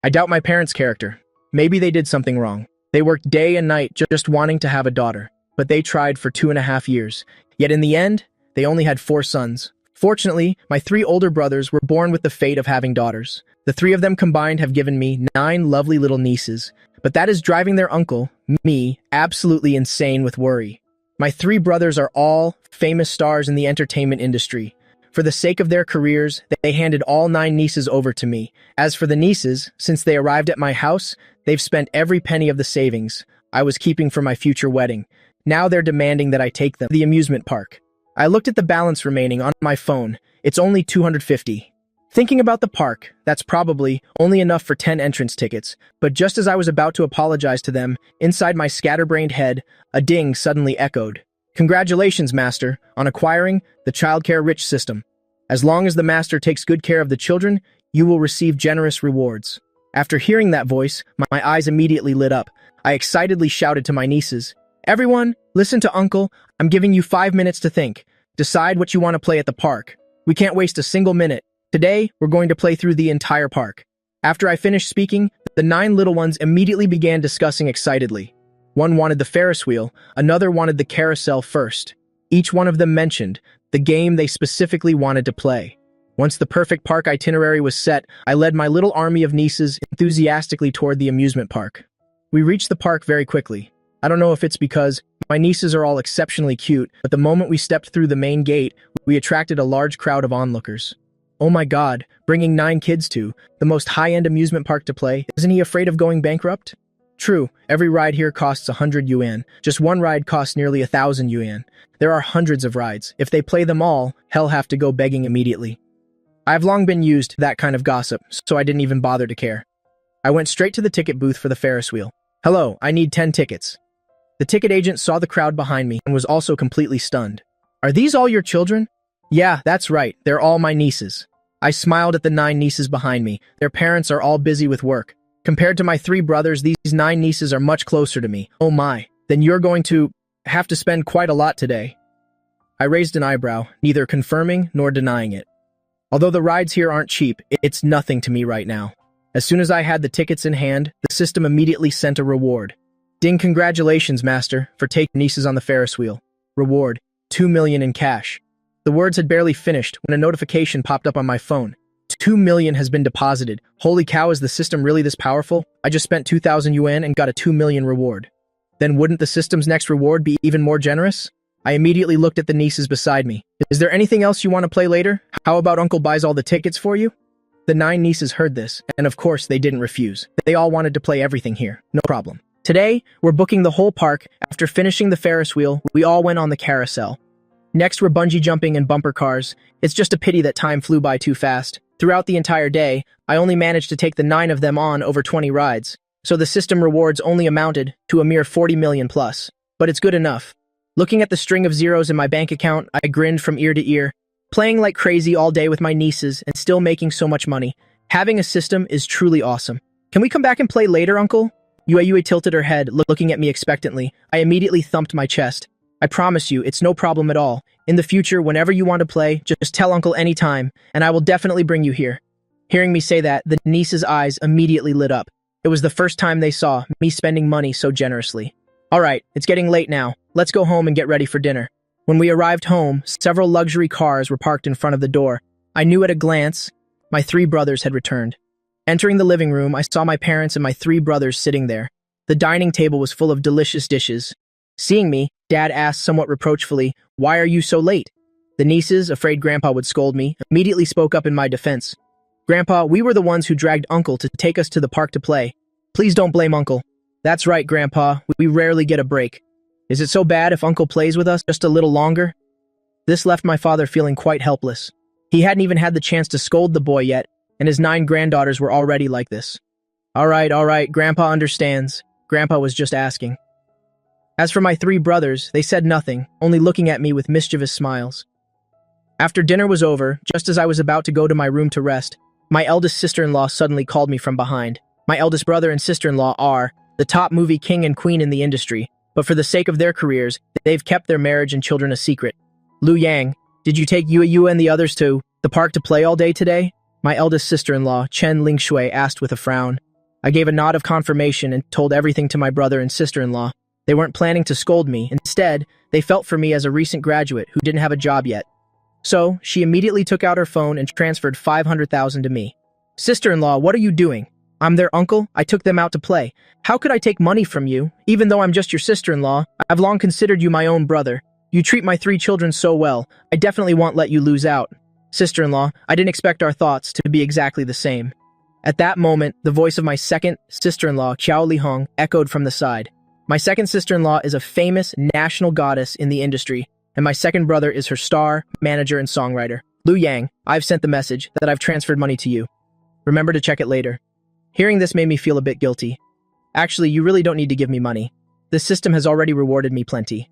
I doubt my parents' character. Maybe they did something wrong. They worked day and night just wanting to have a daughter, but they tried for 2.5 years. Yet in the end, they only had 4 sons. Fortunately, my 3 older brothers were born with the fate of having daughters. The 3 of them combined have given me 9 lovely little nieces, but that is driving their uncle, me, absolutely insane with worry. My 3 brothers are all famous stars in the entertainment industry. For the sake of their careers, they handed all 9 nieces over to me. As for the nieces, since they arrived at my house, they've spent every penny of the savings I was keeping for my future wedding. Now they're demanding that I take them to the amusement park. I looked at the balance remaining on my phone. It's only $250. Thinking about the park, that's probably only enough for 10 entrance tickets, but just as I was about to apologize to them, inside my scatterbrained head, a ding suddenly echoed. Congratulations, Master, on acquiring the childcare rich system. As long as the Master takes good care of the children, you will receive generous rewards. After hearing that voice, my eyes immediately lit up. I excitedly shouted to my nieces, "Everyone, listen to Uncle. I'm giving you 5 minutes to think. Decide what you want to play at the park. We can't waste a single minute. Today, we're going to play through the entire park." After I finished speaking, the 9 little ones immediately began discussing excitedly. One wanted the Ferris wheel, another wanted the carousel first. Each one of them mentioned the game they specifically wanted to play. Once the perfect park itinerary was set, I led my little army of nieces enthusiastically toward the amusement park. We reached the park very quickly. I don't know if it's because my nieces are all exceptionally cute, but the moment we stepped through the main gate, we attracted a large crowd of onlookers. Oh my God, bringing 9 kids to the most high-end amusement park to play, isn't he afraid of going bankrupt? True, every ride here costs 100 yuan. Just one ride costs nearly 1,000 yuan. There are hundreds of rides. If they play them all, he'll have to go begging immediately. I've long been used to that kind of gossip, so I didn't even bother to care. I went straight to the ticket booth for the Ferris wheel. "Hello, I need 10 tickets. The ticket agent saw the crowd behind me and was also completely stunned. "Are these all your children?" "Yeah, that's right. They're all my nieces." I smiled at the 9 nieces behind me. Their parents are all busy with work. Compared to my 3 brothers, these 9 nieces are much closer to me. Oh my, then you're going to have to spend quite a lot today. I raised an eyebrow, neither confirming nor denying it. Although the rides here aren't cheap, it's nothing to me right now. As soon as I had the tickets in hand, the system immediately sent a reward. "Ding, congratulations, Master, for taking nieces on the Ferris wheel. Reward, 2 million in cash." The words had barely finished when a notification popped up on my phone. 2 million has been deposited. Holy cow, is the system really this powerful? I just spent 2,000 yuan and got a 2 million reward. Then wouldn't the system's next reward be even more generous? I immediately looked at the nieces beside me. "Is there anything else you want to play later? How about Uncle buys all the tickets for you?" The 9 nieces heard this, and of course they didn't refuse. They all wanted to play everything here. No problem. Today, we're booking the whole park. After finishing the Ferris wheel, we all went on the carousel. Next were bungee jumping and bumper cars. It's just a pity that time flew by too fast. Throughout the entire day, I only managed to take the 9 of them on over 20 rides, so the system rewards only amounted to a mere 40 million plus. But it's good enough. Looking at the string of zeros in my bank account, I grinned from ear to ear. Playing like crazy all day with my nieces and still making so much money. Having a system is truly awesome. "Can we come back and play later, Uncle?" Yue tilted her head, looking at me expectantly. I immediately thumped my chest. "I promise you, it's no problem at all. In the future, whenever you want to play, just tell Uncle anytime, and I will definitely bring you here." Hearing me say that, the niece's eyes immediately lit up. It was the first time they saw me spending money so generously. "All right, it's getting late now. Let's go home and get ready for dinner." When we arrived home, several luxury cars were parked in front of the door. I knew at a glance my 3 brothers had returned. Entering the living room, I saw my parents and my 3 brothers sitting there. The dining table was full of delicious dishes. Seeing me, Dad asked somewhat reproachfully, "Why are you so late?" The nieces, afraid Grandpa would scold me, immediately spoke up in my defense. "Grandpa, we were the ones who dragged Uncle to take us to the park to play. Please don't blame Uncle." "That's right, Grandpa. We rarely get a break. Is it so bad if Uncle plays with us just a little longer?" This left my father feeling quite helpless. He hadn't even had the chance to scold the boy yet, and his 9 granddaughters were already like this. All right, Grandpa understands. Grandpa was just asking." As for my 3 brothers, they said nothing, only looking at me with mischievous smiles. After dinner was over, just as I was about to go to my room to rest, my eldest sister-in-law suddenly called me from behind. My eldest brother and sister-in-law are the top movie king and queen in the industry, but for the sake of their careers, they've kept their marriage and children a secret. "Lu Yang, did you take Yue and the others to the park to play all day today?" My eldest sister-in-law, Chen Lingshui, asked with a frown. I gave a nod of confirmation and told everything to my brother and sister-in-law. They weren't planning to scold me. Instead, they felt for me as a recent graduate who didn't have a job yet. So, she immediately took out her phone and transferred $500,000 to me. Sister-in-law, what are you doing? I'm their uncle. I took them out to play. How could I take money from you? Even though I'm just your sister-in-law, I've long considered you my own brother. You treat my 3 children so well. I definitely won't let you lose out. Sister-in-law, I didn't expect our thoughts to be exactly the same. At that moment, the voice of my second sister-in-law, Xiao Lihong, echoed from the side. My second sister-in-law is a famous national goddess in the industry, and my second brother is her star, manager, and songwriter. Lu Yang, I've sent the message that I've transferred money to you. Remember to check it later. Hearing this made me feel a bit guilty. Actually, you really don't need to give me money. This system has already rewarded me plenty.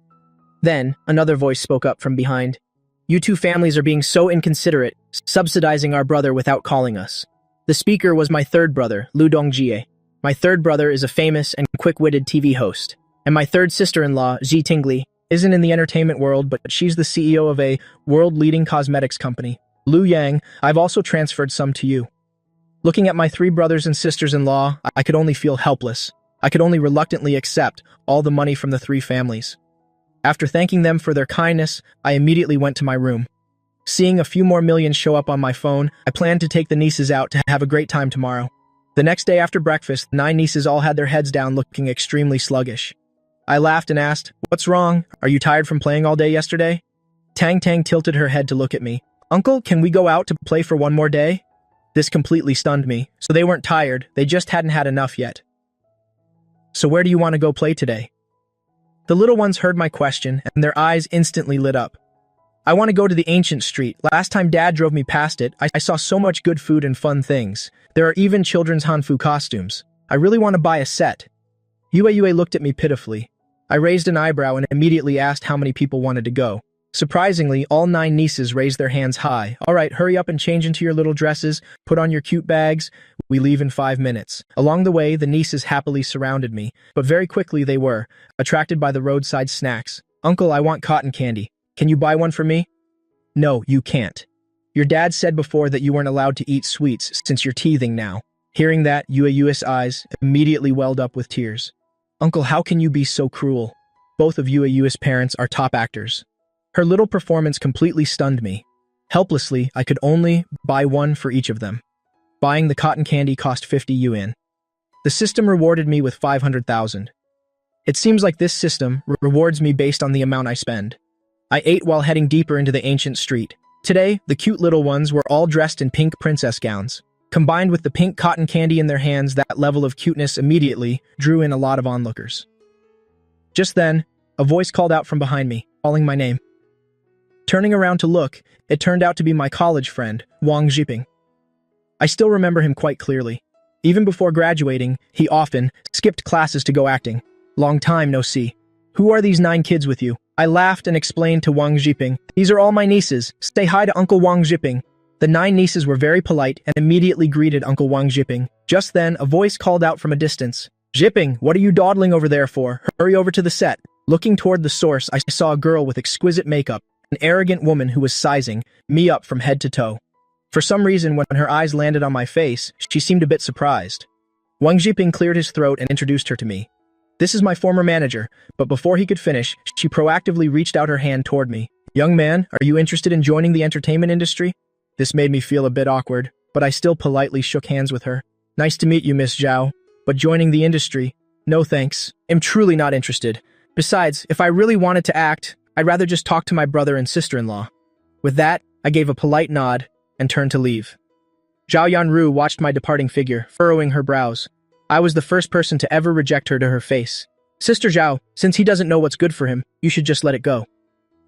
Then, another voice spoke up from behind. You two families are being so inconsiderate, subsidizing our brother without calling us. The speaker was my third brother, Lu Dongjie. My third brother is a famous and quick-witted TV host. And my third sister-in-law, Xi Tingli, isn't in the entertainment world, but she's the CEO of a world-leading cosmetics company. Lu Yang, I've also transferred some to you. Looking at my 3 brothers and sisters-in-law, I could only feel helpless. I could only reluctantly accept all the money from the 3 families. After thanking them for their kindness, I immediately went to my room. Seeing a few more millions show up on my phone, I planned to take the nieces out to have a great time tomorrow. The next day after breakfast, 9 nieces all had their heads down looking extremely sluggish. I laughed and asked, "What's wrong? Are you tired from playing all day yesterday?" Tang Tang tilted her head to look at me. "Uncle, can we go out to play for one more day?" This completely stunned me, so they weren't tired, they just hadn't had enough yet. "So where do you want to go play today?" The little ones heard my question, and their eyes instantly lit up. "I want to go to the ancient street. Last time Dad drove me past it, I saw so much good food and fun things. There are even children's Hanfu costumes. I really want to buy a set." Yue looked at me pitifully. I raised an eyebrow and immediately asked how many people wanted to go. Surprisingly, all 9 nieces raised their hands high. "All right, hurry up and change into your little dresses, put on your cute bags. We leave in 5 minutes. Along the way, the nieces happily surrounded me, but very quickly they were, attracted by the roadside snacks. "Uncle, I want cotton candy. Can you buy one for me?" "No, you can't. Your dad said before that you weren't allowed to eat sweets since you're teething now." Hearing that, Yue's eyes immediately welled up with tears. "Uncle, how can you be so cruel? Both of Yue's parents are top actors." Her little performance completely stunned me. Helplessly, I could only buy one for each of them. Buying the cotton candy cost 50 yuan. The system rewarded me with 500,000. It seems like this system rewards me based on the amount I spend. I ate while heading deeper into the ancient street. Today, the cute little ones were all dressed in pink princess gowns. Combined with the pink cotton candy in their hands, that level of cuteness immediately drew in a lot of onlookers. Just then, a voice called out from behind me, calling my name. Turning around to look, it turned out to be my college friend, Wang Zhiping. I still remember him quite clearly. Even before graduating, he often skipped classes to go acting. Long time no see. "Who are these 9 kids with you?" I laughed and explained to Wang Zhiping. "These are all my nieces. Say hi to Uncle Wang Zhiping." The 9 nieces were very polite and immediately greeted Uncle Wang Zhiping. Just then, a voice called out from a distance. "Zhiping, what are you dawdling over there for? Hurry over to the set." Looking toward the source, I saw a girl with exquisite makeup, an arrogant woman who was sizing me up from head to toe. For some reason, when her eyes landed on my face, she seemed a bit surprised. Wang Zhiping cleared his throat and introduced her to me. "This is my former manager," but before he could finish, she proactively reached out her hand toward me. "Young man, are you interested in joining the entertainment industry?" This made me feel a bit awkward, but I still politely shook hands with her. "Nice to meet you, Miss Zhao, but joining the industry? No thanks. I'm truly not interested. Besides, if I really wanted to act, I'd rather just talk to my brother and sister-in-law." With that, I gave a polite nod and turned to leave. Zhao Yanru watched my departing figure, furrowing her brows. I was the first person to ever reject her to her face. "Sister Zhao, since he doesn't know what's good for him, you should just let it go."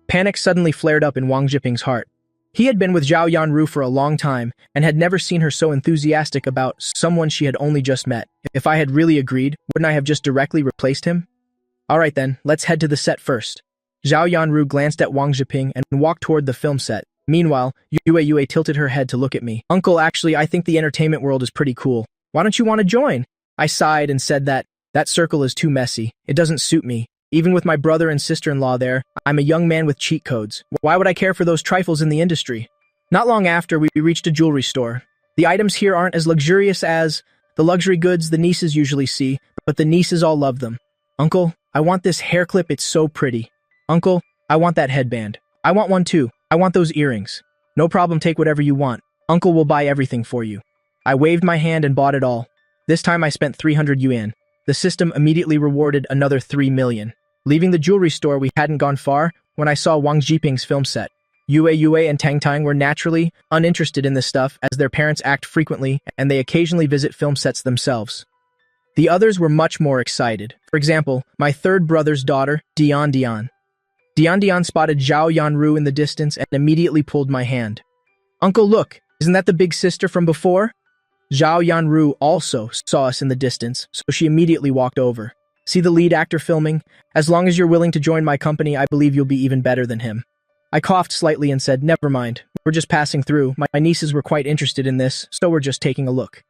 Panic suddenly flared up in Wang Zhiping's heart. He had been with Zhao Yanru for a long time and had never seen her so enthusiastic about someone she had only just met. If I had really agreed, wouldn't I have just directly replaced him? Alright then, let's head to the set first. Zhao Yanru glanced at Wang Zhiping and walked toward the film set. Meanwhile, Yue tilted her head to look at me. "Uncle, actually, I think the entertainment world is pretty cool. Why don't you want to join?" I sighed and said that circle is too messy. It doesn't suit me. Even with my brother and sister-in-law there, I'm a young man with cheat codes. Why would I care for those trifles in the industry? Not long after, we reached a jewelry store. The items here aren't as luxurious as The luxury goods the nieces usually see, but the nieces all love them. Uncle, I want this hair clip, it's so pretty. Uncle, I want that headband. I want one too. I want those earrings. No problem, take whatever you want. Uncle will buy everything for you. I waved my hand and bought it all. This time I spent 300 yuan. The system immediately rewarded another 3 million. Leaving the jewelry store, we hadn't gone far when I saw Wang Jiping's film set. Yue and Tang Tang were naturally uninterested in this stuff as their parents act frequently and they occasionally visit film sets themselves. The others were much more excited. For example, my third brother's daughter, Dian Dian. Dian Dian spotted Zhao Yanru in the distance and immediately pulled my hand. Uncle, look, isn't that the big sister from before? Zhao Yanru also saw us in the distance, so she immediately walked over. See the lead actor filming? As long as you're willing to join my company, I believe you'll be even better than him. I coughed slightly and said, never mind, we're just passing through. My nieces were quite interested in this, so we're just taking a look.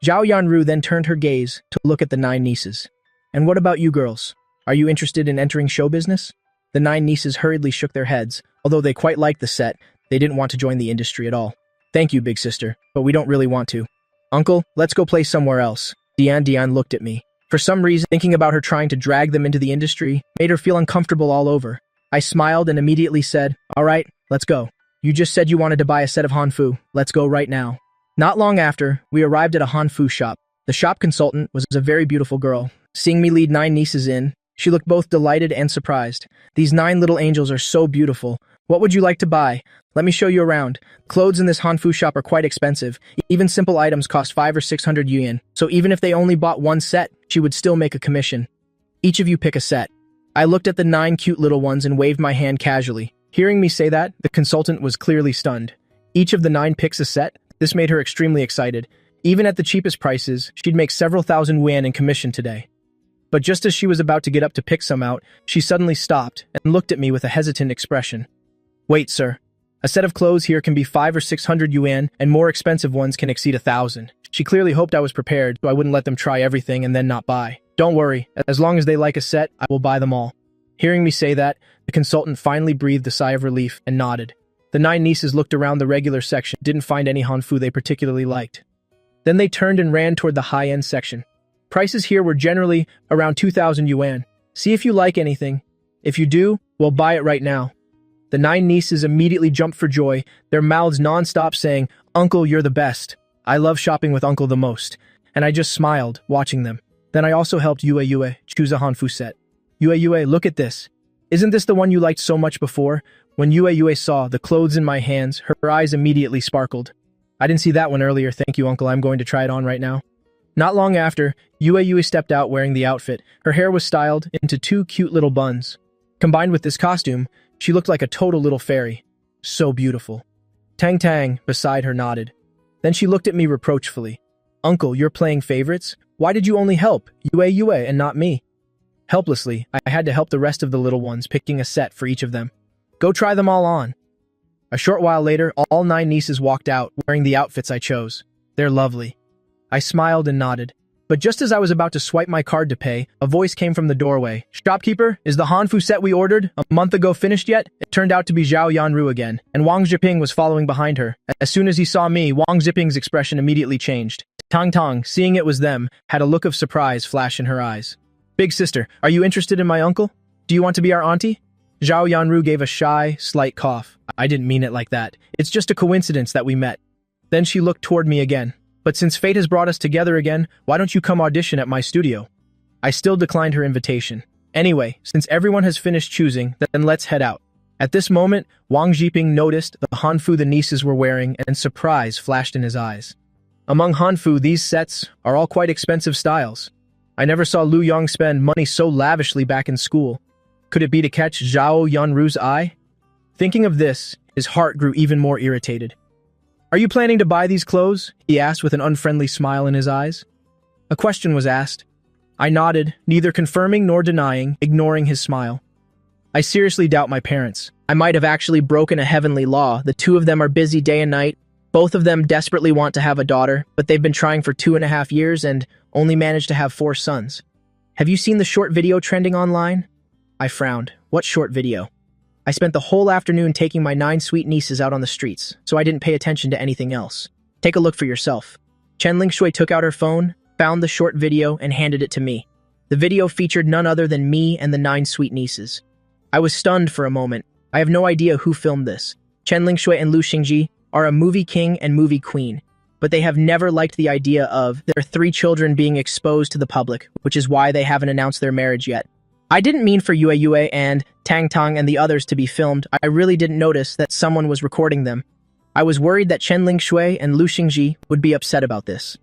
Zhao Yanru then turned her gaze to look at the 9 nieces. And what about you girls? Are you interested in entering show business? The 9 nieces hurriedly shook their heads. Although they quite liked the set, they didn't want to join the industry at all. Thank you, big sister, but we don't really want to. Uncle, let's go play somewhere else. Dian Dian looked at me. For some reason, thinking about her trying to drag them into the industry made her feel uncomfortable all over. I smiled and immediately said, all right, let's go. You just said you wanted to buy a set of Hanfu. Let's go right now. Not long after, we arrived at a Hanfu shop. The shop consultant was a very beautiful girl. Seeing me lead 9 nieces in, she looked both delighted and surprised. These 9 little angels are so beautiful. What would you like to buy? Let me show you around. Clothes in this Hanfu shop are quite expensive. Even simple items cost 500 or 600 yuan. So even if they only bought one set, she would still make a commission. Each of you pick a set. I looked at the 9 cute little ones and waved my hand casually. Hearing me say that, the consultant was clearly stunned. Each of the 9 picks a set. This made her extremely excited. Even at the cheapest prices, she'd make several thousand yuan in commission today. But just as she was about to get up to pick some out, she suddenly stopped and looked at me with a hesitant expression. Wait, sir. A set of clothes here can be 500 or 600 yuan, and more expensive ones can exceed 1,000. She clearly hoped I was prepared, so I wouldn't let them try everything and then not buy. Don't worry, as long as they like a set, I will buy them all. Hearing me say that, the consultant finally breathed a sigh of relief and nodded. The 9 nieces looked around the regular section, didn't find any Hanfu they particularly liked. Then they turned and ran toward the high-end section. Prices here were generally around 2,000 yuan. See if you like anything. If you do, we'll buy it right now. The 9 nieces immediately jumped for joy, their mouths non-stop saying, Uncle, you're the best. I love shopping with Uncle the most. And I just smiled, watching them. Then I also helped Yue choose a Hanfu set. Yue, look at this. Isn't this the one you liked so much before? When Yue saw the clothes in my hands, her eyes immediately sparkled. I didn't see that one earlier, thank you, Uncle. I'm going to try it on right now. Not long after, Yue stepped out wearing the outfit. Her hair was styled into 2 cute little buns. Combined with this costume, she looked like a total little fairy. So beautiful. Tang Tang, beside her, nodded. Then she looked at me reproachfully. Uncle, you're playing favorites? Why did you only help Yue and not me? Helplessly, I had to help the rest of the little ones, picking a set for each of them. Go try them all on. A short while later, all 9 nieces walked out, wearing the outfits I chose. They're lovely. I smiled and nodded. But just as I was about to swipe my card to pay, a voice came from the doorway. Shopkeeper, is the Hanfu set we ordered a month ago finished yet? It turned out to be Zhao Yanru again, and Wang Jiping was following behind her. As soon as he saw me, Wang Jiping's expression immediately changed. Tang Tang, seeing it was them, had a look of surprise flash in her eyes. Big sister, are you interested in my uncle? Do you want to be our auntie? Zhao Yanru gave a shy, slight cough. I didn't mean it like that. It's just a coincidence that we met. Then she looked toward me again. But since fate has brought us together again, why don't you come audition at my studio? I still declined her invitation. Anyway, since everyone has finished choosing, then let's head out. At this moment, Wang Jiping noticed the Hanfu the nieces were wearing and surprise flashed in his eyes. Among Hanfu, these sets are all quite expensive styles. I never saw Lu Yong spend money so lavishly back in school. Could it be to catch Zhao Yanru's eye? Thinking of this, his heart grew even more irritated. Are you planning to buy these clothes? He asked with an unfriendly smile in his eyes. A question was asked. I nodded, neither confirming nor denying, ignoring his smile. I seriously doubt my parents. I might have actually broken a heavenly law. The 2 of them are busy day and night. Both of them desperately want to have a daughter, but they've been trying for 2.5 years and only managed to have 4 sons. Have you seen the short video trending online? I frowned. What short video? I spent the whole afternoon taking my 9 sweet nieces out on the streets, so I didn't pay attention to anything else. Take a look for yourself. Chen Lingshui took out her phone, found the short video and handed it to me. The video featured none other than me and the 9 sweet nieces. I was stunned for a moment. I have no idea who filmed this. Chen Lingshui and Lu Xingji are a movie king and movie queen, but they have never liked the idea of their 3 children being exposed to the public, which is why they haven't announced their marriage yet. I didn't mean for Yue Yue and Tang Tang and the others to be filmed. I really didn't notice that someone was recording them. I was worried that Chen Lingshui and Lu Xingji would be upset about this.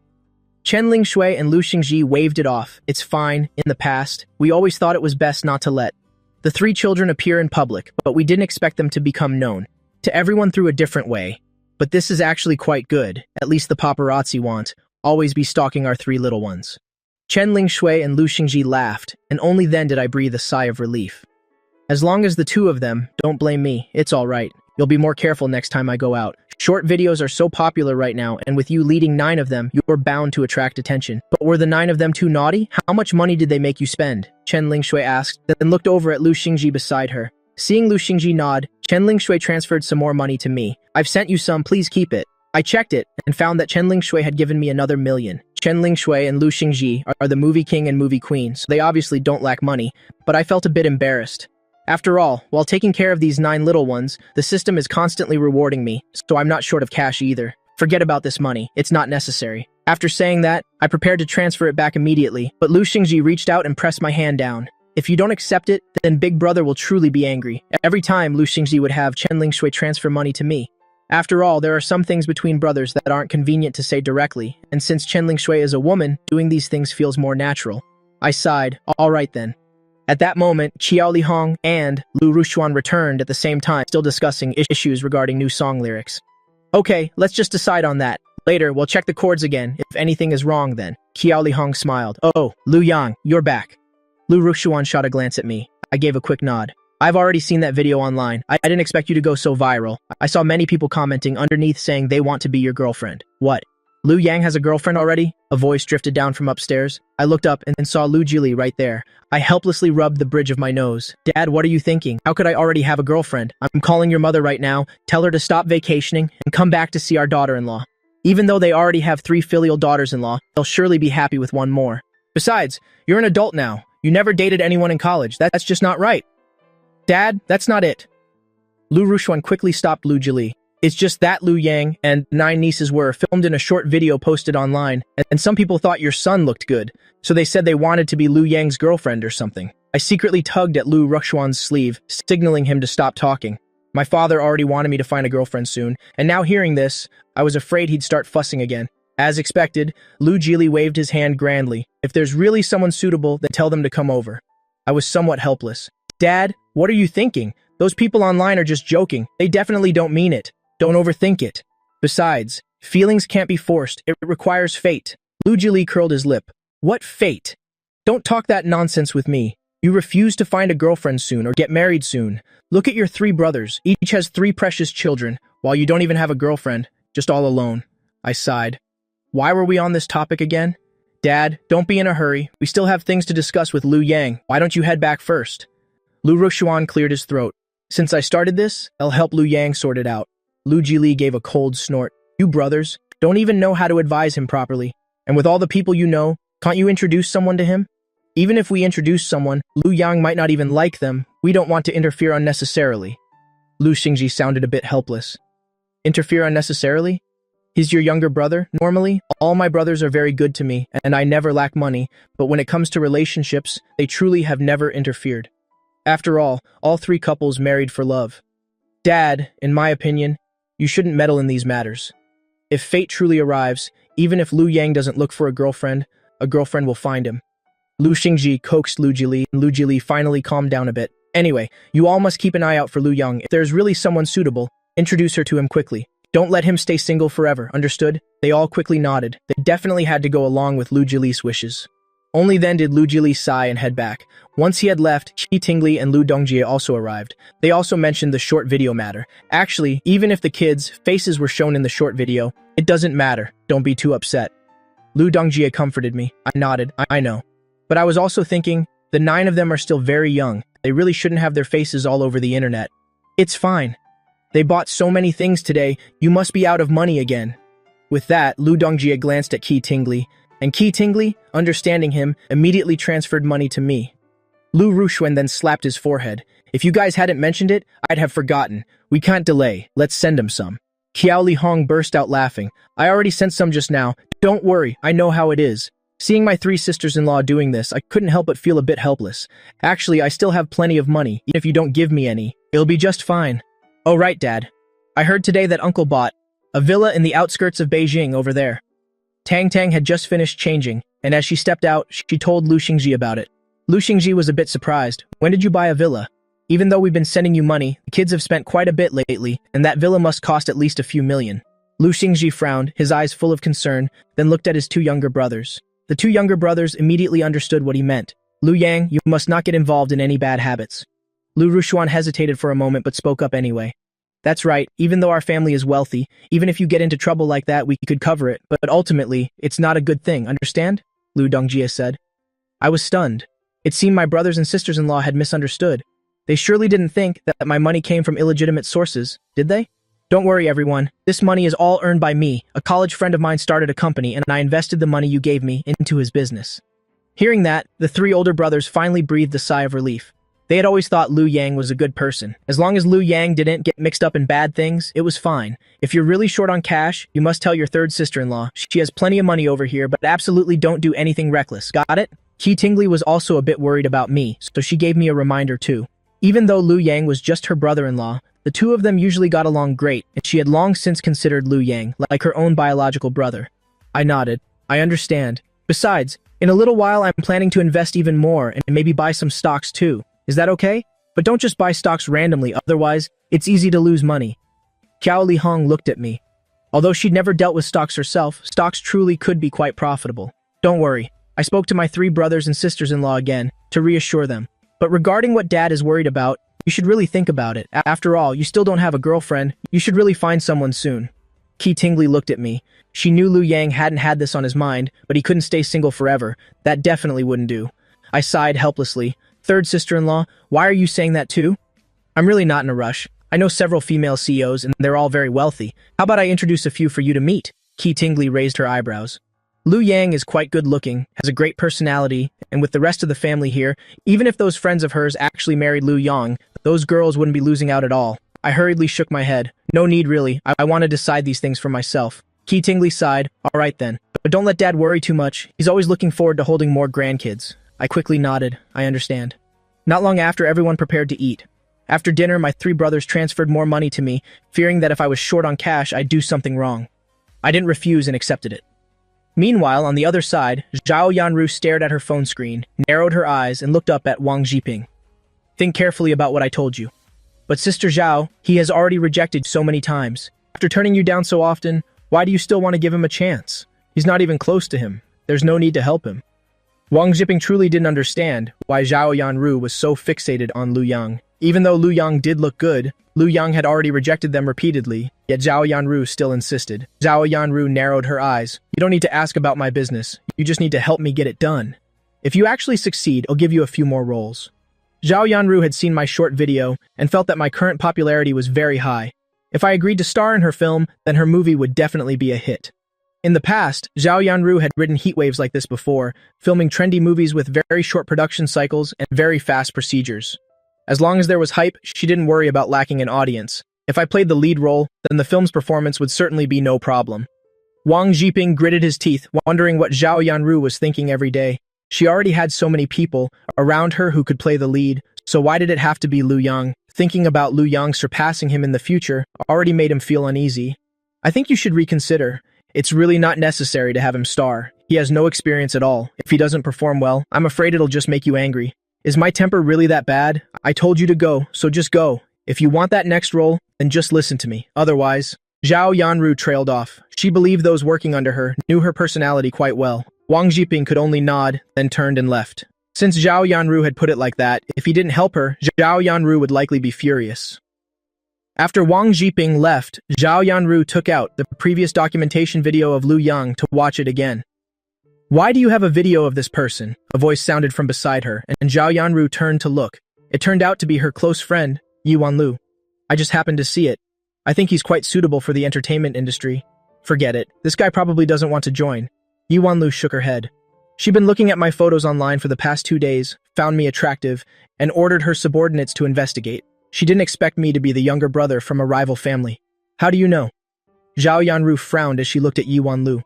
Chen Lingshui and Lu Xingji waved it off. It's fine. In the past, we always thought it was best not to let the 3 children appear in public, but we didn't expect them to become known to everyone through a different way. But this is actually quite good. At least the paparazzi won't always be stalking our 3 little ones. Chen Lingshui and Lu Xingji laughed, and only then did I breathe a sigh of relief. As long as the 2 of them don't blame me, it's all right. You'll be more careful next time I go out. Short videos are so popular right now, and with you leading 9 of them, you're bound to attract attention. But were the 9 of them too naughty? How much money did they make you spend? Chen Lingshui asked, then looked over at Lu Xingji beside her. Seeing Lu Xingji nod, Chen Lingshui transferred some more money to me. I've sent you some, please keep it. I checked it, and found that Chen Lingshui had given me another 1,000,000. Chen Lingshui and Lu Xingji are the movie king and movie queen, so they obviously don't lack money, but I felt a bit embarrassed. After all, while taking care of these 9 little ones, the system is constantly rewarding me, so I'm not short of cash either. Forget about this money, it's not necessary. After saying that, I prepared to transfer it back immediately, but Lu Xingji reached out and pressed my hand down. If you don't accept it, then Big Brother will truly be angry. Every time Lu Xingji would have Chen Lingshui transfer money to me. After all, there are some things between brothers that aren't convenient to say directly, and since Chen Lingshui is a woman, doing these things feels more natural. I sighed, all right then. At that moment, Qiao Lihong and Lu Rushuan returned at the same time, still discussing issues regarding new song lyrics. Okay, let's just decide on that. Later, we'll check the chords again. If anything is wrong then. Qiao Lihong smiled. Oh, Lu Yang, you're back. Lu Rushuan shot a glance at me. I gave a quick nod. I've already seen that video online. I didn't expect you to go so viral. I saw many people commenting underneath saying they want to be your girlfriend. What? Lu Yang has a girlfriend already? A voice drifted down from upstairs. I looked up and saw Lu Jili right there. I helplessly rubbed the bridge of my nose. Dad, what are you thinking? How could I already have a girlfriend? I'm calling your mother right now. Tell her to stop vacationing and come back to see our daughter-in-law. Even though they already have 3 filial daughters-in-law, they'll surely be happy with one more. Besides, you're an adult now. You never dated anyone in college. That's just not right. Dad, that's not it. Lu Rushuan quickly stopped Lu Jili. It's just that Lu Yang and 9 nieces were filmed in a short video posted online, and some people thought your son looked good, so they said they wanted to be Lu Yang's girlfriend or something. I secretly tugged at Lu Rushuan's sleeve, signaling him to stop talking. My father already wanted me to find a girlfriend soon, and now hearing this, I was afraid he'd start fussing again. As expected, Lu Jili waved his hand grandly. If there's really someone suitable, then tell them to come over. I was somewhat helpless. Dad, what are you thinking? Those people online are just joking. They definitely don't mean it. Don't overthink it. Besides, feelings can't be forced. It requires fate. Lu Jili curled his lip. What fate? Don't talk that nonsense with me. You refuse to find a girlfriend soon or get married soon. Look at your 3 brothers. Each has 3 precious children, while you don't even have a girlfriend, just all alone. I sighed. Why were we on this topic again? Dad, don't be in a hurry. We still have things to discuss with Lu Yang. Why don't you head back first? Lu Rushuan cleared his throat. Since I started this, I'll help Lu Yang sort it out. Lu Jili gave a cold snort. You brothers don't even know how to advise him properly. And with all the people you know, can't you introduce someone to him? Even if we introduce someone, Lu Yang might not even like them. We don't want to interfere unnecessarily. Lu Xingji sounded a bit helpless. Interfere unnecessarily? He's your younger brother. Normally, all my brothers are very good to me, and I never lack money, but when it comes to relationships, they truly have never interfered. After all 3 couples married for love. Dad, in my opinion, you shouldn't meddle in these matters. If fate truly arrives, even if Lu Yang doesn't look for a girlfriend will find him. Lu Xingji coaxed Lu Jili, and Lu Jili finally calmed down a bit. Anyway, you all must keep an eye out for Lu Yang. If there's really someone suitable, introduce her to him quickly. Don't let him stay single forever, understood? They all quickly nodded. They definitely had to go along with Lu Jili's wishes. Only then did Lu Jili sigh and head back. Once he had left, Qi Tingli and Lu Dongjie also arrived. They also mentioned the short video matter. Actually, even if the kids' faces were shown in the short video, it doesn't matter. Don't be too upset. Lu Dongjie comforted me. I nodded. I know. But I was also thinking, the 9 of them are still very young. They really shouldn't have their faces all over the internet. It's fine. They bought so many things today, you must be out of money again. With that, Lu Dongjie glanced at Qi Tingli. And Qi Tingli, understanding him, immediately transferred money to me. Lu Ruxuan then slapped his forehead. If you guys hadn't mentioned it, I'd have forgotten. We can't delay. Let's send him some. Qiao Li Hong burst out laughing. I already sent some just now. Don't worry, I know how it is. Seeing my 3 sisters-in-law doing this, I couldn't help but feel a bit helpless. Actually, I still have plenty of money. Even if you don't give me any, it'll be just fine. Oh right, Dad. I heard today that Uncle bought a villa in the outskirts of Beijing over there. Tang Tang had just finished changing, and as she stepped out, she told Lu Xingji about it. Lu Xingji was a bit surprised. When did you buy a villa? Even though we've been sending you money, the kids have spent quite a bit lately, and that villa must cost at least a few million. Lu Xingji frowned, his eyes full of concern, then looked at his 2 younger brothers. The 2 younger brothers immediately understood what he meant. Lu Yang, you must not get involved in any bad habits. Lu Ruxuan hesitated for a moment but spoke up anyway. That's right, even though our family is wealthy, even if you get into trouble like that, we could cover it, but ultimately, it's not a good thing, understand? Lu Dongjie said. I was stunned. It seemed my brothers and sisters-in-law had misunderstood. They surely didn't think that my money came from illegitimate sources, did they? Don't worry, everyone. This money is all earned by me. A college friend of mine started a company, and I invested the money you gave me into his business. Hearing that, the 3 older brothers finally breathed a sigh of relief. They had always thought Lu Yang was a good person. As long as Lu Yang didn't get mixed up in bad things, it was fine. If you're really short on cash, you must tell your 3rd sister-in-law. She has plenty of money over here, but absolutely don't do anything reckless. Got it? Qi Tingli was also a bit worried about me, so she gave me a reminder too. Even though Lu Yang was just her brother-in-law, the 2 of them usually got along great, and she had long since considered Lu Yang like her own biological brother. I nodded. I understand. Besides, in a little while I'm planning to invest even more and maybe buy some stocks too. Is that okay? But don't just buy stocks randomly, otherwise, it's easy to lose money. Qiao Li Hong looked at me. Although she'd never dealt with stocks herself, stocks truly could be quite profitable. Don't worry. I spoke to my 3 brothers and sisters-in-law again, to reassure them. But regarding what Dad is worried about, you should really think about it. After all, you still don't have a girlfriend. You should really find someone soon. Qi Tingli looked at me. She knew Lu Yang hadn't had this on his mind, but he couldn't stay single forever. That definitely wouldn't do. I sighed helplessly. 3rd sister-in-law, why are you saying that too? I'm really not in a rush. I know several female CEOs and they're all very wealthy. How about I introduce a few for you to meet? Qi Tingli raised her eyebrows. Lu Yang is quite good-looking, has a great personality, and with the rest of the family here, even if those friends of hers actually married Lu Yang, those girls wouldn't be losing out at all. I hurriedly shook my head. No need really. I want to decide these things for myself. Qi Tingli sighed. All right then. But don't let Dad worry too much. He's always looking forward to holding more grandkids. I quickly nodded. I understand. Not long after, everyone prepared to eat. After dinner, my 3 brothers transferred more money to me, fearing that if I was short on cash, I'd do something wrong. I didn't refuse and accepted it. Meanwhile, on the other side, Zhao Yanru stared at her phone screen, narrowed her eyes, and looked up at Wang Jiping. Think carefully about what I told you. But Sister Zhao, he has already rejected so many times. After turning you down so often, why do you still want to give him a chance? He's not even close to him. There's no need to help him. Wang Jiping truly didn't understand why Zhao Yanru was so fixated on Lu Yang. Even though Lu Yang did look good, Lu Yang had already rejected them repeatedly, yet Zhao Yanru still insisted. Zhao Yanru narrowed her eyes. You don't need to ask about my business. You just need to help me get it done. If you actually succeed, I'll give you a few more roles. Zhao Yanru had seen my short video and felt that my current popularity was very high. If I agreed to star in her film, then her movie would definitely be a hit. In the past, Zhao Yanru had ridden heat waves like this before, filming trendy movies with very short production cycles and very fast procedures. As long as there was hype, she didn't worry about lacking an audience. If I played the lead role, then the film's performance would certainly be no problem. Wang Jiping gritted his teeth, wondering what Zhao Yanru was thinking every day. She already had so many people around her who could play the lead, so why did it have to be Lu Yang? Thinking about Lu Yang surpassing him in the future already made him feel uneasy. I think you should reconsider. It's really not necessary to have him star. He has no experience at all. If he doesn't perform well, I'm afraid it'll just make you angry. Is my temper really that bad? I told you to go, so just go. If you want that next role, then just listen to me. Otherwise, Zhao Yanru trailed off. She believed those working under her knew her personality quite well. Wang Jiping could only nod, then turned and left. Since Zhao Yanru had put it like that, if he didn't help her, Zhao Yanru would likely be furious. After Wang Jiping left, Zhao Yanru took out the previous documentation video of Lu Yang to watch it again. Why do you have a video of this person? A voice sounded from beside her, and Zhao Yanru turned to look. It turned out to be her close friend, Yuan Lu. I just happened to see it. I think he's quite suitable for the entertainment industry. Forget it. This guy probably doesn't want to join. Yi Wanlu shook her head. She'd been looking at my photos online for the past 2 days, found me attractive, and ordered her subordinates to investigate. She didn't expect me to be the younger brother from a rival family. How do you know? Zhao Yanru frowned as she looked at Yi Wanlu.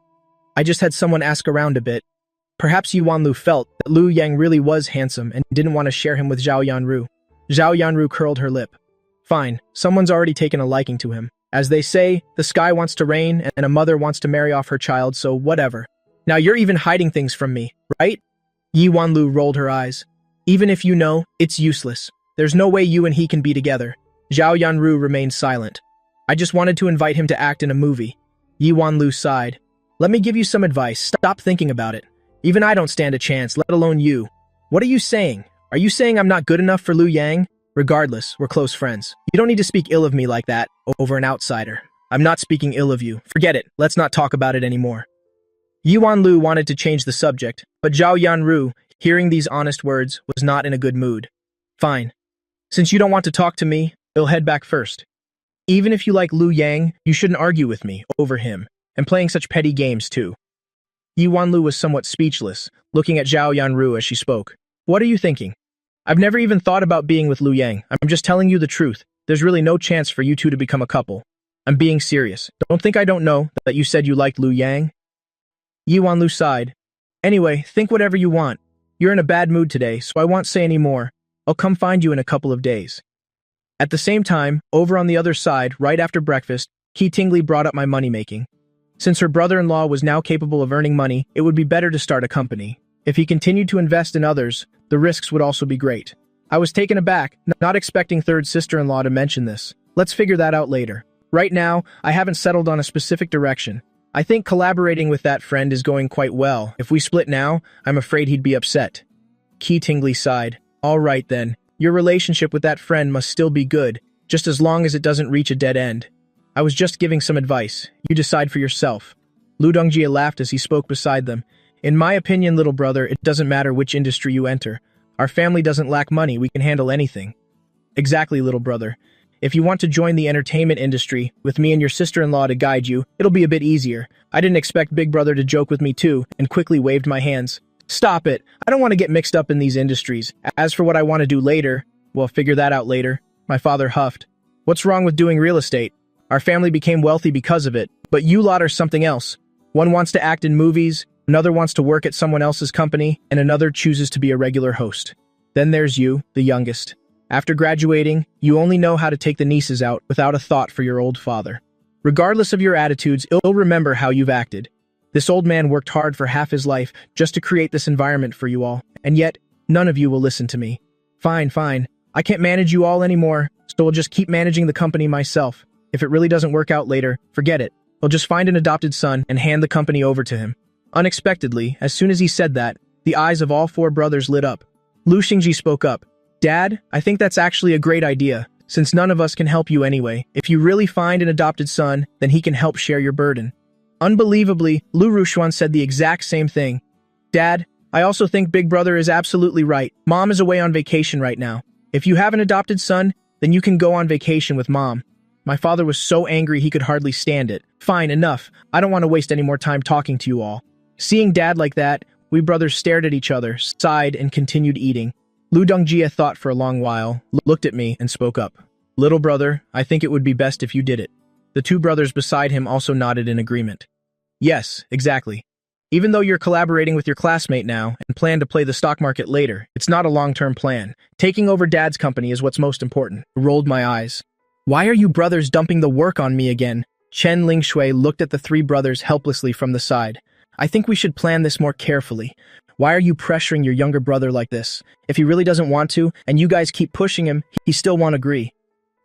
I just had someone ask around a bit. Perhaps Yi Wanlu felt that Lu Yang really was handsome and didn't want to share him with Zhao Yanru. Zhao Yanru curled her lip. Fine, someone's already taken a liking to him. As they say, the sky wants to rain and a mother wants to marry off her child, so whatever. Now you're even hiding things from me, right? Yi Wanlu rolled her eyes. Even if you know, it's useless. There's no way you and he can be together. Zhao Yanru remained silent. I just wanted to invite him to act in a movie. Yi Wanlu sighed. Let me give you some advice. Stop thinking about it. Even I don't stand a chance, let alone you. What are you saying? Are you saying I'm not good enough for Lu Yang? Regardless, we're close friends. You don't need to speak ill of me like that, over an outsider. I'm not speaking ill of you. Forget it. Let's not talk about it anymore. Yi Wanlu wanted to change the subject, but Zhao Yanru, hearing these honest words, was not in a good mood. Fine. Since you don't want to talk to me, I'll head back first. Even if you like Lu Yang, you shouldn't argue with me over him, and playing such petty games too. Yi Wanlu was somewhat speechless, looking at Zhao Yanru as she spoke. What are you thinking? I've never even thought about being with Lu Yang. I'm just telling you the truth. There's really no chance for you two to become a couple. I'm being serious. Don't think I don't know that you said you liked Lu Yang. Yi Wanlu sighed. Anyway, think whatever you want. You're in a bad mood today, so I won't say any more. I'll come find you in a couple of days. At the same time, over on the other side, right after breakfast, Qi Tingli brought up my money-making. Since her brother-in-law was now capable of earning money, it would be better to start a company. If he continued to invest in others, the risks would also be great. I was taken aback, not expecting third sister-in-law to mention this. Let's figure that out later. Right now, I haven't settled on a specific direction. I think collaborating with that friend is going quite well. If we split now, I'm afraid he'd be upset. Qi Tingli sighed. All right then, your relationship with that friend must still be good, just as long as it doesn't reach a dead end. I was just giving some advice. You decide for yourself. Lu Dongjie laughed as he spoke beside them. In my opinion, little brother, it doesn't matter which industry you enter. Our family doesn't lack money, we can handle anything. Exactly, little brother. If you want to join the entertainment industry, with me and your sister-in-law to guide you, it'll be a bit easier. I didn't expect Big Brother to joke with me too, and quickly waved my hands. Stop it! I don't want to get mixed up in these industries. As for what I want to do later, we'll figure that out later. My father huffed. What's wrong with doing real estate? Our family became wealthy because of it, but you lot are something else. One wants to act in movies, another wants to work at someone else's company, and another chooses to be a regular host. Then there's you, the youngest. After graduating, you only know how to take the nieces out without a thought for your old father. Regardless of your attitudes, he'll remember how you've acted. This old man worked hard for half his life just to create this environment for you all, and yet, none of you will listen to me. Fine. I can't manage you all anymore, so I'll just keep managing the company myself. If it really doesn't work out later, forget it. I'll just find an adopted son and hand the company over to him. Unexpectedly, as soon as he said that, the eyes of all four brothers lit up. Lu Xingji spoke up. Dad, I think that's actually a great idea. Since none of us can help you anyway, if you really find an adopted son, then he can help share your burden. Unbelievably, Lu Rushuan said the exact same thing. Dad, I also think Big Brother is absolutely right. Mom is away on vacation right now. If you have an adopted son, then you can go on vacation with Mom. My father was so angry he could hardly stand it. Fine, enough. I don't want to waste any more time talking to you all. Seeing Dad like that, we brothers stared at each other, sighed, and continued eating. Lu Dongjie thought for a long while, looked at me, and spoke up. Little brother, I think it would be best if you did it. The two brothers beside him also nodded in agreement. Yes, exactly. Even though you're collaborating with your classmate now and plan to play the stock market later, it's not a long-term plan. Taking over Dad's company is what's most important. I rolled my eyes. Why are you brothers dumping the work on me again? Chen Lingshui looked at the three brothers helplessly from the side. I think we should plan this more carefully. Why are you pressuring your younger brother like this? If he really doesn't want to, and you guys keep pushing him, he still won't agree.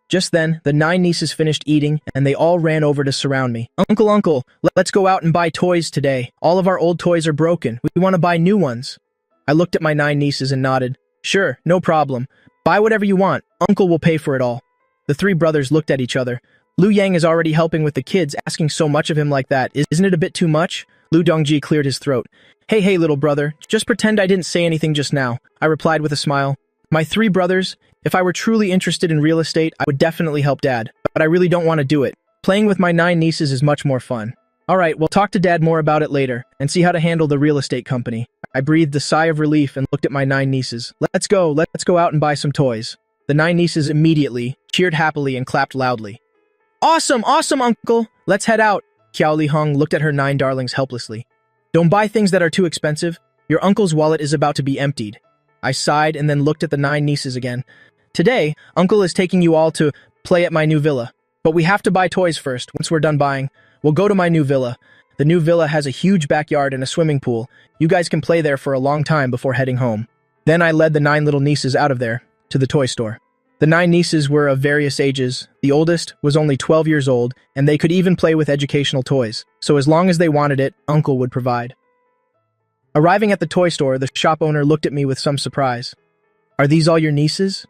Just then, the 9 nieces finished eating, and they all ran over to surround me. Uncle, let's go out and buy toys today. All of our old toys are broken. We want to buy new ones. I looked at my 9 nieces and nodded. Sure, no problem. Buy whatever you want. Uncle will pay for it all. The 3 brothers looked at each other. Lu Yang is already helping with the kids, asking so much of him like that. Isn't it a bit too much? Lu Dongji cleared his throat. Hey, little brother, just pretend I didn't say anything just now, I replied with a smile. My 3 brothers, if I were truly interested in real estate, I would definitely help Dad, but I really don't want to do it. Playing with my 9 nieces is much more fun. Alright, we'll talk to Dad more about it later, and see how to handle the real estate company. I breathed a sigh of relief and looked at my 9 nieces. Let's go out and buy some toys. The 9 nieces immediately cheered happily and clapped loudly. Awesome, awesome, Uncle! Let's head out. Xiao Li Hong looked at her 9 darlings helplessly. Don't buy things that are too expensive. Your uncle's wallet is about to be emptied. I sighed and then looked at the 9 nieces again. Today, Uncle is taking you all to play at my new villa. But we have to buy toys first. Once we're done buying, we'll go to my new villa. The new villa has a huge backyard and a swimming pool. You guys can play there for a long time before heading home. Then I led the 9 little nieces out of there, to the toy store. The 9 nieces were of various ages. The oldest was only 12 years old, and they could even play with educational toys. So as long as they wanted it, Uncle would provide. Arriving at the toy store, the shop owner looked at me with some surprise. Are these all your nieces?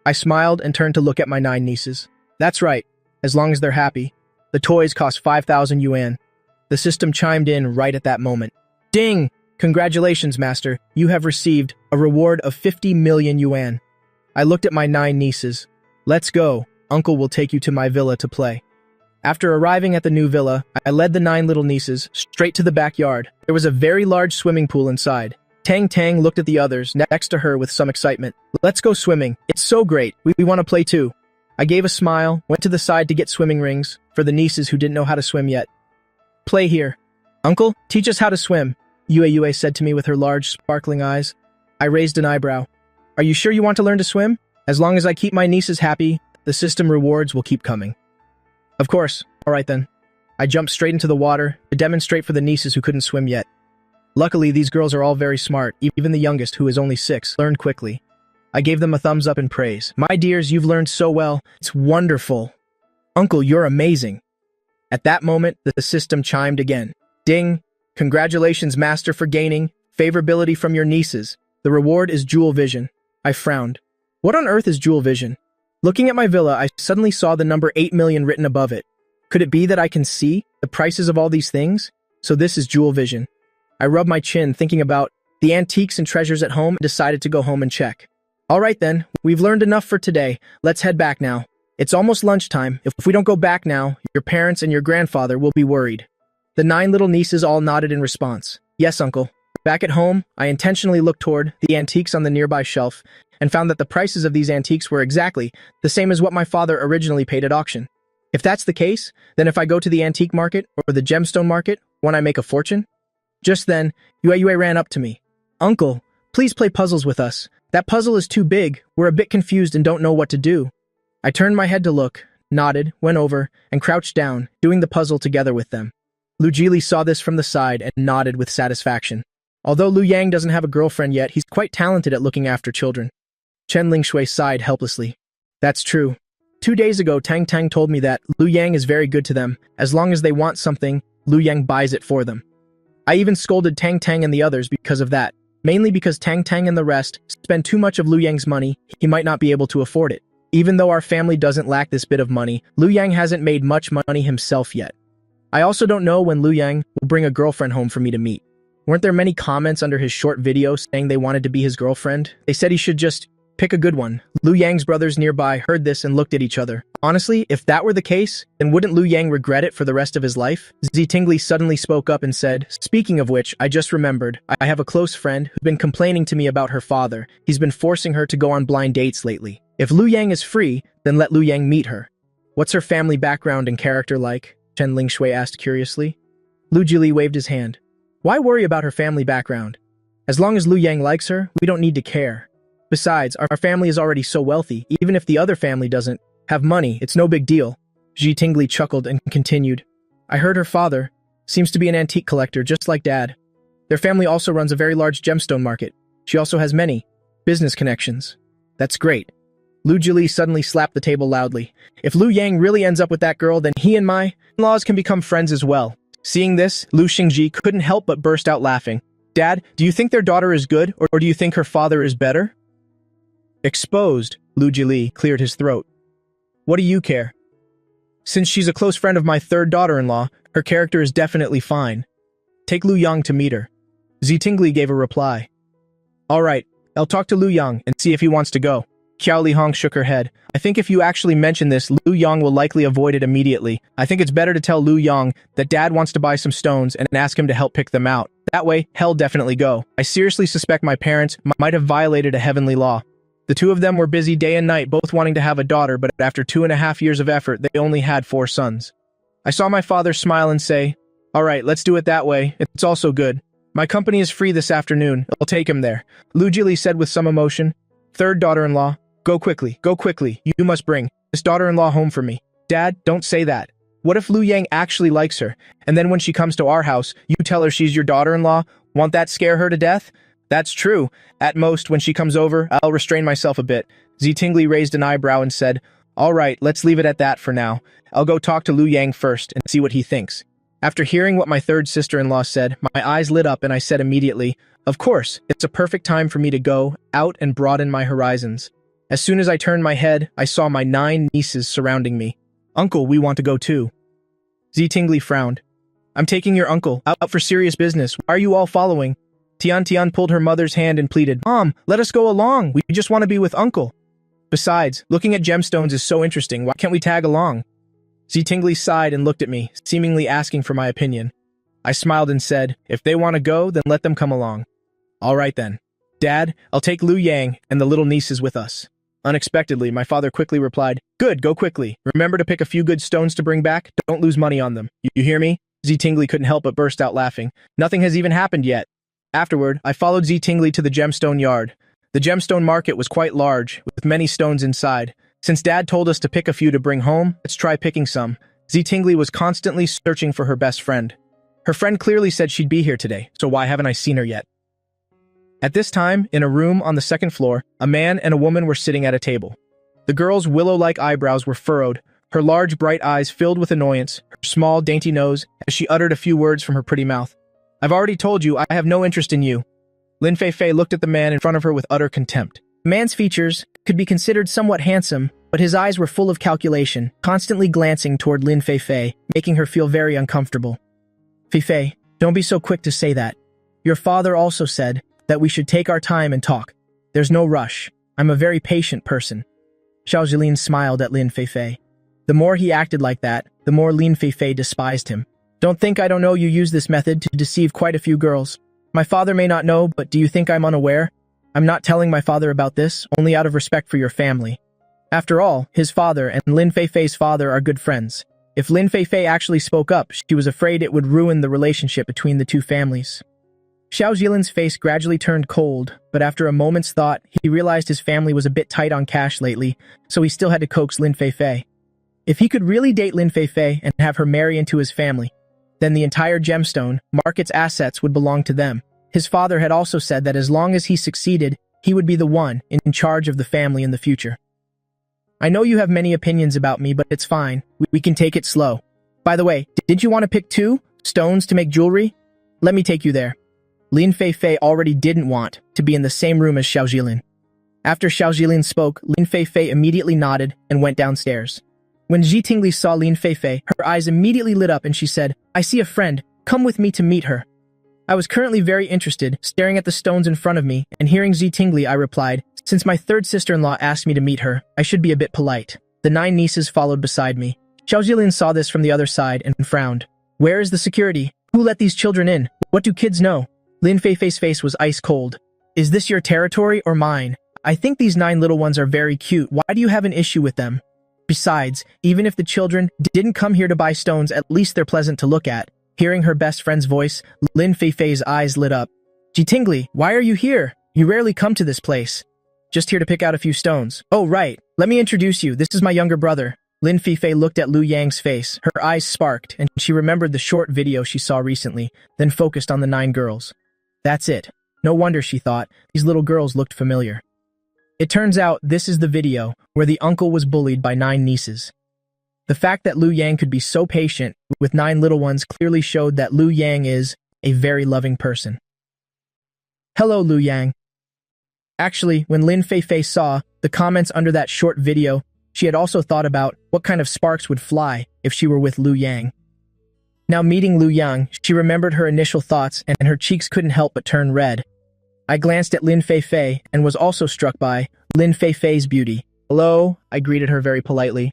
I smiled and turned to look at my 9 nieces. That's right, as long as they're happy. The toys cost 5,000 yuan. The system chimed in right at that moment. Ding! Congratulations, Master. You have received a reward of 50 million yuan. I looked at my 9 nieces. Let's go. Uncle will take you to my villa to play. After arriving at the new villa, I led the 9 little nieces straight to the backyard. There was a very large swimming pool inside. Tang Tang looked at the others next to her with some excitement. Let's go swimming. It's so great. We want to play too. I gave a smile, went to the side to get swimming rings for the nieces who didn't know how to swim yet. Play here. Uncle, teach us how to swim, Yue said to me with her large, sparkling eyes. I raised an eyebrow. Are you sure you want to learn to swim? As long as I keep my nieces happy, the system rewards will keep coming. Of course. All right then. I jumped straight into the water to demonstrate for the nieces who couldn't swim yet. Luckily, these girls are all very smart. Even the youngest, who is only 6, learned quickly. I gave them a thumbs up in praise. My dears, you've learned so well. It's wonderful. Uncle, you're amazing. At that moment, the system chimed again. Ding! Congratulations, Master, for gaining favorability from your nieces. The reward is Jewel Vision. I frowned. What on earth is Jewel Vision? Looking at my villa, I suddenly saw the number 8 million written above it. Could it be that I can see the prices of all these things? So this is Jewel Vision. I rubbed my chin, thinking about the antiques and treasures at home, and decided to go home and check. All right then, we've learned enough for today. Let's head back now. It's almost lunchtime. If we don't go back now, your parents and your grandfather will be worried. The 9 little nieces all nodded in response. Yes, Uncle. Back at home, I intentionally looked toward the antiques on the nearby shelf and found that the prices of these antiques were exactly the same as what my father originally paid at auction. If that's the case, then if I go to the antique market or the gemstone market, won't I make a fortune? Just then, Yue ran up to me. Uncle, please play puzzles with us. That puzzle is too big. We're a bit confused and don't know what to do. I turned my head to look, nodded, went over, and crouched down, doing the puzzle together with them. Lu Jili saw this from the side and nodded with satisfaction. Although Lu Yang doesn't have a girlfriend yet, he's quite talented at looking after children. Chen Lingshui sighed helplessly. That's true. 2 days ago, Tang Tang told me that Lu Yang is very good to them. As long as they want something, Lu Yang buys it for them. I even scolded Tang Tang and the others because of that. Mainly because Tang Tang and the rest spend too much of Lu Yang's money, he might not be able to afford it. Even though our family doesn't lack this bit of money, Lu Yang hasn't made much money himself yet. I also don't know when Lu Yang will bring a girlfriend home for me to meet. Weren't there many comments under his short video saying they wanted to be his girlfriend? They said he should just pick a good one. Lu Yang's brothers nearby heard this and looked at each other. Honestly, if that were the case, then wouldn't Lu Yang regret it for the rest of his life? Tingli suddenly spoke up and said, speaking of which, I just remembered, I have a close friend who's been complaining to me about her father. He's been forcing her to go on blind dates lately. If Lu Yang is free, then let Lu Yang meet her. What's her family background and character like? Chen Lingshui asked curiously. Lu Jili waved his hand. Why worry about her family background? As long as Lu Yang likes her, we don't need to care. Besides, our family is already so wealthy, even if the other family doesn't have money, it's no big deal. Ji Tingli chuckled and continued. I heard her father seems to be an antique collector, just like Dad. Their family also runs a very large gemstone market. She also has many business connections. That's great. Lu Jili suddenly slapped the table loudly. If Lu Yang really ends up with that girl, then he and my in-laws can become friends as well. Seeing this, Lu Xingji couldn't help but burst out laughing. Dad, do you think their daughter is good, or do you think her father is better? Exposed, Lu Jili cleared his throat. What do you care? Since she's a close friend of my 3rd daughter-in-law, her character is definitely fine. Take Lu Yang to meet her. Tingli gave a reply. All right, I'll talk to Lu Yang and see if he wants to go. Xiao Lihong shook her head. I think if you actually mention this, Lu Yang will likely avoid it immediately. I think it's better to tell Lu Yang that Dad wants to buy some stones and ask him to help pick them out. That way, he'll definitely go. I seriously suspect my parents might have violated a heavenly law. The two of them were busy day and night, both wanting to have a daughter, but after 2.5 years of effort, they only had 4 sons. I saw my father smile and say, "All right, let's do it that way. It's also good. My company is free this afternoon. I'll take him there." Lu Jili said with some emotion. "Third daughter-in-law, go quickly, go quickly. You must bring this daughter-in-law home for me." "Dad, don't say that. What if Lu Yang actually likes her, and then when she comes to our house, you tell her she's your daughter-in-law? Won't that scare her to death?" "That's true. At most, when she comes over, I'll restrain myself a bit." Tingli raised an eyebrow and said, "All right, let's leave it at that for now. I'll go talk to Lu Yang first and see what he thinks." After hearing what my third sister-in-law said, my eyes lit up and I said immediately, "Of course, it's a perfect time for me to go out and broaden my horizons." As soon as I turned my head, I saw my 9 nieces surrounding me. "Uncle, we want to go too." Tingli frowned. "I'm taking your uncle out for serious business. Why are you all following?" Tian pulled her mother's hand and pleaded, "Mom, let us go along. We just want to be with Uncle. Besides, looking at gemstones is so interesting. Why can't we tag along?" Tingli sighed and looked at me, seemingly asking for my opinion. I smiled and said, "If they want to go, then let them come along." "All right then. Dad, I'll take Lu Yang and the little nieces with us." Unexpectedly, my father quickly replied, "Good, go quickly. Remember to pick a few good stones to bring back. Don't lose money on them. You hear me?" Tingli couldn't help but burst out laughing. "Nothing has even happened yet." Afterward, I followed Tingli to the gemstone yard. The gemstone market was quite large, with many stones inside. Since Dad told us to pick a few to bring home, let's try picking some. Tingli was constantly searching for her best friend. Her friend clearly said she'd be here today, so why haven't I seen her yet? At this time, in a room on the 2nd floor, a man and a woman were sitting at a table. The girl's willow-like eyebrows were furrowed, her large bright eyes filled with annoyance, her small dainty nose, as she uttered a few words from her pretty mouth. "I've already told you I have no interest in you." Lin Fei looked at the man in front of her with utter contempt. The man's features could be considered somewhat handsome, but his eyes were full of calculation, constantly glancing toward Lin Fei, making her feel very uncomfortable. "Fei, don't be so quick to say that. Your father also said that we should take our time and talk. There's no rush. I'm a very patient person." Xiao Zilin smiled at Lin Fei. The more he acted like that, the more Lin Fei despised him. "Don't think I don't know you use this method to deceive quite a few girls. My father may not know, but do you think I'm unaware? I'm not telling my father about this, only out of respect for your family. After all, his father and Lin Fei's father are good friends. If Lin Fei actually spoke up, she was afraid it would ruin the relationship between the two families." Xiao Zilin's face gradually turned cold, but after a moment's thought, he realized his family was a bit tight on cash lately, so he still had to coax Lin Fei. If he could really date Lin Fei and have her marry into his family, then the entire gemstone market's assets would belong to them. His father had also said that as long as he succeeded, he would be the one in charge of the family in the future. "I know you have many opinions about me, but it's fine. We can take it slow. By the way, did you want to pick 2 stones to make jewelry? Let me take you there." Lin Fei already didn't want to be in the same room as Xiao Zilin. After Xiao Zilin spoke, Lin Fei immediately nodded and went downstairs. When Tingli saw Lin Fei, her eyes immediately lit up and she said, "I see a friend. Come with me to meet her." I was currently very interested, staring at the stones in front of me, and hearing Tingli, I replied, "Since my third sister-in-law asked me to meet her, I should be a bit polite." The 9 nieces followed beside me. Xiao Zilin saw this from the other side and frowned. "Where is the security? Who let these children in? What do kids know?" Lin Fei's face was ice cold. "Is this your territory or mine? I think these 9 little ones are very cute. Why do you have an issue with them? Besides, even if the children didn't come here to buy stones, at least they're pleasant to look at." Hearing her best friend's voice, Lin Fei's eyes lit up. "Tingli, why are you here? You rarely come to this place." "Just here to pick out a few stones." "Oh, right. Let me introduce you. This is my younger brother." Lin Fei looked at Lu Yang's face. Her eyes sparked, and she remembered the short video she saw recently, then focused on the 9 girls. That's it. No wonder, she thought, these little girls looked familiar. It turns out this is the video where the uncle was bullied by 9 nieces. The fact that Lu Yang could be so patient with 9 little ones clearly showed that Lu Yang is a very loving person. "Hello, Lu Yang." Actually, when Lin Fei saw the comments under that short video, she had also thought about what kind of sparks would fly if she were with Lu Yang. Now meeting Lu Yang, she remembered her initial thoughts and her cheeks couldn't help but turn red. I glanced at Lin Fei and was also struck by Lin Feifei's beauty. Hello, I greeted her very politely.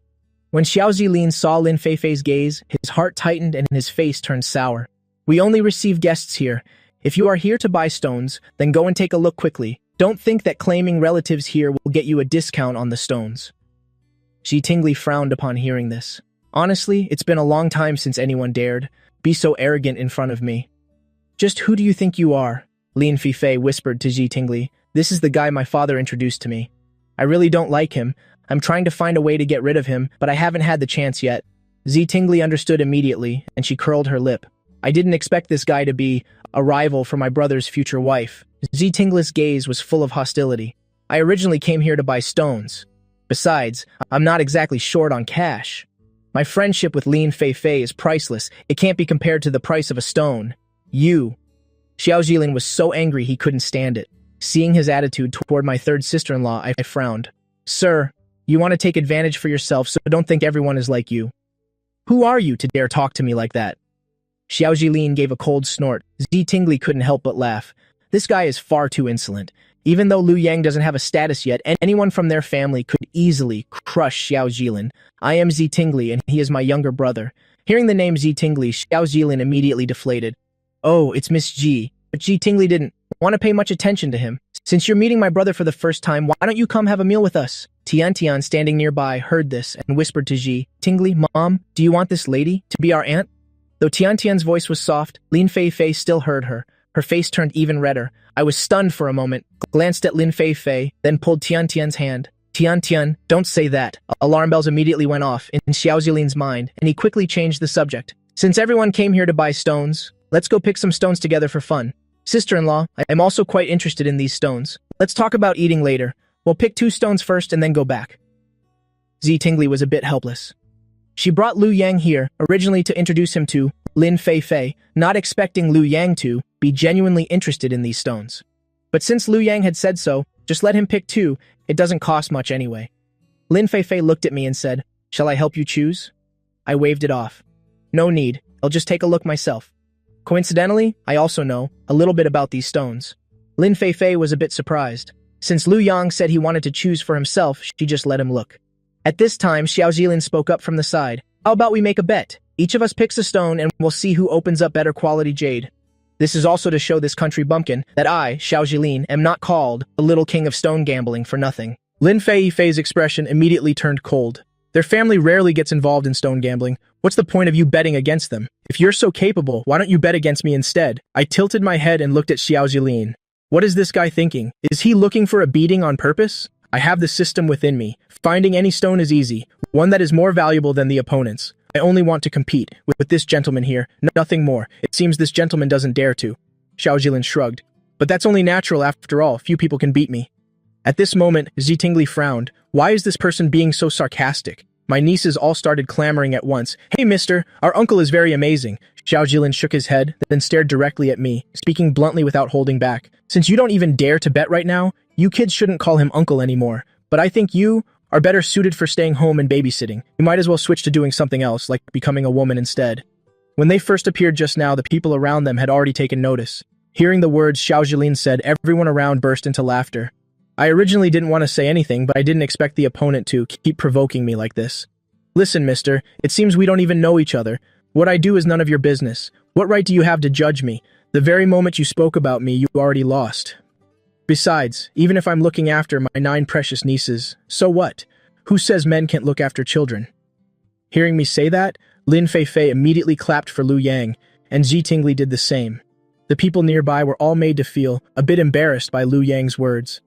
When Xiao Zilin saw Lin Feifei's gaze, his heart tightened and his face turned sour. We only receive guests here. If you are here to buy stones, then go and take a look quickly. Don't think that claiming relatives here will get you a discount on the stones. Xi Tingli frowned upon hearing this. Honestly, it's been a long time since anyone dared be so arrogant in front of me. Just who do you think you are? Lin Feifei whispered to Xi Tingli. This is the guy my father introduced to me. I really don't like him. I'm trying to find a way to get rid of him, but I haven't had the chance yet. Xi Tingli understood immediately, and she curled her lip. I didn't expect this guy to be a rival for my brother's future wife. Xi Tingli's gaze was full of hostility. I originally came here to buy stones. Besides, I'm not exactly short on cash. My friendship with Lin Feifei is priceless. It can't be compared to the price of a stone. You. Xiao Zilin was so angry he couldn't stand it. Seeing his attitude toward my third sister-in-law, I frowned. Sir, you want to take advantage for yourself, so don't think everyone is like you. Who are you to dare talk to me like that? Xiao Zilin gave a cold snort. Xi Tingli couldn't help but laugh. This guy is far too insolent. Even though Lu Yang doesn't have a status yet, anyone from their family could easily crush Xiao Zilin. I am Xi Tingli, and he is my younger brother. Hearing the name Xi Tingli, Xiao Zilin immediately deflated. Oh, it's Miss Ji. But Xi Tingli didn't want to pay much attention to him. Since you're meeting my brother for the first time, why don't you come have a meal with us? Tian, standing nearby, heard this and whispered to Xi Tingli, Mom, do you want this lady to be our aunt? Though Tian's voice was soft, Lin Feifei still heard her. Her face turned even redder. I was stunned for a moment, glanced at Lin Feifei, then pulled Tian's hand. Tian, don't say that. Alarm bells immediately went off in Xiao Zilin's mind, and he quickly changed the subject. Since everyone came here to buy stones, let's go pick some stones together for fun. Sister-in-law, I'm also quite interested in these stones. Let's talk about eating later. We'll pick 2 stones first and then go back. Xi Tingli was a bit helpless. She brought Lu Yang here, originally to introduce him to Lin Feifei, not expecting Lu Yang to be genuinely interested in these stones. But since Lu Yang had said so, just let him pick 2, it doesn't cost much anyway. Lin Feifei looked at me and said, Shall I help you choose? I waved it off. No need, I'll just take a look myself. Coincidentally, I also know a little bit about these stones. Lin Feifei was a bit surprised. Since Lu Yang said he wanted to choose for himself, she just let him look. At this time, Xiao Zilin spoke up from the side. How about we make a bet? Each of us picks a stone and we'll see who opens up better quality jade. This is also to show this country bumpkin that I, Xiao Zilin, am not called the little king of stone gambling for nothing. Lin Feifei's expression immediately turned cold. Their family rarely gets involved in stone gambling. What's the point of you betting against them? If you're so capable, why don't you bet against me instead? I tilted my head and looked at Xiao Zilin. What is this guy thinking? Is he looking for a beating on purpose? I have the system within me. Finding any stone is easy, one that is more valuable than the opponent's. I only want to compete with this gentleman here, nothing more. It seems this gentleman doesn't dare to. Xiao Zilin shrugged. But that's only natural after all, few people can beat me. At this moment, Xi Tingli frowned. Why is this person being so sarcastic? My nieces all started clamoring at once. Hey mister, our uncle is very amazing. Xiao Zilin shook his head, then stared directly at me, speaking bluntly without holding back. Since you don't even dare to bet right now, you kids shouldn't call him uncle anymore. But I think you are better suited for staying home and babysitting. You might as well switch to doing something else, like becoming a woman instead. When they first appeared just now, the people around them had already taken notice. Hearing the words Xiao Zilin said, everyone around burst into laughter. I originally didn't want to say anything, but I didn't expect the opponent to keep provoking me like this. Listen, mister, it seems we don't even know each other. What I do is none of your business. What right do you have to judge me? The very moment you spoke about me, you already lost. Besides, even if I'm looking after my 9 precious nieces, so what? Who says men can't look after children? Hearing me say that, Lin Feifei immediately clapped for Lu Yang, and Xi Tingli did the same. The people nearby were all made to feel a bit embarrassed by Lu Yang's words.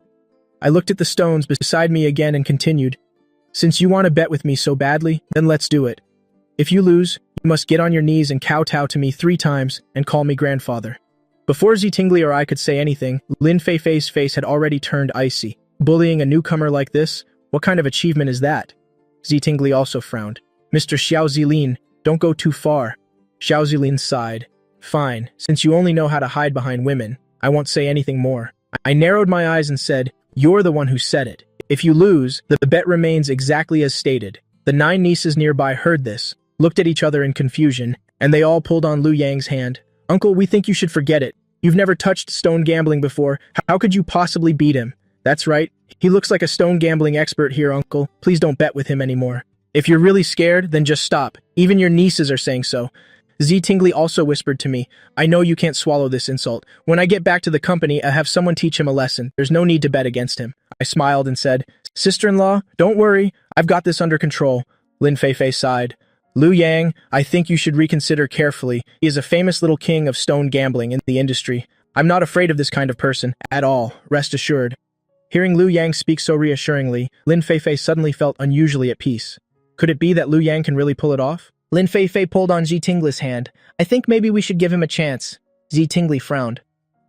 I looked at the stones beside me again and continued, Since you want to bet with me so badly, then let's do it. If you lose, you must get on your knees and kowtow to me 3 times and call me grandfather. Before Xi Tingli or I could say anything, Lin Feifei's face had already turned icy. Bullying a newcomer like this? What kind of achievement is that? Xi Tingli also frowned. Mr. Xiao Zilin, don't go too far. Xiao Zilin sighed. Fine, since you only know how to hide behind women, I won't say anything more. I narrowed my eyes and said, You're the one who said it. If you lose, the bet remains exactly as stated. The 9 nieces nearby heard this, looked at each other in confusion, and they all pulled on Lu Yang's hand. Uncle, we think you should forget it. You've never touched stone gambling before. How could you possibly beat him? That's right. He looks like a stone gambling expert here, uncle. Please don't bet with him anymore. If you're really scared, then just stop. Even your nieces are saying so. Z Tingley also whispered to me, I know you can't swallow this insult. When I get back to the company, I'll have someone teach him a lesson. There's no need to bet against him. I smiled and said, Sister-in-law, don't worry. I've got this under control. Lin Feifei sighed. Liu Yang, I think you should reconsider carefully. He is a famous little king of stone gambling in the industry. I'm not afraid of this kind of person, at all, rest assured. Hearing Liu Yang speak so reassuringly, Lin Feifei suddenly felt unusually at peace. Could it be that Liu Yang can really pull it off? Lin Feifei pulled on Ji Tingley's hand. I think maybe we should give him a chance. Ji Tingley frowned.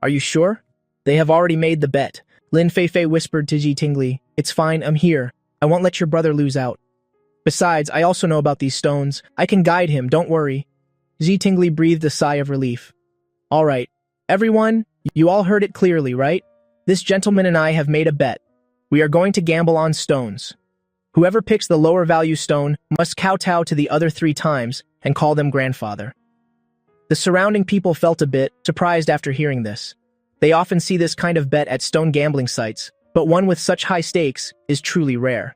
Are you sure? They have already made the bet. Lin Feifei whispered to Ji Tingley. It's fine, I'm here. I won't let your brother lose out. Besides, I also know about these stones. I can guide him, don't worry. Ji Tingley breathed a sigh of relief. All right. Everyone, you all heard it clearly, right? This gentleman and I have made a bet. We are going to gamble on stones. Whoever picks the lower value stone must kowtow to the other 3 times and call them grandfather. The surrounding people felt a bit surprised after hearing this. They often see this kind of bet at stone gambling sites, but one with such high stakes is truly rare.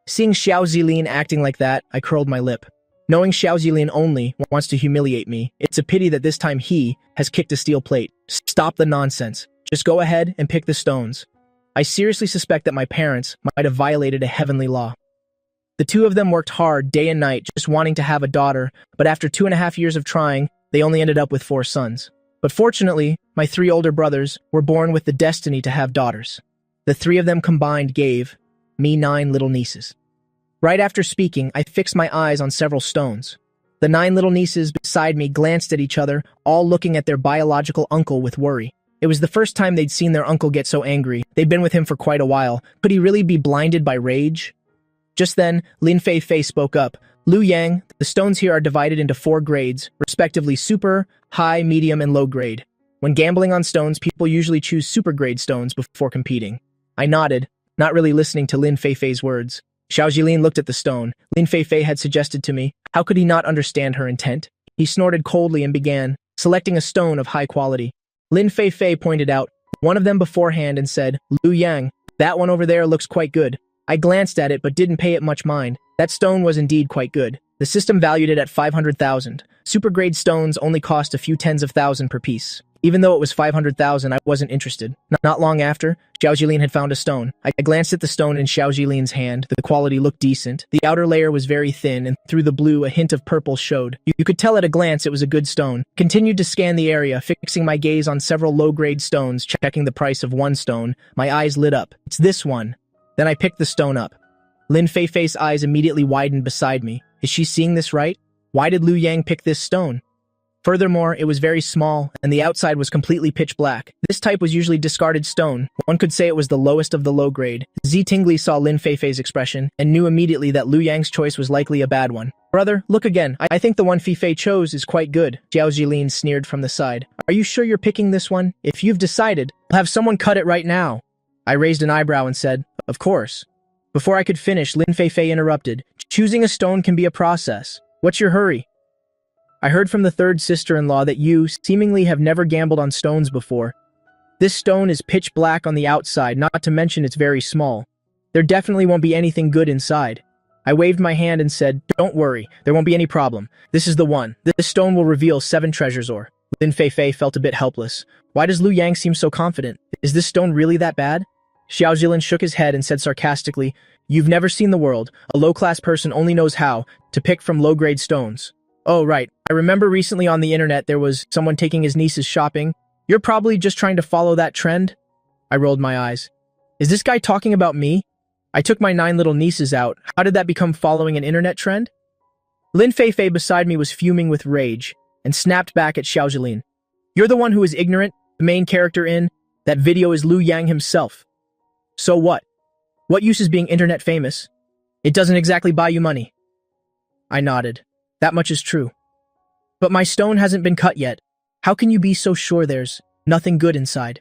Seeing Xiao Zilin acting like that, I curled my lip. Knowing Xiao Zilin only wants to humiliate me, it's a pity that this time he has kicked a steel plate. Stop the nonsense. Just go ahead and pick the stones. I seriously suspect that my parents might have violated a heavenly law. The two of them worked hard day and night just wanting to have a daughter, but after 2.5 years of trying, they only ended up with 4 sons. But fortunately, my 3 older brothers were born with the destiny to have daughters. The 3 of them combined gave me 9 little nieces. Right after speaking, I fixed my eyes on several stones. The 9 little nieces beside me glanced at each other, all looking at their biological uncle with worry. It was the first time they'd seen their uncle get so angry. They'd been with him for quite a while. Could he really be blinded by rage? Just then, Lin Feifei spoke up. Liu Yang, the stones here are divided into 4 grades, respectively super, high, medium, and low grade. When gambling on stones, people usually choose super grade stones before competing. I nodded, not really listening to Lin Feifei's words. Xiao Jilin looked at the stone. Lin Feifei had suggested to me. How could he not understand her intent? He snorted coldly and began, selecting a stone of high quality. Lin Feifei pointed out one of them beforehand and said, Liu Yang, that one over there looks quite good. I glanced at it but didn't pay it much mind. That stone was indeed quite good. The system valued it at 500,000. Super-grade stones only cost a few tens of thousands per piece. Even though it was 500,000, I wasn't interested. Not long after, Xiao Jilin had found a stone. I glanced at the stone in Xiao Jilin's hand. The quality looked decent. The outer layer was very thin, and through the blue a hint of purple showed. You could tell at a glance it was a good stone. Continued to scan the area, fixing my gaze on several low-grade stones, checking the price of one stone. My eyes lit up. It's this one. Then I picked the stone up. Lin Feifei's eyes immediately widened beside me. Is she seeing this right? Why did Liu Yang pick this stone? Furthermore, it was very small, and the outside was completely pitch black. This type was usually discarded stone. One could say it was the lowest of the low grade. Zi Tingley saw Lin Feifei's expression, and knew immediately that Liu Yang's choice was likely a bad one. Brother, look again. I think the one Feifei chose is quite good. Xiao Jilin sneered from the side. Are you sure you're picking this one? If you've decided, I'll have someone cut it right now. I raised an eyebrow and said, of course. Before I could finish, Lin Feifei interrupted. Choosing a stone can be a process. What's your hurry? I heard from the third sister-in-law that you seemingly have never gambled on stones before. This stone is pitch black on the outside, not to mention it's very small. There definitely won't be anything good inside. I waved my hand and said, don't worry, there won't be any problem. This is the one. This stone will reveal 7 treasures ore. Lin Feifei felt a bit helpless. Why does Liu Yang seem so confident? Is this stone really that bad? Xiao Jilin shook his head and said sarcastically, you've never seen the world. A low-class person only knows how to pick from low-grade stones. Oh, right. I remember recently on the internet there was someone taking his nieces shopping. You're probably just trying to follow that trend? I rolled my eyes. Is this guy talking about me? I took my 9 little nieces out. How did that become following an internet trend? Lin Feifei beside me was fuming with rage and snapped back at Xiao Jilin. You're the one who is ignorant. The main character in that video is Liu Yang himself. So what? What use is being internet famous? It doesn't exactly buy you money. I nodded. That much is true. But my stone hasn't been cut yet. How can you be so sure there's nothing good inside?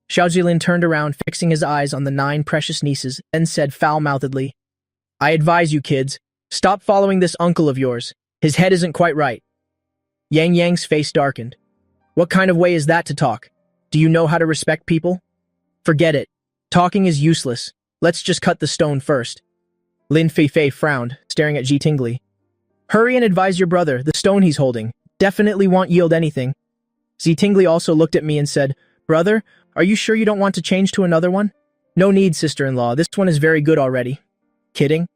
Xiao Jilin turned around, fixing his eyes on the 9 precious nieces, and said foul-mouthedly, I advise you kids, stop following this uncle of yours. His head isn't quite right. Yang Yang's face darkened. What kind of way is that to talk? Do you know how to respect people? Forget it. Talking is useless. Let's just cut the stone first. Lin Feifei frowned, staring at Ji Tingli. Hurry and advise your brother, the stone he's holding. Definitely won't yield anything. Ji Tingli also looked at me and said, Brother, are you sure you don't want to change to another one? No need, sister-in-law. This one is very good already. Kidding?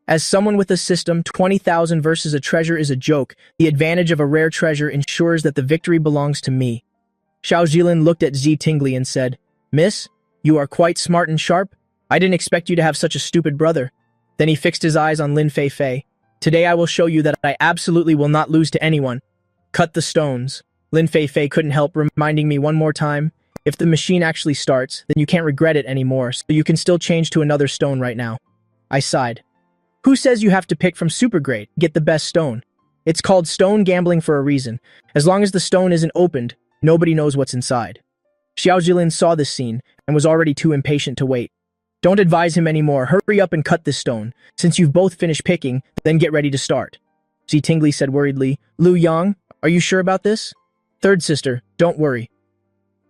As someone with a system, 20,000 versus a treasure is a joke. The advantage of a rare treasure ensures that the victory belongs to me. Xiao Jilin looked at Ji Tingli and said, Miss, you are quite smart and sharp. I didn't expect you to have such a stupid brother. Then he fixed his eyes on Lin Feifei. Today I will show you that I absolutely will not lose to anyone. Cut the stones. Lin Feifei couldn't help reminding me one more time. If the machine actually starts, then you can't regret it anymore, so you can still change to another stone right now. I sighed. Who says you have to pick from super grade, get the best stone? It's called stone gambling for a reason. As long as the stone isn't opened, nobody knows what's inside. Xiao Jilin saw this scene and was already too impatient to wait. Don't advise him anymore. Hurry up and cut this stone. Since you've both finished picking, then get ready to start. Ji Tingli said worriedly, Lu Yang, are you sure about this? Third sister, don't worry.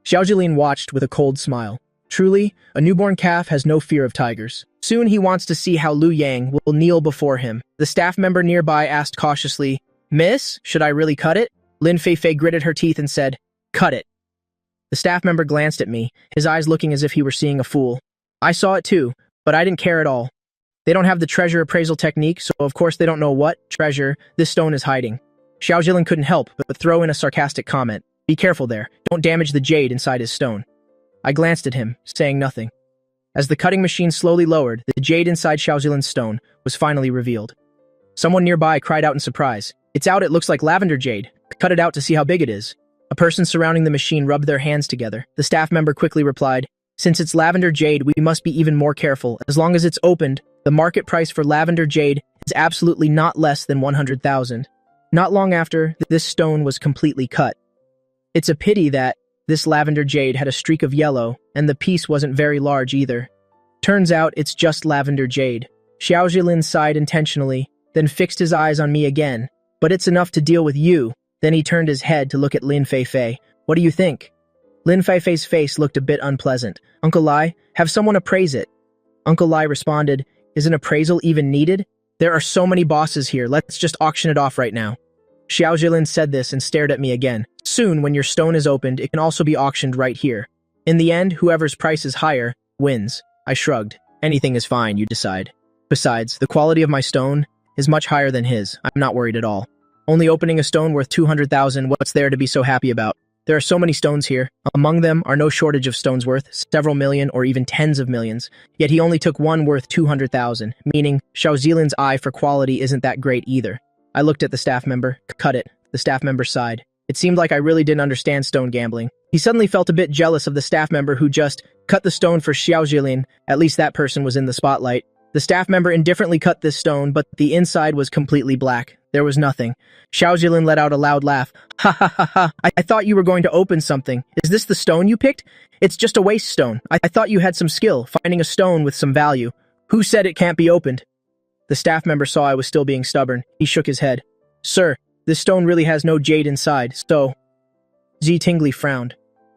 Xiao Jilin watched with a cold smile. Truly, a newborn calf has no fear of tigers. Soon he wants to see how Lu Yang will kneel before him. The staff member nearby asked cautiously, Miss, should I really cut it? Lin Feifei gritted her teeth and said, Cut it. The staff member glanced at me, his eyes looking as if he were seeing a fool. I saw it too, but I didn't care at all. They don't have the treasure appraisal technique, so of course they don't know what treasure this stone is hiding. Xiao Jilin couldn't help but throw in a sarcastic comment. Be careful there, don't damage the jade inside his stone. I glanced at him, saying nothing. As the cutting machine slowly lowered, the jade inside Xiao Jilin's stone was finally revealed. Someone nearby cried out in surprise. It's out, it looks like lavender jade. Cut it out to see how big it is. A person surrounding the machine rubbed their hands together. The staff member quickly replied, Since it's lavender jade, we must be even more careful. As long as it's opened, the market price for lavender jade is absolutely not less than 100,000. Not long after, this stone was completely cut. It's a pity that this lavender jade had a streak of yellow, and the piece wasn't very large either. Turns out it's just lavender jade. Xiao Jilin sighed intentionally, then fixed his eyes on me again. But it's enough to deal with you. Then he turned his head to look at Lin Feifei. What do you think? Lin Feifei's face looked a bit unpleasant. Uncle Lai, have someone appraise it. Uncle Lai responded, Is an appraisal even needed? There are so many bosses here, let's just auction it off right now. Xiao Jilin said this and stared at me again. Soon, when your stone is opened, it can also be auctioned right here. In the end, whoever's price is higher, wins. I shrugged. Anything is fine, you decide. Besides, the quality of my stone is much higher than his. I'm not worried at all. Only opening a stone worth 200,000, what's there to be so happy about? There are so many stones here. Among them are no shortage of stones worth several million or even tens of millions. Yet he only took one worth 200,000, meaning Xiao Jilin's eye for quality isn't that great either. I looked at the staff member. Cut it. The staff member sighed. It seemed like I really didn't understand stone gambling. He suddenly felt a bit jealous of the staff member who just cut the stone for Xiao Jilin. At least that person was in the spotlight. The staff member indifferently cut this stone, but the inside was completely black. There was nothing. Xiao Jilin let out a loud laugh. Ha ha ha ha, I thought you were going to open something. Is this the stone you picked? It's just a waste stone. I thought you had some skill, finding a stone with some value. Who said it can't be opened? The staff member saw I was still being stubborn. He shook his head. Sir, this stone really has no jade inside, so... Ji Tingli frowned.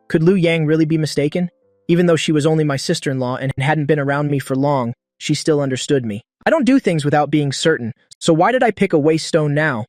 Could Lu Yang really be mistaken? Even though she was only my sister-in-law and hadn't been around me for long, she still understood me. I don't do things without being certain, so why did I pick a waste stone now?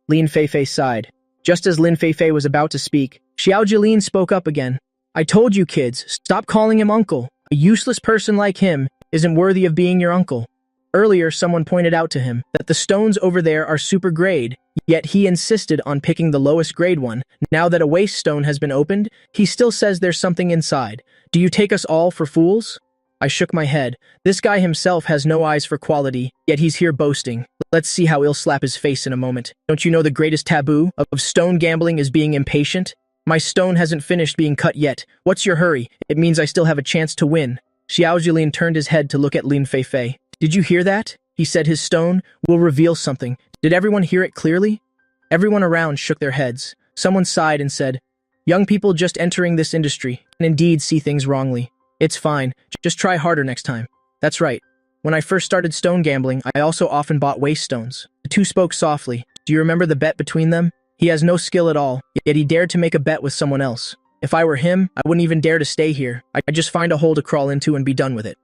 Lin Feifei sighed. Just as Lin Feifei was about to speak, Xiao Jilin spoke up again. I told you kids, stop calling him uncle. A useless person like him isn't worthy of being your uncle. Earlier, someone pointed out to him that the stones over there are super grade, yet he insisted on picking the lowest grade one. Now that a waste stone has been opened, he still says there's something inside. Do you take us all for fools? I shook my head. This guy himself has no eyes for quality, yet he's here boasting. Let's see how he'll slap his face in a moment. Don't you know the greatest taboo of stone gambling is being impatient? My stone hasn't finished being cut yet. What's your hurry? It means I still have a chance to win. Xiao Jilin turned his head to look at Lin Feifei. Did you hear that? He said his stone will reveal something. Did everyone hear it clearly? Everyone around shook their heads. Someone sighed and said, Young people just entering this industry can indeed see things wrongly. It's fine. Just try harder next time. That's right. When I first started stone gambling, I also often bought waste stones. The two spoke softly. Do you remember the bet between them? He has no skill at all, yet he dared to make a bet with someone else. If I were him, I wouldn't even dare to stay here. I'd just find a hole to crawl into and be done with it.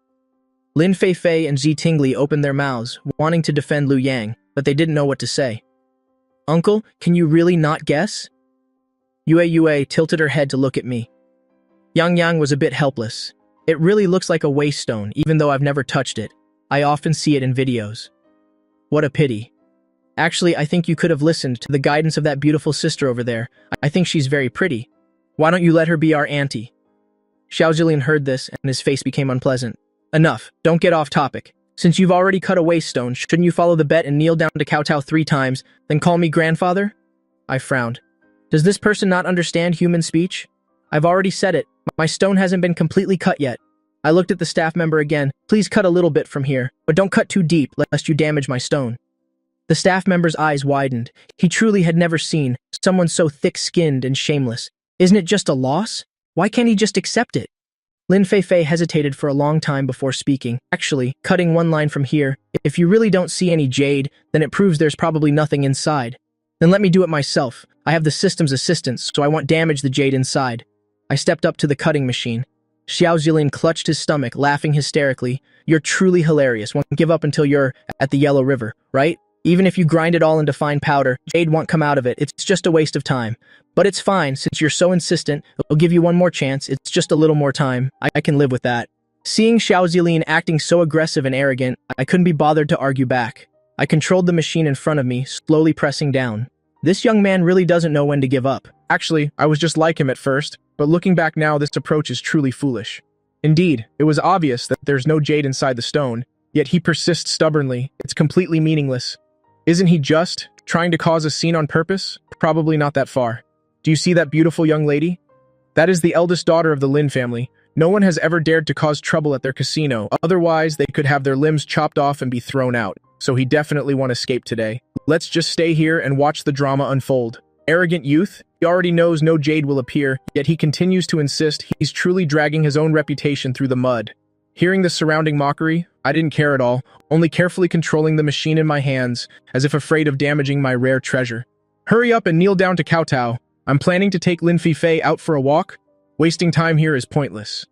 Lin Feifei and Zi Tingli opened their mouths, wanting to defend Liu Yang, but they didn't know what to say. Uncle, can you really not guess? Yue tilted her head to look at me. Yang was a bit helpless. It really looks like a waste stone, even though I've never touched it. I often see it in videos. What a pity. Actually, I think you could have listened to the guidance of that beautiful sister over there. I think she's very pretty. Why don't you let her be our auntie? Xiao Zilin heard this, and his face became unpleasant. Enough, don't get off topic. Since you've already cut a waste stone, shouldn't you follow the bet and kneel down to kowtow 3 times, then call me grandfather? I frowned. Does this person not understand human speech? I've already said it. My stone hasn't been completely cut yet. I looked at the staff member again. Please cut a little bit from here, but don't cut too deep, lest you damage my stone. The staff member's eyes widened. He truly had never seen someone so thick-skinned and shameless. Isn't it just a loss? Why can't he just accept it? Lin Feifei hesitated for a long time before speaking. Actually, cutting one line from here, if you really don't see any jade, then it proves there's probably nothing inside. Then let me do it myself. I have the system's assistance, so I won't damage the jade inside. I stepped up to the cutting machine. Xiao Zilin clutched his stomach, laughing hysterically. You're truly hilarious. Won't give up until you're at the Yellow River, right? Even if you grind it all into fine powder, jade won't come out of it. It's just a waste of time. But it's fine, since you're so insistent. I'll give you one more chance. It's just a little more time. I can live with that. Seeing Xiao Zilin acting so aggressive and arrogant, I couldn't be bothered to argue back. I controlled the machine in front of me, slowly pressing down. This young man really doesn't know when to give up. Actually, I was just like him at first, but looking back now, this approach is truly foolish. Indeed, it was obvious that there's no jade inside the stone, yet he persists stubbornly. It's completely meaningless. Isn't he just trying to cause a scene on purpose? Probably not that far. Do you see that beautiful young lady? That is the eldest daughter of the Lin family. No one has ever dared to cause trouble at their casino, otherwise they could have their limbs chopped off and be thrown out. So he definitely won't escape today. Let's just stay here and watch the drama unfold. Arrogant youth, he already knows no jade will appear, yet he continues to insist. He's truly dragging his own reputation through the mud. Hearing the surrounding mockery, I didn't care at all, only carefully controlling the machine in my hands, as if afraid of damaging my rare treasure. Hurry up and kneel down to kowtow. I'm planning to take Lin Feifei out for a walk. Wasting time here is pointless.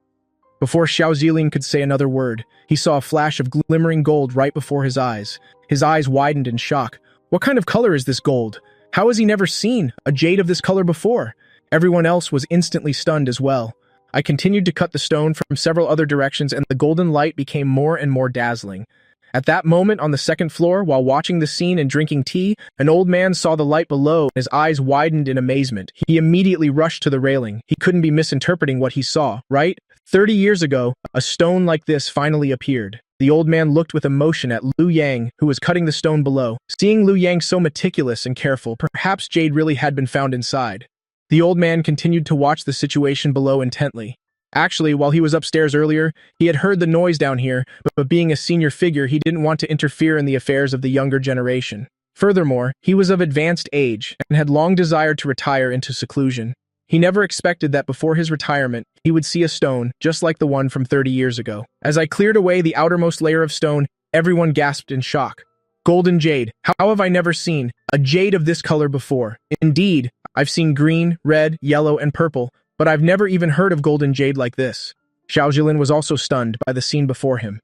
Before Xiao Zilin could say another word, he saw a flash of glimmering gold right before his eyes. His eyes widened in shock. What kind of color is this gold? How has he never seen a jade of this color before? Everyone else was instantly stunned as well. I continued to cut the stone from several other directions, and the golden light became more and more dazzling. At that moment, on the second floor, while watching the scene and drinking tea, an old man saw the light below. His eyes widened in amazement. He immediately rushed to the railing. He couldn't be misinterpreting what he saw, right? 30 years ago, a stone like this finally appeared. The old man looked with emotion at Liu Yang, who was cutting the stone below. Seeing Liu Yang so meticulous and careful, perhaps jade really had been found inside. The old man continued to watch the situation below intently. Actually, while he was upstairs earlier, he had heard the noise down here, but being a senior figure, he didn't want to interfere in the affairs of the younger generation. Furthermore, he was of advanced age and had long desired to retire into seclusion. He never expected that before his retirement, he would see a stone just like the one from 30 years ago. As I cleared away the outermost layer of stone, everyone gasped in shock. Golden jade. How have I never seen a jade of this color before? Indeed, I've seen green, red, yellow, and purple, but I've never even heard of golden jade like this. Xiao Zilin was also stunned by the scene before him.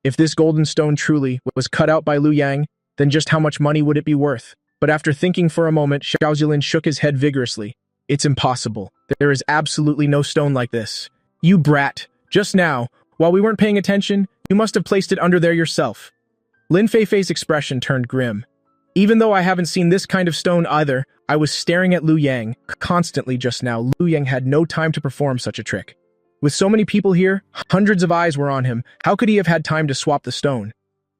If this golden stone truly was cut out by Liu Yang, then just how much money would it be worth? But after thinking for a moment, Xiao Zilin shook his head vigorously. It's impossible. There is absolutely no stone like this. You brat. Just now, while we weren't paying attention, you must have placed it under there yourself. Lin Feifei's expression turned grim. Even though I haven't seen this kind of stone either, I was staring at Liu Yang constantly just now. Liu Yang had no time to perform such a trick. With so many people here, hundreds of eyes were on him. How could he have had time to swap the stone?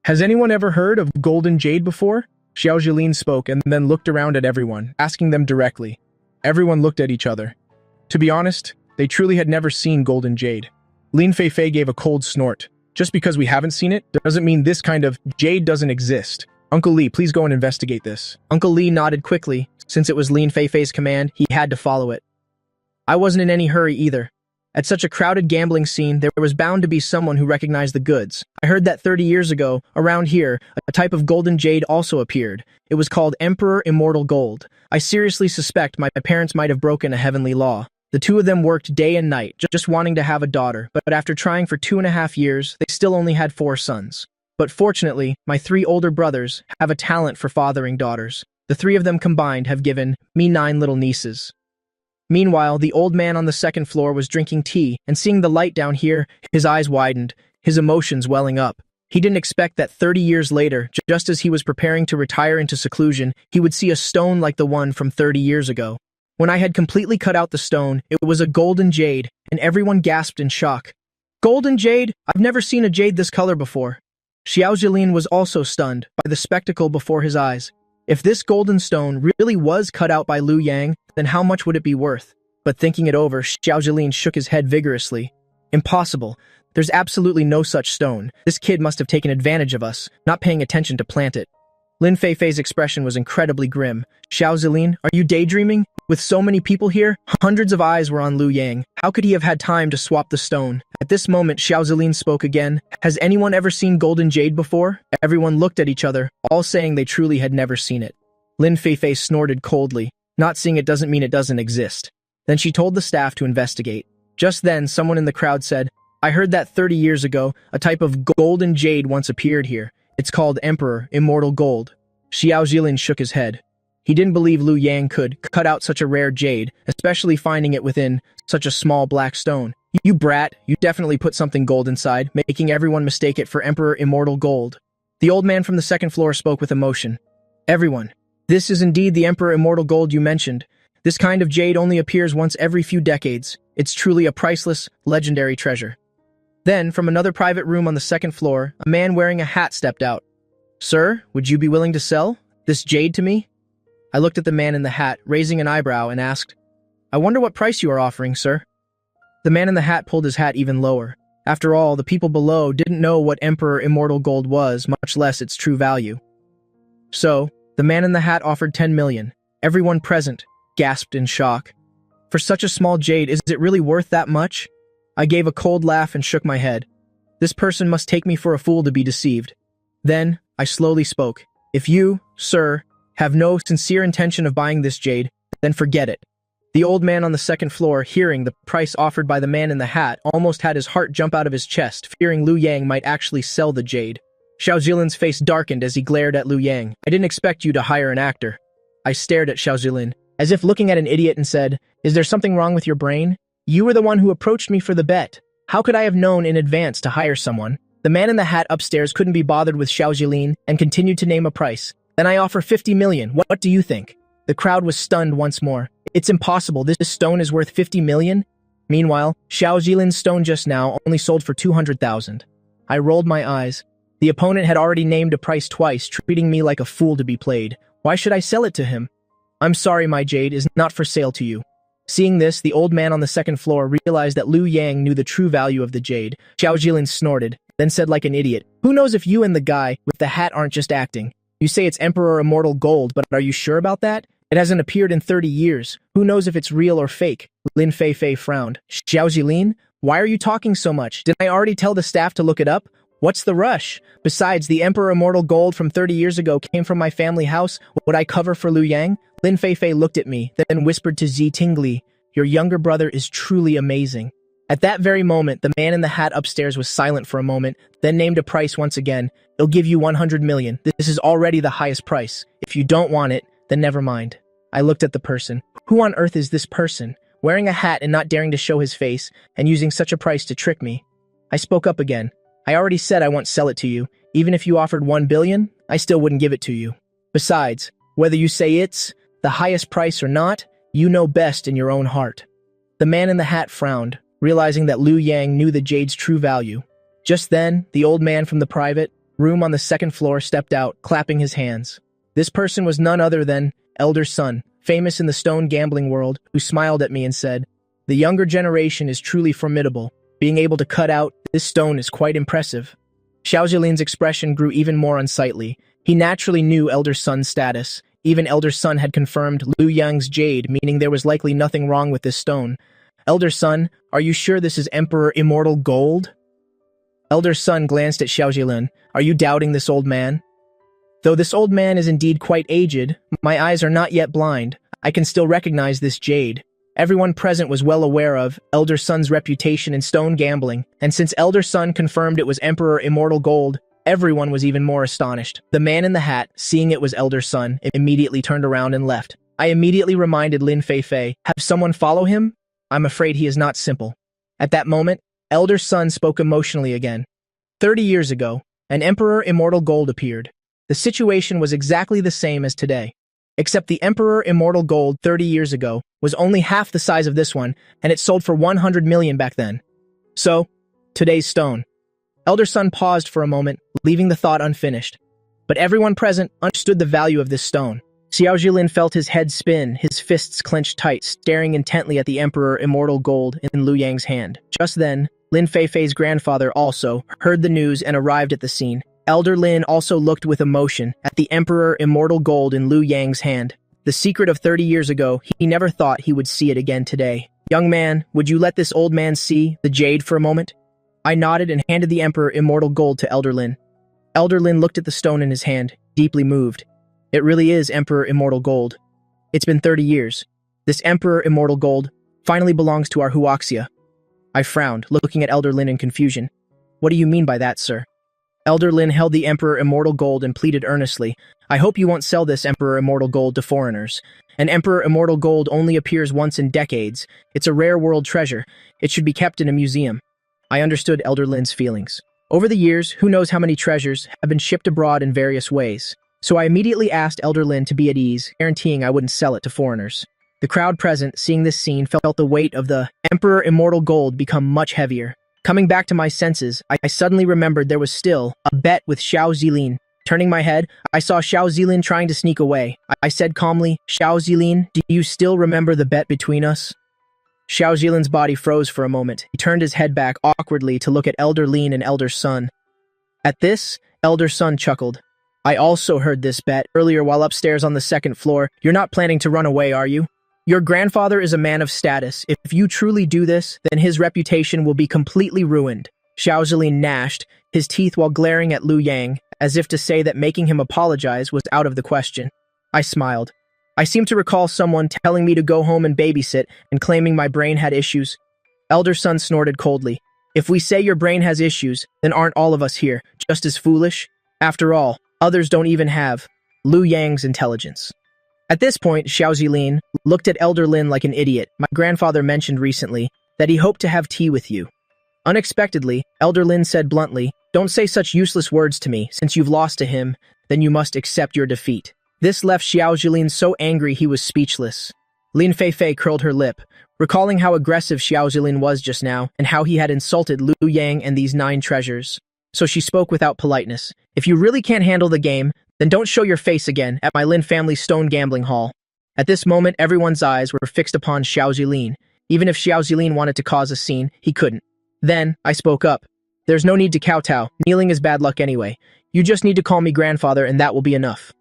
Has anyone ever heard of golden jade before? Xiao Zilin spoke and then looked around at everyone, asking them directly. Everyone looked at each other. To be honest, they truly had never seen golden jade. Lin Feifei gave a cold snort. Just because we haven't seen it doesn't mean this kind of jade doesn't exist. Uncle Li, please go and investigate this. Uncle Li nodded quickly. Since it was Lin Feifei's command, he had to follow it. I wasn't in any hurry either. At such a crowded gambling scene, there was bound to be someone who recognized the goods. I heard that 30 years ago, around here, a type of golden jade also appeared. It was called Emperor Immortal Gold. I seriously suspect my parents might have broken a heavenly law. The two of them worked day and night, just wanting to have a daughter, but after trying for 2.5 years, they still only had 4 sons. But fortunately, my 3 older brothers have a talent for fathering daughters. The 3 of them combined have given me 9 little nieces. Meanwhile, the old man on the second floor was drinking tea, and seeing the light down here, his eyes widened, his emotions welling up. He didn't expect that 30 years later, just as he was preparing to retire into seclusion, he would see a stone like the one from 30 years ago. When I had completely cut out the stone, it was a golden jade, and everyone gasped in shock. Golden jade? I've never seen a jade this color before. Xiao Jilin was also stunned by the spectacle before his eyes. If this golden stone really was cut out by Liu Yang, then how much would it be worth? But thinking it over, Xiao Jilin shook his head vigorously. Impossible. There's absolutely no such stone. This kid must have taken advantage of us, not paying attention to plant it. Lin Feifei's expression was incredibly grim. Xiao Jilin, are you daydreaming? With so many people here, hundreds of eyes were on Liu Yang. How could he have had time to swap the stone? At this moment, Xiao Jilin spoke again. Has anyone ever seen golden jade before? Everyone looked at each other, all saying they truly had never seen it. Lin Feifei snorted coldly. Not seeing it doesn't mean it doesn't exist. Then she told the staff to investigate. Just then, someone in the crowd said, I heard that 30 years ago, a type of golden jade once appeared here. It's called Emperor Immortal Gold. Xiao Jilin shook his head. He didn't believe Liu Yang could cut out such a rare jade, especially finding it within such a small black stone. You brat, you definitely put something gold inside, making everyone mistake it for Emperor Immortal Gold. The old man from the second floor spoke with emotion. Everyone, this is indeed the Emperor Immortal Gold you mentioned. This kind of jade only appears once every few decades. It's truly a priceless, legendary treasure. Then, from another private room on the second floor, a man wearing a hat stepped out. Sir, would you be willing to sell this jade to me? I looked at the man in the hat, raising an eyebrow, and asked, I wonder what price you are offering, sir. The man in the hat pulled his hat even lower. After all, the people below didn't know what Emperor Immortal Gold was, much less its true value. So, the man in the hat offered 10 million. Everyone present gasped in shock. For such a small jade, is it really worth that much? I gave a cold laugh and shook my head. This person must take me for a fool to be deceived. Then, I slowly spoke. If you, sir, have no sincere intention of buying this jade, then forget it. The old man on the second floor, hearing the price offered by the man in the hat, almost had his heart jump out of his chest, fearing Liu Yang might actually sell the jade. Xiao Jilin's face darkened as he glared at Liu Yang. I didn't expect you to hire an actor. I stared at Xiao Jilin, as if looking at an idiot, and said, Is there something wrong with your brain? You were the one who approached me for the bet. How could I have known in advance to hire someone? The man in the hat upstairs couldn't be bothered with Xiao Jilin and continued to name a price. Then I offer 50 million. What do you think? The crowd was stunned once more. It's impossible. This stone is worth 50 million? Meanwhile, Xiao Jilin's stone just now only sold for 200,000. I rolled my eyes. The opponent had already named a price twice, treating me like a fool to be played. Why should I sell it to him? I'm sorry, my jade is not for sale to you. Seeing this, the old man on the second floor realized that Liu Yang knew the true value of the jade. Xiao Jilin snorted, then said like an idiot, Who knows if you and the guy with the hat aren't just acting? You say it's Emperor Immortal Gold, but are you sure about that? It hasn't appeared in 30 years. Who knows if it's real or fake? Lin Feifei frowned. Xiao Jilin, why are you talking so much? Didn't I already tell the staff to look it up? What's the rush? Besides, the Emperor Immortal Gold from 30 years ago came from my family house. Would I cover for Liu Yang? Lin Feifei looked at me, then whispered to Zi Tingli, Your younger brother is truly amazing. At that very moment, the man in the hat upstairs was silent for a moment, then named a price once again. It'll give you 100 million. This is already the highest price. If you don't want it, then never mind. I looked at the person. Who on earth is this person? Wearing a hat and not daring to show his face, and using such a price to trick me. I spoke up again. I already said I won't sell it to you. Even if you offered 1 billion, I still wouldn't give it to you. Besides, whether you say it's the highest price or not, you know best in your own heart. The man in the hat frowned, realizing that Liu Yang knew the jade's true value. Just then, the old man from the private room on the second floor stepped out, clapping his hands. This person was none other than Elder Sun, famous in the stone gambling world, who smiled at me and said, The younger generation is truly formidable. Being able to cut out this stone is quite impressive. Xiao Jilin's expression grew even more unsightly. He naturally knew Elder Sun's status. Even Elder Sun had confirmed Liu Yang's jade, meaning there was likely nothing wrong with this stone. Elder Sun, are you sure this is Emperor Immortal Gold? Elder Sun glanced at Xiao Jilin. Are you doubting this old man? Though this old man is indeed quite aged, my eyes are not yet blind. I can still recognize this jade. Everyone present was well aware of Elder Sun's reputation in stone gambling, and since Elder Sun confirmed it was Emperor Immortal Gold, everyone was even more astonished. The man in the hat, seeing it was Elder Sun, immediately turned around and left. I immediately reminded Lin Feifei, have someone follow him? I'm afraid he is not simple. At that moment, Elder Sun spoke emotionally again. 30 years ago, an Emperor Immortal Gold appeared. The situation was exactly the same as today. Except the Emperor Immortal Gold 30 years ago was only half the size of this one, and it sold for 100 million back then. So, today's stone. Elder Sun paused for a moment, leaving the thought unfinished. But everyone present understood the value of this stone. Xiao Jilin felt his head spin, his fists clenched tight, staring intently at the Emperor Immortal Gold in Liu Yang's hand. Just then, Lin Feifei's grandfather also heard the news and arrived at the scene. Elder Lin also looked with emotion at the Emperor Immortal Gold in Liu Yang's hand. The secret of 30 years ago, he never thought he would see it again today. Young man, would you let this old man see the jade for a moment? I nodded and handed the Emperor Immortal Gold to Elder Lin. Elder Lin looked at the stone in his hand, deeply moved. It really is Emperor Immortal Gold. It's been 30 years. This Emperor Immortal Gold finally belongs to our Huaxia. I frowned, looking at Elder Lin in confusion. What do you mean by that, sir? Elder Lin held the Emperor Immortal Gold and pleaded earnestly, I hope you won't sell this Emperor Immortal Gold to foreigners. An Emperor Immortal Gold only appears once in decades. It's a rare world treasure. It should be kept in a museum. I understood Elder Lin's feelings. Over the years, who knows how many treasures have been shipped abroad in various ways. So I immediately asked Elder Lin to be at ease, guaranteeing I wouldn't sell it to foreigners. The crowd present, seeing this scene, felt the weight of the Emperor Immortal Gold become much heavier. Coming back to my senses, I suddenly remembered there was still a bet with Xiao Zilin. Turning my head, I saw Xiao Zilin trying to sneak away. I said calmly, Xiao Zilin, do you still remember the bet between us? Xiao Zilin's body froze for a moment. He turned his head back awkwardly to look at Elder Lin and Elder Sun. At this, Elder Sun chuckled. I also heard this bet earlier while upstairs on the second floor. You're not planning to run away, are you? Your grandfather is a man of status. If you truly do this, then his reputation will be completely ruined. Xiao Zilin gnashed, his teeth while glaring at Liu Yang, as if to say that making him apologize was out of the question. I smiled. I seem to recall someone telling me to go home and babysit and claiming my brain had issues. Elder Sun snorted coldly. If we say your brain has issues, then aren't all of us here just as foolish? After all, others don't even have Liu Yang's intelligence. At this point, Xiao Zilin looked at Elder Lin like an idiot. My grandfather mentioned recently that he hoped to have tea with you. Unexpectedly, Elder Lin said bluntly, don't say such useless words to me. Since you've lost to him, then you must accept your defeat. This left Xiao Zilin so angry he was speechless. Lin Feifei curled her lip, recalling how aggressive Xiao Zilin was just now and how he had insulted Liu Yang and these 9 treasures. So she spoke without politeness. If you really can't handle the game, then don't show your face again at my Lin family stone gambling hall. At this moment, everyone's eyes were fixed upon Xiao Zilin. Even if Xiao Zilin wanted to cause a scene, he couldn't. Then, I spoke up. There's no need to kowtow. Kneeling is bad luck anyway. You just need to call me grandfather and that will be enough.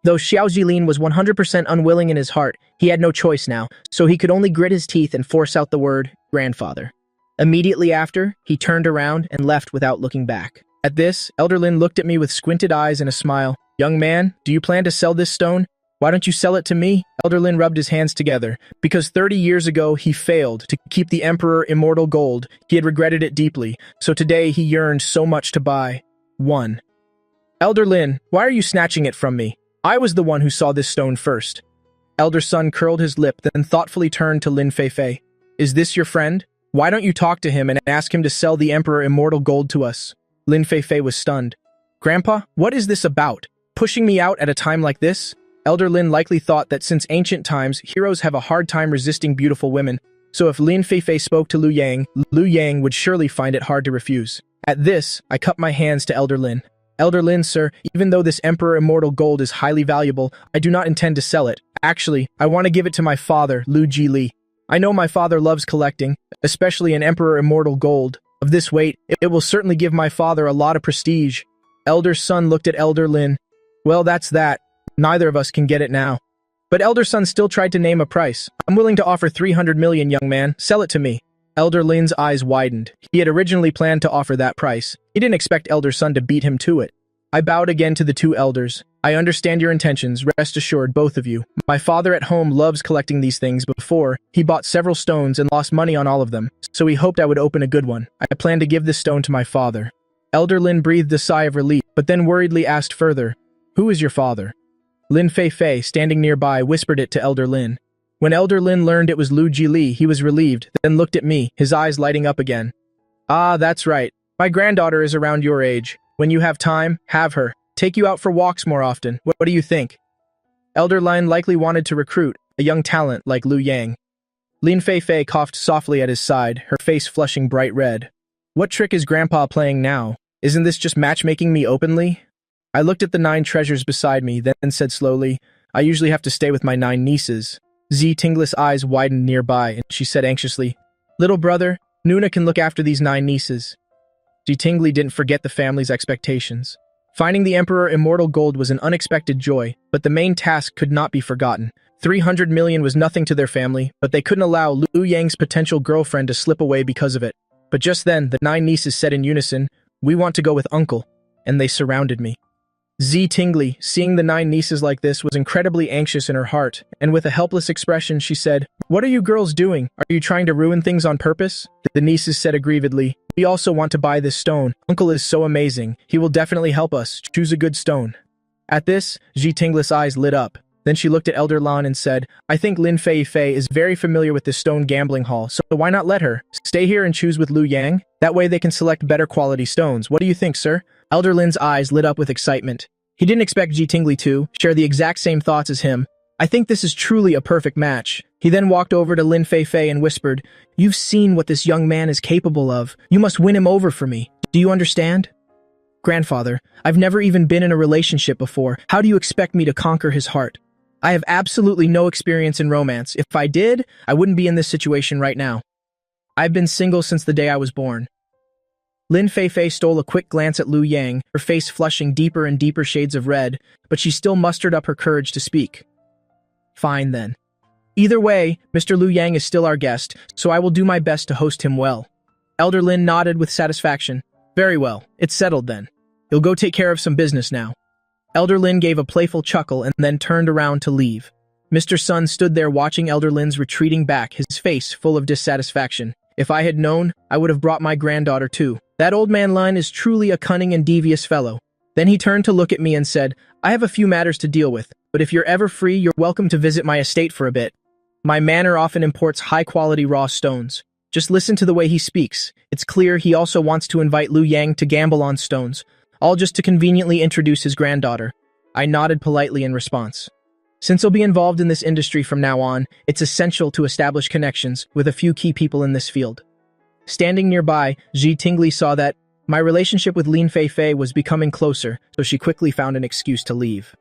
Though Xiao Zilin was 100% unwilling in his heart, he had no choice now, so he could only grit his teeth and force out the word, grandfather. Immediately after, he turned around and left without looking back. At this, Elder Lin looked at me with squinted eyes and a smile. Young man, do you plan to sell this stone? Why don't you sell it to me? Elder Lin rubbed his hands together. Because 30 years ago, he failed to keep the Emperor Immortal Gold. He had regretted it deeply, so today he yearned so much to buy one. Elder Lin, why are you snatching it from me? I was the one who saw this stone first. Elder Sun curled his lip, then thoughtfully turned to Lin Feifei. Is this your friend? Why don't you talk to him and ask him to sell the Emperor Immortal Gold to us? Lin Feifei was stunned. Grandpa, what is this about? Pushing me out at a time like this? Elder Lin likely thought that since ancient times, heroes have a hard time resisting beautiful women, so if Lin Feifei spoke to Liu Yang would surely find it hard to refuse. At this, I cupped my hands to Elder Lin. Elder Lin, sir, even though this Emperor Immortal Gold is highly valuable, I do not intend to sell it. Actually, I want to give it to my father, Liu Jili. I know my father loves collecting, especially an Emperor Immortal Gold. Of this weight, it will certainly give my father a lot of prestige. Elder Sun looked at Elder Lin. Well, that's that. Neither of us can get it now. But Elder Sun still tried to name a price. I'm willing to offer 300 million, young man. Sell it to me. Elder Lin's eyes widened. He had originally planned to offer that price. He didn't expect Elder Sun to beat him to it. I bowed again to the two elders. I understand your intentions, rest assured, both of you. My father at home loves collecting these things. Before, he bought several stones and lost money on all of them, so he hoped I would open a good one. I plan to give this stone to my father. Elder Lin breathed a sigh of relief, but then worriedly asked further, "Who is your father?" Lin Fei, standing nearby, whispered it to Elder Lin. When Elder Lin learned it was Lu Jili, he was relieved, then looked at me, his eyes lighting up again. "Ah, that's right. My granddaughter is around your age. When you have time, have her. Take you out for walks more often. What do you think?" Elder Lin likely wanted to recruit a young talent like Lu Yang. Lin Fei coughed softly at his side, her face flushing bright red. What trick is Grandpa playing now? Isn't this just matchmaking me openly? I looked at the 9 treasures beside me, then said slowly, "I usually have to stay with my 9 nieces." Tingle's eyes widened nearby, and she said anxiously, "Little brother, Nuna can look after these 9 nieces." Tingli didn't forget the family's expectations. Finding the Emperor Immortal Gold was an unexpected joy, but the main task could not be forgotten. 300 million was nothing to their family, but they couldn't allow Lu Yang's potential girlfriend to slip away because of it. But just then, the 9 nieces said in unison, "We want to go with Uncle," and they surrounded me. Tingli, seeing the 9 nieces like this, was incredibly anxious in her heart, and with a helpless expression she said, "What are you girls doing? Are you trying to ruin things on purpose?" The nieces said aggrievedly, "We also want to buy this stone. Uncle is so amazing. He will definitely help us. Choose a good stone." At this, Tingle's eyes lit up. Then she looked at Elder Lan and said, "I think Lin Fei is very familiar with this stone gambling hall, so why not let her stay here and choose with Lu Yang? That way they can select better quality stones. What do you think, sir?" Elder Lin's eyes lit up with excitement. He didn't expect Tingli to share the exact same thoughts as him. "I think this is truly a perfect match." He then walked over to Lin Fei and whispered, "You've seen what this young man is capable of. You must win him over for me. Do you understand?" "Grandfather, I've never even been in a relationship before. How do you expect me to conquer his heart? I have absolutely no experience in romance. If I did, I wouldn't be in this situation right now. I've been single since the day I was born." Lin Fei stole a quick glance at Lu Yang, her face flushing deeper and deeper shades of red, but she still mustered up her courage to speak. "Fine then. Either way, Mr. Lu Yang is still our guest, so I will do my best to host him well." Elder Lin nodded with satisfaction. "Very well, it's settled then. You'll go take care of some business now." Elder Lin gave a playful chuckle and then turned around to leave. Mr. Sun stood there watching Elder Lin's retreating back, his face full of dissatisfaction. "If I had known, I would have brought my granddaughter too. That old man Lin is truly a cunning and devious fellow." Then he turned to look at me and said, "I have a few matters to deal with, but if you're ever free, you're welcome to visit my estate for a bit. My manor often imports high-quality raw stones. Just listen to the way he speaks. It's clear he also wants to invite Lu Yang to gamble on stones, all just to conveniently introduce his granddaughter." I nodded politely in response. Since I'll be involved in this industry from now on, it's essential to establish connections with a few key people in this field. Standing nearby, Tingli saw that my relationship with Lin Fei was becoming closer, so she quickly found an excuse to leave.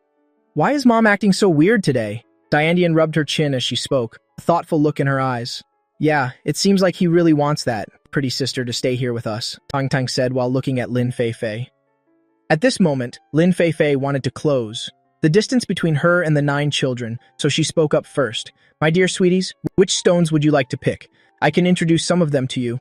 "Why is Mom acting so weird today?" Diandian rubbed her chin as she spoke, a thoughtful look in her eyes. "Yeah, it seems like he really wants that pretty sister to stay here with us," Tang said while looking at Lin Fei. At this moment, Lin Fei wanted to close the distance between her and the 9 children, so she spoke up first. "My dear sweeties, which stones would you like to pick? I can introduce some of them to you."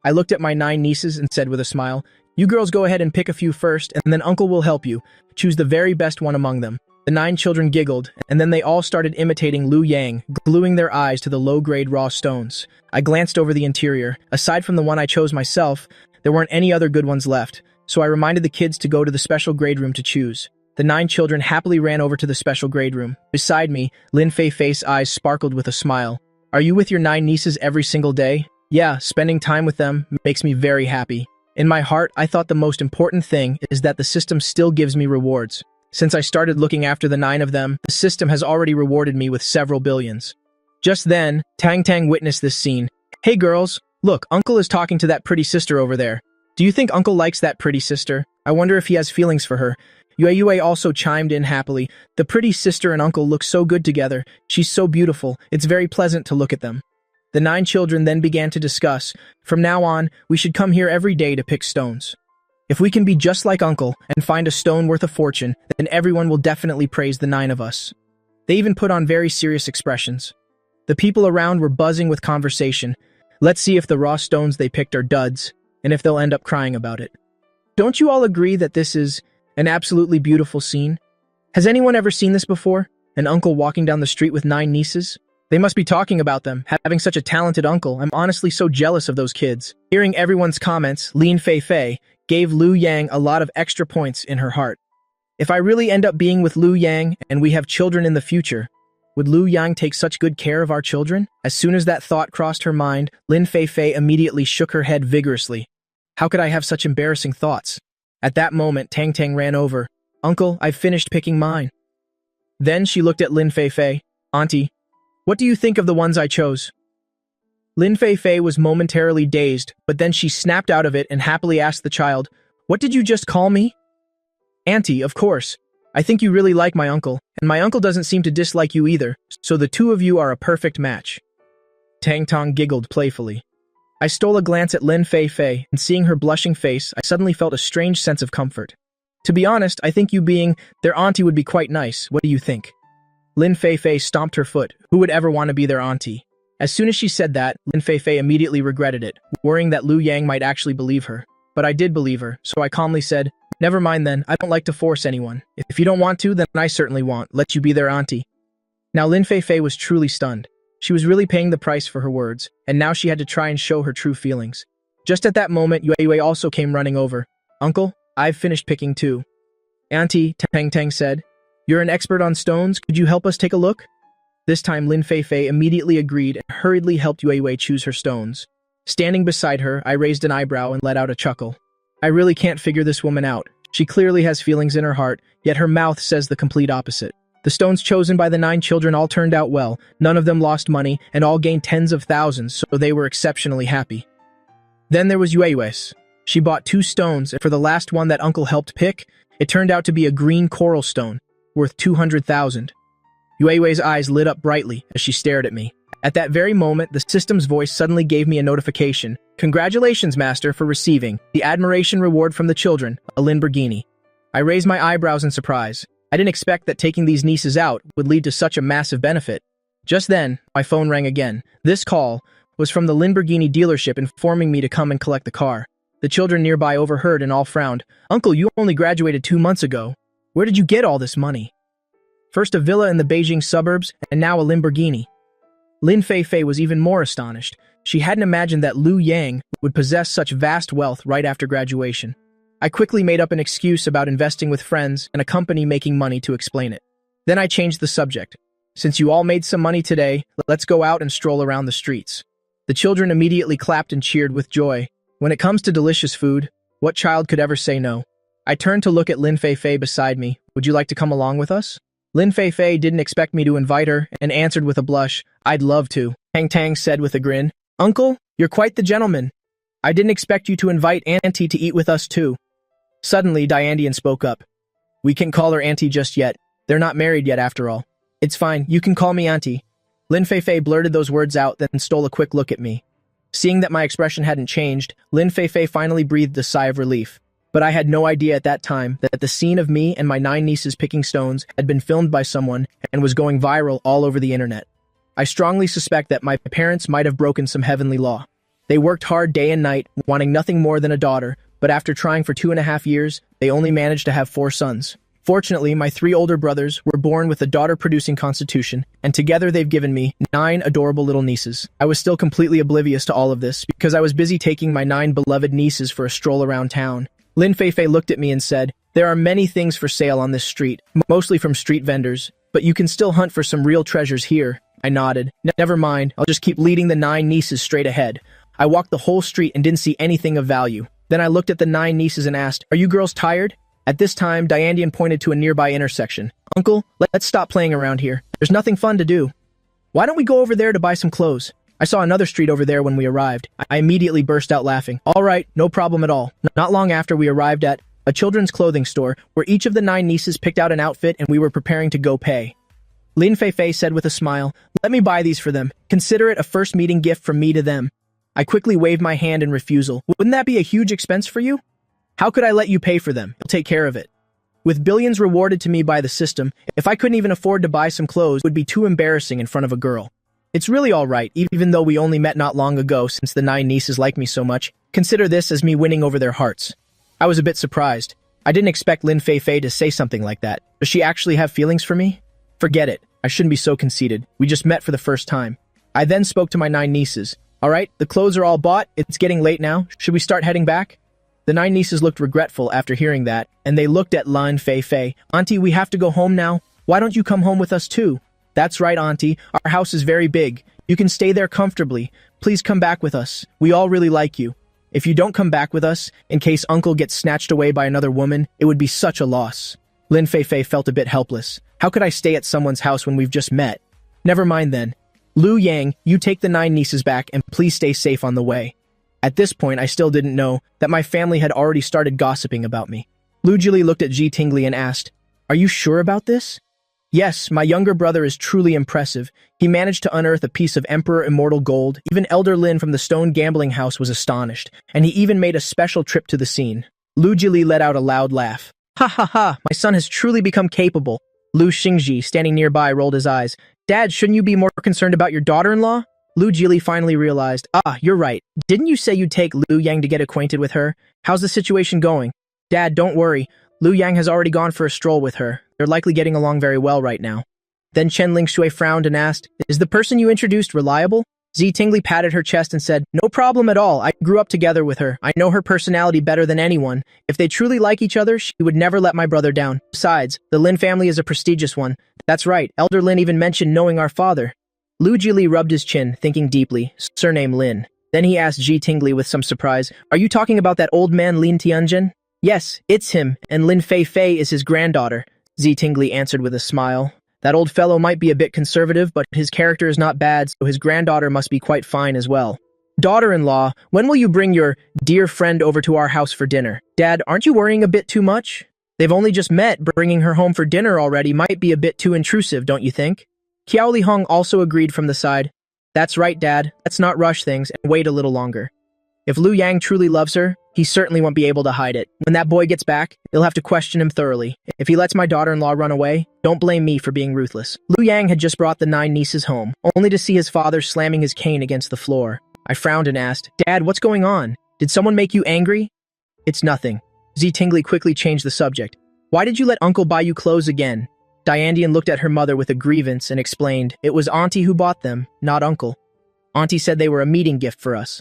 I looked at my 9 nieces and said with a smile, "You girls go ahead and pick a few first, and then Uncle will help you. Choose the very best one among them." The 9 children giggled, and then they all started imitating Lu Yang, gluing their eyes to the low-grade raw stones. I glanced over the interior. Aside from the one I chose myself, there weren't any other good ones left, so I reminded the kids to go to the special grade room to choose. The 9 children happily ran over to the special grade room. Beside me, Lin Fei's eyes sparkled with a smile. "Are you with your 9 nieces every single day?" "Yeah, spending time with them makes me very happy." In my heart, I thought the most important thing is that the system still gives me rewards. Since I started looking after the 9 of them, the system has already rewarded me with several billions. Just then, Tang witnessed this scene. "Hey girls, look, Uncle is talking to that pretty sister over there. Do you think Uncle likes that pretty sister? I wonder if he has feelings for her." Yue also chimed in happily. "The pretty sister and Uncle look so good together. She's so beautiful. It's very pleasant to look at them." The 9 children then began to discuss, "From now on, we should come here every day to pick stones. If we can be just like Uncle and find a stone worth a fortune, then everyone will definitely praise the 9 of us." They even put on very serious expressions. The people around were buzzing with conversation. Let's see if the raw stones they picked are duds, and if they'll end up crying about it. "Don't you all agree that this is An absolutely beautiful scene. Has anyone ever seen this before? An uncle walking down the street with 9 nieces? They must be talking about them, having such a talented uncle. I'm honestly so jealous of those kids. Hearing everyone's comments, Lin Fei gave Liu Yang a lot of extra points in her heart. If I really end up being with Liu Yang and we have children in the future, would Liu Yang take such good care of our children? As soon as that thought crossed her mind, Lin Fei immediately shook her head vigorously. How could I have such embarrassing thoughts? At that moment, Tang Tang ran over. Uncle, I've finished picking mine. Then she looked at Lin Fei. Auntie, what do you think of the ones I chose? Lin Fei was momentarily dazed, but then she snapped out of it and happily asked the child, What did you just call me? Auntie, of course. I think you really like my uncle, and my uncle doesn't seem to dislike you either, so the two of you are a perfect match. Tang Tong giggled playfully. I stole a glance at Lin Fei, and seeing her blushing face, I suddenly felt a strange sense of comfort. To be honest, I think you being their auntie would be quite nice. What do you think? Lin Fei stomped her foot. Who would ever want to be their auntie? As soon as she said that, Lin Fei immediately regretted it, worrying that Liu Yang might actually believe her. But I did believe her, so I calmly said, Never mind then, I don't like to force anyone. If you don't want to, then I certainly won't. Let you be their auntie. Now Lin Fei was truly stunned. She was really paying the price for her words, and now she had to try and show her true feelings. Just at that moment, Yue also came running over. Uncle, I've finished picking too. Auntie, Tang said, You're an expert on stones, could you help us take a look? This time Lin Fei immediately agreed and hurriedly helped Yue choose her stones. Standing beside her, I raised an eyebrow and let out a chuckle. I really can't figure this woman out. She clearly has feelings in her heart, yet her mouth says the complete opposite. The stones chosen by the 9 children all turned out well, none of them lost money, and all gained tens of thousands, so they were exceptionally happy. Then there was Yue's. She bought 2 stones, and for the last one that uncle helped pick, it turned out to be a green coral stone, worth 200,000. Yue's eyes lit up brightly as she stared at me. At that very moment, the system's voice suddenly gave me a notification. Congratulations, Master, for receiving the admiration reward from the children, a Lamborghini. I raised my eyebrows in surprise. I didn't expect that taking these nieces out would lead to such a massive benefit. Just then, my phone rang again. This call was from the Lamborghini dealership informing me to come and collect the car. The children nearby overheard and all frowned. Uncle, you only graduated 2 months ago. Where did you get all this money? First a villa in the Beijing suburbs, and now a Lamborghini. Lin Fei was even more astonished. She hadn't imagined that Liu Yang would possess such vast wealth right after graduation. I quickly made up an excuse about investing with friends and a company making money to explain it. Then I changed the subject. Since you all made some money today, let's go out and stroll around the streets. The children immediately clapped and cheered with joy. When it comes to delicious food, what child could ever say no? I turned to look at Lin Fei beside me. Would you like to come along with us? Lin Fei didn't expect me to invite her and answered with a blush, I'd love to. Tang said with a grin, Uncle, you're quite the gentleman. I didn't expect you to invite Auntie to eat with us too. Suddenly, Diandian spoke up. We can't call her Auntie just yet. They're not married yet after all. It's fine, you can call me Auntie. Lin Fei blurted those words out, then stole a quick look at me. Seeing that my expression hadn't changed, Lin Fei finally breathed a sigh of relief. But I had no idea at that time that the scene of me and my 9 nieces picking stones had been filmed by someone and was going viral all over the internet. I strongly suspect that my parents might have broken some heavenly law. They worked hard day and night, wanting nothing more than a daughter, but after trying for 2.5 years, they only managed to have 4 sons. Fortunately, my 3 older brothers were born with a daughter-producing constitution, and together they've given me 9 adorable little nieces. I was still completely oblivious to all of this because I was busy taking my 9 beloved nieces for a stroll around town. Lin Fei looked at me and said, There are many things for sale on this street, mostly from street vendors, but you can still hunt for some real treasures here. I nodded. Never mind, I'll just keep leading the 9 nieces straight ahead. I walked the whole street and didn't see anything of value. Then I looked at the 9 nieces and asked, Are you girls tired? At this time, Diandian pointed to a nearby intersection. Uncle, let's stop playing around here. There's nothing fun to do. Why don't we go over there to buy some clothes? I saw another street over there when we arrived. I immediately burst out laughing. All right, no problem at all. Not long after we arrived at a children's clothing store where each of the 9 nieces picked out an outfit and we were preparing to go pay. Lin Fei said with a smile, Let me buy these for them. Consider it a first meeting gift from me to them. I quickly waved my hand in refusal. Wouldn't that be a huge expense for you? How could I let you pay for them? You'll take care of it. With billions rewarded to me by the system, if I couldn't even afford to buy some clothes, it would be too embarrassing in front of a girl. It's really all right, even though we only met not long ago since the 9 nieces like me so much. Consider this as me winning over their hearts. I was a bit surprised. I didn't expect Lin Fei to say something like that. Does she actually have feelings for me? Forget it. I shouldn't be so conceited. We just met for the first time. I then spoke to my 9 nieces. All right, the clothes are all bought. It's getting late now. Should we start heading back? The 9 nieces looked regretful after hearing that, and they looked at Lin Fei. Auntie, we have to go home now. Why don't you come home with us too? That's right, Auntie. Our house is very big. You can stay there comfortably. Please come back with us. We all really like you. If you don't come back with us, in case Uncle gets snatched away by another woman, it would be such a loss. Lin Fei felt a bit helpless. How could I stay at someone's house when we've just met? Never mind then. Lu Yang, you take the 9 nieces back and please stay safe on the way. At this point, I still didn't know that my family had already started gossiping about me. Lu Jili looked at Ji Tingli and asked, "Are you sure about this?" Yes, my younger brother is truly impressive. He managed to unearth a piece of Emperor Immortal Gold. Even Elder Lin from the Stone Gambling House was astonished, and he even made a special trip to the scene. Lu Jili let out a loud laugh. Ha ha ha, my son has truly become capable. Lu Xingji, standing nearby, rolled his eyes. Dad, shouldn't you be more concerned about your daughter-in-law? Lu Jili finally realized, you're right. Didn't you say you'd take Lu Yang to get acquainted with her? How's the situation going? Dad, don't worry. Lu Yang has already gone for a stroll with her. They're likely getting along very well right now. Then Chen Lingshui frowned and asked, "Is the person you introduced reliable?" Zi Tingli patted her chest and said, "No problem at all. I grew up together with her. I know her personality better than anyone. If they truly like each other, she would never let my brother down. Besides, the Lin family is a prestigious one. That's right. Elder Lin even mentioned knowing our father." Lu Jili rubbed his chin, thinking deeply, surname Lin. Then he asked Ji Tingli with some surprise, "Are you talking about that old man Lin Tianjin?" "Yes, it's him, and Lin Fei is his granddaughter," Zi Tingli answered with a smile. "That old fellow might be a bit conservative, but his character is not bad, so his granddaughter must be quite fine as well." "Daughter-in-law, when will you bring your dear friend over to our house for dinner?" "Dad, aren't you worrying a bit too much? They've only just met. Bringing her home for dinner already might be a bit too intrusive, don't you think?" Qiao Lihong also agreed from the side. "That's right, Dad. Let's not rush things and wait a little longer. If Lu Yang truly loves her, he certainly won't be able to hide it. When that boy gets back, he'll have to question him thoroughly. If he lets my daughter-in-law run away, don't blame me for being ruthless." Lu Yang had just brought the 9 nieces home, only to see his father slamming his cane against the floor. I frowned and asked, "Dad, what's going on? Did someone make you angry?" "It's nothing." Zi Tingli quickly changed the subject. "Why did you let Uncle buy you clothes again?" Diandian looked at her mother with a grievance and explained, "It was Auntie who bought them, not Uncle. Auntie said they were a meeting gift for us."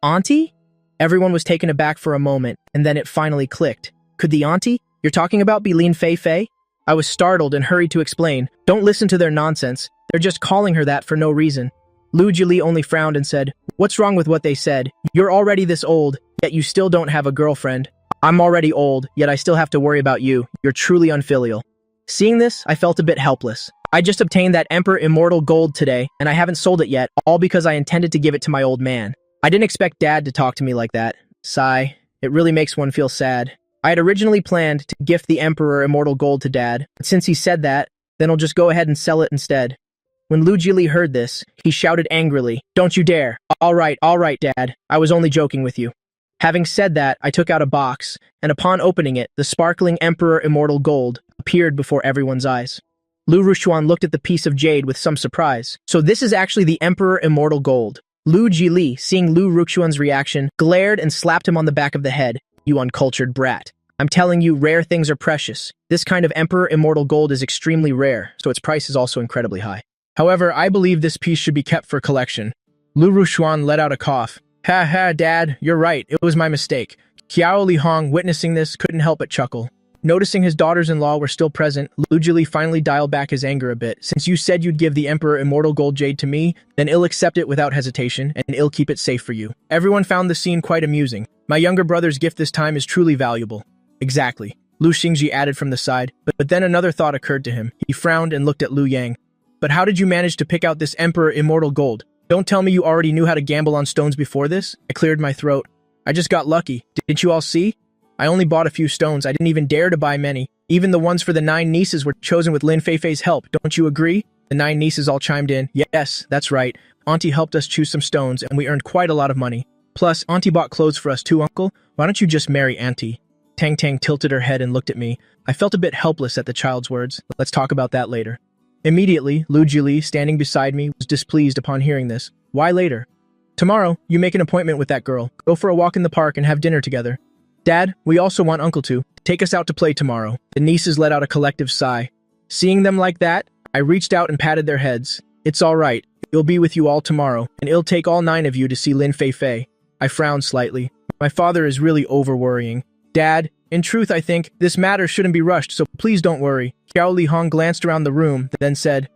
"Auntie?" Everyone was taken aback for a moment, and then it finally clicked. Could the auntie you're talking about be Lin Fei? I was startled and hurried to explain, "Don't listen to their nonsense. They're just calling her that for no reason." Lu Jili only frowned and said, "What's wrong with what they said? You're already this old, yet you still don't have a girlfriend. I'm already old, yet I still have to worry about you. You're truly unfilial." Seeing this, I felt a bit helpless. I just obtained that Emperor Immortal Gold today, and I haven't sold it yet, all because I intended to give it to my old man. I didn't expect Dad to talk to me like that. Sigh. It really makes one feel sad. I had originally planned to gift the Emperor Immortal Gold to Dad, but since he said that, then I'll just go ahead and sell it instead. When Lu Jili heard this, he shouted angrily, "Don't you dare! All right, Dad. I was only joking with you." Having said that, I took out a box, and upon opening it, the sparkling Emperor Immortal Gold appeared before everyone's eyes. Lu Rushuan looked at the piece of jade with some surprise. "So this is actually the Emperor Immortal Gold." Lu Jili, seeing Lu Ruxuan's reaction, glared and slapped him on the back of the head. "You uncultured brat. I'm telling you, rare things are precious. This kind of Emperor Immortal Gold is extremely rare, so its price is also incredibly high. However, I believe this piece should be kept for collection." Lu Rushuan let out a cough. "Ha ha, Dad, you're right. It was my mistake." Qiao Lihong, witnessing this, couldn't help but chuckle. Noticing his daughters-in-law were still present, Lu Jili finally dialed back his anger a bit. "Since you said you'd give the Emperor Immortal Gold Jade to me, then I'll accept it without hesitation, and I'll keep it safe for you." Everyone found the scene quite amusing. My younger brother's gift this time is truly valuable. Exactly. Lu Xingji added from the side, but then another thought occurred to him. He frowned and looked at Lu Yang. "But how did you manage to pick out this Emperor Immortal Gold? Don't tell me you already knew how to gamble on stones before this?" I cleared my throat. "I just got lucky. Didn't you all see? I only bought a few stones. I didn't even dare to buy many. Even the ones for the 9 nieces were chosen with Lin Fei's help. Don't you agree?" The 9 nieces all chimed in. "Yes, that's right. Auntie helped us choose some stones, and we earned quite a lot of money. Plus, Auntie bought clothes for us too, Uncle. Why don't you just marry Auntie?" Tang Tang tilted her head and looked at me. I felt a bit helpless at the child's words. Let's talk about that later. Immediately, Lu Jili, standing beside me, was displeased upon hearing this. "Why later?" "Tomorrow, you make an appointment with that girl. Go for a walk in the park and have dinner together." "Dad, we also want Uncle to Take us out to play tomorrow." The nieces let out a collective sigh. Seeing them like that, I reached out and patted their heads. "It's all right. It'll be with you all tomorrow, and it'll take all 9 of you to see Lin Fei. I frowned slightly. My father is really over-worrying. "Dad, in truth I think this matter shouldn't be rushed, so please don't worry." Xiao Li Hong glanced around the room, then said,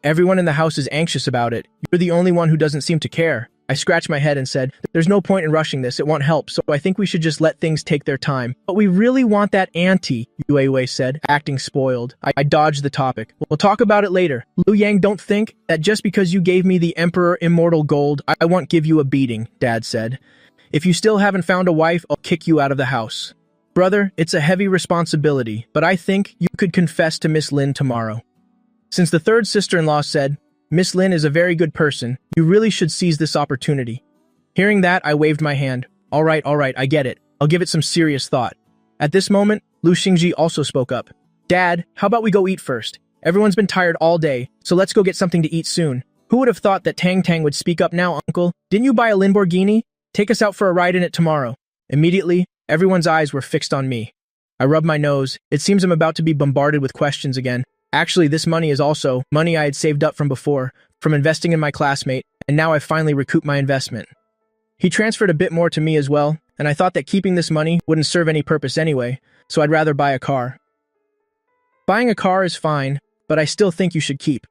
"Everyone in the house is anxious about it. You're the only one who doesn't seem to care." I scratched my head and said, "There's no point in rushing this, it won't help, so I think we should just let things take their time." "But we really want that auntie," Yue said, acting spoiled. I dodged the topic. "We'll talk about it later. Lu Yang, don't think that just because you gave me the Emperor Immortal Gold, I won't give you a beating," Dad said. "If you still haven't found a wife, I'll kick you out of the house." "Brother, it's a heavy responsibility, but I think you could confess to Miss Lin tomorrow." Since the third sister-in-law said, "Miss Lin is a very good person, you really should seize this opportunity." Hearing that, I waved my hand. All right, I get it. I'll give it some serious thought." At this moment, Lu Xingji also spoke up. "Dad, how about we go eat first? Everyone's been tired all day, so let's go get something to eat soon." "Who would have thought that Tang Tang would speak up now, Uncle? Didn't you buy a Lamborghini? Take us out for a ride in it tomorrow." Immediately, everyone's eyes were fixed on me. I rubbed my nose. It seems I'm about to be bombarded with questions again. Actually, this money is also money I had saved up from before, from investing in my classmate, and now I've finally recouped my investment. He transferred a bit more to me as well, and I thought that keeping this money wouldn't serve any purpose anyway, so I'd rather buy a car. Buying a car is fine, but I still think you should keep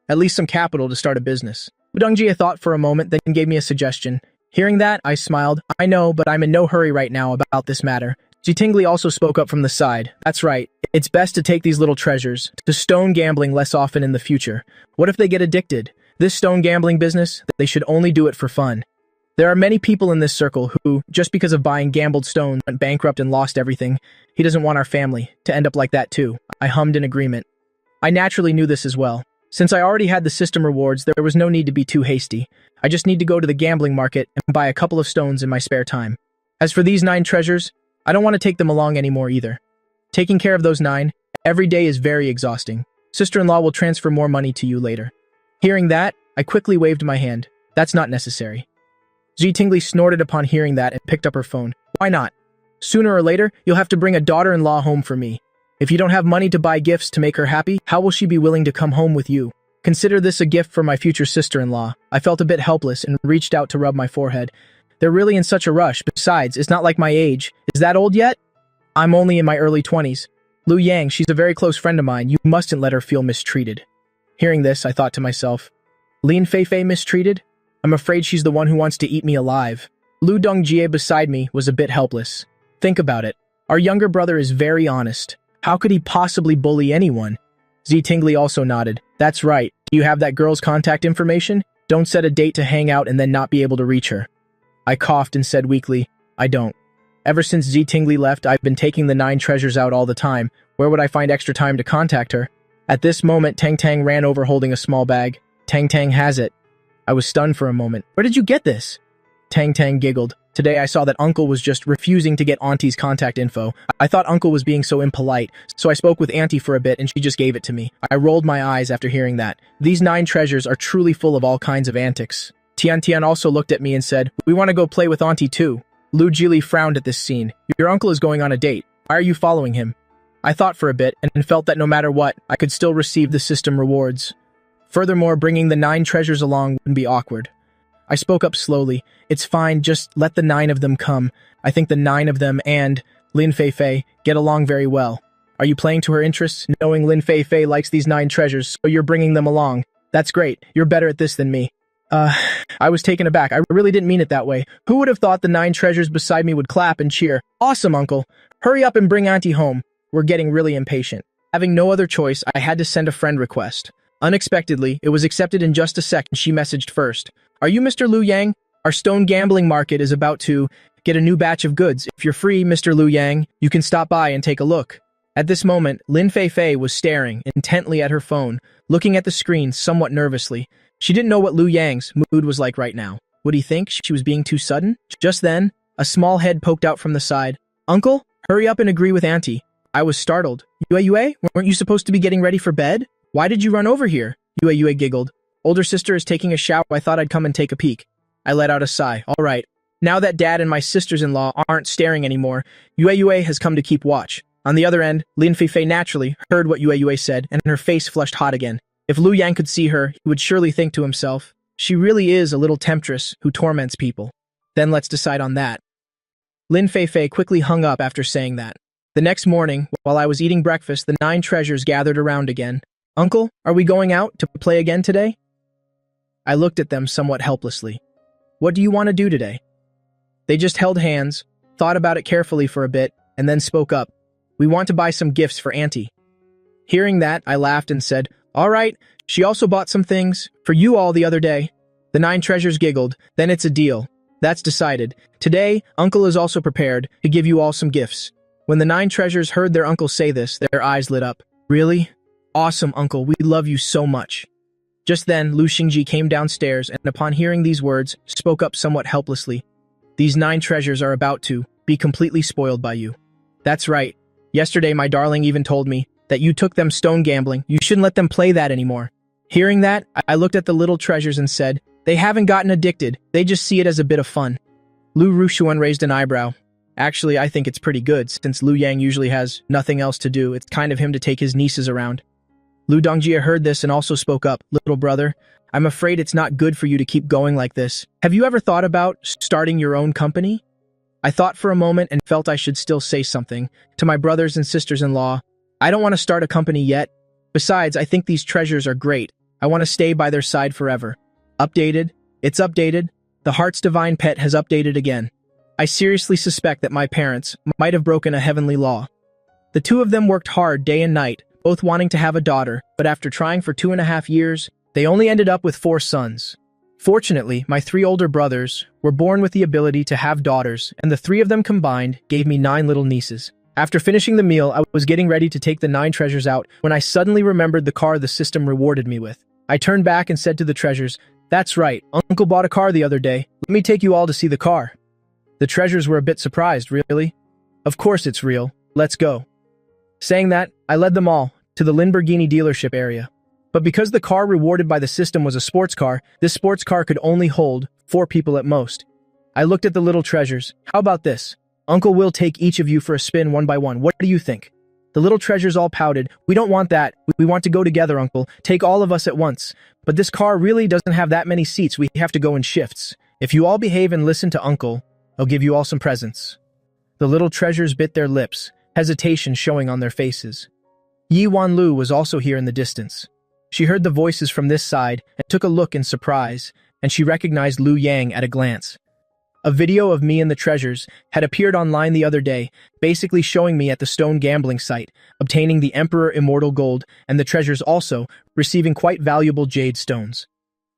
at least some capital to start a business. Dongji thought for a moment, then gave me a suggestion. Hearing that, I smiled. "I know, but I'm in no hurry right now about this matter." Jitingli also spoke up from the side. "That's right. It's best to take these little treasures to stone gambling less often in the future. What if they get addicted? This stone gambling business, they should only do it for fun." There are many people in this circle who, just because of buying gambled stones, went bankrupt and lost everything. He doesn't want our family to end up like that too. I hummed in agreement. I naturally knew this as well. Since I already had the system rewards, there was no need to be too hasty. I just need to go to the gambling market and buy a couple of stones in my spare time. As for these 9 treasures, I don't want to take them along anymore either. Taking care of those 9 every day is very exhausting. Sister-in-law will transfer more money to you later. Hearing that, I quickly waved my hand. "That's not necessary." Ji Tingli snorted upon hearing that and picked up her phone. "Why not? Sooner or later, you'll have to bring a daughter-in-law home for me. If you don't have money to buy gifts to make her happy, how will she be willing to come home with you? Consider this a gift for my future sister-in-law." I felt a bit helpless and reached out to rub my forehead. They're really in such a rush. Besides, it's not like my age. Is that old yet? I'm only in my early 20s. Lu Yang, she's a very close friend of mine. You mustn't let her feel mistreated. Hearing this, I thought to myself, Lin Fei mistreated? I'm afraid she's the one who wants to eat me alive. Lu Dongjie beside me was a bit helpless. Think about it. Our younger brother is very honest. How could he possibly bully anyone? Z Tingli also nodded. That's right. Do you have that girl's contact information? Don't set a date to hang out and then not be able to reach her. I coughed and said weakly, I don't. Ever since Z Tingli left, I've been taking the 9 treasures out all the time. Where would I find extra time to contact her? At this moment, Tang Tang ran over holding a small bag. Tang Tang has it. I was stunned for a moment. Where did you get this? Tang Tang giggled. Today I saw that Uncle was just refusing to get Auntie's contact info. I thought Uncle was being so impolite, so I spoke with Auntie for a bit and she just gave it to me. I rolled my eyes after hearing that. These 9 treasures are truly full of all kinds of antics. Tian Tian also looked at me and said, we want to go play with Auntie too. Lu Jili frowned at this scene. Your uncle is going on a date. Why are you following him? I thought for a bit and felt that no matter what, I could still receive the system rewards. Furthermore, bringing the 9 treasures along wouldn't be awkward. I spoke up slowly. It's fine, just let the 9 of them come. I think the 9 of them and Lin Fei get along very well. Are you playing to her interests, knowing Lin Fei likes these 9 treasures, so you're bringing them along? That's great. You're better at this than me. I was taken aback. I really didn't mean it that way. Who would have thought the 9 treasures beside me would clap and cheer? Awesome, Uncle. Hurry up and bring Auntie home. We're getting really impatient. Having no other choice, I had to send a friend request. Unexpectedly, it was accepted in just a second. She messaged first. Are you Mr. Lu Yang? Our stone gambling market is about to get a new batch of goods. If you're free, Mr. Lu Yang, you can stop by and take a look. At this moment, Lin Fei was staring intently at her phone, looking at the screen somewhat nervously. She didn't know what Lu Yang's mood was like right now. Would he think she was being too sudden? Just then, a small head poked out from the side. Uncle, hurry up and agree with Auntie. I was startled. Yue, weren't you supposed to be getting ready for bed? Why did you run over here? Yue giggled. Older sister is taking a shower. I thought I'd come and take a peek. I let out a sigh. All right. Now that Dad and my sisters-in-law aren't staring anymore, Yue has come to keep watch. On the other end, Lin Feifei naturally heard what Yue said, and her face flushed hot again. If Lu Yang could see her, he would surely think to himself, she really is a little temptress who torments people. Then let's decide on that. Lin Feifei quickly hung up after saying that. The next morning, while I was eating breakfast, the 9 treasures gathered around again. Uncle, are we going out to play again today? I looked at them somewhat helplessly. What do you want to do today? They just held hands, thought about it carefully for a bit, and then spoke up. We want to buy some gifts for Auntie. Hearing that, I laughed and said, all right, she also bought some things for you all the other day. The 9 treasures giggled, then it's a deal. That's decided. Today, Uncle is also prepared to give you all some gifts. When the 9 treasures heard their uncle say this, their eyes lit up. Really? Awesome, Uncle, we love you so much. Just then, Lu Xingji came downstairs and upon hearing these words, spoke up somewhat helplessly. These 9 treasures are about to be completely spoiled by you. That's right. Yesterday, my darling even told me that you took them stone gambling. You shouldn't let them play that anymore. Hearing that, I looked at the little treasures and said, they haven't gotten addicted. They just see it as a bit of fun. Lu Rushuan raised an eyebrow. Actually, I think it's pretty good, since Lu Yang usually has nothing else to do. It's kind of him to take his nieces around. Lu Dongjie heard this and also spoke up. Little brother, I'm afraid it's not good for you to keep going like this. Have you ever thought about starting your own company? I thought for a moment and felt I should still say something. To my brothers and sisters-in-law, I don't want to start a company yet. Besides, I think these treasures are great. I want to stay by their side forever. Updated. It's updated. The Heart's Divine Pet has updated again. I seriously suspect that my parents might have broken a heavenly law. The two of them worked hard day and night, both wanting to have a daughter, but after trying for 2.5 years, they only ended up with 4 sons. Fortunately, my 3 older brothers were born with the ability to have daughters, and the 3 of them combined gave me 9 little nieces. After finishing the meal, I was getting ready to take the 9 treasures out when I suddenly remembered the car the system rewarded me with. I turned back and said to the treasures, that's right, Uncle bought a car the other day. Let me take you all to see the car. The treasures were a bit surprised, really? Of course it's real. Let's go. Saying that, I led them all to the Lamborghini dealership area. But because the car rewarded by the system was a sports car, this sports car could only hold 4 people at most. I looked at the little treasures. How about this? Uncle will take each of you for a spin one by one. What do you think? The little treasures all pouted. We don't want that. We want to go together, Uncle. Take all of us at once. But this car really doesn't have that many seats. We have to go in shifts. If you all behave and listen to Uncle, I'll give you all some presents. The little treasures bit their lips, hesitation showing on their faces. Yi Wanlu was also here in the distance. She heard the voices from this side and took a look in surprise, and she recognized Lu Yang at a glance. A video of me and the treasures had appeared online the other day, basically showing me at the stone gambling site, obtaining the Emperor Immortal Gold, and the treasures also receiving quite valuable jade stones.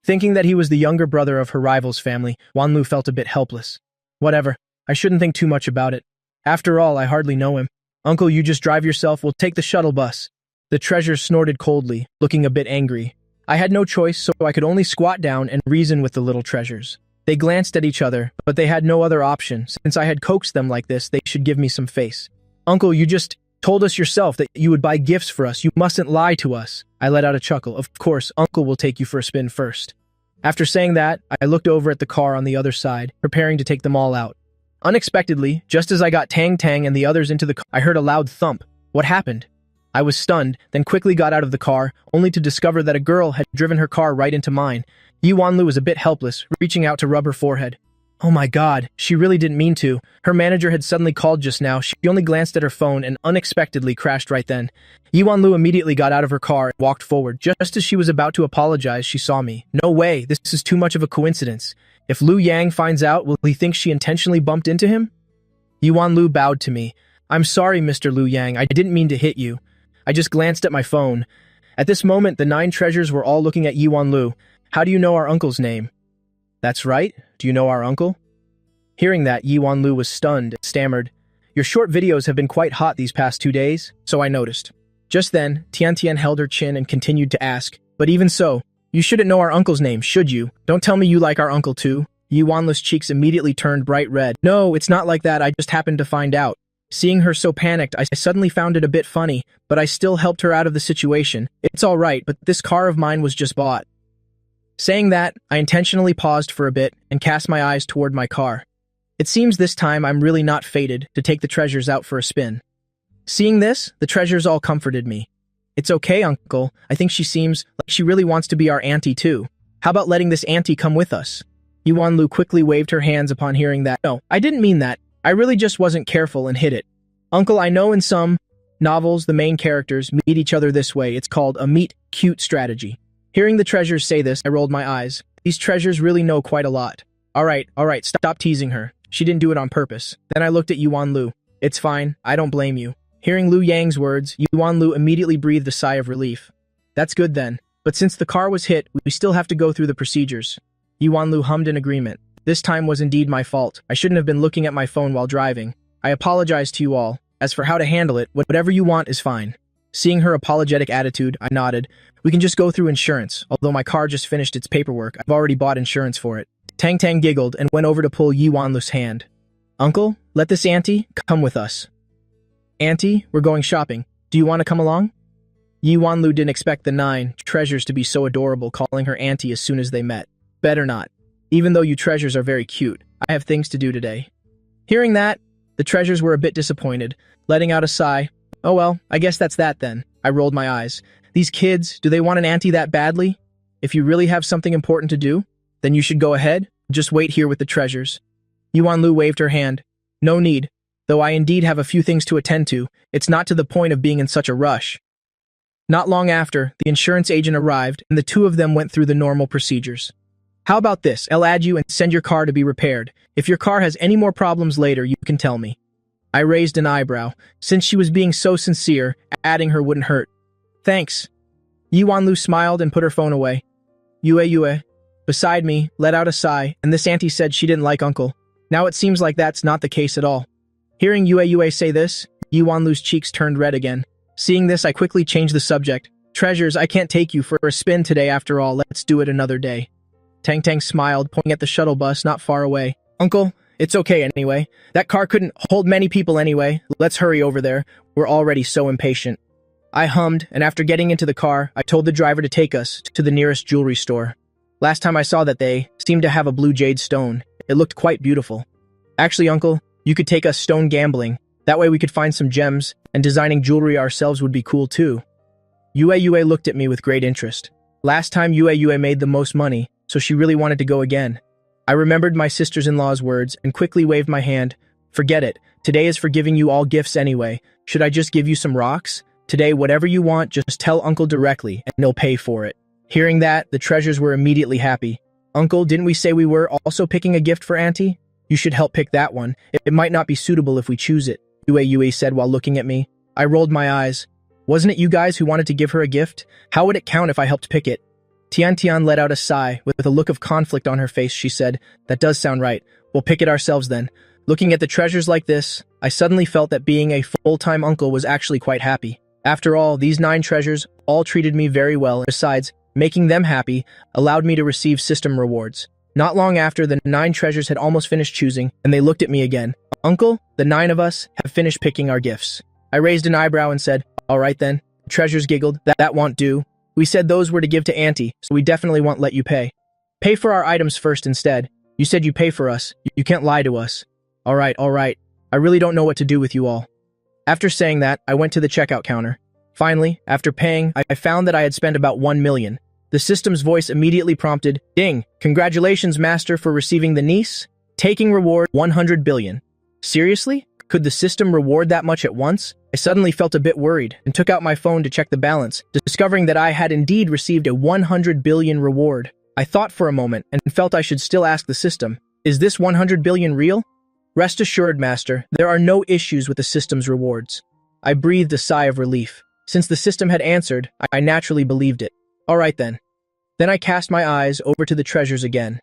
Thinking that he was the younger brother of her rival's family, Wanlu felt a bit helpless. Whatever, I shouldn't think too much about it. After all, I hardly know him. Uncle, you just drive yourself, we'll take the shuttle bus. The treasures snorted coldly, looking a bit angry. I had no choice, so I could only squat down and reason with the little treasures. They glanced at each other, but they had no other option. Since I had coaxed them like this, they should give me some face. Uncle, you just told us yourself that you would buy gifts for us. You mustn't lie to us. I let out a chuckle. Of course, Uncle will take you for a spin first. After saying that, I looked over at the car on the other side, preparing to take them all out. Unexpectedly, just as I got Tang Tang and the others into the car, I heard a loud thump. What happened? I was stunned, then quickly got out of the car, only to discover that a girl had driven her car right into mine. Yi Wanlu was a bit helpless, reaching out to rub her forehead. Oh my god, she really didn't mean to. Her manager had suddenly called just now. She only glanced at her phone and unexpectedly crashed right then. Yi Wanlu immediately got out of her car and walked forward. Just as she was about to apologize, she saw me. No way, this is too much of a coincidence. If Lu Yang finds out, will he think she intentionally bumped into him? Yi Wanlu bowed to me. I'm sorry, Mr. Lu Yang, I didn't mean to hit you. I just glanced at my phone. At this moment, the 9 treasures were all looking at Yi Wanlu. How do you know our uncle's name? That's right. Do you know our uncle? Hearing that, Yi Wanlu was stunned and stammered. Your short videos have been quite hot these past 2 days, so I noticed. Just then, Tian Tian held her chin and continued to ask, but even so, you shouldn't know our uncle's name, should you? Don't tell me you like our uncle too. Yi Wanlu's cheeks immediately turned bright red. No, it's not like that, I just happened to find out. Seeing her so panicked, I suddenly found it a bit funny, but I still helped her out of the situation. It's all right, but this car of mine was just bought. Saying that, I intentionally paused for a bit and cast my eyes toward my car. It seems this time I'm really not fated to take the treasures out for a spin. Seeing this, the treasures all comforted me. It's okay, Uncle. I think she seems like she really wants to be our auntie too. How about letting this auntie come with us? Yuanlu quickly waved her hands upon hearing that. No, I didn't mean that. I really just wasn't careful and hit it. Uncle, I know in some novels the main characters meet each other this way. It's called a meet-cute strategy. Hearing the treasures say this, I rolled my eyes. These treasures really know quite a lot. All right, stop teasing her. She didn't do it on purpose. Then I looked at Yuanlu. It's fine, I don't blame you. Hearing Lu Yang's words, Yuanlu immediately breathed a sigh of relief. That's good then. But since the car was hit, we still have to go through the procedures. Yuanlu hummed in agreement. This time was indeed my fault. I shouldn't have been looking at my phone while driving. I apologize to you all. As for how to handle it, whatever you want is fine. Seeing her apologetic attitude, I nodded. We can just go through insurance. Although my car just finished its paperwork, I've already bought insurance for it. Tang Tang giggled and went over to pull Yuanlu's hand. Uncle, let this auntie come with us. Auntie, we're going shopping. Do you want to come along? Yuanlu didn't expect the 9 treasures to be so adorable, calling her auntie as soon as they met. Better not. Even though you treasures are very cute, I have things to do today. Hearing that, the treasures were a bit disappointed, letting out a sigh. Oh well, I guess that's that then. I rolled my eyes. These kids, do they want an auntie that badly? If you really have something important to do, then you should go ahead. Just wait here with the treasures. Yuanlu waved her hand. No need. Though I indeed have a few things to attend to, it's not to the point of being in such a rush. Not long after, the insurance agent arrived, and the two of them went through the normal procedures. How about this? I'll add you and send your car to be repaired. If your car has any more problems later, you can tell me. I raised an eyebrow. Since she was being so sincere, adding her wouldn't hurt. Thanks. Yuanlu smiled and put her phone away. Yue, beside me, let out a sigh, and this auntie said she didn't like Uncle. Now it seems like that's not the case at all. Hearing Yue say this, Yuanlu's cheeks turned red again. Seeing this, I quickly changed the subject. Treasures, I can't take you for a spin today after all. Let's do it another day. Tang Tang smiled, pointing at the shuttle bus not far away. Uncle, it's okay anyway. That car couldn't hold many people anyway. Let's hurry over there. We're already so impatient. I hummed, and after getting into the car, I told the driver to take us to the nearest jewelry store. Last time I saw that they seemed to have a blue jade stone. It looked quite beautiful. Actually, Uncle, you could take us stone gambling. That way we could find some gems, and designing jewelry ourselves would be cool too. Yue looked at me with great interest. Last time Yue made the most money, so she really wanted to go again. I remembered my sister-in-law's words and quickly waved my hand. Forget it. Today is for giving you all gifts anyway. Should I just give you some rocks? Today, whatever you want, just tell Uncle directly, and he'll pay for it. Hearing that, the treasures were immediately happy. Uncle, didn't we say we were also picking a gift for Auntie? You should help pick that one. It might not be suitable if we choose it, Yue said while looking at me. I rolled my eyes. Wasn't it you guys who wanted to give her a gift? How would it count if I helped pick it? Tian let out a sigh. With a look of conflict on her face, she said, That does sound right. We'll pick it ourselves then. Looking at the treasures like this, I suddenly felt that being a full-time uncle was actually quite happy. After all, these 9 treasures all treated me very well, and besides, making them happy allowed me to receive system rewards. Not long after, the 9 treasures had almost finished choosing, and they looked at me again. Uncle, the 9 of us have finished picking our gifts. I raised an eyebrow and said, All right then. The treasures giggled. That won't do. We said those were to give to Auntie, so we definitely won't let you pay. Pay for our items first instead. You said you pay for us. You can't lie to us. All right. I really don't know what to do with you all. After saying that, I went to the checkout counter. Finally, after paying, I found that I had spent about 1 million. The system's voice immediately prompted, Ding! Congratulations, Master, for receiving the niece. Taking reward 100 billion. Seriously? Could the system reward that much at once? I suddenly felt a bit worried and took out my phone to check the balance, discovering that I had indeed received a 100 billion reward. I thought for a moment and felt I should still ask the system, Is this 100 billion real? Rest assured, Master, there are no issues with the system's rewards. I breathed a sigh of relief. Since the system had answered, I naturally believed it. All right then. Then I cast my eyes over to the treasures again.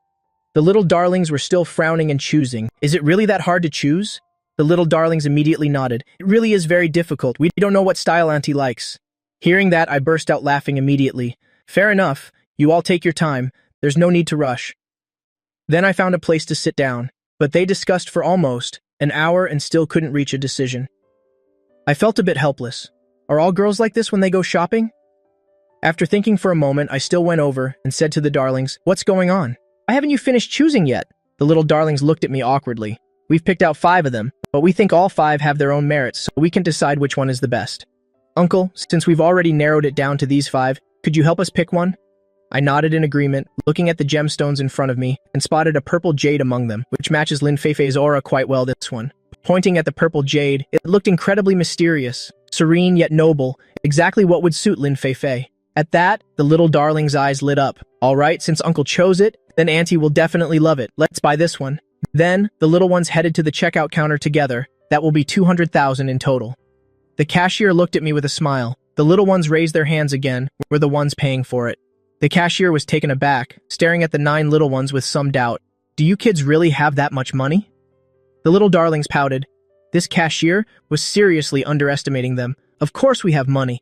The little darlings were still frowning and choosing. Is it really that hard to choose? The little darlings immediately nodded. It really is very difficult. We don't know what style Auntie likes. Hearing that, I burst out laughing immediately. Fair enough. You all take your time. There's no need to rush. Then I found a place to sit down, but they discussed for almost an hour and still couldn't reach a decision. I felt a bit helpless. Are all girls like this when they go shopping? After thinking for a moment, I still went over and said to the darlings, What's going on? Why haven't you finished choosing yet? The little darlings looked at me awkwardly. We've picked out 5 of them, but we think all 5 have their own merits, so we can decide which one is the best. Uncle, since we've already narrowed it down to these 5, could you help us pick one? I nodded in agreement, looking at the gemstones in front of me, and spotted a purple jade among them, which matches Lin Feifei's aura quite well, this one. Pointing at the purple jade, it looked incredibly mysterious, serene yet noble, exactly what would suit Lin Feifei. At that, the little darling's eyes lit up. All right, since Uncle chose it, then Auntie will definitely love it. Let's buy this one. Then, the little ones headed to the checkout counter together. That will be 200,000 in total. The cashier looked at me with a smile. The little ones raised their hands again, were the ones paying for it. The cashier was taken aback, staring at the 9 little ones with some doubt. Do you kids really have that much money? The little darlings pouted. This cashier was seriously underestimating them. Of course we have money.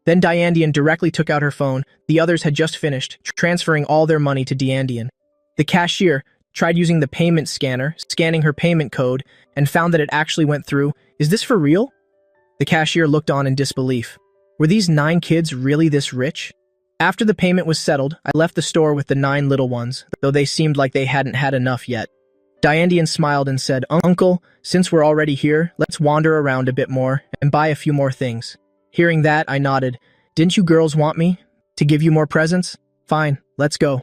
Then Diandian directly took out her phone. The others had just finished, transferring all their money to Diandian. The cashier tried using the payment scanner, scanning her payment code, and found that it actually went through. Is this for real? The cashier looked on in disbelief. Were these 9 kids really this rich? After the payment was settled, I left the store with the 9 little ones, though they seemed like they hadn't had enough yet. Diandian smiled and said, Uncle, since we're already here, let's wander around a bit more and buy a few more things. Hearing that, I nodded. Didn't you girls want me to give you more presents? Fine, let's go.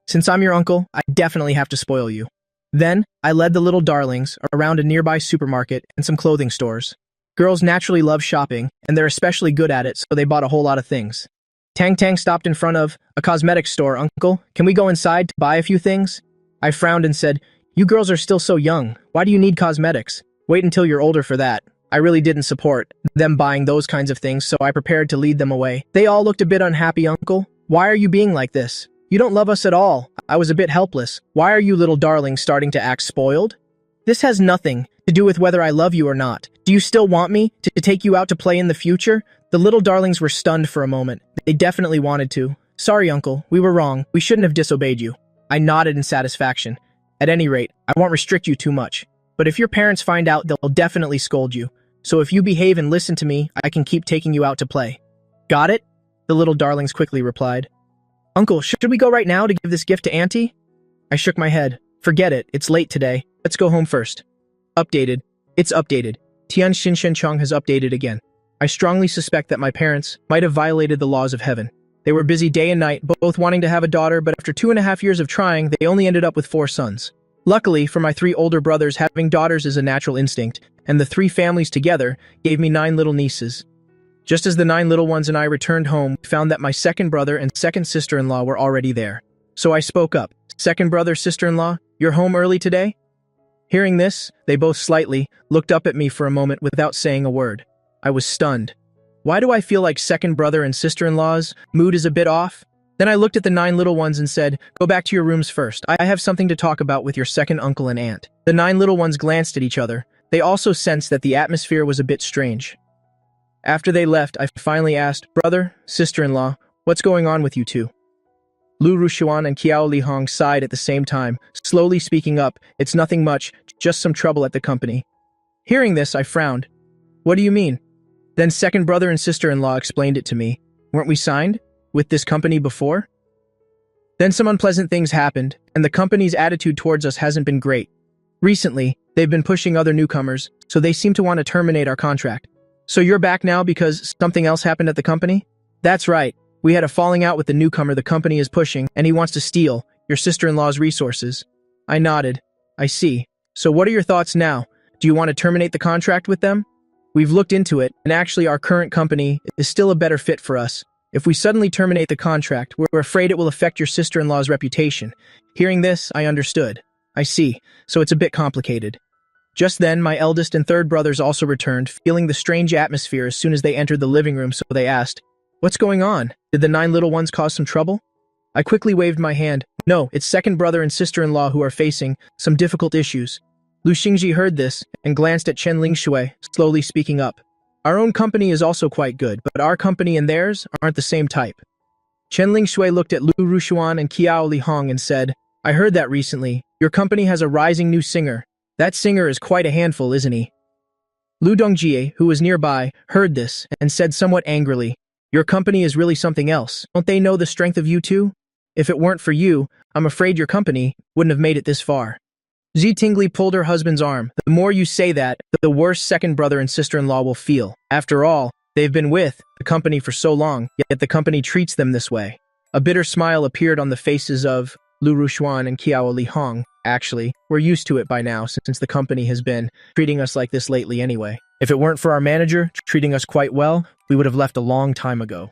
Since I'm your uncle, I definitely have to spoil you. Then, I led the little darlings around a nearby supermarket and some clothing stores. Girls naturally love shopping, and they're especially good at it, so they bought a whole lot of things. Tang Tang stopped in front of a cosmetics store. Uncle, can we go inside to buy a few things? I frowned and said, you girls are still so young. Why do you need cosmetics? Wait until you're older for that. I really didn't support them buying those kinds of things, so I prepared to lead them away. They all looked a bit unhappy. Uncle, why are you being like this? You don't love us at all. I was a bit helpless. Why are you little darlings starting to act spoiled? This has nothing to do with whether I love you or not. Do you still want me to take you out to play in the future? The little darlings were stunned for a moment. They definitely wanted to. Sorry, Uncle, we were wrong. We shouldn't have disobeyed you. I nodded in satisfaction. At any rate, I won't restrict you too much. But if your parents find out, they'll definitely scold you. So if you behave and listen to me, I can keep taking you out to play. Got it? The little darlings quickly replied. Uncle, should we go right now to give this gift to Auntie? I shook my head. Forget it, it's late today. Let's go home first. Updated. It's updated. Tian Xinshen Chong has updated again. I strongly suspect that my parents might have violated the laws of heaven. They were busy day and night, both wanting to have a daughter, but after 2.5 years of trying, they only ended up with 4 sons. Luckily, for my 3 older brothers, having daughters is a natural instinct, and the 3 families together gave me 9 little nieces. Just as the 9 little ones and I returned home, we found that my second brother and second sister-in-law were already there. So I spoke up. Second brother, sister-in-law, you're home early today? Hearing this, they both slightly looked up at me for a moment without saying a word. I was stunned. Why do I feel like second brother and sister-in-law's mood is a bit off? Then I looked at the 9 little ones and said, go back to your rooms first. I have something to talk about with your second uncle and aunt. The 9 little ones glanced at each other. They also sensed that the atmosphere was a bit strange. After they left, I finally asked, brother, sister-in-law, what's going on with you two? Lu Rushuan and Qiao Lihong sighed at the same time, slowly speaking up, it's nothing much, just some trouble at the company. Hearing this, I frowned. What do you mean? Then second brother and sister-in-law explained it to me. Weren't we signed with this company before? Then some unpleasant things happened, and the company's attitude towards us hasn't been great. Recently, they've been pushing other newcomers, so they seem to want to terminate our contract. So you're back now because something else happened at the company? That's right. We had a falling out with the newcomer the company is pushing, and he wants to steal your sister-in-law's resources. I nodded. I see. So what are your thoughts now? Do you want to terminate the contract with them? We've looked into it, and actually our current company is still a better fit for us. If we suddenly terminate the contract, we're afraid it will affect your sister-in-law's reputation. Hearing this, I understood. I see. So it's a bit complicated. Just then, my eldest and third brothers also returned, feeling the strange atmosphere as soon as they entered the living room, so they asked, what's going on? Did the 9 little ones cause some trouble? I quickly waved my hand. No, it's second brother and sister-in-law who are facing some difficult issues. Lu Xingji heard this and glanced at Chen Lingshui, slowly speaking up. Our own company is also quite good, but our company and theirs aren't the same type. Chen Lingshui looked at Lu Rushuan and Qiao Lihong and said, I heard that recently. Your company has a rising new singer. That singer is quite a handful, isn't he? Lu Dongjie, who was nearby, heard this and said somewhat angrily, your company is really something else. Don't they know the strength of you two? If it weren't for you, I'm afraid your company wouldn't have made it this far. Ji Tingli pulled her husband's arm. The more you say that, the worse second brother and sister-in-law will feel. After all, they've been with the company for so long, yet the company treats them this way. A bitter smile appeared on the faces of Lu Rushuan and Qiao Lihong. Actually, we're used to it by now since the company has been treating us like this lately anyway. If it weren't for our manager treating us quite well, we would have left a long time ago.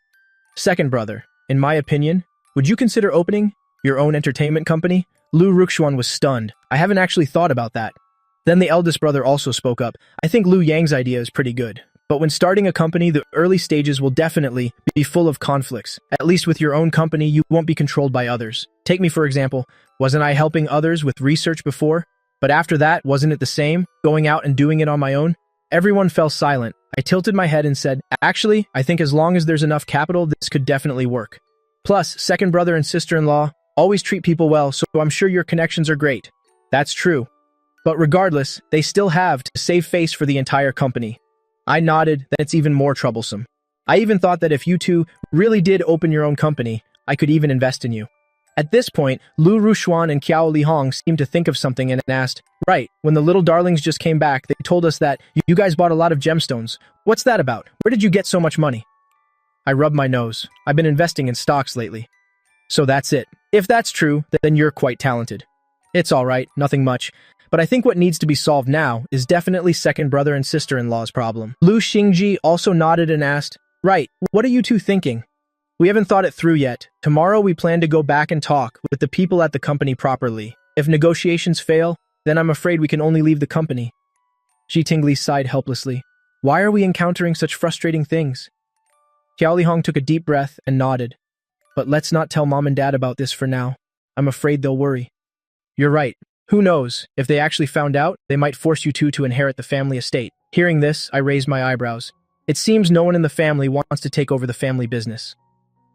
Second brother, in my opinion, would you consider opening your own entertainment company? Lu Ruxuan was stunned. I haven't actually thought about that. Then the eldest brother also spoke up. I think Lu Yang's idea is pretty good. But when starting a company, the early stages will definitely be full of conflicts. At least with your own company, you won't be controlled by others. Take me for example. Wasn't I helping others with research before? But after that, wasn't it the same? Going out and doing it on my own? Everyone fell silent. I tilted my head and said, actually, I think as long as there's enough capital, this could definitely work. Plus, second brother and sister-in-law always treat people well, so I'm sure your connections are great. That's true. But regardless, they still have to save face for the entire company. I nodded, that it's even more troublesome. I even thought that if you two really did open your own company, I could even invest in you. At this point, Lu Rushuan and Qiao Lihong seemed to think of something and asked, right, when the little darlings just came back, they told us that you guys bought a lot of gemstones. What's that about? Where did you get so much money? I rubbed my nose. I've been investing in stocks lately. So that's it. If that's true, then you're quite talented. It's alright, nothing much. But I think what needs to be solved now is definitely second brother and sister-in-law's problem. Lu Xingji also nodded and asked, right, what are you two thinking? We haven't thought it through yet. Tomorrow we plan to go back and talk with the people at the company properly. If negotiations fail, then I'm afraid we can only leave the company. Ji Tingli sighed helplessly. Why are we encountering such frustrating things? Qiao Lihong took a deep breath and nodded. But let's not tell mom and dad about this for now. I'm afraid they'll worry. You're right. Who knows? If they actually found out, they might force you two to inherit the family estate. Hearing this, I raised my eyebrows. It seems no one in the family wants to take over the family business.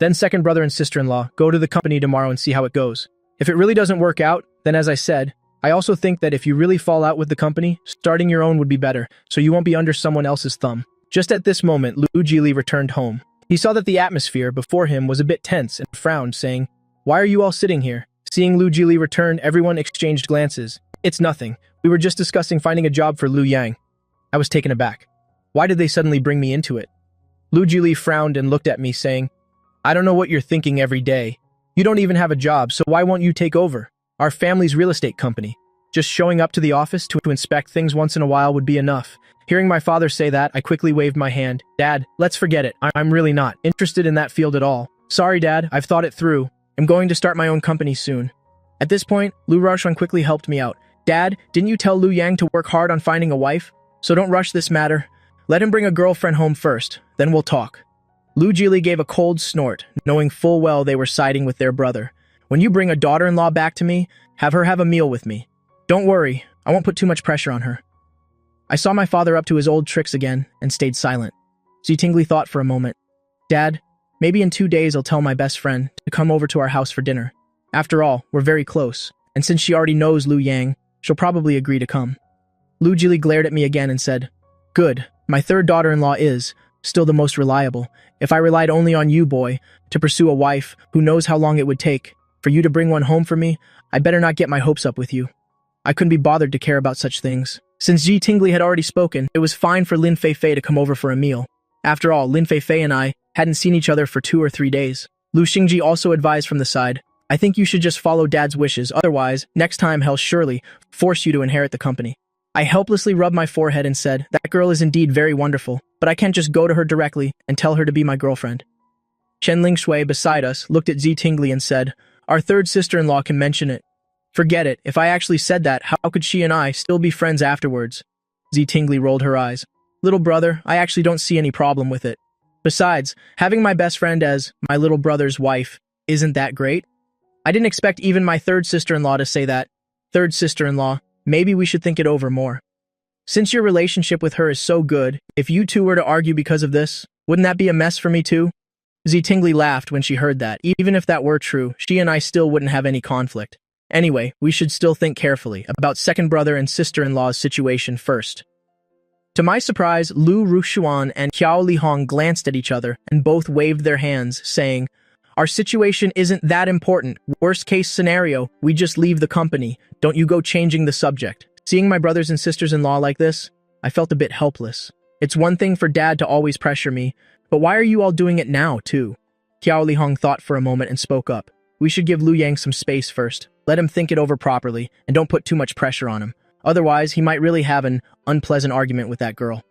Then second brother and sister-in-law, go to the company tomorrow and see how it goes. If it really doesn't work out, then as I said, I also think that if you really fall out with the company, starting your own would be better, so you won't be under someone else's thumb. Just at this moment, Lu Jili returned home. He saw that the atmosphere before him was a bit tense and frowned, saying, Why are you all sitting here? Seeing Lu Jili return, everyone exchanged glances. It's nothing. We were just discussing finding a job for Lu Yang. I was taken aback. Why did they suddenly bring me into it? Lu Jili frowned and looked at me, saying, I don't know what you're thinking every day. You don't even have a job, so why won't you take over? Our family's real estate company. Just showing up to the office to inspect things once in a while would be enough. Hearing my father say that, I quickly waved my hand. Dad, let's forget it. I'm really not interested in that field at all. Sorry, Dad, I've thought it through. I'm going to start my own company soon. At this point, Lu Rashan quickly helped me out. Dad, didn't you tell Lu Yang to work hard on finding a wife? So don't rush this matter. Let him bring a girlfriend home first, then we'll talk. Lu Jili gave a cold snort, knowing full well they were siding with their brother. When you bring a daughter-in-law back to me, have her have a meal with me. Don't worry, I won't put too much pressure on her. I saw my father up to his old tricks again and stayed silent. Ji Tingli thought for a moment. Dad, maybe in 2 days I'll tell my best friend to come over to our house for dinner. After all, we're very close, and since she already knows Lu Yang, she'll probably agree to come. Lu Jili glared at me again and said, Good, my third daughter-in-law is still the most reliable. If I relied only on you, boy, to pursue a wife who knows how long it would take for you to bring one home for me, I better not get my hopes up with you. I couldn't be bothered to care about such things. Since Ji Tingli had already spoken, it was fine for Lin Feifei to come over for a meal. After all, Lin Feifei and I hadn't seen each other for 2 or 3 days. Lu Xingji also advised from the side, I think you should just follow Dad's wishes, otherwise, next time he'll surely force you to inherit the company. I helplessly rubbed my forehead and said, that girl is indeed very wonderful, but I can't just go to her directly and tell her to be my girlfriend. Chen Lingshui beside us looked at Ji Tingli and said, our third sister-in-law can mention it. Forget it, if I actually said that, how could she and I still be friends afterwards? Ji Tingli rolled her eyes. Little brother, I actually don't see any problem with it. Besides, having my best friend as my little brother's wife, isn't that great? I didn't expect even my third sister-in-law to say that. Third sister-in-law, maybe we should think it over more. Since your relationship with her is so good, if you two were to argue because of this, wouldn't that be a mess for me too? Ji Tingli laughed when she heard that. Even if that were true, she and I still wouldn't have any conflict. Anyway, we should still think carefully about second brother and sister-in-law's situation first. To my surprise, Lu Rushuan and Qiao Lihong glanced at each other and both waved their hands, saying, Our situation isn't that important. Worst case scenario, we just leave the company. Don't you go changing the subject. Seeing my brothers and sisters-in-law like this, I felt a bit helpless. It's one thing for Dad to always pressure me, but why are you all doing it now, too? Qiao Lihong thought for a moment and spoke up. We should give Lu Yang some space first. Let him think it over properly, and don't put too much pressure on him. Otherwise, he might really have an unpleasant argument with that girl.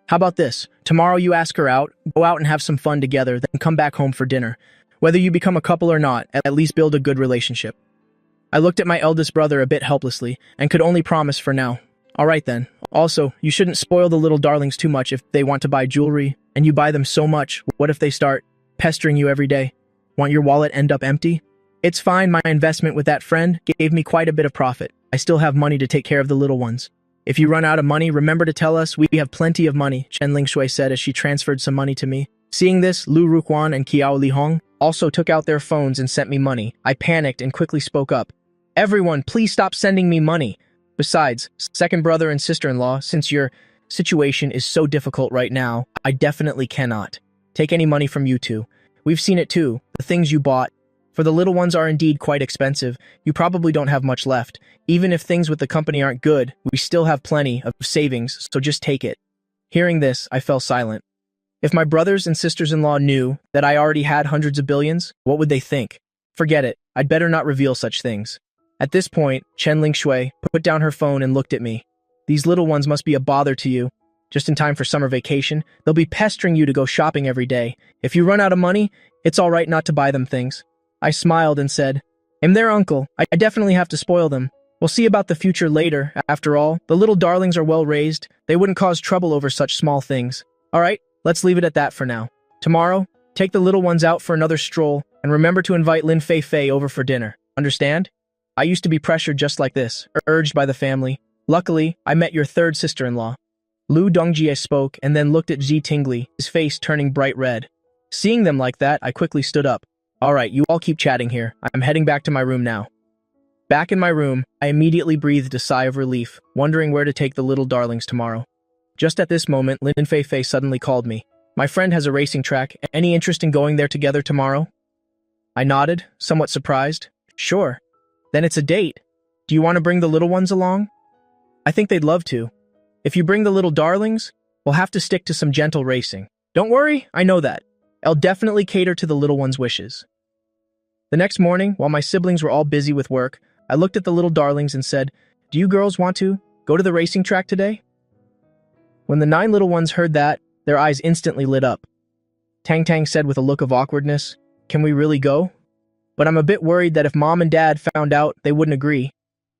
How about this? Tomorrow you ask her out, go out and have some fun together, then come back home for dinner. Whether you become a couple or not, at least build a good relationship. I looked at my eldest brother a bit helplessly, and could only promise for now. All right then. Also, you shouldn't spoil the little darlings too much if they want to buy jewelry, and you buy them so much. What if they start pestering you every day? Want your wallet end up empty? It's fine, my investment with that friend gave me quite a bit of profit. I still have money to take care of the little ones. If you run out of money, remember to tell us. We have plenty of money, Chen Lingshui said as she transferred some money to me. Seeing this, Lu Ruquan and Qiao Lihong also took out their phones and sent me money. I panicked and quickly spoke up. Everyone, please stop sending me money. Besides, second brother and sister-in-law, since your situation is so difficult right now, I definitely cannot take any money from you two. We've seen it too, the things you bought. For the little ones are indeed quite expensive. You probably don't have much left. Even if things with the company aren't good, we still have plenty of savings, so just take it. Hearing this, I fell silent. If my brothers and sisters-in-law knew that I already had hundreds of billions, what would they think? Forget it. I'd better not reveal such things. At this point, Chen Lingshui put down her phone and looked at me. These little ones must be a bother to you. Just in time for summer vacation, they'll be pestering you to go shopping every day. If you run out of money, it's all right not to buy them things. I smiled and said, I'm their uncle. I definitely have to spoil them. We'll see about the future later. After all, the little darlings are well raised. They wouldn't cause trouble over such small things. All right, let's leave it at that for now. Tomorrow, take the little ones out for another stroll, and remember to invite Lin Fei Fei over for dinner. Understand? I used to be pressured just like this, urged by the family. Luckily, I met your third sister-in-law. Lu Dongjie spoke and then looked at Xi Tingli, his face turning bright red. Seeing them like that, I quickly stood up. All right, you all keep chatting here. I'm heading back to my room now. Back in my room, I immediately breathed a sigh of relief, wondering where to take the little darlings tomorrow. Just at this moment, Lin Fei Fei suddenly called me. My friend has a racing track. Any interest in going there together tomorrow? I nodded, somewhat surprised. Sure. Then it's a date. Do you want to bring the little ones along? I think they'd love to. If you bring the little darlings, we'll have to stick to some gentle racing. Don't worry, I know that. I'll definitely cater to the little ones' wishes. The next morning, while my siblings were all busy with work, I looked at the little darlings and said, Do you girls want to go to the racing track today? When the 9 little ones heard that, their eyes instantly lit up. Tang Tang said with a look of awkwardness, Can we really go? But I'm a bit worried that if Mom and Dad found out, they wouldn't agree.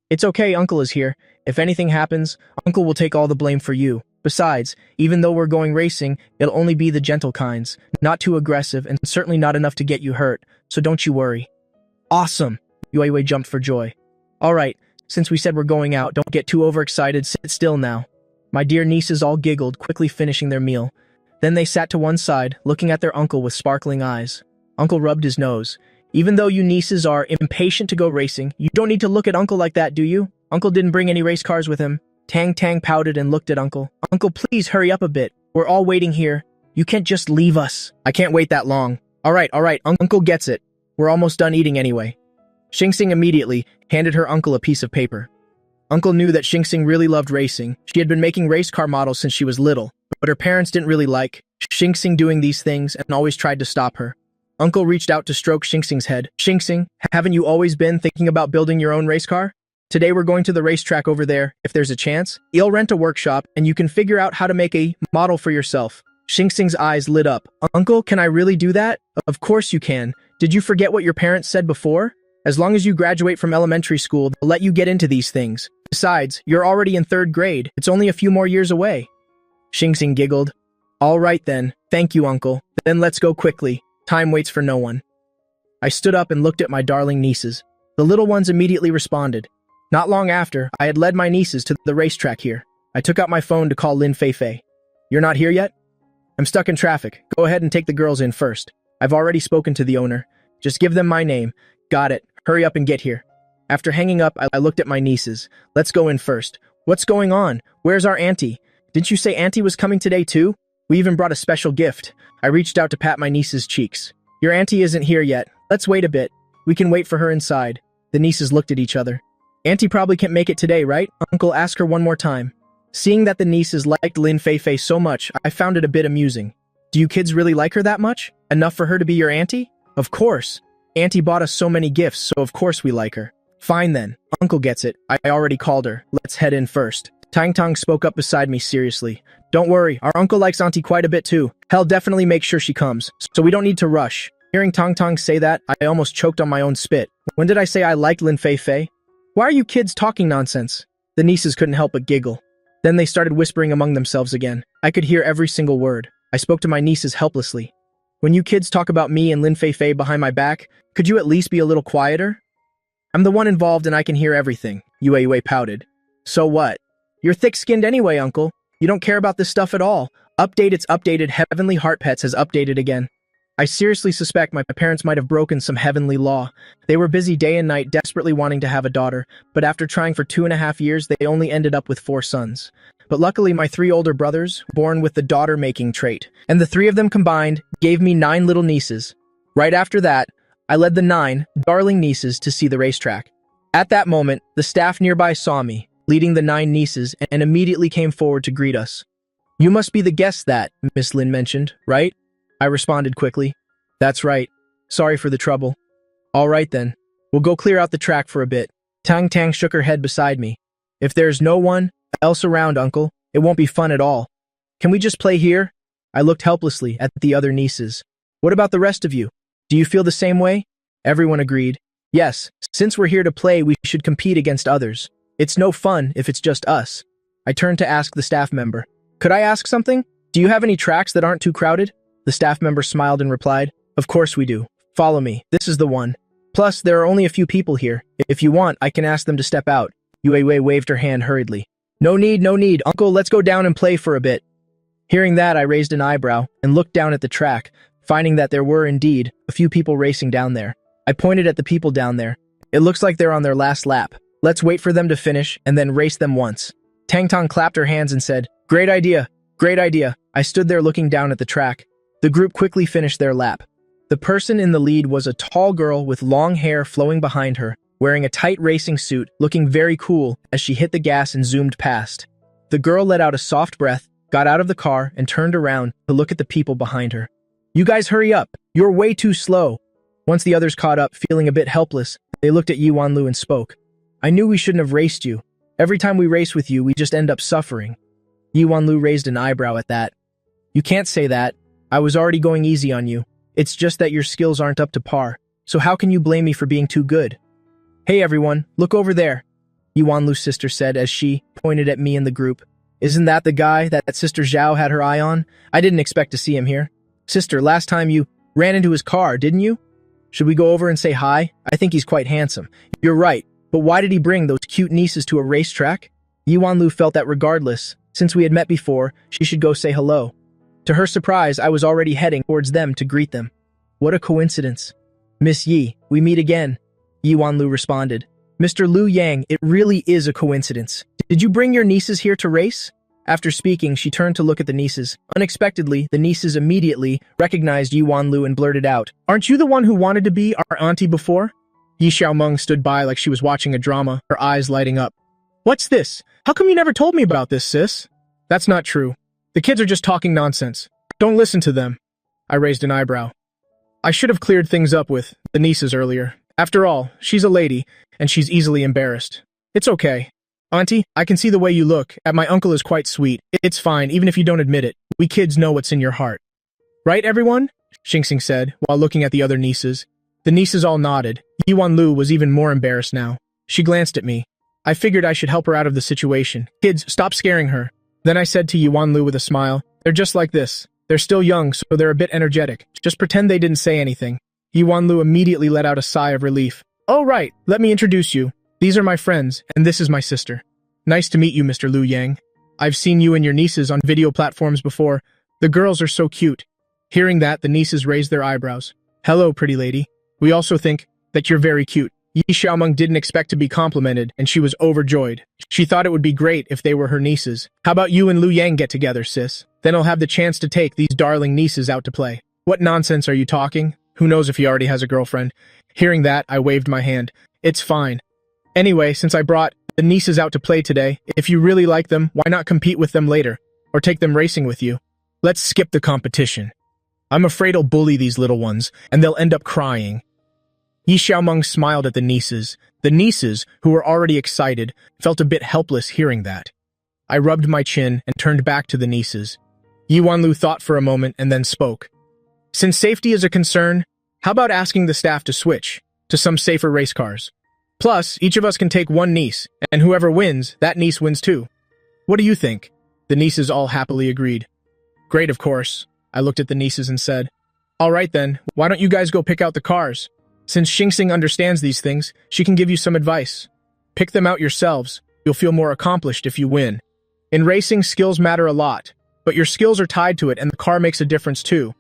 It's okay, Uncle is here. If anything happens, Uncle will take all the blame for you. Besides, even though we're going racing, it'll only be the gentle kinds, not too aggressive and certainly not enough to get you hurt, so don't you worry. Awesome! Yue Wei jumped for joy. All right, since we said we're going out, don't get too overexcited, sit still now. My dear nieces all giggled, quickly finishing their meal. Then they sat to one side, looking at their uncle with sparkling eyes. Uncle rubbed his nose. Even though you nieces are impatient to go racing, you don't need to look at Uncle like that, do you? Uncle didn't bring any race cars with him. Tang Tang pouted and looked at Uncle. Uncle, please hurry up a bit. We're all waiting here. You can't just leave us. I can't wait that long. All right, Uncle gets it. We're almost done eating anyway. Xing immediately handed her uncle a piece of paper. Uncle knew that Xing really loved racing. She had been making race car models since she was little, but her parents didn't really like Xing doing these things and always tried to stop her. Uncle reached out to stroke Xing's head. Xing, haven't you always been thinking about building your own race car? Today we're going to the racetrack over there. If there's a chance, you'll rent a workshop and you can figure out how to make a model for yourself. Xing's eyes lit up. Uncle, can I really do that? Of course you can. Did you forget what your parents said before? As long as you graduate from elementary school, they'll let you get into these things. Besides, you're already in 3rd grade. It's only a few more years away. Xing giggled. All right then. Thank you, Uncle. Then let's go quickly. Time waits for no one. I stood up and looked at my darling nieces. The little ones immediately responded. Not long after, I had led my nieces to the racetrack here. I took out my phone to call Lin Fei Fei. You're not here yet? I'm stuck in traffic. Go ahead and take the girls in first. I've already spoken to the owner. Just give them my name. Got it. Hurry up and get here. After hanging up, I looked at my nieces. Let's go in first. What's going on? Where's our auntie? Didn't you say auntie was coming today too? We even brought a special gift. I reached out to pat my niece's cheeks. Your auntie isn't here yet. Let's wait a bit. We can wait for her inside. The nieces looked at each other. Auntie probably can't make it today, right? Uncle asked her one more time. Seeing that the nieces liked Lin Fei so much, I found it a bit amusing. Do you kids really like her that much? Enough for her to be your auntie? Of course. Auntie bought us so many gifts, so of course we like her. Fine then. Uncle gets it. I already called her. Let's head in first. Tang Tang spoke up beside me seriously. Don't worry, our uncle likes auntie quite a bit too. He'll definitely make sure she comes, so we don't need to rush. Hearing Tang Tang say that, I almost choked on my own spit. When did I say I liked Lin Fei? Why are you kids talking nonsense? The nieces couldn't help but giggle. Then they started whispering among themselves again. I could hear every single word. I spoke to my nieces helplessly. When you kids talk about me and Lin Fei behind my back, could you at least be a little quieter? I'm the one involved and I can hear everything, Yue pouted. So what? You're thick-skinned anyway, uncle. You don't care about this stuff at all. It's updated. Heavenly Heart Pets has updated again. I seriously suspect my parents might have broken some heavenly law. They were busy day and night desperately wanting to have a daughter, but after trying for 2.5 years, they only ended up with 4 sons. But luckily, my 3 older brothers, born with the daughter-making trait, and the 3 of them combined gave me 9 little nieces. Right after that, I led the 9 darling nieces to see the racetrack. At that moment, the staff nearby saw me, leading the 9 nieces, and immediately came forward to greet us. You must be the guest that Miss Lin mentioned, right? I responded quickly. That's right. Sorry for the trouble. All right then. We'll go clear out the track for a bit. Tang Tang shook her head beside me. If there's no one else around, uncle, it won't be fun at all. Can we just play here? I looked helplessly at the other nieces. What about the rest of you? Do you feel the same way? Everyone agreed. Yes, since we're here to play, we should compete against others. It's no fun if it's just us. I turned to ask the staff member. Could I ask something? Do you have any tracks that aren't too crowded? The staff member smiled and replied, Of course we do. Follow me. This is the one. Plus, there are only a few people here. If you want, I can ask them to step out. Yue waved her hand hurriedly. No need. Uncle, let's go down and play for a bit. Hearing that, I raised an eyebrow and looked down at the track, finding that there were indeed a few people racing down there. I pointed at the people down there. It looks like they're on their last lap. Let's wait for them to finish and then race them once. Tang Tang clapped her hands and said, Great idea. I stood there looking down at the track. The group quickly finished their lap. The person in the lead was a tall girl with long hair flowing behind her, wearing a tight racing suit, looking very cool as she hit the gas and zoomed past. The girl let out a soft breath, got out of the car, and turned around to look at the people behind her. You guys hurry up. You're way too slow. Once the others caught up, feeling a bit helpless, they looked at Yuanlu and spoke. I knew we shouldn't have raced you. Every time we race with you, we just end up suffering. Yuanlu raised an eyebrow at that. You can't say that. I was already going easy on you. It's just that your skills aren't up to par. So how can you blame me for being too good? Hey everyone, look over there. Yuanlu's sister said as she pointed at me in the group. Isn't that the guy that Sister Zhao had her eye on? I didn't expect to see him here. Sister, last time you ran into his car, didn't you? Should we go over and say hi? I think he's quite handsome. You're right, but why did he bring those cute nieces to a racetrack? Yuanlu felt that regardless, since we had met before, she should go say hello. To her surprise, I was already heading towards them to greet them. What a coincidence. Miss Yi, we meet again. Yuanlu responded. Mr. Liu Yang, it really is a coincidence. Did you bring your nieces here to race? After speaking, she turned to look at the nieces. Unexpectedly, the nieces immediately recognized Yuanlu and blurted out, Aren't you the one who wanted to be our auntie before? Yi Xiaomeng stood by like she was watching a drama, her eyes lighting up. What's this? How come you never told me about this, sis? That's not true. The kids are just talking nonsense. Don't listen to them. I raised an eyebrow. I should have cleared things up with the nieces earlier. After all, she's a lady, and she's easily embarrassed. It's okay. Auntie, I can see the way you look at my uncle is quite sweet. It's fine, even if you don't admit it. We kids know what's in your heart. Right, everyone? Xingxing said, while looking at the other nieces. The nieces all nodded. Yuanlu was even more embarrassed now. She glanced at me. I figured I should help her out of the situation. Kids, stop scaring her. Then I said to Yuanlu with a smile, They're just like this. They're still young, so they're a bit energetic. Just pretend they didn't say anything. Yuanlu immediately let out a sigh of relief. Oh right, let me introduce you. These are my friends, and this is my sister. Nice to meet you, Mr. Liu Yang. I've seen you and your nieces on video platforms before. The girls are so cute. Hearing that, the nieces raised their eyebrows. Hello, pretty lady. We also think that you're very cute. Yi Xiaomeng didn't expect to be complimented, and she was overjoyed. She thought it would be great if they were her nieces. How about you and Liu Yang get together, sis? Then I'll have the chance to take these darling nieces out to play. What nonsense are you talking? Who knows if he already has a girlfriend? Hearing that, I waved my hand. It's fine. Anyway, since I brought the nieces out to play today, if you really like them, why not compete with them later? Or take them racing with you? Let's skip the competition. I'm afraid I'll bully these little ones, and they'll end up crying. Yi Xiaomeng smiled at the nieces. The nieces, who were already excited, felt a bit helpless hearing that. I rubbed my chin and turned back to the nieces. Yi Wanlu thought for a moment and then spoke. Since safety is a concern, how about asking the staff to switch to some safer race cars? Plus, each of us can take one niece, and whoever wins, that niece wins too. What do you think? The nieces all happily agreed. Great, of course. I looked at the nieces and said, all right then, why don't you guys go pick out the cars? Since Xingxing understands these things, she can give you some advice. Pick them out yourselves. You'll feel more accomplished if you win. In racing, skills matter a lot, but your skills are tied to it and the car makes a difference too.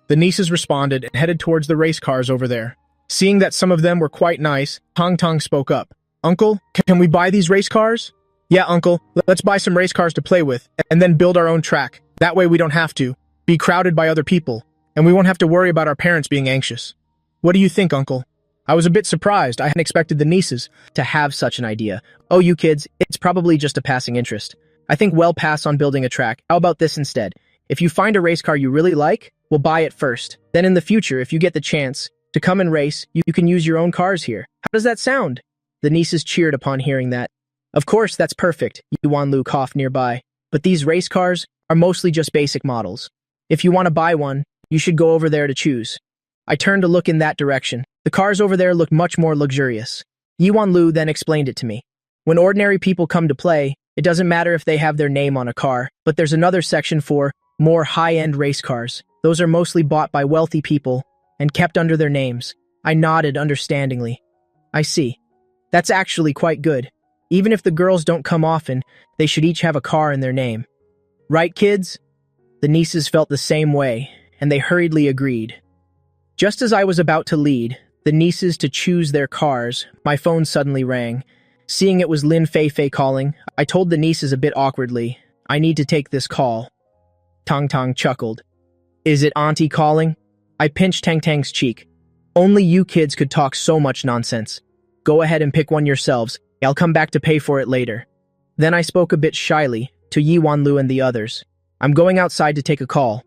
The nieces responded and headed towards the race cars over there. Seeing that some of them were quite nice, Tong Tong spoke up. Uncle, can we buy these race cars? Yeah, Uncle, let's buy some race cars to play with, and then build our own track. That way we don't have to be crowded by other people, and we won't have to worry about our parents being anxious. What do you think, Uncle? I was a bit surprised. I hadn't expected the nieces to have such an idea. Oh, you kids, it's probably just a passing interest. I think we'll pass on building a track. How about this instead? If you find a race car you really like, we'll buy it first. Then in the future, if you get the chance to come and race, you can use your own cars here. How does that sound? The nieces cheered upon hearing that. Of course, that's perfect, Yuan Lu coughed nearby. But these race cars are mostly just basic models. If you want to buy one, you should go over there to choose. I turned to look in that direction. The cars over there looked much more luxurious. Yuan Lu then explained it to me. When ordinary people come to play, it doesn't matter if they have their name on a car, but there's another section for more high-end race cars. Those are mostly bought by wealthy people and kept under their names. I nodded understandingly. I see. That's actually quite good. Even if the girls don't come often, they should each have a car in their name. Right, kids? The nieces felt the same way, and they hurriedly agreed. Just as I was about to lead the nieces to choose their cars, my phone suddenly rang. Seeing it was Lin Fei calling, I told the nieces a bit awkwardly, I need to take this call. Tong Tong chuckled. Is it Auntie calling? I pinched Tang Tang's cheek. Only you kids could talk so much nonsense. Go ahead and pick one yourselves. I'll come back to pay for it later. Then I spoke a bit shyly to Yi Wanlu and the others. I'm going outside to take a call.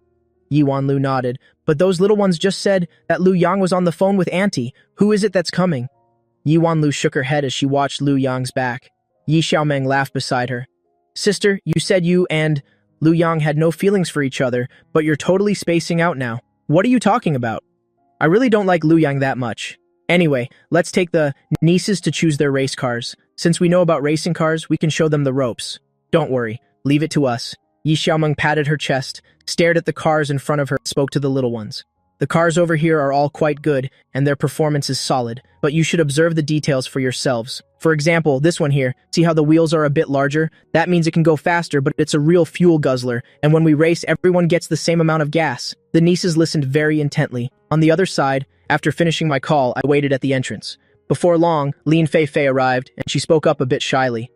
Yi Wanlu nodded, but those little ones just said that Lu Yang was on the phone with Auntie. Who is it that's coming? Yi Wanlu shook her head as she watched Lu Yang's back. Yi Xiaomeng laughed beside her. Sister, you said you and Lu Yang had no feelings for each other, but you're totally spacing out now. What are you talking about? I really don't like Lu Yang that much. Anyway, let's take the nieces to choose their race cars. Since we know about racing cars, we can show them the ropes. Don't worry, leave it to us. Yi Xiaomeng patted her chest, stared at the cars in front of her, and spoke to the little ones. The cars over here are all quite good, and their performance is solid, but you should observe the details for yourselves. For example, this one here, see how the wheels are a bit larger? That means it can go faster, but it's a real fuel guzzler, and when we race, everyone gets the same amount of gas. The nieces listened very intently. On the other side, after finishing my call, I waited at the entrance. Before long, Lin Fei arrived, and she spoke up a bit shyly.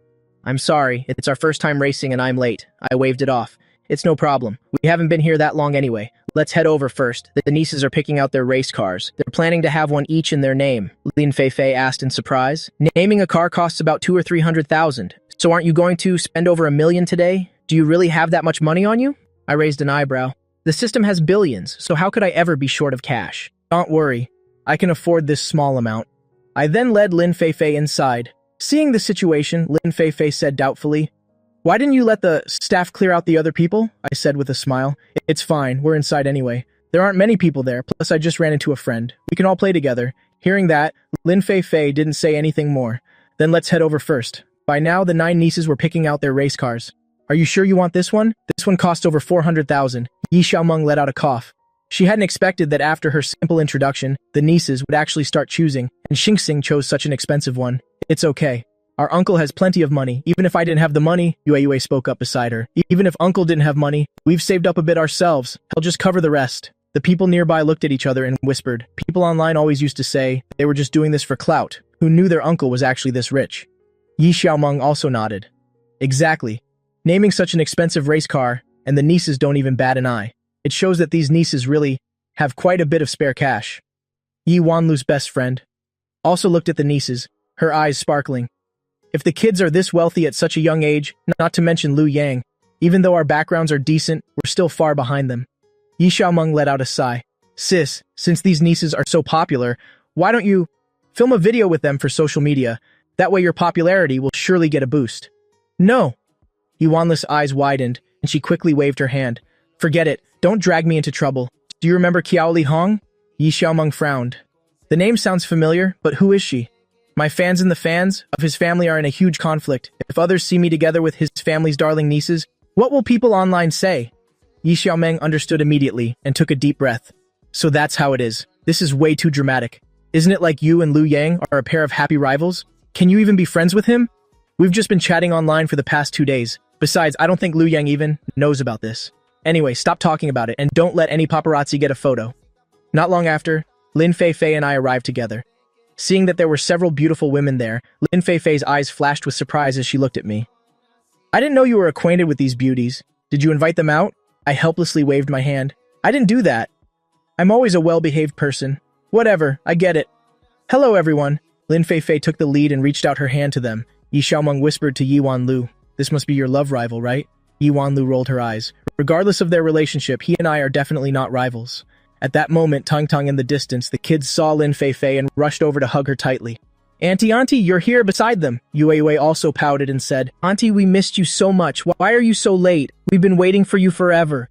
I'm sorry, it's our first time racing and I'm late. I waved it off. It's no problem. We haven't been here that long anyway. Let's head over first. The nieces are picking out their race cars. They're planning to have one each in their name. Lin Fei asked in surprise. Naming a car costs about 200,000 or 300,000. So aren't you going to spend over $1 million today? Do you really have that much money on you? I raised an eyebrow. The system has billions, so how could I ever be short of cash? Don't worry. I can afford this small amount. I then led Lin Fei inside. Seeing the situation, Lin Fei said doubtfully, Why didn't you let the staff clear out the other people? I said with a smile. It's fine, we're inside anyway. There aren't many people there, plus I just ran into a friend. We can all play together. Hearing that, Lin Fei didn't say anything more. Then let's head over first. By now, the 9 nieces were picking out their race cars. Are you sure you want this one? This one cost over 400,000. Yi Xiaomeng let out a cough. She hadn't expected that after her simple introduction, the nieces would actually start choosing, and Xingxing chose such an expensive one. It's okay. Our uncle has plenty of money. Even if I didn't have the money, Yue spoke up beside her. Even if uncle didn't have money, we've saved up a bit ourselves. He'll just cover the rest. The people nearby looked at each other and whispered. People online always used to say they were just doing this for clout. Who knew their uncle was actually this rich? Yi Xiaomeng also nodded. Exactly. Naming such an expensive race car, and the nieces don't even bat an eye. It shows that these nieces really have quite a bit of spare cash. Yi Wanlu's best friend, also looked at the nieces, her eyes sparkling. If the kids are this wealthy at such a young age, not to mention Lu Yang, even though our backgrounds are decent, we're still far behind them. Yi Xiaomeng let out a sigh. Sis, since these nieces are so popular, why don't you film a video with them for social media? That way your popularity will surely get a boost. No. Yi Wanlu's eyes widened, and she quickly waved her hand. Forget it, don't drag me into trouble. Do you remember Qiao Li Hong? Yi Xiaomeng frowned. The name sounds familiar, but who is she? My fans and the fans of his family are in a huge conflict. If others see me together with his family's darling nieces, what will people online say? Yi Xiaomeng understood immediately and took a deep breath. So that's how it is. This is way too dramatic. Isn't it like you and Lu Yang are a pair of happy rivals? Can you even be friends with him? We've just been chatting online for the past 2 days. Besides, I don't think Lu Yang even knows about this. Anyway, stop talking about it and don't let any paparazzi get a photo. Not long after, Lin Feifei and I arrived together. Seeing that there were several beautiful women there, Lin Feifei's eyes flashed with surprise as she looked at me. I didn't know you were acquainted with these beauties. Did you invite them out? I helplessly waved my hand. I didn't do that. I'm always a well-behaved person. Whatever, I get it. Hello, everyone. Lin Feifei took the lead and reached out her hand to them. Yi Xiaomeng whispered to Yi Wanlu. This must be your love rival, right? Yi Wanlu rolled her eyes. Regardless of their relationship, he and I are definitely not rivals. At that moment, Tang in the distance, the kids saw Lin Feifei and rushed over to hug her tightly. Auntie, you're here beside them. Yue also pouted and said, Auntie, we missed you so much. Why are you so late? We've been waiting for you forever.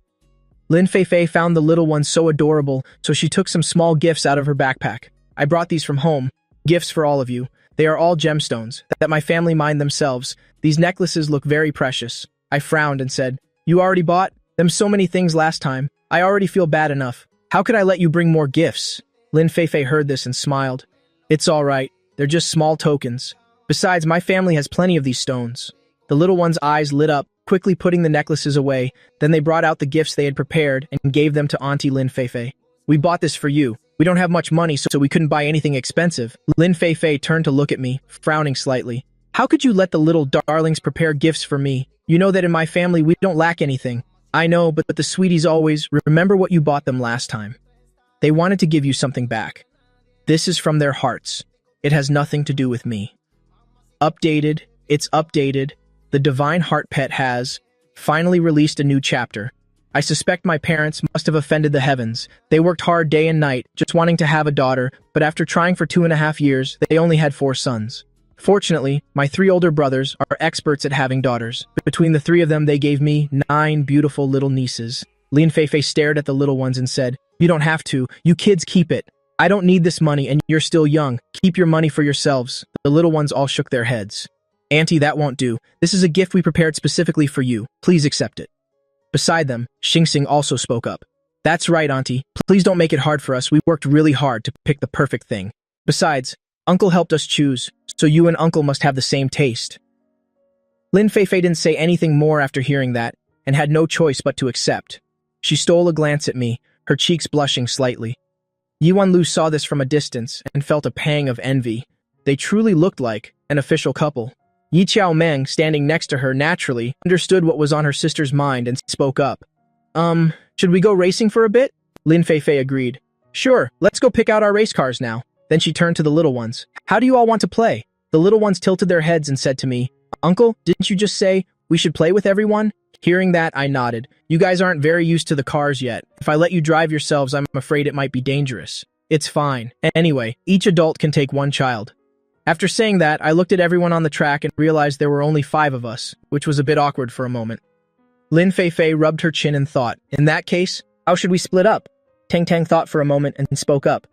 Lin Feifei found the little ones so adorable, so she took some small gifts out of her backpack. I brought these from home. Gifts for all of you. They are all gemstones that my family mined themselves. These necklaces look very precious. I frowned and said, You already bought them so many things last time. I already feel bad enough. How could I let you bring more gifts? Lin Feifei heard this and smiled. It's all right. They're just small tokens. Besides, my family has plenty of these stones. The little one's eyes lit up, quickly putting the necklaces away. Then they brought out the gifts they had prepared and gave them to Auntie Lin Feifei. We bought this for you. We don't have much money, so we couldn't buy anything expensive. Lin Feifei turned to look at me, frowning slightly. How could you let the little darlings prepare gifts for me? You know that in my family we don't lack anything. I know, but the sweeties always remember what you bought them last time. They wanted to give you something back. This is from their hearts. It has nothing to do with me. Updated. It's updated. The Divine Heart Pet has finally released a new chapter. I suspect my parents must have offended the heavens. They worked hard day and night, just wanting to have a daughter, but after trying for 2.5 years, they only had 4 sons. Fortunately, my 3 older brothers are experts at having daughters. Between the 3 of them, they gave me 9 beautiful little nieces. Lin Feifei stared at the little ones and said, You don't have to. You kids keep it. I don't need this money and you're still young. Keep your money for yourselves. The little ones all shook their heads. Auntie, that won't do. This is a gift we prepared specifically for you. Please accept it. Beside them, Xingxing also spoke up. That's right, Auntie. Please don't make it hard for us. We worked really hard to pick the perfect thing. Besides, Uncle helped us choose, so you and Uncle must have the same taste. Lin Feifei didn't say anything more after hearing that, and had no choice but to accept. She stole a glance at me, her cheeks blushing slightly. Yi Wanlu saw this from a distance and felt a pang of envy. They truly looked like an official couple. Yi Xiaomeng, standing next to her, naturally understood what was on her sister's mind and spoke up. Should we go racing for a bit? Lin Feifei agreed. Sure, let's go pick out our race cars now. Then she turned to the little ones. How do you all want to play? The little ones tilted their heads and said to me, Uncle, didn't you just say we should play with everyone? Hearing that, I nodded. You guys aren't very used to the cars yet. If I let you drive yourselves, I'm afraid it might be dangerous. It's fine. Anyway, each adult can take 1 child. After saying that, I looked at everyone on the track and realized there were only 5 of us, which was a bit awkward for a moment. Lin Feifei rubbed her chin and thought, In that case, how should we split up? Tang thought for a moment and spoke up.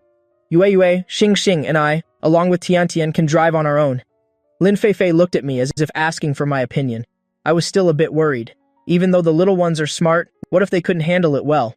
Yue, Xingxing, and I, along with Tian, can drive on our own. Lin Feifei looked at me as if asking for my opinion. I was still a bit worried. Even though the little ones are smart, what if they couldn't handle it well?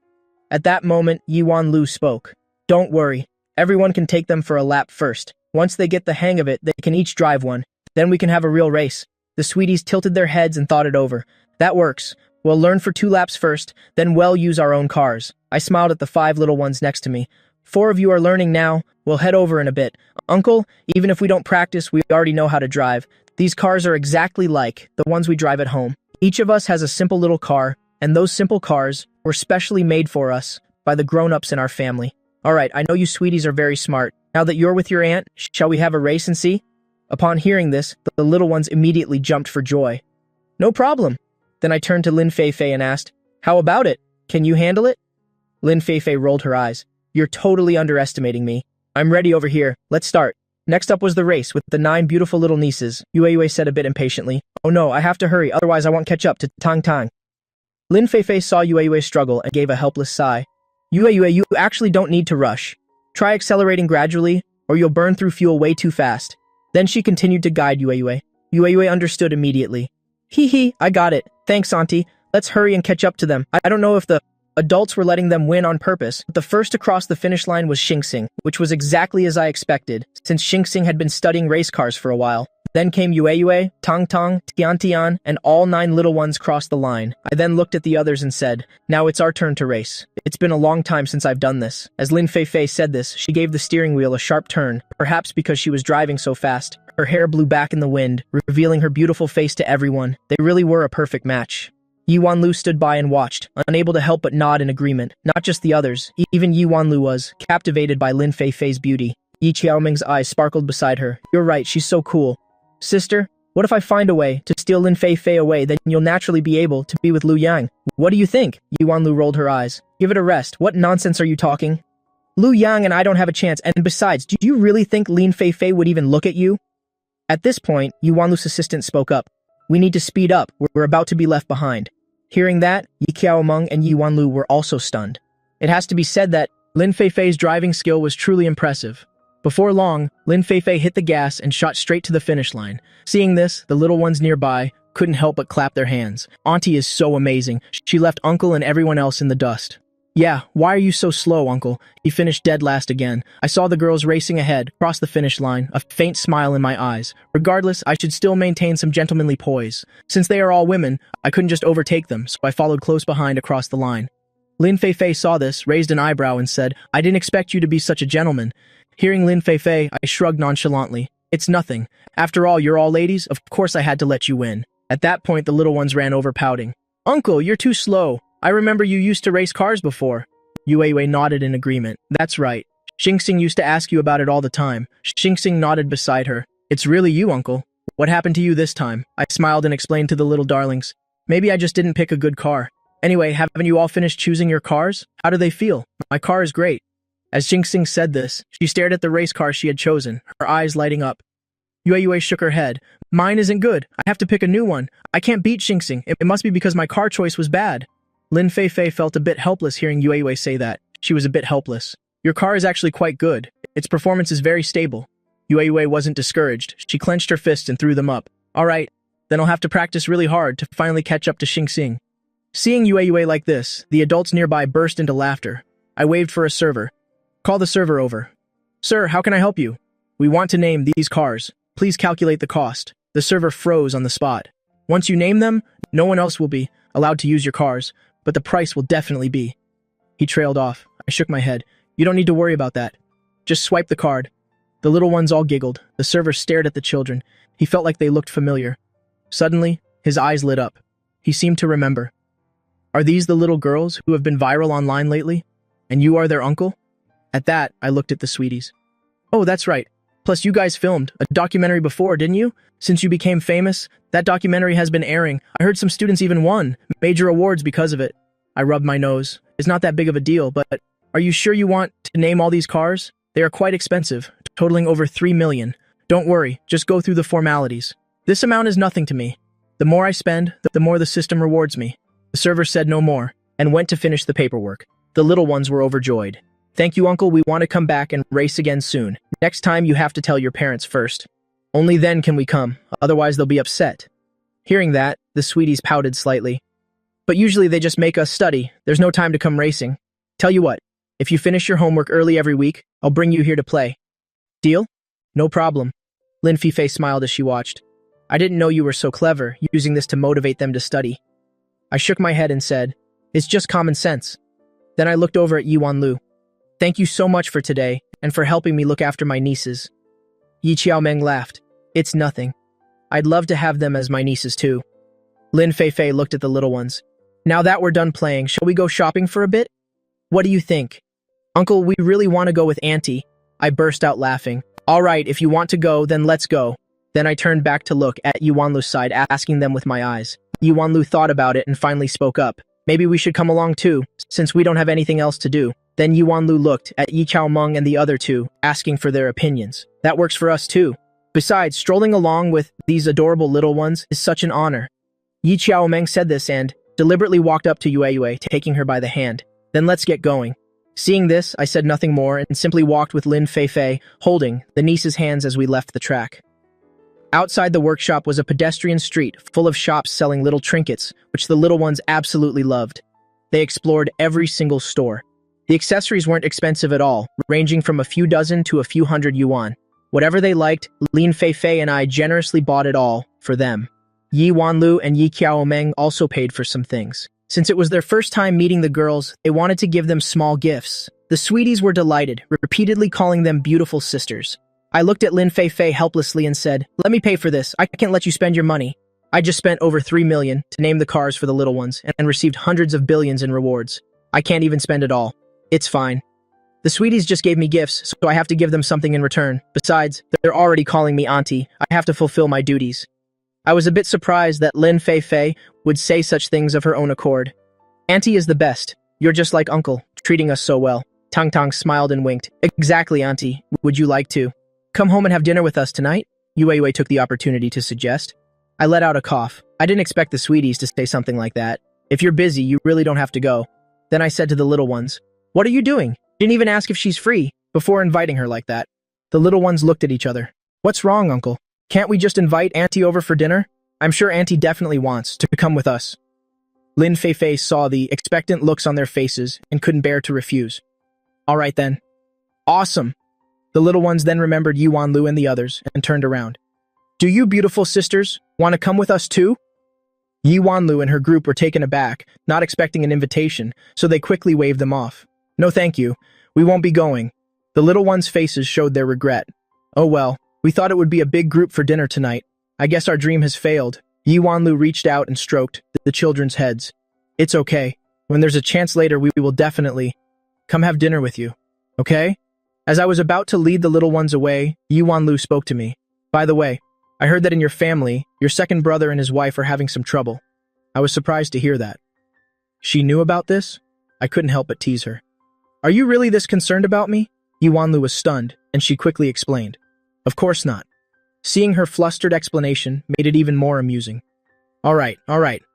At that moment, Yi Wanlu spoke. Don't worry. Everyone can take them for a lap first. Once they get the hang of it, they can each drive one. Then we can have a real race. The sweeties tilted their heads and thought it over. That works. We'll learn for 2 laps first, then we'll use our own cars. I smiled at the 5 little ones next to me. 4 of you are learning now. We'll head over in a bit. Uncle, even if we don't practice, we already know how to drive. These cars are exactly like the ones we drive at home. Each of us has a simple little car, and those simple cars were specially made for us by the grown-ups in our family. Alright, I know you sweeties are very smart. Now that you're with your aunt, shall we have a race and see? Upon hearing this, the little ones immediately jumped for joy. No problem. Then I turned to Lin Feifei and asked, how about it? Can you handle it? Lin Feifei rolled her eyes. You're totally underestimating me. I'm ready over here. Let's start. Next up was the race with the 9 beautiful little nieces. Yue said a bit impatiently. Oh no, I have to hurry, otherwise I won't catch up to Tang Tang. Lin Feifei saw Yue struggle and gave a helpless sigh. Yue, you actually don't need to rush. Try accelerating gradually, or you'll burn through fuel way too fast. Then she continued to guide Yue. Yue understood immediately. Hee, I got it. Thanks, Auntie. Let's hurry and catch up to them. I don't know if the adults were letting them win on purpose, but the first to cross the finish line was Xingxing, which was exactly as I expected, since Xingxing had been studying race cars for a while. Then came Yue, Tang Tang, Tian, and all 9 little ones crossed the line. I then looked at the others and said, now it's our turn to race. It's been a long time since I've done this. As Lin Feifei said this, she gave the steering wheel a sharp turn, perhaps because she was driving so fast. Her hair blew back in the wind, revealing her beautiful face to everyone. They really were a perfect match. Yi Wanlu stood by and watched, unable to help but nod in agreement. Not just the others, even Yi Wanlu was, captivated by Lin Feifei's beauty. Yi Qiaoming's eyes sparkled beside her. You're right, she's so cool. Sister, what if I find a way to steal Lin Feifei away, then you'll naturally be able to be with Lu Yang? What do you think? Yi Wanlu rolled her eyes. Give it a rest. What nonsense are you talking? Lu Yang and I don't have a chance, and besides, do you really think Lin Feifei would even look at you? At this point, Yi Wanlu's assistant spoke up. We need to speed up. We're about to be left behind. Hearing that, Yi Qiaoming and Yi Wanlu were also stunned. It has to be said that Lin Feifei's driving skill was truly impressive. Before long, Lin Feifei hit the gas and shot straight to the finish line. Seeing this, the little ones nearby couldn't help but clap their hands. Auntie is so amazing. She left Uncle and everyone else in the dust. Yeah, why are you so slow, Uncle? He finished dead last again. I saw the girls racing ahead, cross the finish line, a faint smile in my eyes. Regardless, I should still maintain some gentlemanly poise. Since they are all women, I couldn't just overtake them, so I followed close behind across the line. Lin Feifei saw this, raised an eyebrow and said, I didn't expect you to be such a gentleman. Hearing Lin Feifei, I shrugged nonchalantly. It's nothing. After all, you're all ladies, of course I had to let you win. At that point, the little ones ran over pouting. Uncle, you're too slow. I remember you used to race cars before. Yue nodded in agreement. That's right. Xingxing used to ask you about it all the time. Xingxing nodded beside her. It's really you, Uncle. What happened to you this time? I smiled and explained to the little darlings. Maybe I just didn't pick a good car. Anyway, haven't you all finished choosing your cars? How do they feel? My car is great. As Xingxing said this, she stared at the race car she had chosen, her eyes lighting up. Yue shook her head. Mine isn't good. I have to pick a new one. I can't beat Xingxing. It must be because my car choice was bad. Lin Feifei felt a bit helpless hearing Yue say that. She was a bit helpless. Your car is actually quite good. Its performance is very stable. Yue wasn't discouraged. She clenched her fists and threw them up. All right, then I'll have to practice really hard to finally catch up to Xingxing. Seeing Yue like this, the adults nearby burst into laughter. I waved for a server. Call the server over. Sir, how can I help you? We want to name these cars. Please calculate the cost. The server froze on the spot. Once you name them, no one else will be allowed to use your cars, but the price will definitely be. He trailed off. I shook my head. You don't need to worry about that. Just swipe the card. The little ones all giggled. The server stared at the children. He felt like they looked familiar. Suddenly, his eyes lit up. He seemed to remember. Are these the little girls who have been viral online lately? And you are their uncle? At that, I looked at the sweeties. Oh, that's right. Plus, you guys filmed a documentary before, didn't you? Since you became famous, that documentary has been airing. I heard some students even won major awards because of it. I rubbed my nose. It's not that big of a deal, but are you sure you want to name all these cars? They are quite expensive, totaling over 3 million. Don't worry, just go through the formalities. This amount is nothing to me. The more I spend, the more the system rewards me. The server said no more and went to finish the paperwork. The little ones were overjoyed. Thank you, Uncle. We want to come back and race again soon. Next time, you have to tell your parents first. Only then can we come, otherwise they'll be upset. Hearing that, the sweeties pouted slightly. But usually they just make us study. There's no time to come racing. Tell you what, if you finish your homework early every week, I'll bring you here to play. Deal? No problem. Lin Feifei smiled as she watched. I didn't know you were so clever, using this to motivate them to study. I shook my head and said, it's just common sense. Then I looked over at Yi Wanlu. Thank you so much for today, and for helping me look after my nieces. Yi Qiaoming laughed. It's nothing. I'd love to have them as my nieces too. Lin Feifei looked at the little ones. Now that we're done playing, shall we go shopping for a bit? What do you think? Uncle, we really want to go with Auntie. I burst out laughing. All right, if you want to go, then let's go. Then I turned back to look at Yuanlu's side, asking them with my eyes. Yuanlu thought about it and finally spoke up. Maybe we should come along too, since we don't have anything else to do. Then Yuanlu looked at Yi Chaomeng and the other two, asking for their opinions. That works for us too. Besides, strolling along with these adorable little ones is such an honor. Yi Chaomeng said this and deliberately walked up to Yue, taking her by the hand. Then let's get going. Seeing this, I said nothing more and simply walked with Lin Feifei, holding the niece's hands as we left the track. Outside the workshop was a pedestrian street full of shops selling little trinkets, which the little ones absolutely loved. They explored every single store. The accessories weren't expensive at all, ranging from a few dozen to a few hundred yuan. Whatever they liked, Lin Feifei and I generously bought it all for them. Yi Wanlu and Yi Qiaomeng also paid for some things. Since it was their first time meeting the girls, they wanted to give them small gifts. The sweeties were delighted, repeatedly calling them beautiful sisters. I looked at Lin Feifei helplessly and said, "Let me pay for this. I can't let you spend your money. I just spent over 3 million to name the cars for the little ones and received hundreds of billions in rewards. I can't even spend it all. It's fine. The sweeties just gave me gifts, so I have to give them something in return. Besides, they're already calling me auntie. I have to fulfill my duties." I was a bit surprised that Lin Feifei would say such things of her own accord. "Auntie is the best. You're just like uncle, treating us so well." Tang Tang smiled and winked. "Exactly, auntie. Would you like to come home and have dinner with us tonight?" Yue took the opportunity to suggest. I let out a cough. I didn't expect the sweeties to say something like that. "If you're busy, you really don't have to go." Then I said to the little ones, "What are you doing? Didn't even ask if she's free before inviting her like that." The little ones looked at each other. "What's wrong, uncle? Can't we just invite Auntie over for dinner? I'm sure Auntie definitely wants to come with us." Lin Feifei saw the expectant looks on their faces and couldn't bear to refuse. "All right then." "Awesome." The little ones then remembered Yuan Lu and the others and turned around. "Do you beautiful sisters want to come with us too?" Yi Wanlu and her group were taken aback, not expecting an invitation, so they quickly waved them off. "No thank you, we won't be going." The little ones' faces showed their regret. "Oh well, we thought it would be a big group for dinner tonight. I guess our dream has failed." Yi Wanlu reached out and stroked the children's heads. "It's okay. When there's a chance later, we will definitely come have dinner with you. Okay?" As I was about to lead the little ones away, Yi Wanlu spoke to me. "By the way, I heard that in your family, your second brother and his wife are having some trouble." I was surprised to hear that. She knew about this? I couldn't help but tease her. "Are you really this concerned about me?" Yi Wanlu was stunned, and she quickly explained. "Of course not." Seeing her flustered explanation made it even more amusing. All right,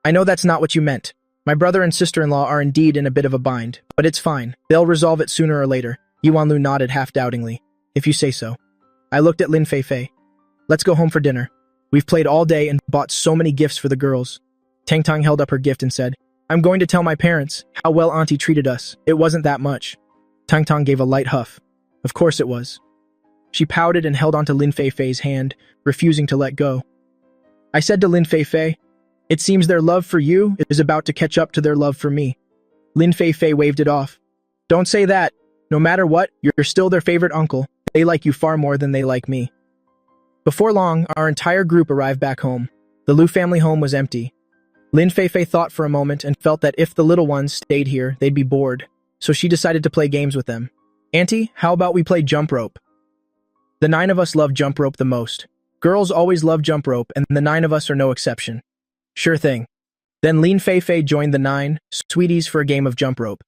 I know that's not what you meant. My brother and sister-in-law are indeed in a bit of a bind, but it's fine. They'll resolve it sooner or later." Yi Wanlu nodded half-doubtingly. "If you say so." I looked at Lin Feifei. "Let's go home for dinner. We've played all day and bought so many gifts for the girls." Tang Tang held up her gift and said, "I'm going to tell my parents how well Auntie treated us. It wasn't that much." Tang Tang gave a light huff. Of course it was. She pouted and held onto Lin Feifei's hand, refusing to let go. I said to Lin Feifei, "It seems their love for you is about to catch up to their love for me." Lin Feifei waved it off. "Don't say that. No matter what, you're still their favorite uncle. They like you far more than they like me." Before long, our entire group arrived back home. The Lu family home was empty. Lin Feifei thought for a moment and felt that if the little ones stayed here, they'd be bored. So she decided to play games with them. "Auntie, how about we play jump rope?" The 9 of us love jump rope the most. Girls always love jump rope, and the 9 of us are no exception. Sure thing. Then Lin Feifei joined the 9 sweeties for a game of jump rope.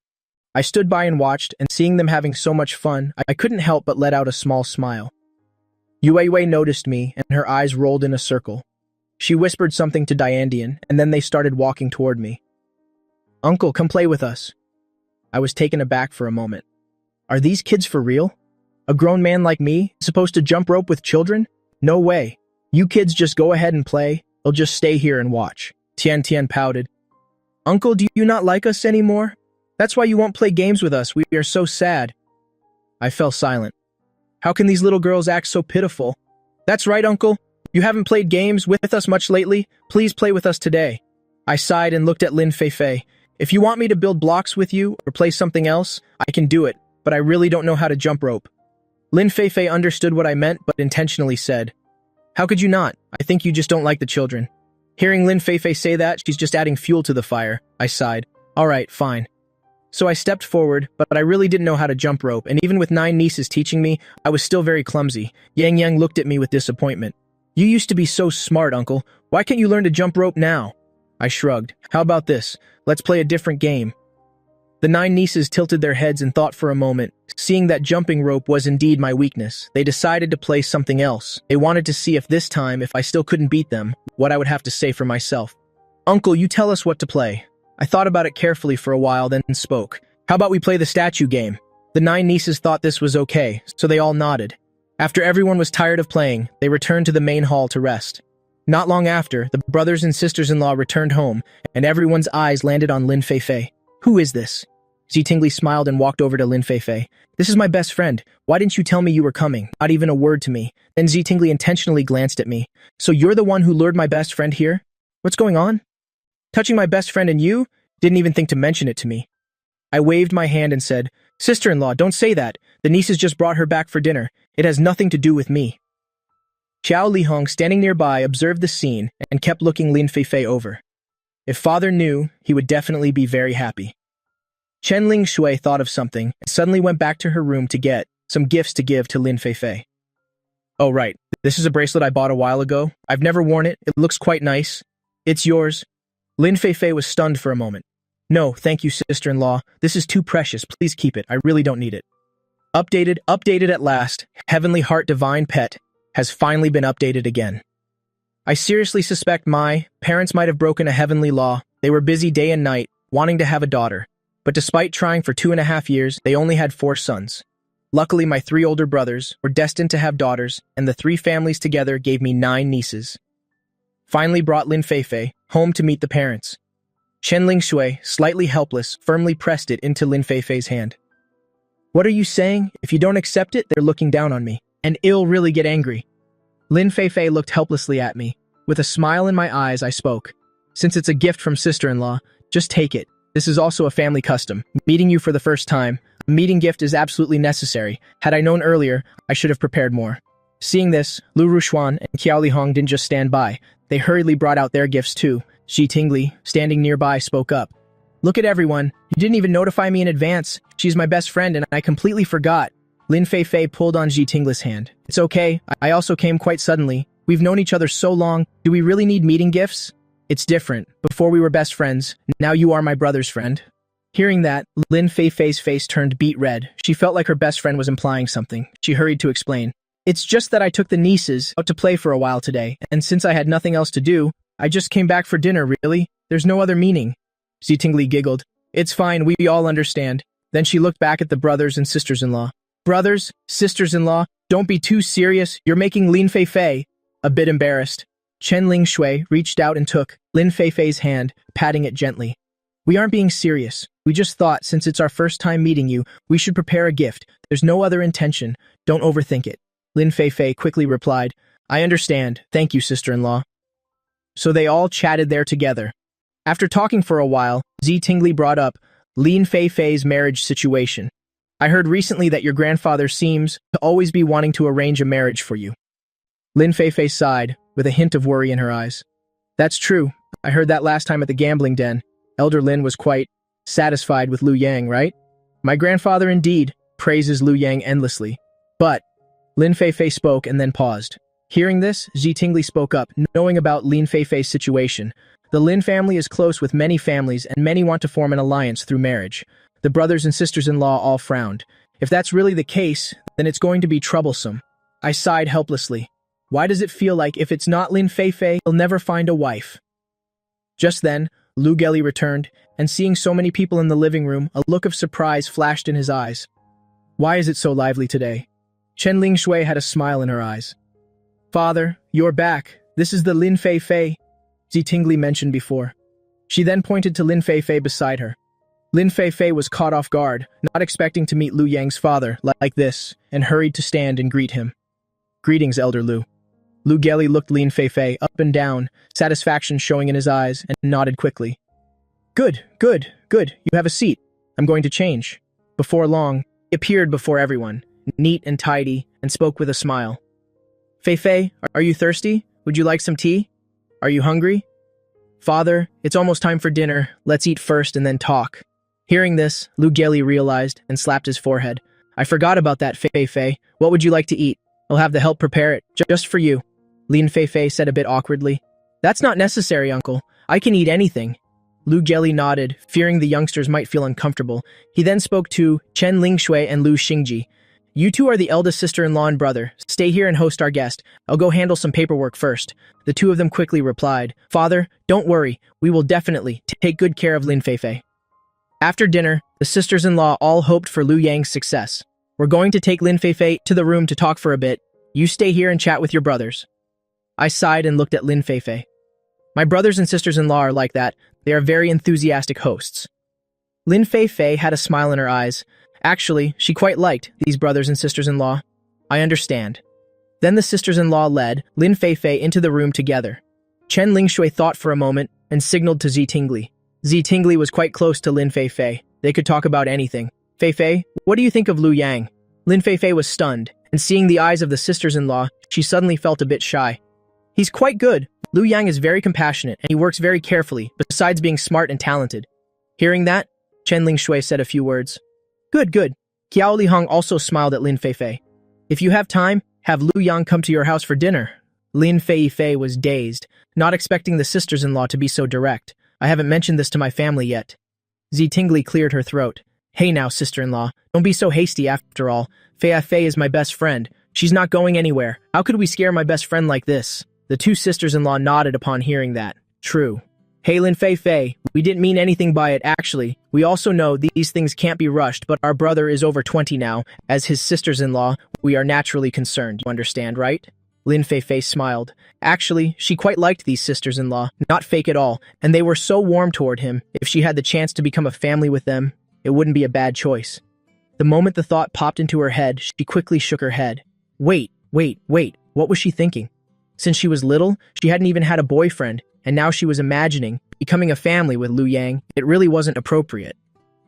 I stood by and watched, and seeing them having so much fun, I couldn't help but let out a small smile. Yue noticed me, and her eyes rolled in a circle. She whispered something to Diandian, and then they started walking toward me. "Uncle, come play with us." I was taken aback for a moment. Are these kids for real? A grown man like me is supposed to jump rope with children? No way. You kids just go ahead and play. I'll just stay here and watch. Tian Tian pouted. "Uncle, do you not like us anymore? That's why you won't play games with us. We are so sad." I fell silent. How can these little girls act so pitiful? "That's right, Uncle. You haven't played games with us much lately. Please play with us today." I sighed and looked at Lin Feifei. "If you want me to build blocks with you or play something else, I can do it, but I really don't know how to jump rope." Lin Feifei understood what I meant but intentionally said, "How could you not? I think you just don't like the children." Hearing Lin Feifei say that, she's just adding fuel to the fire. I sighed. "All right, fine." So I stepped forward, but I really didn't know how to jump rope, and even with 9 nieces teaching me, I was still very clumsy. Yang Yang looked at me with disappointment. You used to be so smart, uncle. Why can't you learn to jump rope now? I shrugged. How about this? Let's play a different game. The 9 nieces tilted their heads and thought for a moment. Seeing that jumping rope was indeed my weakness, they decided to play something else. They wanted to see if this time, if I still couldn't beat them, what I would have to say for myself. Uncle, you tell us what to play. I thought about it carefully for a while, then spoke. How about we play the statue game? The 9 nieces thought this was okay, so they all nodded. After everyone was tired of playing, they returned to the main hall to rest. Not long after, the brothers and sisters-in-law returned home, and everyone's eyes landed on Lin Feifei. Who is this? Tingli smiled and walked over to Lin Feifei. This is my best friend. Why didn't you tell me you were coming? Not even a word to me. Then Tingli intentionally glanced at me. So you're the one who lured my best friend here? What's going on? Touching my best friend and you? Didn't even think to mention it to me. I waved my hand and said, Sister-in-law, don't say that. The nieces just brought her back for dinner. It has nothing to do with me. Xiao Lihong, standing nearby, observed the scene and kept looking Lin Feifei over. If father knew, he would definitely be very happy. Chen Ling Shui thought of something and suddenly went back to her room to get some gifts to give to Lin Feifei. Oh right, this is a bracelet I bought a while ago. I've never worn it. It looks quite nice. It's yours. Lin Feifei was stunned for a moment. No, thank you, sister-in-law. This is too precious. Please keep it. I really don't need it. Updated at last. Heavenly Heart Divine Pet has finally been updated again. I seriously suspect my parents might have broken a heavenly law. They were busy day and night, wanting to have a daughter. But despite trying for 2.5 years, they only had 4 sons. Luckily, my 3 older brothers were destined to have daughters, and the 3 families together gave me 9 nieces. Finally brought Lin Feifei home to meet the parents. Chen Ling Shui, slightly helpless, firmly pressed it into Lin Feifei's hand. What are you saying? If you don't accept it, they're looking down on me, and it'll really get angry. Lin Feifei looked helplessly at me. With a smile in my eyes, I spoke. Since it's a gift from sister-in-law, just take it. This is also a family custom. Meeting you for the first time, a meeting gift is absolutely necessary. Had I known earlier, I should have prepared more. Seeing this, Lu Rushuan and Qiao Lihong didn't just stand by. They hurriedly brought out their gifts too. Tingli, standing nearby, spoke up. Look at everyone. You didn't even notify me in advance. She's my best friend and I completely forgot. Lin Feifei pulled on Tingli's hand. It's okay. I also came quite suddenly. We've known each other so long. Do we really need meeting gifts? It's different. Before we were best friends. Now you are my brother's friend. Hearing that, Lin Feifei's face turned beet red. She felt like her best friend was implying something. She hurried to explain. It's just that I took the nieces out to play for a while today, and since I had nothing else to do, I just came back for dinner, really. There's no other meaning. Tingli giggled. It's fine, we all understand. Then she looked back at the brothers and sisters-in-law. Brothers, sisters-in-law, don't be too serious. You're making Lin Feifei a bit embarrassed. Chen Ling Shui reached out and took Lin Feifei's hand, patting it gently. We aren't being serious. We just thought, since it's our first time meeting you, we should prepare a gift. There's no other intention. Don't overthink it. Lin Feifei quickly replied, I understand. Thank you, sister-in-law. So they all chatted there together. After talking for a while, Tingli brought up Lin Feifei's marriage situation. I heard recently that your grandfather seems to always be wanting to arrange a marriage for you. Lin Feifei sighed, with a hint of worry in her eyes. That's true. I heard that last time at the gambling den. Elder Lin was quite satisfied with Liu Yang, right? My grandfather indeed praises Liu Yang endlessly. But Lin Feifei spoke and then paused. Hearing this, Tingli spoke up, knowing about Lin Feifei's situation. The Lin family is close with many families and many want to form an alliance through marriage. The brothers and sisters-in-law all frowned. If that's really the case, then it's going to be troublesome. I sighed helplessly. Why does it feel like if it's not Lin Feifei, he'll never find a wife? Just then, Lu Geli returned, and seeing so many people in the living room, a look of surprise flashed in his eyes. Why is it so lively today? Chen Ling Shui had a smile in her eyes. Father, you're back. This is the Lin Feifei Tingli mentioned before. She then pointed to Lin Feifei beside her. Lin Feifei was caught off guard, not expecting to meet Liu Yang's father like this, and hurried to stand and greet him. Greetings, Elder Lu. Lu Geli looked Lin Feifei up and down, satisfaction showing in his eyes, and nodded quickly. Good. You have a seat. I'm going to change. Before long, he appeared before everyone, neat and tidy, and spoke with a smile. Feifei, are you thirsty? Would you like some tea? Are you hungry? Father, it's almost time for dinner. Let's eat first and then talk. Hearing this, Lu Geli realized and slapped his forehead. I forgot about that, Fei Fei. What would you like to eat? I'll have the help prepare it, just for you. Lin Fei Fei said a bit awkwardly. That's not necessary, uncle. I can eat anything. Lu Geli nodded, fearing the youngsters might feel uncomfortable. He then spoke to Chen Lingshui and Lu Xingji. You two are the eldest sister-in-law and brother. Stay here and host our guest. I'll go handle some paperwork first. The two of them quickly replied, Father, don't worry. We will definitely take good care of Lin Fei Fei. After dinner, the sisters-in-law all hoped for Lu Yang's success. We're going to take Lin Fei Fei to the room to talk for a bit. You stay here and chat with your brothers. I sighed and looked at Lin Fei Fei. My brothers and sisters-in-law are like that. They are very enthusiastic hosts. Lin Fei Fei had a smile in her eyes. Actually, she quite liked these brothers and sisters-in-law. I understand. Then the sisters-in-law led Lin Fei Fei into the room together. Chen Lingshui thought for a moment and signaled to Zi Tingli. Zi Tingli was quite close to Lin Fei Fei. They could talk about anything. Fei Fei, what do you think of Lu Yang? Lin Fei Fei was stunned, and seeing the eyes of the sisters-in-law, she suddenly felt a bit shy. He's quite good. Lu Yang is very compassionate, and he works very carefully, besides being smart and talented. Hearing that, Chen Lingshui said a few words. Good, good. Qiao Lihong also smiled at Lin Fei Fei. If you have time, have Lu Yang come to your house for dinner. Lin Fei Fei was dazed, not expecting the sisters-in-law to be so direct. I haven't mentioned this to my family yet. Zi Tingli cleared her throat. Hey now, sister-in-law, don't be so hasty after all. Fei Fei is my best friend. She's not going anywhere. How could we scare my best friend like this? The two sisters-in-law nodded upon hearing that. True. Hey Lin Fei Fei, we didn't mean anything by it actually. We also know these things can't be rushed, but our brother is over 20 now. As his sisters-in-law, we are naturally concerned. You understand, right? Lin Fei Fei smiled. Actually, she quite liked these sisters-in-law, not fake at all, and they were so warm toward him. If she had the chance to become a family with them, it wouldn't be a bad choice. The moment the thought popped into her head, she quickly shook her head. Wait, what was she thinking? Since she was little, she hadn't even had a boyfriend, and now she was imagining becoming a family with Lu Yang. It really wasn't appropriate.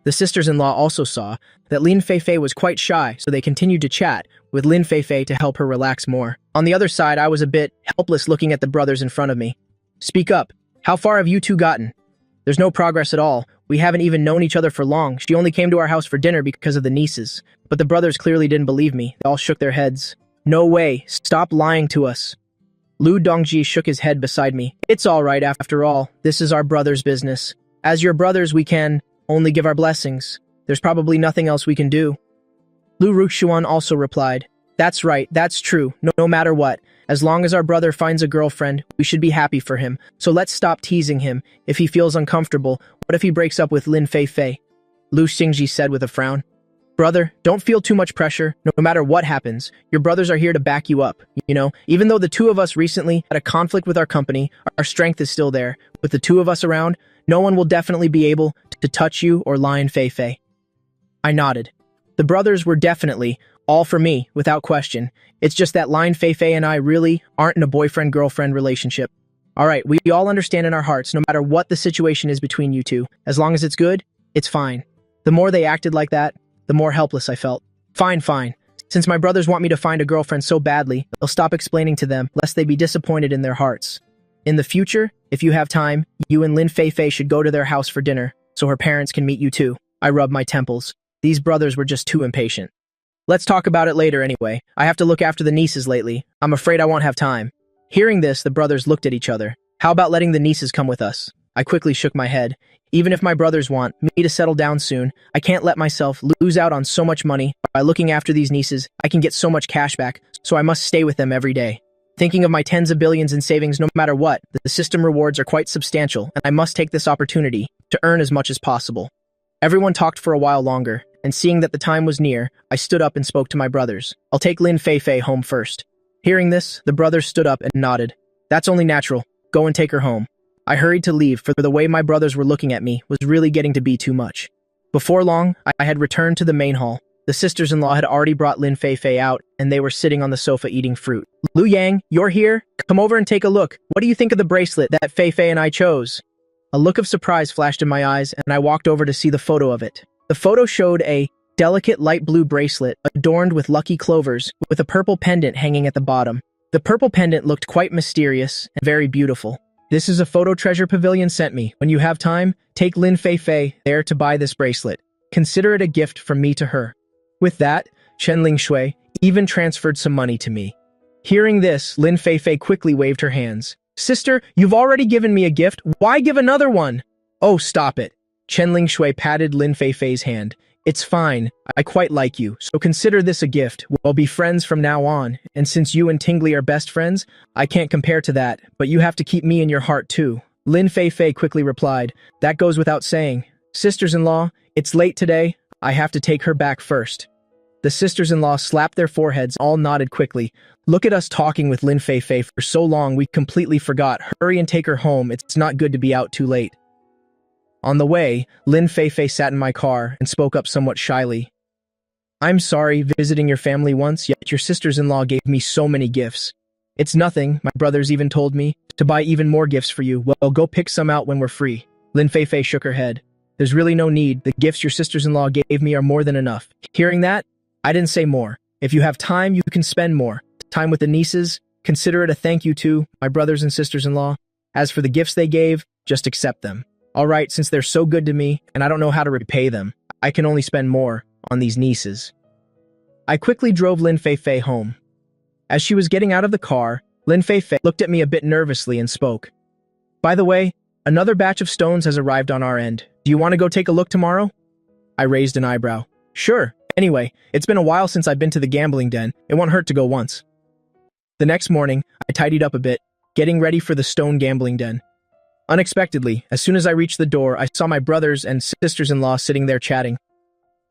The sisters-in-law also saw that Lin Fei Fei was quite shy, so they continued to chat with Lin Fei Fei to help her relax more. On the other side, I was a bit helpless looking at the brothers in front of me. Speak up. How far have you two gotten? There's no progress at all. We haven't even known each other for long. She only came to our house for dinner because of the nieces. But the brothers clearly didn't believe me. They all shook their heads. No way. Stop lying to us. Lu Dongji shook his head beside me. It's all right after all. This is our brother's business. As your brothers, we can only give our blessings. There's probably nothing else we can do. Lu Ruxuan also replied, That's right, that's true, no matter what. As long as our brother finds a girlfriend, we should be happy for him. So let's stop teasing him. If he feels uncomfortable, what if he breaks up with Lin Fei Fei? Lu Xingji said with a frown. Brother, don't feel too much pressure. No matter what happens, your brothers are here to back you up. You know, even though the two of us recently had a conflict with our company, our strength is still there. With the two of us around, no one will definitely be able to touch you or Lion Fei Fei. I nodded. The brothers were definitely all for me, without question. It's just that Lion Fei Fei and I really aren't in a boyfriend-girlfriend relationship. Alright, we all understand in our hearts, no matter what the situation is between you two. As long as it's good, it's fine. The more they acted like that, the more helpless I felt. Fine. Since my brothers want me to find a girlfriend so badly, I'll stop explaining to them, lest they be disappointed in their hearts. In the future, if you have time, you and Lin Fei Fei should go to their house for dinner, so her parents can meet you too. I rubbed my temples. These brothers were just too impatient. Let's talk about it later anyway. I have to look after the nieces lately. I'm afraid I won't have time. Hearing this, the brothers looked at each other. How about letting the nieces come with us? I quickly shook my head. Even if my brothers want me to settle down soon, I can't let myself lose out on so much money. By looking after these nieces, I can get so much cash back, so I must stay with them every day. Thinking of my tens of billions in savings no matter what, the system rewards are quite substantial, and I must take this opportunity to earn as much as possible. Everyone talked for a while longer, and seeing that the time was near, I stood up and spoke to my brothers. I'll take Lin Fei Fei home first. Hearing this, the brothers stood up and nodded. That's only natural. Go and take her home. I hurried to leave, for the way my brothers were looking at me was really getting to be too much. Before long, I had returned to the main hall. The sisters-in-law had already brought Lin Fei Fei out, and they were sitting on the sofa eating fruit. Lu Yang, you're here? Come over and take a look. What do you think of the bracelet that Fei Fei and I chose? A look of surprise flashed in my eyes, and I walked over to see the photo of it. The photo showed a delicate light blue bracelet adorned with lucky clovers, with a purple pendant hanging at the bottom. The purple pendant looked quite mysterious and very beautiful. This is a photo treasure pavilion sent me. When you have time, take Lin Fei there to buy this bracelet. Consider it a gift from me to her. With that, Chen Lingshui even transferred some money to me. Hearing this, Lin Fei quickly waved her hands. Sister, you've already given me a gift. Why give another one? Oh, stop it. Chen Lingshui patted Lin Fei's hand. It's fine. I quite like you, so consider this a gift. We'll be friends from now on, and since you and Tingli are best friends, I can't compare to that, but you have to keep me in your heart too. Lin Fei quickly replied, that goes without saying. Sisters-in-law, it's late today. I have to take her back first. The sisters-in-law slapped their foreheads, all nodded quickly. Look at us talking with Lin Fei for so long we completely forgot. Hurry and take her home. It's not good to be out too late. On the way, Lin Fei sat in my car and spoke up somewhat shyly. I'm sorry, visiting your family once, yet your sisters-in-law gave me so many gifts. It's nothing, my brothers even told me, to buy even more gifts for you. Well, go pick some out when we're free. Lin Fei shook her head. There's really no need. The gifts your sisters-in-law gave me are more than enough. Hearing that, I didn't say more. If you have time, you can spend more. Time with the nieces, consider it a thank you to my brothers and sisters-in-law. As for the gifts they gave, just accept them. All right, since they're so good to me, and I don't know how to repay them, I can only spend more on these nieces. I quickly drove Lin Fei home. As she was getting out of the car, Lin Fei looked at me a bit nervously and spoke. By the way, another batch of stones has arrived on our end. Do you want to go take a look tomorrow? I raised an eyebrow. Sure. Anyway, it's been a while since I've been to the gambling den. It won't hurt to go once. The next morning, I tidied up a bit, getting ready for the stone gambling den. Unexpectedly, as soon as I reached the door, I saw my brothers and sisters-in-law sitting there chatting.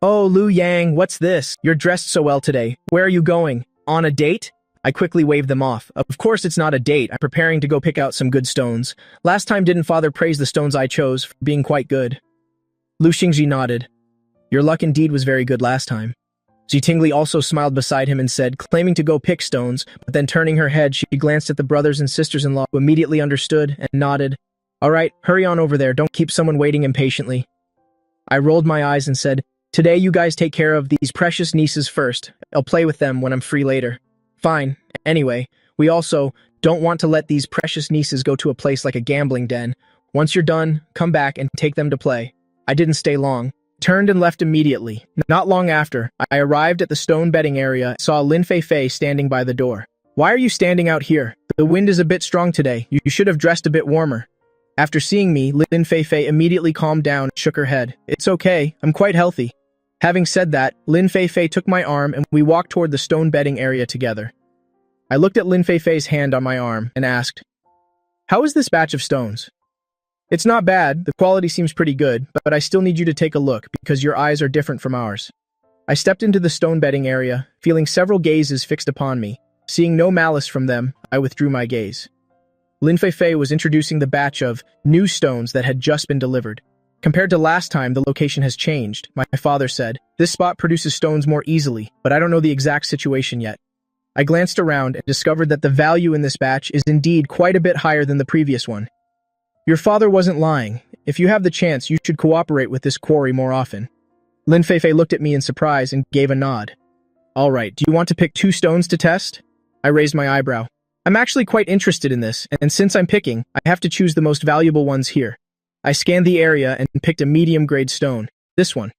Oh, Lu Yang, what's this? You're dressed so well today. Where are you going? On a date? I quickly waved them off. Of course it's not a date. I'm preparing to go pick out some good stones. Last time didn't father praise the stones I chose for being quite good? Lu Xingji nodded. Your luck indeed was very good last time. Tingli also smiled beside him and said, claiming to go pick stones, but then turning her head, she glanced at the brothers and sisters-in-law who immediately understood and nodded. All right, hurry on over there. Don't keep someone waiting impatiently. I rolled my eyes and said, today you guys take care of these precious nieces first. I'll play with them when I'm free later. Fine. Anyway, we also don't want to let these precious nieces go to a place like a gambling den. Once you're done, come back and take them to play. I didn't stay long. Turned and left immediately. Not long after, I arrived at the stone betting area and saw Lin Fei standing by the door. Why are you standing out here? The wind is a bit strong today. You should have dressed a bit warmer. After seeing me, Lin Fei immediately calmed down and shook her head. It's okay, I'm quite healthy. Having said that, Lin Fei took my arm and we walked toward the stone betting area together. I looked at Lin Fei's hand on my arm and asked, how is this batch of stones? It's not bad, the quality seems pretty good, but I still need you to take a look because your eyes are different from ours. I stepped into the stone betting area, feeling several gazes fixed upon me. Seeing no malice from them, I withdrew my gaze. Lin Fei was introducing the batch of new stones that had just been delivered. Compared to last time, the location has changed, my father said. This spot produces stones more easily, but I don't know the exact situation yet. I glanced around and discovered that the value in this batch is indeed quite a bit higher than the previous one. Your father wasn't lying. If you have the chance, you should cooperate with this quarry more often. Lin Fei looked at me in surprise and gave a nod. All right, do you want to pick 2 stones to test? I raised my eyebrow. I'm actually quite interested in this, and since I'm picking, I have to choose the most valuable ones here. I scanned the area and picked a medium-grade stone. This one.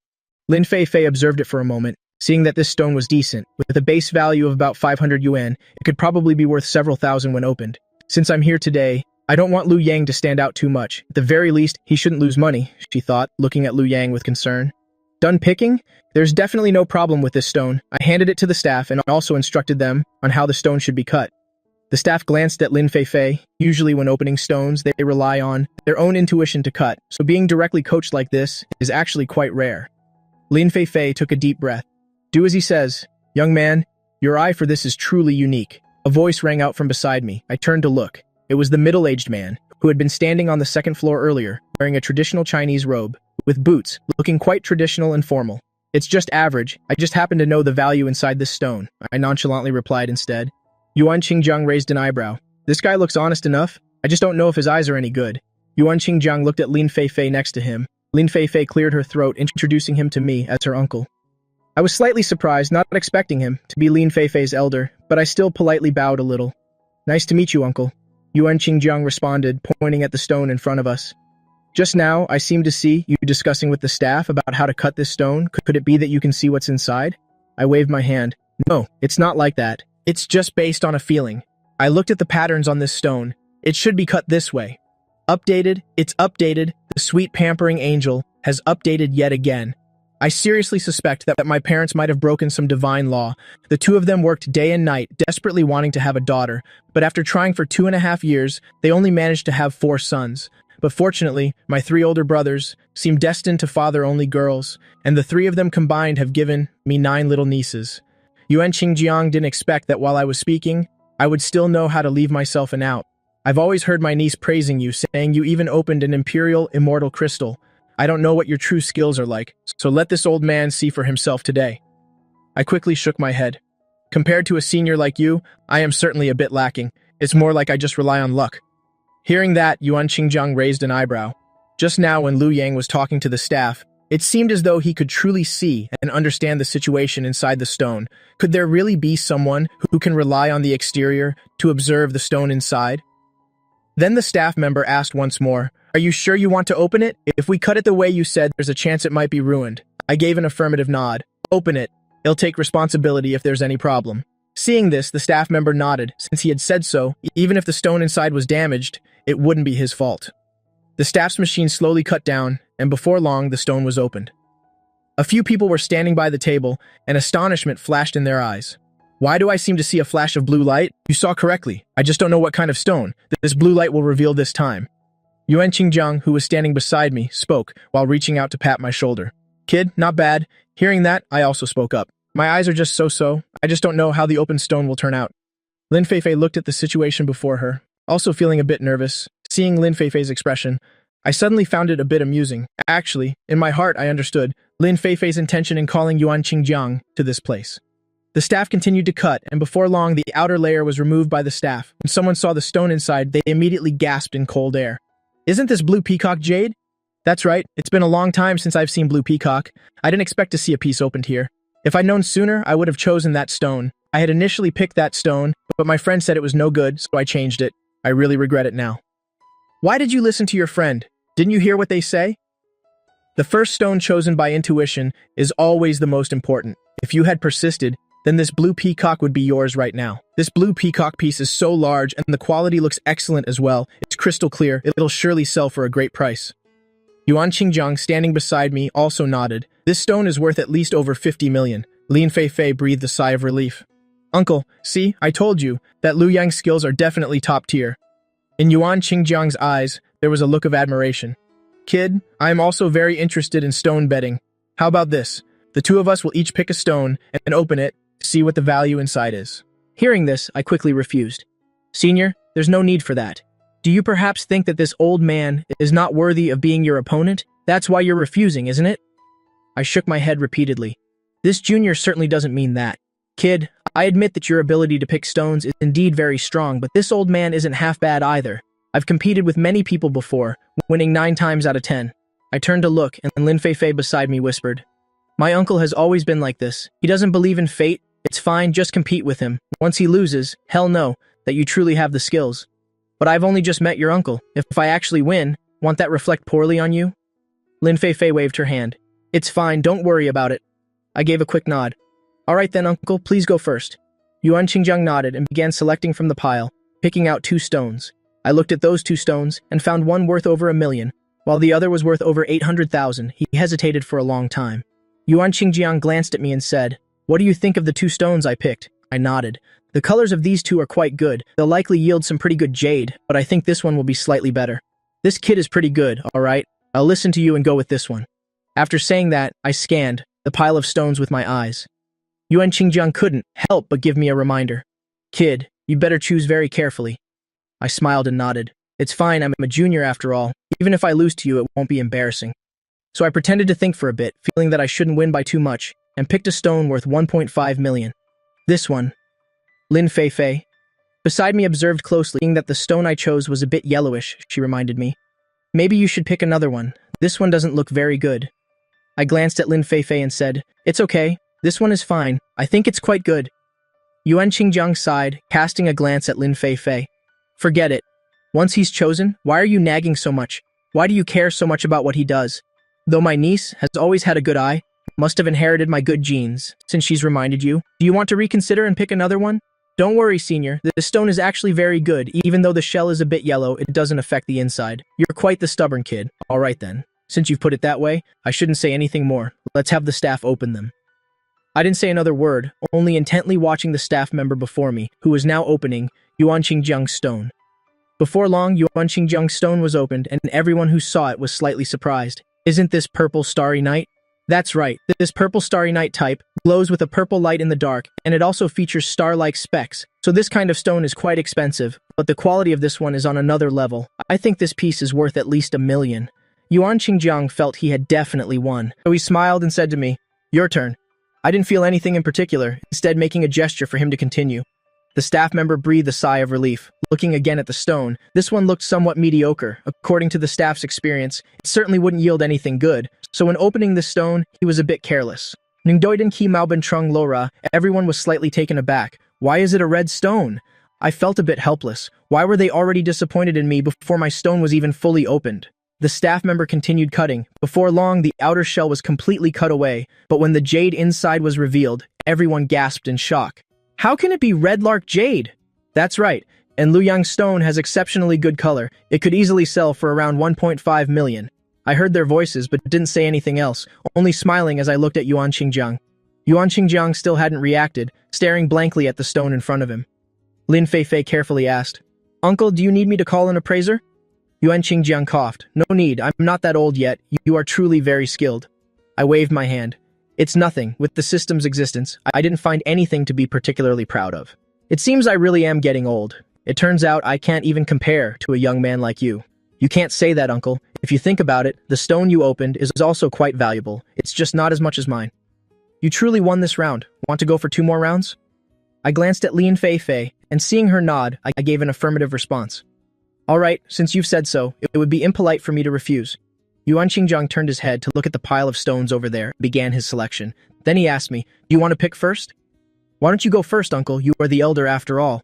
Lin Fei observed it for a moment, seeing that this stone was decent. With a base value of about 500 yuan, it could probably be worth several thousand when opened. Since I'm here today, I don't want Lu Yang to stand out too much. At the very least, he shouldn't lose money, she thought, looking at Lu Yang with concern. Done picking? There's definitely no problem with this stone. I handed it to the staff and also instructed them on how the stone should be cut. The staff glanced at Lin Fei. Usually when opening stones, they rely on their own intuition to cut, so being directly coached like this is actually quite rare. Lin Fei took a deep breath. Do as he says. Young man, your eye for this is truly unique. A voice rang out from beside me. I turned to look. It was the middle-aged man, who had been standing on the second floor earlier, wearing a traditional Chinese robe, with boots, looking quite traditional and formal. It's just average. I just happen to know the value inside this stone, I nonchalantly replied instead. Yuan Qingjiang raised an eyebrow. This guy looks honest enough. I just don't know if his eyes are any good. Yuan Qingjiang looked at Lin Fei next to him. Lin Fei cleared her throat, introducing him to me as her uncle. I was slightly surprised, not expecting him to be Lin Fei's elder, but I still politely bowed a little. Nice to meet you, uncle. Yuan Qingjiang responded, pointing at the stone in front of us. Just now, I seem to see you discussing with the staff about how to cut this stone. Could it be that you can see what's inside? I waved my hand. No, it's not like that. It's just based on a feeling. I looked at the patterns on this stone. It should be cut this way. Updated, it's updated. The sweet pampering angel has updated yet again. I seriously suspect that my parents might have broken some divine law. The two of them worked day and night, desperately wanting to have a daughter, but after trying for 2.5 years, they only managed to have 4 sons. But fortunately, my 3 older brothers seem destined to father only girls, and the 3 of them combined have given me 9 little nieces. Yuan Qingjiang didn't expect that while I was speaking, I would still know how to leave myself an out. I've always heard my niece praising you, saying you even opened an imperial immortal crystal. I don't know what your true skills are like, so let this old man see for himself today. I quickly shook my head. Compared to a senior like you, I am certainly a bit lacking. It's more like I just rely on luck. Hearing that, Yuan Qingjiang raised an eyebrow. Just now when Liu Yang was talking to the staff, it seemed as though he could truly see and understand the situation inside the stone. Could there really be someone who can rely on the exterior to observe the stone inside? Then the staff member asked once more, "Are you sure you want to open it? If we cut it the way you said, there's a chance it might be ruined." I gave an affirmative nod. "Open it. He'll take responsibility if there's any problem." Seeing this, the staff member nodded. Since he had said so, even if the stone inside was damaged, it wouldn't be his fault. The staff's machine slowly cut down, and before long, the stone was opened. A few people were standing by the table, and astonishment flashed in their eyes. "Why do I seem to see a flash of blue light?" "You saw correctly. I just don't know what kind of stone. This blue light will reveal this time." Yuan Qingjiang, who was standing beside me, spoke while reaching out to pat my shoulder. "Kid, not bad." Hearing that, I also spoke up. "My eyes are just so-so. I just don't know how the open stone will turn out." Lin Feifei looked at the situation before her, also feeling a bit nervous. Seeing Lin Feifei's expression, I suddenly found it a bit amusing. Actually, in my heart, I understood Lin Feifei's intention in calling Yuan Qingjiang to this place. The staff continued to cut, and before long, the outer layer was removed by the staff. When someone saw the stone inside, they immediately gasped in cold air. "Isn't this blue peacock jade?" "That's right. It's been a long time since I've seen blue peacock. I didn't expect to see a piece opened here. If I'd known sooner, I would have chosen that stone. I had initially picked that stone, but my friend said it was no good, so I changed it. I really regret it now." "Why did you listen to your friend? Didn't you hear what they say?" The first stone chosen by intuition is always the most important. If you had persisted, then this blue peacock would be yours right now. This blue peacock piece is so large and the quality looks excellent as well. It's crystal clear. It'll surely sell for a great price. Yuan Qingjiang, standing beside me, also nodded. "This stone is worth at least over 50 million. Lin Feifei breathed a sigh of relief. "Uncle, see, I told you that Liu Yang's skills are definitely top tier." In Yuan Qingjiang's eyes, there was a look of admiration. "Kid, I am also very interested in stone betting. How about this? The two of us will each pick a stone and open it, see what the value inside is." Hearing this, I quickly refused. "Senior, there's no need for that. Do you perhaps think that this old man is not worthy of being your opponent? That's why you're refusing, isn't it?" I shook my head repeatedly. "This junior certainly doesn't mean that. Kid, I admit that your ability to pick stones is indeed very strong, but this old man isn't half bad either. I've competed with many people before, winning 9 times out of 10. I turned to look, and Lin Feifei beside me whispered, "My uncle has always been like this. He doesn't believe in fate. It's fine, just compete with him. Once he loses, hell no, that you truly have the skills. But I've only just met your uncle. If I actually win, won't that reflect poorly on you?" Lin Feifei waved her hand. "It's fine, don't worry about it." I gave a quick nod. "All right then, uncle, please go first." Yuan Qingjiang nodded and began selecting from the pile, picking out 2 stones. I looked at those 2 stones and found one worth over 1 million, while the other was worth over 800,000. He hesitated for a long time. Yuan Qingjiang glanced at me and said, "What do you think of the 2 stones I picked?" I nodded. "The colors of these 2 are quite good. They'll likely yield some pretty good jade, but I think this one will be slightly better. This kid is pretty good, all right? I'll listen to you and go with this one." After saying that, I scanned the pile of stones with my eyes. Yuan Qingjiang couldn't help but give me a reminder. "Kid, you better choose very carefully." I smiled and nodded. "It's fine, I'm a junior after all. Even if I lose to you, it won't be embarrassing." So I pretended to think for a bit, feeling that I shouldn't win by too much, and picked a stone worth 1.5 million. This one. Lin Feifei, beside me, observed closely, seeing that the stone I chose was a bit yellowish. She reminded me, "Maybe you should pick another one. This one doesn't look very good." I glanced at Lin Feifei and said, "It's okay. This one is fine. I think it's quite good." Yuan Qingjiang sighed, casting a glance at Lin Feifei. "Forget it. Once he's chosen, why are you nagging so much? Why do you care so much about what he does? Though my niece has always had a good eye, must have inherited my good genes, since she's reminded you. Do you want to reconsider and pick another one? Don't worry, Senior. The stone is actually very good. Even though the shell is a bit yellow, it doesn't affect the inside. You're quite the stubborn kid. All right then. Since you've put it that way, I shouldn't say anything more. Let's have the staff open them. I didn't say another word, only intently watching the staff member before me, who was now opening Yuan Qingjiang's stone. Before long, Yuan Qingjiang's stone was opened, and everyone who saw it was slightly surprised. Isn't this purple starry night? That's right, this purple starry night type glows with a purple light in the dark, and it also features star-like specks. So this kind of stone is quite expensive, but the quality of this one is on another level. I think this piece is worth at least 1 million. Yuan Qingjiang felt he had definitely won, so he smiled and said to me, "Your turn." I didn't feel anything in particular, instead making a gesture for him to continue. The staff member breathed a sigh of relief. Looking again at the stone, this one looked somewhat mediocre. According to the staff's experience, it certainly wouldn't yield anything good, so when opening the stone, he was a bit careless. Ningdoiden ki maoben trung lora, everyone was slightly taken aback. Why is it a red stone? I felt a bit helpless. Why were they already disappointed in me before my stone was even fully opened? The staff member continued cutting. Before long, the outer shell was completely cut away, but when the jade inside was revealed, everyone gasped in shock. How can it be red lark jade? That's right, and Lu Yang's stone has exceptionally good color. It could easily sell for around 1.5 million. I heard their voices but didn't say anything else, only smiling as I looked at Yuan Qingjiang. Yuan Qingjiang still hadn't reacted, staring blankly at the stone in front of him. Lin Feifei carefully asked, "Uncle, do you need me to call an appraiser?" Yuan Qingjiang coughed. "No need, I'm not that old yet. You are truly very skilled." I waved my hand. It's nothing. With the system's existence, I didn't find anything to be particularly proud of. It seems I really am getting old. It turns out I can't even compare to a young man like you. You can't say that, Uncle. If you think about it, the stone you opened is also quite valuable. It's just not as much as mine. You truly won this round. Want to go for 2 more rounds? I glanced at Lin Feifei, and seeing her nod, I gave an affirmative response. All right, since you've said so, it would be impolite for me to refuse. Yuan Qingjiang turned his head to look at the pile of stones over there and began his selection. Then he asked me, "Do you want to pick first?" "Why don't you go first, Uncle? You are the elder after all."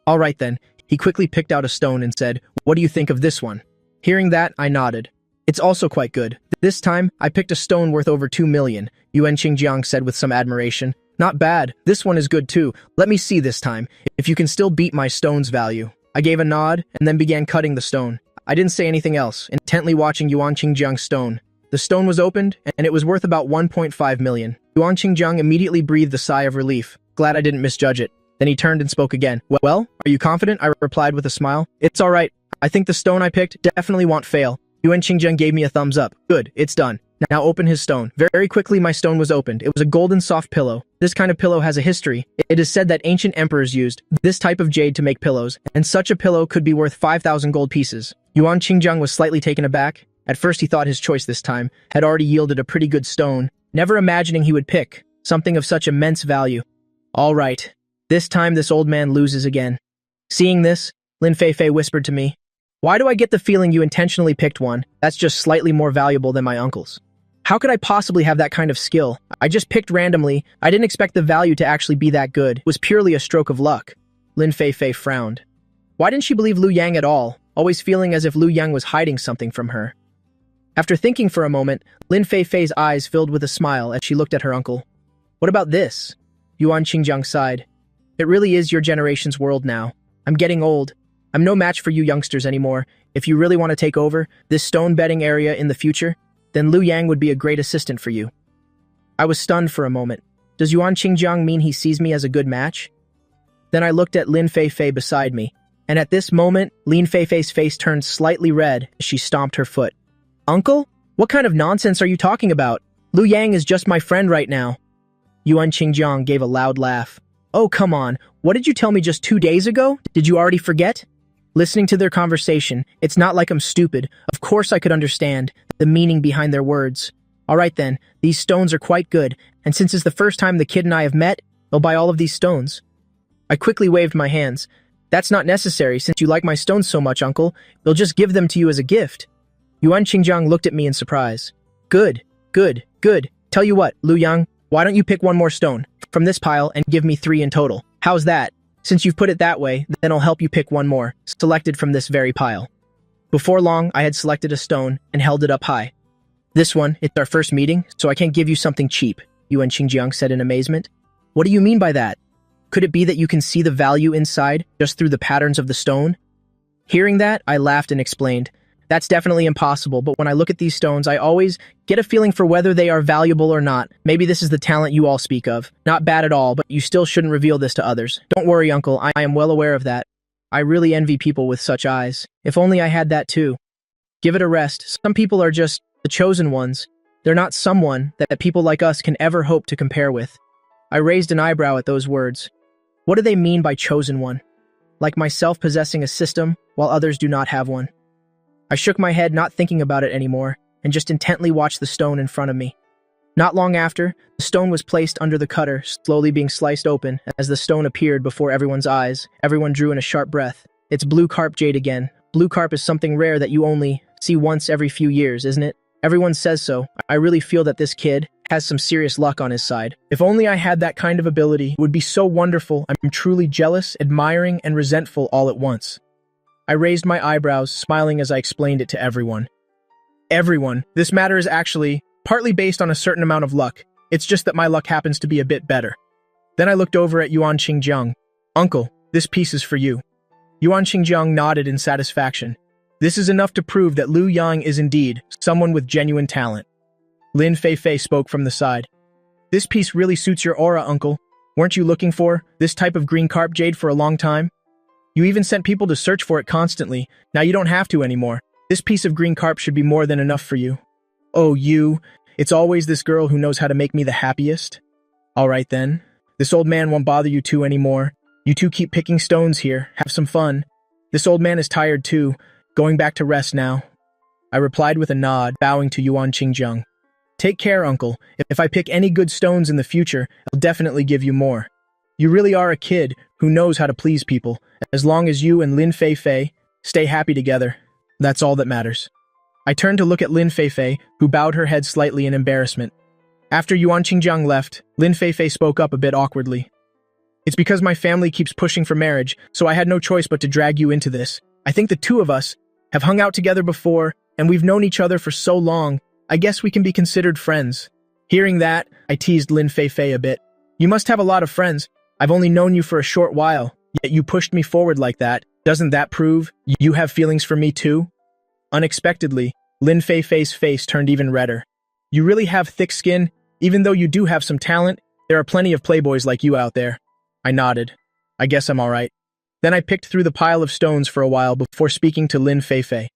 All right then. He quickly picked out a stone and said, "What do you think of this one?" Hearing that, I nodded. "It's also quite good. This time, I picked a stone worth over 2 million, Yuan Qingjiang said with some admiration. "Not bad. This one is good too. Let me see this time, if you can still beat my stone's value." I gave a nod and then began cutting the stone. I didn't say anything else, intently watching Yuan Qingjiang's stone. The stone was opened, and it was worth about 1.5 million. Yuan Qingjiang immediately breathed a sigh of relief. Glad I didn't misjudge it. Then he turned and spoke again. "Well, are you confident?" I replied with a smile. "It's all right. I think the stone I picked definitely won't fail." Yuan Qingjiang gave me a thumbs up. "Good, it's done. Now open his stone." Very quickly my stone was opened. It was a golden soft pillow. This kind of pillow has a history. It is said that ancient emperors used this type of jade to make pillows, and such a pillow could be worth 5,000 gold pieces. Yuan Qingjiang was slightly taken aback. At first he thought his choice this time had already yielded a pretty good stone, never imagining he would pick something of such immense value. All right. This time this old man loses again. Seeing this, Lin Feifei whispered to me, "Why do I get the feeling you intentionally picked one that's just slightly more valuable than my uncle's? How could I possibly have that kind of skill? I just picked randomly. I didn't expect the value to actually be that good. It was purely a stroke of luck." Lin Feifei frowned. Why didn't she believe Lu Yang at all, always feeling as if Lu Yang was hiding something from her? After thinking for a moment, Lin Feifei's eyes filled with a smile as she looked at her uncle. "What about this?" Yuan Qingjiang sighed. "It really is your generation's world now. I'm getting old. I'm no match for you youngsters anymore. If you really want to take over this stone betting area in the future, then Lu Yang would be a great assistant for you." I was stunned for a moment. Does Yuan Qingjiang mean he sees me as a good match? Then I looked at Lin Feifei beside me, and at this moment, Lin Feifei's face turned slightly red as she stomped her foot. "Uncle? What kind of nonsense are you talking about? Lu Yang is just my friend right now." Yuan Qingjiang gave a loud laugh. "Oh, come on. What did you tell me just 2 days ago? Did you already forget?" Listening to their conversation, it's not like I'm stupid. Of course I could understand the meaning behind their words. All right then, these stones are quite good, and since it's the first time the kid and I have met, I'll buy all of these stones. I quickly waved my hands. "That's not necessary since you like my stones so much, Uncle. They'll just give them to you as a gift." Yuan Qingjiang looked at me in surprise. Good. Tell you what, Lu Yang, why don't you pick one more stone from this pile and give me 3 in total? How's that? Since you've put it that way, then I'll help you pick one more, selected from this very pile. Before long, I had selected a stone and held it up high. This one, it's our first meeting, so I can't give you something cheap, Yuan Qingjiang said in amazement. What do you mean by that? Could it be that you can see the value inside just through the patterns of the stone? Hearing that, I laughed and explained, that's definitely impossible, but when I look at these stones, I always get a feeling for whether they are valuable or not. Maybe this is the talent you all speak of. Not bad at all, but you still shouldn't reveal this to others. Don't worry, uncle, I am well aware of that. I really envy people with such eyes. If only I had that too. Give it a rest. Some people are just the chosen ones. They're not someone that people like us can ever hope to compare with. I raised an eyebrow at those words. What do they mean by chosen one? Like myself possessing a system while others do not have one. I shook my head, not thinking about it anymore, and just intently watched the stone in front of me. Not long after, the stone was placed under the cutter, slowly being sliced open. As the stone appeared before everyone's eyes, everyone drew in a sharp breath. It's blue carp jade again. Blue carp is something rare that you only see once every few years, isn't it? Everyone says so. I really feel that this kid has some serious luck on his side. If only I had that kind of ability, it would be so wonderful. I'm truly jealous, admiring, and resentful all at once. I raised my eyebrows, smiling as I explained it to everyone. Everyone, this matter is actually partly based on a certain amount of luck. It's just that my luck happens to be a bit better. Then I looked over at Yuan Qingjiang. Uncle, this piece is for you. Yuan Qingjiang nodded in satisfaction. This is enough to prove that Liu Yang is indeed someone with genuine talent. Lin Feifei spoke from the side. This piece really suits your aura, uncle. Weren't you looking for this type of green carp jade for a long time? You even sent people to search for it constantly. Now you don't have to anymore. This piece of green carp should be more than enough for you. Oh, you. It's always this girl who knows how to make me the happiest. All right then. This old man won't bother you two anymore. You two keep picking stones here. Have some fun. This old man is tired too. Going back to rest now. I replied with a nod, bowing to Yuan Qingjiang. Take care, uncle. If I pick any good stones in the future, I'll definitely give you more. You really are a kid who knows how to please people. As long as you and Lin Feifei stay happy together, that's all that matters. I turned to look at Lin Feifei, who bowed her head slightly in embarrassment. After Yuan Qingjiang left, Lin Feifei spoke up a bit awkwardly. It's because my family keeps pushing for marriage, so I had no choice but to drag you into this. I think the two of us have hung out together before, and we've known each other for so long, I guess we can be considered friends. Hearing that, I teased Lin Feifei a bit. You must have a lot of friends. I've only known you for a short while, yet you pushed me forward like that. Doesn't that prove you have feelings for me too? Unexpectedly, Lin Feifei's face turned even redder. You really have thick skin. Even though you do have some talent, there are plenty of playboys like you out there. I nodded. I guess I'm alright. Then I picked through the pile of stones for a while before speaking to Lin Feifei.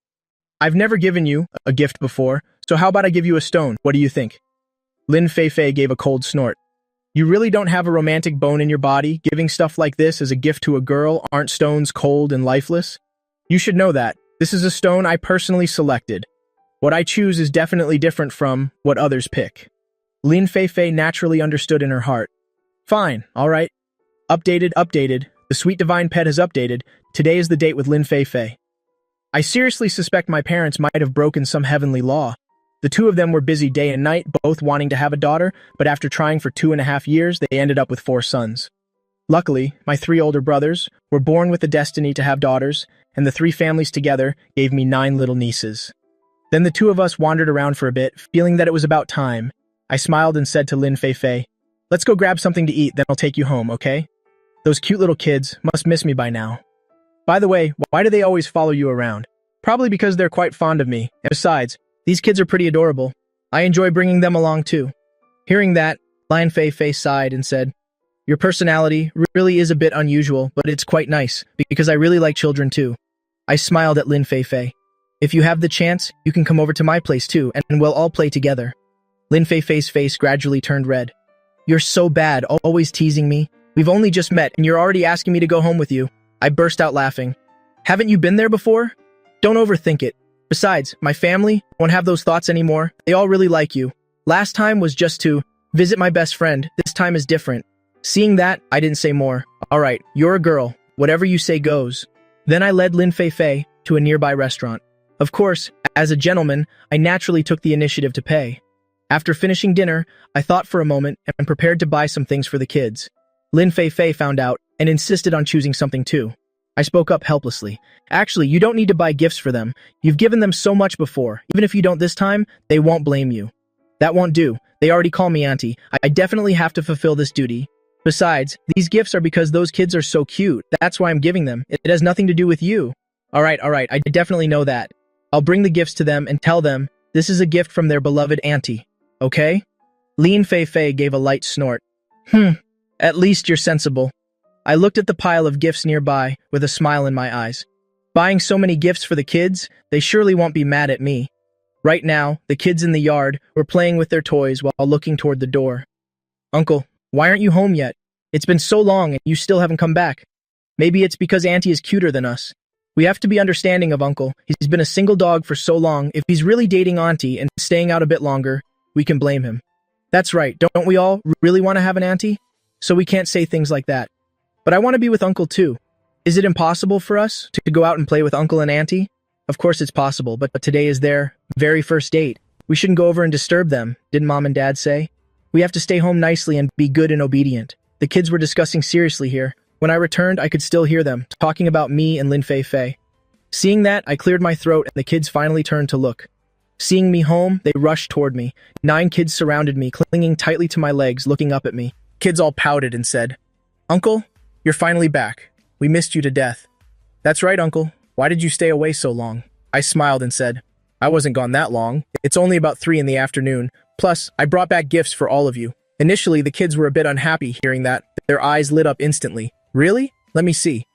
I've never given you a gift before, so how about I give you a stone? What do you think? Lin Feifei gave a cold snort. You really don't have a romantic bone in your body? Giving stuff like this as a gift to a girl? Aren't stones cold and lifeless? You should know that. This is a stone I personally selected. What I choose is definitely different from what others pick. Lin Feifei naturally understood in her heart. Fine, alright. Updated. The sweet divine pet has updated. Today is the date with Lin Feifei. I seriously suspect my parents might have broken some heavenly law. The two of them were busy day and night, both wanting to have a daughter, but after trying for 2.5 years, they ended up with 4 sons. Luckily, my 3 older brothers were born with the destiny to have daughters, and the 3 families together gave me 9 little nieces. Then the two of us wandered around for a bit, feeling that it was about time. I smiled and said to Lin Feifei, let's go grab something to eat, then I'll take you home, okay? Those cute little kids must miss me by now. By the way, why do they always follow you around? Probably because they're quite fond of me, and besides, these kids are pretty adorable. I enjoy bringing them along too. Hearing that, Lin Feifei sighed and said, your personality really is a bit unusual, but it's quite nice, because I really like children too. I smiled at Lin Feifei. If you have the chance, you can come over to my place too, and we'll all play together. Lin Feifei's face gradually turned red. You're so bad, always teasing me. We've only just met, and you're already asking me to go home with you. I burst out laughing. Haven't you been there before? Don't overthink it. Besides, my family won't have those thoughts anymore. They all really like you. Last time was just to visit my best friend. This time is different. Seeing that, I didn't say more. Alright, you're a girl. Whatever you say goes. Then I led Lin Feifei to a nearby restaurant. Of course, as a gentleman, I naturally took the initiative to pay. After finishing dinner, I thought for a moment and prepared to buy some things for the kids. Lin Feifei found out and insisted on choosing something too. I spoke up helplessly. Actually, you don't need to buy gifts for them. You've given them so much before. Even if you don't this time, they won't blame you. That won't do. They already call me auntie. I definitely have to fulfill this duty. Besides, these gifts are because those kids are so cute. That's why I'm giving them. It has nothing to do with you. All right, I definitely know that. I'll bring the gifts to them and tell them this is a gift from their beloved auntie. Okay? Lin Fei Fei gave a light snort. At least you're sensible. I looked at the pile of gifts nearby with a smile in my eyes. Buying so many gifts for the kids, they surely won't be mad at me. Right now, the kids in the yard were playing with their toys while looking toward the door. Uncle, why aren't you home yet? It's been so long and you still haven't come back. Maybe it's because Auntie is cuter than us. We have to be understanding of Uncle. He's been a single dog for so long. If he's really dating Auntie and staying out a bit longer, we can blame him. That's right, don't we all really want to have an auntie? So we can't say things like that. But I want to be with Uncle too. Is it impossible for us to go out and play with Uncle and Auntie? Of course it's possible, but today is their very first date. We shouldn't go over and disturb them, didn't Mom and Dad say? We have to stay home nicely and be good and obedient. The kids were discussing seriously here. When I returned, I could still hear them, talking about me and Lin Fei Fei. Seeing that, I cleared my throat and the kids finally turned to look. Seeing me home, they rushed toward me. 9 kids surrounded me, clinging tightly to my legs, looking up at me. Kids all pouted and said, "Uncle, you're finally back. We missed you to death." "That's right, Uncle. Why did you stay away so long?" I smiled and said, "I wasn't gone that long. It's only about 3 in the afternoon. Plus, I brought back gifts for all of you." Initially, the kids were a bit unhappy hearing that. Their eyes lit up instantly. "Really? Let me see."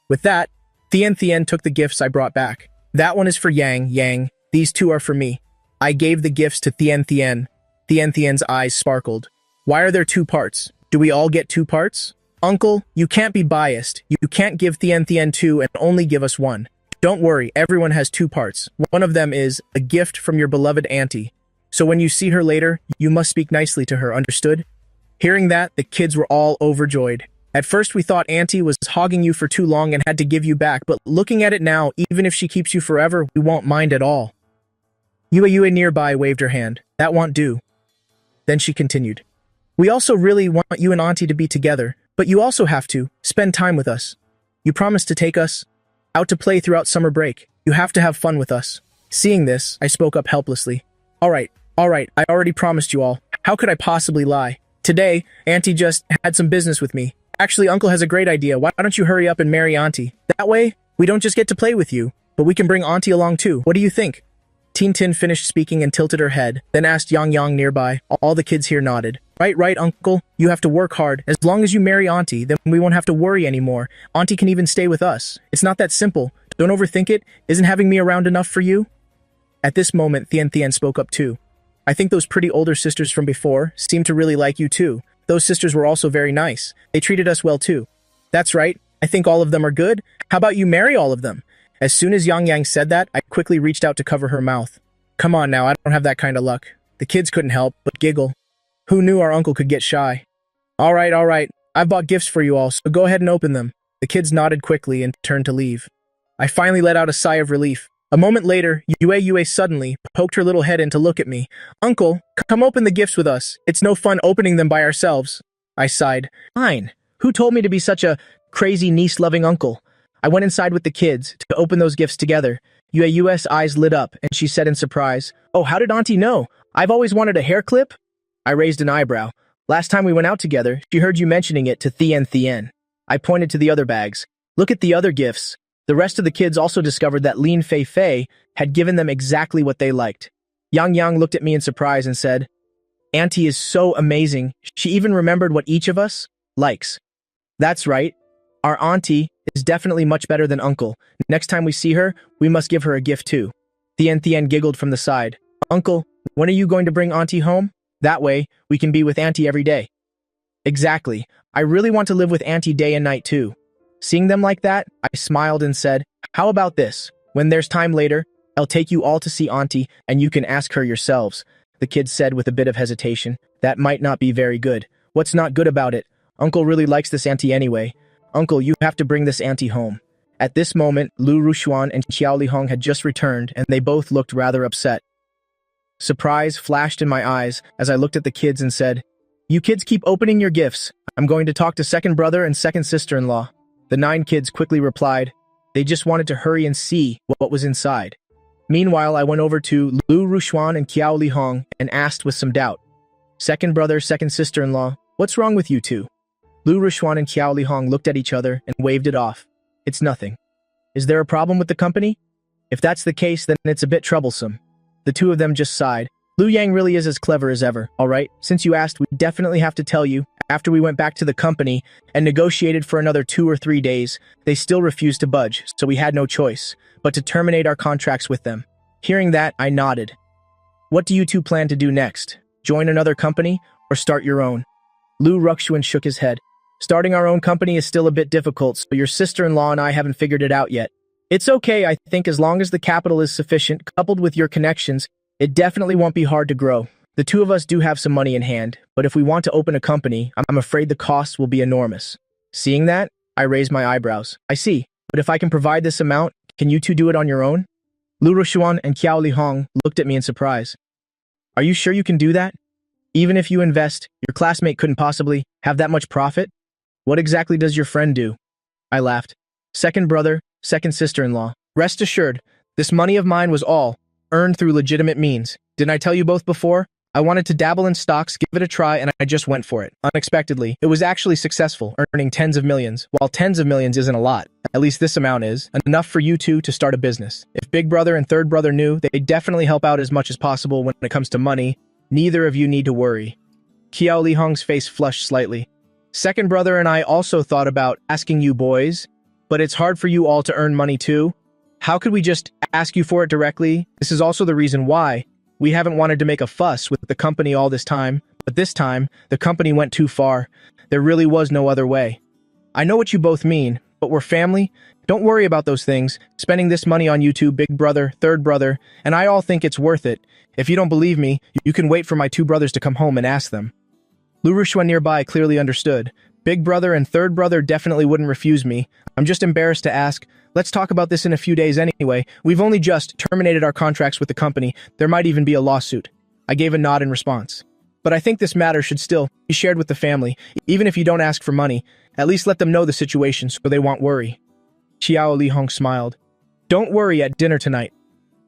With that, Thien took the gifts I brought back. "That one is for Yang. These 2 are for me." I gave the gifts to Thien. Thien's eyes sparkled. "Why are there 2 parts? Do we all get 2 parts?" "Uncle, you can't be biased. You can't give Thien 2 and only give us 1. Don't worry, everyone has 2 parts. One of them is a gift from your beloved auntie. So when you see her later, you must speak nicely to her, understood?" Hearing that, the kids were all overjoyed. At first we thought Auntie was hogging you for too long and had to give you back, but looking at it now, even if she keeps you forever, we won't mind at all. Yue nearby waved her hand. "That won't do." Then she continued. "We also really want you and Auntie to be together, but you also have to spend time with us. You promised to take us out to play throughout summer break. You have to have fun with us." Seeing this, I spoke up helplessly. All right, I already promised you all. How could I possibly lie? Today, Auntie just had some business with me. Actually, Uncle has a great idea. Why don't you hurry up and marry Auntie? That way, we don't just get to play with you, but we can bring Auntie along too. What do you think? Tin finished speaking and tilted her head, then asked Yang nearby. All the kids here nodded. Right, Uncle. You have to work hard. As long as you marry Auntie, then we won't have to worry anymore. Auntie can even stay with us. It's not that simple. Don't overthink it. Isn't having me around enough for you? At this moment, Thien spoke up too. "I think those pretty older sisters from before seem to really like you too. Those sisters were also very nice. They treated us well too." "That's right. I think all of them are good. How about you marry all of them?" As soon as Yang said that, I quickly reached out to cover her mouth. "Come on now, I don't have that kind of luck." The kids couldn't help but giggle. Who knew our uncle could get shy? All right. I've bought gifts for you all, so go ahead and open them." The kids nodded quickly and turned to leave. I finally let out a sigh of relief. A moment later, Yue suddenly poked her little head in to look at me. "Uncle, come open the gifts with us. It's no fun opening them by ourselves." I sighed. Fine. Who told me to be such a crazy niece-loving uncle? I went inside with the kids to open those gifts together. Yue's eyes lit up, and she said in surprise, "Oh, how did Auntie know? I've always wanted a hair clip?" I raised an eyebrow. "Last time we went out together, she heard you mentioning it to Thien. I pointed to the other bags. "Look at the other gifts." The rest of the kids also discovered that Lin Fei Fei had given them exactly what they liked. Yang looked at me in surprise and said, "Auntie is so amazing. She even remembered what each of us likes." That's right. Our auntie is definitely much better than Uncle. Next time we see her, we must give her a gift too. Thien giggled from the side. "Uncle, when are you going to bring Auntie home? That way, we can be with Auntie every day." Exactly. I really want to live with Auntie day and night too. Seeing them like that, I smiled and said, "How about this? When there's time later, I'll take you all to see Auntie and you can ask her yourselves." The kids said with a bit of hesitation. "That might not be very good." "What's not good about it? Uncle really likes this Auntie anyway." "Uncle, you have to bring this Auntie home." At this moment, Lu Rushuan and Xiao Lihong had just returned and they both looked rather upset. Surprise flashed in my eyes as I looked at the kids and said, You kids keep opening your gifts. I'm going to talk to second brother and second sister-in-law. The 9 kids quickly replied. They just wanted to hurry and see what was inside. Meanwhile, I went over to Lu Rushuan and Qiao Lihong and asked with some doubt. Second brother, second sister-in-law, what's wrong with you two? Lu Rushuan and Qiao Lihong looked at each other and waved it off. It's nothing. Is there a problem with the company? If that's the case, then it's a bit troublesome. The two of them just sighed. Lu Yang really is as clever as ever, alright? Since you asked, we definitely have to tell you, after we went back to the company and negotiated for another 2 or 3 days, they still refused to budge, so we had no choice but to terminate our contracts with them. Hearing that, I nodded. What do you two plan to do next? Join another company or start your own? Lu Ruxuan shook his head. Starting our own company is still a bit difficult, so your sister-in-law and I haven't figured it out yet. It's okay, I think, as long as the capital is sufficient, coupled with your connections, it definitely won't be hard to grow. The two of us do have some money in hand, but if we want to open a company, I'm afraid the costs will be enormous. Seeing that, I raised my eyebrows. I see, but if I can provide this amount, can you two do it on your own? Lu Rushuan and Qiao Lihong looked at me in surprise. Are you sure you can do that? Even if you invest, your classmate couldn't possibly have that much profit? What exactly does your friend do? I laughed. Second brother, second sister-in-law. Rest assured, this money of mine was all earned through legitimate means. Didn't I tell you both before? I wanted to dabble in stocks, give it a try, and I just went for it. Unexpectedly, it was actually successful, earning tens of millions. While tens of millions isn't a lot, at least this amount is, enough for you two to start a business. If big brother and third brother knew, they'd definitely help out as much as possible when it comes to money. Neither of you need to worry. Qiao Lihong's face flushed slightly. Second brother and I also thought about asking you boys, but it's hard for you all to earn money too. How could we just ask you for it directly? This is also the reason why we haven't wanted to make a fuss with the company all this time, but this time, the company went too far. There really was no other way. I know what you both mean, but we're family. Don't worry about those things. Spending this money on you two, big brother, third brother, and I all think it's worth it. If you don't believe me, you can wait for my 2 brothers to come home and ask them. Lu Rushuan nearby clearly understood. Big brother and third brother definitely wouldn't refuse me. I'm just embarrassed to ask. Let's talk about this in a few days anyway. We've only just terminated our contracts with the company. There might even be a lawsuit. I gave a nod in response. But I think this matter should still be shared with the family. Even if you don't ask for money, at least let them know the situation so they won't worry. Qiao Lihong smiled. Don't worry at dinner tonight.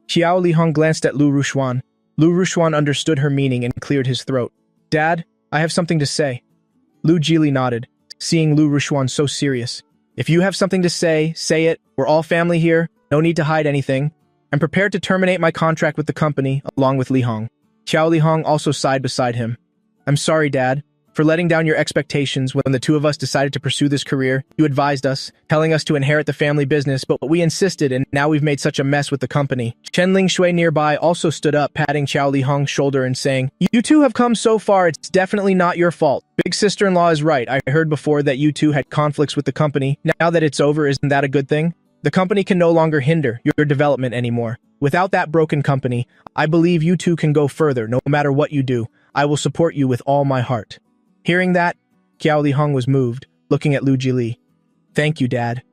Qiao Lihong glanced at Lu Rushuan. Lu Rushuan understood her meaning and cleared his throat. Dad, I have something to say. Lu Jili nodded, seeing Lu Rushuan so serious. If you have something to say, say it. We're all family here. No need to hide anything. I'm prepared to terminate my contract with the company, along with Lihong. Qiao Lihong also sighed beside him. I'm sorry, Dad, for letting down your expectations when the two of us decided to pursue this career. You advised us, telling us to inherit the family business, but we insisted, and now we've made such a mess with the company. Chen Lingshui nearby also stood up, patting Qiao Lihong's shoulder and saying, You two have come so far, it's definitely not your fault. Big sister-in-law is right. I heard before that you two had conflicts with the company. Now that it's over, isn't that a good thing? The company can no longer hinder your development anymore. Without that broken company, I believe you two can go further no matter what you do. I will support you with all my heart. Hearing that, Qiao Lihong was moved, looking at Lu Jili. Thank you, Dad.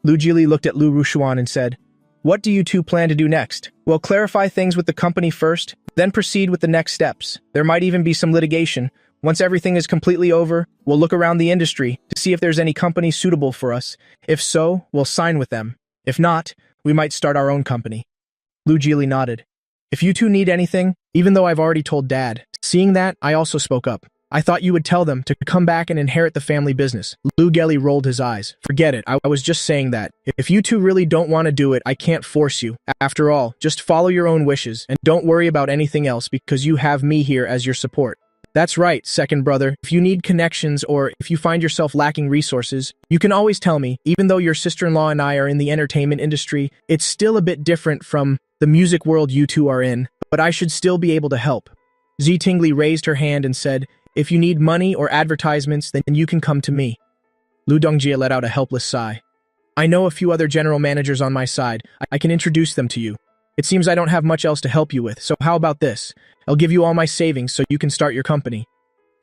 Lu Jili looked at Lu Rushuan and said, What do you two plan to do next? Well, clarify things with the company first, then proceed with the next steps. There might even be some litigation. Once everything is completely over, we'll look around the industry to see if there's any company suitable for us. If so, we'll sign with them. If not, we might start our own company. Lu Jili nodded. If you two need anything, even though I've already told Dad. Seeing that, I also spoke up. I thought you would tell them to come back and inherit the family business. Lu Geli rolled his eyes. Forget it, I was just saying that. If you two really don't want to do it, I can't force you. After all, just follow your own wishes, and don't worry about anything else because you have me here as your support. That's right, second brother. If you need connections or if you find yourself lacking resources, you can always tell me. Even though your sister-in-law and I are in the entertainment industry, it's still a bit different from the music world you two are in, but I should still be able to help. Zi Tingli raised her hand and said, If you need money or advertisements, then you can come to me. Lu Dongjie let out a helpless sigh. I know a few other general managers on my side. I can introduce them to you. It seems I don't have much else to help you with, so how about this? I'll give you all my savings so you can start your company.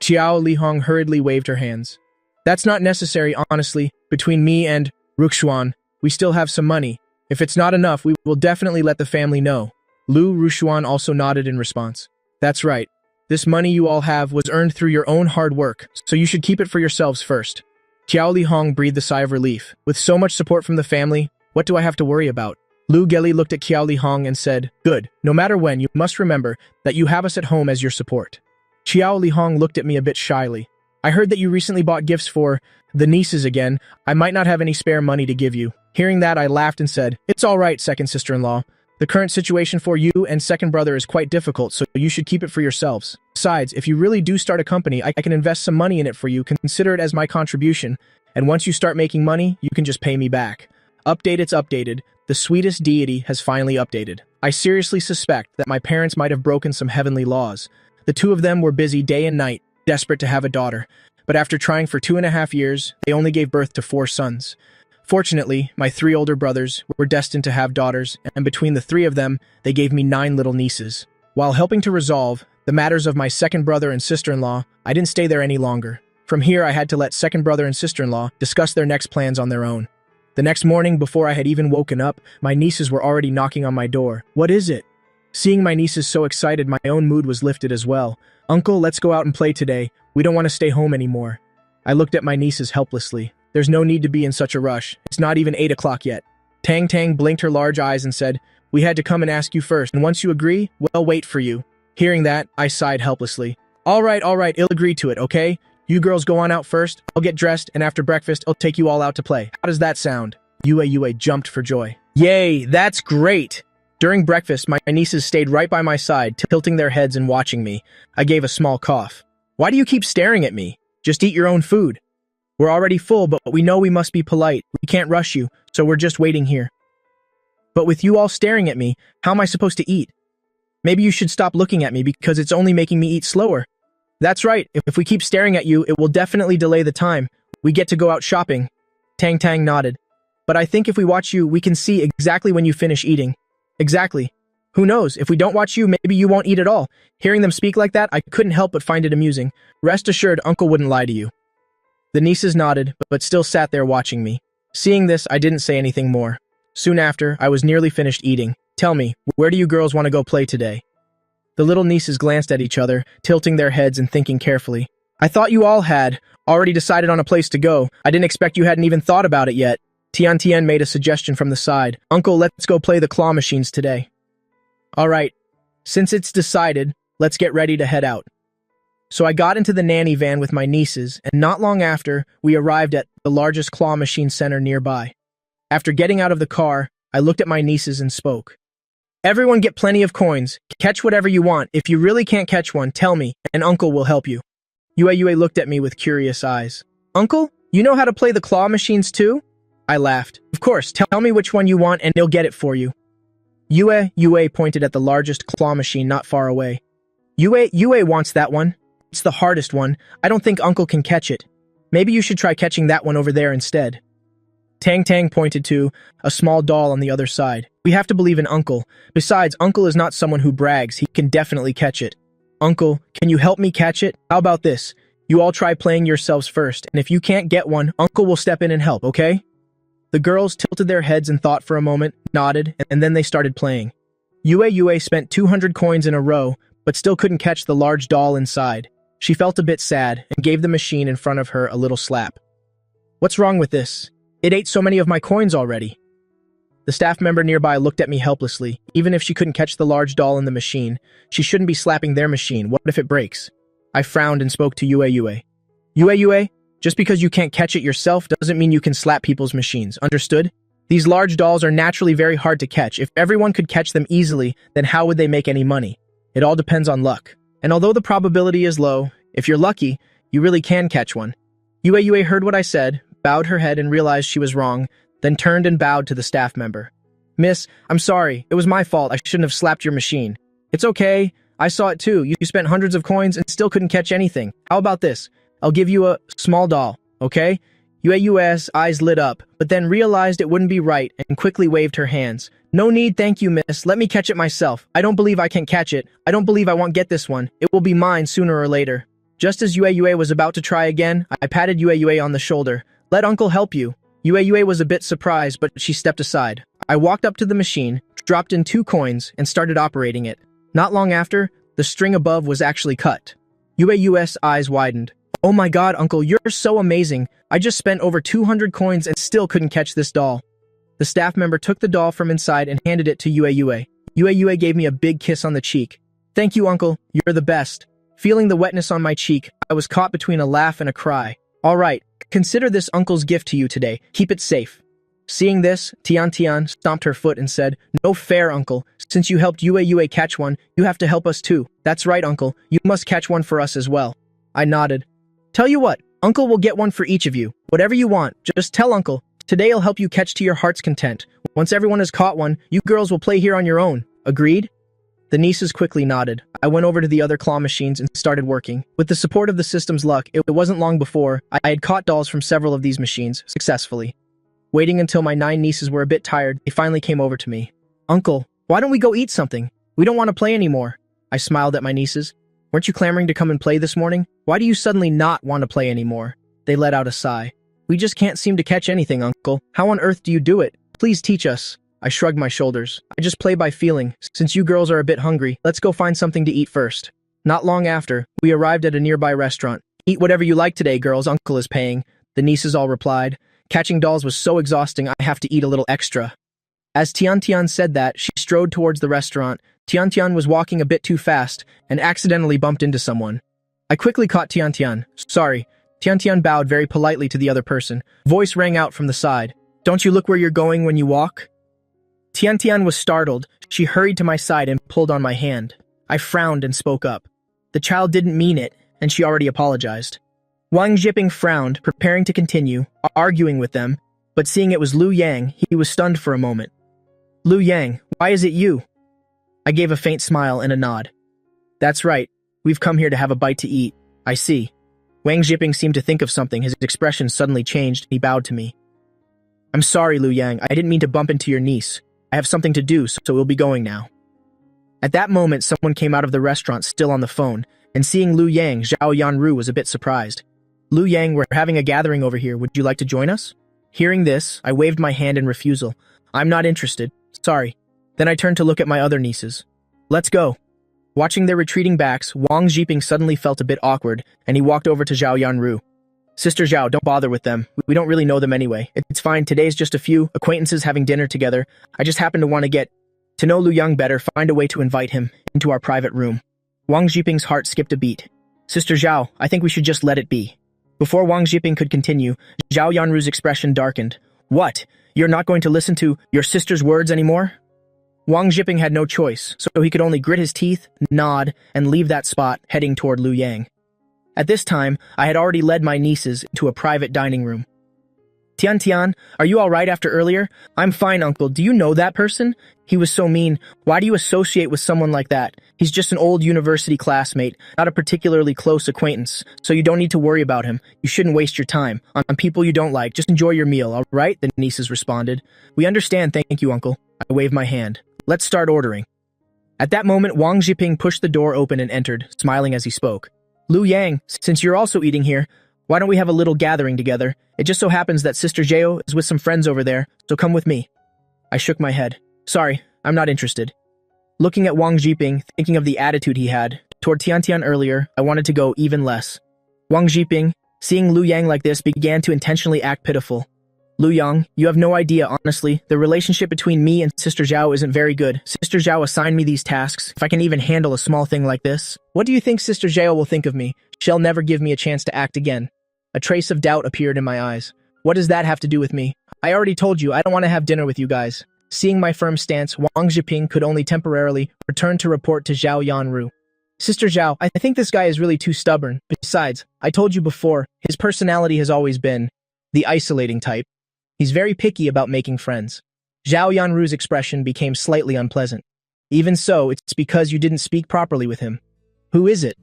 Qiao Lihong hurriedly waved her hands. That's not necessary, honestly. Between me and Ruxuan, we still have some money. If it's not enough, we will definitely let the family know. Lu Rushuan also nodded in response. That's right. This money you all have was earned through your own hard work, so you should keep it for yourselves first. Qiao Li Hong breathed a sigh of relief. With so much support from the family, what do I have to worry about? Lu Geli looked at Qiao Li Hong and said, "Good. No matter when, you must remember that you have us at home as your support." Qiao Li Hong looked at me a bit shyly. "I heard that you recently bought gifts for the nieces again. I might not have any spare money to give you." Hearing that, I laughed and said, "It's all right, second sister-in-law. The current situation for you and second brother is quite difficult, so you should keep it for yourselves. Besides, if you really do start a company, I can invest some money in it for you. Consider it as my contribution. And once you start making money, you can just pay me back." Update, it's updated. The sweetest deity has finally updated. I seriously suspect that my parents might have broken some heavenly laws. The two of them were busy day and night, desperate to have a daughter. But after trying for 2.5 years, they only gave birth to 4 sons. Fortunately, my 3 older brothers were destined to have daughters, and between the 3 of them, they gave me 9 little nieces. While helping to resolve the matters of my second brother and sister-in-law, I didn't stay there any longer. From here, I had to let second brother and sister-in-law discuss their next plans on their own. The next morning, before I had even woken up, my nieces were already knocking on my door. "What is it?" Seeing my nieces so excited, my own mood was lifted as well. "Uncle, let's go out and play today. We don't want to stay home anymore." I looked at my nieces helplessly. "There's no need to be in such a rush. It's not even 8 o'clock yet." Tang Tang blinked her large eyes and said, "We had to come and ask you first, and once you agree, we'll wait for you." Hearing that, I sighed helplessly. All right, I'll agree to it, okay? You girls go on out first, I'll get dressed, and after breakfast, I'll take you all out to play. How does that sound?" Yue jumped for joy. "Yay, that's great!" During breakfast, my nieces stayed right by my side, tilting their heads and watching me. I gave a small cough. "Why do you keep staring at me? Just eat your own food. We're already full, but we know we must be polite. We can't rush you, so we're just waiting here." "But with you all staring at me, how am I supposed to eat?" "Maybe you should stop looking at me because it's only making me eat slower." "That's right. If we keep staring at you, it will definitely delay the time. We get to go out shopping." Tang Tang nodded. "But I think if we watch you, we can see exactly when you finish eating." "Exactly. Who knows, if we don't watch you, maybe you won't eat at all." Hearing them speak like that, I couldn't help but find it amusing. Rest assured, Uncle wouldn't lie to you. The nieces nodded, but still sat there watching me. Seeing this, I didn't say anything more. Soon after, I was nearly finished eating. "Tell me, where do you girls want to go play today?" The little nieces glanced at each other, tilting their heads and thinking carefully. "I thought you all had already decided on a place to go. I didn't expect you hadn't even thought about it yet." Tian Tian made a suggestion from the side. "Uncle, let's go play the claw machines today." "All right. Since it's decided, let's get ready to head out." So I got into the nanny van with my nieces, and not long after, we arrived at the largest claw machine center nearby. After getting out of the car, I looked at my nieces and spoke. "Everyone get plenty of coins. Catch whatever you want. If you really can't catch one, tell me, and Uncle will help you." Yue looked at me with curious eyes. "Uncle, you know how to play the claw machines too?" I laughed. "Of course, tell me which one you want and he'll get it for you." Yue pointed at the largest claw machine not far away. Yue wants that one. It's the hardest one. I don't think Uncle can catch it. Maybe you should try catching that one over there instead." Tang Tang pointed to a small doll on the other side. "We have to believe in Uncle. Besides, Uncle is not someone who brags. He can definitely catch it." "Uncle, can you help me catch it? How about this? You all try playing yourselves first, and if you can't get one, Uncle will step in and help, okay?" The girls tilted their heads and thought for a moment, nodded, and then they started playing. Yue spent 200 coins in a row, but still couldn't catch the large doll inside. She felt a bit sad and gave the machine in front of her a little slap. "What's wrong with this? It ate so many of my coins already." The staff member nearby looked at me helplessly. Even if she couldn't catch the large doll in the machine, she shouldn't be slapping their machine. What if it breaks? I frowned and spoke to Yue. Yue, just because you can't catch it yourself doesn't mean you can slap people's machines, understood? These large dolls are naturally very hard to catch. If everyone could catch them easily, then how would they make any money? It all depends on luck. And although the probability is low, if you're lucky, you really can catch one. Yue heard what I said, bowed her head and realized she was wrong, then turned and bowed to the staff member. "Miss, I'm sorry. It was my fault. I shouldn't have slapped your machine." "It's okay. I saw it too. You spent hundreds of coins and still couldn't catch anything. How about this? I'll give you a small doll, okay?" Yue's eyes lit up, but then realized it wouldn't be right and quickly waved her hands. "No need, thank you, miss. Let me catch it myself. I don't believe I can catch it. I don't believe I won't get this one. It will be mine sooner or later." Just as Yue was about to try again, I patted Yue on the shoulder. "Let Uncle help you." Yue was a bit surprised, but she stepped aside. I walked up to the machine, dropped in 2 coins, and started operating it. Not long after, The string above was actually cut. Yue's eyes widened. Oh my god, uncle, you're so amazing. I just spent over 200 coins and still couldn't catch this doll. The staff member took the doll from inside and handed it to Yue. Yue gave me a big kiss on the cheek. Thank you, uncle. You're the best. Feeling the wetness on my cheek, I was caught between a laugh and a cry. All right, consider this uncle's gift to you today. Keep it safe. Seeing this, Tian stomped her foot and said, No fair, uncle. Since you helped Yue catch one, you have to help us too. That's right, uncle. You must catch one for us as well. I nodded. Tell you what, uncle will get one for each of you. Whatever you want, just tell uncle. Today I'll help you catch to your heart's content. Once everyone has caught one, you girls will play here on your own. Agreed? The nieces quickly nodded. I went over to the other claw machines and started working. With the support of the system's luck, it wasn't long before I had caught dolls from several of these machines, successfully. Waiting until my 9 nieces were a bit tired, they finally came over to me. Uncle, why don't we go eat something? We don't want to play anymore. I smiled at my nieces. Weren't you clamoring to come and play this morning? Why do you suddenly not want to play anymore? They let out a sigh. We just can't seem to catch anything, uncle. How on earth do you do it? Please teach us. I shrugged my shoulders. I just play by feeling. Since you girls are a bit hungry, let's go find something to eat first. Not long after, we arrived at a nearby restaurant. Eat whatever you like today, girls. Uncle is paying. The nieces all replied. Catching dolls was so exhausting, I have to eat a little extra. As Tian said that, she strode towards the restaurant. Tian was walking a bit too fast and accidentally bumped into someone. I quickly caught Tian. Sorry. Tian bowed very politely to the other person. Voice rang out from the side. Don't you look where you're going when you walk? Tian was startled. She hurried to my side and pulled on my hand. I frowned and spoke up. The child didn't mean it, and she already apologized. Wang Jiping frowned, preparing to continue, arguing with them, but seeing it was Lu Yang, he was stunned for a moment. Lu Yang, why is it you? I gave a faint smile and a nod. That's right. We've come here to have a bite to eat. I see. Wang Jiping seemed to think of something. His expression suddenly changed. He bowed to me. I'm sorry, Lu Yang. I didn't mean to bump into your niece. I have something to do, so we'll be going now. At that moment, someone came out of the restaurant still on the phone, and seeing Lu Yang, Zhao Yanru was a bit surprised. Lu Yang, we're having a gathering over here. Would you like to join us? Hearing this, I waved my hand in refusal. I'm not interested. Sorry. Then I turned to look at my other nieces. Let's go. Watching their retreating backs, Wang Jiping suddenly felt a bit awkward, and he walked over to Zhao Yanru. Sister Zhao, don't bother with them. We don't really know them anyway. It's fine. Today's just a few acquaintances having dinner together. I just happen to want to get to know Lu Yang better, find a way to invite him into our private room. Wang Jiping's heart skipped a beat. Sister Zhao, I think we should just let it be. Before Wang Jiping could continue, Zhao Yanru's expression darkened. What? You're not going to listen to your sister's words anymore? Wang Jiping had no choice, so he could only grit his teeth, nod, and leave that spot, heading toward Lu Yang. At this time, I had already led my nieces to a private dining room. Tian, are you all right after earlier? I'm fine, uncle. Do you know that person? He was so mean. Why do you associate with someone like that? He's just an old university classmate, not a particularly close acquaintance, so you don't need to worry about him. You shouldn't waste your time on people you don't like. Just enjoy your meal, all right? The nieces responded. We understand, thank you, uncle. I waved my hand. Let's start ordering. At that moment, Wang Jiping pushed the door open and entered, smiling as he spoke. Lu Yang, since you're also eating here, why don't we have a little gathering together? It just so happens that Sister Zhao is with some friends over there, so come with me. I shook my head. Sorry, I'm not interested. Looking at Wang Jiping, thinking of the attitude he had toward Tian earlier, I wanted to go even less. Wang Jiping, seeing Lu Yang like this, began to intentionally act pitiful. Lu Yang, you have no idea, honestly. The relationship between me and Sister Zhao isn't very good. Sister Zhao assigned me these tasks. If I can even handle a small thing like this, what do you think Sister Zhao will think of me? She'll never give me a chance to act again. A trace of doubt appeared in my eyes. What does that have to do with me? I already told you I don't want to have dinner with you guys. Seeing my firm stance, Wang Jiping could only temporarily return to report to Zhao Yanru. Sister Zhao, I think this guy is really too stubborn. Besides, I told you before, his personality has always been the isolating type. He's very picky about making friends. Zhao Yanru's expression became slightly unpleasant. Even so, it's because you didn't speak properly with him. Who is it?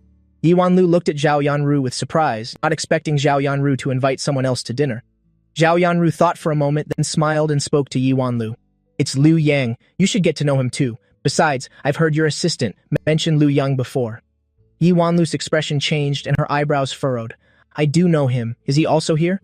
Yi Wanlu looked at Zhao Yanru with surprise, not expecting Zhao Yanru to invite someone else to dinner. Zhao Yanru thought for a moment, then smiled and spoke to Yi Wanlu. It's Lu Yang. You should get to know him too. Besides, I've heard your assistant mention Lu Yang before. Yi Wanlu's expression changed and her eyebrows furrowed. I do know him. Is he also here?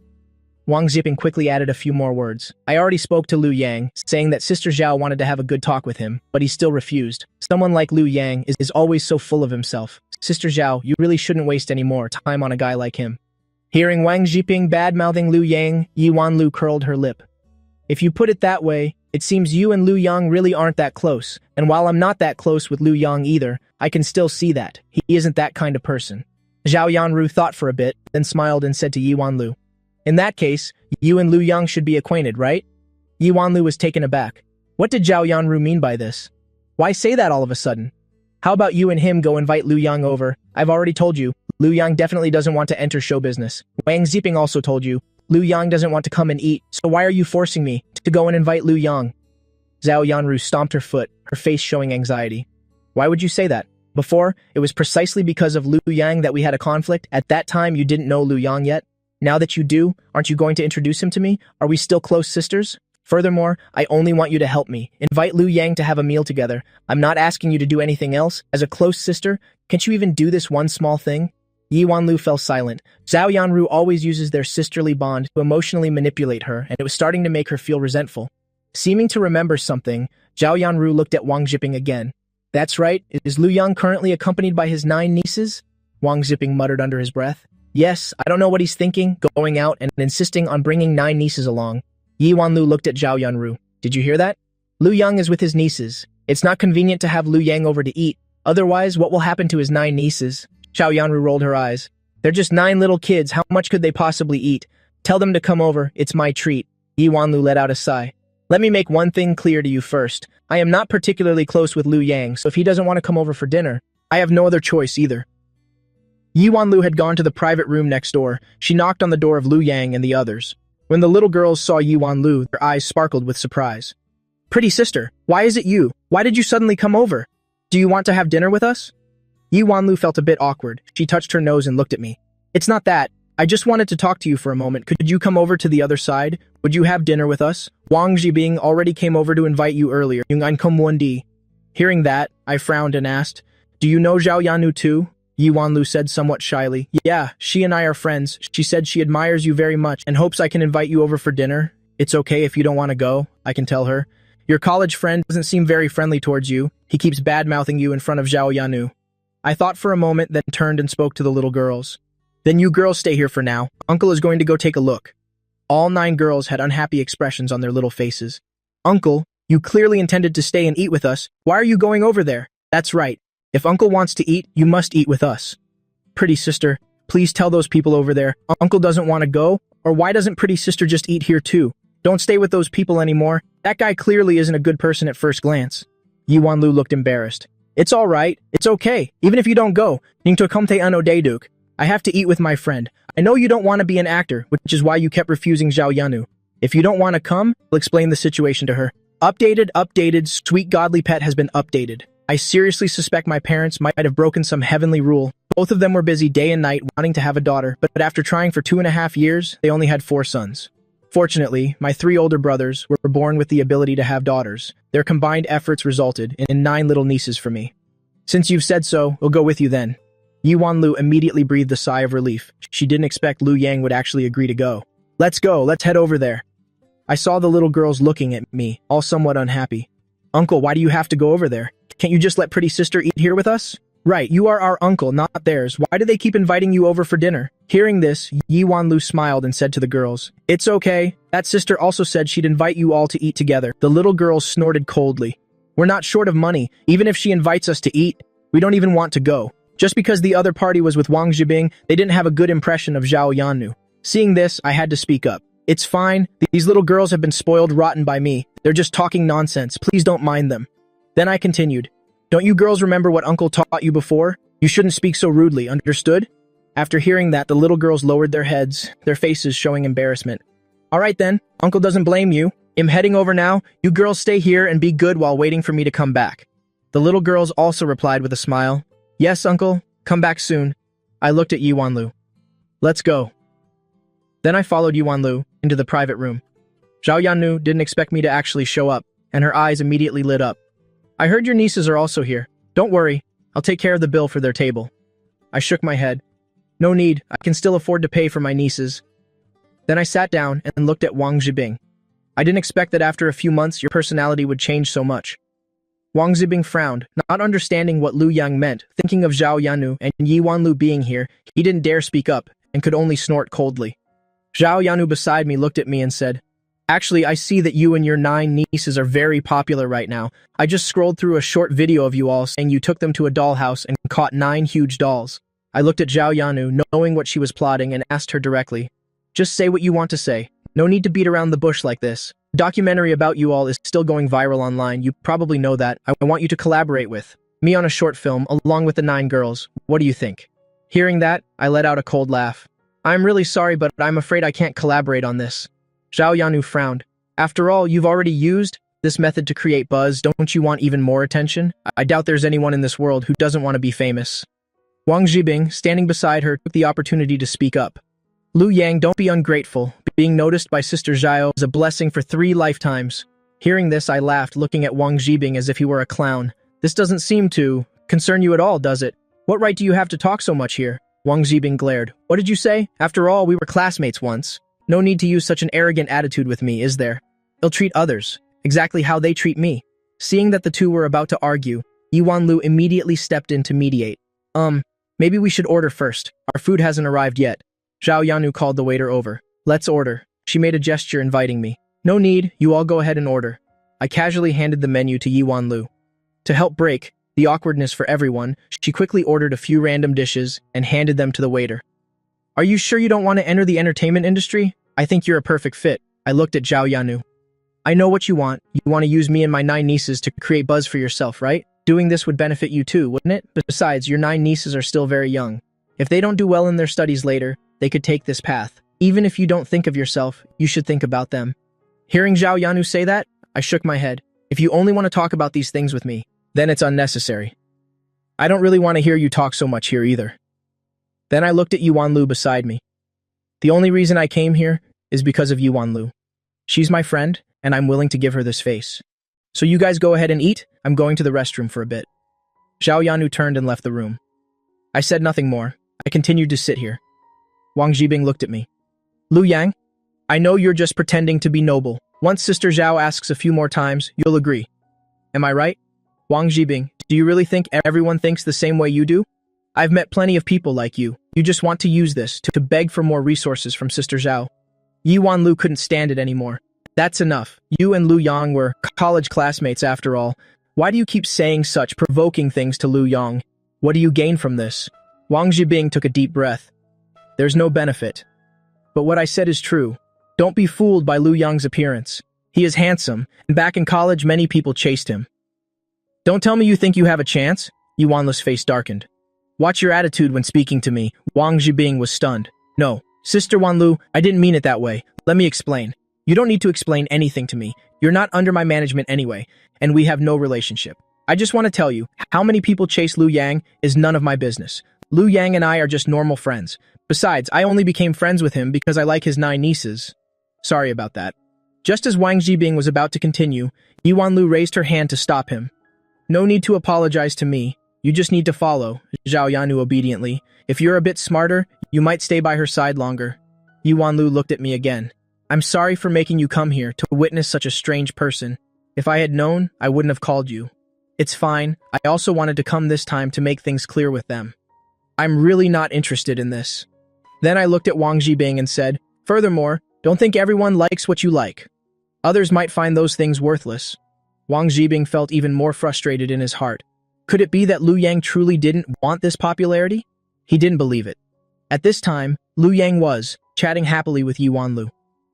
Wang Ziping quickly added a few more words. I already spoke to Liu Yang, saying that Sister Zhao wanted to have a good talk with him, but he still refused. Someone like Liu Yang is always so full of himself. Sister Zhao, you really shouldn't waste any more time on a guy like him. Hearing Wang Ziping bad-mouthing Liu Yang, Yi Wanlu curled her lip. If you put it that way, it seems you and Liu Yang really aren't that close, and while I'm not that close with Liu Yang either, I can still see that. He isn't that kind of person. Zhao Yanru thought for a bit, then smiled and said to Yi Wanlu, in that case, you and Liu Yang should be acquainted, right? Yi Wanlu was taken aback. What did Zhao Yanru mean by this? Why say that all of a sudden? How about you and him go invite Liu Yang over? I've already told you, Liu Yang definitely doesn't want to enter show business. Wang Ziping also told you, Liu Yang doesn't want to come and eat, so why are you forcing me to go and invite Liu Yang? Zhao Yanru stomped her foot, her face showing anxiety. Why would you say that? Before, it was precisely because of Liu Yang that we had a conflict. At that time, you didn't know Liu Yang yet. Now that you do, aren't you going to introduce him to me? Are we still close sisters? Furthermore, I only want you to help me. Invite Liu Yang to have a meal together. I'm not asking you to do anything else. As a close sister, can't you even do this one small thing? Yi Wanlu fell silent. Zhao Yanru always uses their sisterly bond to emotionally manipulate her, and it was starting to make her feel resentful. Seeming to remember something, Zhao Yanru looked at Wang Ziping again. That's right, is Liu Yang currently accompanied by his 9 nieces? Wang Ziping muttered under his breath. Yes, I don't know what he's thinking, going out and insisting on bringing 9 nieces along. Yi Wanlu looked at Zhao Yanru. Did you hear that? Liu Yang is with his nieces. It's not convenient to have Liu Yang over to eat. Otherwise, what will happen to his 9 nieces? Zhao Yanru rolled her eyes. They're just 9 little kids. How much could they possibly eat? Tell them to come over. It's my treat. Yi Wanlu let out a sigh. Let me make one thing clear to you first. I am not particularly close with Liu Yang, so if he doesn't want to come over for dinner, I have no other choice either. Yi Wanlu had gone to the private room next door. She knocked on the door of Liu Yang and the others. When the little girls saw Yi Wanlu, their eyes sparkled with surprise. Pretty sister, why is it you? Why did you suddenly come over? Do you want to have dinner with us? Yi Wanlu felt a bit awkward. She touched her nose and looked at me. It's not that. I just wanted to talk to you for a moment. Could you come over to the other side? Would you have dinner with us? Wang Zibing already came over to invite you earlier. Hearing that, I frowned and asked, do you know Zhao Yanu too? Yi Wanlu said somewhat shyly. Yeah, she and I are friends. She said she admires you very much and hopes I can invite you over for dinner. It's okay if you don't want to go, I can tell her. Your college friend doesn't seem very friendly towards you. He keeps bad-mouthing you in front of Zhao Yanu. I thought for a moment, then turned and spoke to the little girls. Then you girls stay here for now. Uncle is going to go take a look. All 9 girls had unhappy expressions on their little faces. Uncle, you clearly intended to stay and eat with us. Why are you going over there? That's right. If Uncle wants to eat, you must eat with us. Pretty sister, please tell those people over there, Uncle doesn't want to go, or why doesn't Pretty sister just eat here too? Don't stay with those people anymore. That guy clearly isn't a good person at first glance. Yi Wanlu looked embarrassed. It's all right. It's okay. Even if you don't go, I have to eat with my friend. I know you don't want to be an actor, which is why you kept refusing Zhao Yanu. If you don't want to come, I'll explain the situation to her. Updated, sweet godly pet has been updated. I seriously suspect my parents might have broken some heavenly rule. Both of them were busy day and night wanting to have a daughter, but after trying for 2.5 years, they only had 4 sons. Fortunately, my 3 older brothers were born with the ability to have daughters. Their combined efforts resulted in 9 little nieces for me. Since you've said so, we'll go with you then. Yi Wanlu immediately breathed a sigh of relief. She didn't expect Liu Yang would actually agree to go. Let's go, let's head over there. I saw the little girls looking at me, all somewhat unhappy. Uncle, why do you have to go over there? Can't you just let Pretty sister eat here with us? Right, you are our uncle, not theirs. Why do they keep inviting you over for dinner? Hearing this, Yi Wanlu smiled and said to the girls, It's okay. That sister also said she'd invite you all to eat together. The little girls snorted coldly. We're not short of money. Even if she invites us to eat, we don't even want to go. Just because the other party was with Wang Zibing, they didn't have a good impression of Zhao Yanu. Seeing this, I had to speak up. It's fine. These little girls have been spoiled rotten by me. They're just talking nonsense. Please don't mind them. Then I continued. Don't you girls remember what Uncle taught you before? You shouldn't speak so rudely, understood? After hearing that, the little girls lowered their heads, their faces showing embarrassment. All right then, Uncle doesn't blame you. I'm heading over now. You girls stay here and be good while waiting for me to come back. The little girls also replied with a smile. Yes, Uncle. Come back soon. I looked at Yi Wanlu. Let's go. Then I followed Yi Wanlu into the private room. Zhao Yannu didn't expect me to actually show up, and her eyes immediately lit up. I heard your nieces are also here. Don't worry. I'll take care of the bill for their table. I shook my head. No need. I can still afford to pay for my nieces. Then I sat down and looked at Wang Zhibing. I didn't expect that after a few months your personality would change so much. Wang Zibing frowned, not understanding what Lu Yang meant. Thinking of Zhao Yanu and Yi Wanlu being here, he didn't dare speak up and could only snort coldly. Zhao Yanu beside me looked at me and said, "Actually, I see that you and your 9 nieces are very popular right now. I just scrolled through a short video of you all saying you took them to a dollhouse and caught 9 huge dolls." I looked at Zhao Yanu, knowing what she was plotting, and asked her directly, "Just say what you want to say. No need to beat around the bush like this. The documentary about you all is still going viral online. You probably know that. I want you to collaborate with me on a short film along with the 9 girls. What do you think?" Hearing that, I let out a cold laugh. "I'm really sorry, but I'm afraid I can't collaborate on this." Zhao Yanu frowned. "After all, you've already used this method to create buzz. Don't you want even more attention? I doubt there's anyone in this world who doesn't want to be famous." Wang Zhibing, standing beside her, took the opportunity to speak up. "Lu Yang, don't be ungrateful. Being noticed by Sister Zhao is a blessing for 3 lifetimes. Hearing this, I laughed, looking at Wang Zhibing as if he were a clown. "This doesn't seem to concern you at all, does it? What right do you have to talk so much here?" Wang Zhibing glared. "What did you say? After all, we were classmates once. No need to use such an arrogant attitude with me, is there? I'll treat others exactly how they treat me." Seeing that the two were about to argue, Yi Wanlu immediately stepped in to mediate. Maybe we should order first. Our food hasn't arrived yet." Zhao Yanu called the waiter over. "Let's order." She made a gesture inviting me. "No need, you all go ahead and order." I casually handed the menu to Yi Wanlu. To help break the awkwardness for everyone, she quickly ordered a few random dishes and handed them to the waiter. "Are you sure you don't want to enter the entertainment industry? I think you're a perfect fit." I looked at Zhao Yanu. "I know what you want. You want to use me and my 9 nieces to create buzz for yourself, right? Doing this would benefit you too, wouldn't it? Besides, your 9 nieces are still very young. If they don't do well in their studies later, they could take this path. Even if you don't think of yourself, you should think about them." Hearing Zhao Yanu say that, I shook my head. "If you only want to talk about these things with me, then it's unnecessary. I don't really want to hear you talk so much here either." Then I looked at Yi Wanlu beside me. "The only reason I came here is because of Yi Wanlu. She's my friend, and I'm willing to give her this face. So you guys go ahead and eat. I'm going to the restroom for a bit." Zhao Yanu turned and left the room. I said nothing more. I continued to sit here. Wang Zhibing looked at me. "Lu Yang, I know you're just pretending to be noble. Once Sister Zhao asks a few more times, you'll agree. Am I right? Wang Zhibing, do you really think everyone thinks the same way you do? I've met plenty of people like you. You just want to use this to beg for more resources from Sister Zhao." Yi Wanlu couldn't stand it anymore. "That's enough. You and Lu Yang were college classmates after all. Why do you keep saying such provoking things to Lu Yang? What do you gain from this?" Wang Zhibing took a deep breath. "There's no benefit. But what I said is true. Don't be fooled by Lu Yang's appearance. He is handsome, and back in college many people chased him. Don't tell me you think you have a chance?" Yi Wanlu's face darkened. "Watch your attitude when speaking to me." Wang Zhibing was stunned. "No, Sister Wanlu, I didn't mean it that way. Let me explain." "You don't need to explain anything to me. You're not under my management anyway, and we have no relationship. I just want to tell you, how many people chase Lu Yang is none of my business. Lu Yang and I are just normal friends. Besides, I only became friends with him because I like his 9 nieces. Sorry about that." Just as Wang Zhibing was about to continue, Yi Wanlu raised her hand to stop him. "No need to apologize to me. You just need to follow." Zhao Yanu obediently. "If you're a bit smarter, you might stay by her side longer." Yi Wanlu looked at me again. "I'm sorry for making you come here to witness such a strange person. If I had known, I wouldn't have called you. It's fine. I also wanted to come this time to make things clear with them. I'm really not interested in this." Then I looked at Wang Zhibing and said, "Furthermore, don't think everyone likes what you like. Others might find those things worthless." Wang Zhibing felt even more frustrated in his heart. Could it be that Lu Yang truly didn't want this popularity? He didn't believe it. At this time, Lu Yang was chatting happily with Yi Wanlu.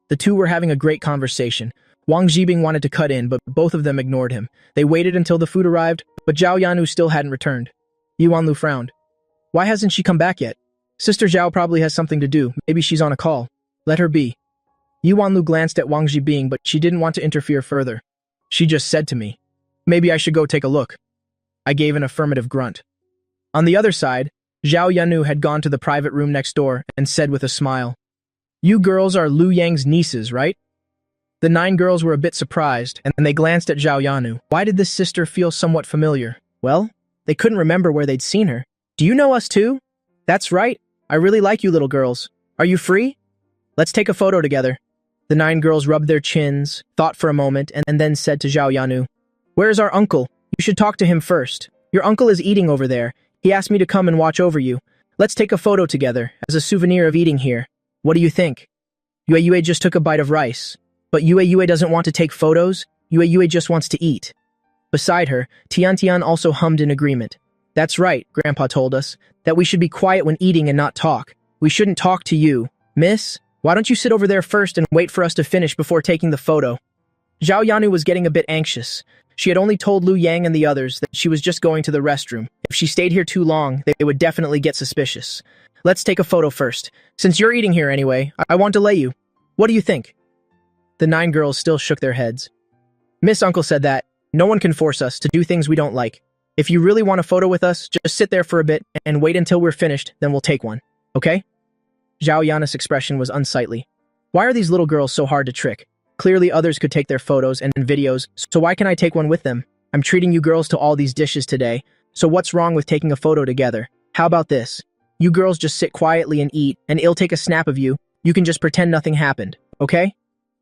The two were having a great conversation. Wang Zhibing wanted to cut in, but both of them ignored him. They waited until the food arrived, but Zhao Yanu still hadn't returned. Yi Wanlu frowned. "Why hasn't she come back yet? Sister Zhao probably has something to do. Maybe she's on a call. Let her be." Yi Wanlu glanced at Wang Zhibing, but she didn't want to interfere further. She just said to me, "Maybe I should go take a look." I gave an affirmative grunt. On the other side, Zhao Yanu had gone to the private room next door and said with a smile, "You girls are Lu Yang's nieces, right?" The 9 girls were a bit surprised, and they glanced at Zhao Yanu. Why did this sister feel somewhat familiar? Well, they couldn't remember where they'd seen her. "Do you know us too?" "That's right. I really like you little girls. Are you free?" Let's take a photo together. The 9 girls rubbed their chins, thought for a moment, and then said to Zhao Yanu, "Where is our uncle? You should talk to him first. Your uncle is eating over there. He asked me to come and watch over you. Let's take a photo together, as a souvenir of eating here. What do you think?" Yue Yue just took a bite of rice. But Yue Yue doesn't want to take photos. Yue Yue just wants to eat. Beside her, Tian Tian also hummed in agreement. "That's right," Grandpa told us, "that we should be quiet when eating and not talk. We shouldn't talk to you. Miss, why don't you sit over there first and wait for us to finish before taking the photo?" Zhao Yanu was getting a bit anxious. She had only told Lu Yang and the others that she was just going to the restroom. If she stayed here too long, they would definitely get suspicious. "Let's take a photo first. Since you're eating here anyway, I won't delay you. What do you think?" The 9 girls still shook their heads. "Miss Uncle said that no one can force us to do things we don't like. If you really want a photo with us, just sit there for a bit and wait until we're finished, then we'll take one. Okay?" Zhao Yana's expression was unsightly. Why are these little girls so hard to trick? Clearly others could take their photos and videos, so why can't I take one with them? I'm treating you girls to all these dishes today, so what's wrong with taking a photo together? How about this? You girls just sit quietly and eat, and I'll take a snap of you. You can just pretend nothing happened, okay?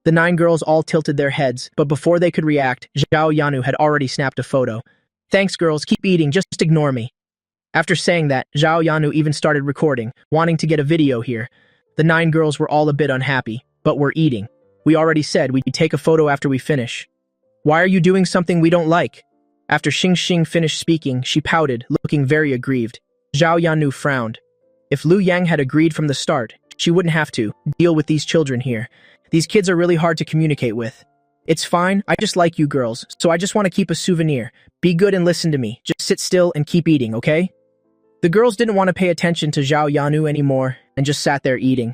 The 9 girls all tilted their heads, but before they could react, Zhao Yanu had already snapped a photo. "Thanks girls, keep eating, just ignore me." After saying that, Zhao Yanu even started recording, wanting to get a video here. The 9 girls were all a bit unhappy, but we're eating. We already said we'd take a photo after we finish. Why are you doing something we don't like? After Xing Xing finished speaking, she pouted, looking very aggrieved. Zhao Yanu frowned. If Lu Yang had agreed from the start, she wouldn't have to deal with these children here. These kids are really hard to communicate with. It's fine, I just like you girls, so I just want to keep a souvenir. Be good and listen to me. Just sit still and keep eating, okay? The girls didn't want to pay attention to Zhao Yanu anymore and just sat there eating.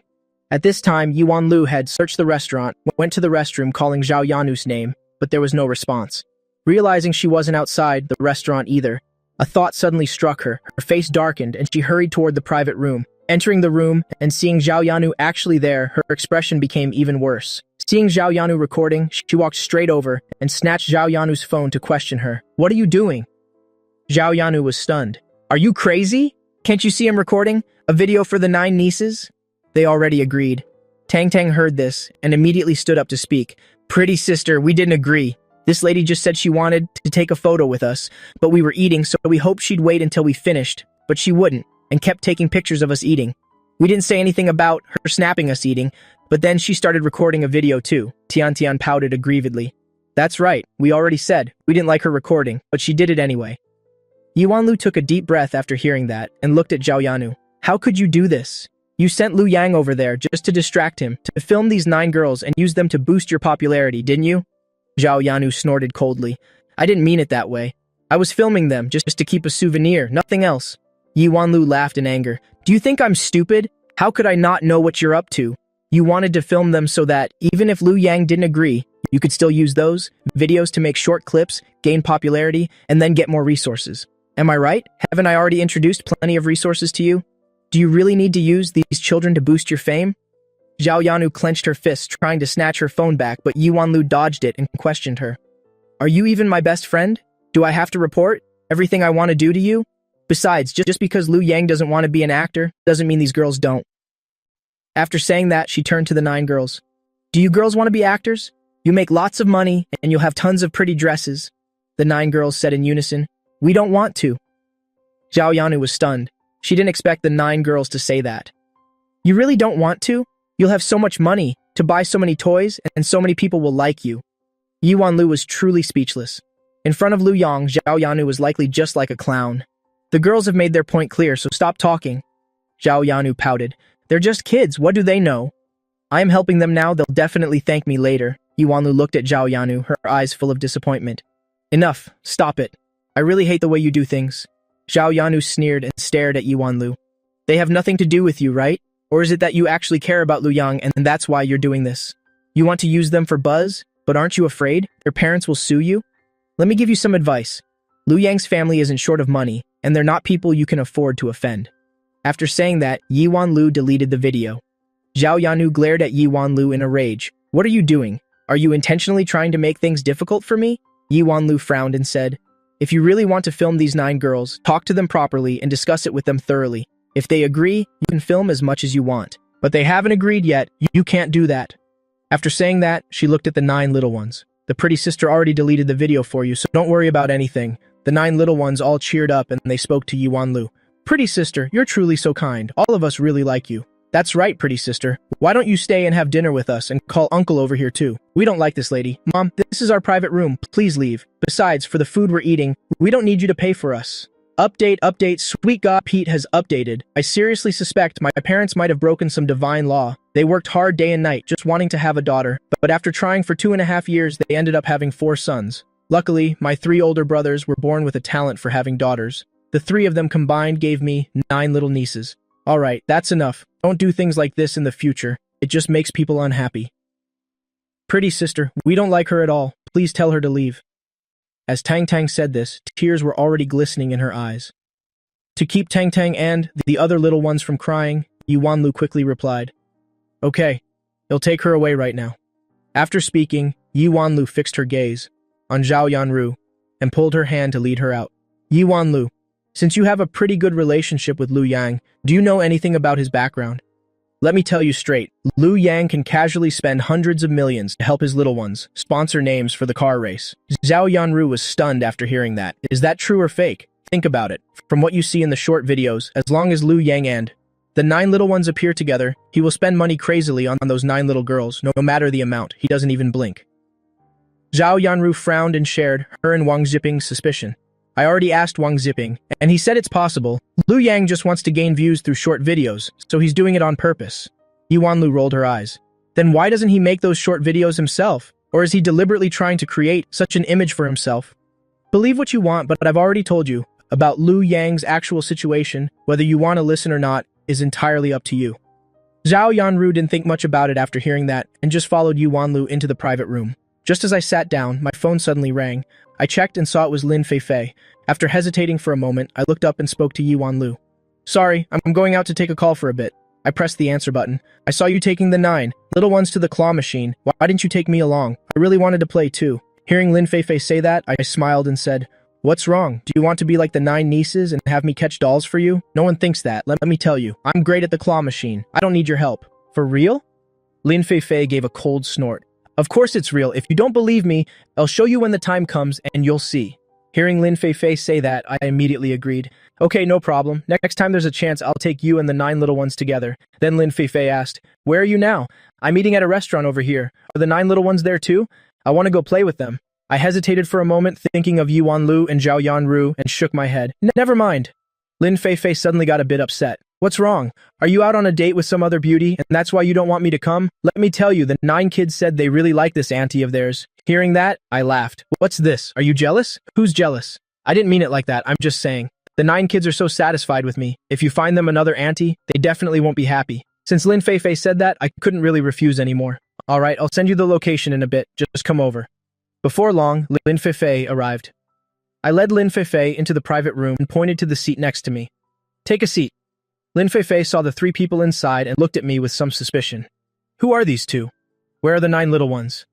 At this time, Yuan Lu had searched the restaurant, went to the restroom calling Zhao Yanu's name, but there was no response. Realizing she wasn't outside the restaurant either, a thought suddenly struck her. Her face darkened and she hurried toward the private room. Entering the room and seeing Zhao Yanu actually there, her expression became even worse. Seeing Zhao Yanu recording, she walked straight over and snatched Zhao Yanu's phone to question her. "What are you doing?" Zhao Yanu was stunned. "Are you crazy? Can't you see I'm recording? A video for the 9 nieces?" They already agreed. Tang Tang heard this and immediately stood up to speak. "Pretty sister, we didn't agree. This lady just said she wanted to take a photo with us, but we were eating, so we hoped she'd wait until we finished, but she wouldn't, and kept taking pictures of us eating. We didn't say anything about her snapping us eating, but then she started recording a video too." Tian Tian pouted aggrievedly. "That's right, we already said we didn't like her recording, but she did it anyway." Yuan Lu took a deep breath after hearing that and looked at Zhao Yanu. "How could you do this? You sent Lu Yang over there just to distract him, to film these 9 girls and use them to boost your popularity, didn't you?" Zhao Yanu snorted coldly. "I didn't mean it that way. I was filming them just to keep a souvenir, nothing else." Yuan Lu laughed in anger. "Do you think I'm stupid? How could I not know what you're up to? You wanted to film them so that, even if Lu Yang didn't agree, you could still use those videos to make short clips, gain popularity, and then get more resources. Am I right? Haven't I already introduced plenty of resources to you? Do you really need to use these children to boost your fame?" Zhao Yanu clenched her fist, trying to snatch her phone back, but Yuan Lu dodged it and questioned her. "Are you even my best friend? Do I have to report everything I want to do to you? Besides, just because Lu Yang doesn't want to be an actor, doesn't mean these girls don't." After saying that, she turned to the 9 girls. "Do you girls want to be actors? You make lots of money, and you'll have tons of pretty dresses." The 9 girls said in unison, "We don't want to." Zhao Yanu was stunned. She didn't expect the 9 girls to say that. "You really don't want to? You'll have so much money to buy so many toys, and so many people will like you." Yuan Lu was truly speechless. In front of Lu Yang, Zhao Yanu was likely just like a clown. "The girls have made their point clear, so stop talking." Zhao Yanu pouted. "They're just kids, what do they know? I am helping them now, they'll definitely thank me later." Yuan Lu looked at Zhao Yanu, her eyes full of disappointment. "Enough, stop it. I really hate the way you do things." Zhao Yanu sneered and stared at Yuan Lu. "They have nothing to do with you, right? Or is it that you actually care about Lu Yang and that's why you're doing this? You want to use them for buzz, but aren't you afraid their parents will sue you? Let me give you some advice. Lu Yang's family isn't short of money, and they're not people you can afford to offend." After saying that, Yuan Lu deleted the video. Zhao Yanu glared at Yuan Lu in a rage. "What are you doing? Are you intentionally trying to make things difficult for me?" Yuan Lu frowned and said, "If you really want to film these 9 girls, talk to them properly and discuss it with them thoroughly. If they agree, you can film as much as you want. But they haven't agreed yet. You can't do that. After saying that, she looked at the 9 little ones. The pretty sister already deleted the video for you, so don't worry about anything. The 9 little ones all cheered up and they spoke to Yuanlu. Pretty sister, you're truly so kind. All of us really like you. That's right, pretty sister. Why don't you stay and have dinner with us and call uncle over here too? We don't like this lady. Mom, this is our private room. Please leave. Besides, for the food we're eating, we don't need you to pay for us. Update, sweet God, Pete has updated. I seriously suspect my parents might have broken some divine law. They worked hard day and night, just wanting to have a daughter, but after trying for 2.5 years, they ended up having 4 sons. Luckily, my 3 older brothers were born with a talent for having daughters. The 3 of them combined gave me 9 little nieces. Alright, that's enough. Don't do things like this in the future. It just makes people unhappy. Pretty sister, we don't like her at all. Please tell her to leave. As Tang Tang said this, tears were already glistening in her eyes. To keep Tang Tang and the other little ones from crying, Yuanlu quickly replied, Okay, he'll take her away right now. After speaking, Yuanlu fixed her gaze on Zhao Yanru and pulled her hand to lead her out. Yuanlu, since you have a pretty good relationship with Lu Yang, do you know anything about his background? Let me tell you straight, Lu Yang can casually spend hundreds of millions to help his little ones sponsor names for the car race. Zhao Yanru was stunned after hearing that. Is that true or fake? Think about it. From what you see in the short videos, as long as Lu Yang and the 9 little ones appear together, he will spend money crazily on those 9 little girls, no matter the amount. He doesn't even blink. Zhao Yanru frowned and shared her and Wang Ziping's suspicion. I already asked Wang Ziping, and he said it's possible. Lu Yang just wants to gain views through short videos, so he's doing it on purpose. Yuanlu rolled her eyes. Then why doesn't he make those short videos himself? Or is he deliberately trying to create such an image for himself? Believe what you want, but I've already told you about Lu Yang's actual situation. Whether you want to listen or not is entirely up to you. Zhao Yanru didn't think much about it after hearing that and just followed Yuanlu into the private room. Just as I sat down, my phone suddenly rang. I checked and saw it was Lin Feifei. After hesitating for a moment, I looked up and spoke to Yuanlu. Sorry, I'm going out to take a call for a bit. I pressed the answer button. I saw you taking the 9 little ones to the claw machine. Why didn't you take me along? I really wanted to play too. Hearing Lin Feifei say that, I smiled and said, What's wrong? Do you want to be like the 9 nieces and have me catch dolls for you? No one thinks that. Let me tell you, I'm great at the claw machine. I don't need your help. For real? Lin Feifei gave a cold snort. Of course it's real. If you don't believe me, I'll show you when the time comes and you'll see. Hearing Lin Feifei say that, I immediately agreed. Okay, no problem. Next time there's a chance, I'll take you and the 9 little ones together. Then Lin Feifei asked, Where are you now? I'm eating at a restaurant over here. Are the 9 little ones there too? I want to go play with them. I hesitated for a moment, thinking of Yuanlu and Zhao Yanru, and shook my head. Never mind. Lin Feifei suddenly got a bit upset. What's wrong? Are you out on a date with some other beauty, and that's why you don't want me to come? Let me tell you, the 9 kids said they really like this auntie of theirs. Hearing that, I laughed. What's this? Are you jealous? Who's jealous? I didn't mean it like that, I'm just saying. The 9 kids are so satisfied with me. If you find them another auntie, they definitely won't be happy. Since Lin Feifei said that, I couldn't really refuse anymore. Alright, I'll send you the location in a bit. Just come over. Before long, Lin Feifei arrived. I led Lin Feifei into the private room and pointed to the seat next to me. Take a seat. Lin Feifei saw the 3 people inside and looked at me with some suspicion. Who are these 2? Where are the 9 little ones?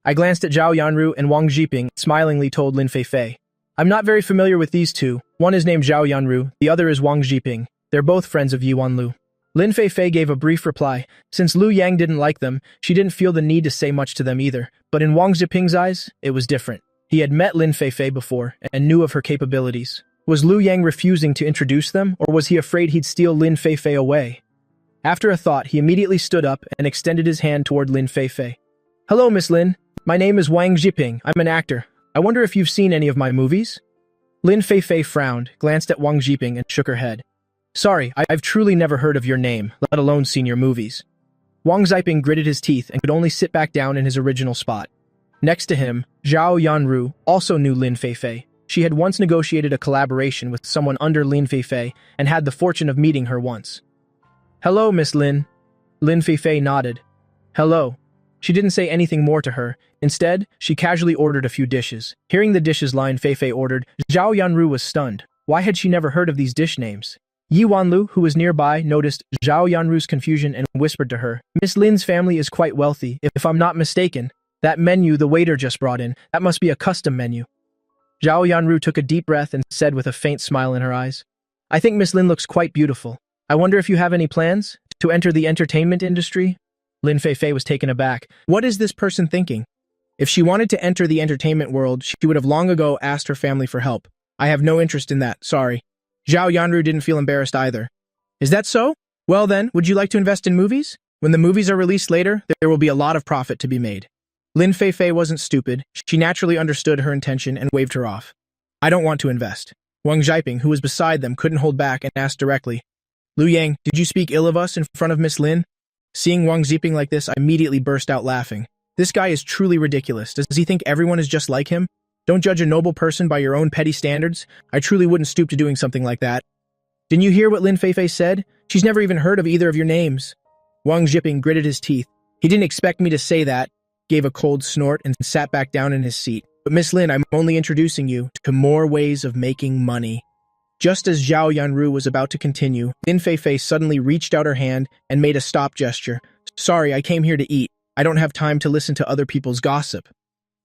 I glanced at Zhao Yanru and Wang Ziping and smilingly told Lin Feifei. I'm not very familiar with these 2. One is named Zhao Yanru, the other is Wang Ziping. They're both friends of Yuanlu. Lin Feifei gave a brief reply. Since Lu Yang didn't like them, she didn't feel the need to say much to them either. But in Wang Ziping's eyes, it was different. He had met Lin Feifei before and knew of her capabilities. Was Lu Yang refusing to introduce them, or was he afraid he'd steal Lin Feifei away? After a thought, he immediately stood up and extended his hand toward Lin Feifei. Hello, Miss Lin. My name is Wang Ziping. I'm an actor. I wonder if you've seen any of my movies? Lin Feifei frowned, glanced at Wang Ziping, and shook her head. Sorry, I've truly never heard of your name, let alone seen your movies. Wang Ziping gritted his teeth and could only sit back down in his original spot. Next to him, Zhao Yanru also knew Lin Feifei. She had once negotiated a collaboration with someone under Lin Feifei and had the fortune of meeting her once. Hello, Miss Lin. Lin Feifei nodded. Hello. She didn't say anything more to her. Instead, she casually ordered a few dishes. Hearing the dishes Lin Feifei ordered, Zhao Yanru was stunned. Why had she never heard of these dish names? Yuanlu, who was nearby, noticed Zhao Yanru's confusion and whispered to her, Miss Lin's family is quite wealthy, if I'm not mistaken. That menu the waiter just brought in, that must be a custom menu. Zhao Yanru took a deep breath and said with a faint smile in her eyes, I think Miss Lin looks quite beautiful. I wonder if you have any plans? To enter the entertainment industry? Lin Feifei was taken aback. What is this person thinking? If she wanted to enter the entertainment world, she would have long ago asked her family for help. I have no interest in that, sorry. Zhao Yanru didn't feel embarrassed either. Is that so? Well then, would you like to invest in movies? When the movies are released later, there will be a lot of profit to be made. Lin Feifei wasn't stupid. She naturally understood her intention and waved her off. I don't want to invest. Wang Zhiping, who was beside them, couldn't hold back and asked directly. Lu Yang, did you speak ill of us in front of Miss Lin? Seeing Wang Zhiping like this, I immediately burst out laughing. This guy is truly ridiculous. Does he think everyone is just like him? Don't judge a noble person by your own petty standards. I truly wouldn't stoop to doing something like that. Didn't you hear what Lin Feifei said? She's never even heard of either of your names. Wang Zhiping gritted his teeth. He didn't expect me to say that, gave a cold snort, and sat back down in his seat. But Miss Lin, I'm only introducing you to more ways of making money. Just as Zhao Yanru was about to continue, Lin Feifei suddenly reached out her hand and made a stop gesture. Sorry, I came here to eat. I don't have time to listen to other people's gossip.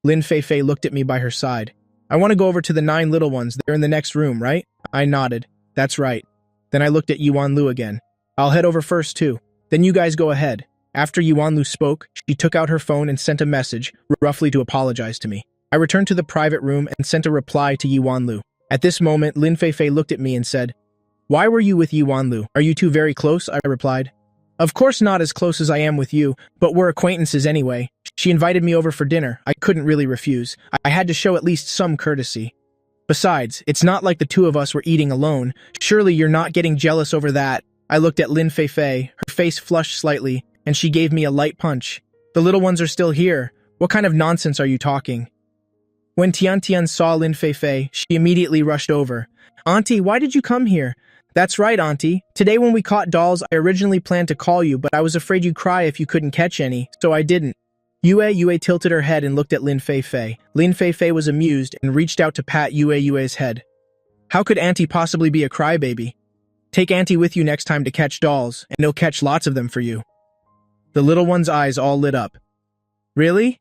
Lin Feifei looked at me by her side. I want to go over to the 9 little ones. They're in the next room, right? I nodded. That's right. Then I looked at Yuan Lu again. I'll head over first, too. Then you guys go ahead. After Yuan Lu spoke, she took out her phone and sent a message, roughly to apologize to me. I returned to the private room and sent a reply to Yuan Lu. At this moment, Lin Feifei looked at me and said, Why were you with Yuan Lu? Are you two very close? I replied. Of course not as close as I am with you, but we're acquaintances anyway. She invited me over for dinner. I couldn't really refuse. I had to show at least some courtesy. Besides, it's not like the two of us were eating alone. Surely you're not getting jealous over that. I looked at Lin Feifei. Her face flushed slightly, and she gave me a light punch. The little ones are still here. What kind of nonsense are you talking? When Tian Tian saw Lin Feifei, she immediately rushed over. Auntie, why did you come here? That's right, Auntie. Today when we caught dolls, I originally planned to call you, but I was afraid you'd cry if you couldn't catch any, so I didn't. Yue tilted her head and looked at Lin Feifei. Lin Feifei was amused and reached out to pat Yue's head. How could Auntie possibly be a crybaby? Take Auntie with you next time to catch dolls, and he'll catch lots of them for you. The little one's eyes all lit up. Really?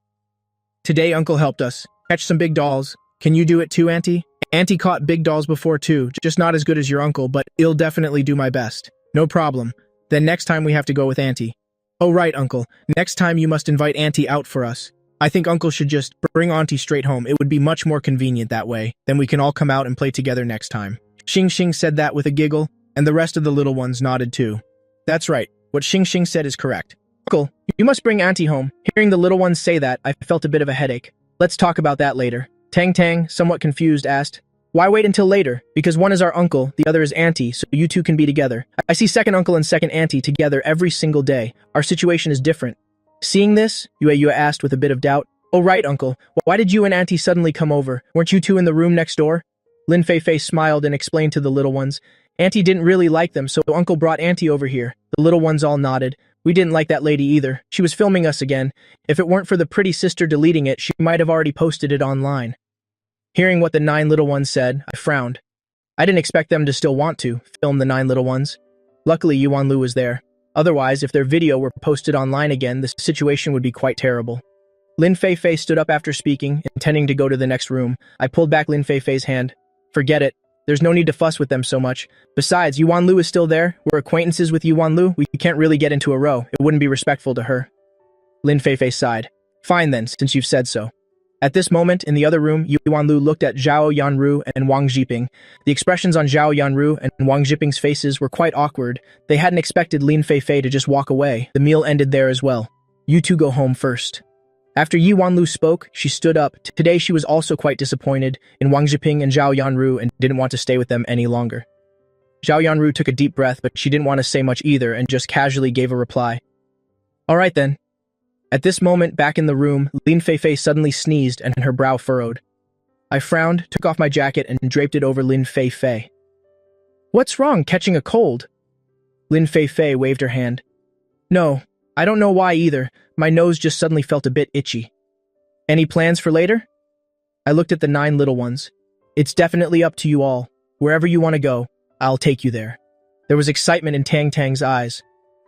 Today Uncle helped us. Catch some big dolls. Can you do it too, Auntie? Auntie caught big dolls before too, just not as good as your uncle, but I'll definitely do my best. No problem. Then next time we have to go with Auntie. Oh right, Uncle. Next time you must invite Auntie out for us. I think Uncle should just bring Auntie straight home. It would be much more convenient that way. Then we can all come out and play together next time. Xing Xing said that with a giggle, and the rest of the little ones nodded too. That's right. What Xing Xing said is correct. Uncle, you must bring Auntie home. Hearing the little ones say that, I felt a bit of a headache. Let's talk about that later. Tang Tang, somewhat confused, asked, Why wait until later? Because one is our uncle, the other is Auntie, so you two can be together. I see second uncle and second auntie together every single day. Our situation is different. Seeing this, Yue asked with a bit of doubt, Oh right, uncle. Why did you and Auntie suddenly come over? Weren't you two in the room next door? Lin Feifei smiled and explained to the little ones. Auntie didn't really like them, so uncle brought Auntie over here. The little ones all nodded. We didn't like that lady either. She was filming us again. If it weren't for the pretty sister deleting it, she might have already posted it online. Hearing what the 9 little ones said, I frowned. I didn't expect them to still want to film the 9 little ones. Luckily, Yuan Lu was there. Otherwise, if their video were posted online again, the situation would be quite terrible. Lin Feifei stood up after speaking, intending to go to the next room. I pulled back Lin Feifei's hand. Forget it. There's no need to fuss with them so much. Besides, Yuan Lu is still there. We're acquaintances with Yuan Lu. We can't really get into a row. It wouldn't be respectful to her. Lin Feifei sighed. Fine then, since you've said so. At this moment, in the other room, Yuan Lu looked at Zhao Yanru and Wang Zhiping. The expressions on Zhao Yanru and Wang Zhiping's faces were quite awkward. They hadn't expected Lin Feifei to just walk away. The meal ended there as well. You two go home first. After Yuan Lu spoke, she stood up. Today she was also quite disappointed in Wang Zhiping and Zhao Yanru and didn't want to stay with them any longer. Zhao Yanru took a deep breath, but she didn't want to say much either and just casually gave a reply. All right then. At this moment, back in the room, Lin Feifei suddenly sneezed and her brow furrowed. I frowned, took off my jacket, and draped it over Lin Feifei. What's wrong, catching a cold? Lin Feifei waved her hand. No, I don't know why either. My nose just suddenly felt a bit itchy. Any plans for later? I looked at the 9 little ones. It's definitely up to you all. Wherever you want to go, I'll take you there. There was excitement in Tang Tang's eyes.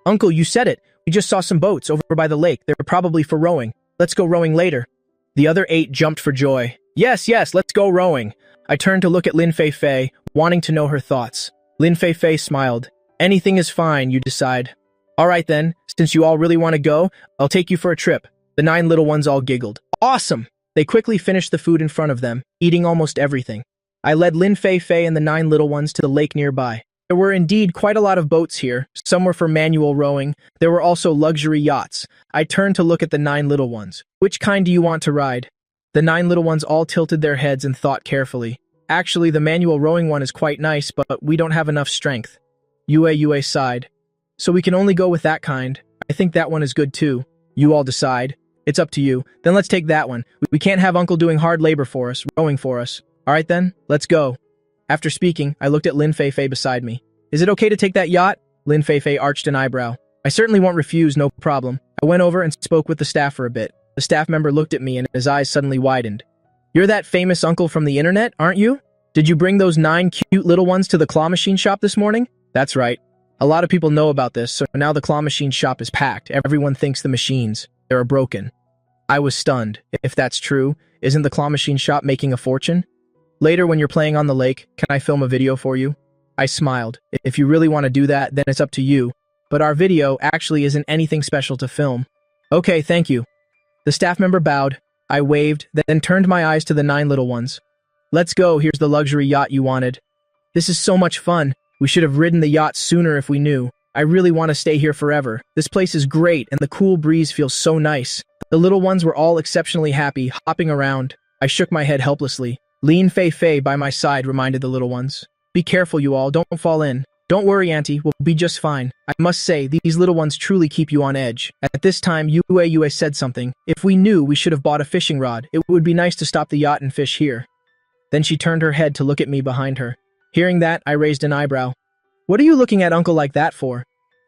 Uncle, you said it. We just saw some boats over by the lake. They're probably for rowing. Let's go rowing later. The other 8 jumped for joy. Yes, let's go rowing. I turned to look at Lin Feifei, wanting to know her thoughts. Lin Feifei smiled. Anything is fine, you decide. All right then, since you all really want to go, I'll take you for a trip. The 9 little ones all giggled. Awesome! They quickly finished the food in front of them, eating almost everything. I led Lin Fei Fei and the 9 little ones to the lake nearby. There were indeed quite a lot of boats here. Some were for manual rowing. There were also luxury yachts. I turned to look at the 9 little ones. Which kind do you want to ride? The 9 little ones all tilted their heads and thought carefully. Actually, the manual rowing one is quite nice, but we don't have enough strength. Yue sighed. So we can only go with that kind. I think that one is good too. You all decide. It's up to you. Then let's take that one. We can't have Uncle doing hard labor for us, rowing for us. All right then, let's go. After speaking, I looked at Lin Fei Fei beside me. Is it okay to take that yacht? Lin Fei Fei arched an eyebrow. I certainly won't refuse, no problem. I went over and spoke with the staff for a bit. The staff member looked at me and his eyes suddenly widened. You're that famous uncle from the internet, aren't you? Did you bring those 9 cute little ones to the claw machine shop this morning? That's right. A lot of people know about this, so now the claw machine shop is packed. Everyone thinks the machines, they are broken. I was stunned. If that's true, isn't the claw machine shop making a fortune? Later, when you're playing on the lake, can I film a video for you? I smiled. If you really want to do that, then it's up to you. But our video actually isn't anything special to film. Okay, thank you. The staff member bowed. I waved, then turned my eyes to the 9 little ones. Let's go, here's the luxury yacht you wanted. This is so much fun. We should have ridden the yacht sooner if we knew. I really want to stay here forever. This place is great and the cool breeze feels so nice. The little ones were all exceptionally happy, hopping around. I shook my head helplessly. Lin Fei Fei by my side reminded the little ones. Be careful, you all, don't fall in. Don't worry, Auntie, we'll be just fine. I must say, these little ones truly keep you on edge. At this time, Yue said something. If we knew, we should have bought a fishing rod. It would be nice to stop the yacht and fish here. Then she turned her head to look at me behind her. Hearing that, I raised an eyebrow. What are you looking at Uncle like that for?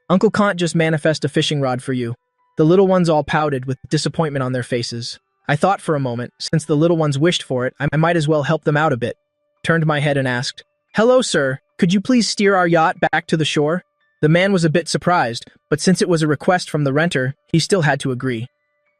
Uncle can't just manifest a fishing rod for you. The little ones all pouted with disappointment on their faces. I thought for a moment, since the little ones wished for it, I might as well help them out a bit. Turned my head and asked, Hello, sir. Could you please steer our yacht back to the shore? The man was a bit surprised, but since it was a request from the renter, he still had to agree.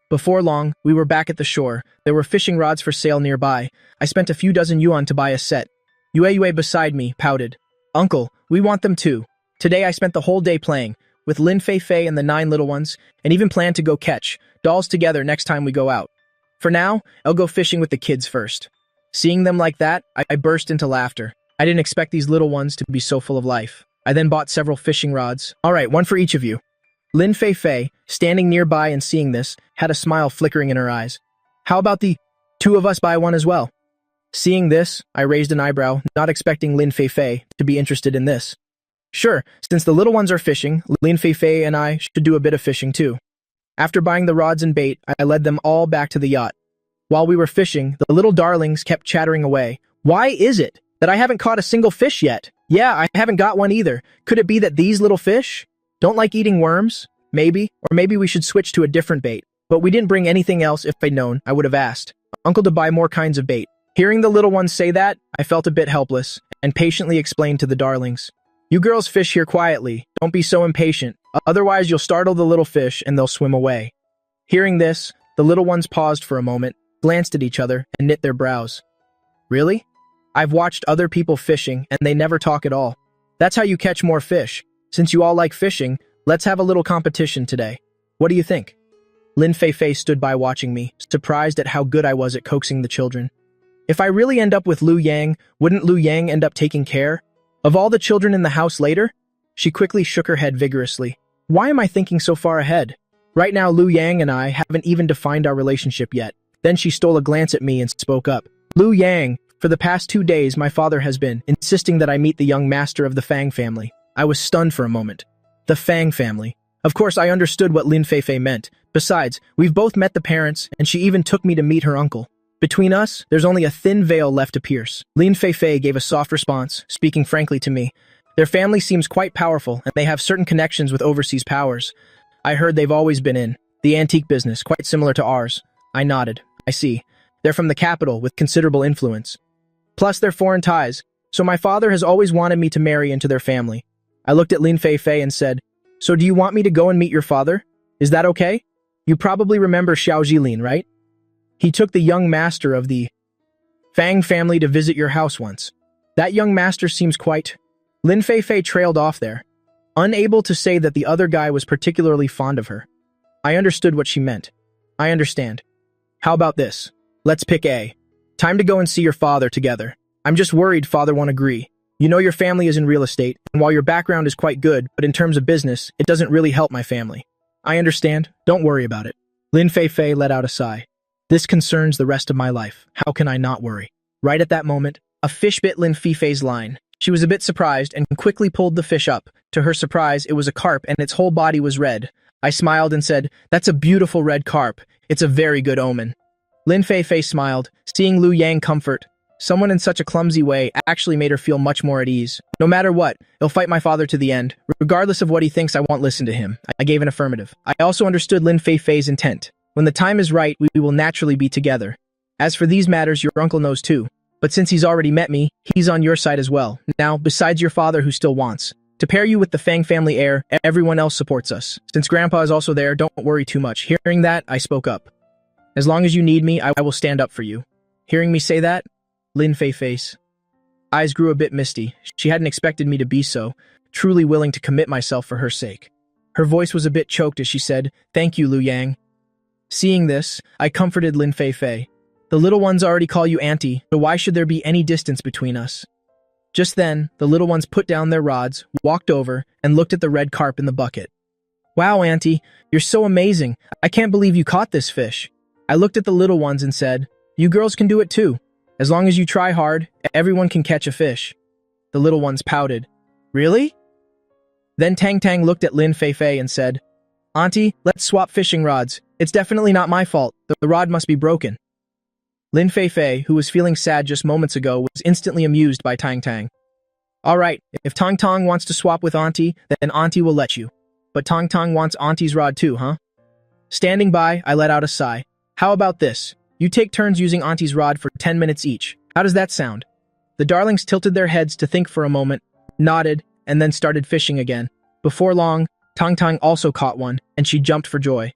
Before long, we were back at the shore. There were fishing rods for sale nearby. I spent a few dozen yuan to buy a set. Yue beside me pouted. Uncle, we want them too. Today I spent the whole day playing, with Lin Fei Fei and the 9 little ones, and even planned to go catch dolls together next time we go out. For now, I'll go fishing with the kids first. Seeing them like that, I burst into laughter. I didn't expect these little ones to be so full of life. I then bought several fishing rods. All right, one for each of you. Lin Fei Fei, standing nearby and seeing this, had a smile flickering in her eyes. How about the 2 of us buy one as well? Seeing this, I raised an eyebrow, not expecting Lin Fei Fei to be interested in this. Sure, since the little ones are fishing, Lin Fei Fei and I should do a bit of fishing too. After buying the rods and bait, I led them all back to the yacht. While we were fishing, the little darlings kept chattering away. Why is it that I haven't caught a single fish yet? Yeah, I haven't got one either. Could it be that these little fish don't like eating worms? Maybe. Or maybe we should switch to a different bait. But we didn't bring anything else. If I'd known, I would have asked Uncle to buy more kinds of bait. Hearing the little ones say that, I felt a bit helpless and patiently explained to the darlings. You girls fish here quietly. Don't be so impatient. Otherwise, you'll startle the little fish and they'll swim away. Hearing this, the little ones paused for a moment, glanced at each other, and knit their brows. Really? I've watched other people fishing, and they never talk at all. That's how you catch more fish. Since you all like fishing, let's have a little competition today. What do you think? Lin Fei Fei stood by watching me, surprised at how good I was at coaxing the children. If I really end up with Lu Yang, wouldn't Lu Yang end up taking care of all the children in the house later? She quickly shook her head vigorously. Why am I thinking so far ahead? Right now, Lu Yang and I haven't even defined our relationship yet. Then she stole a glance at me and spoke up. Lu Yang, for the past 2 days, my father has been insisting that I meet the young master of the Fang family. I was stunned for a moment. The Fang family. Of course, I understood what Lin Fei Fei meant. Besides, we've both met the parents, and she even took me to meet her uncle. Between us, there's only a thin veil left to pierce. Lin Fei Fei gave a soft response, speaking frankly to me. Their family seems quite powerful, and they have certain connections with overseas powers. I heard they've always been in the antique business, quite similar to ours. I nodded. I see. They're from the capital with considerable influence. Plus their foreign ties, so my father has always wanted me to marry into their family. I looked at Lin Fei Fei and said, So do you want me to go and meet your father? Is that okay? You probably remember Xiao Jilin, right? He took the young master of the Fang family to visit your house once. That young master seems quite... Lin Fei Fei trailed off there. unable to say that the other guy was particularly fond of her. I understood what she meant. I understand. How about this? Let's pick A. Time to go and see your father together. I'm just worried father won't agree. You know your family is in real estate, and while your background is quite good, but in terms of business, it doesn't really help my family. I understand. Don't worry about it. Lin Fei let out a sigh. This concerns the rest of my life. How can I not worry? Right at that moment, a fish bit Lin Fei's line. She was a bit surprised and quickly pulled the fish up. To her surprise, it was a carp and its whole body was red. I smiled and said, "That's a beautiful red carp. It's a very good omen." Lin Fei smiled, seeing Liu Yang comfort. Someone in such a clumsy way actually made her feel much more at ease. No matter what, he'll fight my father to the end. Regardless of what he thinks, I won't listen to him. I gave an affirmative. I also understood Lin Fei's intent. When the time is right, we will naturally be together. As for these matters, your uncle knows too. But since he's already met me, he's on your side as well. Now, besides your father who still wants to pair you with the Fang family heir, everyone else supports us. Since Grandpa is also there, don't worry too much. Hearing that, I spoke up. As long as you need me, I will stand up for you. Hearing me say that, Lin Fei's eyes grew a bit misty. She hadn't expected me to be so, truly willing to commit myself for her sake. Her voice was a bit choked as she said, "Thank you, Liu Yang." Seeing this, I comforted Lin Fei. The little ones already call you auntie, so why should there be any distance between us? Just then, the little ones put down their rods, walked over, and looked at the red carp in the bucket. "Wow, auntie, you're so amazing. I can't believe you caught this fish." I looked at the little ones and said, "You girls can do it too. As long as you try hard, everyone can catch a fish." The little ones pouted. "Really?" Then Tang looked at Lin Fei and said, "Auntie, let's swap fishing rods. It's definitely not my fault. The rod must be broken." Lin Fei, who was feeling sad just moments ago, was instantly amused by Tang. "All right, if Tang wants to swap with Auntie, then Auntie will let you. But Tang wants Auntie's rod too, huh?" Standing by, I let out a sigh. "How about this? You take turns using Auntie's rod for 10 minutes each. How does that sound?" The darlings tilted their heads to think for a moment, nodded, and then started fishing again. Before long, Tang also caught one, and she jumped for joy.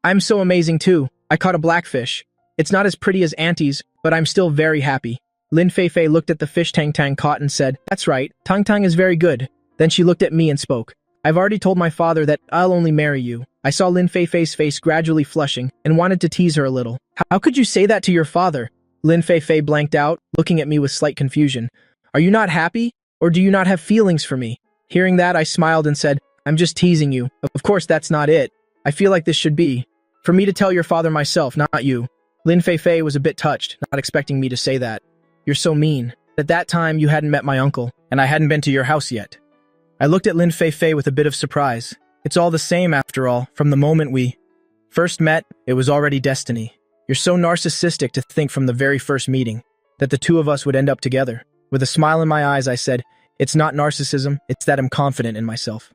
"I'm so amazing too. I caught a blackfish. It's not as pretty as Auntie's, but I'm still very happy." Lin Fei looked at the fish Tang caught and said, "That's right, Tang is very good." Then she looked at me and spoke. "I've already told my father that I'll only marry you." I saw Lin Fei's face gradually flushing and wanted to tease her a little. "How could you say that to your father?" Lin Fei blanked out, looking at me with slight confusion. "Are you not happy? Or do you not have feelings for me?" Hearing that, I smiled and said, "I'm just teasing you. Of course that's not it. I feel like this should be for me to tell your father myself, not you." Lin Fei was a bit touched, not expecting me to say that. "You're so mean. At that time, you hadn't met my uncle, and I hadn't been to your house yet." I looked at Lin Fei with a bit of surprise. It's all the same after all. From the moment we first met, it was already destiny. You're so narcissistic to think from the very first meeting that the two of us would end up together. With a smile in my eyes, I said, "It's not narcissism, it's that I'm confident in myself."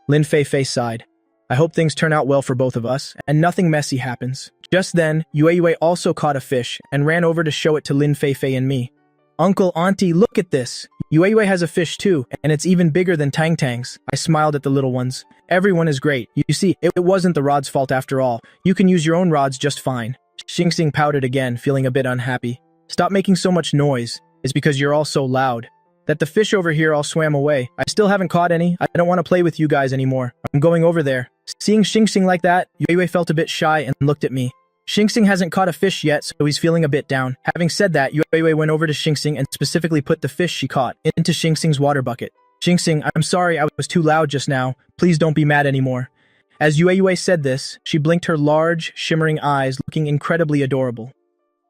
Lin Fei sighed. "I hope things turn out well for both of us, and nothing messy happens." Just then, Yue also caught a fish and ran over to show it to Lin Fei and me. "Uncle, Auntie, look at this. Yue has a fish too, and it's even bigger than Tang's." I smiled at the little ones. "Everyone is great. You see, it wasn't the rod's fault after all. You can use your own rods just fine." Xing pouted again, feeling a bit unhappy. "Stop making so much noise. It's because you're all so loud. That the fish over here all swam away. I still haven't caught any. I don't want to play with you guys anymore. I'm going over there." Seeing Xing like that, Yue felt a bit shy and looked at me. Xing hasn't caught a fish yet, so he's feeling a bit down. Having said that, Yue went over to Xing and specifically put the fish she caught into Xing's water bucket. "Xing, I'm sorry I was too loud just now. Please don't be mad anymore." As Yue said this, she blinked her large, shimmering eyes, looking incredibly adorable.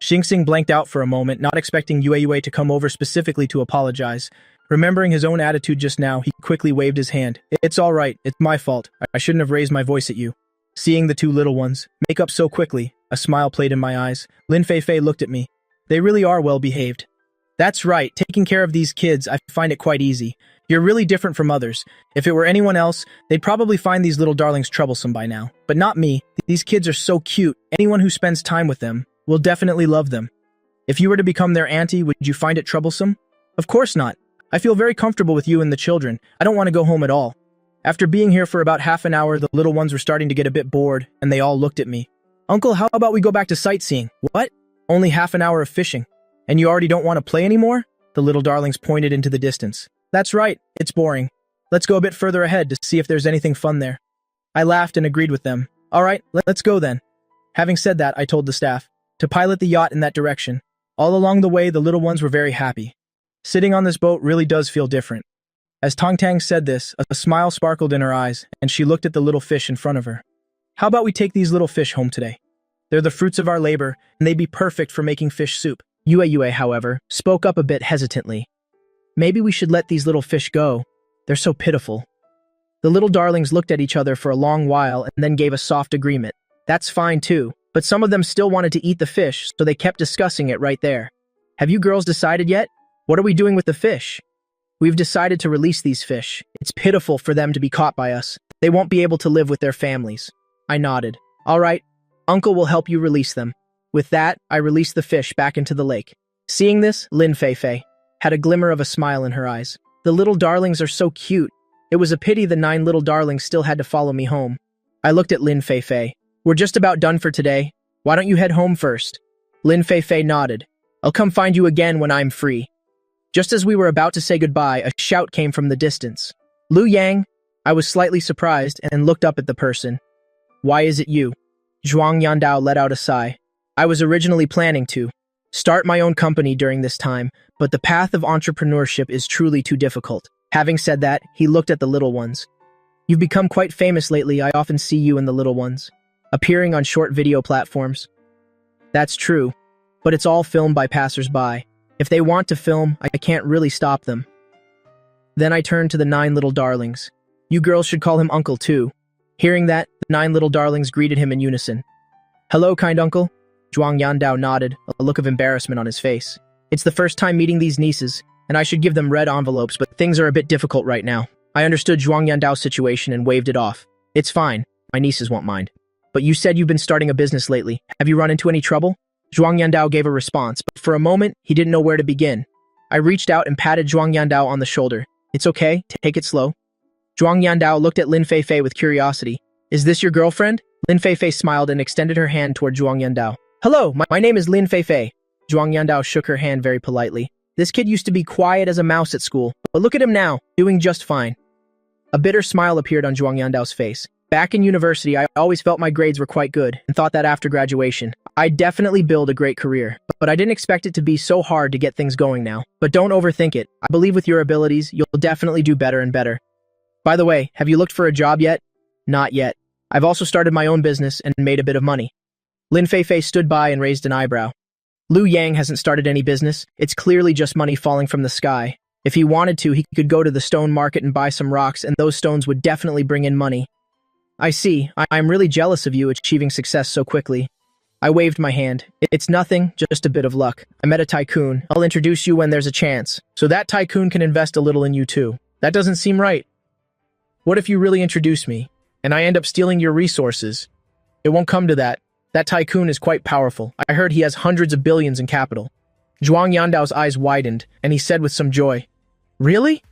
Xing blanked out for a moment, not expecting Yue to come over specifically to apologize. Remembering his own attitude just now, he quickly waved his hand. "It's all right. It's my fault. I shouldn't have raised my voice at you." Seeing the two little ones make up so quickly, a smile played in my eyes. Lin Fei looked at me. "They really are well behaved." "That's right. Taking care of these kids, I find it quite easy. You're really different from others. If it were anyone else, they'd probably find these little darlings troublesome by now. But not me. These kids are so cute. Anyone who spends time with them will definitely love them." "If you were to become their auntie, would you find it troublesome?" "Of course not. I feel very comfortable with you and the children. I don't want to go home at all." After being here for about half an hour, the little ones were starting to get a bit bored, and they all looked at me. "Uncle, how about we go back to sightseeing?" "What? Only half an hour of fishing. And you already don't want to play anymore?" The little darlings pointed into the distance. "That's right. It's boring. Let's go a bit further ahead to see if there's anything fun there. I laughed and agreed with them. All right, let's go then. Having said that, I told the staff to pilot the yacht in that direction. All along the way, the little ones were very happy. Sitting on this boat really does feel different. As Tong Tang said this, a smile sparkled in her eyes, and she looked at the little fish in front of her. How about we take these little fish home today? They're the fruits of our labor, and they'd be perfect for making fish soup. Yue, however, spoke up a bit hesitantly. Maybe we should let these little fish go. They're so pitiful. The little darlings looked at each other for a long while and then gave a soft agreement. That's fine too, but some of them still wanted to eat the fish, so they kept discussing it right there. Have you girls decided yet? What are we doing with the fish? We've decided to release these fish. It's pitiful for them to be caught by us. They won't be able to live with their families. I nodded. All right, Uncle will help you release them. With that, I released the fish back into the lake. Seeing this, Lin Fei had a glimmer of a smile in her eyes. The little darlings are so cute. It was a pity the 9 little darlings still had to follow me home. I looked at Lin Fei. We're just about done for today. Why don't you head home first? Lin Fei nodded. I'll come find you again when I'm free. Just as we were about to say goodbye, a shout came from the distance. Lu Yang! I was slightly surprised and looked up at the person. Why is it you? Zhuang Yandao let out a sigh. I was originally planning to start my own company during this time, but the path of entrepreneurship is truly too difficult. Having said that, he looked at the little ones. You've become quite famous lately. I often see you and the little ones appearing on short video platforms. That's true, but it's all filmed by passers-by. If they want to film, I can't really stop them. Then I turned to the 9 little darlings. You girls should call him Uncle too. Hearing that, the 9 little darlings greeted him in unison. Hello, kind uncle. Zhuang Yandao nodded, a look of embarrassment on his face. It's the first time meeting these nieces, and I should give them red envelopes, but things are a bit difficult right now. I understood Zhuang Yandao's situation and waved it off. It's fine. My nieces won't mind. But you said you've been starting a business lately. Have you run into any trouble? Zhuang Yandao gave a response, but for a moment, he didn't know where to begin. I reached out and patted Zhuang Yandao on the shoulder. It's okay, take it slow. Zhuang Yandao looked at Lin Fei with curiosity. Is this your girlfriend? Lin Fei smiled and extended her hand toward Zhuang Yandao. Hello, my name is Lin Fei. Zhuang Yandao shook her hand very politely. This kid used to be quiet as a mouse at school, but look at him now, doing just fine. A bitter smile appeared on Zhuang Yandao's face. Back in university, I always felt my grades were quite good and thought that after graduation, I'd definitely build a great career. But I didn't expect it to be so hard to get things going now. But don't overthink it. I believe with your abilities, you'll definitely do better and better. By the way, have you looked for a job yet? Not yet. I've also started my own business and made a bit of money. Lin Fei stood by and raised an eyebrow. Lu Yang hasn't started any business. It's clearly just money falling from the sky. If he wanted to, he could go to the stone market and buy some rocks, and those stones would definitely bring in money. I see. I'm really jealous of you achieving success so quickly. I waved my hand. It's nothing, just a bit of luck. I met a tycoon. I'll introduce you when there's a chance. So that tycoon can invest a little in you too. That doesn't seem right. What if you really introduce me, and I end up stealing your resources? It won't come to that. That tycoon is quite powerful. I heard he has hundreds of billions in capital. Zhuang Yandao's eyes widened, and he said with some joy, Really?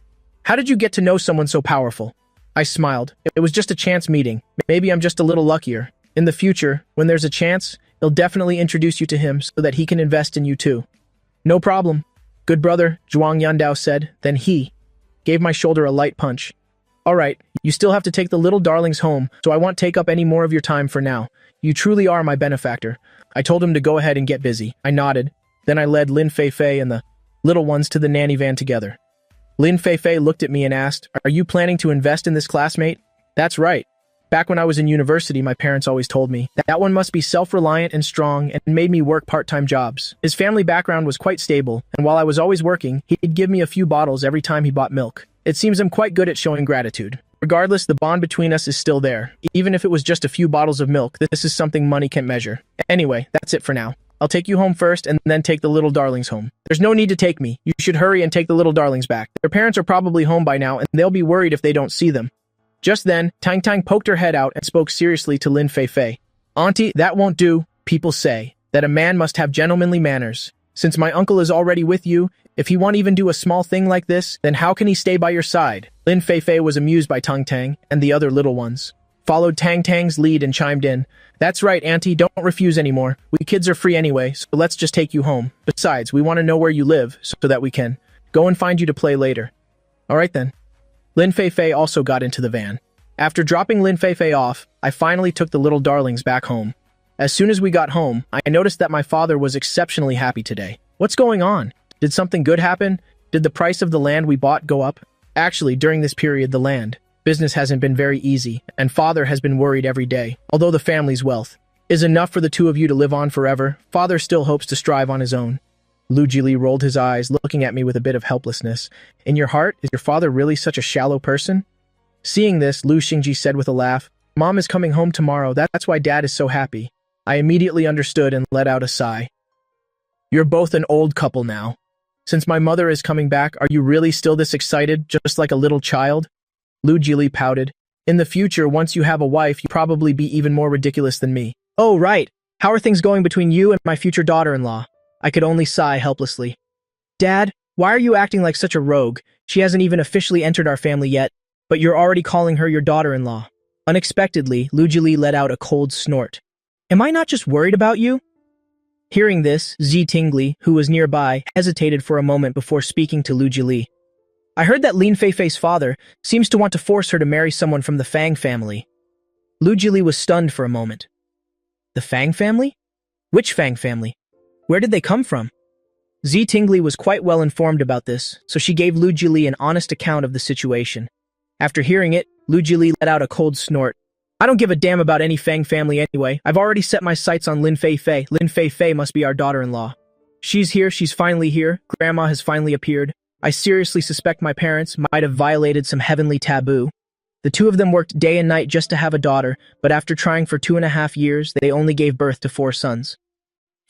How did you get to know someone so powerful? I smiled. It was just a chance meeting. Maybe I'm just a little luckier. In the future, when there's a chance, he'll definitely introduce you to him so that he can invest in you too. No problem. Good brother, Zhuang Yandao said. Then he gave my shoulder a light punch. All right, you still have to take the little darlings home, so I won't take up any more of your time for now. You truly are my benefactor. I told him to go ahead and get busy. I nodded. Then I led Lin Fei and the little ones to the nanny van together. Lin Fei looked at me and asked, Are you planning to invest in this classmate? That's right. Back when I was in university, my parents always told me that one must be self-reliant and strong and made me work part-time jobs. His family background was quite stable, and while I was always working, he'd give me a few bottles every time he bought milk. It seems I'm quite good at showing gratitude. Regardless, the bond between us is still there. Even if it was just a few bottles of milk, this is something money can't measure. Anyway, that's it for now. I'll take you home first and then take the little darlings home. There's no need to take me. You should hurry and take the little darlings back. Their parents are probably home by now and they'll be worried if they don't see them. Just then, Tang Tang poked her head out and spoke seriously to Lin Fei. Auntie, that won't do. People say that a man must have gentlemanly manners. Since my uncle is already with you, if he won't even do a small thing like this, then how can he stay by your side? Lin Fei was amused by Tang Tang and the other little ones. Followed Tang Tang's lead and chimed in. That's right, Auntie, don't refuse anymore. We kids are free anyway, so let's just take you home. Besides, we want to know where you live so that we can go and find you to play later. All right then. Lin Feifei also got into the van. After dropping Lin Feifei off, I finally took the little darlings back home. As soon as we got home, I noticed that my father was exceptionally happy today. What's going on? Did something good happen? Did the price of the land we bought go up? Actually, during this period, the land business hasn't been very easy, and father has been worried every day. Although the family's wealth is enough for the two of you to live on forever, father still hopes to strive on his own. Lu Jili rolled his eyes, looking at me with a bit of helplessness. In your heart, is your father really such a shallow person? Seeing this, Lu Xingji said with a laugh, Mom is coming home tomorrow, that's why Dad is so happy. I immediately understood and let out a sigh. You're both an old couple now. Since my mother is coming back, are you really still this excited, just like a little child? Lu Jili pouted. In the future, once you have a wife, you'll probably be even more ridiculous than me. Oh, right. How are things going between you and my future daughter-in-law? I could only sigh helplessly. Dad, why are you acting like such a rogue? She hasn't even officially entered our family yet, but you're already calling her your daughter-in-law. Unexpectedly, Lu Jili let out a cold snort. Am I not just worried about you? Hearing this, Zi Tingli, who was nearby, hesitated for a moment before speaking to Lu Jili. I heard that Lin Feifei's father seems to want to force her to marry someone from the Fang family. Lu Jili was stunned for a moment. The Fang family? Which Fang family? Where did they come from? Zi Tingli was quite well informed about this, so she gave Lu Jili an honest account of the situation. After hearing it, Lu Jili let out a cold snort. I don't give a damn about any Fang family anyway. I've already set my sights on Lin Feifei. Lin Feifei must be our daughter-in-law. She's here, she's finally here. Grandma has finally appeared. I seriously suspect my parents might have violated some heavenly taboo. The two of them worked day and night just to have a daughter, but after trying for 2.5 years, they only gave birth to 4 sons.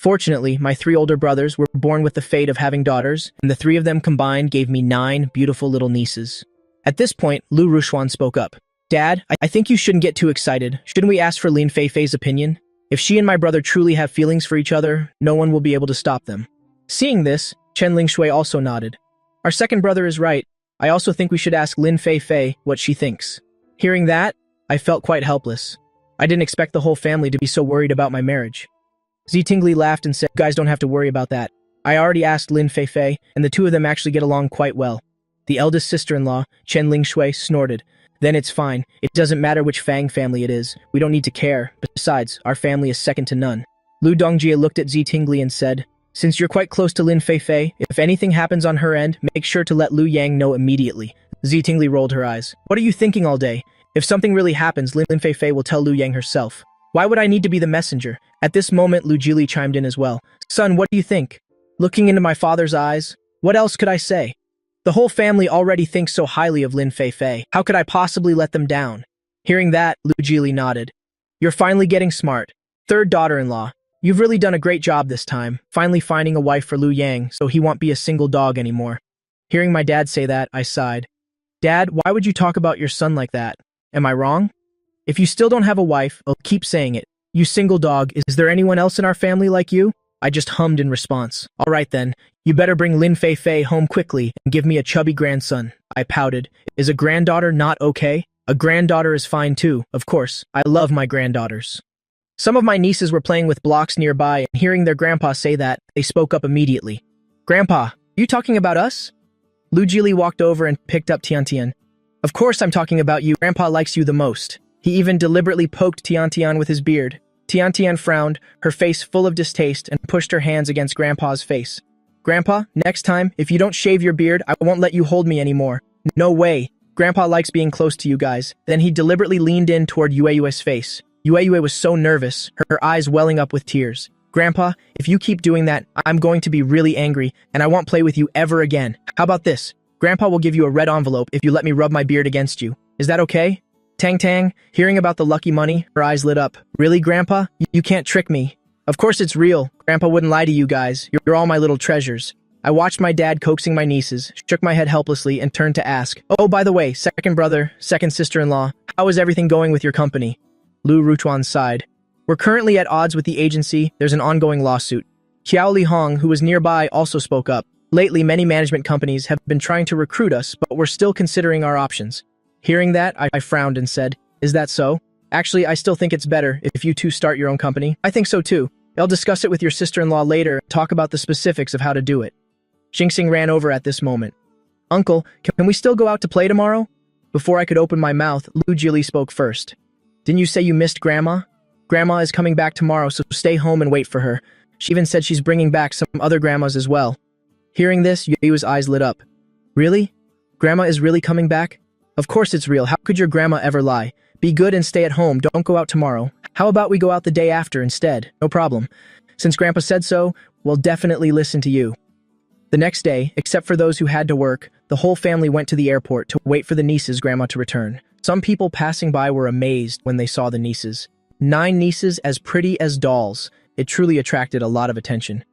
Fortunately, my 3 older brothers were born with the fate of having daughters, and the 3 of them combined gave me 9 beautiful little nieces. At this point, Lu Rushuan spoke up. Dad, I think you shouldn't get too excited. Shouldn't we ask for Lin Feifei's opinion? If she and my brother truly have feelings for each other, no one will be able to stop them. Seeing this, Chen Lingshui also nodded. Our second brother is right. I also think we should ask Lin Feifei what she thinks. Hearing that, I felt quite helpless. I didn't expect the whole family to be so worried about my marriage. Zi Tingli laughed and said, You guys don't have to worry about that. I already asked Lin Feifei, and the two of them actually get along quite well. The eldest sister-in-law, Chen Lingshui, snorted. Then it's fine. It doesn't matter which Fang family it is. We don't need to care. Besides, our family is second to none. Lu Dongjie looked at Zi Tingli and said, Since you're quite close to Lin Feifei, if anything happens on her end, make sure to let Lu Yang know immediately. Zi Tingli rolled her eyes. What are you thinking all day? If something really happens, Lin Feifei will tell Lu Yang herself. Why would I need to be the messenger? At this moment, Lu Jili chimed in as well. Son, what do you think? Looking into my father's eyes, what else could I say? The whole family already thinks so highly of Lin Feifei. How could I possibly let them down? Hearing that, Lu Jili nodded. You're finally getting smart. Third daughter-in-law. You've really done a great job this time, finally finding a wife for Lu Yang so he won't be a single dog anymore. Hearing my dad say that, I sighed. Dad, why would you talk about your son like that? Am I wrong? If you still don't have a wife, I'll keep saying it. You single dog, is there anyone else in our family like you? I just hummed in response. All right then, you better bring Lin Feifei home quickly and give me a chubby grandson. I pouted. Is a granddaughter not okay? A granddaughter is fine too, of course. I love my granddaughters. Some of my nieces were playing with blocks nearby, and hearing their grandpa say that, they spoke up immediately. Grandpa, are you talking about us? Lu Jili walked over and picked up Tiantian. Of course I'm talking about you. Grandpa likes you the most. He even deliberately poked Tiantian with his beard. Tiantian frowned, her face full of distaste, and pushed her hands against Grandpa's face. Grandpa, next time, if you don't shave your beard, I won't let you hold me anymore. No way. Grandpa likes being close to you guys. Then he deliberately leaned in toward Yueyue's face. Yueyue was so nervous, her eyes welling up with tears. Grandpa, if you keep doing that, I'm going to be really angry, and I won't play with you ever again. How about this? Grandpa will give you a red envelope if you let me rub my beard against you. Is that okay? Tang Tang, hearing about the lucky money, her eyes lit up. Really, Grandpa? You can't trick me. Of course it's real. Grandpa wouldn't lie to you guys. You're all my little treasures. I watched my dad coaxing my nieces, shook my head helplessly, and turned to ask, Oh, by the way, second brother, second sister-in-law, how is everything going with your company? Lu Ruchuan sighed. We're currently at odds with the agency. There's an ongoing lawsuit. Qiao Li Hong, who was nearby, also spoke up. Lately, many management companies have been trying to recruit us, but we're still considering our options. Hearing that, I frowned and said, Is that so? Actually, I still think it's better if you two start your own company. I think so too. I'll discuss it with your sister-in-law later and talk about the specifics of how to do it. Xingxing ran over at this moment. Uncle, can we still go out to play tomorrow? Before I could open my mouth, Lu Jili spoke first. Didn't you say you missed Grandma? Grandma is coming back tomorrow, so stay home and wait for her. She even said she's bringing back some other grandmas as well. Hearing this, Yu's eyes lit up. Really? Grandma is really coming back? Of course it's real. How could your grandma ever lie? Be good and stay at home. Don't go out tomorrow. How about we go out the day after instead? No problem. Since Grandpa said so, we'll definitely listen to you. The next day, except for those who had to work, the whole family went to the airport to wait for the niece's grandma to return. Some people passing by were amazed when they saw the nieces. 9 nieces as pretty as dolls. It truly attracted a lot of attention.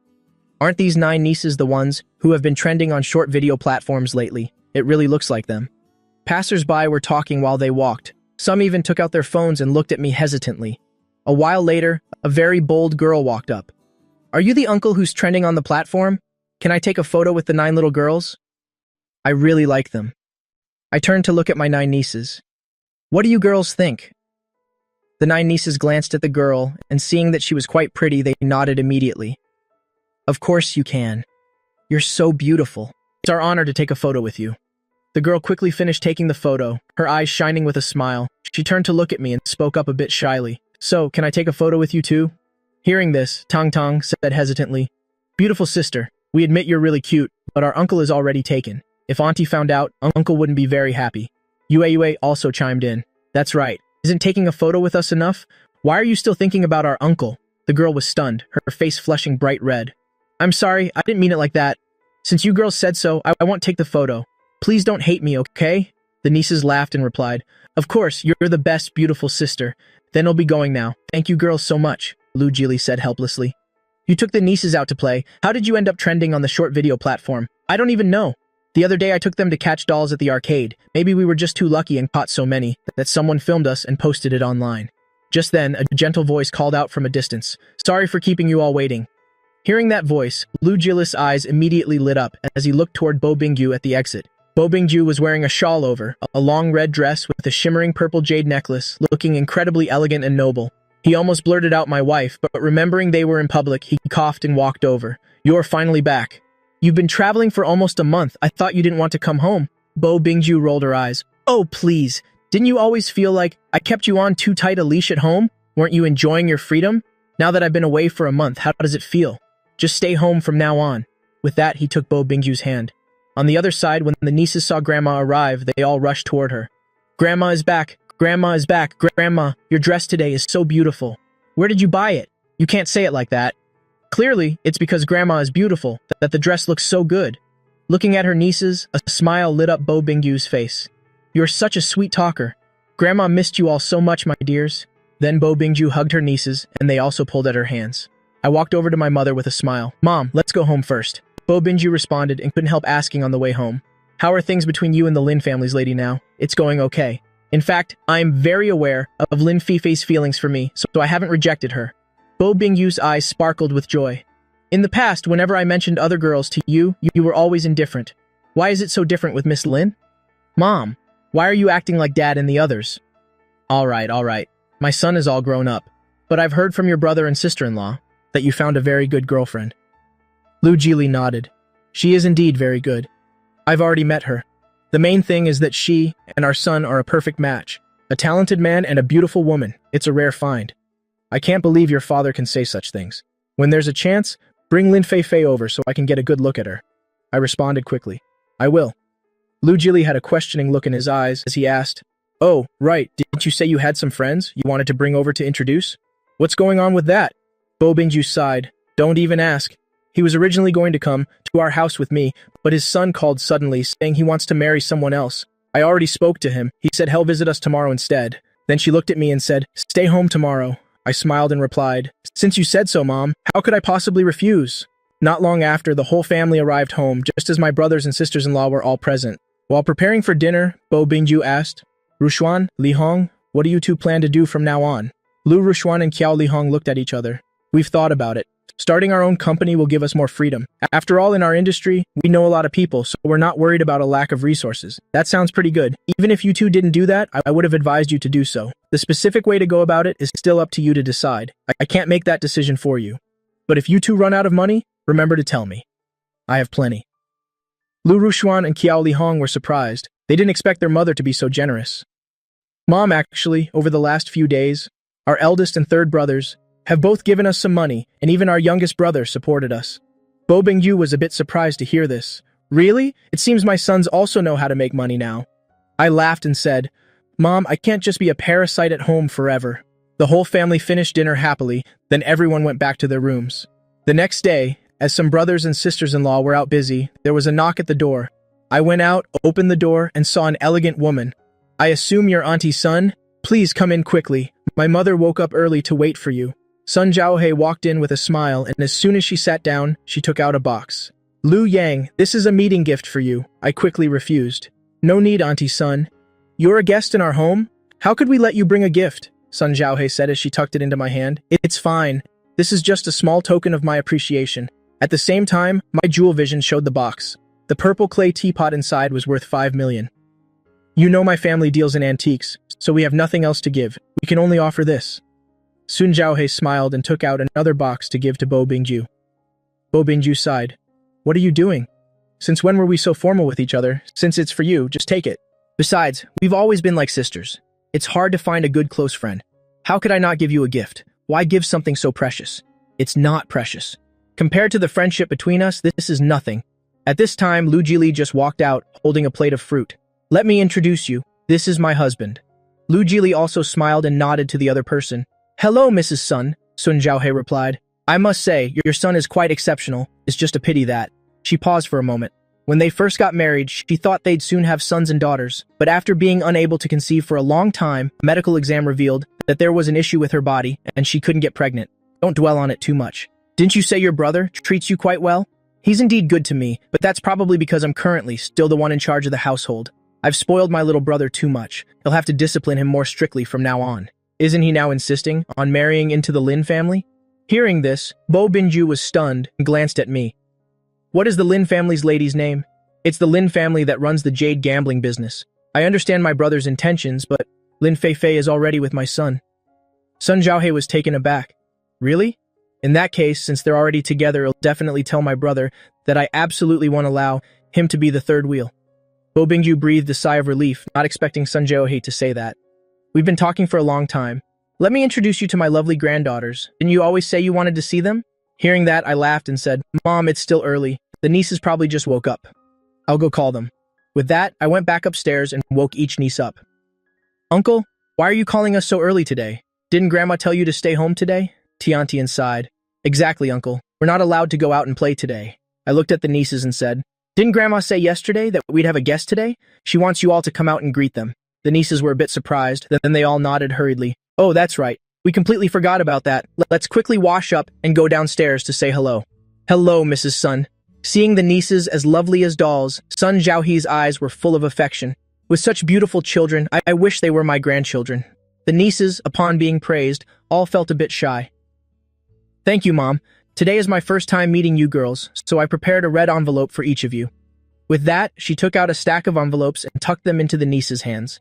Aren't these 9 nieces the ones who have been trending on short video platforms lately? It really looks like them. Passers-by were talking while they walked. Some even took out their phones and looked at me hesitantly. A while later, a very bold girl walked up. Are you the uncle who's trending on the platform? Can I take a photo with the 9 little girls? I really like them. I turned to look at my 9 nieces. What do you girls think? The 9 nieces glanced at the girl, and seeing that she was quite pretty, they nodded immediately. Of course you can. You're so beautiful. It's our honor to take a photo with you. The girl quickly finished taking the photo, her eyes shining with a smile. She turned to look at me and spoke up a bit shyly. So, can I take a photo with you too? Hearing this, Tang Tang said hesitantly, Beautiful sister, we admit you're really cute, but our uncle is already taken. If Auntie found out, Uncle wouldn't be very happy. Yue also chimed in. That's right. Isn't taking a photo with us enough? Why are you still thinking about our uncle? The girl was stunned, her face flushing bright red. I'm sorry, I didn't mean it like that. Since you girls said so, I won't take the photo. Please don't hate me, okay? The nieces laughed and replied, Of course, you're the best beautiful sister. Then I'll be going now. Thank you girls so much, Lu Jili said helplessly. You took the nieces out to play. How did you end up trending on the short video platform? I don't even know. The other day I took them to catch dolls at the arcade. Maybe we were just too lucky and caught so many that someone filmed us and posted it online. Just then, a gentle voice called out from a distance. Sorry for keeping you all waiting. Hearing that voice, Lu Jili's eyes immediately lit up as he looked toward Bo Bingju at the exit. Bo Bingju was wearing a shawl over, a long red dress with a shimmering purple jade necklace, looking incredibly elegant and noble. He almost blurted out my wife, but remembering they were in public, he coughed and walked over. You're finally back. You've been traveling for almost a month. I thought you didn't want to come home. Bo Bingju rolled her eyes. Oh, please. Didn't you always feel like I kept you on too tight a leash at home? Weren't you enjoying your freedom? Now that I've been away for a month, how does it feel? Just stay home from now on. With that, he took Bo Bingju's hand. On the other side, when the nieces saw Grandma arrive, they all rushed toward her. Grandma is back. Grandma is back. Grandma, your dress today is so beautiful. Where did you buy it? You can't say it like that. Clearly, it's because Grandma is beautiful that the dress looks so good. Looking at her nieces, a smile lit up Bo Bingju's face. You're such a sweet talker. Grandma missed you all so much, my dears. Then Bo Bingju hugged her nieces, and they also pulled at her hands. I walked over to my mother with a smile. Mom, let's go home first. Bo Bingju responded and couldn't help asking on the way home. How are things between you and the Lin family's lady now? It's going okay. In fact, I'm very aware of Lin Fifei's feelings for me, so I haven't rejected her. Bo Bingju's eyes sparkled with joy. In the past, whenever I mentioned other girls to you, you were always indifferent. Why is it so different with Miss Lin? Mom, why are you acting like Dad and the others? All right. My son is all grown up. But I've heard from your brother and sister-in-law that you found a very good girlfriend. Lu Jili nodded. She is indeed very good. I've already met her. The main thing is that she and our son are a perfect match. A talented man and a beautiful woman. It's a rare find. I can't believe your father can say such things. When there's a chance, bring Lin Fei over so I can get a good look at her. I responded quickly. I will. Lu Jili had a questioning look in his eyes as he asked, Oh, right, didn't you say you had some friends you wanted to bring over to introduce? What's going on with that? Bo Bingju sighed. Don't even ask. He was originally going to come to our house with me, but his son called suddenly saying he wants to marry someone else. I already spoke to him. He said he'll visit us tomorrow instead. Then she looked at me and said, Stay home tomorrow. I smiled and replied, Since you said so, Mom, how could I possibly refuse? Not long after, the whole family arrived home, just as my brothers and sisters-in-law were all present. While preparing for dinner, Bo Bingju asked, Rushuan, Li Hong, what do you two plan to do from now on? Lu Rushuan and Qiao Li Hong looked at each other. We've thought about it. Starting our own company will give us more freedom. After all, in our industry, we know a lot of people, so we're not worried about a lack of resources. That sounds pretty good. Even if you two didn't do that, I would have advised you to do so. The specific way to go about it is still up to you to decide. I can't make that decision for you. But if you two run out of money, remember to tell me. I have plenty. Lu Rushuan and Qiao Li Hong were surprised. They didn't expect their mother to be so generous. Mom, actually, over the last few days, our eldest and third brothers have both given us some money, and even our youngest brother supported us. Bo Bingyu was a bit surprised to hear this. Really? It seems my sons also know how to make money now. I laughed and said, Mom, I can't just be a parasite at home forever. The whole family finished dinner happily, then everyone went back to their rooms. The next day, as some brothers and sisters-in-law were out busy, there was a knock at the door. I went out, opened the door, and saw an elegant woman. I assume you're Auntie's son? Please come in quickly. My mother woke up early to wait for you. Sun Zhaohe walked in with a smile, and as soon as she sat down, she took out a box. Lu Yang, this is a meeting gift for you. I quickly refused. No need, Auntie's son. You're a guest in our home? How could we let you bring a gift? Sun Zhaohe said as she tucked it into my hand. It's fine. This is just a small token of my appreciation. At the same time, my jewel vision showed the box. The purple clay teapot inside was worth 5 million. You know my family deals in antiques, so we have nothing else to give. We can only offer this. Sun Zhaohe smiled and took out another box to give to Bo Bingju. Bo Bingju sighed. What are you doing? Since when were we so formal with each other? Since it's for you, just take it. Besides, we've always been like sisters. It's hard to find a good close friend. How could I not give you a gift? Why give something so precious? It's not precious. Compared to the friendship between us, this is nothing. At this time, Lu Jili just walked out, holding a plate of fruit. Let me introduce you. This is my husband. Lu Jili also smiled and nodded to the other person. Hello, Mrs. Sun, Sun Zhaohe replied. I must say, your son is quite exceptional. It's just a pity that. She paused for a moment. When they first got married, she thought they'd soon have sons and daughters, but after being unable to conceive for a long time, a medical exam revealed that there was an issue with her body and she couldn't get pregnant. Don't dwell on it too much. Didn't you say your brother treats you quite well? He's indeed good to me, but that's probably because I'm currently still the one in charge of the household. I've spoiled my little brother too much. He'll have to discipline him more strictly from now on. Isn't he now insisting on marrying into the Lin family? Hearing this, Bo Binju was stunned and glanced at me. What is the Lin family's lady's name? It's the Lin family that runs the jade gambling business. I understand my brother's intentions, but Lin Feifei is already with my son. Sun Zhaohe was taken aback. Really? In that case, since they're already together, I'll definitely tell my brother that I absolutely won't allow him to be the third wheel. Bo Bingju breathed a sigh of relief, not expecting Sun Zhaohe to say that. We've been talking for a long time. Let me introduce you to my lovely granddaughters. Didn't you always say you wanted to see them? Hearing that, I laughed and said, Mom, it's still early. The nieces probably just woke up. I'll go call them. With that, I went back upstairs and woke each niece up. Uncle, why are you calling us so early today? Didn't Grandma tell you to stay home today? Tiantian sighed. Exactly, Uncle. We're not allowed to go out and play today. I looked at the nieces and said, Didn't Grandma say yesterday that we'd have a guest today? She wants you all to come out and greet them. The nieces were a bit surprised, then they all nodded hurriedly. Oh, that's right. We completely forgot about that. Let's quickly wash up and go downstairs to say hello. Hello, Mrs. Sun. Seeing the nieces as lovely as dolls, Sun Zhaohe's eyes were full of affection. With such beautiful children, I wish they were my grandchildren. The nieces, upon being praised, all felt a bit shy. Thank you, Mom. Today is my first time meeting you girls, so I prepared a red envelope for each of you. With that, she took out a stack of envelopes and tucked them into the nieces' hands.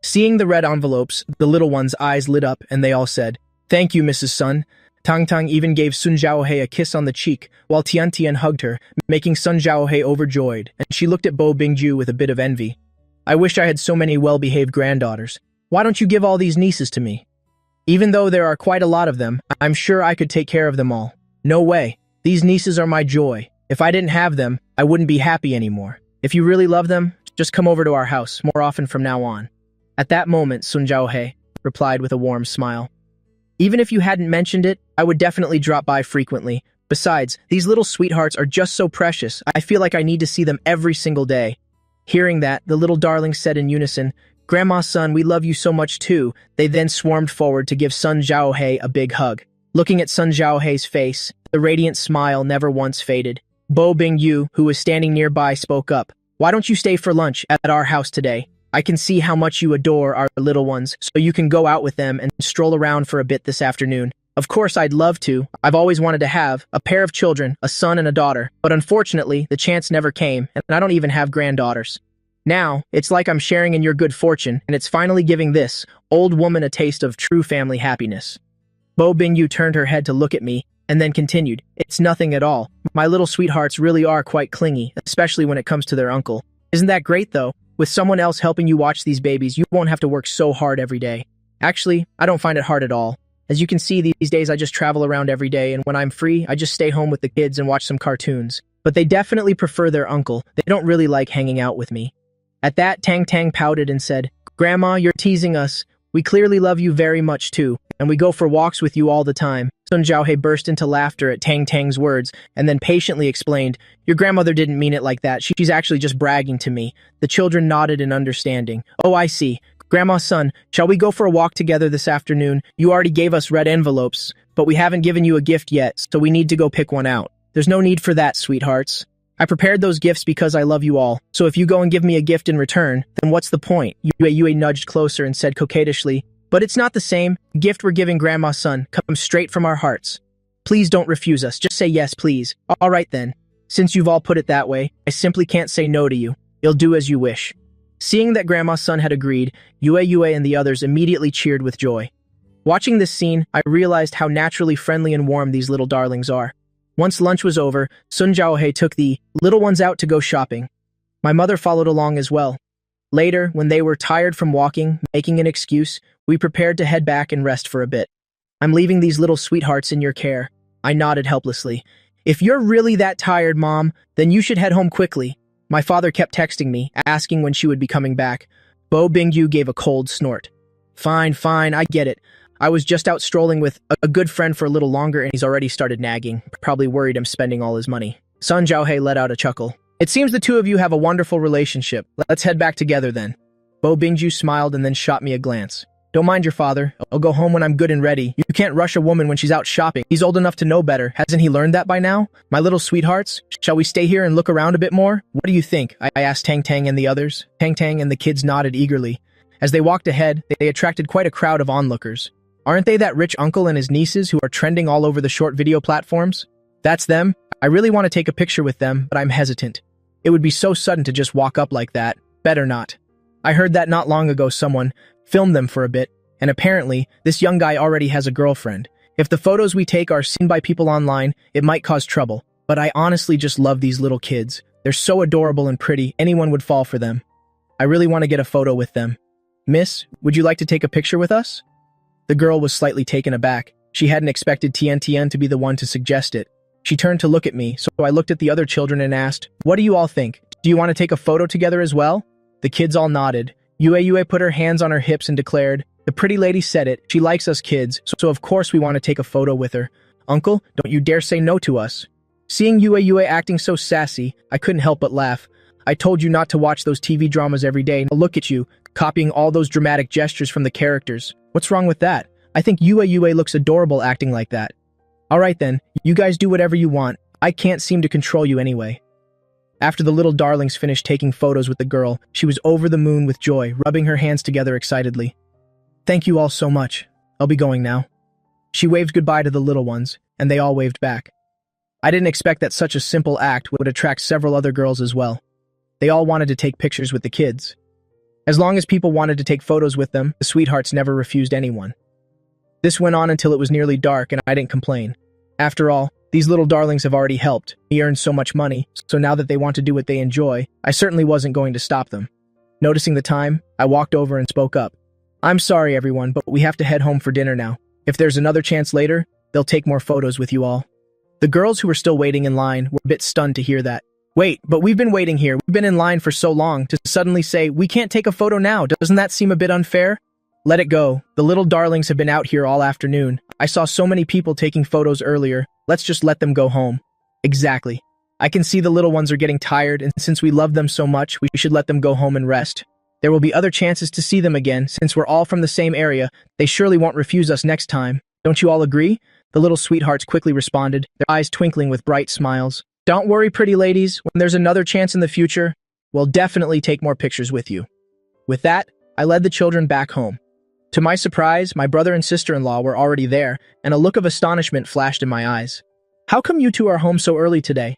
Seeing the red envelopes, the little ones' eyes lit up and they all said, Thank you, Mrs. Sun. Tang Tang even gave Sun Zhaohe a kiss on the cheek, while Tian Tian hugged her, making Sun Zhaohe overjoyed, and she looked at Bo Bingju with a bit of envy. I wish I had so many well-behaved granddaughters. Why don't you give all these nieces to me? Even though there are quite a lot of them, I'm sure I could take care of them all. No way. These nieces are my joy. If I didn't have them, I wouldn't be happy anymore. If you really love them, just come over to our house more often from now on. At that moment, Sun Zhaohe replied with a warm smile. Even if you hadn't mentioned it, I would definitely drop by frequently. Besides, these little sweethearts are just so precious. I feel like I need to see them every single day. Hearing that, the little darlings said in unison, Grandma Sun, we love you so much too. They then swarmed forward to give Sun Zhaohe a big hug. Looking at Sun Zhaohe's face, the radiant smile never once faded. Bo Bingyu, who was standing nearby, spoke up. Why don't you stay for lunch at our house today? I can see how much you adore our little ones, so you can go out with them and stroll around for a bit this afternoon. Of course, I'd love to. I've always wanted to have a pair of children, a son and a daughter, but unfortunately, the chance never came, and I don't even have granddaughters. Now, it's like I'm sharing in your good fortune, and it's finally giving this old woman a taste of true family happiness. Bo Bingyu turned her head to look at me, and then continued, It's nothing at all. My little sweethearts really are quite clingy, especially when it comes to their uncle. Isn't that great, though? With someone else helping you watch these babies, you won't have to work so hard every day. Actually, I don't find it hard at all. As you can see, these days I just travel around every day, and when I'm free, I just stay home with the kids and watch some cartoons. But they definitely prefer their uncle. They don't really like hanging out with me. At that, Tang Tang pouted and said, "Grandma, you're teasing us. We clearly love you very much too, and we go for walks with you all the time." Sun Zhaohe burst into laughter at Tang Tang's words, and then patiently explained, "Your grandmother didn't mean it like that. She's actually just bragging to me." The children nodded in understanding. "Oh, I see. Grandma's son, shall we go for a walk together this afternoon? You already gave us red envelopes, but we haven't given you a gift yet, so we need to go pick one out." "There's no need for that, sweethearts. I prepared those gifts because I love you all, so if you go and give me a gift in return, then what's the point?" Yue nudged closer and said coquettishly, "But it's not the same. The gift we're giving Grandma's son comes straight from our hearts. Please don't refuse us. Just say yes, please." "All right then. Since you've all put it that way, I simply can't say no to you. You'll do as you wish." Seeing that Grandma's son had agreed, Yue and the others immediately cheered with joy. Watching this scene, I realized how naturally friendly and warm these little darlings are. Once lunch was over, Sun Zhaohe took the little ones out to go shopping. My mother followed along as well. Later, when they were tired from walking, making an excuse, we prepared to head back and rest for a bit. "I'm leaving these little sweethearts in your care." I nodded helplessly. "If you're really that tired, Mom, then you should head home quickly." My father kept texting me, asking when she would be coming back. Bo Bingyu gave a cold snort. Fine, I get it. I was just out strolling with a good friend for a little longer and he's already started nagging. Probably worried I'm spending all his money." Sun Zhaohe let out a chuckle. "It seems the two of you have a wonderful relationship. Let's head back together then." Bo Bingju smiled and then shot me a glance. "Don't mind your father. I'll go home when I'm good and ready. You can't rush a woman when she's out shopping. He's old enough to know better. Hasn't he learned that by now? My little sweethearts, shall we stay here and look around a bit more? What do you think?" I asked Tang Tang and the others. Tang Tang and the kids nodded eagerly. As they walked ahead, they attracted quite a crowd of onlookers. Aren't they that rich uncle and his nieces who are trending all over the short video platforms? That's them. I really want to take a picture with them, but I'm hesitant. It would be so sudden to just walk up like that. Better not. I heard that not long ago someone filmed them for a bit, and apparently, this young guy already has a girlfriend. If the photos we take are seen by people online, it might cause trouble. But I honestly just love these little kids. They're so adorable and pretty, anyone would fall for them. I really want to get a photo with them. "Miss, would you like to take a picture with us?" The girl was slightly taken aback. She hadn't expected Tian Tian to be the one to suggest it. She turned to look at me, so I looked at the other children and asked, "What do you all think? Do you want to take a photo together as well?" The kids all nodded. Yue put her hands on her hips and declared, "The pretty lady said it. She likes us kids, so of course we want to take a photo with her. Uncle, don't you dare say no to us." Seeing Yue acting so sassy, I couldn't help but laugh. "I told you not to watch those TV dramas every day. Now look at you, copying all those dramatic gestures from the characters. What's wrong with that? I think Yue looks adorable acting like that." "All right then, you guys do whatever you want. I can't seem to control you anyway." After the little darlings finished taking photos with the girl, she was over the moon with joy, rubbing her hands together excitedly. "Thank you all so much. I'll be going now." She waved goodbye to the little ones, and they all waved back. I didn't expect that such a simple act would attract several other girls as well. They all wanted to take pictures with the kids. As long as people wanted to take photos with them, the sweethearts never refused anyone. This went on until it was nearly dark and I didn't complain. After all, these little darlings have already helped me earn so much money, so now that they want to do what they enjoy, I certainly wasn't going to stop them. Noticing the time, I walked over and spoke up. "I'm sorry everyone, but we have to head home for dinner now. If there's another chance later, they'll take more photos with you all." The girls who were still waiting in line were a bit stunned to hear that. "Wait, but we've been waiting here. We've been in line for so long. To suddenly say, we can't take a photo now, doesn't that seem a bit unfair?" "Let it go. The little darlings have been out here all afternoon. I saw so many people taking photos earlier. Let's just let them go home." "Exactly. I can see the little ones are getting tired, and since we love them so much, we should let them go home and rest. There will be other chances to see them again. Since we're all from the same area, they surely won't refuse us next time. Don't you all agree?" The little sweethearts quickly responded, their eyes twinkling with bright smiles. "Don't worry, pretty ladies. When there's another chance in the future, we'll definitely take more pictures with you." With that, I led the children back home. To my surprise, my brother and sister-in-law were already there, and a look of astonishment flashed in my eyes. "How come you two are home so early today?"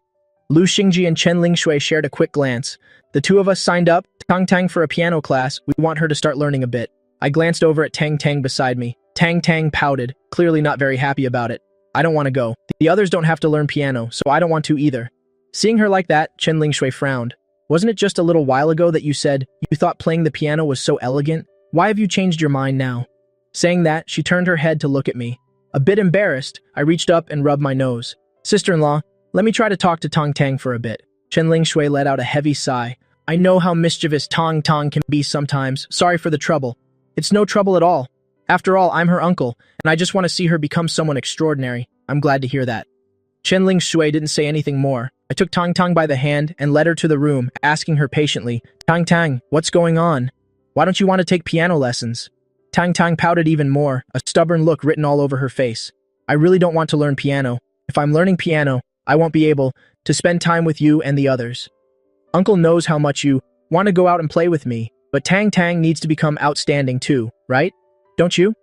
Lu Xingji and Chen Lingshui shared a quick glance. "The two of us signed up, Tang Tang for a piano class. We want her to start learning a bit." I glanced over at Tang Tang beside me. Tang Tang pouted, clearly not very happy about it. "I don't want to go. The others don't have to learn piano, so I don't want to either." Seeing her like that, Chen Lingshui frowned. Wasn't it just a little while ago that you said you thought playing the piano was so elegant? Why have you changed your mind now? Saying that, she turned her head to look at me. A bit embarrassed, I reached up and rubbed my nose. Sister-in-law, let me try to talk to Tong Tang for a bit. Chen Shui let out a heavy sigh. I know how mischievous Tong Tong can be sometimes. Sorry for the trouble. It's no trouble at all. After all, I'm her uncle, and I just want to see her become someone extraordinary. I'm glad to hear that. Chen Shui didn't say anything more. I took Tong Tong by the hand and led her to the room, asking her patiently, Tong Tang, what's going on? Why don't you want to take piano lessons? Tong Tong pouted even more, a stubborn look written all over her face. I really don't want to learn piano. If I'm learning piano, I won't be able to spend time with you and the others. Uncle knows how much you want to go out and play with me, but Tang Tang needs to become outstanding too, right? Don't you?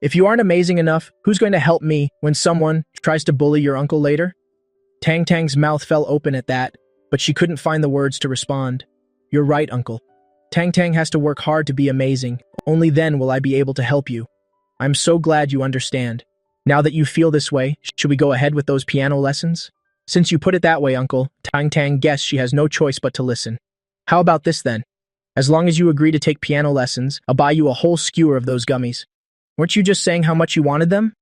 If you aren't amazing enough, who's going to help me when someone tries to bully your uncle later? Tang Tang's mouth fell open at that, but she couldn't find the words to respond. You're right, uncle. Tang Tang has to work hard to be amazing. Only then will I be able to help you. I'm so glad you understand. Now that you feel this way, should we go ahead with those piano lessons? Since you put it that way, uncle, Tang Tang guessed she has no choice but to listen. How about this then? As long as you agree to take piano lessons, I'll buy you a whole skewer of those gummies. Weren't you just saying how much you wanted them?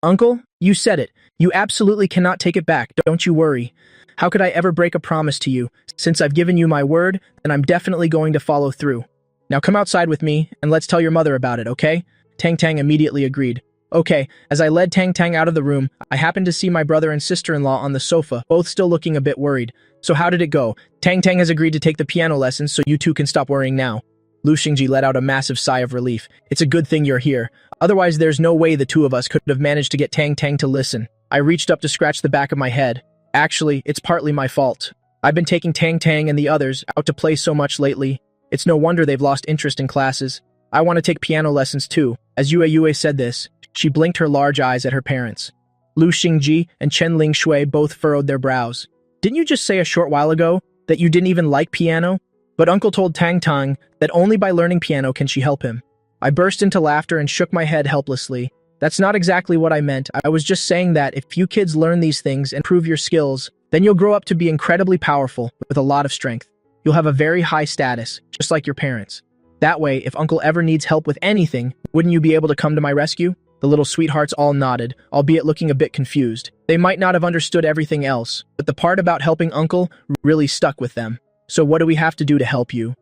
Uncle, you said it. You absolutely cannot take it back, don't you worry. How could I ever break a promise to you? Since I've given you my word, then I'm definitely going to follow through. Now come outside with me, and let's tell your mother about it, okay? Tang Tang immediately agreed. Okay, as I led Tang Tang out of the room, I happened to see my brother and sister-in-law on the sofa, both still looking a bit worried. So how did it go? Tang Tang has agreed to take the piano lessons, so you two can stop worrying now. Lu Xingji let out a massive sigh of relief. It's a good thing you're here. Otherwise, there's no way the two of us could have managed to get Tang Tang to listen. I reached up to scratch the back of my head. Actually, it's partly my fault. I've been taking Tang Tang and the others out to play so much lately. It's no wonder they've lost interest in classes. I want to take piano lessons too. As Yue said this, she blinked her large eyes at her parents. Lu Xingji and Chen Shui both furrowed their brows. Didn't you just say a short while ago that you didn't even like piano? But Uncle told Tang Tang that only by learning piano can she help him. I burst into laughter and shook my head helplessly. That's not exactly what I meant. I was just saying that if you kids learn these things and prove your skills, then you'll grow up to be incredibly powerful with a lot of strength. You'll have a very high status, just like your parents. That way, if Uncle ever needs help with anything, wouldn't you be able to come to my rescue? The little sweethearts all nodded, albeit looking a bit confused. They might not have understood everything else, but the part about helping Uncle really stuck with them. So what do we have to do to help you?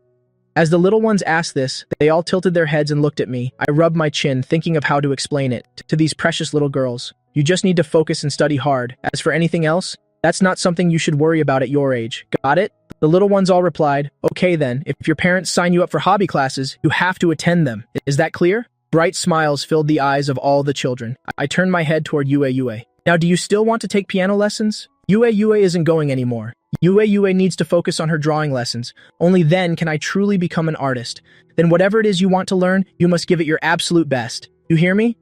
As the little ones asked this, they all tilted their heads and looked at me. I rubbed my chin, thinking of how to explain it to these precious little girls. You just need to focus and study hard. As for anything else, that's not something you should worry about at your age. Got it? The little ones all replied, okay then, if your parents sign you up for hobby classes, you have to attend them. Is that clear? Bright smiles filled the eyes of all the children. I turned my head toward Yue. Now do you still want to take piano lessons? Yue isn't going anymore. Yue needs to focus on her drawing lessons. Only then can I truly become an artist. Then whatever it is you want to learn, you must give it your absolute best. You hear me?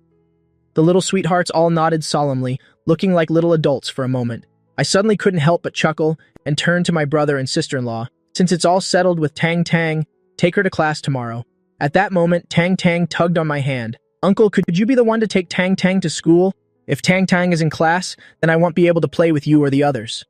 The little sweethearts all nodded solemnly, looking like little adults for a moment. I suddenly couldn't help but chuckle and turn to my brother and sister-in-law. Since it's all settled with Tang Tang, take her to class tomorrow. At that moment, Tang Tang tugged on my hand. Uncle, could you be the one to take Tang Tang to school? If Tang Tang is in class, then I won't be able to play with you or the others.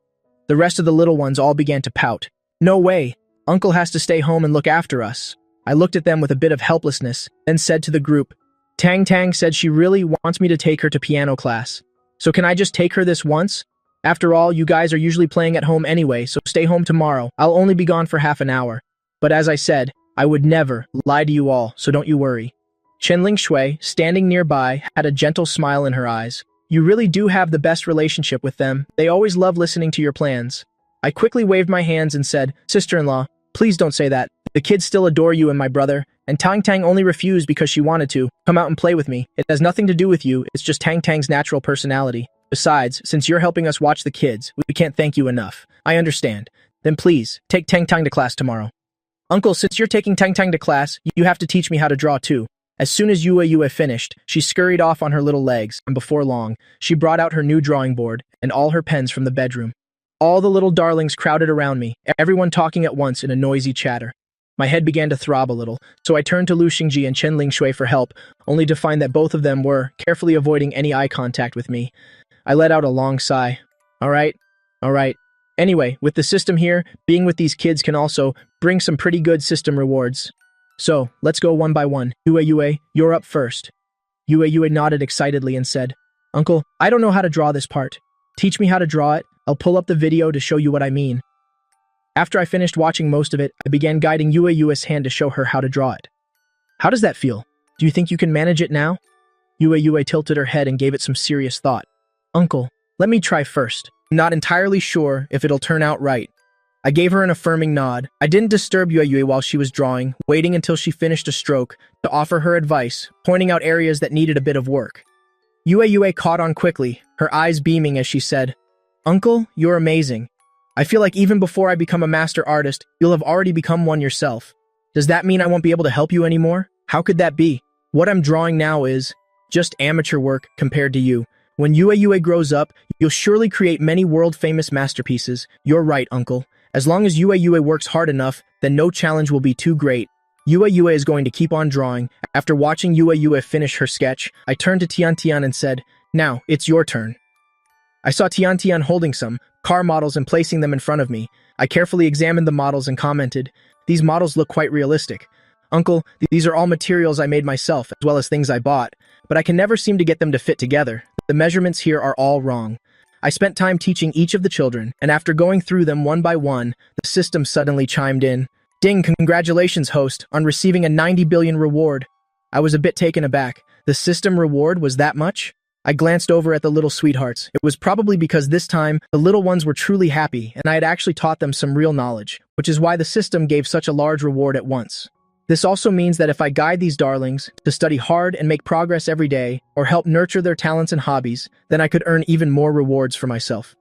The rest of the little ones all began to pout. No way. Uncle has to stay home and look after us. I looked at them with a bit of helplessness, then said to the group, Tang Tang said she really wants me to take her to piano class. So can I just take her this once? After all, you guys are usually playing at home anyway, so stay home tomorrow. I'll only be gone for half an hour. But as I said, I would never lie to you all, so don't you worry. Chen Shui, standing nearby, had a gentle smile in her eyes. You really do have the best relationship with them. They always love listening to your plans. I quickly waved my hands and said, Sister-in-law, please don't say that. The kids still adore you and my brother, and Tang Tang only refused because she wanted to. Come out and play with me. It has nothing to do with you, it's just Tang Tang's natural personality. Besides, since you're helping us watch the kids, we can't thank you enough. I understand. Then please, take Tang Tang to class tomorrow. Uncle, since you're taking Tang Tang to class, you have to teach me how to draw too. As soon as Yue finished, she scurried off on her little legs, and before long, she brought out her new drawing board and all her pens from the bedroom. All the little darlings crowded around me, everyone talking at once in a noisy chatter. My head began to throb a little, so I turned to Lu Xingji and Chen Shui for help, only to find that both of them were carefully avoiding any eye contact with me. I let out a long sigh. All right, Anyway, with the system here, being with these kids can also bring some pretty good system rewards. So, let's go one by one. Yue, you're up first. Yue nodded excitedly and said, Uncle, I don't know how to draw this part. Teach me how to draw it. I'll pull up the video to show you what I mean. After I finished watching most of it, I began guiding Yue's hand to show her how to draw it. How does that feel? Do you think you can manage it now? Yue tilted her head and gave it some serious thought. Uncle, let me try first. I'm not entirely sure if it'll turn out right. I gave her an affirming nod. I didn't disturb Yue while she was drawing, waiting until she finished a stroke to offer her advice, pointing out areas that needed a bit of work. Yue caught on quickly, her eyes beaming as she said, Uncle, you're amazing. I feel like even before I become a master artist, you'll have already become one yourself. Does that mean I won't be able to help you anymore? How could that be? What I'm drawing now is just amateur work compared to you. When Yue grows up, you'll surely create many world-famous masterpieces. You're right, Uncle. As long as Yue works hard enough, then no challenge will be too great. Yue is going to keep on drawing. After watching Yue finish her sketch, I turned to Tian and said, Now, it's your turn. I saw Tian holding some car models and placing them in front of me. I carefully examined the models and commented, These models look quite realistic. Uncle, these are all materials I made myself, as well as things I bought, but I can never seem to get them to fit together. The measurements here are all wrong. I spent time teaching each of the children, and after going through them one by one, the system suddenly chimed in. Ding, congratulations, host, on receiving a 90 billion reward. I was a bit taken aback. The system reward was that much? I glanced over at the little sweethearts. It was probably because this time, the little ones were truly happy, and I had actually taught them some real knowledge, which is why the system gave such a large reward at once. This also means that if I guide these darlings to study hard and make progress every day, or help nurture their talents and hobbies, then I could earn even more rewards for myself.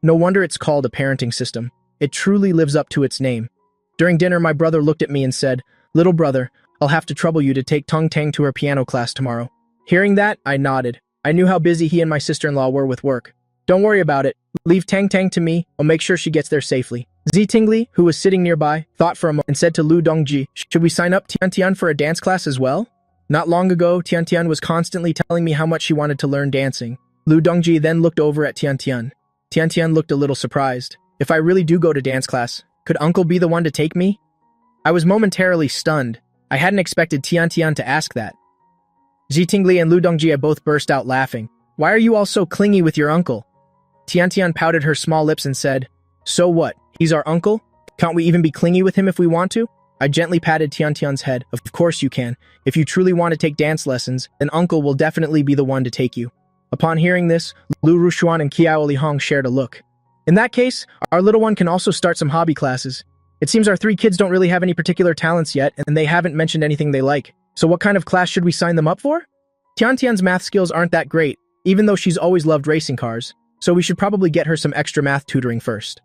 No wonder it's called a parenting system. It truly lives up to its name. During dinner, my brother looked at me and said, Little brother, I'll have to trouble you to take Tung Tang to her piano class tomorrow. Hearing that, I nodded. I knew how busy he and my sister-in-law were with work. Don't worry about it. Leave Tang Tang to me. I'll make sure she gets there safely. Tingli, who was sitting nearby, thought for a moment and said to Lu Dongji, Should we sign up Tian for a dance class as well? Not long ago, Tian was constantly telling me how much she wanted to learn dancing. Lu Dongji then looked over at Tian. Tian looked a little surprised. If I really do go to dance class, could Uncle be the one to take me? I was momentarily stunned. I hadn't expected Tian to ask that. Tingli and Lu Dongji both burst out laughing. Why are you all so clingy with your uncle? Tian pouted her small lips and said, So what? He's our uncle? Can't we even be clingy with him if we want to? I gently patted Tian's head. Of course you can. If you truly want to take dance lessons, then Uncle will definitely be the one to take you. Upon hearing this, Lu Rushuan and Qiao Lihong shared a look. In that case, our little one can also start some hobby classes. It seems our three kids don't really have any particular talents yet, and they haven't mentioned anything they like. So what kind of class should we sign them up for? Tian's math skills aren't that great, even though she's always loved racing cars, so we should probably get her some extra math tutoring first.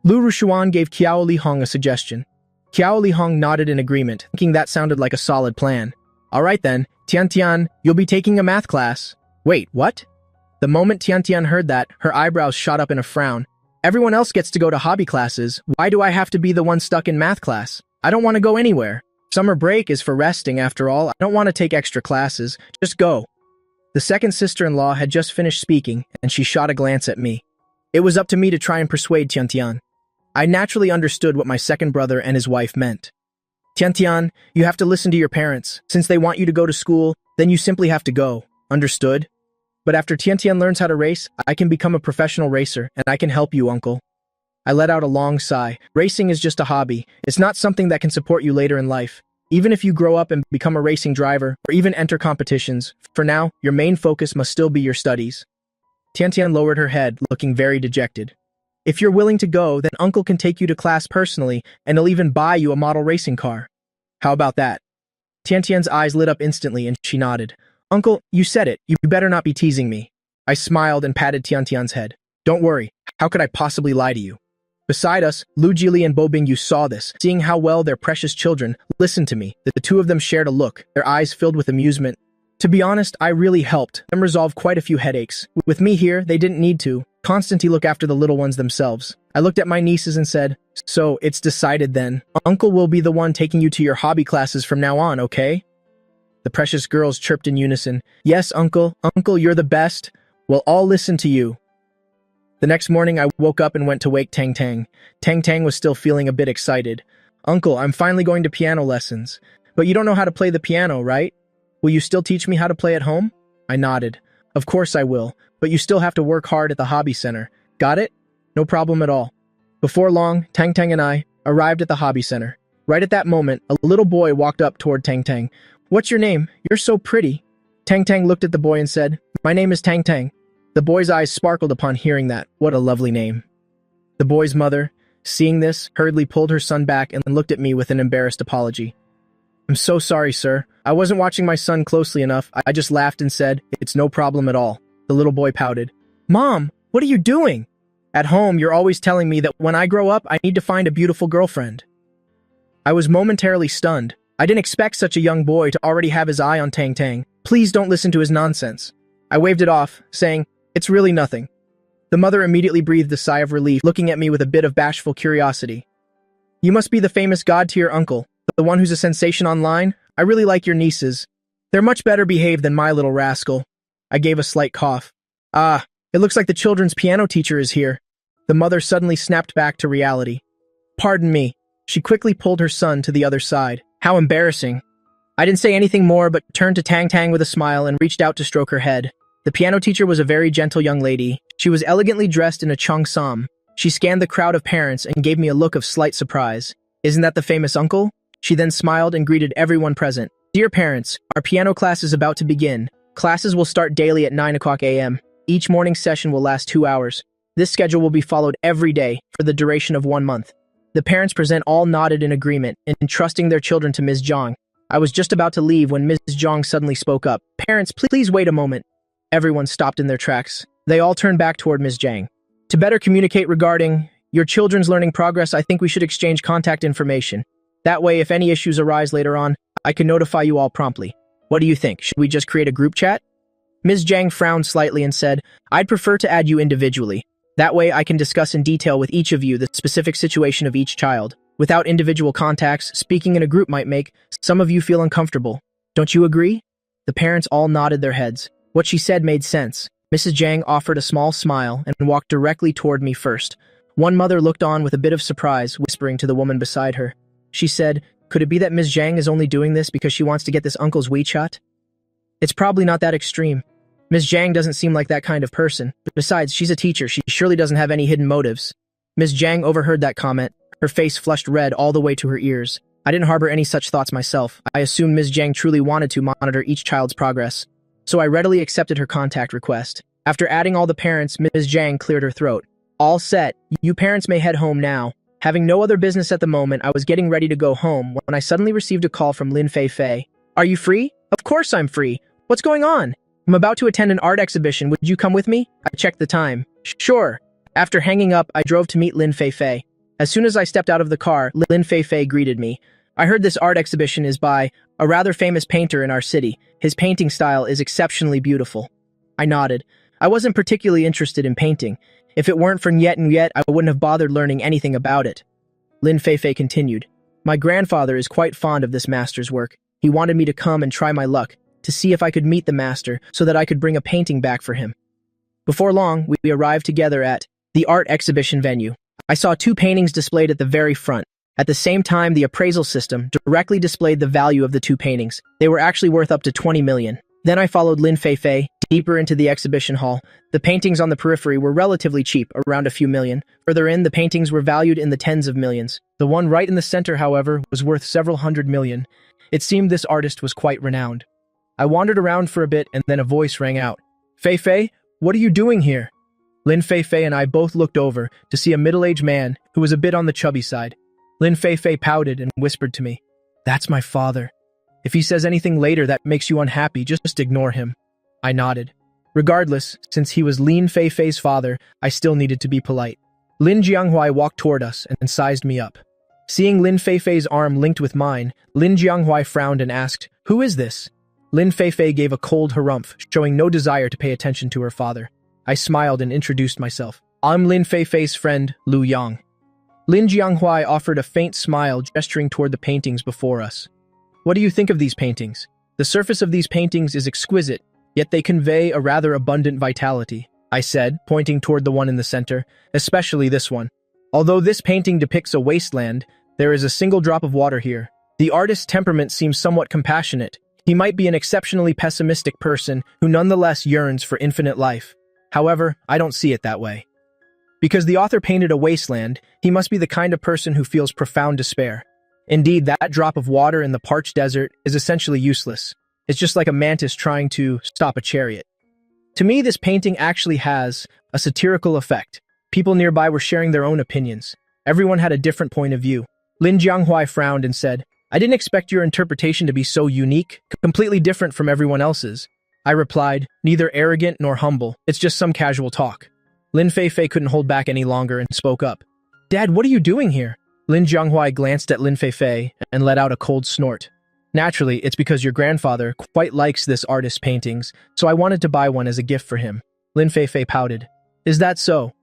Lu Rushuan gave Qiao Lihong a suggestion. Qiao Lihong nodded in agreement, thinking that sounded like a solid plan. All right then, Tian, you'll be taking a math class. Wait, what? The moment Tian heard that, her eyebrows shot up in a frown. Everyone else gets to go to hobby classes. Why do I have to be the one stuck in math class? I don't want to go anywhere. Summer break is for resting after all. I don't want to take extra classes. Just go. The second sister-in-law had just finished speaking, and she shot a glance at me. It was up to me to try and persuade Tian. I naturally understood what my second brother and his wife meant. Tian, you have to listen to your parents. Since they want you to go to school, then you simply have to go. Understood? But after Tian learns how to race, I can become a professional racer, and I can help you, Uncle. I let out a long sigh. Racing is just a hobby. It's not something that can support you later in life. Even if you grow up and become a racing driver, or even enter competitions, for now, your main focus must still be your studies. Tian lowered her head, looking very dejected. If you're willing to go, then Uncle can take you to class personally, and he'll even buy you a model racing car. How about that? Tian's eyes lit up instantly, and she nodded. Uncle, you said it. You better not be teasing me. I smiled and patted Tian's head. Don't worry. How could I possibly lie to you? Beside us, Lu Jili and Bo Bingyu saw this, seeing how well their precious children listened to me. The two of them shared a look, their eyes filled with amusement. To be honest, I really helped them resolve quite a few headaches. With me here, they didn't need to. Constantly look after the little ones themselves. I looked at my nieces and said, So, it's decided then. Uncle will be the one taking you to your hobby classes from now on, okay? The precious girls chirped in unison. Yes, Uncle. Uncle, you're the best. We'll all listen to you. The next morning, I woke up and went to wake Tang Tang. Tang Tang was still feeling a bit excited. Uncle, I'm finally going to piano lessons. But you don't know how to play the piano, right? Will you still teach me how to play at home? I nodded. Of course I will, but you still have to work hard at the hobby center. Got it? No problem at all. Before long, Tang Tang and I arrived at the hobby center. Right at that moment, a little boy walked up toward Tang Tang. What's your name? You're so pretty. Tang Tang looked at the boy and said, My name is Tang Tang. The boy's eyes sparkled upon hearing that. What a lovely name. The boy's mother, seeing this, hurriedly pulled her son back and looked at me with an embarrassed apology. I'm so sorry, sir. I wasn't watching my son closely enough. I just laughed and said, It's no problem at all. The little boy pouted. Mom, what are you doing? At home, you're always telling me that when I grow up, I need to find a beautiful girlfriend. I was momentarily stunned. I didn't expect such a young boy to already have his eye on Tang Tang. Please don't listen to his nonsense. I waved it off, saying, It's really nothing. The mother immediately breathed a sigh of relief, looking at me with a bit of bashful curiosity. You must be the famous god-tier uncle, the one who's a sensation online? I really like your nieces. They're much better behaved than my little rascal. I gave a slight cough. Ah, it looks like the children's piano teacher is here. The mother suddenly snapped back to reality. Pardon me. She quickly pulled her son to the other side. How embarrassing. I didn't say anything more but turned to Tang Tang with a smile and reached out to stroke her head. The piano teacher was a very gentle young lady. She was elegantly dressed in a cheongsam. She scanned the crowd of parents and gave me a look of slight surprise. Isn't that the famous uncle? She then smiled and greeted everyone present. Dear parents, our piano class is about to begin. Classes will start daily at 9 o'clock a.m. Each morning session will last 2 hours. This schedule will be followed every day for the duration of 1 month. The parents present all nodded in agreement and entrusting their children to Ms. Zhang. I was just about to leave when Ms. Zhang suddenly spoke up. Parents, please wait a moment. Everyone stopped in their tracks. They all turned back toward Ms. Zhang. To better communicate regarding your children's learning progress, I think we should exchange contact information. That way, if any issues arise later on, I can notify you all promptly. What do you think? Should we just create a group chat? Ms. Zhang frowned slightly and said, I'd prefer to add you individually. That way I can discuss in detail with each of you the specific situation of each child. Without individual contacts, speaking in a group might make some of you feel uncomfortable. Don't you agree? The parents all nodded their heads. What she said made sense. Mrs. Zhang offered a small smile and walked directly toward me first. One mother looked on with a bit of surprise, whispering to the woman beside her. She said, Could it be that Ms. Zhang is only doing this because she wants to get this uncle's WeChat? It's probably not that extreme. Ms. Zhang doesn't seem like that kind of person. Besides, she's a teacher. She surely doesn't have any hidden motives. Ms. Zhang overheard that comment. Her face flushed red all the way to her ears. I didn't harbor any such thoughts myself. I assumed Ms. Zhang truly wanted to monitor each child's progress. So I readily accepted her contact request. After adding all the parents, Ms. Zhang cleared her throat. All set. You parents may head home now. Having no other business at the moment, I was getting ready to go home when I suddenly received a call from Lin Fei Fei. Are you free? Of course I'm free. What's going on? I'm about to attend an art exhibition. Would you come with me? I checked the time. Sure. After hanging up, I drove to meet Lin Fei Fei. As soon as I stepped out of the car, Lin Fei Fei greeted me. I heard this art exhibition is by a rather famous painter in our city. His painting style is exceptionally beautiful. I nodded. I wasn't particularly interested in painting. If it weren't for Nyet and Yet, I wouldn't have bothered learning anything about it. Lin Fei Fei continued. My grandfather is quite fond of this master's work. He wanted me to come and try my luck, to see if I could meet the master so that I could bring a painting back for him. Before long, we arrived together at the art exhibition venue. I saw 2 paintings displayed at the very front. At the same time, the appraisal system directly displayed the value of the 2 paintings. They were actually worth up to 20 million. Then I followed Lin Fei Fei deeper into the exhibition hall. The paintings on the periphery were relatively cheap, around a few million. Further in, the paintings were valued in the tens of millions. The one right in the center, however, was worth several hundred million. It seemed this artist was quite renowned. I wandered around for a bit and then a voice rang out. Fei Fei, what are you doing here? Lin Fei Fei and I both looked over to see a middle-aged man who was a bit on the chubby side. Lin Fei Fei pouted and whispered to me, That's my father. If he says anything later that makes you unhappy, just ignore him. I nodded. Regardless, since he was Lin Fei Fei's father, I still needed to be polite. Lin Jianghuai walked toward us and sized me up. Seeing Lin Fei Fei's arm linked with mine, Lin Jianghuai frowned and asked, Who is this? Lin Fei Fei gave a cold harumph, showing no desire to pay attention to her father. I smiled and introduced myself. I'm Lin Fei Fei's friend, Lu Yang. Lin Jianghuai offered a faint smile, gesturing toward the paintings before us. What do you think of these paintings? The surface of these paintings is exquisite, yet they convey a rather abundant vitality. I said, pointing toward the one in the center, especially this one. Although this painting depicts a wasteland, there is a single drop of water here. The artist's temperament seems somewhat compassionate. He might be an exceptionally pessimistic person who nonetheless yearns for infinite life. However, I don't see it that way. Because the author painted a wasteland, he must be the kind of person who feels profound despair. Indeed, that drop of water in the parched desert is essentially useless. It's just like a mantis trying to stop a chariot. To me, this painting actually has a satirical effect. People nearby were sharing their own opinions. Everyone had a different point of view. Lin Jianghuai frowned and said, "I didn't expect your interpretation to be so unique, completely different from everyone else's." I replied, neither arrogant nor humble, it's just some casual talk. Lin Feifei couldn't hold back any longer and spoke up. "Dad, what are you doing here?" Lin Jianghuai glanced at Lin Feifei and let out a cold snort. "Naturally, it's because your grandfather quite likes this artist's paintings, so I wanted to buy one as a gift for him." Lin Feifei pouted. "Is that so?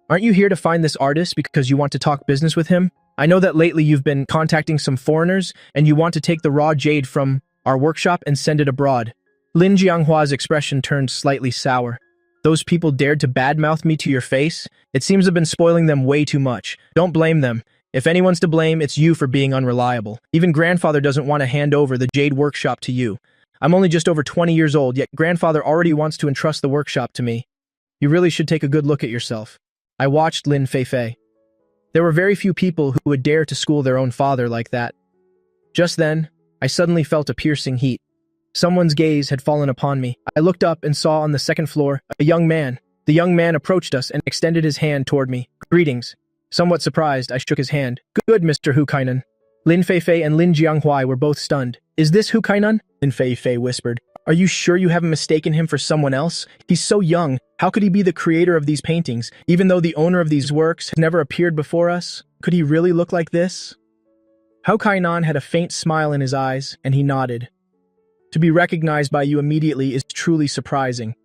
Aren't you here to find this artist because you want to talk business with him? I know that lately you've been contacting some foreigners and you want to take the raw jade from our workshop and send it abroad." Lin Jianghua's expression turned slightly sour. "Those people dared to badmouth me to your face? It seems I've been spoiling them way too much. Don't blame them. If anyone's to blame, it's you for being unreliable. Even grandfather doesn't want to hand over the jade workshop to you. I'm only just over 20 years old, yet grandfather already wants to entrust the workshop to me. You really should take a good look at yourself." I watched Lin Feifei. There were very few people who would dare to school their own father like that. Just then, I suddenly felt a piercing heat. Someone's gaze had fallen upon me. I looked up and saw on the second floor a young man. The young man approached us and extended his hand toward me. "Greetings." Somewhat surprised, I shook his hand. "Good, Mr. Hukainan." Lin Feifei and Lin Jianghuai were both stunned. "Is this Hukainan?" Lin Feifei whispered. "Are you sure you haven't mistaken him for someone else? He's so young. How could he be the creator of these paintings, even though the owner of these works has never appeared before us? Could he really look like this?" Hukainan had a faint smile in his eyes, and he nodded. "To be recognized by you immediately is truly surprising."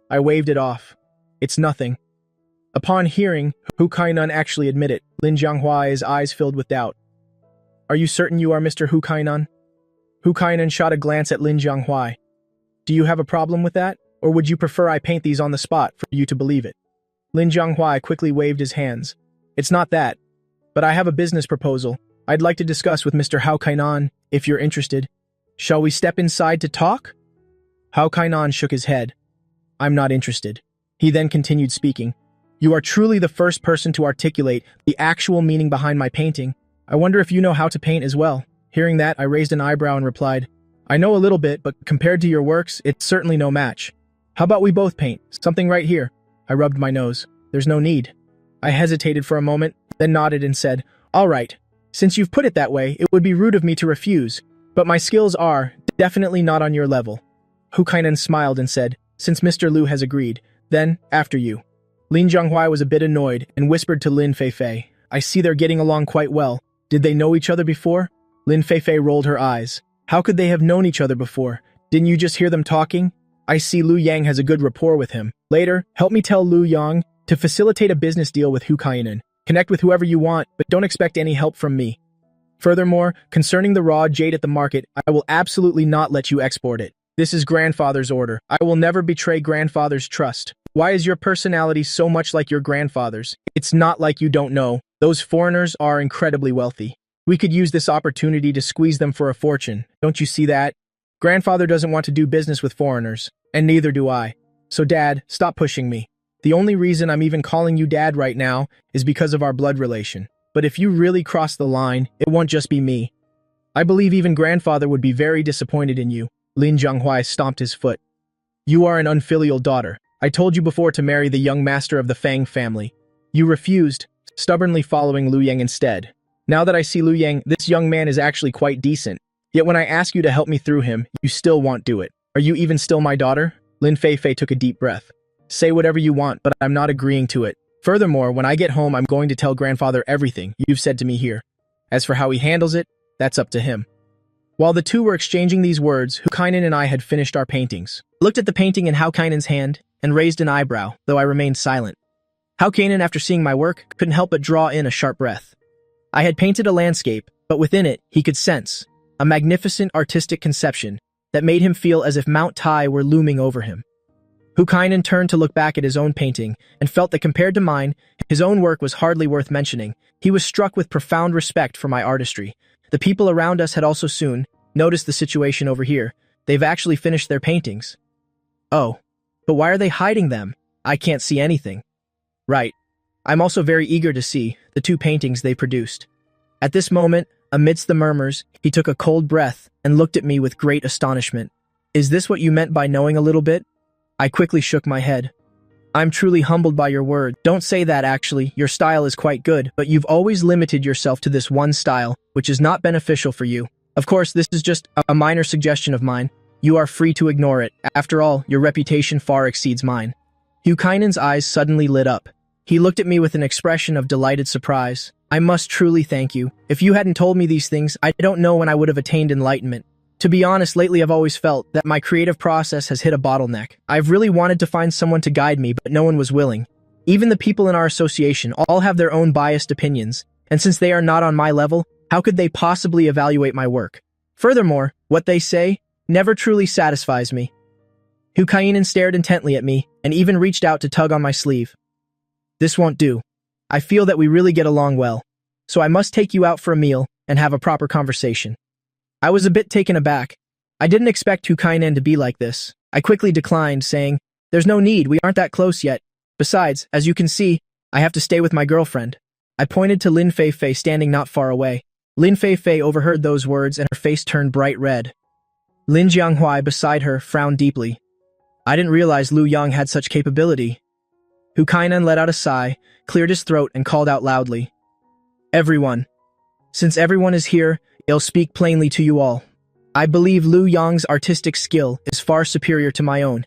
I waved it off. "It's nothing." Upon hearing Hukainan actually admit it, Lin Jianghuai's eyes filled with doubt. "Are you certain you are Mr. Hukainan?" Hukainan shot a glance at Lin Jianghuai. "Do you have a problem with that? Or would you prefer I paint these on the spot for you to believe it?" Lin Jianghuai quickly waved his hands. "It's not that. But I have a business proposal I'd like to discuss with Mr. Hukainan, if you're interested. Shall we step inside to talk?" Hukainan shook his head. "I'm not interested." He then continued speaking. "You are truly the first person to articulate the actual meaning behind my painting. I wonder if you know how to paint as well." Hearing that, I raised an eyebrow and replied, "I know a little bit, but compared to your works, it's certainly no match. How about we both paint? Something right here." I rubbed my nose. "There's no need." I hesitated for a moment, then nodded and said, "All right. Since you've put it that way, it would be rude of me to refuse, but my skills are definitely not on your level." Hukainan smiled and said, "Since Mr. Liu has agreed, then, after you." Lin Jianghuai was a bit annoyed and whispered to Lin Feifei, "I see they're getting along quite well. Did they know each other before?" Lin Feifei rolled her eyes. "How could they have known each other before? Didn't you just hear them talking? I see Liu Yang has a good rapport with him. Later, help me tell Liu Yang to facilitate a business deal with Hukainan. Connect with whoever you want, but don't expect any help from me. Furthermore, concerning the raw jade at the market, I will absolutely not let you export it. This is grandfather's order. I will never betray grandfather's trust. Why is your personality so much like your grandfather's? It's not like you don't know. Those foreigners are incredibly wealthy. We could use this opportunity to squeeze them for a fortune. Don't you see that? Grandfather doesn't want to do business with foreigners, and neither do I. So Dad, stop pushing me. The only reason I'm even calling you Dad right now is because of our blood relation. But if you really cross the line, it won't just be me. I believe even grandfather would be very disappointed in you." Lin Jianghuai stomped his foot. "You are an unfilial daughter. I told you before to marry the young master of the Fang family. You refused, stubbornly following Liu Yang instead. Now that I see Liu Yang, this young man is actually quite decent. Yet when I ask you to help me through him, you still won't do it. Are you even still my daughter?" Lin Feifei took a deep breath. "Say whatever you want, but I'm not agreeing to it. Furthermore, when I get home, I'm going to tell grandfather everything you've said to me here. As for how he handles it, that's up to him." While the two were exchanging these words, Hukainan and I had finished our paintings. I looked at the painting in Haukainen's hand and raised an eyebrow, though I remained silent. Haukainen, after seeing my work, couldn't help but draw in a sharp breath. I had painted a landscape, but within it, he could sense a magnificent artistic conception that made him feel as if Mount Tai were looming over him. Hukainen turned to look back at his own painting and felt that compared to mine, his own work was hardly worth mentioning. He was struck with profound respect for my artistry. The people around us had also soon noticed the situation over here. They've actually finished their paintings. Oh, but why are they hiding them? I can't see anything. Right. I'm also very eager to see the two paintings they produced. At this moment, amidst the murmurs, he took a cold breath and looked at me with great astonishment. Is this what you meant by knowing a little bit? I quickly shook my head. I'm truly humbled by your word. Don't say that actually, your style is quite good, but you've always limited yourself to this one style, which is not beneficial for you. Of course, this is just a minor suggestion of mine. You are free to ignore it. After all, your reputation far exceeds mine. Hukainen's eyes suddenly lit up. He looked at me with an expression of delighted surprise. I must truly thank you. If you hadn't told me these things, I don't know when I would have attained enlightenment. To be honest, lately I've always felt that my creative process has hit a bottleneck. I've really wanted to find someone to guide me, but no one was willing. Even the people in our association all have their own biased opinions, and since they are not on my level, how could they possibly evaluate my work? Furthermore, what they say never truly satisfies me. Hukainen stared intently at me and even reached out to tug on my sleeve. This won't do. I feel that we really get along well, so I must take you out for a meal and have a proper conversation. I was a bit taken aback. I didn't expect Hukainen to be like this. I quickly declined, saying, "There's no need, we aren't that close yet. Besides, as you can see, I have to stay with my girlfriend." I pointed to Lin Fei standing not far away. Lin Fei overheard those words and her face turned bright red. Lin Jianghuai beside her frowned deeply. I didn't realize Lu Yang had such capability. Hukainen let out a sigh, cleared his throat, and called out loudly. Everyone. Since everyone is here, I'll speak plainly to you all. I believe Lu Yang's artistic skill is far superior to my own.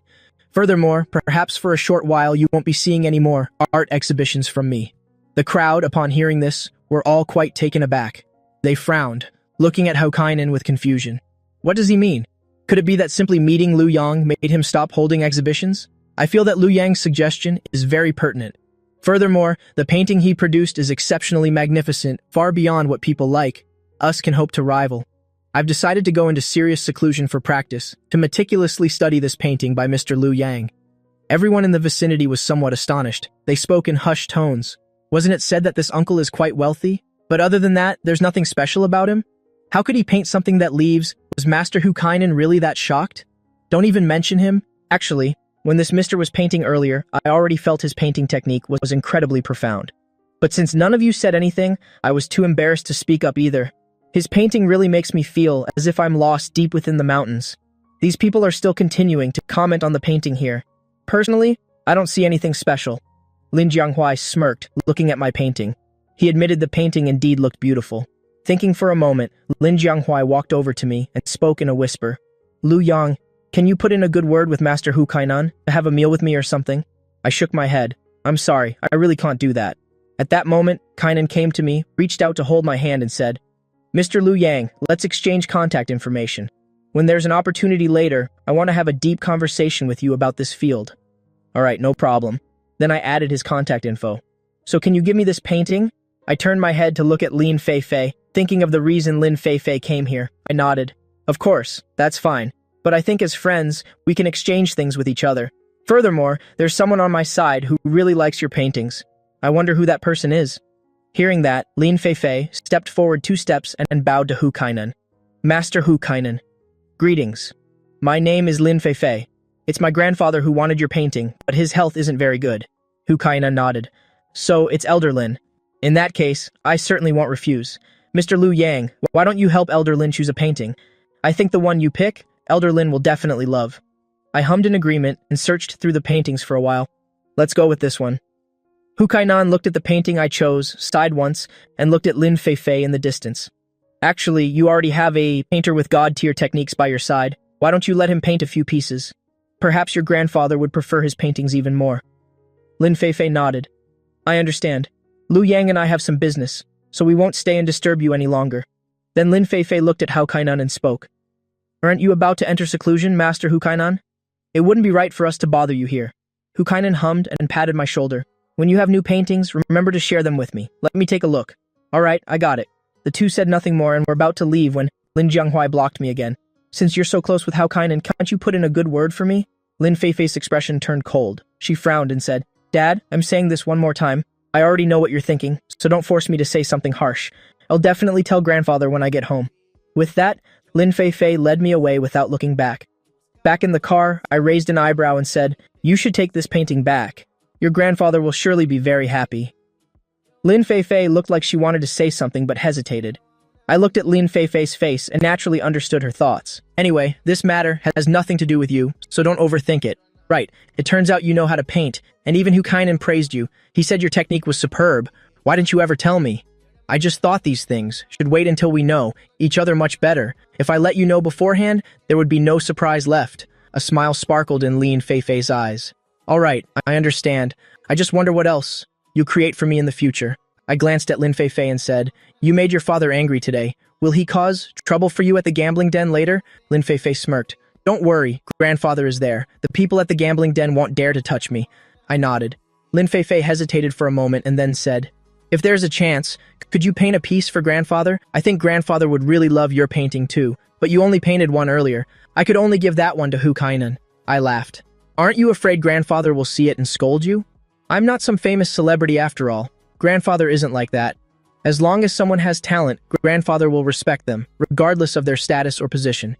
Furthermore, perhaps for a short while you won't be seeing any more art exhibitions from me. The crowd, upon hearing this, were all quite taken aback. They frowned, looking at Hukainen with confusion. What does he mean? Could it be that simply meeting Lu Yang made him stop holding exhibitions? I feel that Lu Yang's suggestion is very pertinent. Furthermore, the painting he produced is exceptionally magnificent, far beyond what people like us can hope to rival. I've decided to go into serious seclusion for practice, to meticulously study this painting by Mr. Lu Yang. Everyone in the vicinity was somewhat astonished. They spoke in hushed tones. Wasn't it said that this uncle is quite wealthy? But other than that, there's nothing special about him? How could he paint something that leaves? Was Master Hukainen really that shocked? Don't even mention him. Actually, when this mister was painting earlier, I already felt his painting technique was incredibly profound. But since none of you said anything, I was too embarrassed to speak up either. His painting really makes me feel as if I'm lost deep within the mountains. These people are still continuing to comment on the painting here. Personally, I don't see anything special. Lin Jianghuai smirked, looking at my painting. He admitted the painting indeed looked beautiful. Thinking for a moment, Lin Jianghuai walked over to me and spoke in a whisper. Lu Yang, can you put in a good word with Master Hukainen to have a meal with me or something? I shook my head. I'm sorry, I really can't do that. At that moment, Kainen came to me, reached out to hold my hand and said, Mr. Lu Yang, let's exchange contact information. When there's an opportunity later, I want to have a deep conversation with you about this field. Alright, no problem. Then I added his contact info. So can you give me this painting? I turned my head to look at Lin Fei, thinking of the reason Lin Fei came here. I nodded. Of course, that's fine. But I think as friends, we can exchange things with each other. Furthermore, there's someone on my side who really likes your paintings. I wonder who that person is. Hearing that, Lin Fei stepped forward 2 steps and bowed to Hukainen. Master Hukainen. Greetings. My name is Lin Fei. It's my grandfather who wanted your painting, but his health isn't very good. Hukainen nodded. So, it's Elder Lin. In that case, I certainly won't refuse. Mr. Lu Yang, why don't you help Elder Lin choose a painting? I think the one you pick, Elder Lin will definitely love. I hummed in agreement and searched through the paintings for a while. Let's go with this one. Hukainen looked at the painting I chose, sighed once, and looked at Lin Fei in the distance. Actually, you already have a painter with god-tier techniques by your side. Why don't you let him paint a few pieces? Perhaps your grandfather would prefer his paintings even more. Lin Fei nodded. I understand. Lu Yang and I have some business, so we won't stay and disturb you any longer. Then Lin Fei looked at Hukainen and spoke. Aren't you about to enter seclusion, Master Hukainen? It wouldn't be right for us to bother you here. Hukainen hummed and patted my shoulder. When you have new paintings, remember to share them with me. Let me take a look. Alright, I got it. The two said nothing more and were about to leave when Lin Jianghuai blocked me again. Since you're so close with Hukainen, can't you put in a good word for me? Lin Feifei's expression turned cold. She frowned and said, Dad, I'm saying this one more time. I already know what you're thinking, so don't force me to say something harsh. I'll definitely tell grandfather when I get home. With that, Lin Feifei led me away without looking back. Back in the car, I raised an eyebrow and said, You should take this painting back. Your grandfather will surely be very happy. Lin Feifei looked like she wanted to say something but hesitated. I looked at Lin Feifei's face and naturally understood her thoughts. Anyway, this matter has nothing to do with you, so don't overthink it. Right, it turns out you know how to paint, and even Hukainen praised you. He said your technique was superb. Why didn't you ever tell me? I just thought these things should wait until we know each other much better. If I let you know beforehand, there would be no surprise left. A smile sparkled in Lin Feifei's eyes. All right, I understand. I just wonder what else you'll create for me in the future. I glanced at Lin Feifei and said, You made your father angry today. Will he cause trouble for you at the gambling den later? Lin Feifei smirked. Don't worry, grandfather is there. The people at the gambling den won't dare to touch me. I nodded. Lin Feifei hesitated for a moment and then said, If there's a chance, could you paint a piece for grandfather? I think grandfather would really love your painting too, but you only painted one earlier. I could only give that one to Hukainen. I laughed. Aren't you afraid grandfather will see it and scold you? I'm not some famous celebrity after all. Grandfather isn't like that. As long as someone has talent, grandfather will respect them, regardless of their status or position.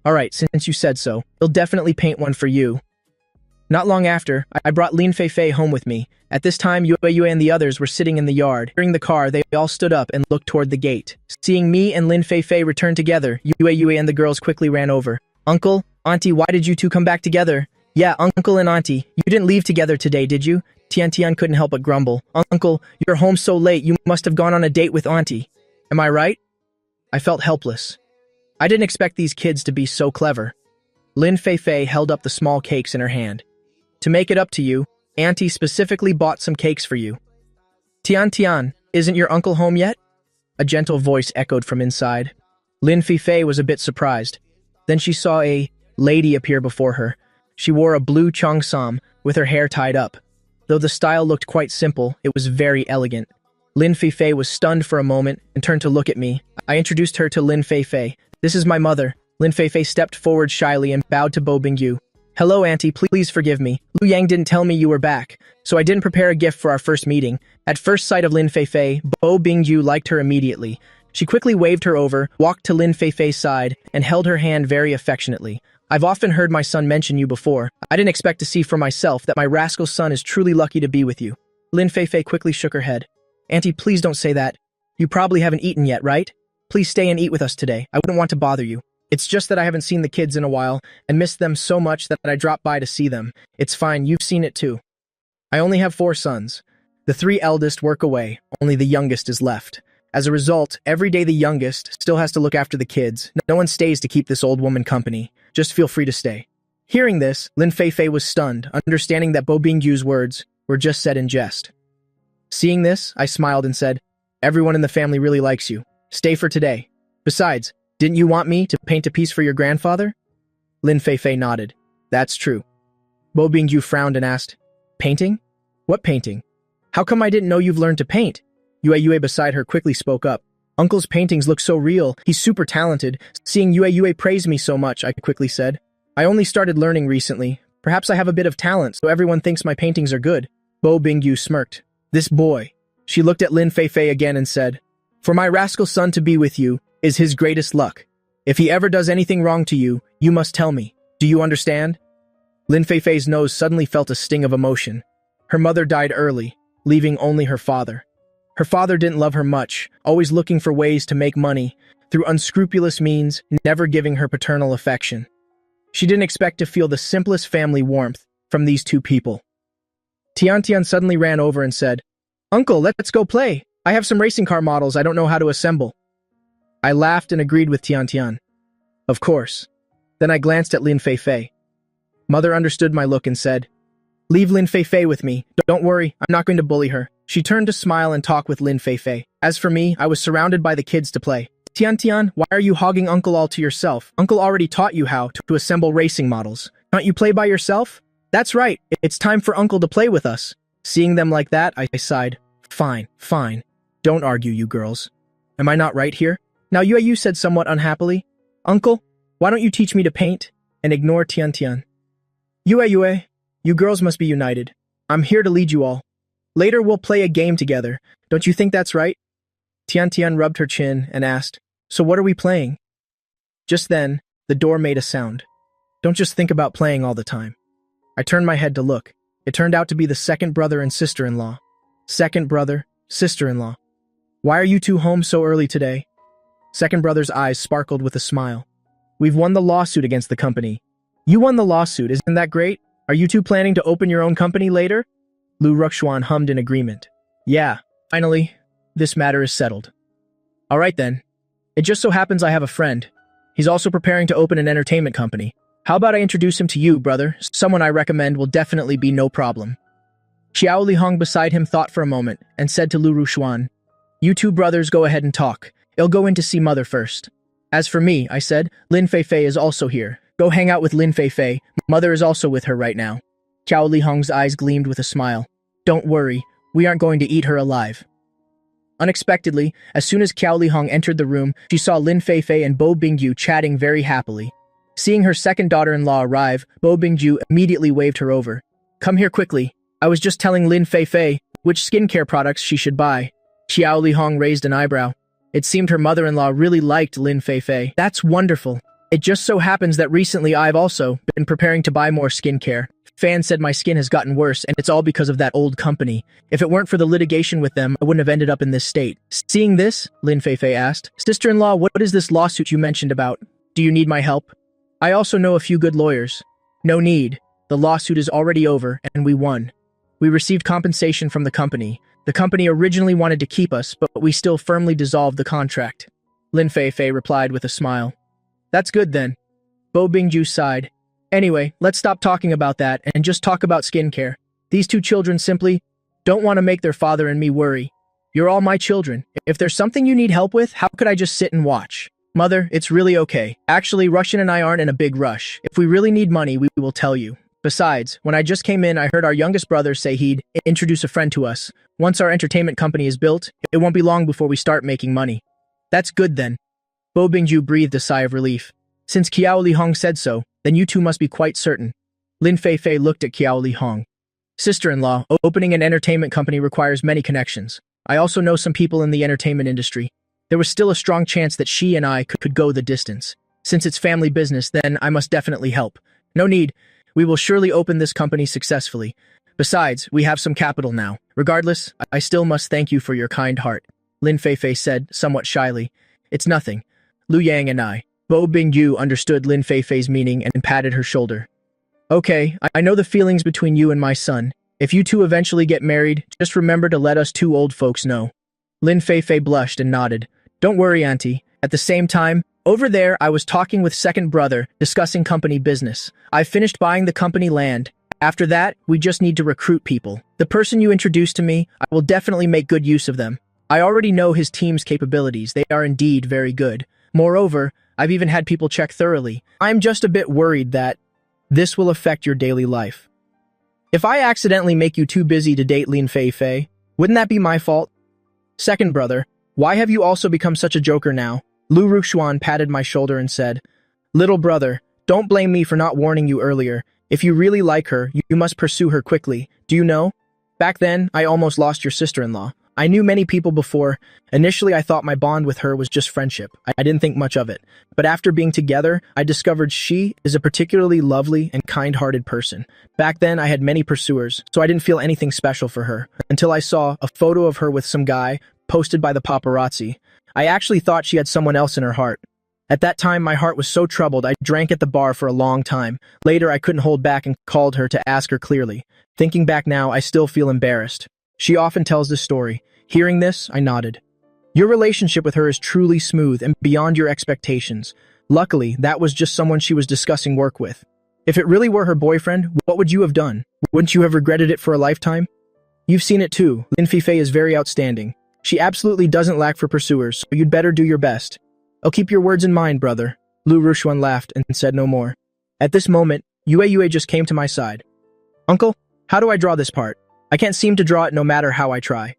All right, since you said so, he'll definitely paint one for you. Not long after, I brought Lin Feifei home with me. At this time, Yue and the others were sitting in the yard. During the car, they all stood up and looked toward the gate. Seeing me and Lin Feifei return together, Yue and the girls quickly ran over. Uncle, Auntie, why did you two come back together? Yeah, Uncle and Auntie, you didn't leave together today, did you? Tian couldn't help but grumble. Uncle, you're home so late, you must have gone on a date with Auntie. Am I right? I felt helpless. I didn't expect these kids to be so clever. Lin Feifei held up the small cakes in her hand. To make it up to you, Auntie specifically bought some cakes for you. Tian, isn't your uncle home yet? A gentle voice echoed from inside. Lin Feifei was a bit surprised. Then she saw a lady appear before her. She wore a blue cheongsam with her hair tied up. Though the style looked quite simple, it was very elegant. Lin Feifei was stunned for a moment and turned to look at me. I introduced her to Lin Feifei. This is my mother. Lin Feifei stepped forward shyly and bowed to Bo Bingyu. Hello, Auntie, please forgive me. Lu Yang didn't tell me you were back, so I didn't prepare a gift for our first meeting. At first sight of Lin Feifei, Bo Bingyu liked her immediately. She quickly waved her over, walked to Lin Feifei's side, and held her hand very affectionately. I've often heard my son mention you before. I didn't expect to see for myself that my rascal son is truly lucky to be with you. Lin Feifei quickly shook her head. Auntie, please don't say that. You probably haven't eaten yet, right? Please stay and eat with us today. I wouldn't want to bother you. It's just that I haven't seen the kids in a while and missed them so much that I dropped by to see them. It's fine, you've seen it too. I only have 4 sons. The 3 eldest work away, only the youngest is left. As a result, every day the youngest still has to look after the kids. No one stays to keep this old woman company. Just feel free to stay. Hearing this, Lin Feifei was stunned, understanding that Bo Bingyu's words were just said in jest. Seeing this, I smiled and said, Everyone in the family really likes you. Stay for today. Besides, didn't you want me to paint a piece for your grandfather? Lin Feifei nodded. That's true. Bo Bingyu frowned and asked, Painting? What painting? How come I didn't know you've learned to paint? Yue beside her quickly spoke up. Uncle's paintings look so real. He's super talented. Seeing Yue praise me so much, I quickly said. I only started learning recently. Perhaps I have a bit of talent, so everyone thinks my paintings are good. Bo Bingyu smirked. This boy. She looked at Lin Feifei again and said, For my rascal son to be with you is his greatest luck. If he ever does anything wrong to you, you must tell me. Do you understand? Lin Feifei's nose suddenly felt a sting of emotion. Her mother died early, leaving only her father. Her father didn't love her much, always looking for ways to make money, through unscrupulous means, never giving her paternal affection. She didn't expect to feel the simplest family warmth from these 2 people. Tian suddenly ran over and said, Uncle, let's go play. I have some racing car models I don't know how to assemble. I laughed and agreed with Tian. Of course. Then I glanced at Lin Feifei. Mother understood my look and said, Leave Lin Feifei with me. Don't worry, I'm not going to bully her. She turned to smile and talk with Lin Feifei. As for me, I was surrounded by the kids to play. Tian, why are you hogging Uncle all to yourself? Uncle already taught you how to assemble racing models. Can't you play by yourself? That's right, it's time for Uncle to play with us. Seeing them like that, I sighed. Fine. Don't argue, you girls. Am I not right here? Now Yue said somewhat unhappily, Uncle, why don't you teach me to paint? And ignore Tian. Yue, you girls must be united. I'm here to lead you all. Later we'll play a game together. Don't you think that's right? Tian Tian rubbed her chin and asked, so what are we playing? Just then, the door made a sound. Don't just think about playing all the time. I turned my head to look. It turned out to be the second brother and sister-in-law. Second brother, sister-in-law. Why are you two home so early today? Second brother's eyes sparkled with a smile. We've won the lawsuit against the company. You won the lawsuit, isn't that great? Are you two planning to open your own company later? Lu Ruxuan hummed in agreement. Yeah, finally, this matter is settled. All right then. It just so happens I have a friend. He's also preparing to open an entertainment company. How about I introduce him to you, brother? Someone I recommend will definitely be no problem. Xiao Li hung beside him thought for a moment and said to Lu Ruxuan, you two brothers go ahead and talk. I'll go in to see mother first. As for me, I said, Lin Feifei is also here. Go hang out with Lin Feifei. Mother is also with her right now. Xiao Li Hong's eyes gleamed with a smile. Don't worry, we aren't going to eat her alive. Unexpectedly, as soon as Xiao Li Hong entered the room, she saw Lin Feifei and Bo Bingyu chatting very happily. Seeing her second daughter-in-law arrive, Bo Bingju immediately waved her over. Come here quickly. I was just telling Lin Feifei which skincare products she should buy. Xiao Li Hong raised an eyebrow. It seemed her mother-in-law really liked Lin Feifei. That's wonderful. It just so happens that recently I've also been preparing to buy more skincare. Fan said my skin has gotten worse and it's all because of that old company. If it weren't for the litigation with them, I wouldn't have ended up in this state. Seeing this, Lin Feifei asked, Sister-in-law, what is this lawsuit you mentioned about? Do you need my help? I also know a few good lawyers. No need. The lawsuit is already over and we won. We received compensation from the company. The company originally wanted to keep us, but we still firmly dissolved the contract. Lin Feifei replied with a smile. That's good then. Bo Bingju sighed. Anyway, let's stop talking about that and just talk about skincare. These two children simply don't want to make their father and me worry. You're all my children. If there's something you need help with, how could I just sit and watch? Mother, it's really okay. Actually, Russian and I aren't in a big rush. If we really need money, we will tell you. Besides, when I just came in, I heard our youngest brother say he'd introduce a friend to us. Once our entertainment company is built, it won't be long before we start making money. That's good then. Bo Bingju breathed a sigh of relief. Since Xiao Li Hong said so, then you two must be quite certain. Lin Feifei looked at Xiao Li Hong. Sister-in-law, opening an entertainment company requires many connections. I also know some people in the entertainment industry. There was still a strong chance that she and I could go the distance. Since it's family business, then I must definitely help. No need. We will surely open this company successfully. Besides, we have some capital now. Regardless, I still must thank you for your kind heart. Lin Feifei said, somewhat shyly. It's nothing. Lu Yang and I. Bo Bingyu understood Lin Feifei's meaning and patted her shoulder. Okay, I know the feelings between you and my son. If you two eventually get married, just remember to let us two old folks know. Lin Feifei blushed and nodded. Don't worry, Auntie. At the same time, over there I was talking with second brother, discussing company business. I've finished buying the company land. After that, we just need to recruit people. The person you introduced to me, I will definitely make good use of them. I already know his team's capabilities. They are indeed very good. Moreover, I've even had people check thoroughly. I'm just a bit worried that this will affect your daily life. If I accidentally make you too busy to date Lin Feifei, wouldn't that be my fault? Second brother, why have you also become such a joker now? Lu Ruxuan patted my shoulder and said, Little brother, don't blame me for not warning you earlier. If you really like her, you must pursue her quickly. Do you know? Back then, I almost lost your sister-in-law. I knew many people before. Initially, I thought my bond with her was just friendship. I didn't think much of it. But after being together, I discovered she is a particularly lovely and kind-hearted person. Back then, I had many pursuers, so I didn't feel anything special for her, until I saw a photo of her with some guy posted by the paparazzi. I actually thought she had someone else in her heart. At that time, my heart was so troubled, I drank at the bar for a long time. Later, I couldn't hold back and called her to ask her clearly. Thinking back now, I still feel embarrassed. She often tells this story. Hearing this, I nodded. Your relationship with her is truly smooth and beyond your expectations. Luckily, that was just someone she was discussing work with. If it really were her boyfriend, what would you have done? Wouldn't you have regretted it for a lifetime? You've seen it too. Lin Feifei is very outstanding. She absolutely doesn't lack for pursuers, so you'd better do your best. I'll keep your words in mind, brother. Lu Ruxuan laughed and said no more. At this moment, Yue just came to my side. Uncle, how do I draw this part? I can't seem to draw it no matter how I try.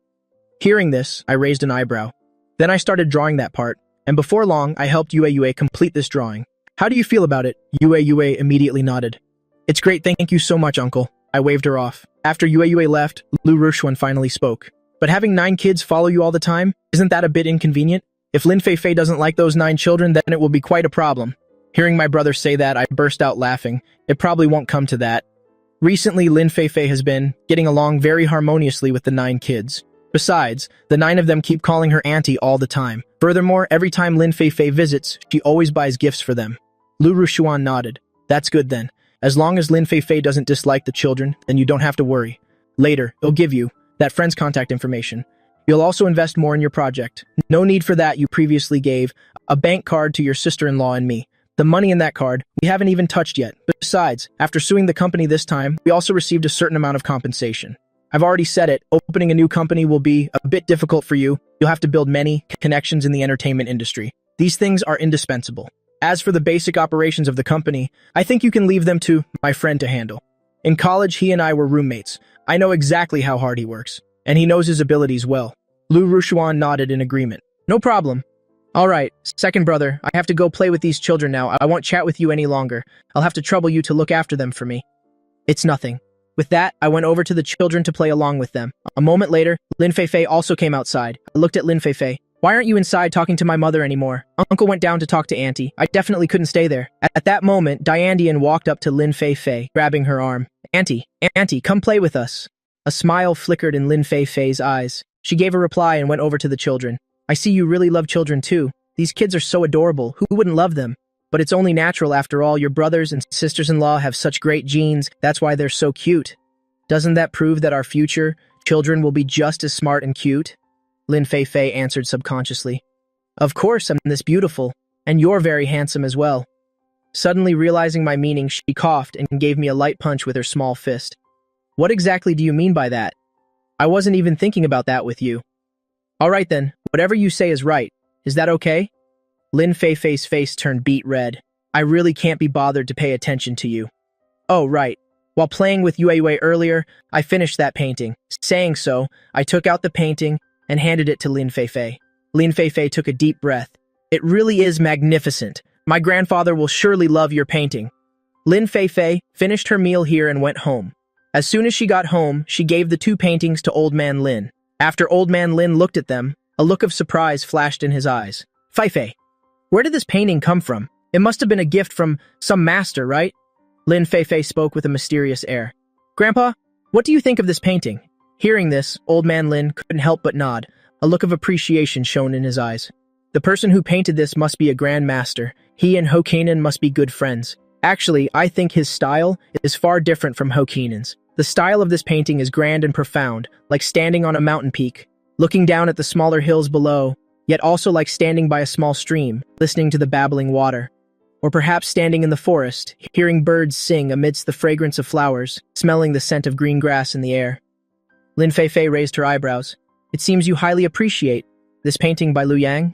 Hearing this, I raised an eyebrow. Then I started drawing that part, and before long, I helped Yue complete this drawing. How do you feel about it? Yue immediately nodded. It's great, thank you so much, uncle. I waved her off. After Yue left, Lu Rushuan finally spoke. But having 9 kids follow you all the time, isn't that a bit inconvenient? If Lin Feifei doesn't like those 9 children, then it will be quite a problem. Hearing my brother say that, I burst out laughing. It probably won't come to that. Recently, Lin Feifei has been getting along very harmoniously with the 9 kids. Besides, the 9 of them keep calling her auntie all the time. Furthermore, every time Lin Feifei visits, she always buys gifts for them. Lu Rushuan nodded. That's good then. As long as Lin Feifei doesn't dislike the children, then you don't have to worry. Later, he'll give you that friend's contact information. You'll also invest more in your project. No need for that, you previously gave a bank card to your sister-in-law and me. The money in that card, we haven't even touched yet. Besides, after suing the company this time, we also received a certain amount of compensation. I've already said it, opening a new company will be a bit difficult for you. You'll have to build many connections in the entertainment industry. These things are indispensable. As for the basic operations of the company, I think you can leave them to my friend to handle. In college, he and I were roommates. I know exactly how hard he works, and he knows his abilities well. Lu Rushuan nodded in agreement. No problem. All right, second brother, I have to go play with these children now. I won't chat with you any longer. I'll have to trouble you to look after them for me. It's nothing. With that, I went over to the children to play along with them. A moment later, Lin Feifei also came outside. I looked at Lin Feifei. Why aren't you inside talking to my mother anymore? Uncle went down to talk to Auntie. I definitely couldn't stay there. At that moment, Diandian walked up to Lin Feifei, grabbing her arm. Auntie, come play with us. A smile flickered in Lin Feifei's eyes. She gave a reply and went over to the children. I see you really love children too. These kids are so adorable. Who wouldn't love them? But it's only natural after all. Your brothers and sisters-in-law have such great genes. That's why they're so cute. Doesn't that prove that our future children will be just as smart and cute? Lin Feifei answered subconsciously. Of course, I'm this beautiful, and you're very handsome as well. Suddenly realizing my meaning, she coughed and gave me a light punch with her small fist. What exactly do you mean by that? I wasn't even thinking about that with you. All right then, whatever you say is right. Is that okay? Lin Feifei's face turned beet red. I really can't be bothered to pay attention to you. Oh, right. While playing with Yue earlier, I finished that painting. Saying so, I took out the painting and handed it to Lin Feifei. Lin Feifei took a deep breath. It really is magnificent. My grandfather will surely love your painting. Lin Feifei finished her meal here and went home. As soon as she got home, she gave the 2 paintings to Old Man Lin. After Old Man Lin looked at them, a look of surprise flashed in his eyes. Feifei, where did this painting come from? It must have been a gift from some master, right? Lin Feifei spoke with a mysterious air. Grandpa, what do you think of this painting? Hearing this, Old Man Lin couldn't help but nod. A look of appreciation shone in his eyes. The person who painted this must be a grand master. He and Hokanen must be good friends. Actually, I think his style is far different from Hokanen's. The style of this painting is grand and profound, like standing on a mountain peak, looking down at the smaller hills below, yet also like standing by a small stream, listening to the babbling water. Or perhaps standing in the forest, hearing birds sing amidst the fragrance of flowers, smelling the scent of green grass in the air. Lin Feifei raised her eyebrows. It seems you highly appreciate this painting by Liu Yang.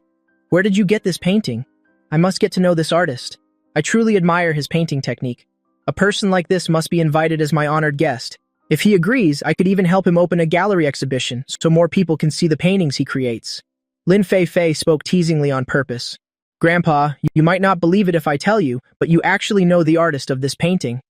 Where did you get this painting? I must get to know this artist. I truly admire his painting technique. A person like this must be invited as my honored guest. If he agrees, I could even help him open a gallery exhibition so more people can see the paintings he creates. Lin Feifei spoke teasingly on purpose. Grandpa, you might not believe it if I tell you, but you actually know the artist of this painting.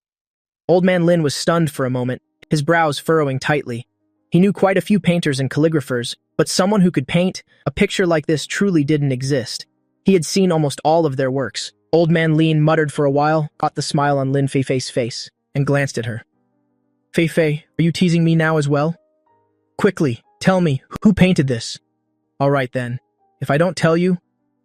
Old Man Lin was stunned for a moment, his brows furrowing tightly. He knew quite a few painters and calligraphers, but someone who could paint a picture like this truly didn't exist. He had seen almost all of their works. Old Man Lin muttered for a while, caught the smile on Lin Feifei's face, and glanced at her. Feifei, are you teasing me now as well? Quickly, tell me, who painted this? All right then. If I don't tell you,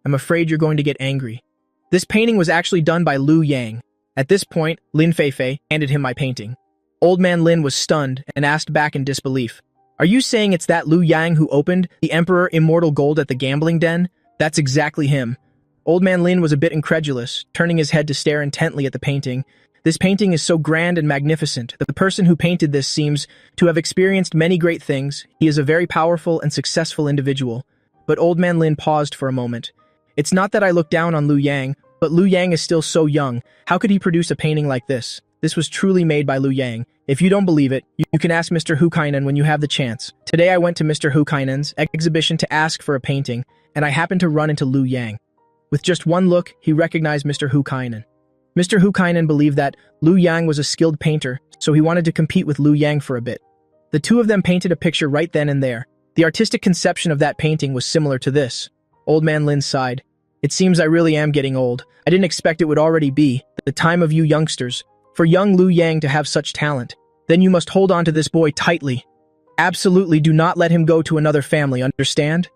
I'm afraid you're going to get angry. This painting was actually done by Liu Yang. At this point, Lin Feifei handed him my painting. Old Man Lin was stunned and asked back in disbelief. Are you saying it's that Liu Yang who opened the Emperor Immortal Gold at the gambling den? That's exactly him. Old Man Lin was a bit incredulous, turning his head to stare intently at the painting. This painting is so grand and magnificent that the person who painted this seems to have experienced many great things. He is a very powerful and successful individual. But Old Man Lin paused for a moment. It's not that I look down on Liu Yang, but Liu Yang is still so young. How could he produce a painting like this? This was truly made by Liu Yang. If you don't believe it, you can ask Mr. Hukainen when you have the chance. Today I went to Mr. Hukainen's exhibition to ask for a painting, and I happened to run into Liu Yang. With just one look, he recognized Mr. Hukainen. Mr. Hukainen believed that Liu Yang was a skilled painter, so he wanted to compete with Liu Yang for a bit. The two of them painted a picture right then and there. The artistic conception of that painting was similar to this. Old Man Lin sighed. It seems I really am getting old. I didn't expect it would already be the time of you youngsters. For young Liu Yang to have such talent, then you must hold on to this boy tightly. Absolutely do not let him go to another family, understand?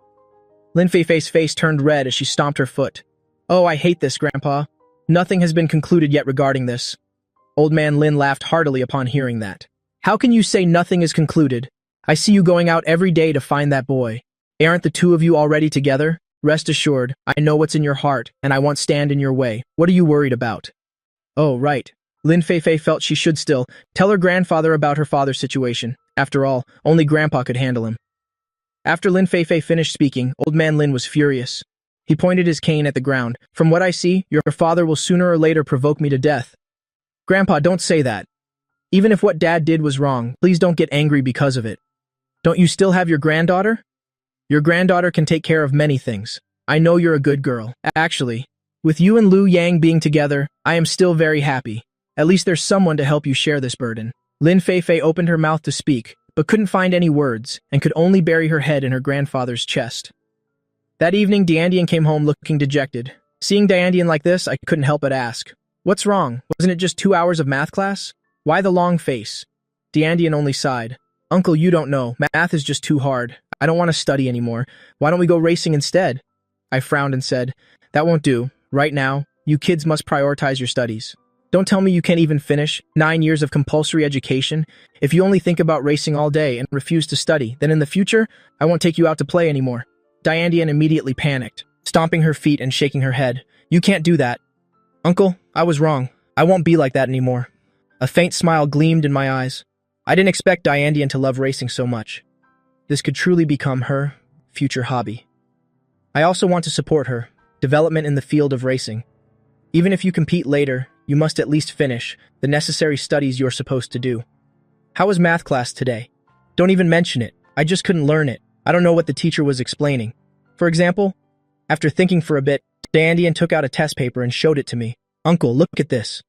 Lin Feifei's face turned red as she stomped her foot. Oh, I hate this, Grandpa. Nothing has been concluded yet regarding this. Old Man Lin laughed heartily upon hearing that. How can you say nothing is concluded? I see you going out every day to find that boy. Aren't the two of you already together? Rest assured, I know what's in your heart, and I won't stand in your way. What are you worried about? Oh, right. Lin Feifei felt she should still tell her grandfather about her father's situation. After all, only Grandpa could handle him. After Lin Feifei finished speaking, Old Man Lin was furious. He pointed his cane at the ground. From what I see, your father will sooner or later provoke me to death. Grandpa, don't say that. Even if what Dad did was wrong, please don't get angry because of it. Don't you still have your granddaughter? Your granddaughter can take care of many things. I know you're a good girl. Actually, with you and Liu Yang being together, I am still very happy. At least there's someone to help you share this burden. Lin Feifei opened her mouth to speak, but couldn't find any words, and could only bury her head in her grandfather's chest. That evening, Diandian came home looking dejected. Seeing Diandian like this, I couldn't help but ask, "What's wrong? Wasn't it just 2 hours of math class? Why the long face?" Diandian only sighed. "Uncle, you don't know. Math is just too hard. I don't want to study anymore. Why don't we go racing instead?" I frowned and said, "That won't do. Right now, you kids must prioritize your studies. Don't tell me you can't even finish 9 years of compulsory education. If you only think about racing all day and refuse to study, then in the future, I won't take you out to play anymore." Diandian immediately panicked, stomping her feet and shaking her head. "You can't do that." "Uncle, I was wrong. I won't be like that anymore." A faint smile gleamed in my eyes. I didn't expect Diandian to love racing so much. This could truly become her future hobby. I also want to support her development in the field of racing. Even if you compete later, you must at least finish the necessary studies you're supposed to do. How was math class today? Don't even mention it. I just couldn't learn it. I don't know what the teacher was explaining. For example, after thinking for a bit, Diandian took out a test paper and showed it to me. "Uncle, look at this."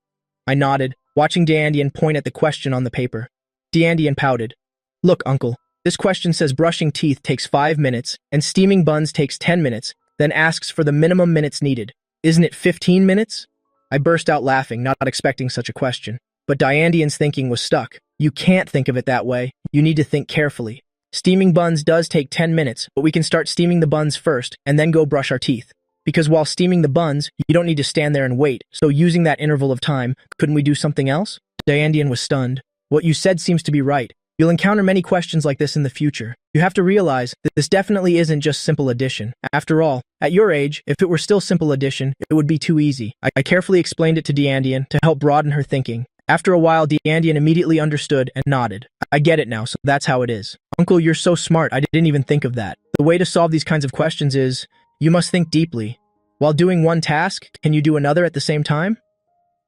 I nodded, watching Diandian point at the question on the paper. Diandian pouted. "Look, Uncle, this question says brushing teeth takes 5 minutes and steaming buns takes 10 minutes, then asks for the minimum minutes needed. Isn't it 15 minutes? I burst out laughing, not expecting such a question. But Diandian's thinking was stuck. You can't think of it that way. You need to think carefully. Steaming buns does take 10 minutes, but we can start steaming the buns first and then go brush our teeth. Because while steaming the buns, you don't need to stand there and wait, so using that interval of time, couldn't we do something else?" Diandian was stunned. "What you said seems to be right. You'll encounter many questions like this in the future. You have to realize that this definitely isn't just simple addition. After all, at your age, if it were still simple addition, it would be too easy." I carefully explained it to Diandian to help broaden her thinking. After a while, Diandian immediately understood and nodded. "I get it now, so that's how it is." "Uncle, you're so smart, I didn't even think of that. The way to solve these kinds of questions is, you must think deeply. While doing one task, can you do another at the same time?"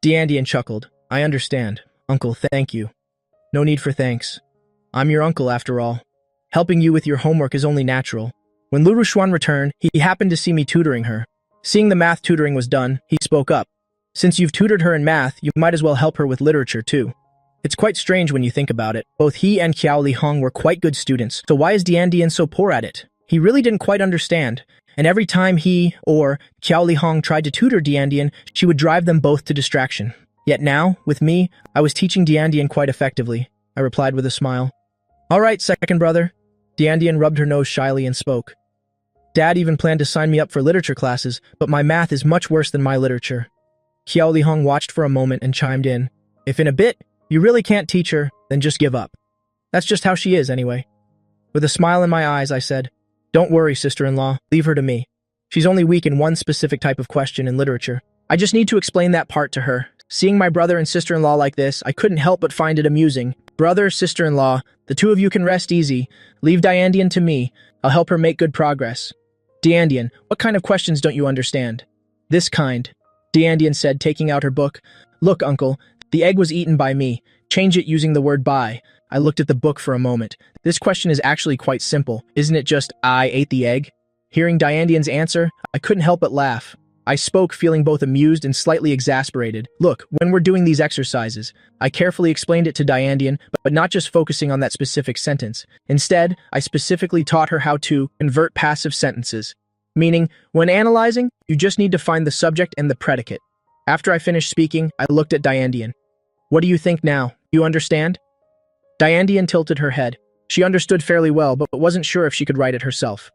Diandian chuckled. "I understand. Uncle, thank you." "No need for thanks. I'm your uncle after all. Helping you with your homework is only natural." When Lu Rushuan returned, he happened to see me tutoring her. Seeing the math tutoring was done, he spoke up. "Since you've tutored her in math, you might as well help her with literature too." It's quite strange when you think about it. Both he and Qiao Li Hong were quite good students, so why is Diandian so poor at it? He really didn't quite understand. And every time he, or Qiao Li Hong, tried to tutor Diandian, she would drive them both to distraction. Yet now, with me, I was teaching Diandian quite effectively. I replied with a smile. "All right, second brother." Diandian rubbed her nose shyly and spoke. "Dad even planned to sign me up for literature classes, but my math is much worse than my literature." Qiao Li Hong watched for a moment and chimed in. "If in a bit, you really can't teach her, then just give up. That's just how she is anyway." With a smile in my eyes, I said, "Don't worry, sister-in-law, leave her to me. She's only weak in one specific type of question in literature. I just need to explain that part to her." Seeing my brother and sister-in-law like this, I couldn't help but find it amusing. "Brother, sister-in-law, the two of you can rest easy. Leave Diandian to me. I'll help her make good progress." "Diandian, what kind of questions don't you understand?" "This kind," Diandian said, taking out her book. "Look, uncle, the egg was eaten by me. Change it using the word by." I looked at the book for a moment. This question is actually quite simple. Isn't it just, "I ate the egg"? Hearing Diandian's answer, I couldn't help but laugh. I spoke, feeling both amused and slightly exasperated. Look, when we're doing these exercises, I carefully explained it to Diandian, but not just focusing on that specific sentence. Instead, I specifically taught her how to convert passive sentences. Meaning, when analyzing, you just need to find the subject and the predicate. After I finished speaking, I looked at Diandian. What do you think now? You understand? Diandian tilted her head. She understood fairly well, but wasn't sure if she could write it herself.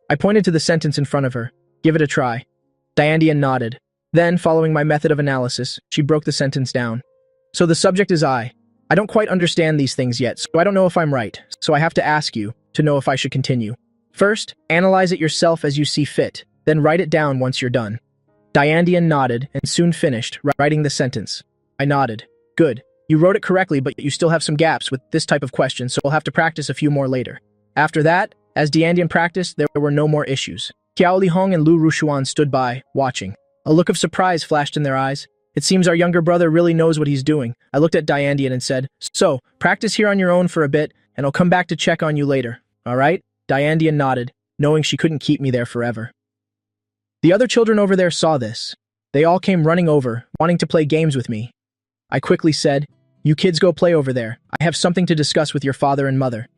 I pointed to the sentence in front of her. Give it a try. Diandian nodded. Then, following my method of analysis, she broke the sentence down. So the subject is I. I don't quite understand these things yet, so I don't know if I'm right, so I have to ask you to know if I should continue. First, analyze it yourself as you see fit, then write it down once you're done. Diandian nodded and soon finished writing the sentence. I nodded. Good. You wrote it correctly, but you still have some gaps with this type of question, so we'll have to practice a few more later. After that, as Diandian practiced, there were no more issues. Qiao Lihong and Lu Rushuan stood by, watching. A look of surprise flashed in their eyes. It seems our younger brother really knows what he's doing. I looked at Diandian and said, So, practice here on your own for a bit, and I'll come back to check on you later. All right? Diandian nodded, knowing she couldn't keep me there forever. The other children over there saw this. They all came running over, wanting to play games with me. I quickly said, You kids go play over there. I have something to discuss with your father and mother.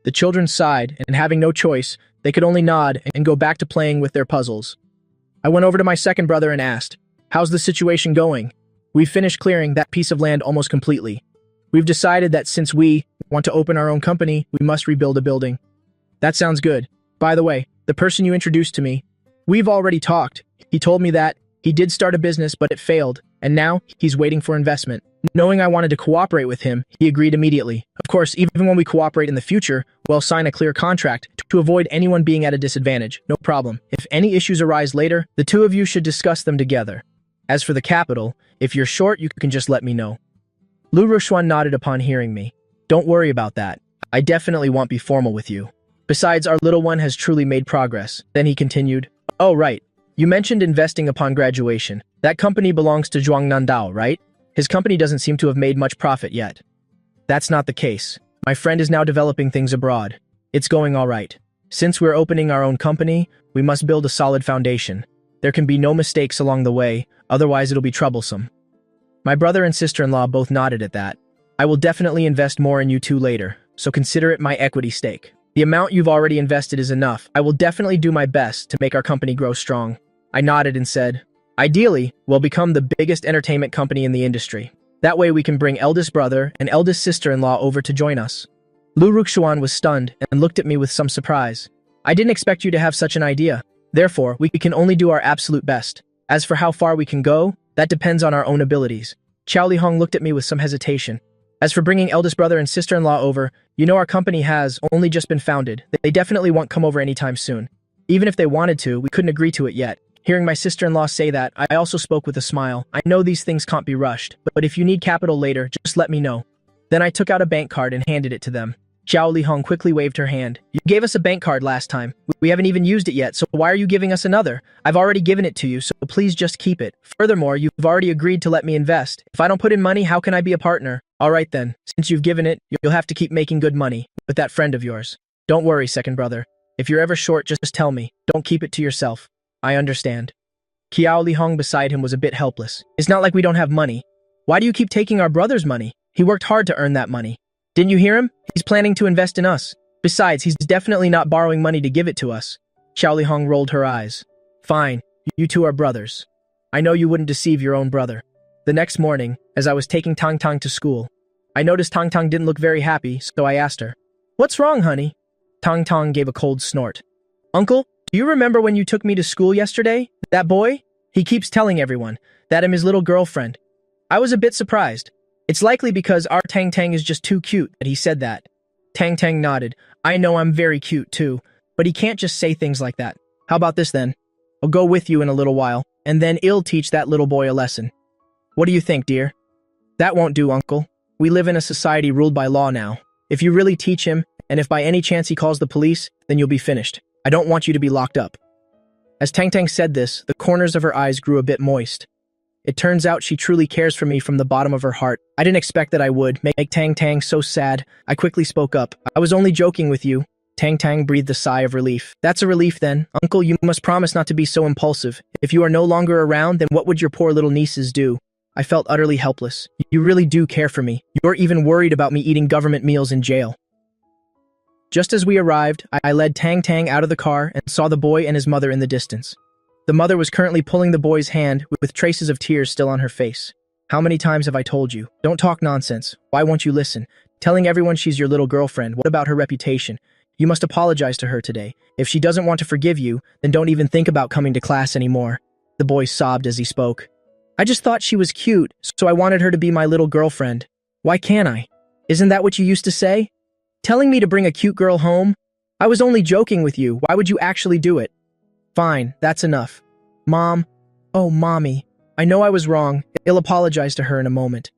The children sighed, and having no choice, they could only nod and go back to playing with their puzzles. I went over to my second brother and asked, How's the situation going? We've finished clearing that piece of land almost completely. We've decided that since we want to open our own company, we must rebuild a building. That sounds good. By the way, the person you introduced to me, we've already talked. He told me that he did start a business, but it failed, and now he's waiting for investment. Knowing I wanted to cooperate with him, he agreed immediately. Of course, even when we cooperate in the future, we'll sign a clear contract to avoid anyone being at a disadvantage. No problem. If any issues arise later, the two of you should discuss them together. As for the capital, if you're short, you can just let me know. Lu Rushuan nodded upon hearing me. Don't worry about that. I definitely won't be formal with you. Besides, our little one has truly made progress. Then he continued, Oh, right. You mentioned investing upon graduation. That company belongs to Zhuang Nandao, right? His company doesn't seem to have made much profit yet. That's not the case. My friend is now developing things abroad. It's going all right. Since we're opening our own company, we must build a solid foundation. There can be no mistakes along the way, otherwise it'll be troublesome. My brother and sister-in-law both nodded at that. I will definitely invest more in you two later, so consider it my equity stake. The amount you've already invested is enough. I will definitely do my best to make our company grow strong. I nodded and said, Ideally, we'll become the biggest entertainment company in the industry. That way we can bring eldest brother and eldest sister-in-law over to join us. Lu Ruxuan was stunned and looked at me with some surprise. I didn't expect you to have such an idea. Therefore, we can only do our absolute best. As for how far we can go, that depends on our own abilities. Qiao Lihong looked at me with some hesitation. As for bringing eldest brother and sister-in-law over, you know our company has only just been founded. They definitely won't come over anytime soon. Even if they wanted to, we couldn't agree to it yet. Hearing my sister-in-law say that, I also spoke with a smile. I know these things can't be rushed, but if you need capital later, just let me know. Then I took out a bank card and handed it to them. Qiao Lihong quickly waved her hand. You gave us a bank card last time. We haven't even used it yet, so why are you giving us another? I've already given it to you, so please just keep it. Furthermore, you've already agreed to let me invest. If I don't put in money, how can I be a partner? Alright then, since you've given it, you'll have to keep making good money with that friend of yours. Don't worry, second brother. If you're ever short, just tell me. Don't keep it to yourself. I understand. Qiao Lihong beside him was a bit helpless. It's not like we don't have money. Why do you keep taking our brother's money? He worked hard to earn that money. Didn't you hear him? He's planning to invest in us. Besides, he's definitely not borrowing money to give it to us. Qiao Lihong rolled her eyes. Fine, you two are brothers. I know you wouldn't deceive your own brother. The next morning, as I was taking Tang Tang to school, I noticed Tang Tang didn't look very happy, so I asked her, What's wrong, honey? Tang Tang gave a cold snort. Uncle, do you remember when you took me to school yesterday? That boy? He keeps telling everyone that I'm his little girlfriend. I was a bit surprised. It's likely because our Tang Tang is just too cute that he said that. Tang Tang nodded. I know I'm very cute too, but he can't just say things like that. How about this then? I'll go with you in a little while, and then I'll teach that little boy a lesson. What do you think, dear? That won't do, uncle. We live in a society ruled by law now. If you really teach him, and if by any chance he calls the police, then you'll be finished. I don't want you to be locked up. As Tang Tang said this, the corners of her eyes grew a bit moist. It turns out she truly cares for me from the bottom of her heart. I didn't expect that I would make Tang Tang so sad. I quickly spoke up. I was only joking with you. Tang Tang breathed a sigh of relief. That's a relief then. Uncle, you must promise not to be so impulsive. If you are no longer around, then what would your poor little nieces do? I felt utterly helpless. You really do care for me. You're even worried about me eating government meals in jail. Just as we arrived, I led Tang Tang out of the car and saw the boy and his mother in the distance. The mother was currently pulling the boy's hand with traces of tears still on her face. How many times have I told you? Don't talk nonsense. Why won't you listen? Telling everyone she's your little girlfriend, what about her reputation? You must apologize to her today. If she doesn't want to forgive you, then don't even think about coming to class anymore. The boy sobbed as he spoke. I just thought she was cute, so I wanted her to be my little girlfriend. Why can't I? Isn't that what you used to say? Telling me to bring a cute girl home? I was only joking with you. Why would you actually do it? Fine, that's enough. Mom. Oh, Mommy. I know I was wrong. I'll apologize to her in a moment.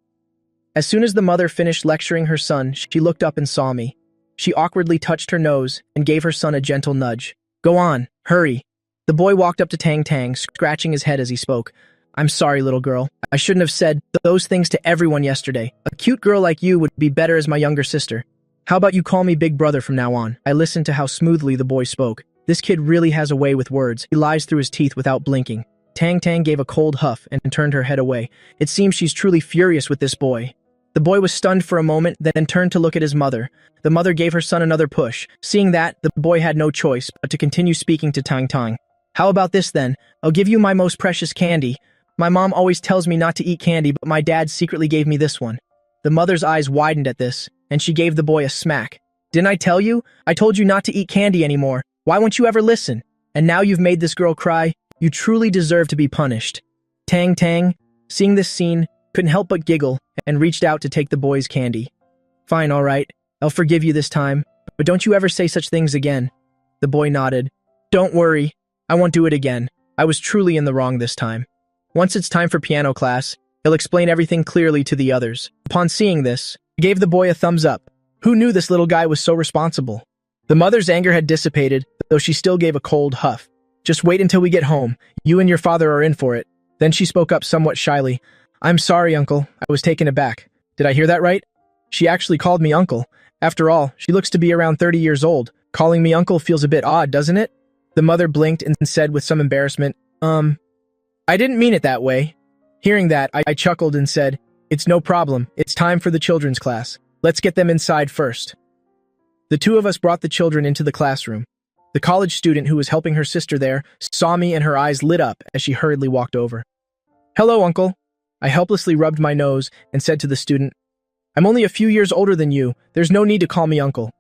As soon as the mother finished lecturing her son, she looked up and saw me. She awkwardly touched her nose and gave her son a gentle nudge. Go on, hurry. The boy walked up to Tang Tang, scratching his head as he spoke. I'm sorry, little girl. I shouldn't have said those things to everyone yesterday. A cute girl like you would be better as my younger sister. How about you call me Big Brother from now on? I listened to how smoothly the boy spoke. This kid really has a way with words. He lies through his teeth without blinking. Tang Tang gave a cold huff and turned her head away. It seems she's truly furious with this boy. The boy was stunned for a moment, then turned to look at his mother. The mother gave her son another push. Seeing that, the boy had no choice but to continue speaking to Tang Tang. How about this then? I'll give you my most precious candy. My mom always tells me not to eat candy, but my dad secretly gave me this one. The mother's eyes widened at this, and she gave the boy a smack. Didn't I tell you? I told you not to eat candy anymore. Why won't you ever listen? And now you've made this girl cry. You truly deserve to be punished. Tang Tang, seeing this scene, couldn't help but giggle and reached out to take the boy's candy. Fine, all right. I'll forgive you this time, but don't you ever say such things again. The boy nodded. Don't worry. I won't do it again. I was truly in the wrong this time. Once it's time for piano class, he'll explain everything clearly to the others. Upon seeing this, he gave the boy a thumbs up. Who knew this little guy was so responsible? The mother's anger had dissipated, though she still gave a cold huff. Just wait until we get home. You and your father are in for it. Then she spoke up somewhat shyly. I'm sorry, Uncle. I was taken aback. Did I hear that right? She actually called me Uncle. After all, she looks to be around 30 years old. Calling me Uncle feels a bit odd, doesn't it? The mother blinked and said with some embarrassment, I didn't mean it that way. Hearing that, I chuckled and said, It's no problem. It's time for the children's class. Let's get them inside first. The two of us brought the children into the classroom. The college student who was helping her sister there saw me and her eyes lit up as she hurriedly walked over. Hello, Uncle. I helplessly rubbed my nose and said to the student, I'm only a few years older than you. There's no need to call me Uncle.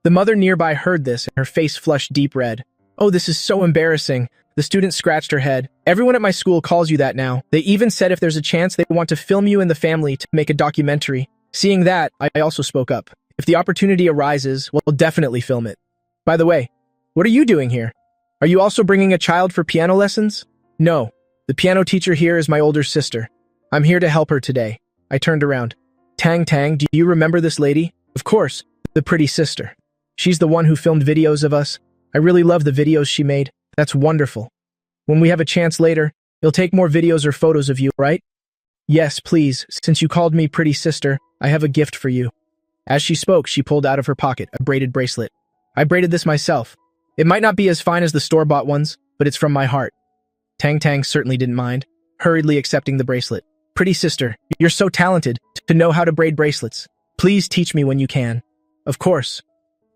The mother nearby heard this and her face flushed deep red. Oh, this is so embarrassing. The student scratched her head. Everyone at my school calls you that now. They even said if there's a chance they want to film you and the family to make a documentary. Seeing that, I also spoke up. If the opportunity arises, we'll definitely film it. By the way, what are you doing here? Are you also bringing a child for piano lessons? No. The piano teacher here is my older sister. I'm here to help her today. I turned around. Tang Tang, do you remember this lady? Of course, the pretty sister. She's the one who filmed videos of us. I really love the videos she made. That's wonderful. When we have a chance later, you'll take more videos or photos of you, right? Yes, please. Since you called me pretty sister, I have a gift for you. As she spoke, she pulled out of her pocket a braided bracelet. I braided this myself. It might not be as fine as the store-bought ones, but it's from my heart. Tang Tang certainly didn't mind, hurriedly accepting the bracelet. Pretty sister, you're so talented to know how to braid bracelets. Please teach me when you can. Of course.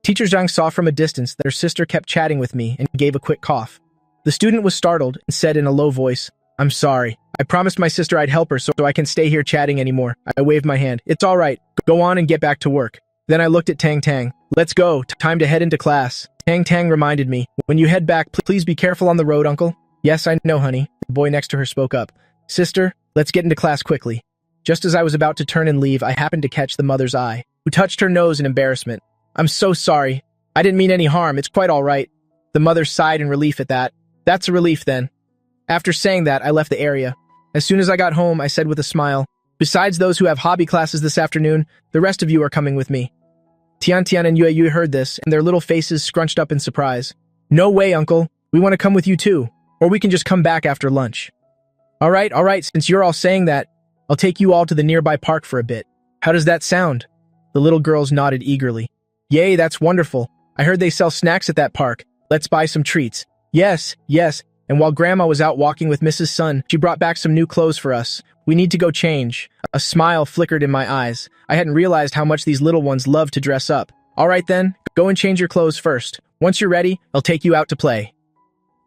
Teacher Zhang saw from a distance that her sister kept chatting with me and gave a quick cough. The student was startled and said in a low voice, I'm sorry. I promised my sister I'd help her so I can stay here chatting anymore. I waved my hand. It's all right. Go on and get back to work. Then I looked at Tang Tang. Let's go. Time to head into class. Tang Tang reminded me, when you head back, please be careful on the road, Uncle. Yes, I know, honey. The boy next to her spoke up. Sister, let's get into class quickly. Just as I was about to turn and leave, I happened to catch the mother's eye, who touched her nose in embarrassment. I'm so sorry. I didn't mean any harm. It's quite all right. The mother sighed in relief at that. That's a relief then. After saying that, I left the area. As soon as I got home, I said with a smile, besides those who have hobby classes this afternoon, the rest of you are coming with me. Tian Tian and Yue heard this, and their little faces scrunched up in surprise. No way, Uncle. We want to come with you too. Or we can just come back after lunch. All right, since you're all saying that, I'll take you all to the nearby park for a bit. How does that sound? The little girls nodded eagerly. Yay, that's wonderful. I heard they sell snacks at that park. Let's buy some treats. Yes, yes. And while Grandma was out walking with Mrs. Sun, she brought back some new clothes for us. We need to go change. A smile flickered in my eyes. I hadn't realized how much these little ones love to dress up. All right then, go and change your clothes first. Once you're ready, I'll take you out to play.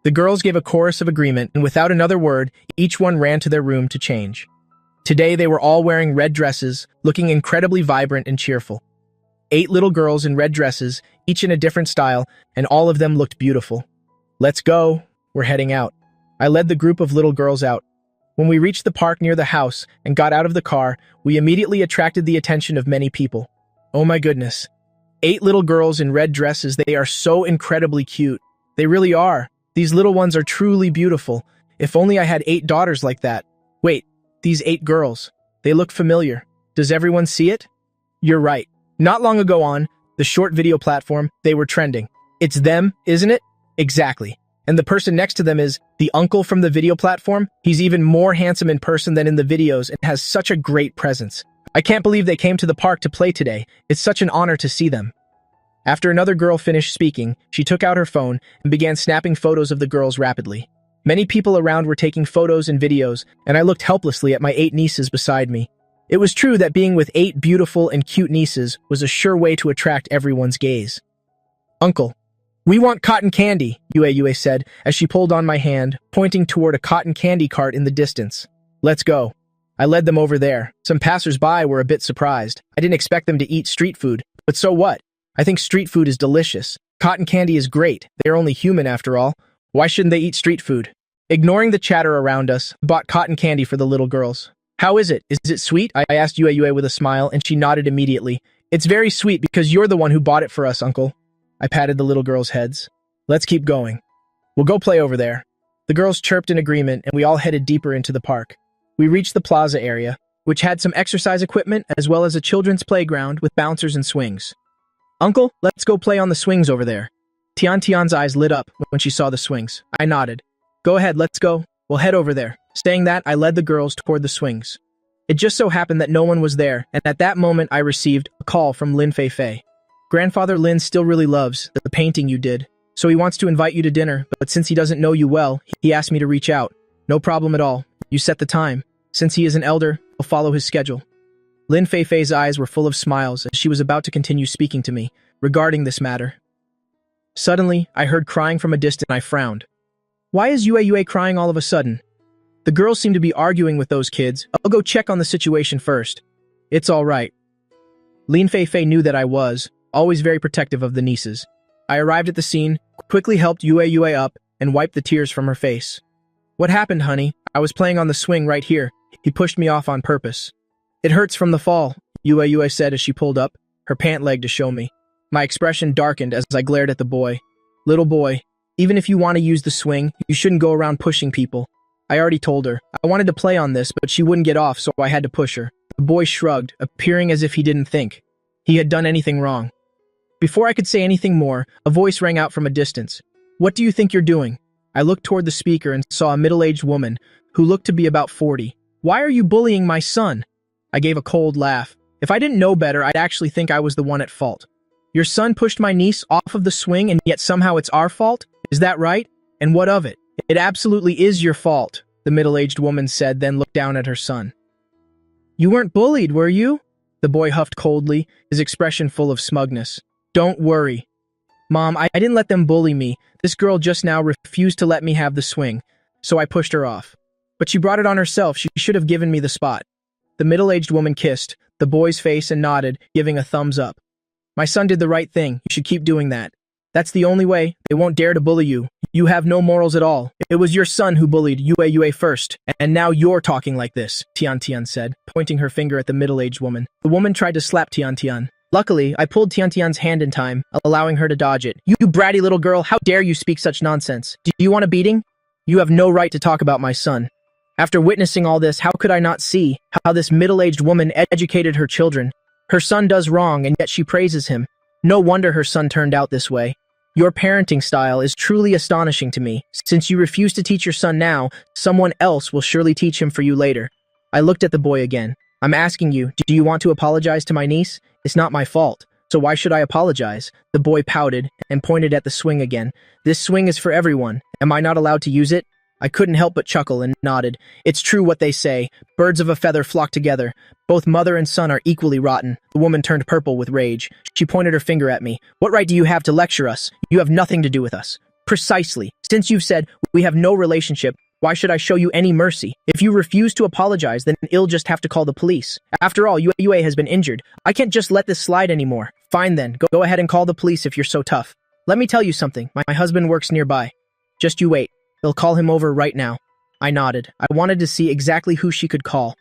The girls gave a chorus of agreement, and without another word, each one ran to their room to change. Today they were all wearing red dresses, looking incredibly vibrant and cheerful. 8 little girls in red dresses, each in a different style, and all of them looked beautiful. Let's go. We're heading out. I led the group of little girls out. When we reached the park near the house and got out of the car, we immediately attracted the attention of many people. Oh my goodness. 8 little girls in red dresses, they are so incredibly cute. They really are. These little ones are truly beautiful. If only I had 8 daughters like that. Wait, these 8 girls. They look familiar. Does everyone see it? You're right. Not long ago on the short video platform, they were trending. It's them, isn't it? Exactly. And the person next to them is the uncle from the video platform. He's even more handsome in person than in the videos and has such a great presence. I can't believe they came to the park to play today. It's such an honor to see them. After another girl finished speaking, she took out her phone and began snapping photos of the girls rapidly. Many people around were taking photos and videos, and I looked helplessly at my 8 nieces beside me. It was true that being with 8 beautiful and cute nieces was a sure way to attract everyone's gaze. Uncle, we want cotton candy, Yue said as she pulled on my hand, pointing toward a cotton candy cart in the distance. Let's go. I led them over there. Some passers-by were a bit surprised. I didn't expect them to eat street food, but so what? I think street food is delicious. Cotton candy is great. They're only human after all. Why shouldn't they eat street food? Ignoring the chatter around us, I bought cotton candy for the little girls. How is it? Is it sweet? I asked Yue with a smile, and she nodded immediately. It's very sweet because you're the one who bought it for us, Uncle. I patted the little girls' heads. Let's keep going. We'll go play over there. The girls chirped in agreement, and we all headed deeper into the park. We reached the plaza area, which had some exercise equipment as well as a children's playground with bouncers and swings. Uncle, let's go play on the swings over there. Tian's eyes lit up when she saw the swings. I nodded. Go ahead, let's go. We'll head over there. Saying that, I led the girls toward the swings. It just so happened that no one was there, and at that moment I received a call from Lin Fei. Grandfather Lin still really loves the painting you did, so he wants to invite you to dinner, but since he doesn't know you well, he asked me to reach out. No problem at all. You set the time. Since he is an elder, I'll follow his schedule. Lin Fei's eyes were full of smiles as she was about to continue speaking to me regarding this matter. Suddenly, I heard crying from a distance and I frowned. Why is Yue crying all of a sudden? The girls seem to be arguing with those kids. I'll go check on the situation first. It's all right. Lin Fei knew that I was always very protective of the nieces. I arrived at the scene, quickly helped Yue up, and wiped the tears from her face. What happened, honey? I was playing on the swing right here. He pushed me off on purpose. It hurts from the fall, Yue said as she pulled up, her pant leg to show me. My expression darkened as I glared at the boy. Little boy, even if you want to use the swing, you shouldn't go around pushing people. I already told her. I wanted to play on this, but she wouldn't get off, so I had to push her. The boy shrugged, appearing as if he didn't think he had done anything wrong. Before I could say anything more, a voice rang out from a distance. What do you think you're doing? I looked toward the speaker and saw a middle-aged woman who looked to be about 40. Why are you bullying my son? I gave a cold laugh. If I didn't know better, I'd actually think I was the one at fault. Your son pushed my niece off of the swing and yet somehow it's our fault? Is that right? And what of it? It absolutely is your fault, the middle-aged woman said, then looked down at her son. You weren't bullied, were you? The boy huffed coldly, his expression full of smugness. Don't worry. Mom, I didn't let them bully me. This girl just now refused to let me have the swing, so I pushed her off. But she brought it on herself. She should have given me the spot. The middle-aged woman kissed the boy's face and nodded, giving a thumbs up. My son did the right thing. You should keep doing that. That's the only way. They won't dare to bully you. You have no morals at all. It was your son who bullied Yue first, and now you're talking like this, Tian said, pointing her finger at the middle-aged woman. The woman tried to slap Tian. Luckily, I pulled Tian's hand in time, allowing her to dodge it. You bratty little girl, how dare you speak such nonsense? Do you want a beating? You have no right to talk about my son. After witnessing all this, how could I not see how this middle-aged woman educated her children? Her son does wrong, and yet she praises him. No wonder her son turned out this way. Your parenting style is truly astonishing to me. Since you refuse to teach your son now, someone else will surely teach him for you later. I looked at the boy again. I'm asking you, do you want to apologize to my niece? It's not my fault. So why should I apologize? The boy pouted and pointed at the swing again. This swing is for everyone. Am I not allowed to use it? I couldn't help but chuckle and nodded. It's true what they say. Birds of a feather flock together. Both mother and son are equally rotten. The woman turned purple with rage. She pointed her finger at me. What right do you have to lecture us? You have nothing to do with us. Precisely. Since you've said we have no relationship, why should I show you any mercy? If you refuse to apologize, then you'll just have to call the police. After all, Yue has been injured. I can't just let this slide anymore. Fine then, go ahead and call the police if you're so tough. Let me tell you something. My husband works nearby. Just you wait. They'll call him over right now. I nodded. I wanted to see exactly who she could call.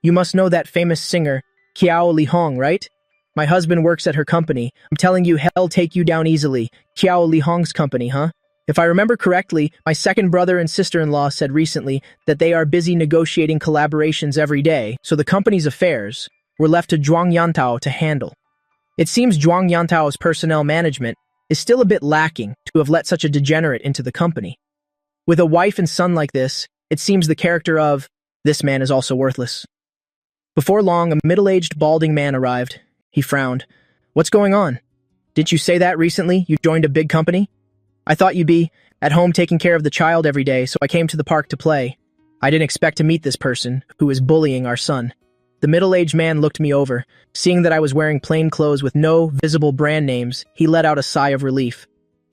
You must know that famous singer, Qiao Li Hong, right? My husband works at her company. I'm telling you, hell take you down easily. Qiao Li Hong's company, huh? If I remember correctly, my second brother and sister-in-law said recently that they are busy negotiating collaborations every day, so the company's affairs were left to Zhuang Yantao to handle. It seems Zhuang Yantao's personnel management is still a bit lacking to have let such a degenerate into the company. With a wife and son like this, it seems the character of this man is also worthless. Before long, a middle-aged, balding man arrived. He frowned. What's going on? Didn't you say that recently? You joined a big company? I thought you'd be at home taking care of the child every day, so I came to the park to play. I didn't expect to meet this person, who is bullying our son. The middle-aged man looked me over. Seeing that I was wearing plain clothes with no visible brand names, he let out a sigh of relief.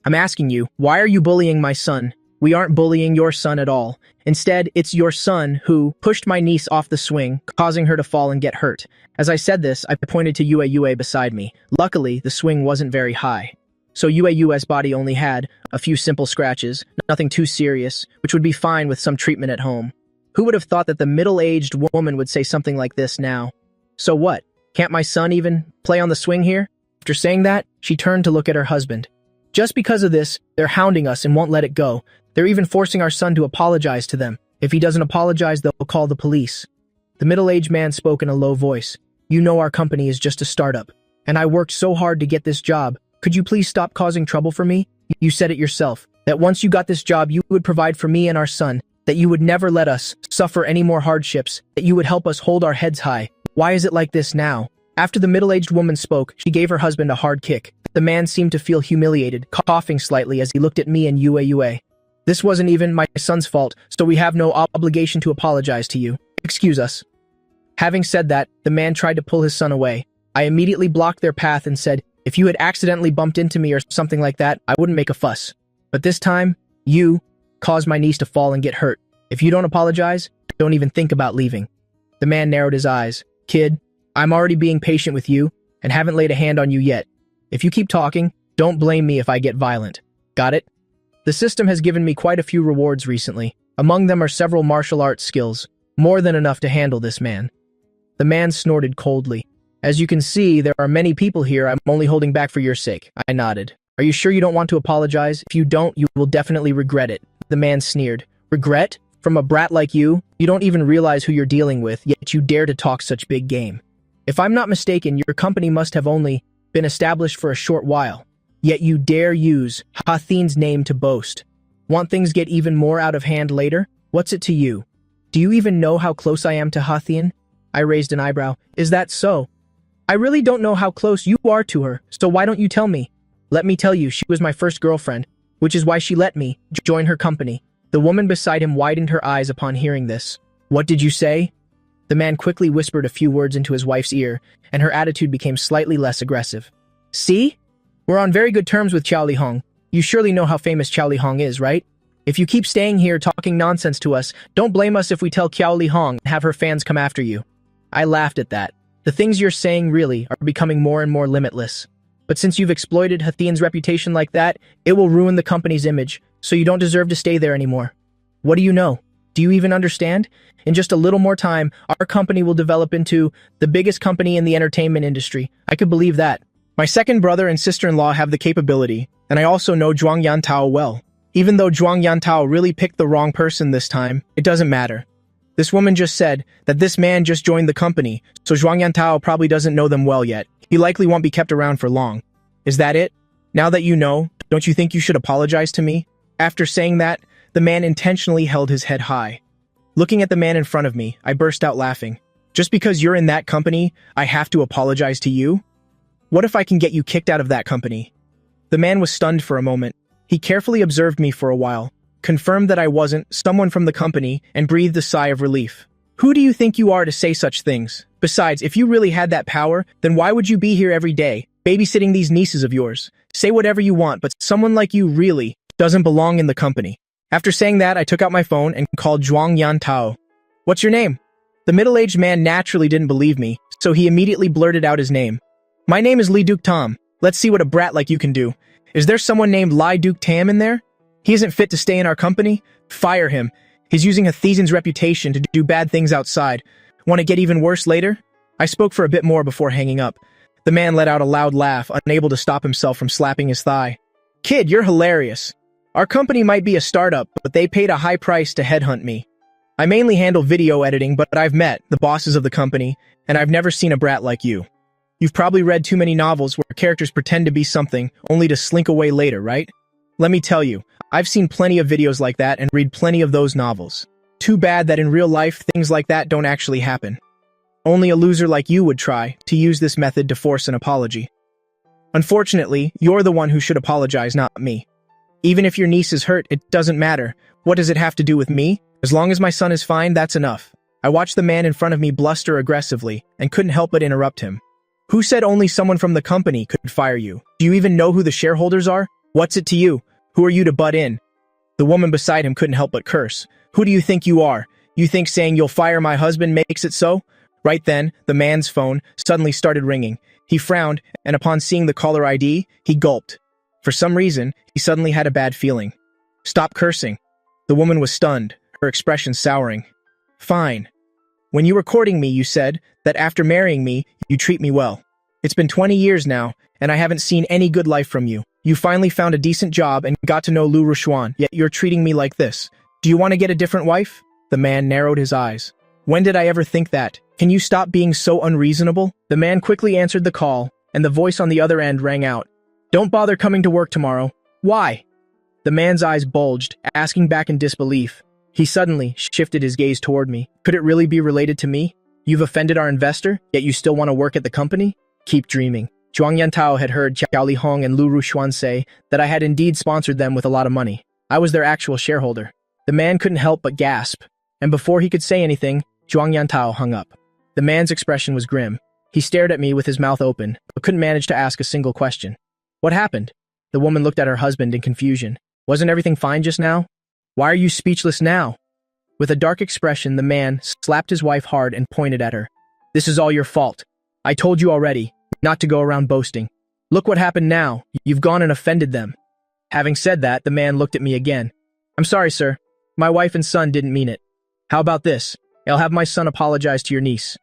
I'm asking you, why are you bullying my son? We aren't bullying your son at all. Instead, it's your son who pushed my niece off the swing, causing her to fall and get hurt. As I said this, I pointed to Yue beside me. Luckily, the swing wasn't very high. So Yue's body only had a few simple scratches, nothing too serious, which would be fine with some treatment at home. Who would have thought that the middle-aged woman would say something like this now? So what? Can't my son even play on the swing here? After saying that, she turned to look at her husband. Just because of this, they're hounding us and won't let it go. They're even forcing our son to apologize to them. If he doesn't apologize, they'll call the police. The middle-aged man spoke in a low voice. You know our company is just a startup, and I worked so hard to get this job. Could you please stop causing trouble for me? You said it yourself, that once you got this job, you would provide for me and our son, that you would never let us suffer any more hardships, that you would help us hold our heads high. Why is it like this now? After the middle-aged woman spoke, she gave her husband a hard kick. The man seemed to feel humiliated, coughing slightly as he looked at me and Yue. This wasn't even my son's fault, so we have no obligation to apologize to you. Excuse us. Having said that, the man tried to pull his son away. I immediately blocked their path and said, if you had accidentally bumped into me or something like that, I wouldn't make a fuss. But this time, you caused my niece to fall and get hurt. If you don't apologize, don't even think about leaving. The man narrowed his eyes. Kid, I'm already being patient with you and haven't laid a hand on you yet. If you keep talking, don't blame me if I get violent. Got it? The system has given me quite a few rewards recently. Among them are several martial arts skills, more than enough to handle this man. The man snorted coldly. As you can see, there are many people here. I'm only holding back for your sake. I nodded. Are you sure you don't want to apologize? If you don't, you will definitely regret it. The man sneered. Regret? From a brat like you? You don't even realize who you're dealing with, yet you dare to talk such big game. If I'm not mistaken, your company must have only been established for a short while. Yet you dare use Hathin's name to boast. Want things get even more out of hand later? What's it to you? Do you even know how close I am to Hathin? I raised an eyebrow. Is that so? I really don't know how close you are to her, so why don't you tell me? Let me tell you, she was my first girlfriend, which is why she let me join her company. The woman beside him widened her eyes upon hearing this. What did you say? The man quickly whispered a few words into his wife's ear, and her attitude became slightly less aggressive. See? We're on very good terms with Qiao Li Hong. You surely know how famous Qiao Li Hong is, right? If you keep staying here talking nonsense to us, don't blame us if we tell Qiao Li Hong and have her fans come after you. I laughed at that. The things you're saying really are becoming more and more limitless. But since you've exploited Hathin's reputation like that, it will ruin the company's image, so you don't deserve to stay there anymore. What do you know? Do you even understand? In just a little more time, our company will develop into the biggest company in the entertainment industry. I could believe that. My second brother and sister-in-law have the capability, and I also know Zhuang Yantao well. Even though Zhuang Yantao really picked the wrong person this time, it doesn't matter. This woman just said that this man just joined the company, so Zhuang Yantao probably doesn't know them well yet. He likely won't be kept around for long. Is that it? Now that you know, don't you think you should apologize to me? After saying that, the man intentionally held his head high. Looking at the man in front of me, I burst out laughing. Just because you're in that company, I have to apologize to you? What if I can get you kicked out of that company? The man was stunned for a moment. He carefully observed me for a while, confirmed that I wasn't someone from the company, and breathed a sigh of relief. Who do you think you are to say such things? Besides, if you really had that power, then why would you be here every day, babysitting these nieces of yours? Say whatever you want, but someone like you really doesn't belong in the company. After saying that, I took out my phone and called Zhuang Yan Tao. What's your name? The middle-aged man naturally didn't believe me, so he immediately blurted out his name. My name is Li Duke Tam. Let's see what a brat like you can do. Is there someone named Li Duke Tam in there? He isn't fit to stay in our company? Fire him. He's using Hethisan's reputation to do bad things outside. Want to get even worse later? I spoke for a bit more before hanging up. The man let out a loud laugh, unable to stop himself from slapping his thigh. Kid, you're hilarious. Our company might be a startup, but they paid a high price to headhunt me. I mainly handle video editing, but I've met the bosses of the company, and I've never seen a brat like you. You've probably read too many novels where characters pretend to be something, only to slink away later, right? Let me tell you, I've seen plenty of videos like that and read plenty of those novels. Too bad that in real life, things like that don't actually happen. Only a loser like you would try to use this method to force an apology. Unfortunately, you're the one who should apologize, not me. Even if your niece is hurt, it doesn't matter. What does it have to do with me? As long as my son is fine, that's enough. I watched the man in front of me bluster aggressively and couldn't help but interrupt him. Who said only someone from the company could fire you? Do you even know who the shareholders are? What's it to you? Who are you to butt in? The woman beside him couldn't help but curse. Who do you think you are? You think saying you'll fire my husband makes it so? Right then, the man's phone suddenly started ringing. He frowned, and upon seeing the caller ID, he gulped. For some reason, he suddenly had a bad feeling. Stop cursing. The woman was stunned, her expression souring. Fine. When you were courting me, you said that after marrying me, you treat me well. It's been 20 years now, and I haven't seen any good life from you. You finally found a decent job and got to know Lu Rushuan, yet you're treating me like this. Do you want to get a different wife? The man narrowed his eyes. When did I ever think that? Can you stop being so unreasonable? The man quickly answered the call, and the voice on the other end rang out. Don't bother coming to work tomorrow. Why? The man's eyes bulged, asking back in disbelief. He suddenly shifted his gaze toward me. Could it really be related to me? You've offended our investor, yet you still want to work at the company? Keep dreaming. Zhuang Yantao had heard Xiao Lihong and Lu Rushuan say that I had indeed sponsored them with a lot of money. I was their actual shareholder. The man couldn't help but gasp, and before he could say anything, Zhuang Yantao hung up. The man's expression was grim. He stared at me with his mouth open, but couldn't manage to ask a single question. What happened? The woman looked at her husband in confusion. Wasn't everything fine just now? Why are you speechless now? With a dark expression, the man slapped his wife hard and pointed at her. This is all your fault. I told you already, not to go around boasting. Look what happened now. You've gone and offended them. Having said that, the man looked at me again. I'm sorry, sir. My wife and son didn't mean it. How about this? I'll have my son apologize to your niece.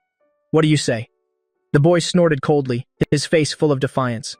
What do you say? The boy snorted coldly, his face full of defiance.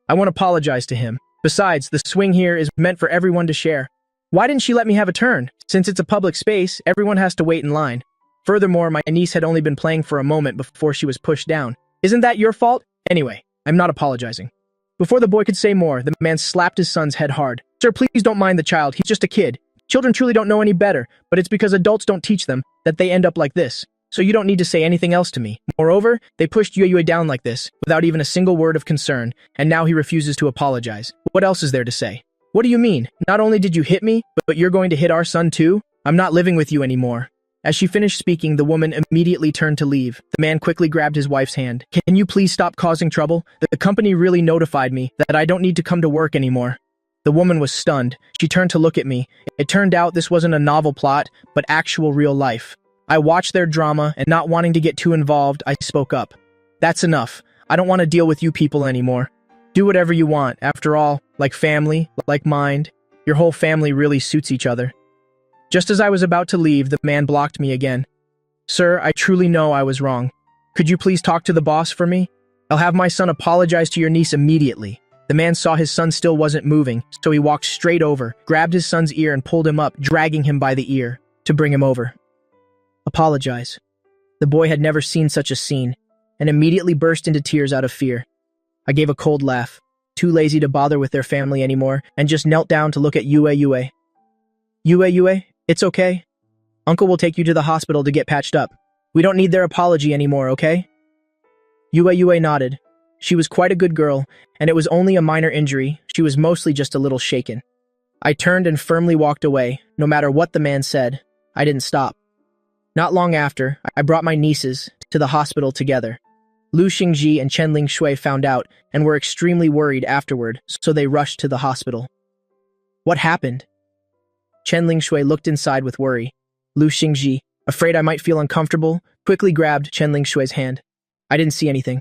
I won't apologize to him. Besides, the swing here is meant for everyone to share. Why didn't she let me have a turn? Since it's a public space, everyone has to wait in line. Furthermore, my niece had only been playing for a moment before she was pushed down. Isn't that your fault? Anyway, I'm not apologizing. Before the boy could say more, the man slapped his son's head hard. Sir, please don't mind the child. He's just a kid. Children truly don't know any better, but it's because adults don't teach them that they end up like this. So you don't need to say anything else to me. Moreover, they pushed Yue down like this, without even a single word of concern, and now he refuses to apologize. What else is there to say? What do you mean? Not only did you hit me, but you're going to hit our son too? I'm not living with you anymore. As she finished speaking, the woman immediately turned to leave. The man quickly grabbed his wife's hand. Can you please stop causing trouble? The company really notified me that I don't need to come to work anymore. The woman was stunned. She turned to look at me. It turned out this wasn't a novel plot, but actual real life. I watched their drama, and not wanting to get too involved, I spoke up. That's enough. I don't want to deal with you people anymore. Do whatever you want. After all, like family, like mind, your whole family really suits each other. Just as I was about to leave, the man blocked me again. Sir, I truly know I was wrong. Could you please talk to the boss for me? I'll have my son apologize to your niece immediately. The man saw his son still wasn't moving, so he walked straight over, grabbed his son's ear and pulled him up, dragging him by the ear, to bring him over. Apologize. The boy had never seen such a scene, and immediately burst into tears out of fear. I gave a cold laugh, too lazy to bother with their family anymore, and just knelt down to look at Yue. Yue, it's okay. Uncle will take you to the hospital to get patched up. We don't need their apology anymore, okay? Yue nodded. She was quite a good girl, and it was only a minor injury. She was mostly just a little shaken. I turned and firmly walked away. No matter what the man said, I didn't stop. Not long after, I brought my nieces to the hospital together. Lu Xingji and Chen Lingshui found out and were extremely worried afterward, so they rushed to the hospital. What happened? Chen Lingshui looked inside with worry. Lu Xingji, afraid I might feel uncomfortable, quickly grabbed Chen Lingshui's hand. I didn't see anything.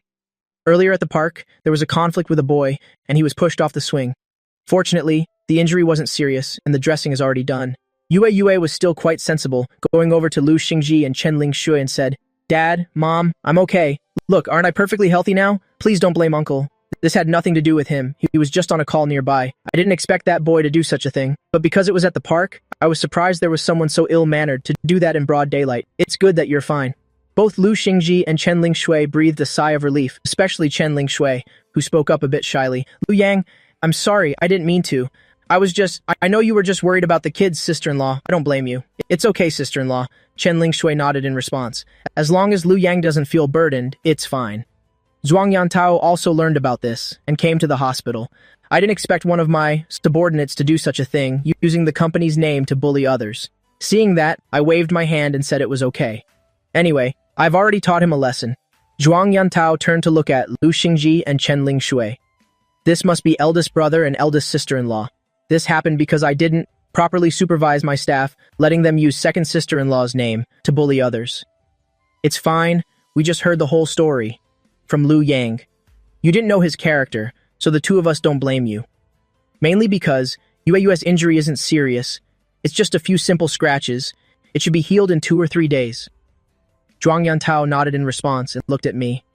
Earlier at the park, there was a conflict with a boy, and he was pushed off the swing. Fortunately, the injury wasn't serious, and the dressing is already done. Yue was still quite sensible, going over to Lu Xingji and Chen Lingshui and said, Dad, Mom, I'm okay. Look, aren't I perfectly healthy now? Please don't blame Uncle. This had nothing to do with him. He was just on a call nearby. I didn't expect that boy to do such a thing, but because it was at the park, I was surprised there was someone so ill-mannered to do that in broad daylight. It's good that you're fine. Both Lu Xingji and Chen Lingshui breathed a sigh of relief, especially Chen Lingshui, who spoke up a bit shyly. Lu Yang, I'm sorry, I didn't mean to. I know you were just worried about the kids, sister-in-law. I don't blame you. It's okay, sister-in-law. Chen Lingshui nodded in response. As long as Lu Yang doesn't feel burdened, it's fine. Zhuang Yantao also learned about this and came to the hospital. I didn't expect one of my subordinates to do such a thing, using the company's name to bully others. Seeing that, I waved my hand and said it was okay. Anyway, I've already taught him a lesson. Zhuang Yantao turned to look at Lu Xingji and Chen Lingshui. This must be eldest brother and eldest sister-in-law. This happened because I didn't properly supervise my staff, letting them use second sister-in-law's name to bully others. It's fine, we just heard the whole story. From Lu Yang. You didn't know his character, so the two of us don't blame you. Mainly because Yue's injury isn't serious. It's just a few simple scratches. It should be healed in 2 or 3 days. Zhuang Yantao nodded in response and looked at me.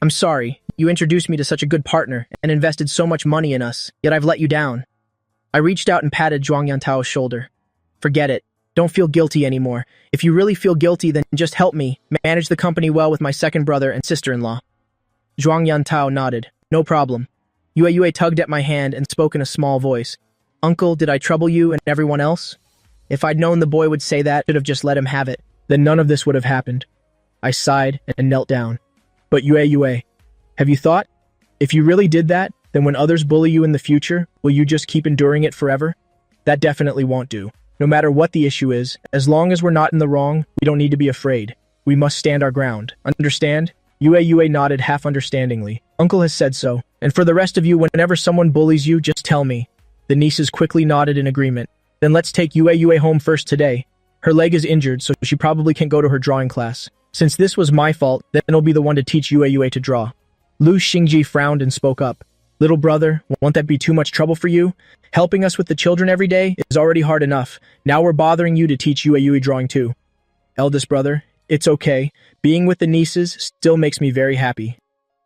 I'm sorry, you introduced me to such a good partner and invested so much money in us, yet I've let you down. I reached out and patted Zhuang Yantao's shoulder. Forget it. Don't feel guilty anymore. If you really feel guilty, then just help me manage the company well with my second brother and sister-in-law. Zhuang Yantao nodded. No problem. Yue tugged at my hand and spoke in a small voice. Uncle, did I trouble you and everyone else? If I'd known the boy would say that, I should have just let him have it. Then none of this would have happened. I sighed and knelt down. But Yue, have you thought? If you really did that, then when others bully you in the future, will you just keep enduring it forever? That definitely won't do. No matter what the issue is, as long as we're not in the wrong, we don't need to be afraid. We must stand our ground. Understand? Yue nodded half understandingly. Uncle has said so. And for the rest of you, whenever someone bullies you, just tell me. The nieces quickly nodded in agreement. Then let's take Yue home first today. Her leg is injured, so she probably can't go to her drawing class. Since this was my fault, then I'll be the one to teach Yue to draw. Lu Xingji frowned and spoke up. Little brother, won't that be too much trouble for you? Helping us with the children every day is already hard enough. Now we're bothering you to teach Yue drawing too. Eldest brother, it's okay. Being with the nieces still makes me very happy.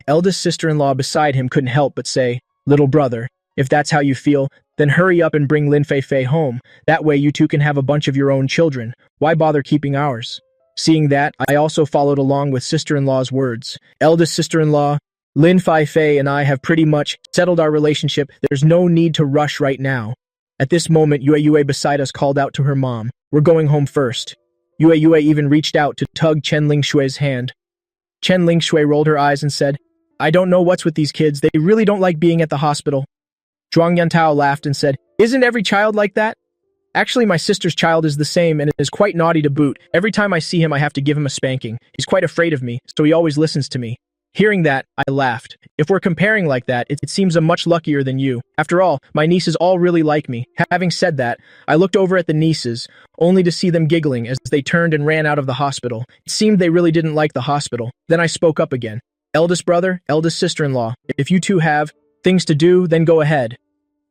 Eldest sister-in-law beside him couldn't help but say, Little brother, if that's how you feel, then hurry up and bring Lin Fei home. That way you two can have a bunch of your own children. Why bother keeping ours? Seeing that, I also followed along with sister-in-law's words. Eldest sister-in-law, Lin Fei and I have pretty much settled our relationship. There's no need to rush right now. At this moment, Yue beside us called out to her mom. We're going home first. Yue even reached out to tug Chen Lingshui's hand. Chen Lingshui rolled her eyes and said, I don't know what's with these kids. They really don't like being at the hospital. Zhuang Yantao laughed and said, Isn't every child like that? Actually, my sister's child is the same and is quite naughty to boot. Every time I see him, I have to give him a spanking. He's quite afraid of me, so he always listens to me. Hearing that, I laughed. If we're comparing like that, it seems I'm much luckier than you. After all, my nieces all really like me. Having said that, I looked over at the nieces, only to see them giggling as they turned and ran out of the hospital. It seemed they really didn't like the hospital. Then I spoke up again. Eldest brother, eldest sister-in-law, if you two have things to do, then go ahead.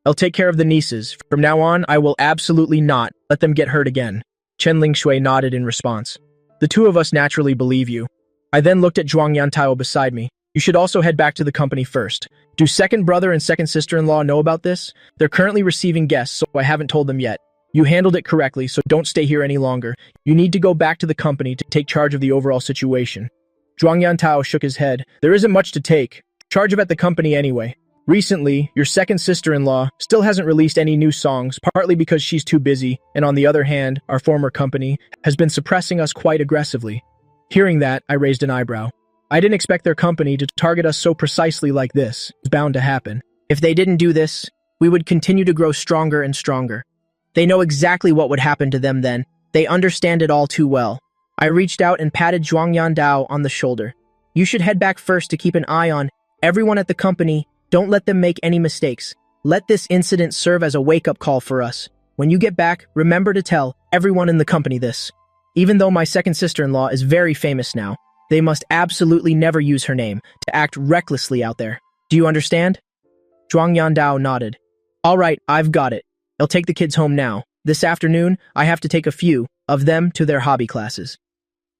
I'll take care of the nieces. From now on, I will absolutely not let them get hurt again. Chen Lingshui nodded in response. The two of us naturally believe you. I then looked at Zhuang Yantao beside me. You should also head back to the company first. Do second brother and second sister-in-law know about this? They're currently receiving guests, so I haven't told them yet. You handled it correctly, so don't stay here any longer. You need to go back to the company to take charge of the overall situation. Zhuang Yantao shook his head. There isn't much to take. Charge of at the company anyway. Recently, your second sister-in-law still hasn't released any new songs, partly because she's too busy, and on the other hand, our former company has been suppressing us quite aggressively. Hearing that, I raised an eyebrow. I didn't expect their company to target us so precisely like this. It's bound to happen. If they didn't do this, we would continue to grow stronger and stronger. They know exactly what would happen to them then. They understand it all too well. I reached out and patted Zhuang Yandao on the shoulder. You should head back first to keep an eye on everyone at the company. Don't let them make any mistakes. Let this incident serve as a wake-up call for us. When you get back, remember to tell everyone in the company this. Even though my second sister-in-law is very famous now, they must absolutely never use her name to act recklessly out there. Do you understand? Zhuang Yandao nodded. All right, I've got it. I'll take the kids home now. This afternoon, I have to take a few of them to their hobby classes.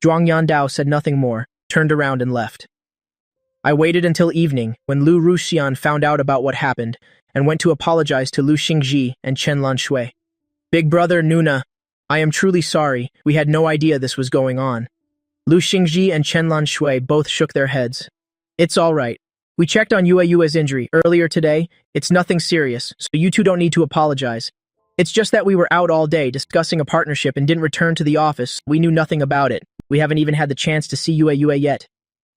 Zhuang Yandao said nothing more, turned around and left. I waited until evening when Lu Ruxian found out about what happened and went to apologize to Lu Xingji and Chen Lanshui. Big brother Nuna, I am truly sorry. We had no idea this was going on. Lu Xingji and Chen Lanshui both shook their heads. It's all right. We checked on Yue's injury earlier today. It's nothing serious, so you two don't need to apologize. It's just that we were out all day discussing a partnership and didn't return to the office. We knew nothing about it. We haven't even had the chance to see Yue yet.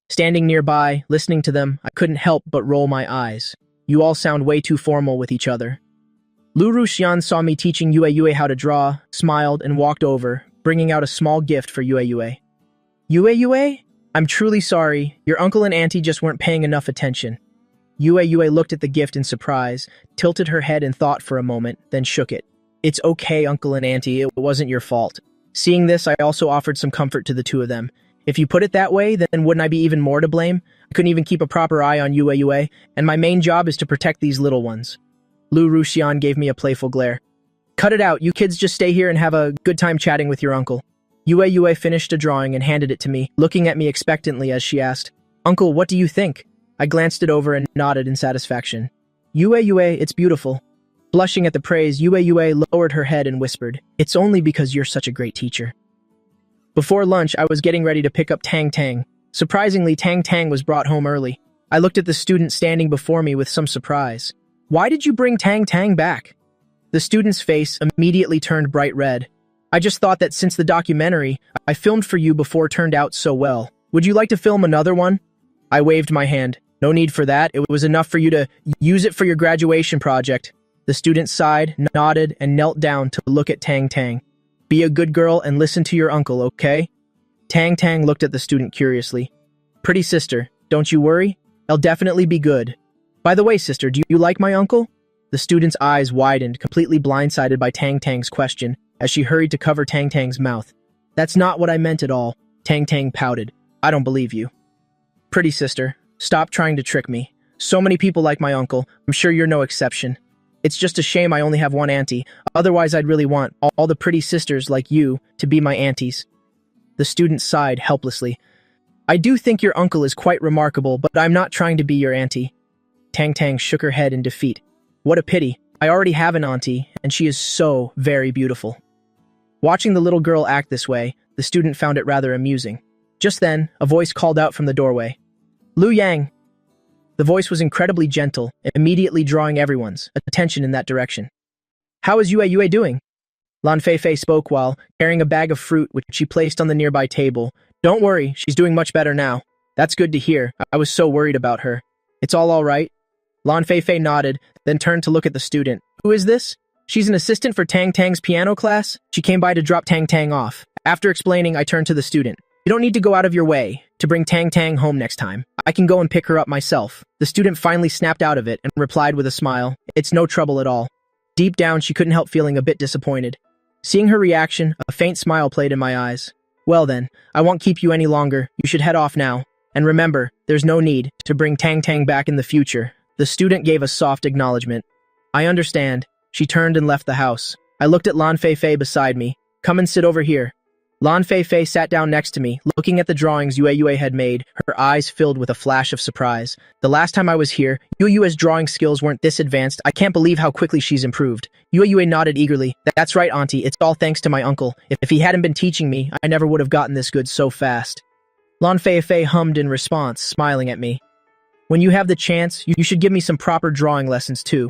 Standing nearby, listening to them, I couldn't help but roll my eyes. You all sound way too formal with each other. Lu Ruxian saw me teaching Yue how to draw, smiled, and walked over, bringing out a small gift for Yue. Yue? I'm truly sorry. Your uncle and auntie just weren't paying enough attention. Yue looked at the gift in surprise, tilted her head in thought for a moment, then shook it. It's okay, uncle and auntie. It wasn't your fault. Seeing this, I also offered some comfort to the two of them. If you put it that way, then wouldn't I be even more to blame? I couldn't even keep a proper eye on Yue, and my main job is to protect these little ones. Lu Ruxian gave me a playful glare. Cut it out. You kids just stay here and have a good time chatting with your uncle. Yue finished a drawing and handed it to me, looking at me expectantly as she asked, Uncle, what do you think? I glanced it over and nodded in satisfaction. Yue, it's beautiful. Blushing at the praise, Yue lowered her head and whispered, It's only because you're such a great teacher. Before lunch, I was getting ready to pick up Tang Tang. Surprisingly, Tang Tang was brought home early. I looked at the student standing before me with some surprise. Why did you bring Tang Tang back? The student's face immediately turned bright red. I just thought that since the documentary I filmed for you before turned out so well, would you like to film another one? I waved my hand. No need for that. It was enough for you to use it for your graduation project. The student sighed, nodded, and knelt down to look at Tang Tang. Be a good girl and listen to your uncle, okay? Tang Tang looked at the student curiously. Pretty sister, don't you worry. I'll definitely be good. By the way, sister, do you like my uncle? The student's eyes widened, completely blindsided by Tang Tang's question, as she hurried to cover Tang Tang's mouth. That's not what I meant at all. Tang Tang pouted. I don't believe you. Pretty sister, stop trying to trick me. So many people like my uncle. I'm sure you're no exception. It's just a shame I only have one auntie. Otherwise, I'd really want all the pretty sisters like you to be my aunties. The student sighed helplessly. I do think your uncle is quite remarkable, but I'm not trying to be your auntie. Tang Tang shook her head in defeat. What a pity. I already have an auntie, and she is so very beautiful. Watching the little girl act this way, the student found it rather amusing. Just then, a voice called out from the doorway. Lu Yang! The voice was incredibly gentle, immediately drawing everyone's attention in that direction. How is Yue doing? Lan Fei spoke while carrying a bag of fruit which she placed on the nearby table. Don't worry, she's doing much better now. That's good to hear. I was so worried about her. It's all right? Lan Fei nodded, then turned to look at the student. Who is this? She's an assistant for Tang Tang's piano class. She came by to drop Tang Tang off. After explaining, I turned to the student. You don't need to go out of your way to bring Tang Tang home next time. I can go and pick her up myself. The student finally snapped out of it and replied with a smile. It's no trouble at all. Deep down, she couldn't help feeling a bit disappointed. Seeing her reaction, a faint smile played in my eyes. Well then, I won't keep you any longer. You should head off now. And remember, there's no need to bring Tang Tang back in the future. The student gave a soft acknowledgement. I understand. She turned and left the house. I looked at Lan Fei beside me. Come and sit over here. Lan Fei sat down next to me, looking at the drawings Yue had made, her eyes filled with a flash of surprise. The last time I was here, Yue's drawing skills weren't this advanced. I can't believe how quickly she's improved. Yue nodded eagerly. That's right, auntie. It's all thanks to my uncle. If he hadn't been teaching me, I never would have gotten this good so fast. Lan Fei hummed in response, smiling at me. When you have the chance, you should give me some proper drawing lessons too.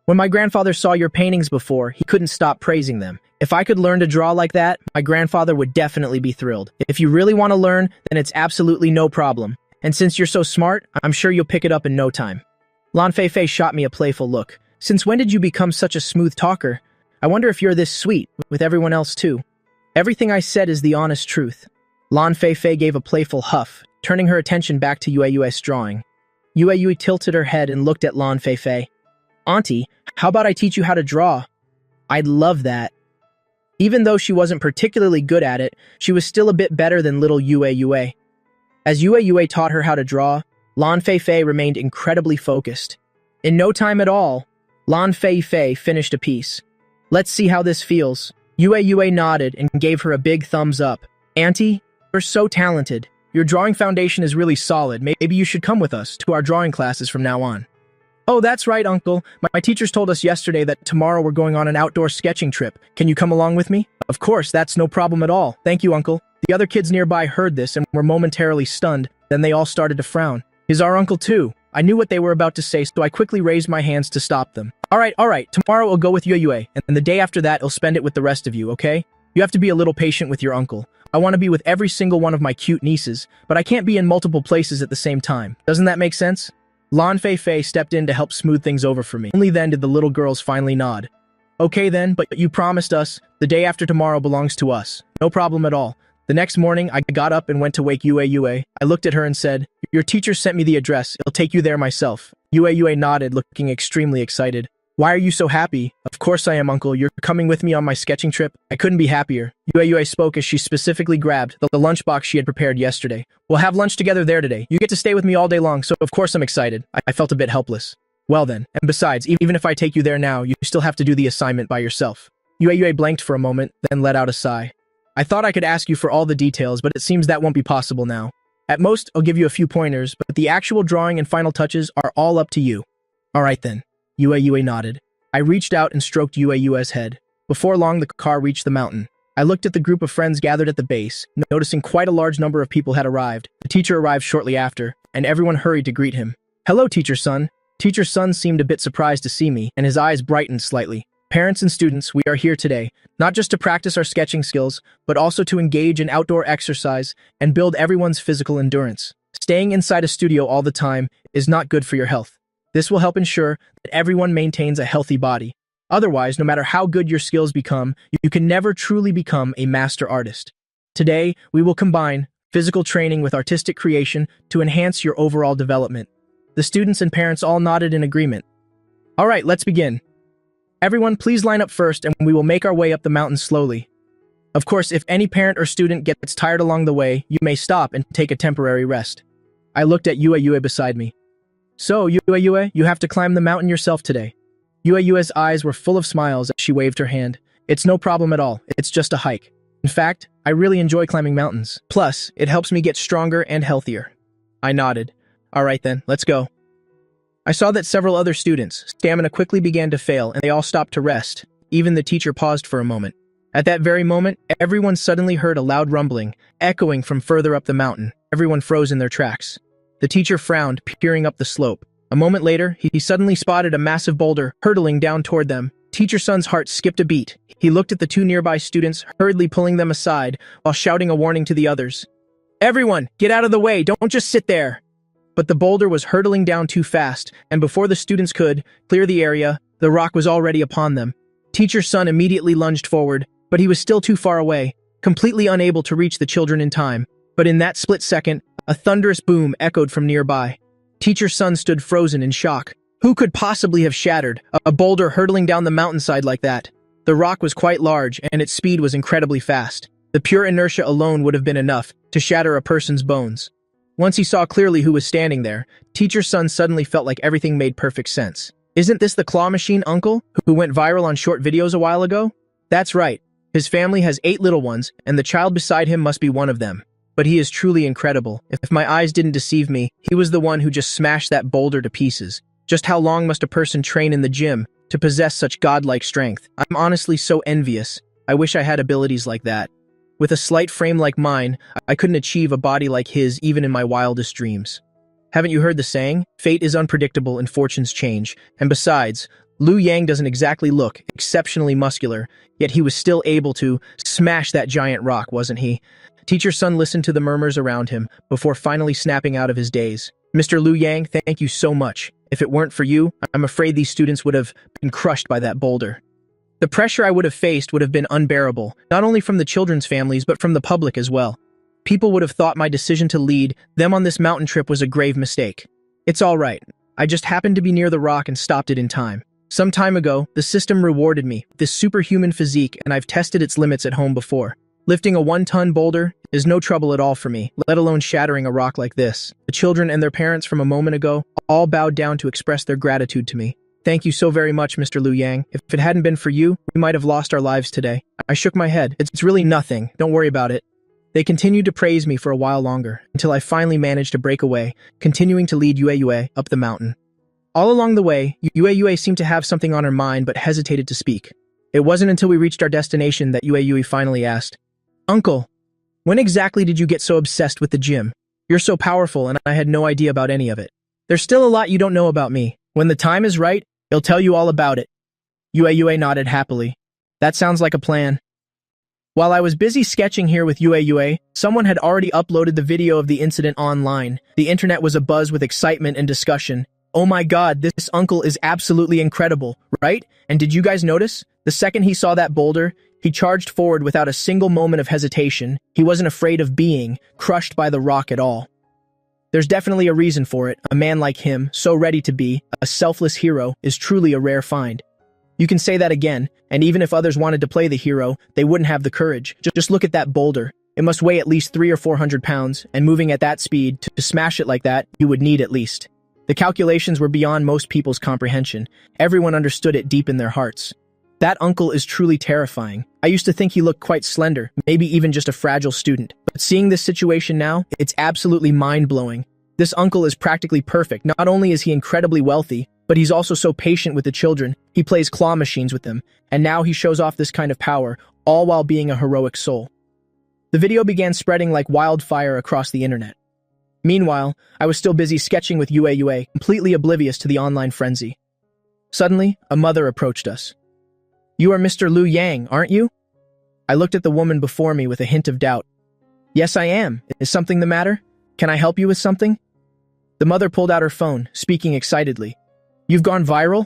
When my grandfather saw your paintings before, he couldn't stop praising them. If I could learn to draw like that, my grandfather would definitely be thrilled. If you really want to learn, then it's absolutely no problem. And since you're so smart, I'm sure you'll pick it up in no time. Lan Fei shot me a playful look. Since when did you become such a smooth talker? I wonder if you're this sweet with everyone else too. Everything I said is the honest truth. Lan Fei gave a playful huff, turning her attention back to Yue's drawing. Yue tilted her head and looked at Lan Fei. Auntie, how about I teach you how to draw? I'd love that. Even though she wasn't particularly good at it, she was still a bit better than little Yue. As Yue taught her how to draw, Lan Fei remained incredibly focused. In no time at all, Lan Fei finished a piece. Let's see how this feels. Yue nodded and gave her a big thumbs up. Auntie, you're so talented. Your drawing foundation is really solid. Maybe you should come with us to our drawing classes from now on. Oh, that's right, Uncle. My teachers told us yesterday that tomorrow we're going on an outdoor sketching trip. Can you come along with me? Of course, that's no problem at all. Thank you, Uncle. The other kids nearby heard this and were momentarily stunned. Then they all started to frown. He's our uncle too. I knew what they were about to say, so I quickly raised my hands to stop them. All right. Tomorrow we'll go with Yue, and the day after that, I'll spend it with the rest of you, okay? You have to be a little patient with your uncle. I want to be with every single one of my cute nieces, but I can't be in multiple places at the same time. Doesn't that make sense? Lan Fei stepped in to help smooth things over for me. Only then did the little girls finally nod. Okay then, but you promised us, the day after tomorrow belongs to us. No problem at all. The next morning, I got up and went to wake Yue. I looked at her and said, your teacher sent me the address. I'll take you there myself. Yue nodded, looking extremely excited. Why are you so happy? Of course I am, Uncle. You're coming with me on my sketching trip. I couldn't be happier. Yue spoke as she specifically grabbed the lunchbox she had prepared yesterday. We'll have lunch together there today. You get to stay with me all day long, so of course I'm excited. I felt a bit helpless. Well then, and besides, even if I take you there now, you still have to do the assignment by yourself. Yue blanked for a moment, then let out a sigh. I thought I could ask you for all the details, but it seems that won't be possible now. At most, I'll give you a few pointers, but the actual drawing and final touches are all up to you. Alright then. Yue nodded. I reached out and stroked Yue's head. Before long, the car reached the mountain. I looked at the group of friends gathered at the base, noticing quite a large number of people had arrived. The teacher arrived shortly after, and everyone hurried to greet him. Hello, Teacher Sun. Teacher Sun seemed a bit surprised to see me, and his eyes brightened slightly. Parents and students, we are here today, not just to practice our sketching skills, but also to engage in outdoor exercise and build everyone's physical endurance. Staying inside a studio all the time is not good for your health. This will help ensure that everyone maintains a healthy body. Otherwise, no matter how good your skills become, you can never truly become a master artist. Today, we will combine physical training with artistic creation to enhance your overall development. The students and parents all nodded in agreement. All right, let's begin. Everyone, please line up first and we will make our way up the mountain slowly. Of course, if any parent or student gets tired along the way, you may stop and take a temporary rest. I looked at Yue beside me. So, Yue, you have to climb the mountain yourself today. Yue's eyes were full of smiles as she waved her hand. It's no problem at all. It's just a hike. In fact, I really enjoy climbing mountains. Plus, it helps me get stronger and healthier. I nodded. All right then, let's go. I saw that several other students' stamina quickly began to fail and they all stopped to rest. Even the teacher paused for a moment. At that very moment, everyone suddenly heard a loud rumbling, echoing from further up the mountain. Everyone froze in their tracks. The teacher frowned, peering up the slope. A moment later, he suddenly spotted a massive boulder hurtling down toward them. Teacher Sun's heart skipped a beat. He looked at the two nearby students, hurriedly pulling them aside, while shouting a warning to the others. Everyone, get out of the way, don't just sit there! But the boulder was hurtling down too fast, and before the students could clear the area, the rock was already upon them. Teacher Sun immediately lunged forward, but he was still too far away, completely unable to reach the children in time. But in that split second, a thunderous boom echoed from nearby. Teacher Sun stood frozen in shock. Who could possibly have shattered a boulder hurtling down the mountainside like that? The rock was quite large, and its speed was incredibly fast. The pure inertia alone would have been enough to shatter a person's bones. Once he saw clearly who was standing there, Teacher Sun suddenly felt like everything made perfect sense. Isn't this the claw machine uncle who went viral on short videos a while ago? That's right. His family has 8 little ones, and the child beside him must be one of them. But he is truly incredible. If my eyes didn't deceive me, he was the one who just smashed that boulder to pieces. Just how long must a person train in the gym to possess such godlike strength? I'm honestly so envious. I wish I had abilities like that. With a slight frame like mine, I couldn't achieve a body like his even in my wildest dreams. Haven't you heard the saying? Fate is unpredictable and fortunes change. And besides, Liu Yang doesn't exactly look exceptionally muscular, yet he was still able to smash that giant rock, wasn't he? Teacher's son listened to the murmurs around him before finally snapping out of his daze. Mr. Liu Yang, thank you so much. If it weren't for you, I'm afraid these students would have been crushed by that boulder. The pressure I would have faced would have been unbearable, not only from the children's families, but from the public as well. People would have thought my decision to lead them on this mountain trip was a grave mistake. It's all right. I just happened to be near the rock and stopped it in time. Some time ago, the system rewarded me with this superhuman physique, and I've tested its limits at home before. Lifting a 1-ton boulder is no trouble at all for me, let alone shattering a rock like this. The children and their parents from a moment ago all bowed down to express their gratitude to me. Thank you so very much, Mr. Liu Yang. If it hadn't been for you, we might have lost our lives today. I shook my head. It's really nothing. Don't worry about it. They continued to praise me for a while longer, until I finally managed to break away, continuing to lead Yue up the mountain. All along the way, Yue seemed to have something on her mind but hesitated to speak. It wasn't until we reached our destination that Yue finally asked, "Uncle, when exactly did you get so obsessed with the gym? You're so powerful and I had no idea about any of it. There's still a lot you don't know about me. When the time is right, he'll tell you all about it." Yue nodded happily. That sounds like a plan. While I was busy sketching here with Yue, someone had already uploaded the video of the incident online. The internet was abuzz with excitement and discussion. Oh my god, this uncle is absolutely incredible, right? And did you guys notice? The second he saw that boulder, he charged forward without a single moment of hesitation. He wasn't afraid of being crushed by the rock at all. There's definitely a reason for it. A man like him, so ready to be a selfless hero, is truly a rare find. You can say that again, and even if others wanted to play the hero, they wouldn't have the courage. Just look at that boulder. It must weigh at least 300 or 400 pounds, and moving at that speed, to smash it like that, you would need at least. The calculations were beyond most people's comprehension. Everyone understood it deep in their hearts. That uncle is truly terrifying. I used to think he looked quite slender, maybe even just a fragile student. But seeing this situation now, it's absolutely mind-blowing. This uncle is practically perfect. Not only is he incredibly wealthy, but he's also so patient with the children. He plays claw machines with them, and now he shows off this kind of power, all while being a heroic soul. The video began spreading like wildfire across the internet. Meanwhile, I was still busy sketching with Yue, completely oblivious to the online frenzy. Suddenly, a mother approached us. "You are Mr. Liu Yang, aren't you?" I looked at the woman before me with a hint of doubt. "Yes, I am. Is something the matter? Can I help you with something?" The mother pulled out her phone, speaking excitedly. "You've gone viral?"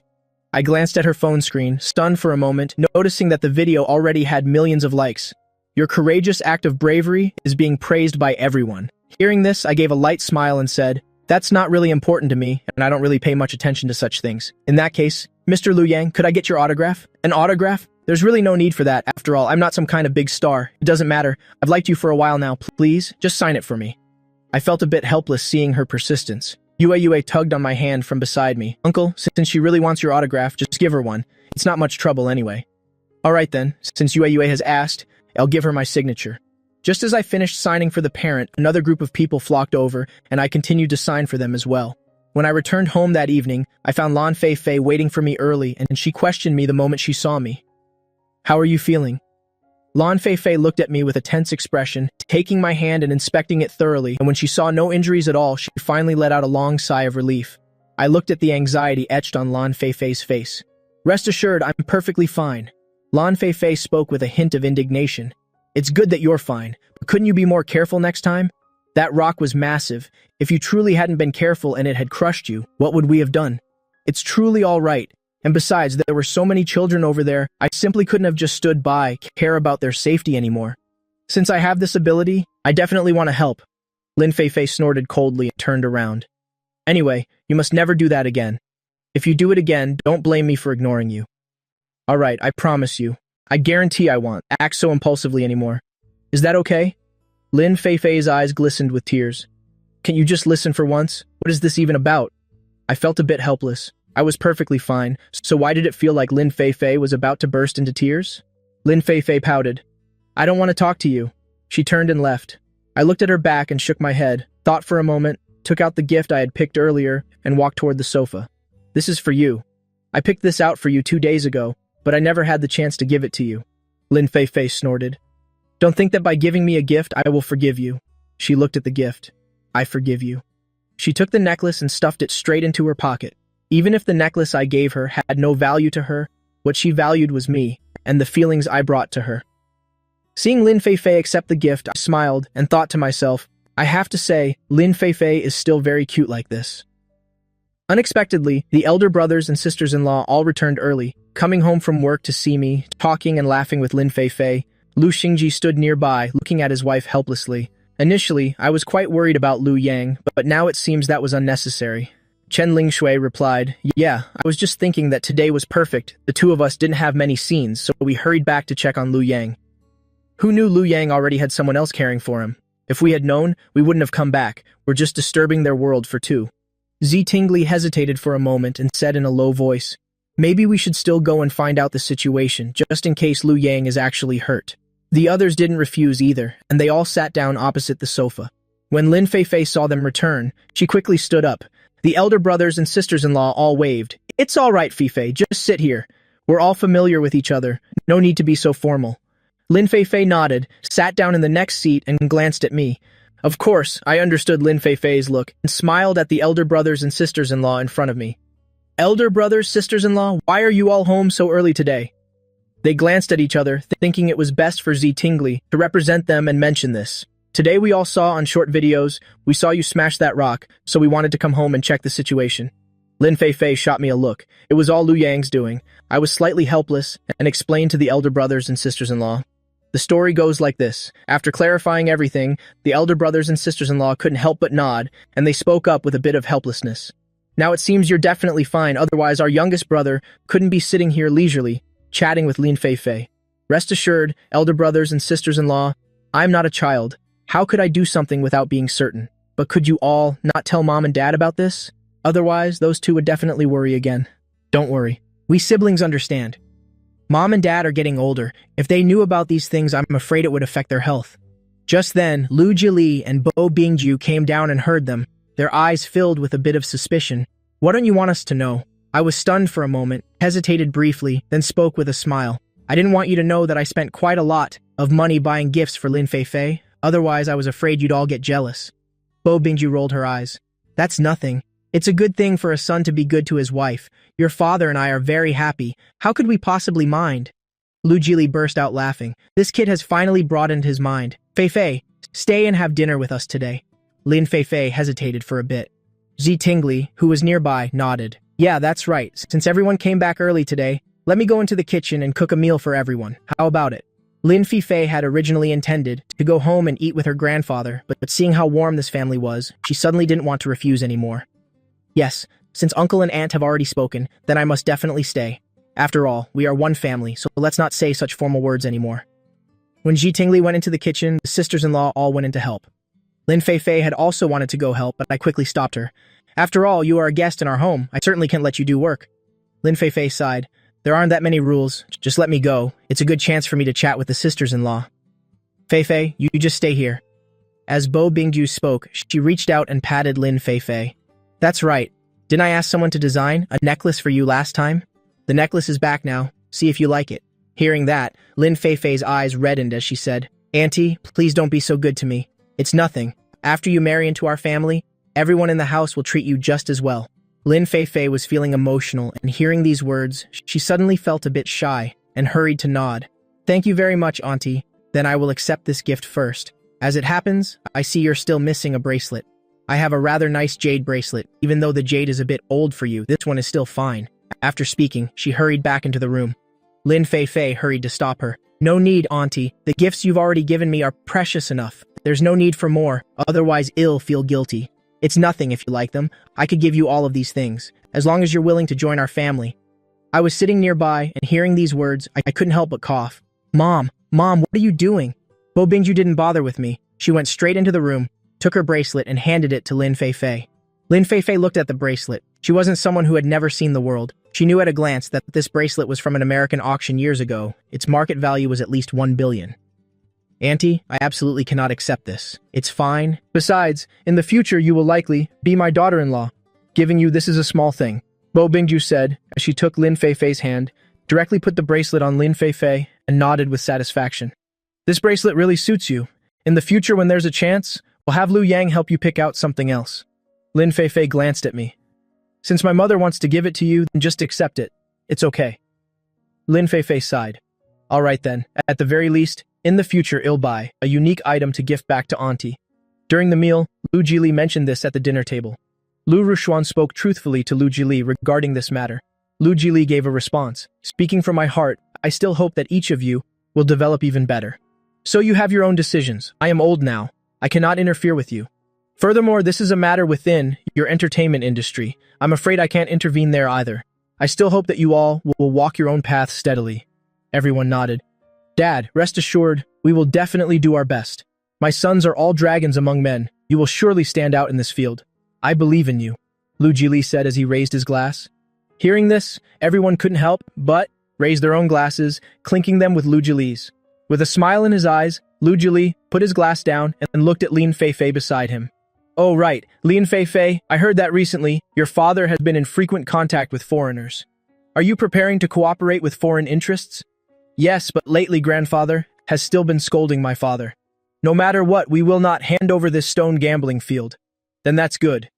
I glanced at her phone screen, stunned for a moment, noticing that the video already had millions of likes. Your courageous act of bravery is being praised by everyone. Hearing this, I gave a light smile and said, "That's not really important to me, and I don't really pay much attention to such things. In that case, Mr. Liu Yang, could I get your autograph?" "An autograph? There's really no need for that. After all, I'm not some kind of big star. It doesn't matter. I've liked you for a while now. Please, just sign it for me." I felt a bit helpless seeing her persistence. Yue tugged on my hand from beside me. "Uncle, since she really wants your autograph, just give her one. It's not much trouble anyway." "All right then, since Yue has asked, I'll give her my signature." Just as I finished signing for the parent, another group of people flocked over, and I continued to sign for them as well. When I returned home that evening, I found Lan Fei waiting for me early, and she questioned me the moment she saw me. "How are you feeling?" Lan Fei looked at me with a tense expression, taking my hand and inspecting it thoroughly, and when she saw no injuries at all, she finally let out a long sigh of relief. I looked at the anxiety etched on Lan Fei's face. "Rest assured, I'm perfectly fine." Lan Fei spoke with a hint of indignation. "It's good that you're fine, but couldn't you be more careful next time? That rock was massive. If you truly hadn't been careful and it had crushed you, what would we have done? It's truly all right. And besides, there were so many children over there, I simply couldn't have just stood by, care about their safety anymore. Since I have this ability, I definitely want to help." Lin Fei snorted coldly and turned around. "Anyway, you must never do that again. If you do it again, don't blame me for ignoring you." "All right, I promise you. I guarantee I won't act so impulsively anymore. Is that okay?" Lin Fei's eyes glistened with tears. "Can't you just listen for once? What is this even about?" I felt a bit helpless. I was perfectly fine, so why did it feel like Lin Fei was about to burst into tears? Lin Fei pouted. "I don't want to talk to you." She turned and left. I looked at her back and shook my head, thought for a moment, took out the gift I had picked earlier, and walked toward the sofa. "This is for you. I picked this out for you 2 days ago, but I never had the chance to give it to you." Lin Fei snorted. "Don't think that by giving me a gift I will forgive you." She looked at the gift. "I forgive you." She took the necklace and stuffed it straight into her pocket. Even if the necklace I gave her had no value to her, what she valued was me, and the feelings I brought to her. Seeing Lin Feifei accept the gift, I smiled and thought to myself, I have to say, Lin Feifei is still very cute like this. Unexpectedly, the elder brothers and sisters-in-law all returned early, coming home from work to see me, talking and laughing with Lin Feifei. Lu Xingji stood nearby, looking at his wife helplessly. Initially, I was quite worried about Lu Yang, but now it seems that was unnecessary. Chen Lingshui replied, yeah, I was just thinking that today was perfect. The two of us didn't have many scenes, so we hurried back to check on Lu Yang. Who knew Lu Yang already had someone else caring for him? If we had known, we wouldn't have come back. We're just disturbing their world for two. Zi Tingli hesitated for a moment and said in a low voice, maybe we should still go and find out the situation, just in case Lu Yang is actually hurt. The others didn't refuse either, and they all sat down opposite the sofa. When Lin Feifei saw them return, she quickly stood up. The elder brothers and sisters-in-law all waved. It's all right, Feifei, just sit here. We're all familiar with each other. No need to be so formal. Lin Feifei nodded, sat down in the next seat, and glanced at me. Of course, I understood Lin Feifei's look and smiled at the elder brothers and sisters-in-law in front of me. Elder brothers, sisters-in-law, why are you all home so early today? They glanced at each other, thinking it was best for Zi Tingli to represent them and mention this. Today we all saw on short videos, we saw you smash that rock, so we wanted to come home and check the situation. Lin Feifei shot me a look. It was all Lu Yang's doing. I was slightly helpless and explained to the elder brothers and sisters-in-law. The story goes like this. After clarifying everything, the elder brothers and sisters-in-law couldn't help but nod, and they spoke up with a bit of helplessness. Now it seems you're definitely fine, otherwise our youngest brother couldn't be sitting here leisurely, chatting with Lin Feifei. Rest assured, elder brothers and sisters-in-law, I'm not a child. How could I do something without being certain? But could you all not tell mom and dad about this? Otherwise, those two would definitely worry again. Don't worry. We siblings understand. Mom and dad are getting older. If they knew about these things, I'm afraid it would affect their health. Just then, Lu Jili and Bo Bingju came down and heard them, their eyes filled with a bit of suspicion. What don't you want us to know? I was stunned for a moment, hesitated briefly, then spoke with a smile. I didn't want you to know that I spent quite a lot of money buying gifts for Lin Feifei. Otherwise, I was afraid you'd all get jealous. Bo Bingju rolled her eyes. That's nothing. It's a good thing for a son to be good to his wife. Your father and I are very happy. How could we possibly mind? Lu Jili burst out laughing. This kid has finally broadened his mind. Feifei, stay and have dinner with us today. Lin Feifei hesitated for a bit. Zi Tingli, who was nearby, nodded. Yeah, that's right. Since everyone came back early today, let me go into the kitchen and cook a meal for everyone. How about it? Lin Feifei had originally intended to go home and eat with her grandfather, but seeing how warm this family was, she suddenly didn't want to refuse anymore. Yes, since uncle and aunt have already spoken, then I must definitely stay. After all, we are one family, so let's not say such formal words anymore. When Zi Tingli went into the kitchen, the sisters-in-law all went in to help. Lin Feifei had also wanted to go help, but I quickly stopped her. After all, you are a guest in our home. I certainly can't let you do work. Lin Feifei sighed. There aren't that many rules. Just let me go. It's a good chance for me to chat with the sisters-in-law. Feifei, you just stay here. As Bo Bingju spoke, she reached out and patted Lin Feifei. That's right. Didn't I ask someone to design a necklace for you last time? The necklace is back now. See if you like it. Hearing that, Lin Feifei's eyes reddened as she said, Auntie, please don't be so good to me. It's nothing. After you marry into our family, everyone in the house will treat you just as well. Lin Feifei was feeling emotional, and hearing these words, she suddenly felt a bit shy and hurried to nod. Thank you very much, Auntie. Then I will accept this gift first. As it happens, I see you're still missing a bracelet. I have a rather nice jade bracelet. Even though the jade is a bit old for you, this one is still fine. After speaking, she hurried back into the room. Lin Feifei hurried to stop her. No need, Auntie. The gifts you've already given me are precious enough. There's no need for more, otherwise I'll feel guilty. It's nothing if you like them. I could give you all of these things, as long as you're willing to join our family. I was sitting nearby, and hearing these words, I couldn't help but cough. Mom, what are you doing? Bo Bingju didn't bother with me. She went straight into the room, took her bracelet, and handed it to Lin Feifei. Lin Feifei looked at the bracelet. She wasn't someone who had never seen the world. She knew at a glance that this bracelet was from an American auction years ago. Its market value was at least 1 billion. Auntie, I absolutely cannot accept this. It's fine. Besides, in the future you will likely be my daughter-in-law. Giving you this is a small thing. Bo Bingju said, as she took Lin Feifei's hand, directly put the bracelet on Lin Feifei, and nodded with satisfaction. This bracelet really suits you. In the future when there's a chance, we'll have Lu Yang help you pick out something else. Lin Feifei glanced at me. Since my mother wants to give it to you, then just accept it. It's okay. Lin Feifei sighed. All right then, at the very least, In the future, I'll buy a unique item to gift back to Auntie. During the meal, Lu Jili mentioned this at the dinner table. Lu Rushuan spoke truthfully to Lu Jili regarding this matter. Lu Jili gave a response. Speaking from my heart, I still hope that each of you will develop even better. So you have your own decisions. I am old now. I cannot interfere with you. Furthermore, this is a matter within your entertainment industry. I'm afraid I can't intervene there either. I still hope that you all will walk your own path steadily. Everyone nodded. Dad, rest assured, we will definitely do our best. My sons are all dragons among men. You will surely stand out in this field. I believe in you, Lu Jili said as he raised his glass. Hearing this, everyone couldn't help but raise their own glasses, clinking them with Lu Jili's. With a smile in his eyes, Lu Jili put his glass down and looked at Lin Feifei beside him. Oh right, Lin Feifei, I heard that recently your father has been in frequent contact with foreigners. Are you preparing to cooperate with foreign interests? Yes, but lately grandfather has still been scolding my father. No matter what, we will not hand over this stone gambling field. Then that's good.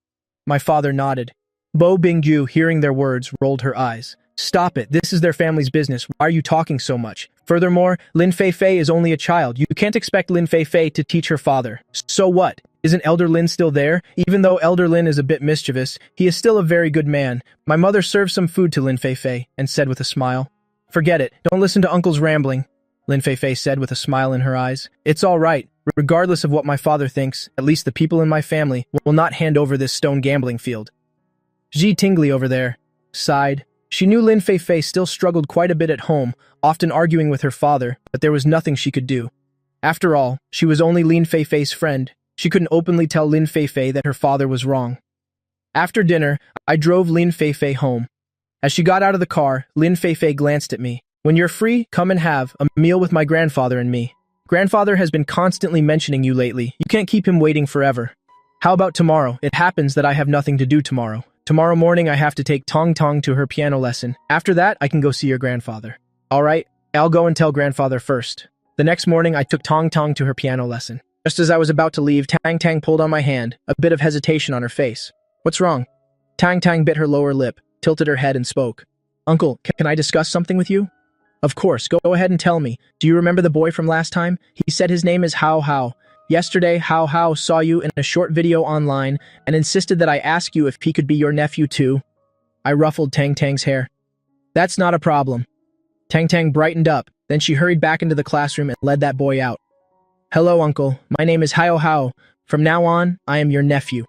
My father nodded. Bo Bingju, hearing their words, rolled her eyes. Stop it, this is their family's business. Why are you talking so much? Furthermore, Lin Feifei is only a child. You can't expect Lin Feifei to teach her father. So what? Isn't Elder Lin still there? Even though Elder Lin is a bit mischievous, he is still a very good man. My mother served some food to Lin Feifei and said with a smile. Forget it, don't listen to Uncle's rambling, Lin Feifei said with a smile in her eyes. It's all right. Regardless of what my father thinks, at least the people in my family will not hand over this stone gambling field. Ji Tingli over there sighed. She knew Lin Feifei still struggled quite a bit at home, often arguing with her father, but there was nothing she could do. After all, she was only Lin Feifei's friend. She couldn't openly tell Lin Feifei that her father was wrong. After dinner, I drove Lin Feifei home. As she got out of the car, Lin Feifei glanced at me. When you're free, come and have a meal with my grandfather and me. Grandfather has been constantly mentioning you lately. You can't keep him waiting forever. How about tomorrow? It happens that I have nothing to do tomorrow. Tomorrow morning I have to take Tong Tong to her piano lesson. After that, I can go see your grandfather. All right, I'll go and tell grandfather first. The next morning, I took Tong Tong to her piano lesson. Just as I was about to leave, Tang Tang pulled on my hand, a bit of hesitation on her face. What's wrong? Tang Tang bit her lower lip, tilted her head and spoke. Uncle, can I discuss something with you? Of course, go ahead and tell me. Do you remember the boy from last time? He said his name is Hao Hao. Yesterday, Hao Hao saw you in a short video online and insisted that I ask you if he could be your nephew too. I ruffled Tang Tang's hair. That's not a problem. Tang Tang brightened up, then she hurried back into the classroom and led that boy out. Hello, Uncle. My name is Hao Hao. From now on, I am your nephew.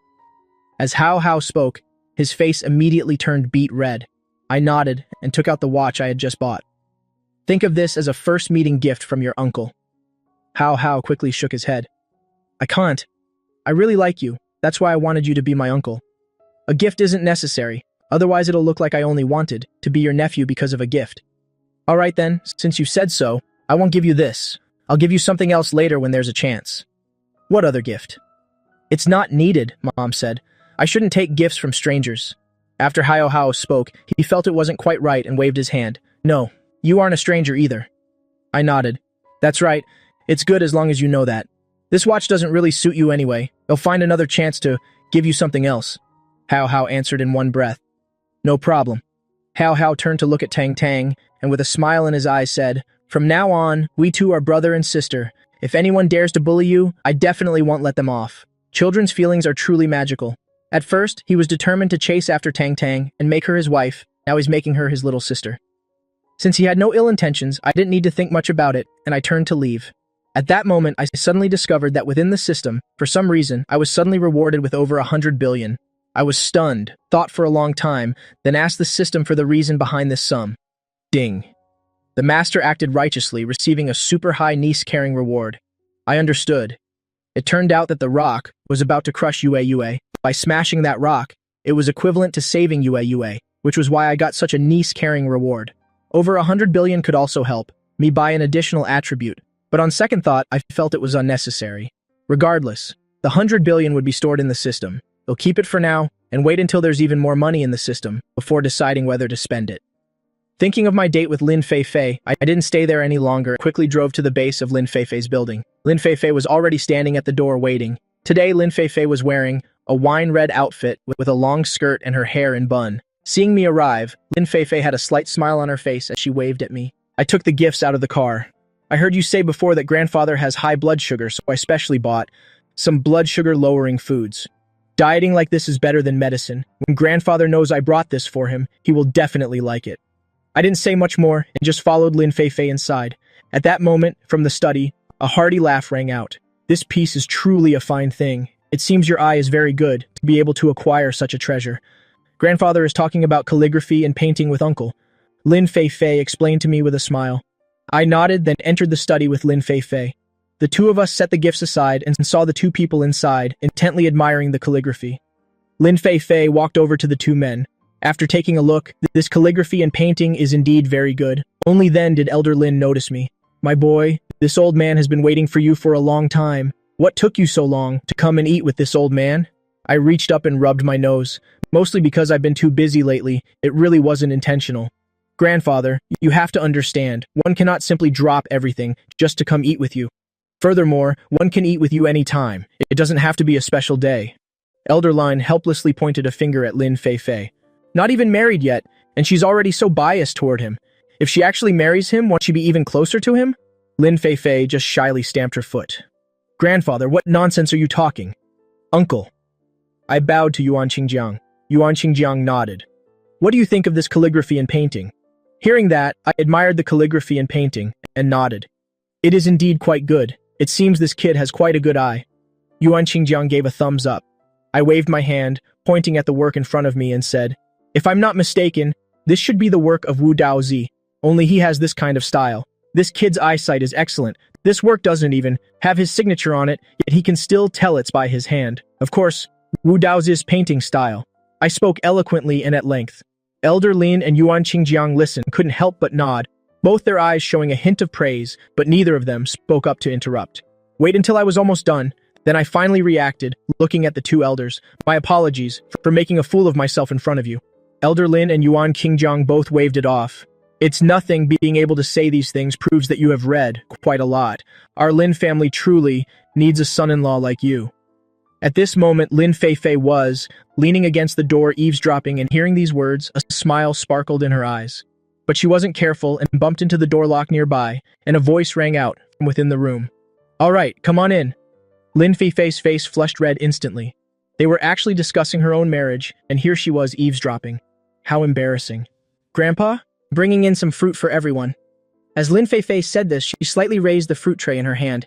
As Hao Hao spoke, his face immediately turned beet red. I nodded and took out the watch I had just bought. Think of this as a first meeting gift from your uncle. Hao Hao quickly shook his head. I can't. I really like you. That's why I wanted you to be my uncle. A gift isn't necessary. Otherwise it'll look like I only wanted to be your nephew because of a gift. All right then, since you said so, I won't give you this. I'll give you something else later when there's a chance. What other gift? It's not needed, Mom said. I shouldn't take gifts from strangers. After Hao Hao spoke, he felt it wasn't quite right and waved his hand. No, you aren't a stranger either. I nodded. That's right. It's good as long as you know that. This watch doesn't really suit you anyway. They'll find another chance to give you something else. Hao Hao answered in one breath. No problem. Hao Hao turned to look at Tang Tang, and with a smile in his eyes said, From now on, we two are brother and sister. If anyone dares to bully you, I definitely won't let them off. Children's feelings are truly magical. At first, he was determined to chase after Tang Tang and make her his wife. Now he's making her his little sister. Since he had no ill intentions, I didn't need to think much about it, and I turned to leave. At that moment, I suddenly discovered that within the system, for some reason, I was suddenly rewarded with over 100 billion. I was stunned, thought for a long time, then asked the system for the reason behind this sum. Ding. The master acted righteously, receiving a super high niece-carrying reward. I understood. It turned out that the rock was about to crush Yue Yue. By smashing that rock, it was equivalent to saving Yue Yue, which was why I got such a niece-carrying reward. Over 100 billion could also help me buy an additional attribute. But on second thought, I felt it was unnecessary. Regardless, the 100 billion would be stored in the system. They'll keep it for now and wait until there's even more money in the system before deciding whether to spend it. Thinking of my date with Lin Feifei, I didn't stay there any longer and quickly drove to the base of Lin Feifei's building. Lin Feifei was already standing at the door waiting. Today, Lin Feifei was wearing a wine-red outfit with a long skirt and her hair in bun. Seeing me arrive, Lin Feifei had a slight smile on her face as she waved at me. I took the gifts out of the car. I heard you say before that grandfather has high blood sugar, so I specially bought some blood sugar lowering foods. Dieting like this is better than medicine. When grandfather knows I brought this for him, he will definitely like it. I didn't say much more and just followed Lin Feifei inside. At that moment, from the study, a hearty laugh rang out. This piece is truly a fine thing. It seems your eye is very good to be able to acquire such a treasure. Grandfather is talking about calligraphy and painting with uncle. Lin Feifei explained to me with a smile. I nodded, then entered the study with Lin Feifei. The two of us set the gifts aside and saw the two people inside, intently admiring the calligraphy. Lin Feifei walked over to the two men. After taking a look, this calligraphy and painting is indeed very good. Only then did Elder Lin notice me. My boy, this old man has been waiting for you for a long time. What took you so long to come and eat with this old man? I reached up and rubbed my nose. Mostly because I've been too busy lately, it really wasn't intentional. Grandfather, you have to understand, one cannot simply drop everything just to come eat with you. Furthermore, one can eat with you any time. It doesn't have to be a special day. Elder Lin helplessly pointed a finger at Lin Feifei. Not even married yet, and she's already so biased toward him. If she actually marries him, won't she be even closer to him? Lin Feifei just shyly stamped her foot. Grandfather, what nonsense are you talking? Uncle. I bowed to Yuan Qingjiang. Yuan Qingjiang nodded. What do you think of this calligraphy and painting? Hearing that, I admired the calligraphy and painting, and nodded. It is indeed quite good. It seems this kid has quite a good eye. Yuan Qingjiang gave a thumbs up. I waved my hand, pointing at the work in front of me, and said, if I'm not mistaken, this should be the work of Wu Daozi, only he has this kind of style. This kid's eyesight is excellent. This work doesn't even have his signature on it, yet he can still tell it's by his hand. Of course, Wu Daozi's painting style. I spoke eloquently and at length. Elder Lin and Yuan Qingjiang listened, couldn't help but nod, both their eyes showing a hint of praise, but neither of them spoke up to interrupt. Wait until I was almost done. Then I finally reacted, looking at the two elders. My apologies for making a fool of myself in front of you. Elder Lin and Yuan Qingjiang both waved it off. It's nothing. Being able to say these things proves that you have read quite a lot. Our Lin family truly needs a son-in-law like you. At this moment, Lin Feifei was leaning against the door, eavesdropping, and hearing these words, a smile sparkled in her eyes. But she wasn't careful and bumped into the door lock nearby, and a voice rang out from within the room. All right, come on in. Lin Feifei's face flushed red instantly. They were actually discussing her own marriage, and here she was eavesdropping. How embarrassing. Grandpa? Bringing in some fruit for everyone. As Lin Feifei said this, she slightly raised the fruit tray in her hand.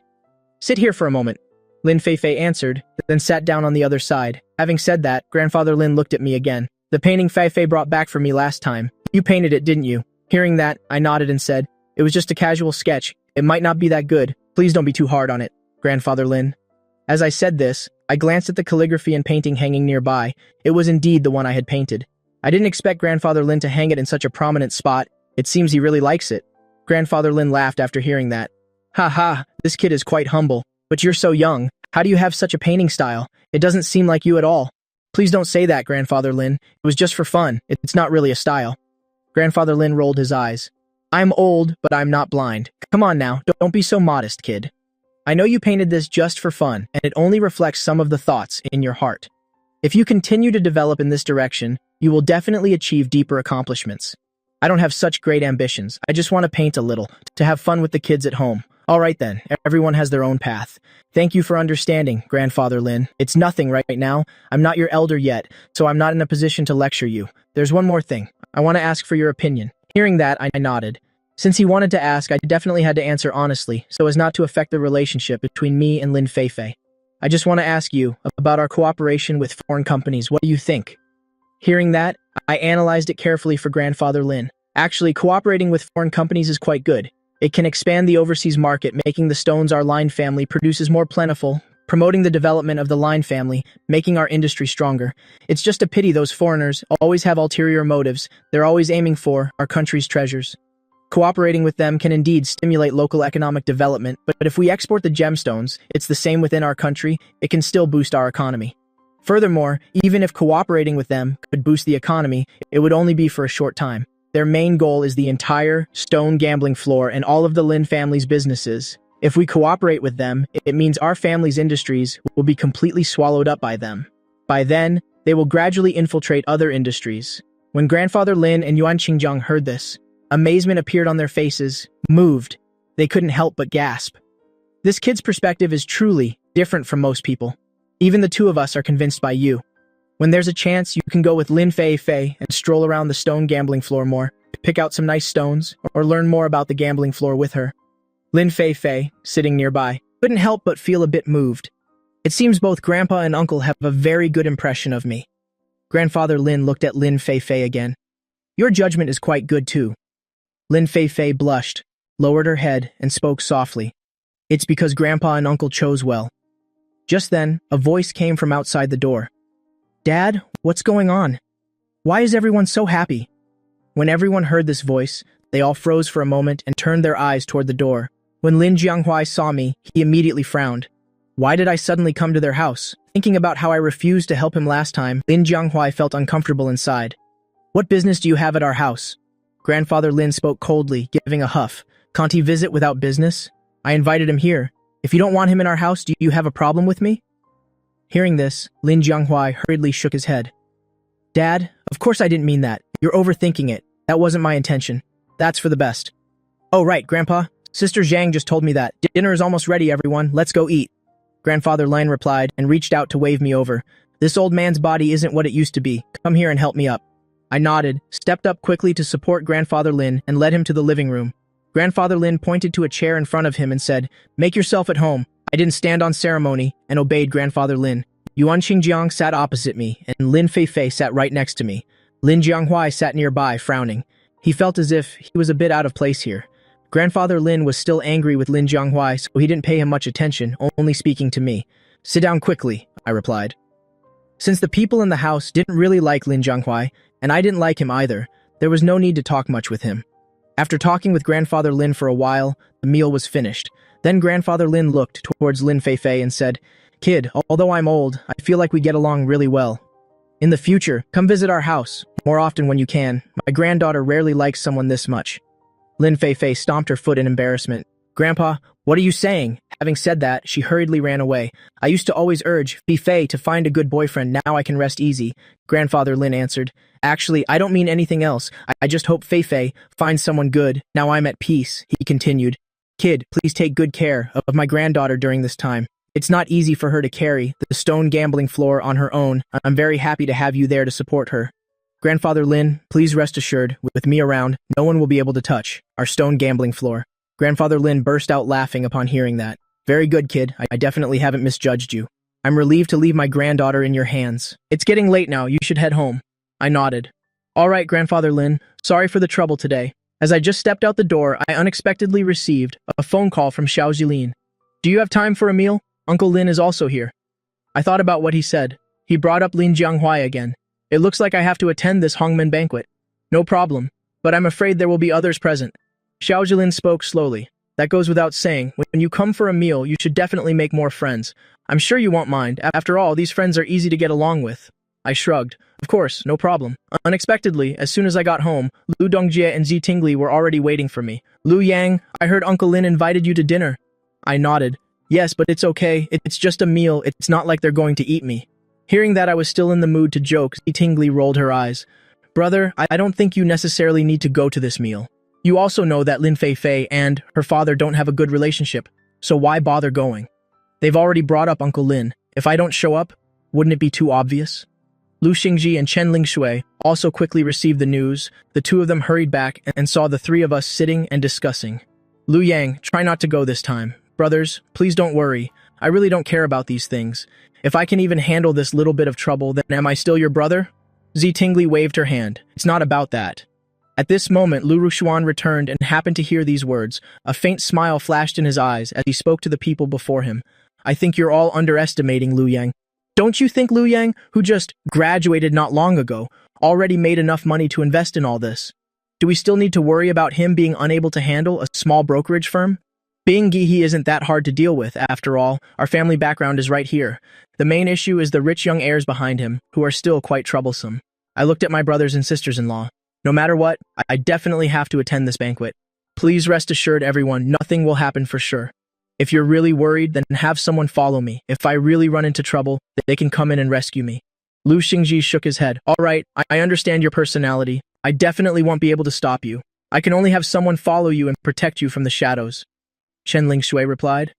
Sit here for a moment. Lin Feifei answered, then sat down on the other side. Having said that, Grandfather Lin looked at me again. The painting Feifei brought back for me last time. You painted it, didn't you? Hearing that, I nodded and said, it was just a casual sketch. It might not be that good. Please don't be too hard on it, Grandfather Lin. As I said this, I glanced at the calligraphy and painting hanging nearby. It was indeed the one I had painted. I didn't expect Grandfather Lin to hang it in such a prominent spot. It seems he really likes it. Grandfather Lin laughed after hearing that. Ha ha, this kid is quite humble. But you're so young. How do you have such a painting style? It doesn't seem like you at all. Please don't say that, Grandfather Lin. It was just for fun. It's not really a style. Grandfather Lin rolled his eyes. I'm old, but I'm not blind. Come on now, don't be so modest, kid. I know you painted this just for fun, and it only reflects some of the thoughts in your heart. If you continue to develop in this direction, you will definitely achieve deeper accomplishments. I don't have such great ambitions. I just want to paint a little, to have fun with the kids at home. All right then, everyone has their own path. Thank you for understanding, Grandfather Lin. It's nothing right now. I'm not your elder yet, so I'm not in a position to lecture you. There's one more thing. I want to ask for your opinion. Hearing that, I nodded. Since he wanted to ask, I definitely had to answer honestly, so as not to affect the relationship between me and Lin Feifei. I just want to ask you about our cooperation with foreign companies. What do you think? Hearing that, I analyzed it carefully for Grandfather Lin. Actually, cooperating with foreign companies is quite good. It can expand the overseas market, making the stones our line family produces more plentiful, promoting the development of the line family, making our industry stronger. It's just a pity those foreigners always have ulterior motives. They're always aiming for our country's treasures. Cooperating with them can indeed stimulate local economic development, but if we export the gemstones, it's the same within our country, it can still boost our economy. Furthermore, even if cooperating with them could boost the economy, it would only be for a short time. Their main goal is the entire stone gambling floor and all of the Lin family's businesses. If we cooperate with them, it means our family's industries will be completely swallowed up by them. By then, they will gradually infiltrate other industries. When Grandfather Lin and Yuan Qingjiang heard this, amazement appeared on their faces, moved. They couldn't help but gasp. This kid's perspective is truly different from most people. Even the two of us are convinced by you. When there's a chance, you can go with Lin Fei Fei and stroll around the stone gambling floor more, pick out some nice stones, or learn more about the gambling floor with her. Lin Fei Fei, sitting nearby, couldn't help but feel a bit moved. It seems both Grandpa and Uncle have a very good impression of me. Grandfather Lin looked at Lin Fei Fei again. Your judgment is quite good too. Lin Fei Fei blushed, lowered her head, and spoke softly. It's because Grandpa and Uncle chose well. Just then, a voice came from outside the door. Dad, what's going on? Why is everyone so happy? When everyone heard this voice, they all froze for a moment and turned their eyes toward the door. When Lin Jianghuai saw me, he immediately frowned. Why did I suddenly come to their house? Thinking about how I refused to help him last time, Lin Jianghuai felt uncomfortable inside. What business do you have at our house? Grandfather Lin spoke coldly, giving a huff. Can't he visit without business? I invited him here. If you don't want him in our house, do you have a problem with me? Hearing this, Lin Jianghuai hurriedly shook his head. Dad, of course I didn't mean that. You're overthinking it. That wasn't my intention. That's for the best. Oh right, Grandpa. Sister Zhang just told me that. Dinner is almost ready, everyone. Let's go eat. Grandfather Lin replied and reached out to wave me over. This old man's body isn't what it used to be. Come here and help me up. I nodded, stepped up quickly to support Grandfather Lin, and led him to the living room. Grandfather Lin pointed to a chair in front of him and said, Make yourself at home. I didn't stand on ceremony and obeyed Grandfather Lin. Yuan Qingjiang sat opposite me, and Lin Fei Fei sat right next to me. Lin Jianghuai sat nearby, frowning. He felt as if he was a bit out of place here. Grandfather Lin was still angry with Lin Jianghuai, so he didn't pay him much attention, only speaking to me. Sit down quickly, I replied. Since the people in the house didn't really like Lin Jianghuai, and I didn't like him either, there was no need to talk much with him. After talking with Grandfather Lin for a while, the meal was finished. Then Grandfather Lin looked towards Lin Fei Fei and said, Kid, although I'm old, I feel like we get along really well. In the future, come visit our house, more often when you can. My granddaughter rarely likes someone this much. Lin Fei Fei stomped her foot in embarrassment. Grandpa, what are you saying? Having said that, she hurriedly ran away. I used to always urge Fei Fei to find a good boyfriend. Now I can rest easy. Grandfather Lin answered. Actually, I don't mean anything else. I just hope Fei Fei finds someone good. Now I'm at peace, he continued. Kid, please take good care of my granddaughter during this time. It's not easy for her to carry the stone gambling floor on her own. I'm very happy to have you there to support her. Grandfather Lin, please rest assured, with me around, no one will be able to touch our stone gambling floor. Grandfather Lin burst out laughing upon hearing that. Very good, kid. I definitely haven't misjudged you. I'm relieved to leave my granddaughter in your hands. It's getting late now. You should head home. I nodded. All right, Grandfather Lin. Sorry for the trouble today. As I just stepped out the door, I unexpectedly received a phone call from Xiao Jilin. Do you have time for a meal? Uncle Lin is also here. I thought about what he said. He brought up Lin Jianghuai again. It looks like I have to attend this Hongmen banquet. No problem, but I'm afraid there will be others present. Xiao Jilin spoke slowly. That goes without saying. When you come for a meal, you should definitely make more friends. I'm sure you won't mind. After all, these friends are easy to get along with. I shrugged. Of course, no problem. Unexpectedly, as soon as I got home, Lu Dongjie and Zi Tingli were already waiting for me. Lu Yang, I heard Uncle Lin invited you to dinner. I nodded. Yes, but it's okay. It's just a meal. It's not like they're going to eat me. Hearing that I was still in the mood to joke, Zi Tingli rolled her eyes. Brother, I don't think you necessarily need to go to this meal. You also know that Lin Fei Fei and her father don't have a good relationship, so why bother going? They've already brought up Uncle Lin. If I don't show up, wouldn't it be too obvious? Lu Xingji and Chen Lingshui also quickly received the news. The two of them hurried back and saw the three of us sitting and discussing. Lu Yang, try not to go this time. Brothers, please don't worry. I really don't care about these things. If I can even handle this little bit of trouble, then am I still your brother? Zi Tingli waved her hand. It's not about that. At this moment, Lu Rushuan returned and happened to hear these words. A faint smile flashed in his eyes as he spoke to the people before him. I think you're all underestimating Lu Yang. Don't you think Lu Yang, who just graduated not long ago, already made enough money to invest in all this? Do we still need to worry about him being unable to handle a small brokerage firm? Being Gihe isn't that hard to deal with, after all. Our family background is right here. The main issue is the rich young heirs behind him, who are still quite troublesome. I looked at my brothers and sisters-in-law. No matter what, I definitely have to attend this banquet. Please rest assured, everyone, nothing will happen for sure. If you're really worried, then have someone follow me. If I really run into trouble, they can come in and rescue me. Lu Xingji shook his head. All right, I understand your personality. I definitely won't be able to stop you. I can only have someone follow you and protect you from the shadows. Chen Ling Shui replied.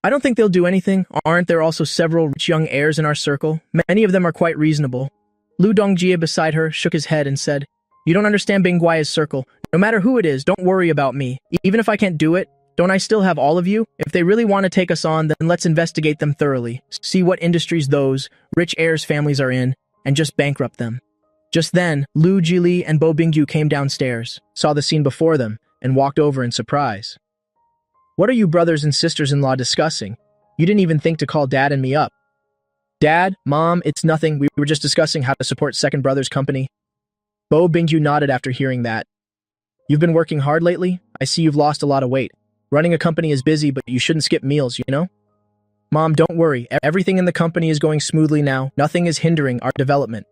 I don't think they'll do anything. Aren't there also several rich young heirs in our circle? Many of them are quite reasonable. Lu Dongjie beside her shook his head and said, You don't understand Bingguai's circle. No matter who it is, don't worry about me. Even if I can't do it, don't I still have all of you? If they really want to take us on, then let's investigate them thoroughly. See what industries those rich heirs' families are in, and just bankrupt them. Just then, Lu Jili and Bo Bingyu came downstairs, saw the scene before them, and walked over in surprise. What are you brothers and sisters-in-law discussing? You didn't even think to call Dad and me up. Dad, Mom, it's nothing. We were just discussing how to support Second Brother's company. Bo Bingyu nodded after hearing that. You've been working hard lately? I see you've lost a lot of weight. Running a company is busy, but you shouldn't skip meals, you know? Mom, don't worry. Everything in the company is going smoothly now. Nothing is hindering our development.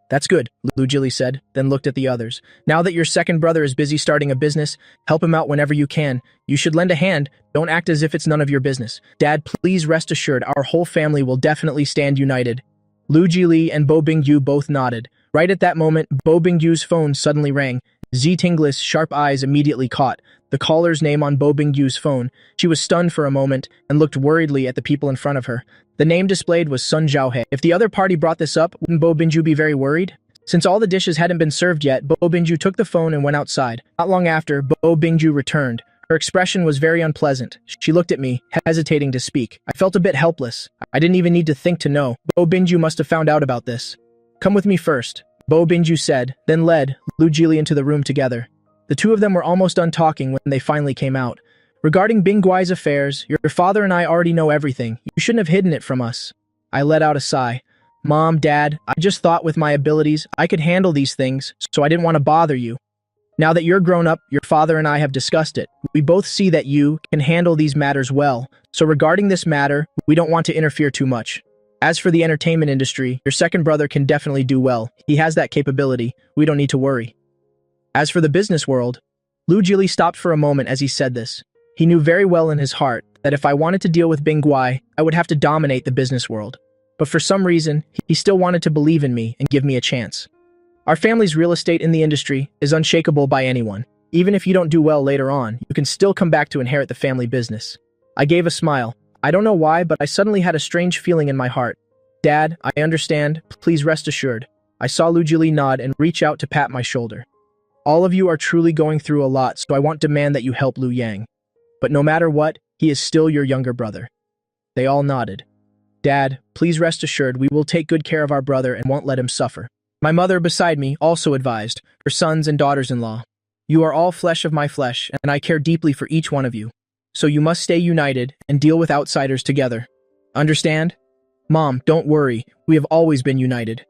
That's good, Lu Jili said, then looked at the others. Now that your second brother is busy starting a business, help him out whenever you can. You should lend a hand. Don't act as if it's none of your business. Dad, please rest assured our whole family will definitely stand united. Lu Jili and Bo Bingyu both nodded. Right at that moment, Bo Bingyu's phone suddenly rang. Zi Tinglis' sharp eyes immediately caught the caller's name on Bo Bingyu's phone. She was stunned for a moment and looked worriedly at the people in front of her. The name displayed was Sun Zhaohe. If the other party brought this up, wouldn't Bo Bingyu be very worried? Since all the dishes hadn't been served yet, Bo Bingyu took the phone and went outside. Not long after, Bo Bingyu returned. Her expression was very unpleasant. She looked at me, hesitating to speak. I felt a bit helpless. I didn't even need to think to know. Bo Bingyu must have found out about this. Come with me first, Bo Bingyu said, then led Lu Jili into the room together. The two of them were almost done talking when they finally came out. Regarding Bingguai's affairs, your father and I already know everything. You shouldn't have hidden it from us. I let out a sigh. Mom, Dad, I just thought with my abilities, I could handle these things, so I didn't want to bother you. Now that you're grown up, your father and I have discussed it. We both see that you can handle these matters well. So regarding this matter, we don't want to interfere too much. As for the entertainment industry, your second brother can definitely do well. He has that capability. We don't need to worry. As for the business world, Lu Jili stopped for a moment as he said this. He knew very well in his heart that if I wanted to deal with Bingguai, I would have to dominate the business world. But for some reason, he still wanted to believe in me and give me a chance. Our family's real estate in the industry is unshakable by anyone. Even if you don't do well later on, you can still come back to inherit the family business. I gave a smile. I don't know why, but I suddenly had a strange feeling in my heart. Dad, I understand. Please rest assured. I saw Lu Jili nod and reach out to pat my shoulder. All of you are truly going through a lot, so I want to demand that you help Lu Yang. But no matter what, he is still your younger brother. They all nodded. Dad, please rest assured we will take good care of our brother and won't let him suffer. My mother beside me also advised, her sons and daughters-in-law. You are all flesh of my flesh, and I care deeply for each one of you. So you must stay united and deal with outsiders together. Understand? Mom, don't worry. We have always been united.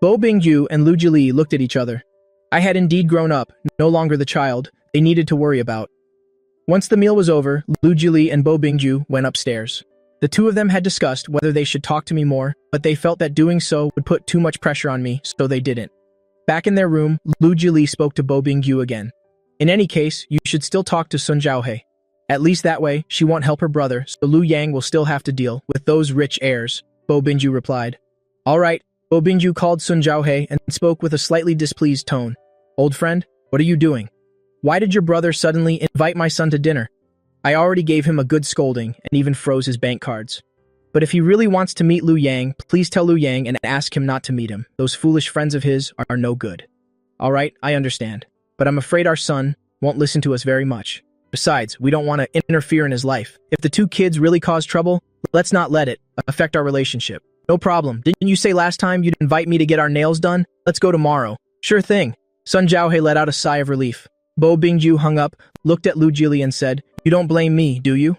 Bo Bingyu and Lu Jili looked at each other. I had indeed grown up, no longer the child they needed to worry about. Once the meal was over, Lu Jili and Bo Bingyu went upstairs. The two of them had discussed whether they should talk to me more, but they felt that doing so would put too much pressure on me, so they didn't. Back in their room, Lu Jili spoke to Bo Bingyu again. In any case, you should still talk to Sun Zhaohe. At least that way, she won't help her brother, so Lu Yang will still have to deal with those rich heirs, Bo Bingyu replied. All right, Bo Bingyu called Sun Zhaohe and spoke with a slightly displeased tone. Old friend, what are you doing? Why did your brother suddenly invite my son to dinner? I already gave him a good scolding and even froze his bank cards. But if he really wants to meet Lu Yang, please tell Lu Yang and ask him not to meet him. Those foolish friends of his are no good. All right, I understand. But I'm afraid our son won't listen to us very much. Besides, we don't want to interfere in his life. If the two kids really cause trouble, let's not let it affect our relationship. No problem. Didn't you say last time you'd invite me to get our nails done? Let's go tomorrow. Sure thing. Sun Zhaohe let out a sigh of relief. Bo Bingyu hung up, looked at Lu Jili and said, You don't blame me, do you?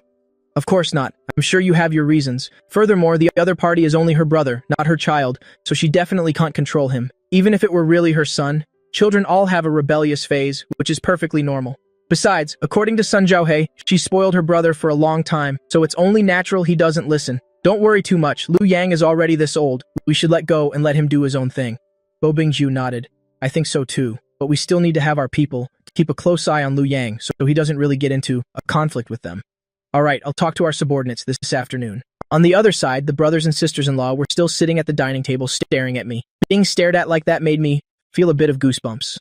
Of course not. I'm sure you have your reasons. Furthermore, the other party is only her brother, not her child, so she definitely can't control him. Even if it were really her son, children all have a rebellious phase, which is perfectly normal. Besides, according to Sun Zhaohe, she spoiled her brother for a long time, so it's only natural he doesn't listen. Don't worry too much. Lu Yang is already this old. We should let go and let him do his own thing. Bo Bingyu nodded. I think so too, but we still need to have our people keep a close eye on Lu Yang so he doesn't really get into a conflict with them. All right, I'll talk to our subordinates this afternoon. On the other side, the brothers and sisters-in-law were still sitting at the dining table staring at me. Being stared at like that made me feel a bit of goosebumps.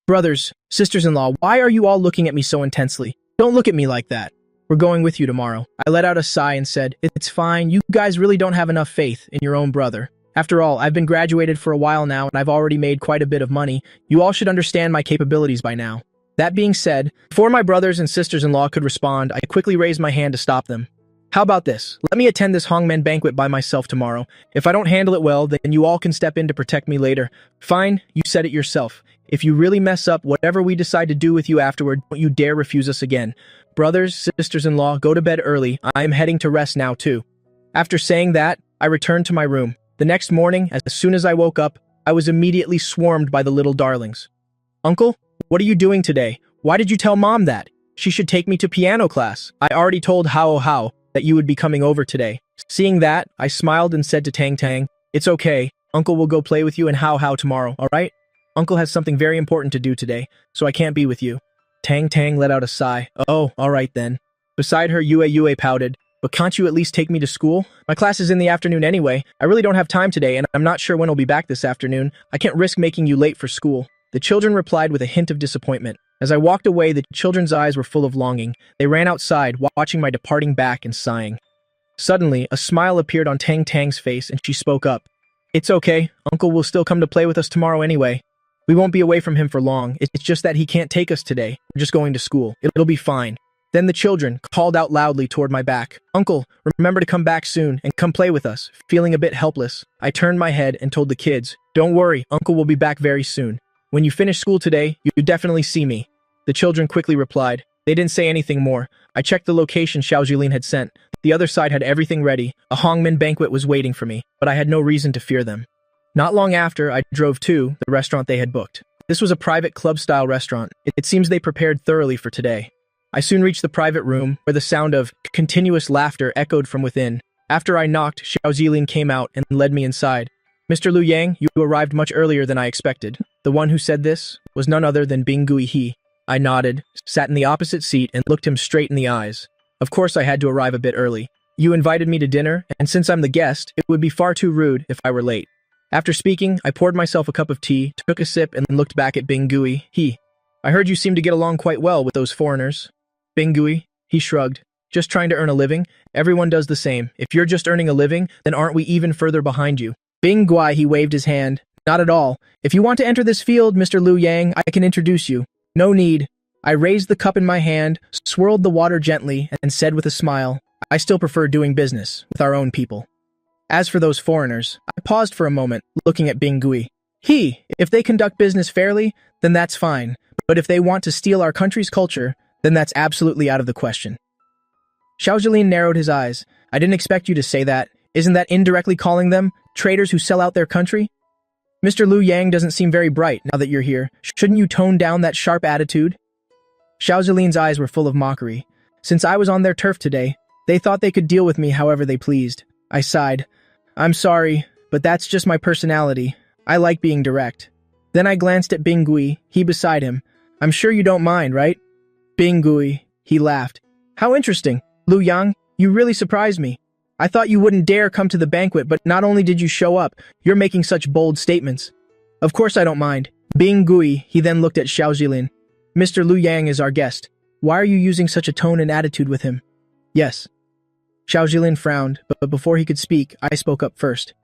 Brothers, sisters-in-law, why are you all looking at me so intensely? Don't look at me like that. We're going with you tomorrow. I let out a sigh and said, it's fine. You guys really don't have enough faith in your own brother. After all, I've been graduated for a while now and I've already made quite a bit of money. You all should understand my capabilities by now. That being said, before my brothers and sisters-in-law could respond, I quickly raised my hand to stop them. How about this? Let me attend this hangmen banquet by myself tomorrow. If I don't handle it well, then you all can step in to protect me later. Fine, you said it yourself. If you really mess up, whatever we decide to do with you afterward, don't you dare refuse us again. Brothers, sisters-in-law, go to bed early. I am heading to rest now too. After saying that, I returned to my room. The next morning, as soon as I woke up, I was immediately swarmed by the little darlings. Uncle, what are you doing today? Why did you tell Mom that? She should take me to piano class. I already told How that you would be coming over today. Seeing that, I smiled and said to Tang Tang, it's okay. Uncle will go play with you and How tomorrow, alright? Uncle has something very important to do today, so I can't be with you. Tang Tang let out a sigh. Oh, alright then. Beside her, Yue pouted. But can't you at least take me to school? My class is in the afternoon anyway. I really don't have time today, and I'm not sure when I'll be back this afternoon. I can't risk making you late for school. The children replied with a hint of disappointment. As I walked away, the children's eyes were full of longing. They ran outside, watching my departing back and sighing. Suddenly, a smile appeared on Tang Tang's face, and she spoke up. It's okay. Uncle will still come to play with us tomorrow anyway. We won't be away from him for long. It's just that he can't take us today. We're just going to school. It'll be fine. Then the children called out loudly toward my back. Uncle, remember to come back soon and come play with us. Feeling a bit helpless, I turned my head and told the kids, don't worry, Uncle will be back very soon. When you finish school today, you definitely see me. The children quickly replied. They didn't say anything more. I checked the location Xiao Jilin had sent. The other side had everything ready. A hangmen banquet was waiting for me, but I had no reason to fear them. Not long after, I drove to the restaurant they had booked. This was a private club-style restaurant. It seems they prepared thoroughly for today. I soon reached the private room, where the sound of continuous laughter echoed from within. After I knocked, Xiao Jilin came out and led me inside. Mr. Liu Yang, you arrived much earlier than I expected. The one who said this was none other than Bingui He. I nodded, sat in the opposite seat, and looked him straight in the eyes. Of course I had to arrive a bit early. You invited me to dinner, and since I'm the guest, it would be far too rude if I were late. After speaking, I poured myself a cup of tea, took a sip, and looked back at Bingui He. I heard you seem to get along quite well with those foreigners. Bingui, he shrugged. Just trying to earn a living? Everyone does the same. If you're just earning a living, then aren't we even further behind you? Bingui, he waved his hand. Not at all. If you want to enter this field, Mr. Liu Yang, I can introduce you. No need. I raised the cup in my hand, swirled the water gently, and said with a smile, I still prefer doing business with our own people. As for those foreigners, I paused for a moment, looking at Bingui. If they conduct business fairly, then that's fine. But if they want to steal our country's culture, then that's absolutely out of the question. Xiao Jilin narrowed his eyes. I didn't expect you to say that. Isn't that indirectly calling them traitors who sell out their country? Mr. Liu Yang doesn't seem very bright now that you're here. Shouldn't you tone down that sharp attitude? Xiao Jilin's eyes were full of mockery. Since I was on their turf today, they thought they could deal with me however they pleased. I sighed. I'm sorry, but that's just my personality. I like being direct. Then I glanced at Bingui, he beside him. I'm sure you don't mind, right? Bingui, he laughed. How interesting. Liu Yang, you really surprised me. I thought you wouldn't dare come to the banquet, but not only did you show up, you're making such bold statements. Of course I don't mind. Bingui, he then looked at Xiao Jilin. Mr. Liu Yang is our guest. Why are you using such a tone and attitude with him? Yes. Xiao Jilin frowned, but before he could speak, I spoke up first.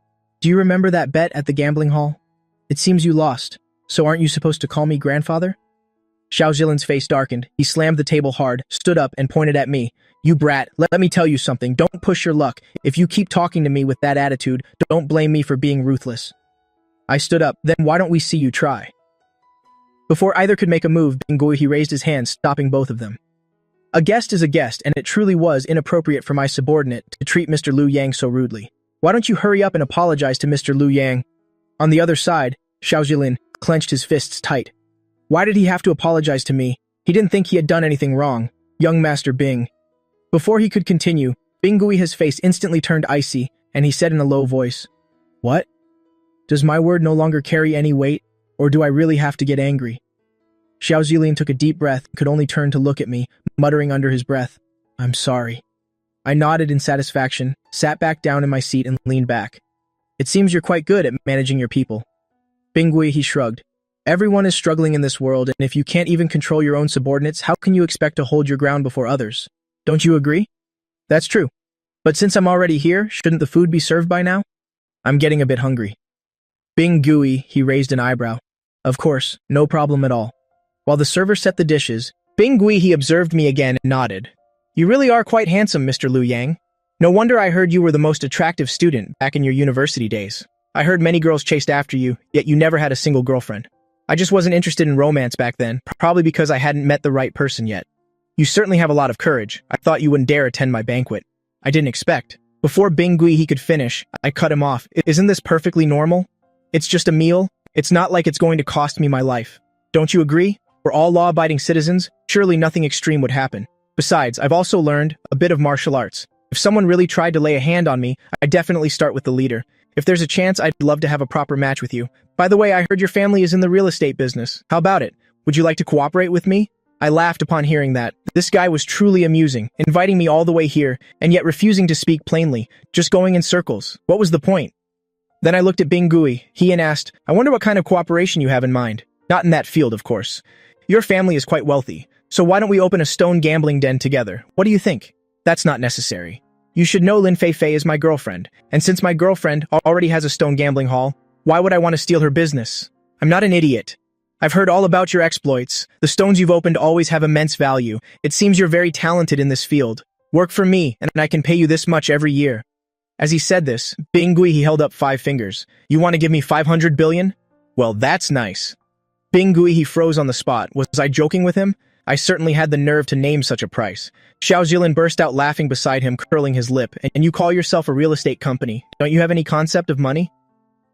Do you remember that bet at the gambling hall? It seems you lost, so aren't you supposed to call me grandfather? Xiao Jilin's face darkened. He slammed the table hard, stood up, and pointed at me. You brat, let me tell you something. Don't push your luck. If you keep talking to me with that attitude, don't blame me for being ruthless. I stood up. Then why don't we see you try? Before either could make a move, Bingui he raised his hand, stopping both of them. A guest is a guest, and it truly was inappropriate for my subordinate to treat Mr. Liu Yang so rudely. Why don't you hurry up and apologize to Mr. Liu Yang? On the other side, Xiao Jilin clenched his fists tight. Why did he have to apologize to me? He didn't think he had done anything wrong. Young Master Bing. Before he could continue, Bingui his face instantly turned icy, and he said in a low voice, What? Does my word no longer carry any weight, or do I really have to get angry? Xiao Jilin took a deep breath and could only turn to look at me, muttering under his breath, I'm sorry. I nodded in satisfaction, sat back down in my seat and leaned back. It seems you're quite good at managing your people. Bingui he shrugged. Everyone is struggling in this world, and if you can't even control your own subordinates, how can you expect to hold your ground before others? Don't you agree? That's true. But since I'm already here, shouldn't the food be served by now? I'm getting a bit hungry. Being gooey, he raised an eyebrow. Of course, no problem at all. While the server set the dishes, being gooey, he observed me again and nodded. You really are quite handsome, Mr. Liu Yang. No wonder I heard you were the most attractive student back in your university days. I heard many girls chased after you, yet you never had a single girlfriend. I just wasn't interested in romance back then, probably because I hadn't met the right person yet. You certainly have a lot of courage. I thought you wouldn't dare attend my banquet. I didn't expect. Before Bingui he could finish, I cut him off. Isn't this perfectly normal? It's just a meal. It's not like it's going to cost me my life. Don't you agree? We're all law-abiding citizens. Surely nothing extreme would happen. Besides, I've also learned a bit of martial arts. If someone really tried to lay a hand on me, I'd definitely start with the leader. If there's a chance, I'd love to have a proper match with you. By the way, I heard your family is in the real estate business. How about it? Would you like to cooperate with me? I laughed upon hearing that. This guy was truly amusing, inviting me all the way here, and yet refusing to speak plainly, just going in circles. What was the point? Then I looked at Bingui, and asked, I wonder what kind of cooperation you have in mind. Not in that field, of course. Your family is quite wealthy, so why don't we open a stone gambling den together? What do you think? That's not necessary. You should know Lin Fei Fei is my girlfriend, and since my girlfriend already has a stone gambling hall, why would I want to steal her business? I'm not an idiot. I've heard all about your exploits. The stones you've opened always have immense value. It seems you're very talented in this field. Work for me, and I can pay you this much every year. As he said this, Bingui he held up 5 fingers. You want to give me 500 billion? Well, that's nice. Bingui he froze on the spot. Was I joking with him? I certainly had the nerve to name such a price. Xiao Zilin burst out laughing beside him, curling his lip. And you call yourself a real estate company? Don't you have any concept of money?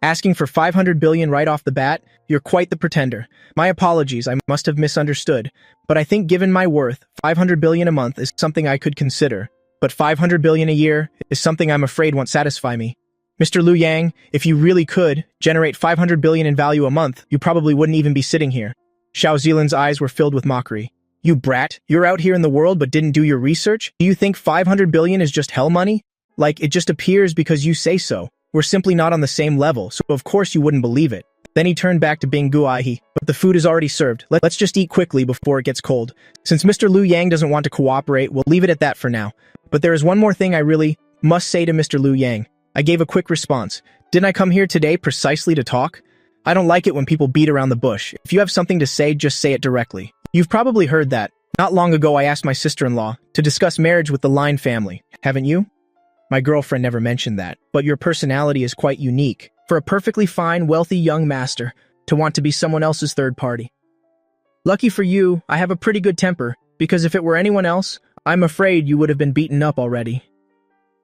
Asking for 500 billion right off the bat? You're quite the pretender. My apologies, I must have misunderstood. But I think given my worth, 500 billion a month is something I could consider. But 500 billion a year is something I'm afraid won't satisfy me. Mr. Liu Yang, if you really could generate 500 billion in value a month, you probably wouldn't even be sitting here. Xiao Zilin's eyes were filled with mockery. You brat, you're out here in the world but didn't do your research? Do you think 500 billion is just hell money? Like, it just appears because you say so. We're simply not on the same level, so of course you wouldn't believe it. Then he turned back to Bing Guai. But the food is already served. Let's just eat quickly before it gets cold. Since Mr. Liu Yang doesn't want to cooperate, we'll leave it at that for now. But there is one more thing I really must say to Mr. Liu Yang. I gave a quick response. Didn't I come here today precisely to talk? I don't like it when people beat around the bush. If you have something to say, just say it directly. You've probably heard that. Not long ago I asked my sister-in-law to discuss marriage with the Line family. Haven't you? My girlfriend never mentioned that, but your personality is quite unique for a perfectly fine, wealthy young master to want to be someone else's third party. Lucky for you, I have a pretty good temper, because if it were anyone else, I'm afraid you would have been beaten up already.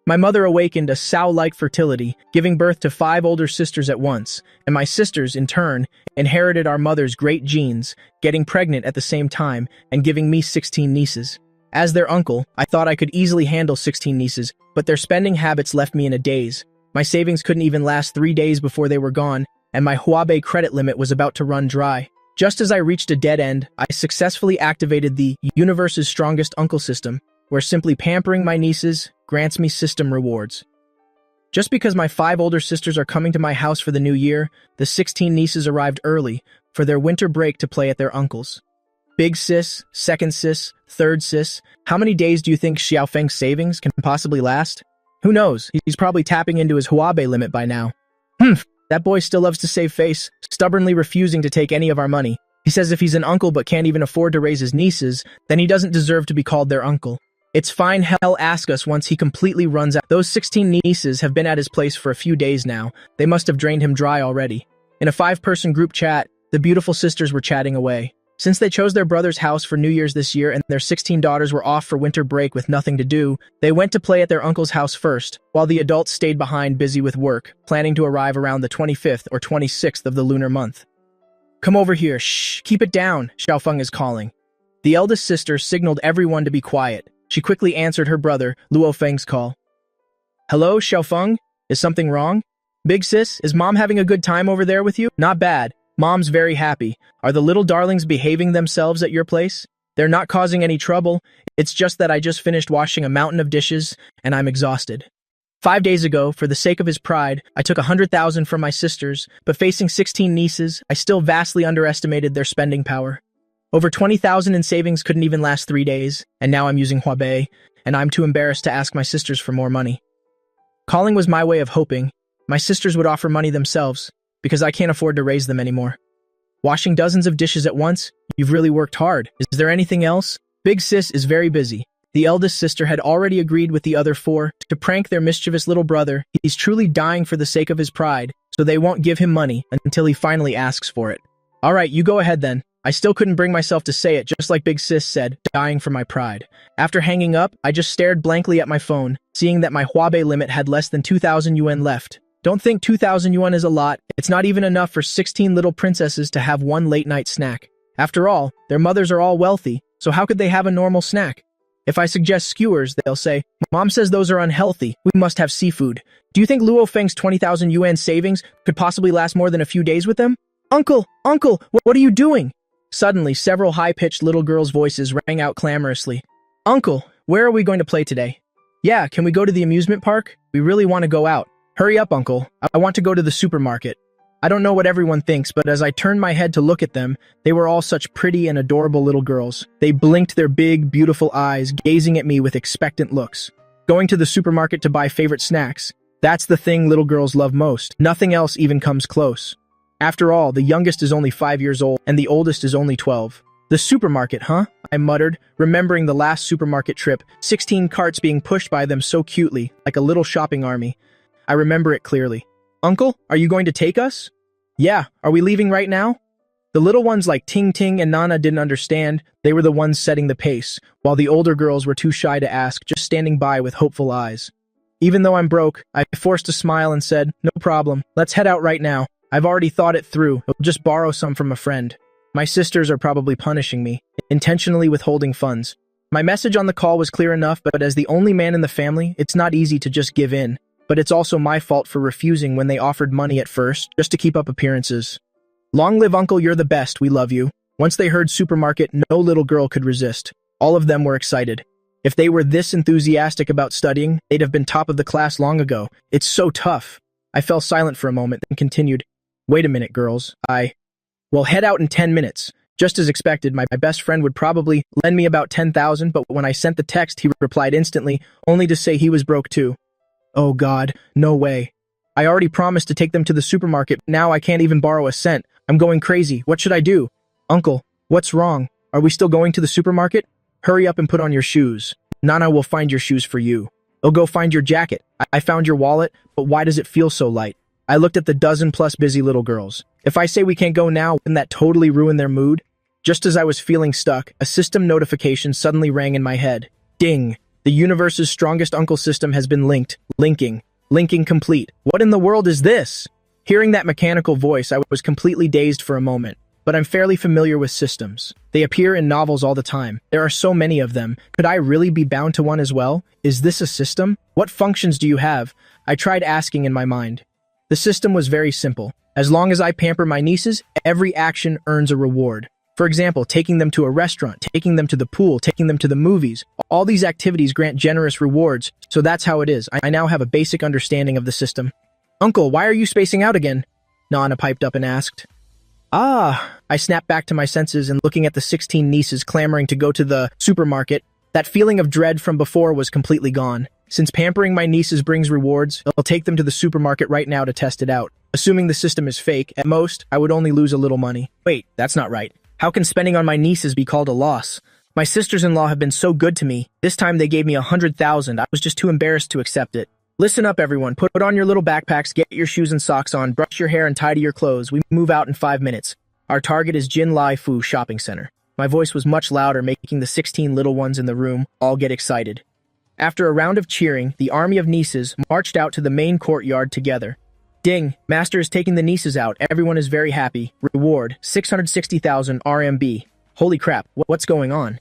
My mother awakened a sow-like fertility, giving birth to 5 older sisters at once, and my sisters, in turn, inherited our mother's great genes, getting pregnant at the same time and giving me 16 nieces. As their uncle, I thought I could easily handle 16 nieces, but their spending habits left me in a daze. My savings couldn't even last 3 days before they were gone, and my Huabei credit limit was about to run dry. Just as I reached a dead end, I successfully activated the universe's strongest uncle system, where simply pampering my nieces grants me system rewards. Just because my 5 older sisters are coming to my house for the new year, the 16 nieces arrived early for their winter break to play at their uncle's. Big sis, second sis, third sis, how many days do you think Xiaofeng's savings can possibly last? Who knows, he's probably tapping into his Huabei limit by now. That boy still loves to save face, stubbornly refusing to take any of our money. He says if he's an uncle but can't even afford to raise his nieces, then he doesn't deserve to be called their uncle. It's fine, hell, ask us once he completely runs out. Those 16 nieces have been at his place for a few days now. They must have drained him dry already. In a 5-person group chat, the beautiful sisters were chatting away. Since they chose their brother's house for New Year's this year and their 16 daughters were off for winter break with nothing to do, they went to play at their uncle's house first, while the adults stayed behind busy with work, planning to arrive around the 25th or 26th of the lunar month. Come over here, shh, keep it down, Xiaofeng is calling. The eldest sister signaled everyone to be quiet. She quickly answered her brother, Luo Feng's call. Hello, Xiaofeng? Is something wrong? Big sis, is mom having a good time over there with you? Not bad. Mom's very happy. Are the little darlings behaving themselves at your place? They're not causing any trouble. It's just that I just finished washing a mountain of dishes, and I'm exhausted. 5 days ago, for the sake of his pride, I took 100,000 from my sisters, but facing 16 nieces, I still vastly underestimated their spending power. Over 20,000 in savings couldn't even last 3 days, and now I'm using Huabei, and I'm too embarrassed to ask my sisters for more money. Calling was my way of hoping my sisters would offer money themselves, because I can't afford to raise them anymore. Washing dozens of dishes at once? You've really worked hard. Is there anything else? Big sis is very busy. The eldest sister had already agreed with the other four to prank their mischievous little brother. He's truly dying for the sake of his pride, so they won't give him money until he finally asks for it. All right, you go ahead then. I still couldn't bring myself to say it, just like Big Sis said, dying for my pride. After hanging up, I just stared blankly at my phone, seeing that my Huabei limit had less than 2,000 yuan left. Don't think 2,000 yuan is a lot. It's not even enough for 16 little princesses to have one late-night snack. After all, their mothers are all wealthy, so how could they have a normal snack? If I suggest skewers, they'll say, Mom says those are unhealthy. We must have seafood. Do you think Luo Feng's 20,000 yuan savings could possibly last more than a few days with them? Uncle! Uncle! What are you doing? Suddenly, several high-pitched little girls' voices rang out clamorously. Uncle, where are we going to play today? Yeah, can we go to the amusement park? We really want to go out. Hurry up, Uncle. I want to go to the supermarket. I don't know what everyone thinks, but as I turned my head to look at them, they were all such pretty and adorable little girls. They blinked their big, beautiful eyes, gazing at me with expectant looks. Going to the supermarket to buy favorite snacks. That's the thing little girls love most. Nothing else even comes close. After all, the youngest is only 5 years old, and the oldest is only 12. The supermarket, huh? I muttered, remembering the last supermarket trip, 16 carts being pushed by them so cutely, like a little shopping army. I remember it clearly. Uncle, are you going to take us? Yeah, are we leaving right now? The little ones like Ting Ting and Nana didn't understand. They were the ones setting the pace, while the older girls were too shy to ask, just standing by with hopeful eyes. Even though I'm broke, I forced a smile and said, no problem, let's head out right now. I've already thought it through. I'll just borrow some from a friend. My sisters are probably punishing me, intentionally withholding funds. My message on the call was clear enough, but as the only man in the family, it's not easy to just give in. But it's also my fault for refusing when they offered money at first, just to keep up appearances. Long live Uncle, you're the best, we love you. Once they heard supermarket, no little girl could resist. All of them were excited. If they were this enthusiastic about studying, they'd have been top of the class long ago. It's so tough. I fell silent for a moment, then continued, wait a minute, girls, Well, head out in 10 minutes. Just as expected, my best friend would probably lend me about 10,000, but when I sent the text, he replied instantly, only to say he was broke too. Oh God, no way. I already promised to take them to the supermarket, now I can't even borrow a cent. I'm going crazy, what should I do? Uncle, what's wrong? Are we still going to the supermarket? Hurry up and put on your shoes. Nana will find your shoes for you. I'll go find your jacket. I found your wallet, but why does it feel so light? I looked at the dozen-plus busy little girls. If I say we can't go now, wouldn't that totally ruin their mood? Just as I was feeling stuck, a system notification suddenly rang in my head. Ding! The universe's strongest uncle system has been linked. Linking complete. What in the world is this? Hearing that mechanical voice, I was completely dazed for a moment. But I'm fairly familiar with systems. They appear in novels all the time. There are so many of them. Could I really be bound to one as well? Is this a system? What functions do you have? I tried asking in my mind. The system was very simple. As long as I pamper my nieces, every action earns a reward. For example, taking them to a restaurant, taking them to the pool, taking them to the movies. All these activities grant generous rewards, so that's how it is. I now have a basic understanding of the system. Uncle, why are you spacing out again? Nana piped up and asked. I snapped back to my senses and looking at the 16 nieces clamoring to go to the supermarket, that feeling of dread from before was completely gone. Since pampering my nieces brings rewards, I'll take them to the supermarket right now to test it out. Assuming the system is fake, at most, I would only lose a little money. Wait, that's not right. How can spending on my nieces be called a loss? My sisters-in-law have been so good to me. This time they gave me 100,000. I was just too embarrassed to accept it. Listen up, everyone. Put on your little backpacks, get your shoes and socks on, brush your hair and tidy your clothes. We move out in 5 minutes. Our target is Jin Lai Fu Shopping Center. My voice was much louder, making the 16 little ones in the room all get excited. After a round of cheering, the army of nieces marched out to the main courtyard together. Ding! Master is taking the nieces out. Everyone is very happy. Reward, 660,000 RMB. Holy crap, what's going on?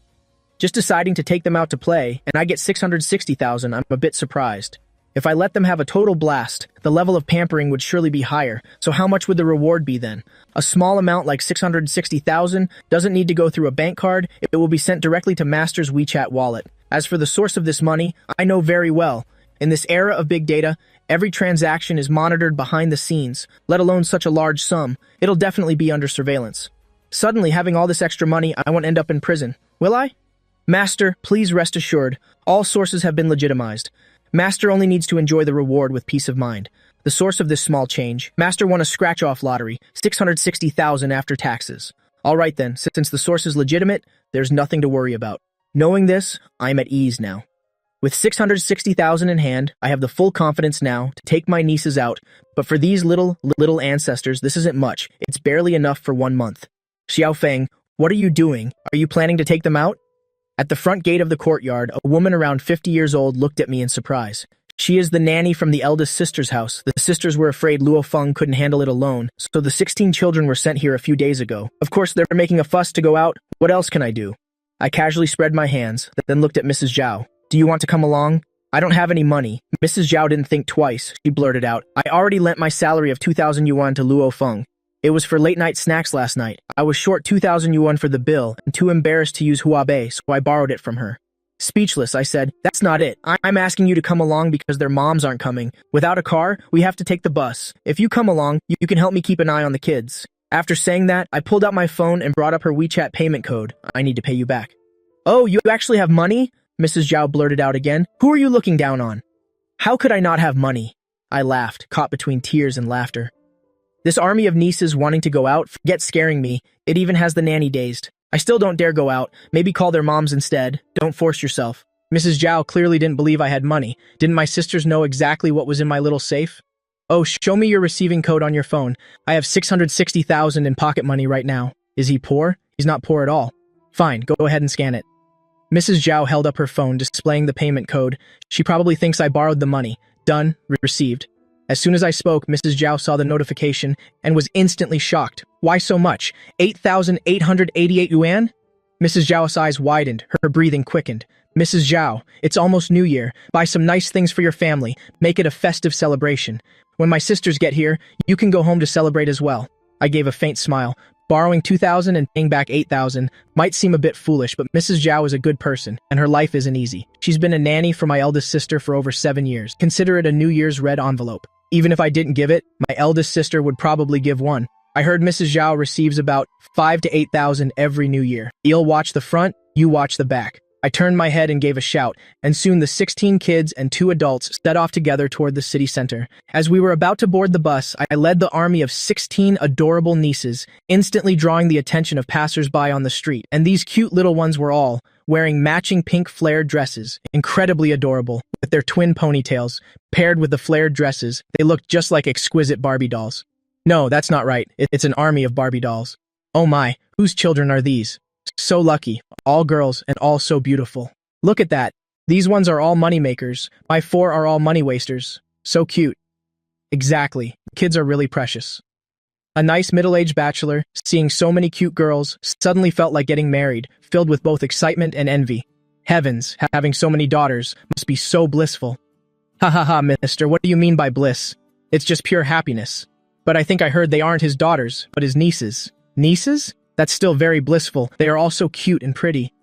Just deciding to take them out to play, and I get 660,000, I'm a bit surprised. If I let them have a total blast, the level of pampering would surely be higher, so how much would the reward be then? A small amount like 660,000 doesn't need to go through a bank card, it will be sent directly to Master's WeChat wallet. As for the source of this money, I know very well. In this era of big data, every transaction is monitored behind the scenes, let alone such a large sum. It'll definitely be under surveillance. Suddenly, having all this extra money, I won't end up in prison, will I? Master, please rest assured, all sources have been legitimized. Master only needs to enjoy the reward with peace of mind. The source of this small change, Master won a scratch-off lottery, 660,000 after taxes. All right then, since the source is legitimate, there's nothing to worry about. Knowing this, I'm at ease now. With 660,000 in hand, I have the full confidence now to take my nieces out, but for these little ancestors, this isn't much. It's barely enough for 1 month. Xiaofeng, what are you doing? Are you planning to take them out? At the front gate of the courtyard, a woman around 50 years old looked at me in surprise. She is the nanny from the eldest sister's house. The sisters were afraid Luo Feng couldn't handle it alone, so the 16 children were sent here a few days ago. Of course, they're making a fuss to go out. What else can I do? I casually spread my hands, then looked at Mrs. Zhao. Do you want to come along? I don't have any money. Mrs. Zhao didn't think twice. She blurted out. I already lent my salary of 2,000 yuan to Luo Feng. It was for late-night snacks last night. I was short 2,000 yuan for the bill and too embarrassed to use huabei, so I borrowed it from her. Speechless, I said, that's not it. I'm asking you to come along because their moms aren't coming. Without a car, we have to take the bus. If you come along, you can help me keep an eye on the kids. After saying that, I pulled out my phone and brought up her WeChat payment code. I need to pay you back. Oh, you actually have money? Mrs. Zhao blurted out again. Who are you looking down on? How could I not have money? I laughed, caught between tears and laughter. This army of nieces wanting to go out, forget scaring me. It even has the nanny dazed. I still don't dare go out. Maybe call their moms instead. Don't force yourself. Mrs. Zhao clearly didn't believe I had money. Didn't my sisters know exactly what was in my little safe? Oh, show me your receiving code on your phone. I have 660,000 in pocket money right now. Is he poor? He's not poor at all. Fine, go ahead and scan it. Mrs. Zhao held up her phone, displaying the payment code. She probably thinks I borrowed the money. Done. Received. As soon as I spoke, Mrs. Zhao saw the notification and was instantly shocked. Why so much? 8,888 yuan? Mrs. Zhao's eyes widened, her breathing quickened. Mrs. Zhao, it's almost New Year. Buy some nice things for your family. Make it a festive celebration. When my sisters get here, you can go home to celebrate as well. I gave a faint smile. Borrowing 2,000 and paying back 8,000 might seem a bit foolish, but Mrs. Zhao is a good person, and her life isn't easy. She's been a nanny for my eldest sister for over 7 years. Consider it a New Year's red envelope. Even if I didn't give it, my eldest sister would probably give one. I heard Mrs. Zhao receives about 5 to 8,000 every New Year. You'll watch the front, you watch the back. I turned my head and gave a shout, and soon the 16 kids and 2 adults set off together toward the city center. As we were about to board the bus, I led the army of 16 adorable nieces, instantly drawing the attention of passers-by on the street. And these cute little ones were all wearing matching pink flared dresses, incredibly adorable, with their twin ponytails. Paired with the flared dresses, they looked just like exquisite Barbie dolls. No, that's not right. It's an army of Barbie dolls. Oh my, whose children are these? So lucky, all girls and all so beautiful. Look at that. These ones are all money makers. My 4 are all money wasters. So cute. Exactly. Kids are really precious. A nice middle-aged bachelor, seeing so many cute girls, suddenly felt like getting married, filled with both excitement and envy. Heavens, having so many daughters must be so blissful. Ha ha ha, mister, what do you mean by bliss? It's just pure happiness. But I think I heard they aren't his daughters, but his nieces. Nieces? That's still very blissful. They are all so cute and pretty.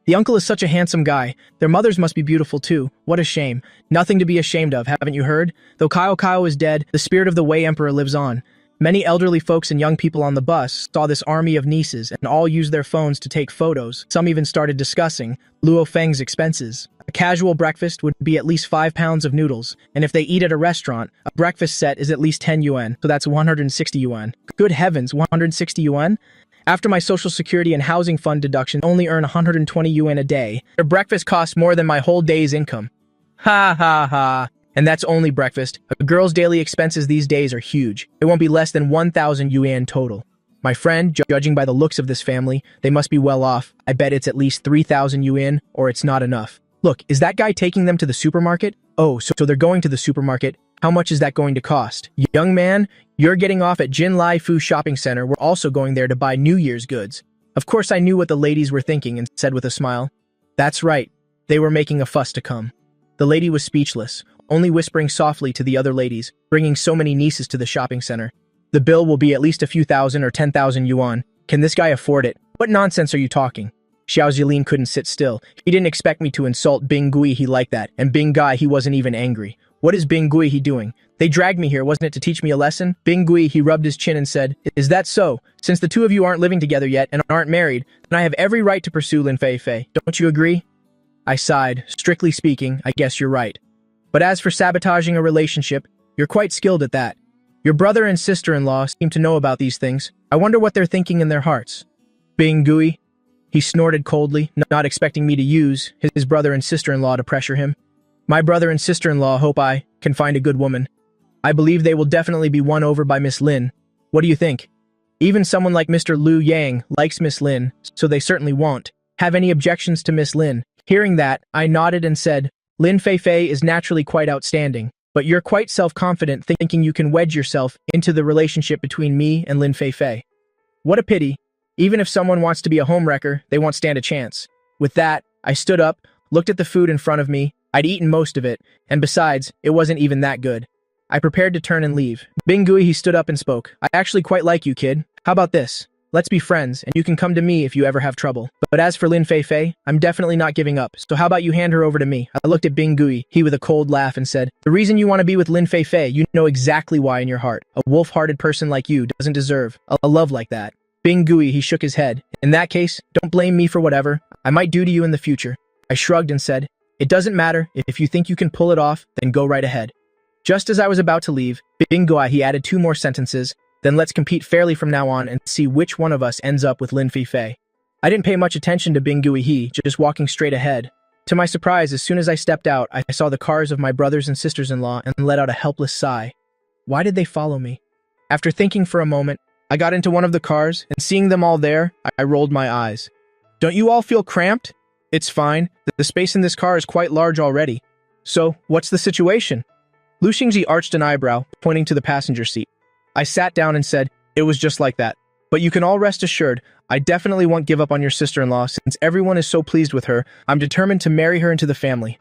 The uncle is such a handsome guy. Their mothers must be beautiful too. What a shame. Nothing to be ashamed of, haven't you heard? Though Kao is dead, the spirit of the Wei Emperor lives on. Many elderly folks and young people on the bus saw this army of nieces and all used their phones to take photos. Some even started discussing Luo Feng's expenses. A casual breakfast would be at least 5 pounds of noodles, and if they eat at a restaurant, a breakfast set is at least 10 yuan, so that's 160 yuan. Good heavens, 160 yuan? After my social security and housing fund deduction, only earn 120 yuan a day. Their breakfast costs more than my whole day's income. Ha ha ha. And that's only breakfast. A girl's daily expenses these days are huge. It won't be less than 1,000 yuan total. My friend, judging by the looks of this family, they must be well off. I bet it's at least 3,000 yuan, or it's not enough. Look, is that guy taking them to the supermarket? Oh, so they're going to the supermarket. How much is that going to cost? Young man, you're getting off at Jinlai Fu Shopping Center. We're also going there to buy New Year's goods. Of course, I knew what the ladies were thinking and said with a smile, that's right. They were making a fuss to come. The lady was speechless, only whispering softly to the other ladies, bringing so many nieces to the shopping center. The bill will be at least a few thousand or 10,000 yuan. Can this guy afford it? What nonsense are you talking? Xiao Zilin couldn't sit still. He didn't expect me to insult Bing Gui he liked that, and Bing Gai he wasn't even angry. What is Bing Gui he doing? They dragged me here, wasn't it to teach me a lesson? Bing Gui, he rubbed his chin and said, is that so? Since the two of you aren't living together yet and aren't married, then I have every right to pursue Lin Fei Fei. Don't you agree? I sighed. Strictly speaking, I guess you're right. But as for sabotaging a relationship, you're quite skilled at that. Your brother and sister-in-law seem to know about these things. I wonder what they're thinking in their hearts. Bing Gui, he snorted coldly, not expecting me to use his brother and sister-in-law to pressure him. My brother and sister-in-law hope I can find a good woman. I believe they will definitely be won over by Miss Lin. What do you think? Even someone like Mr. Liu Yang likes Miss Lin, so they certainly won't have any objections to Miss Lin. Hearing that, I nodded and said, Lin Fei Fei is naturally quite outstanding, but you're quite self-confident thinking you can wedge yourself into the relationship between me and Lin Fei Fei. What a pity. Even if someone wants to be a homewrecker, they won't stand a chance. With that, I stood up, looked at the food in front of me. I'd eaten most of it, and besides, it wasn't even that good. I prepared to turn and leave. Bing Gui, he stood up and spoke. I actually quite like you, kid. How about this? Let's be friends, and you can come to me if you ever have trouble. But as for Lin Fei Fei, I'm definitely not giving up, so how about you hand her over to me? I looked at Bing Gui, he with a cold laugh and said, the reason you want to be with Lin Fei Fei, you know exactly why in your heart. A wolf-hearted person like you doesn't deserve a love like that. Bing Gui, he shook his head. In that case, don't blame me for whatever I might do to you in the future. I shrugged and said, it doesn't matter. If you think you can pull it off, then go right ahead. Just as I was about to leave, Bing Gui, he added 2 more sentences. Then let's compete fairly from now on and see which one of us ends up with Lin Fei Fei. I didn't pay much attention to Bing Gui, he just walking straight ahead. To my surprise, as soon as I stepped out, I saw the cars of my brothers and sisters-in-law and let out a helpless sigh. Why did they follow me? After thinking for a moment, I got into one of the cars, and seeing them all there, I rolled my eyes. Don't you all feel cramped? It's fine. The space in this car is quite large already. So, what's the situation? Lu Xingji arched an eyebrow, pointing to the passenger seat. I sat down and said, it was just like that. But you can all rest assured, I definitely won't give up on your sister-in-law since everyone is so pleased with her. I'm determined to marry her into the family.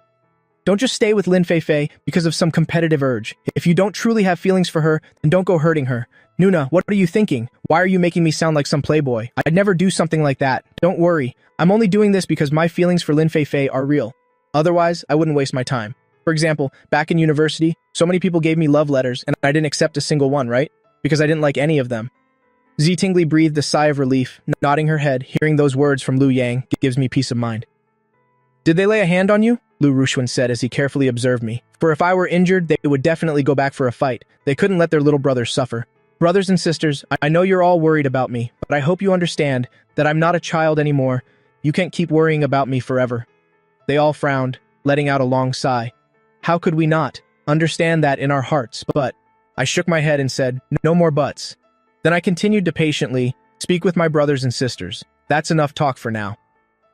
Don't just stay with Lin Fei Fei because of some competitive urge. If you don't truly have feelings for her, then don't go hurting her. Nuna, what are you thinking? Why are you making me sound like some playboy? I'd never do something like that. Don't worry. I'm only doing this because my feelings for Lin Fei Fei are real. Otherwise, I wouldn't waste my time. For example, back in university, so many people gave me love letters and I didn't accept a single one, right? Because I didn't like any of them. Zi Tingli breathed a sigh of relief, nodding her head. Hearing those words from Liu Yang gives me peace of mind. Did they lay a hand on you? Lu Ruxuan said as he carefully observed me. For if I were injured, they would definitely go back for a fight. They couldn't let their little brothers suffer. Brothers and sisters, I know you're all worried about me, but I hope you understand that I'm not a child anymore. You can't keep worrying about me forever. They all frowned, letting out a long sigh. How could we not understand that in our hearts? But I shook my head and said, no more buts. Then I continued to patiently speak with my brothers and sisters. That's enough talk for now.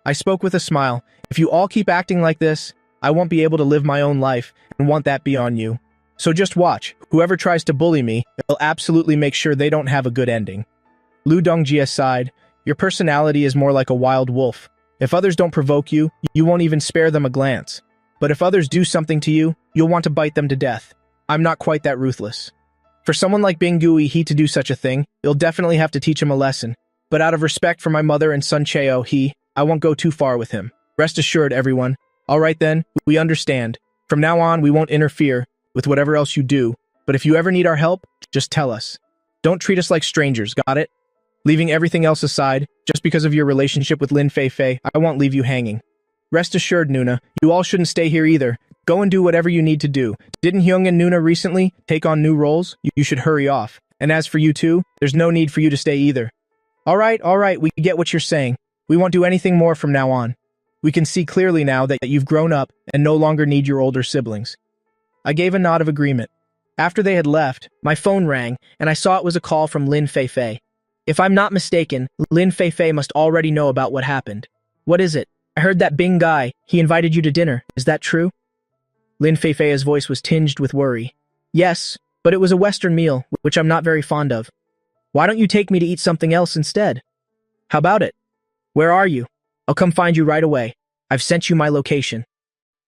I spoke with a smile. If you all keep acting like this, I won't be able to live my own life and want that be on you. So just watch. Whoever tries to bully me, I'll absolutely make sure they don't have a good ending. Lu Dongjie sighed. Your personality is more like a wild wolf. If others don't provoke you, you won't even spare them a glance. But if others do something to you, you'll want to bite them to death. I'm not quite that ruthless. For someone like Bing Gui he to do such a thing, you'll definitely have to teach him a lesson. But out of respect for my mother and son Cheo, I won't go too far with him. Rest assured, everyone. All right then, we understand. From now on, we won't interfere with whatever else you do. But if you ever need our help, just tell us. Don't treat us like strangers, got it? Leaving everything else aside, just because of your relationship with Lin Fei Fei, I won't leave you hanging. Rest assured, Nuna, you all shouldn't stay here either. Go and do whatever you need to do. Didn't Hyung and Nuna recently take on new roles? You should hurry off. And as for you two, there's no need for you to stay either. All right, we get what you're saying. We won't do anything more from now on. We can see clearly now that you've grown up and no longer need your older siblings. I gave a nod of agreement. After they had left, my phone rang, and I saw it was a call from Lin Fei Fei. If I'm not mistaken, Lin Fei Fei must already know about what happened. What is it? I heard that Bing guy, he invited you to dinner. Is that true? Lin Fei Fei's voice was tinged with worry. Yes, but it was a Western meal, which I'm not very fond of. Why don't you take me to eat something else instead? How about it? Where are you? I'll come find you right away. I've sent you my location.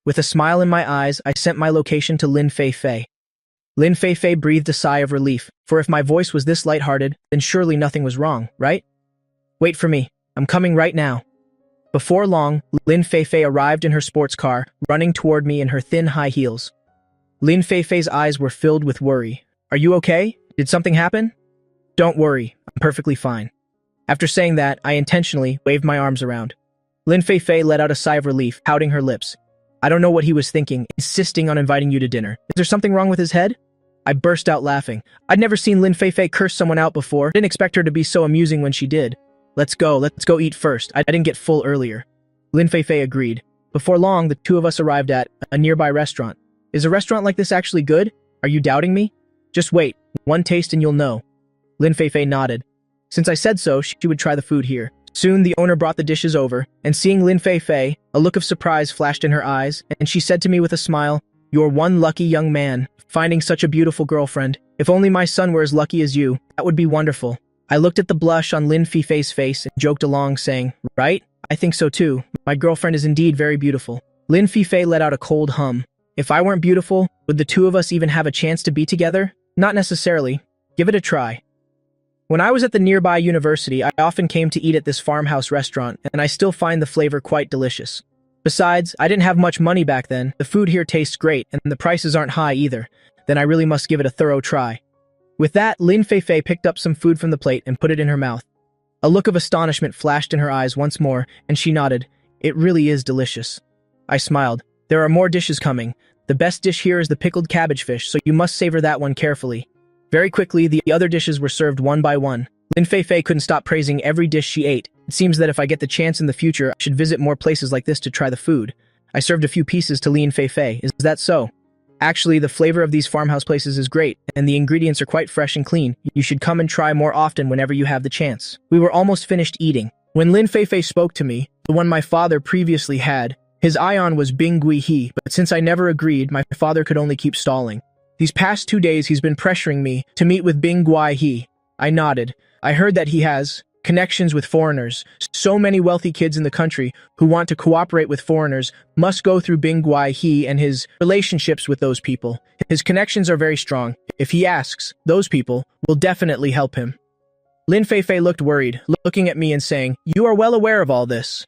With a smile in my eyes, I sent my location to Lin Fei Fei. Lin Fei Fei breathed a sigh of relief, for if my voice was this lighthearted, then surely nothing was wrong, right? Wait for me. I'm coming right now. Before long, Lin Fei Fei arrived in her sports car, running toward me in her thin high heels. Lin Feifei's eyes were filled with worry. Are you okay? Did something happen? Don't worry, I'm perfectly fine. After saying that, I intentionally waved my arms around. Lin Feifei let out a sigh of relief, pouting her lips. I don't know what he was thinking, insisting on inviting you to dinner. Is there something wrong with his head? I burst out laughing. I'd never seen Lin Feifei curse someone out before. Didn't expect her to be so amusing when she did. Let's go eat first. I didn't get full earlier. Lin Feifei agreed. Before long, the two of us arrived at a nearby restaurant. Is a restaurant like this actually good? Are you doubting me? Just wait, one taste and you'll know. Lin Feifei nodded. Since I said so, she would try the food here. Soon the owner brought the dishes over, and seeing Lin Feifei, a look of surprise flashed in her eyes, and she said to me with a smile, "You're one lucky young man, finding such a beautiful girlfriend. If only my son were as lucky as you, that would be wonderful." I looked at the blush on Lin Feifei's face and joked along, saying, "Right? I think so too. My girlfriend is indeed very beautiful." Lin Feifei let out a cold hum. If I weren't beautiful, would the two of us even have a chance to be together? Not necessarily. Give it a try. When I was at the nearby university, I often came to eat at this farmhouse restaurant, and I still find the flavor quite delicious. Besides, I didn't have much money back then. The food here tastes great, and the prices aren't high either. Then I really must give it a thorough try. With that, Lin Feifei picked up some food from the plate and put it in her mouth. A look of astonishment flashed in her eyes once more, and she nodded. It really is delicious. I smiled. There are more dishes coming. The best dish here is the pickled cabbage fish, so you must savor that one carefully. Very quickly, the other dishes were served one by one. Lin Feifei couldn't stop praising every dish she ate. It seems that if I get the chance in the future, I should visit more places like this to try the food. I served a few pieces to Lin Feifei. Is that so? Actually, the flavor of these farmhouse places is great, and the ingredients are quite fresh and clean. You should come and try more often whenever you have the chance. We were almost finished eating when Lin Feifei spoke to me, the one my father previously had. His ion was Bing Gui He, but since I never agreed, my father could only keep stalling. These past 2 days he's been pressuring me to meet with Bing Gui He. I nodded. I heard that he has connections with foreigners. So many wealthy kids in the country who want to cooperate with foreigners must go through Bing Gui He and his relationships with those people. His connections are very strong. If he asks, those people will definitely help him. Lin Feifei looked worried, looking at me and saying, "You are well aware of all this.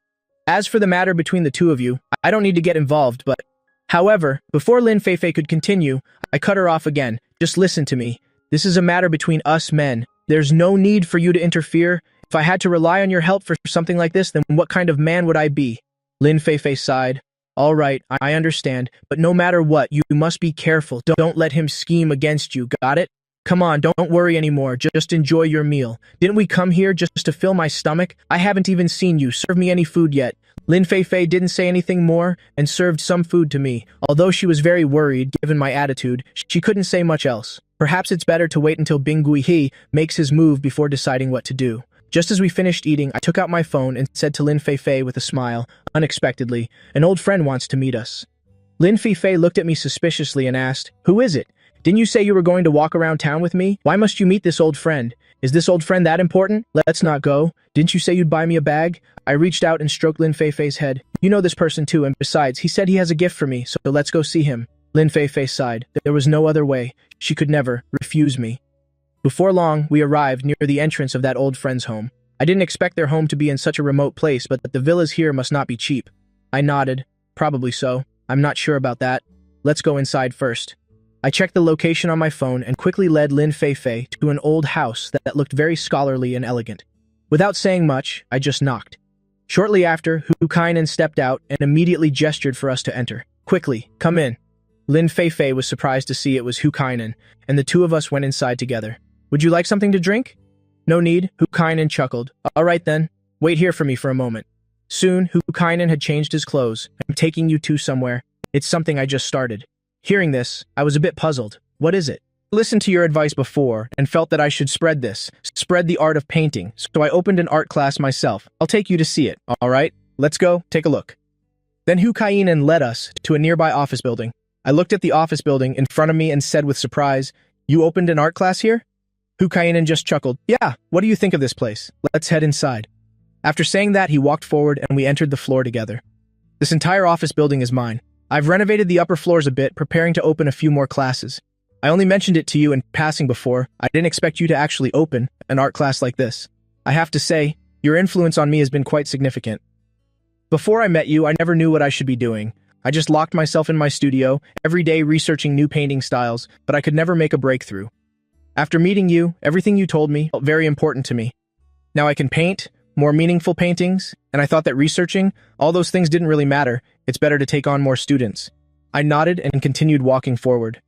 As for the matter between the two of you, I don't need to get involved, but..." However, before Lin Feifei could continue, I cut her off again. "Just listen to me. This is a matter between us men. There's no need for you to interfere. If I had to rely on your help for something like this, then what kind of man would I be?" Lin Feifei sighed. "All right, I understand, but no matter what, you must be careful. Don't let him scheme against you, got it? Come on, don't worry anymore. Just enjoy your meal. Didn't we come here just to fill my stomach? I haven't even seen you serve me any food yet." Lin Feifei didn't say anything more and served some food to me. Although she was very worried, given my attitude, she couldn't say much else. Perhaps it's better to wait until Bing Gui He makes his move before deciding what to do. Just as we finished eating, I took out my phone and said to Lin Feifei with a smile, unexpectedly, "An old friend wants to meet us." Lin Feifei looked at me suspiciously and asked, "Who is it? Didn't you say you were going to walk around town with me? Why must you meet this old friend? Is this old friend that important? Let's not go. Didn't you say you'd buy me a bag?" I reached out and stroked Lin Feifei's head. "You know this person too, and besides, he said he has a gift for me, so let's go see him." Lin Feifei sighed. There was no other way. She could never refuse me. Before long, we arrived near the entrance of that old friend's home. I didn't expect their home to be in such a remote place, but the villas here must not be cheap. I nodded. Probably so. I'm not sure about that. Let's go inside first. I checked the location on my phone and quickly led Lin Feifei to an old house that looked very scholarly and elegant. Without saying much, I just knocked. Shortly after, Hu Kainan stepped out and immediately gestured for us to enter. "Quickly, come in." Lin Feifei was surprised to see it was Hu Kainan, and the two of us went inside together. "Would you like something to drink?" "No need," Hu Kainan chuckled. "All right then, wait here for me for a moment." Soon, Hu Kainan had changed his clothes. "I'm taking you two somewhere. It's something I just started." Hearing this, I was a bit puzzled. "What is it?" "Listened to your advice before and felt that I should spread the art of painting, so I opened an art class myself. I'll take you to see it, all right? Let's go, take a look." Then Hu Kainan led us to a nearby office building. I looked at the office building in front of me and said with surprise, "You opened an art class here?" Hu Kainan just chuckled. "Yeah, what do you think of this place? Let's head inside." After saying that, he walked forward and we entered the floor together. "This entire office building is mine. I've renovated the upper floors a bit, preparing to open a few more classes. I only mentioned it to you in passing before. I didn't expect you to actually open an art class like this. I have to say, your influence on me has been quite significant. Before I met you, I never knew what I should be doing. I just locked myself in my studio, every day researching new painting styles, but I could never make a breakthrough. After meeting you, everything you told me felt very important to me. Now I can paint, more meaningful paintings, and I thought that researching, all those things didn't really matter. It's better to take on more students. I nodded and continued walking forward.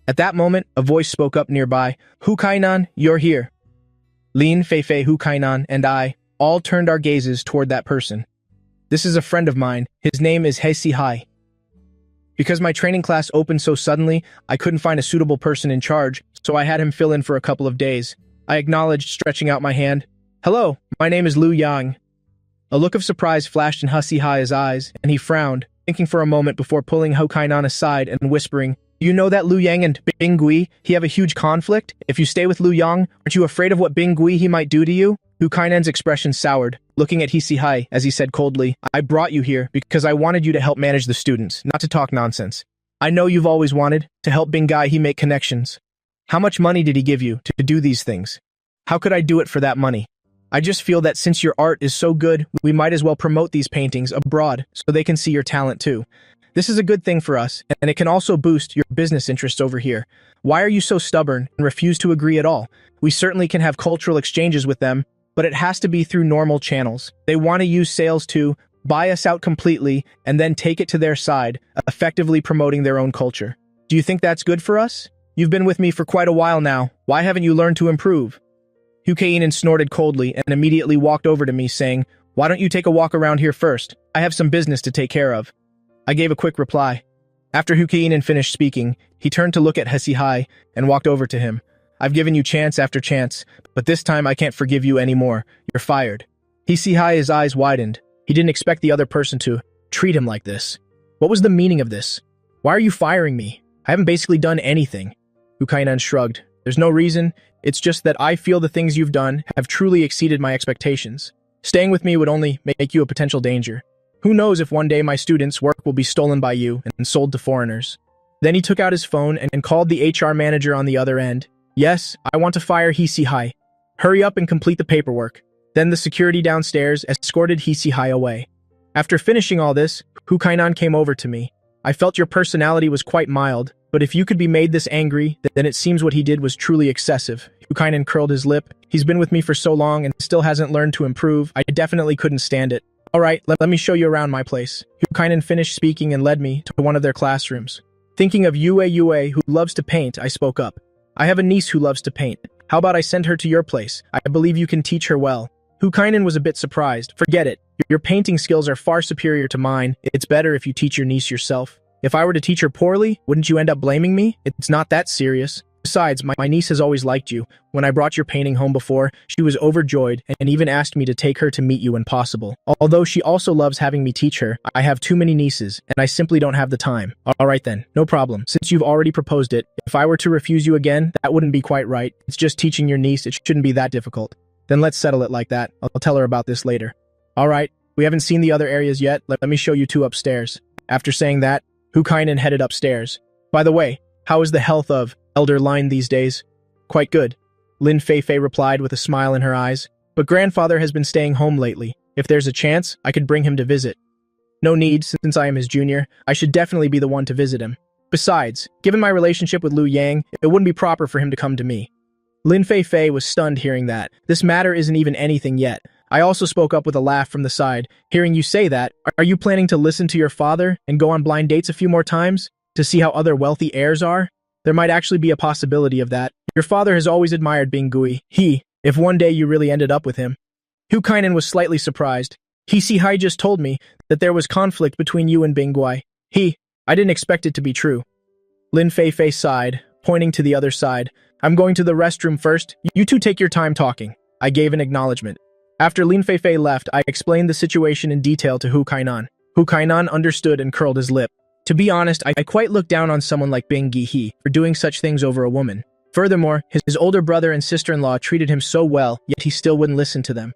At that moment, a voice spoke up nearby. Hu Kainan, you're here. Lin Feifei, Hu Kainan, and I all turned our gazes toward that person. This is a friend of mine. His name is He Si Hai. Because my training class opened so suddenly, I couldn't find a suitable person in charge, so I had him fill in for a couple of days. I acknowledged, stretching out my hand. Hello, my name is Liu Yang. A look of surprise flashed in He Si Hai's eyes, and he frowned, thinking for a moment before pulling Hu Kainan aside and whispering, you know that Liu Yang and Bing Gui, he have a huge conflict? If you stay with Liu Yang, aren't you afraid of what Bing Gui he might do to you? Hu Kainan's expression soured, looking at He Si Hai as he said coldly, I brought you here because I wanted you to help manage the students, not to talk nonsense. I know you've always wanted to help Bing Gai he make connections. How much money did he give you to do these things? How could I do it for that money? I just feel that since your art is so good, we might as well promote these paintings abroad so they can see your talent too. This is a good thing for us, and it can also boost your business interests over here. Why are you so stubborn and refuse to agree at all? We certainly can have cultural exchanges with them, but it has to be through normal channels. They want to use sales to buy us out completely and then take it to their side, effectively promoting their own culture. Do you think that's good for us? You've been with me for quite a while now. Why haven't you learned to improve? Hu Kainan snorted coldly and immediately walked over to me, saying, why don't you take a walk around here first? I have some business to take care of. I gave a quick reply. After Hu Kainan finished speaking, he turned to look at He Si Hai and walked over to him. I've given you chance after chance, but this time I can't forgive you anymore. You're fired. He Si Hai's eyes widened. He didn't expect the other person to treat him like this. What was the meaning of this? Why are you firing me? I haven't basically done anything. Hu Kainan shrugged. There's no reason. It's just that I feel the things you've done have truly exceeded my expectations. Staying with me would only make you a potential danger. Who knows if one day my students' work will be stolen by you and sold to foreigners. Then he took out his phone and called the HR manager on the other end. Yes, I want to fire He Si Hai. Hurry up and complete the paperwork. Then the security downstairs escorted He Si Hai away. After finishing all this, Hu Kainan came over to me. I felt your personality was quite mild, but if you could be made this angry, then it seems what he did was truly excessive. Hu Kainan curled his lip. He's been with me for so long and still hasn't learned to improve. I definitely couldn't stand it. Alright, let me show you around my place. Hu Kainan finished speaking and led me to one of their classrooms. Thinking of Yue, who loves to paint, I spoke up. I have a niece who loves to paint. How about I send her to your place? I believe you can teach her well. Hu Kainan was a bit surprised. Forget it. Your painting skills are far superior to mine. It's better if you teach your niece yourself. If I were to teach her poorly, wouldn't you end up blaming me? It's not that serious. Besides, my niece has always liked you. When I brought your painting home before, she was overjoyed and even asked me to take her to meet you when possible. Although she also loves having me teach her, I have too many nieces, and I simply don't have the time. Alright then, no problem. Since you've already proposed it, if I were to refuse you again, that wouldn't be quite right. It's just teaching your niece, it shouldn't be that difficult. Then let's settle it like that. I'll tell her about this later. Alright, we haven't seen the other areas yet. Let me show you two upstairs. After saying that, Hu Kainan headed upstairs. By the way, how is the health of Elder Line these days? Quite good. Lin Feifei replied with a smile in her eyes. But grandfather has been staying home lately. If there's a chance, I could bring him to visit. No need, since I am his junior. I should definitely be the one to visit him. Besides, given my relationship with Liu Yang, it wouldn't be proper for him to come to me. Lin Feifei was stunned hearing that. This matter isn't even anything yet. I also spoke up with a laugh from the side. Hearing you say that, are you planning to listen to your father and go on blind dates a few more times to see how other wealthy heirs are? There might actually be a possibility of that. Your father has always admired Bing Gui. If one day you really ended up with him. Hu Kainan was slightly surprised. He Si Hai just told me that there was conflict between you and Bing Gui. I didn't expect it to be true. Lin Feifei sighed, pointing to the other side. I'm going to the restroom first. You two take your time talking. I gave an acknowledgement. After Lin Feifei left, I explained the situation in detail to Hu Kainan. Hu Kainan understood and curled his lip. To be honest, I quite look down on someone like Bing Gi for doing such things over a woman. Furthermore, his older brother and sister-in-law treated him so well, yet he still wouldn't listen to them.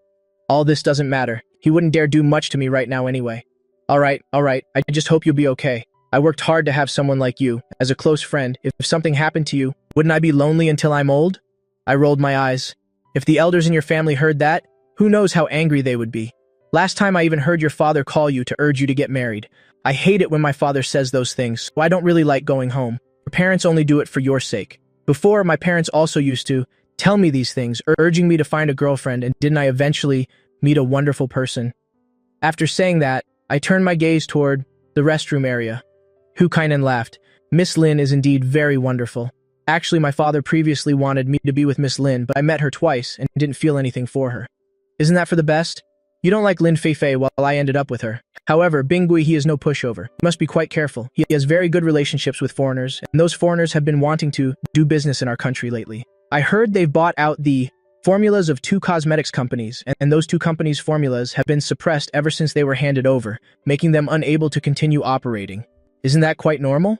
All this doesn't matter. He wouldn't dare do much to me right now anyway. Alright, I just hope you'll be okay. I worked hard to have someone like you, as a close friend. If something happened to you, wouldn't I be lonely until I'm old? I rolled my eyes. If the elders in your family heard that, who knows how angry they would be. Last time I even heard your father call you to urge you to get married. I hate it when my father says those things, so I don't really like going home. Your parents only do it for your sake. Before, my parents also used to tell me these things, urging me to find a girlfriend, and didn't I eventually meet a wonderful person? After saying that, I turned my gaze toward the restroom area. Hukainen laughed. Miss Lin is indeed very wonderful. Actually, my father previously wanted me to be with Miss Lin, but I met her twice and didn't feel anything for her. Isn't that for the best? You don't like Lin Feifei while I ended up with her. However, Bingui, he is no pushover. You must be quite careful. He has very good relationships with foreigners, and those foreigners have been wanting to do business in our country lately. I heard they've bought out the formulas of 2 cosmetics companies, and those 2 companies' formulas have been suppressed ever since they were handed over, making them unable to continue operating. Isn't that quite normal?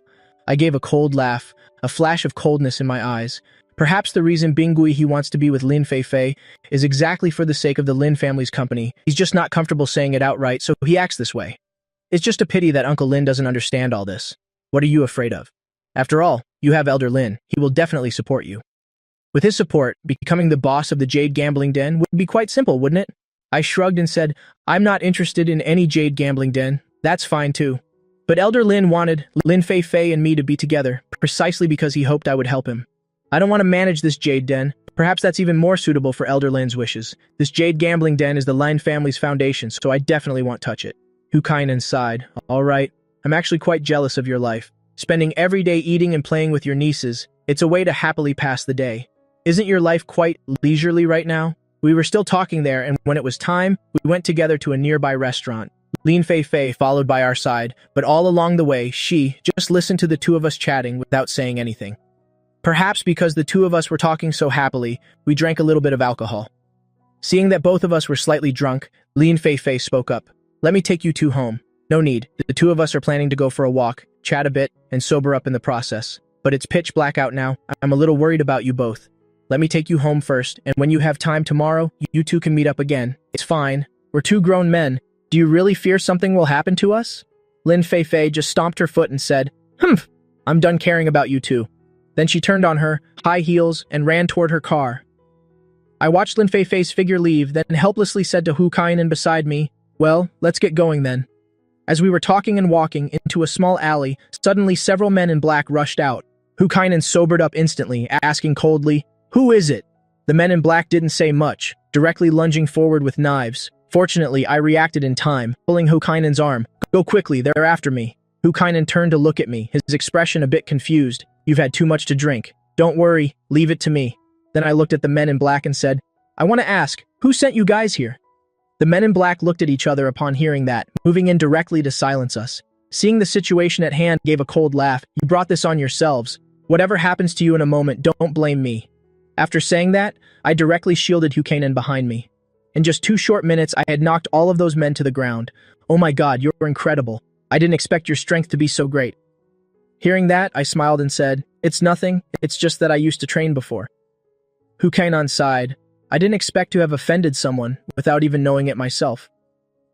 I gave a cold laugh, a flash of coldness in my eyes. Perhaps the reason Bingui he wants to be with Lin Feifei is exactly for the sake of the Lin family's company. He's just not comfortable saying it outright, so he acts this way. It's just a pity that Uncle Lin doesn't understand all this. What are you afraid of? After all, you have Elder Lin. He will definitely support you. With his support, becoming the boss of the Jade Gambling Den would be quite simple, wouldn't it? I shrugged and said, I'm not interested in any Jade Gambling Den. That's fine too. But Elder Lin wanted Lin Feifei and me to be together, precisely because he hoped I would help him. I don't want to manage this Jade Den. Perhaps that's even more suitable for Elder Lin's wishes. This Jade Gambling Den is the Lin family's foundation, so I definitely won't touch it. Hukainen sighed. All right, I'm actually quite jealous of your life. Spending every day eating and playing with your nieces, it's a way to happily pass the day. Isn't your life quite leisurely right now? We were still talking there, and when it was time, we went together to a nearby restaurant. Lin Feifei followed by our side, but all along the way, she just listened to the 2 of us chatting without saying anything. Perhaps because the 2 of us were talking so happily, we drank a little bit of alcohol. Seeing that both of us were slightly drunk, Lin Feifei spoke up. Let me take you 2 home. No need. The 2 of us are planning to go for a walk, chat a bit, and sober up in the process. But it's pitch black out now. I'm a little worried about you both. Let me take you home first, and when you have time tomorrow, you 2 can meet up again. It's fine. We're 2 grown men. Do you really fear something will happen to us? Lin Feifei just stomped her foot and said, I'm done caring about you 2. Then she turned on her high heels and ran toward her car. I watched Lin Feifei's figure leave, then helplessly said to Hukainen beside me, well, let's get going then. As we were talking and walking into a small alley, suddenly several men in black rushed out. Hukainen sobered up instantly, asking coldly, who is it? The men in black didn't say much, directly lunging forward with knives. Fortunately, I reacted in time, pulling Hukainen's arm. Go quickly, they're after me. Hukainen turned to look at me, his expression a bit confused. You've had too much to drink. Don't worry, leave it to me. Then I looked at the men in black and said, I want to ask, who sent you guys here? The men in black looked at each other upon hearing that, moving in directly to silence us. Seeing the situation at hand, gave a cold laugh. You brought this on yourselves. Whatever happens to you in a moment, don't blame me. After saying that, I directly shielded Hukainen behind me. In just 2 short minutes, I had knocked all of those men to the ground. Oh my god, you're incredible. I didn't expect your strength to be so great. Hearing that, I smiled and said, it's nothing, it's just that I used to train before. Hukainen sighed. I didn't expect to have offended someone without even knowing it myself.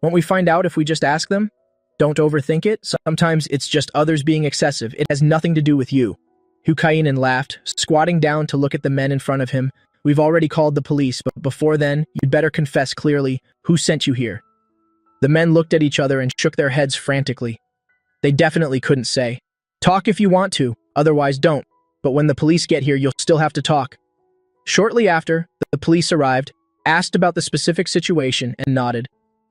Won't we find out if we just ask them? Don't overthink it, sometimes it's just others being excessive, it has nothing to do with you. Hukainen laughed, squatting down to look at the men in front of him. We've already called the police, but before then, you'd better confess clearly, who sent you here? The men looked at each other and shook their heads frantically. They definitely couldn't say. Talk if you want to, otherwise don't. But when the police get here, you'll still have to talk. Shortly after, the police arrived, asked about the specific situation, and nodded.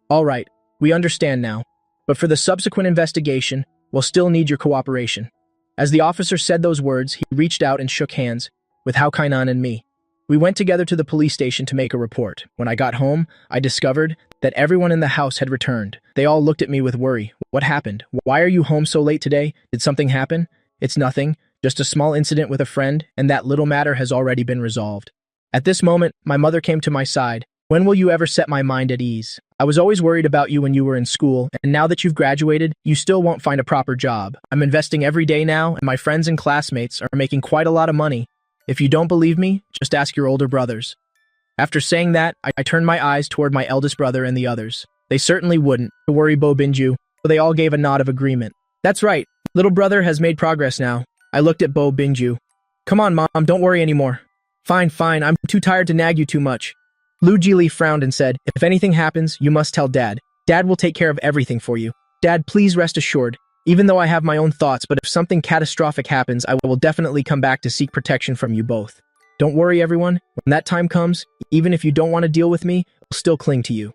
All right, we understand now. But for the subsequent investigation, we'll still need your cooperation. As the officer said those words, he reached out and shook hands with Hukainen and me. We went together to the police station to make a report. When I got home, I discovered that everyone in the house had returned. They all looked at me with worry. What happened? Why are you home so late today? Did something happen? It's nothing, just a small incident with a friend, and that little matter has already been resolved. At this moment, my mother came to my side. When will you ever set my mind at ease? I was always worried about you when you were in school, and now that you've graduated, you still won't find a proper job. I'm investing every day now, and my friends and classmates are making quite a lot of money. If you don't believe me, just ask your older brothers. After saying that, I turned my eyes toward my eldest brother and the others. They certainly wouldn't worry Bo Binju, so they all gave a nod of agreement. That's right, little brother has made progress now. I looked at Bo Binju. Come on, Mom, don't worry anymore. Fine, I'm too tired to nag you too much. Lu Jili frowned and said, if anything happens, you must tell Dad. Dad will take care of everything for you. Dad, please rest assured. Even though I have my own thoughts, but if something catastrophic happens, I will definitely come back to seek protection from you both. Don't worry, everyone. When that time comes, even if you don't want to deal with me, I'll still cling to you.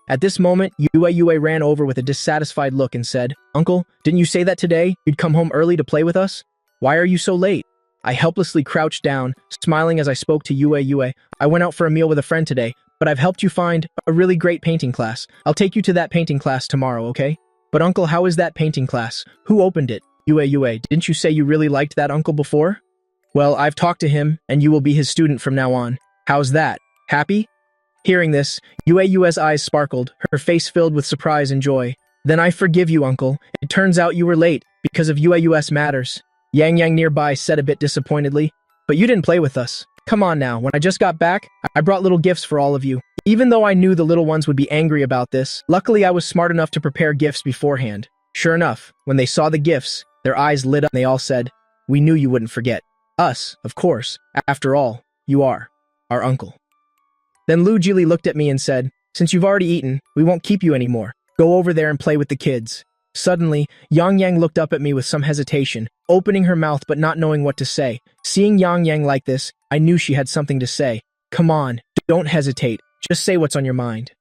At this moment, Yue ran over with a dissatisfied look and said, Uncle, didn't you say that today you'd come home early to play with us? Why are you so late? I helplessly crouched down, smiling as I spoke to Yue. I went out for a meal with a friend today, but I've helped you find a really great painting class. I'll take you to that painting class tomorrow, okay? But Uncle, how is that painting class? Who opened it? Yue, didn't you say you really liked that uncle before? Well, I've talked to him, and you will be his student from now on. How's that? Happy? Hearing this, Yue's eyes sparkled, her face filled with surprise and joy. Then I forgive you, Uncle. It turns out you were late, because of Yue's matters. Yang nearby said a bit disappointedly. But you didn't play with us. Come on now, when I just got back, I brought little gifts for all of you. Even though I knew the little ones would be angry about this, luckily I was smart enough to prepare gifts beforehand. Sure enough, when they saw the gifts, their eyes lit up and they all said, we knew you wouldn't forget. Us, of course. After all, you are our uncle. Then Lu Jili looked at me and said, since you've already eaten, we won't keep you anymore. Go over there and play with the kids. Suddenly, Yang looked up at me with some hesitation, opening her mouth but not knowing what to say. Seeing Yang like this, I knew she had something to say. Come on, don't hesitate. Just say what's on your mind.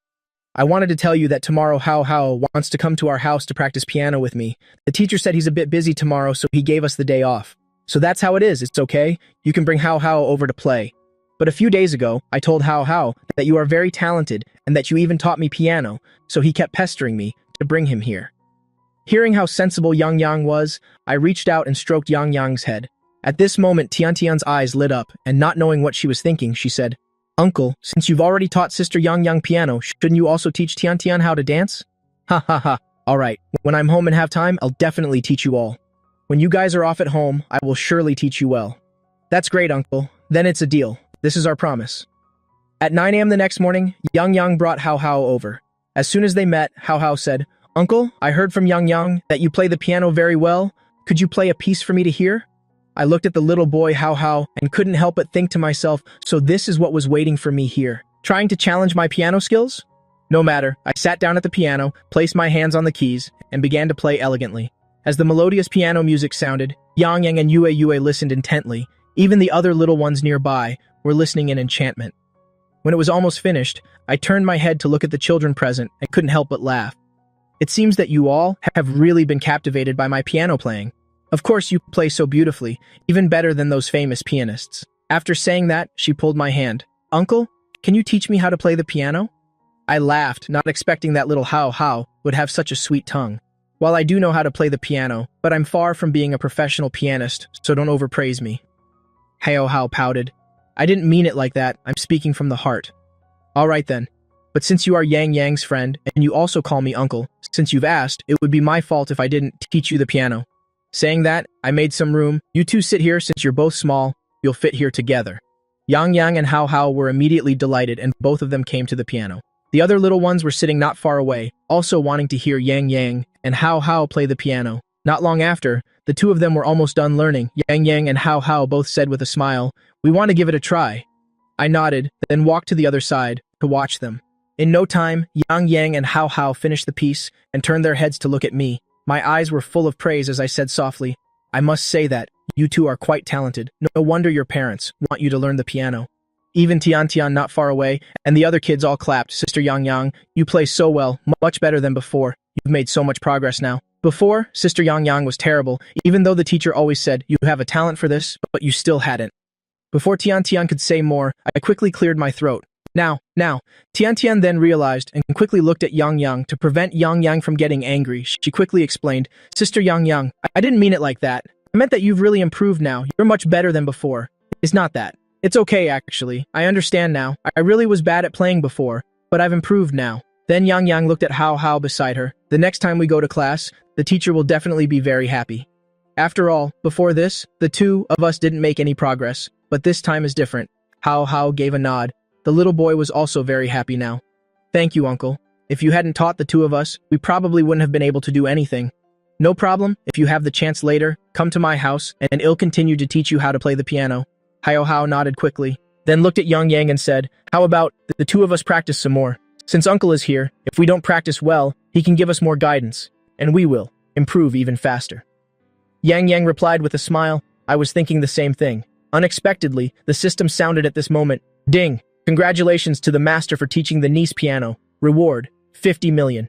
I wanted to tell you that tomorrow Hao wants to come to our house to practice piano with me. The teacher said he's a bit busy tomorrow, so he gave us the day off. So that's how it is, it's okay. You can bring Hao over to play. But a few days ago, I told Hao that you are very talented and that you even taught me piano, so he kept pestering me to bring him here. Hearing how sensible Yang was, I reached out and stroked Yang's head. At this moment, Tiantian's eyes lit up, and not knowing what she was thinking, she said, Uncle, since you've already taught Sister Yang piano, shouldn't you also teach Tiantian how to dance? Ha ha ha. Alright, when I'm home and have time, I'll definitely teach you all. When you guys are off at home, I will surely teach you well. That's great, Uncle. Then it's a deal. This is our promise. At 9 a.m. the next morning, Yang brought Hao over. As soon as they met, Hao said, Uncle, I heard from Yang that you play the piano very well. Could you play a piece for me to hear? I looked at the little boy Hao and couldn't help but think to myself, so this is what was waiting for me here. Trying to challenge my piano skills? No matter, I sat down at the piano, placed my hands on the keys, and began to play elegantly. As the melodious piano music sounded, Yang and Yue listened intently. Even the other little ones nearby were listening in enchantment. When it was almost finished, I turned my head to look at the children present and couldn't help but laugh. It seems that you all have really been captivated by my piano playing. Of course you play so beautifully, even better than those famous pianists. After saying that, she pulled my hand. Uncle, can you teach me how to play the piano? I laughed, not expecting that little Hao would have such a sweet tongue. While I do know how to play the piano, but I'm far from being a professional pianist, so don't overpraise me. Hao pouted. I didn't mean it like that, I'm speaking from the heart. Alright then. But since you are Yang's friend, and you also call me uncle, since you've asked, it would be my fault if I didn't teach you the piano. Saying that, I made some room. You two sit here since you're both small, you'll fit here together. Yang and Hao were immediately delighted and both of them came to the piano. The other little ones were sitting not far away, also wanting to hear Yang and Hao play the piano. Not long after, the two of them were almost done learning. Yang and Hao both said with a smile, "We want to give it a try." I nodded, then walked to the other side to watch them. In no time, Yang and Hao finished the piece and turned their heads to look at me. My eyes were full of praise as I said softly, "I must say that you two are quite talented. No wonder your parents want you to learn the piano." Even Tiantian not far away, and the other kids all clapped. Sister Yang, you play so well, much better than before. You've made so much progress now. Before, Sister Yang was terrible, even though the teacher always said, you have a talent for this, but you still hadn't. Before Tiantian could say more, I quickly cleared my throat. Now, Tiantian then realized and quickly looked at Yang to prevent Yang from getting angry. She quickly explained, Sister Yang, I didn't mean it like that. I meant that you've really improved now. You're much better than before. It's not that. It's okay, actually. I understand now. I really was bad at playing before, but I've improved now. Then Yang looked at Hao beside her. The next time we go to class, the teacher will definitely be very happy. After all, before this, the two of us didn't make any progress, but this time is different. Hao gave a nod. The little boy was also very happy now. Thank you, Uncle. If you hadn't taught the two of us, we probably wouldn't have been able to do anything. No problem. If you have the chance later, come to my house, and I'll continue to teach you how to play the piano. Hao nodded quickly. then looked at Yang Yang and said, "How about the two of us practice some more? Since Uncle is here, if we don't practice well, he can give us more guidance, and we will improve even faster." Yang Yang replied with a smile, "I was thinking the same thing." Unexpectedly, the system sounded at this moment. Ding! Congratulations to the master for teaching the niece piano. Reward, 50 million.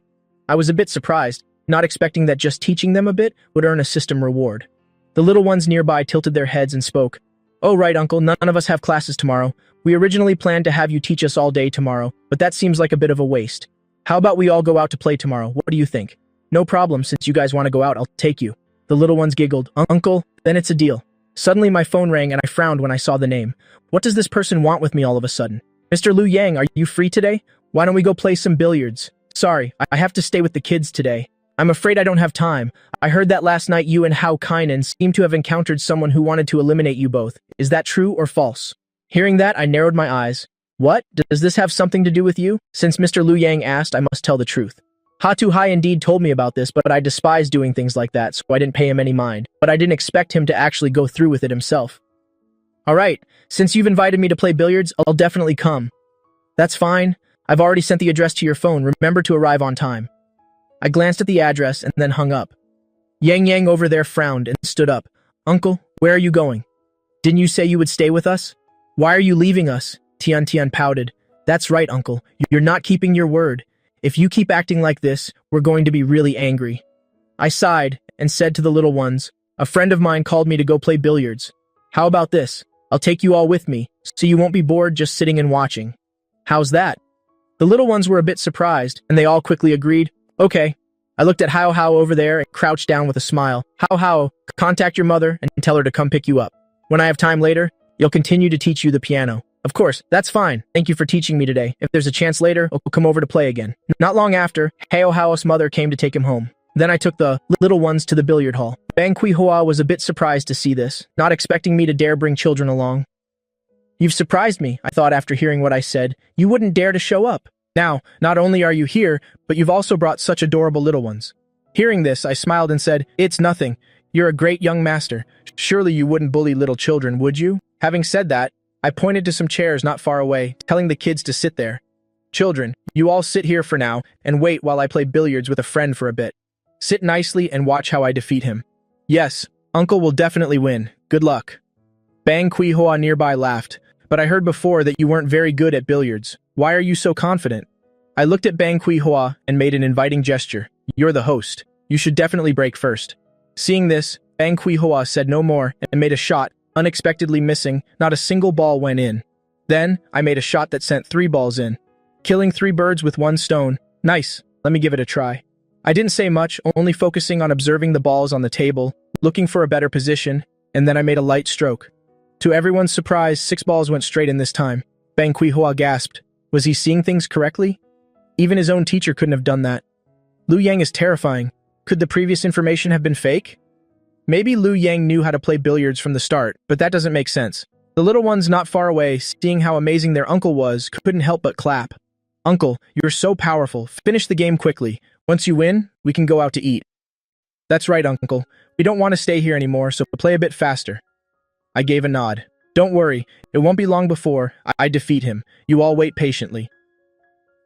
I was a bit surprised, not expecting that just teaching them a bit would earn a system reward. The little ones nearby tilted their heads and spoke. "Oh right, Uncle, none of us have classes tomorrow. We originally planned to have you teach us all day tomorrow, but that seems like a bit of a waste. How about we all go out to play tomorrow? What do you think?" "No problem, since you guys want to go out, I'll take you." The little ones giggled. "Uncle, then it's a deal." Suddenly my phone rang and I frowned when I saw the name. What does this person want with me all of a sudden? "Mr. Liu Yang, are you free today? Why don't we go play some billiards?" "Sorry, I have to stay with the kids today. I'm afraid I don't have time. I heard that last night you and Hao Kainan seemed to have encountered someone who wanted to eliminate you both. Is that true or false?" Hearing that, I narrowed my eyes. "What? Does this have something to do with you?" Since Mr. Liu Yang asked, I must tell the truth. Hatu Hai indeed told me about this, but I despise doing things like that, so I didn't pay him any mind. But I didn't expect him to actually go through with it himself. "Alright, since you've invited me to play billiards, I'll definitely come." "That's fine. I've already sent the address to your phone. Remember to arrive on time." I glanced at the address and then hung up. Yang Yang over there frowned and stood up. "Uncle, where are you going? Didn't you say you would stay with us? Why are you leaving us?" Tian Tian pouted. "That's right, Uncle. You're not keeping your word. If you keep acting like this, we're going to be really angry." I sighed and said to the little ones, "A friend of mine called me to go play billiards. How about this? I'll take you all with me, so you won't be bored just sitting and watching." "How's that?" The little ones were a bit surprised, and they all quickly agreed. "Okay." I looked at Hao Hao over there and crouched down with a smile. "Hao Hao, contact your mother and tell her to come pick you up. When I have time later, you'll continue to teach you the piano." "Of course, that's fine. Thank you for teaching me today. If there's a chance later, I'll come over to play again." Not long after, Hao Hao's mother came to take him home. Then I took the little ones to the billiard hall. Bang Kui Hoa was a bit surprised to see this, not expecting me to dare bring children along. "You've surprised me," I thought after hearing what I said. "You wouldn't dare to show up. Now, not only are you here, but you've also brought such adorable little ones." Hearing this, I smiled and said, "It's nothing. You're a great young master. Surely you wouldn't bully little children, would you?" Having said that, I pointed to some chairs not far away, telling the kids to sit there. "Children, you all sit here for now and wait while I play billiards with a friend for a bit. Sit nicely and watch how I defeat him." "Yes, Uncle will definitely win. Good luck." Bang Kui Hoa nearby laughed. "But I heard before that you weren't very good at billiards. Why are you so confident?" I looked at Bang Kui Hoa and made an inviting gesture. "You're the host. You should definitely break first." Seeing this, Bang Kui Hoa said no more and made a shot, unexpectedly missing. Not a single ball went in. Then, I made a shot that sent 3 balls in. Killing 3 birds with 1 stone. Nice. Let me give it a try. I didn't say much, only focusing on observing the balls on the table, looking for a better position, and then I made a light stroke. To everyone's surprise, 6 balls went straight in this time. Bang Kui Hoa gasped. Was he seeing things correctly? Even his own teacher couldn't have done that. Liu Yang is terrifying. Could the previous information have been fake? Maybe Liu Yang knew how to play billiards from the start, but that doesn't make sense. The little ones not far away, seeing how amazing their uncle was, couldn't help but clap. "Uncle, you're so powerful. Finish the game quickly. Once you win, we can go out to eat." "That's right, Uncle. We don't want to stay here anymore, so play a bit faster." I gave a nod. "Don't worry, it won't be long before I defeat him. You all wait patiently."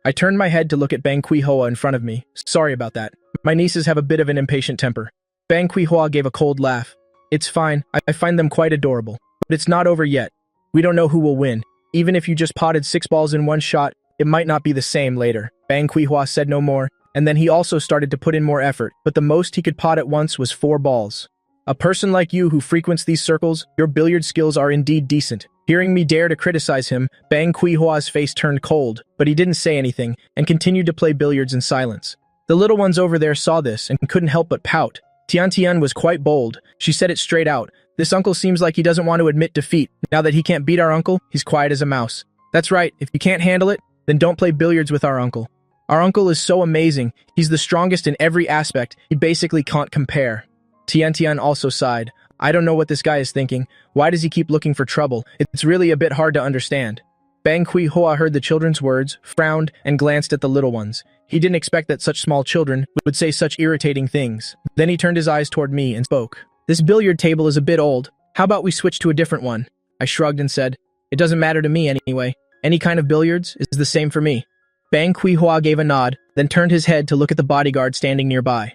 I turned my head to look at Bang Kui Hoa in front of me. Sorry about that. My nieces have a bit of an impatient temper. Bang Kui Hoa gave a cold laugh. "It's fine. I find them quite adorable. But it's not over yet. We don't know who will win. Even if you just potted 6 balls in one shot, it might not be the same later." Bang Kui Hoa said no more, and then he also started to put in more effort, but the most he could pot at once was 4 balls. "A person like you who frequents these circles, your billiard skills are indeed decent." Hearing me dare to criticize him, Bang Kui Hoa's face turned cold, but he didn't say anything and continued to play billiards in silence. The little ones over there saw this and couldn't help but pout. Tian Tian was quite bold. She said it straight out. "This uncle seems like he doesn't want to admit defeat. Now that he can't beat our uncle, he's quiet as a mouse." "That's right. If you can't handle it, then don't play billiards with our uncle. Our uncle is so amazing. He's the strongest in every aspect. He basically can't compare." Tian Tian also sighed. "I don't know what this guy is thinking. Why does he keep looking for trouble? It's really a bit hard to understand." Bang Kui Hoa heard the children's words, frowned, and glanced at the little ones. He didn't expect that such small children would say such irritating things. Then he turned his eyes toward me and spoke. "This billiard table is a bit old. How about we switch to a different one?" I shrugged and said, It doesn't matter to me anyway. Any kind of billiards is the same for me. Bang Kui-hua gave a nod, then turned his head to look at the bodyguard standing nearby.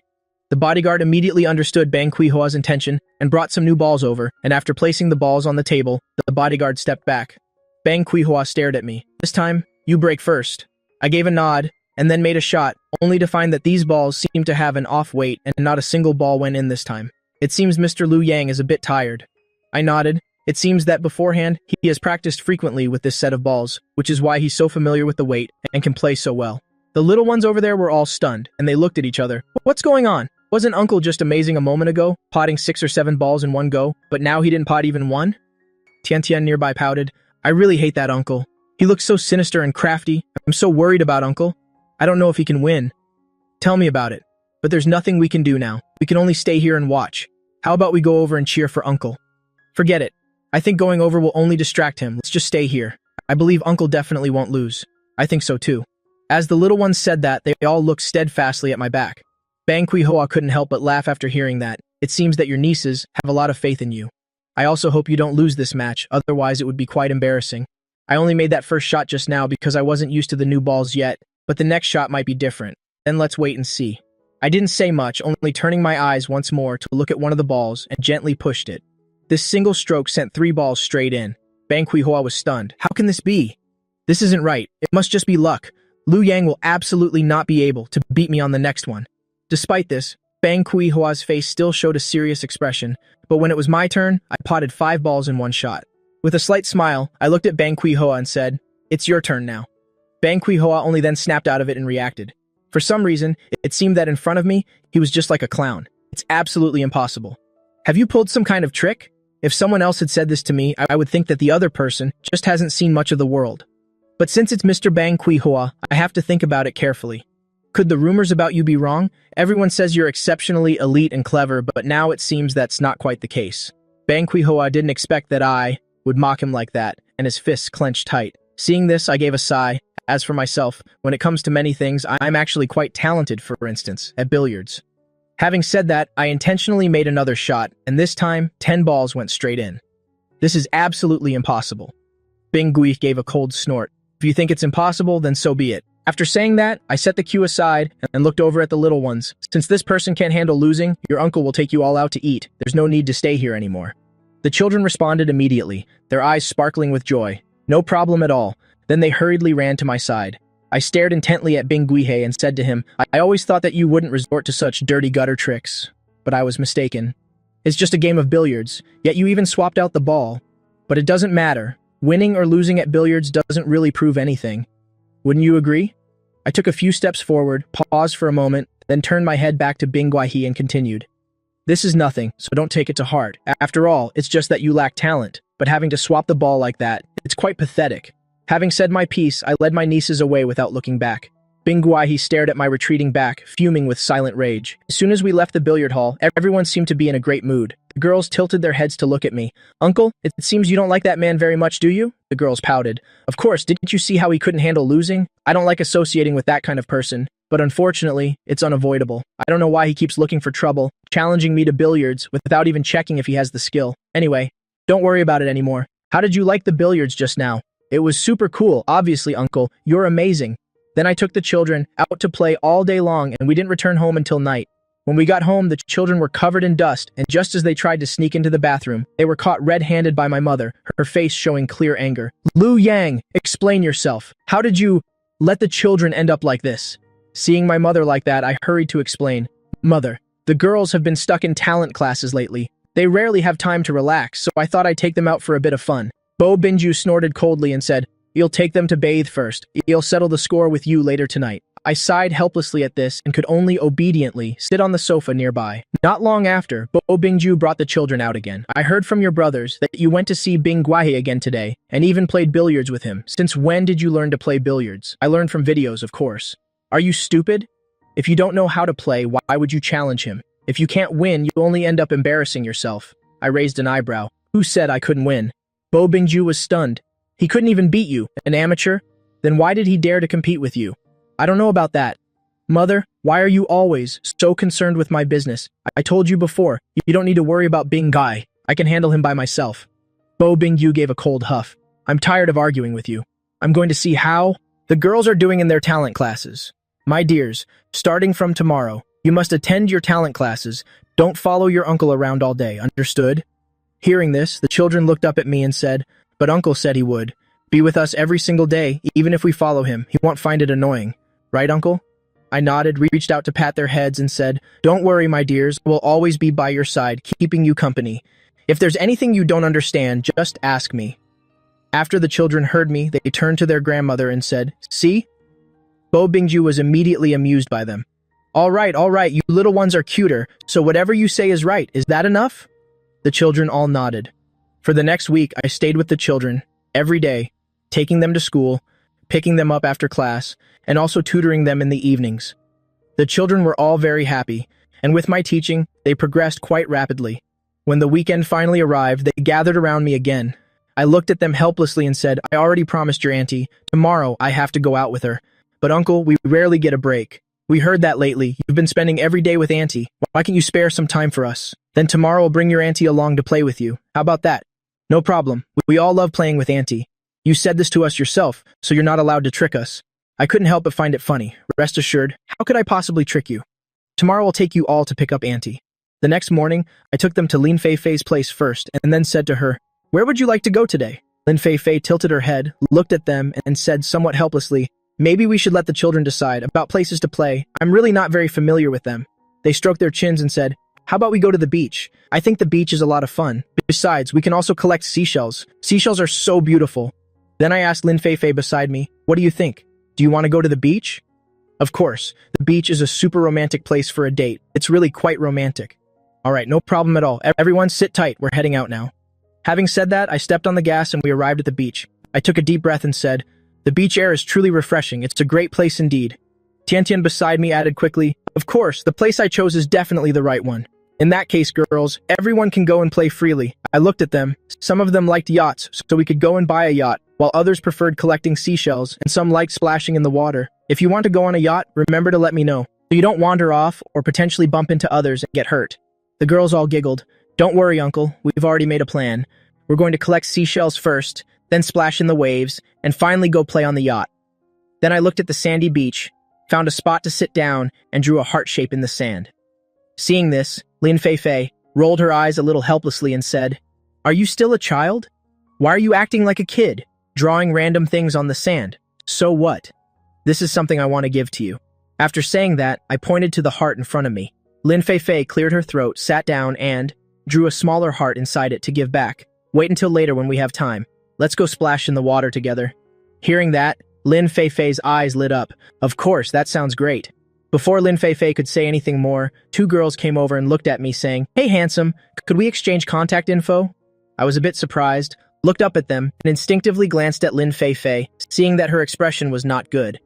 The bodyguard immediately understood Bang Kui-hua's intention and brought some new balls over, and after placing the balls on the table, the bodyguard stepped back. Bang Kui-hua stared at me. This time, you break first. I gave a nod, and then made a shot, only to find that these balls seemed to have an off weight and not a single ball went in this time. It seems Mr. Liu Yang is a bit tired. I nodded. It seems that beforehand, he has practiced frequently with this set of balls, which is why he's so familiar with the weight and can play so well. The little ones over there were all stunned, and they looked at each other. What's going on? Wasn't Uncle just amazing a moment ago, potting 6 or 7 balls in one go, but now he didn't pot even one? Tian Tian nearby pouted. I really hate that uncle. He looks so sinister and crafty. I'm so worried about Uncle. I don't know if he can win. Tell me about it. But there's nothing we can do now. We can only stay here and watch. How about we go over and cheer for Uncle? Forget it. I think going over will only distract him. Let's just stay here. I believe Uncle definitely won't lose. I think so too. As the little ones said that, they all looked steadfastly at my back. Bang Kui-hoa couldn't help but laugh after hearing that. It seems that your nieces have a lot of faith in you. I also hope you don't lose this match, otherwise it would be quite embarrassing. I only made that first shot just now because I wasn't used to the new balls yet, but the next shot might be different. Then let's wait and see. I didn't say much, only turning my eyes once more to look at one of the balls and gently pushed it. This single stroke sent 3 balls straight in. Bang Kui-hoa was stunned. How can this be? This isn't right. It must just be luck. Liu Yang will absolutely not be able to beat me on the next one. Despite this, Bang Kui-hua's face still showed a serious expression, but when it was my turn, I potted 5 balls in one shot. With a slight smile, I looked at Bang Kui-hua and said, "It's your turn now." Bang Kui-hua only then snapped out of it and reacted. For some reason, it seemed that in front of me, he was just like a clown. It's absolutely impossible. Have you pulled some kind of trick? If someone else had said this to me, I would think that the other person just hasn't seen much of the world. But since it's Mr. Bang Kui-hua, I have to think about it carefully. Could the rumors about you be wrong? Everyone says you're exceptionally elite and clever, but now it seems that's not quite the case. Bang Kui-hua didn't expect that I would mock him like that, and his fists clenched tight. Seeing this, I gave a sigh. As for myself, when it comes to many things, I'm actually quite talented, for instance, at billiards. Having said that, I intentionally made another shot, and this time, 10 balls went straight in. This is absolutely impossible. Bing Gui gave a cold snort. If you think it's impossible, then so be it. After saying that, I set the cue aside and looked over at the little ones. Since this person can't handle losing, your uncle will take you all out to eat. There's no need to stay here anymore. The children responded immediately, their eyes sparkling with joy. No problem at all. Then they hurriedly ran to my side. I stared intently at Bing Guihe and said to him, I always thought that you wouldn't resort to such dirty gutter tricks. But I was mistaken. It's just a game of billiards, yet you even swapped out the ball. But it doesn't matter. Winning or losing at billiards doesn't really prove anything. Wouldn't you agree? I took a few steps forward, paused for a moment, then turned my head back to Bing Guihe and continued. This is nothing, so don't take it to heart. After all, it's just that you lack talent, but having to swap the ball like that, it's quite pathetic. Having said my piece, I led my nieces away without looking back. Bing Guihe stared at my retreating back, fuming with silent rage. As soon as we left the billiard hall, everyone seemed to be in a great mood. The girls tilted their heads to look at me. Uncle, it seems you don't like that man very much, do you? The girls pouted. Of course, didn't you see how he couldn't handle losing? I don't like associating with that kind of person, but unfortunately, it's unavoidable. I don't know why he keeps looking for trouble, challenging me to billiards without even checking if he has the skill. Anyway, don't worry about it anymore. How did you like the billiards just now? It was super cool, obviously, Uncle. You're amazing. Then I took the children out to play all day long and we didn't return home until night. When we got home, the children were covered in dust, and just as they tried to sneak into the bathroom, they were caught red-handed by my mother, her face showing clear anger. Liu Yang, explain yourself. How did you let the children end up like this? Seeing my mother like that, I hurried to explain. Mother, the girls have been stuck in talent classes lately. They rarely have time to relax, so I thought I'd take them out for a bit of fun. Bo Binju snorted coldly and said, You'll take them to bathe first. You'll settle the score with you later tonight. I sighed helplessly at this and could only obediently sit on the sofa nearby. Not long after, Bo Bingju brought the children out again. I heard from your brothers that you went to see Bing Guihe again today and even played billiards with him. Since when did you learn to play billiards? I learned from videos, of course. Are you stupid? If you don't know how to play, why would you challenge him? If you can't win, you only end up embarrassing yourself. I raised an eyebrow. Who said I couldn't win? Bo Bingju was stunned. He couldn't even beat you, an amateur? Then why did he dare to compete with you? I don't know about that. Mother, why are you always so concerned with my business? I told you before, you don't need to worry about Bing Guy. I can handle him by myself. Bo Bingyu gave a cold huff. I'm tired of arguing with you. I'm going to see how the girls are doing in their talent classes. My dears, starting from tomorrow, you must attend your talent classes. Don't follow your uncle around all day, understood? Hearing this, the children looked up at me and said, but uncle said he would be with us every single day, even if we follow him. He won't find it annoying. Right, uncle? I nodded, reached out to pat their heads and said, don't worry, my dears, we'll always be by your side, keeping you company. If there's anything you don't understand, just ask me. After the children heard me, they turned to their grandmother and said, see? Bo Bingju was immediately amused by them. All right, you little ones are cuter, so whatever you say is right. Is that enough? The children all nodded. For the next week, I stayed with the children every day, taking them to school, picking them up after class, and also tutoring them in the evenings. The children were all very happy, and with my teaching, they progressed quite rapidly. When the weekend finally arrived, they gathered around me again. I looked at them helplessly and said, I already promised your auntie. Tomorrow, I have to go out with her. But uncle, we rarely get a break. We heard that lately. You've been spending every day with auntie. Why can't you spare some time for us? Then tomorrow I'll bring your auntie along to play with you. How about that? No problem. We all love playing with auntie. You said this to us yourself, so you're not allowed to trick us. I couldn't help but find it funny. Rest assured, how could I possibly trick you? Tomorrow I'll take you all to pick up auntie. The next morning, I took them to Lin Fei-Fei's place first and then said to her, where would you like to go today? Lin Fei-Fei tilted her head, looked at them, and said somewhat helplessly, maybe we should let the children decide about places to play. I'm really not very familiar with them. They stroked their chins and said, how about we go to the beach? I think the beach is a lot of fun. Besides, we can also collect seashells. Seashells are so beautiful. Then I asked Lin Fei-Fei beside me, what do you think? Do you want to go to the beach? Of course, the beach is a super romantic place for a date. It's really quite romantic. All right, no problem at all. Everyone sit tight. We're heading out now. Having said that, I stepped on the gas and we arrived at the beach. I took a deep breath and said, the beach air is truly refreshing. It's a great place indeed. Tian beside me added quickly, of course, the place I chose is definitely the right one. In that case, girls, everyone can go and play freely. I looked at them. Some of them liked yachts, so we could go and buy a yacht, while others preferred collecting seashells, and some liked splashing in the water. If you want to go on a yacht, remember to let me know, so you don't wander off or potentially bump into others and get hurt. The girls all giggled. Don't worry, uncle. We've already made a plan. We're going to collect seashells first, then splash in the waves, and finally go play on the yacht. Then I looked at the sandy beach, found a spot to sit down, and drew a heart shape in the sand. Seeing this, Lin Fei-Fei rolled her eyes a little helplessly and said, are you still a child? Why are you acting like a kid, drawing random things on the sand? So what? This is something I want to give to you. After saying that, I pointed to the heart in front of me. Lin Fei-Fei cleared her throat, sat down, and drew a smaller heart inside it to give back. Wait until later when we have time. Let's go splash in the water together. Hearing that, Lin Fei-Fei's eyes lit up. Of course, that sounds great. Before Lin Fei-Fei could say anything more, two girls came over and looked at me saying, hey handsome, could we exchange contact info? I was a bit surprised, looked up at them, and instinctively glanced at Lin Fei-Fei, seeing that her expression was not good.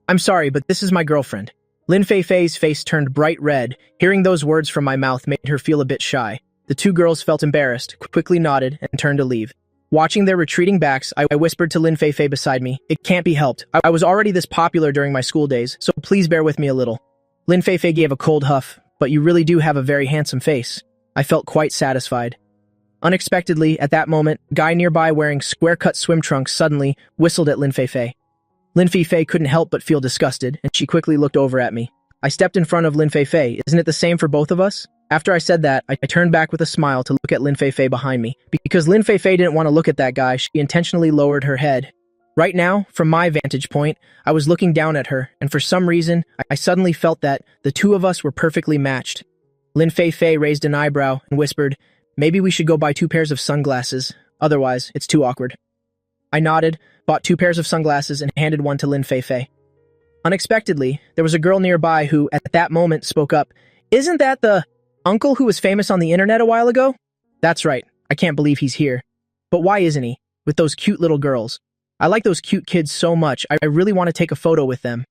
I'm sorry, but this is my girlfriend. Lin Fei-Fei's face turned bright red. Hearing those words from my mouth made her feel a bit shy. The two girls felt embarrassed, quickly nodded, and turned to leave. Watching their retreating backs, I whispered to Lin Fei-Fei beside me, it can't be helped. I was already this popular during my school days, so please bear with me a little. Lin Fei-Fei gave a cold huff, but you really do have a very handsome face. I felt quite satisfied. Unexpectedly, at that moment, a guy nearby wearing square-cut swim trunks suddenly whistled at Lin Fei-Fei. Lin Fei-Fei couldn't help but feel disgusted, and she quickly looked over at me. I stepped in front of Lin Fei-Fei. Isn't it the same for both of us? After I said that, I turned back with a smile to look at Lin Fei-Fei behind me. Because Lin Fei-Fei didn't want to look at that guy, she intentionally lowered her head. Right now, from my vantage point, I was looking down at her, and for some reason, I suddenly felt that the two of us were perfectly matched. Lin Fei-Fei raised an eyebrow and whispered, maybe we should go buy 2 pairs of sunglasses. Otherwise, it's too awkward. I nodded, bought 2 pairs of sunglasses, and handed one to Lin Fei-Fei. Unexpectedly, there was a girl nearby who, at that moment, spoke up. Isn't that the uncle who was famous on the internet a while ago? That's right. I can't believe he's here. But why isn't he? With those cute little girls. I like those cute kids so much, I really want to take a photo with them.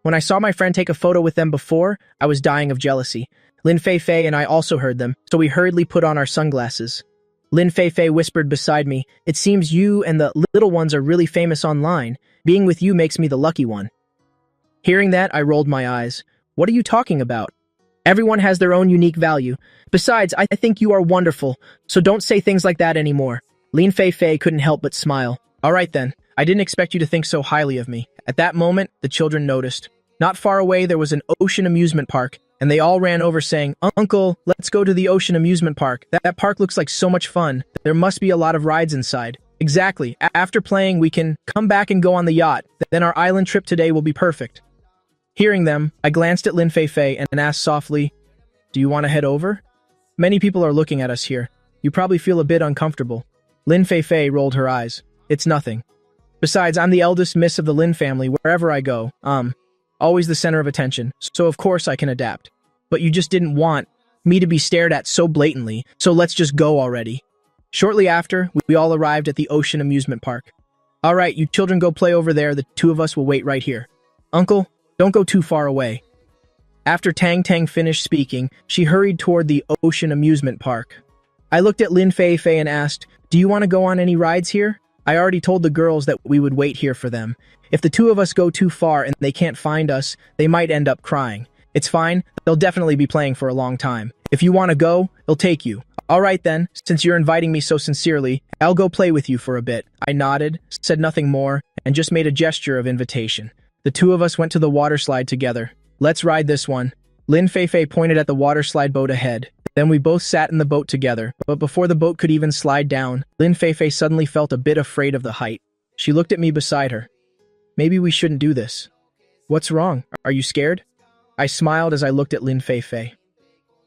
When I saw my friend take a photo with them before, I was dying of jealousy. Lin Fei-Fei and I also heard them, so we hurriedly put on our sunglasses. Lin Fei-Fei whispered beside me, it seems you and the little ones are really famous online. Being with you makes me the lucky one. Hearing that, I rolled my eyes. What are you talking about? Everyone has their own unique value. Besides, I think you are wonderful, so don't say things like that anymore. Lin Fei-Fei couldn't help but smile. All right then, I didn't expect you to think so highly of me. At that moment, the children noticed. Not far away, there was an ocean amusement park, and they all ran over saying, Uncle, let's go to the ocean amusement park. That park looks like so much fun. There must be a lot of rides inside. Exactly. After playing, we can come back and go on the yacht. Then our island trip today will be perfect. Hearing them, I glanced at Lin Fei and asked softly, do you want to head over? Many people are looking at us here. You probably feel a bit uncomfortable. Lin Fei rolled her eyes. It's nothing. Besides, I'm the eldest miss of the Lin family wherever I go. Always the center of attention, so of course I can adapt. But you just didn't want me to be stared at so blatantly, so let's just go already. Shortly after, we all arrived at the ocean amusement park. All right, you children go play over there. The two of us will wait right here. Uncle, don't go too far away. After Tang finished speaking, she hurried toward the ocean amusement park. I looked at Lin Fei and asked, do you want to go on any rides here? I already told the girls that we would wait here for them. If the two of us go too far and they can't find us, they might end up crying. It's fine, they'll definitely be playing for a long time. If you want to go, they'll take you. All right then, since you're inviting me so sincerely, I'll go play with you for a bit. I nodded, said nothing more, and just made a gesture of invitation. The two of us went to the water slide together. Let's ride this one. Lin Fei pointed at the water slide boat ahead. Then we both sat in the boat together, but before the boat could even slide down, Lin Fei suddenly felt a bit afraid of the height. She looked at me beside her. Maybe we shouldn't do this. What's wrong? Are you scared? I smiled as I looked at Lin Fei.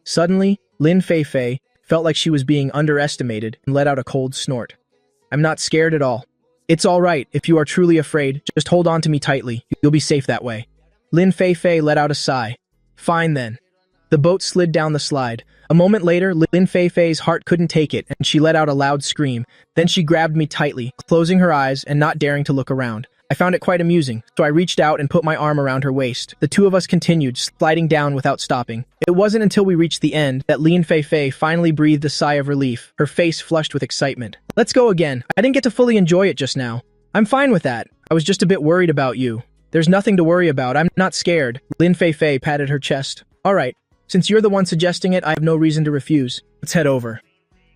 Suddenly, Lin Fei felt like she was being underestimated and let out a cold snort. I'm not scared at all. It's all right. If you are truly afraid, just hold on to me tightly. You'll be safe that way. Lin Fei let out a sigh. Fine then. The boat slid down the slide. A moment later, Lin Fei's heart couldn't take it, and she let out a loud scream. Then she grabbed me tightly, closing her eyes and not daring to look around. I found it quite amusing, so I reached out and put my arm around her waist. The two of us continued, sliding down without stopping. It wasn't until we reached the end that Lin Fei finally breathed a sigh of relief, her face flushed with excitement. Let's go again. I didn't get to fully enjoy it just now. I'm fine with that. I was just a bit worried about you. There's nothing to worry about. I'm not scared. Lin Fei patted her chest. All right. Since you're the one suggesting it, I have no reason to refuse. Let's head over.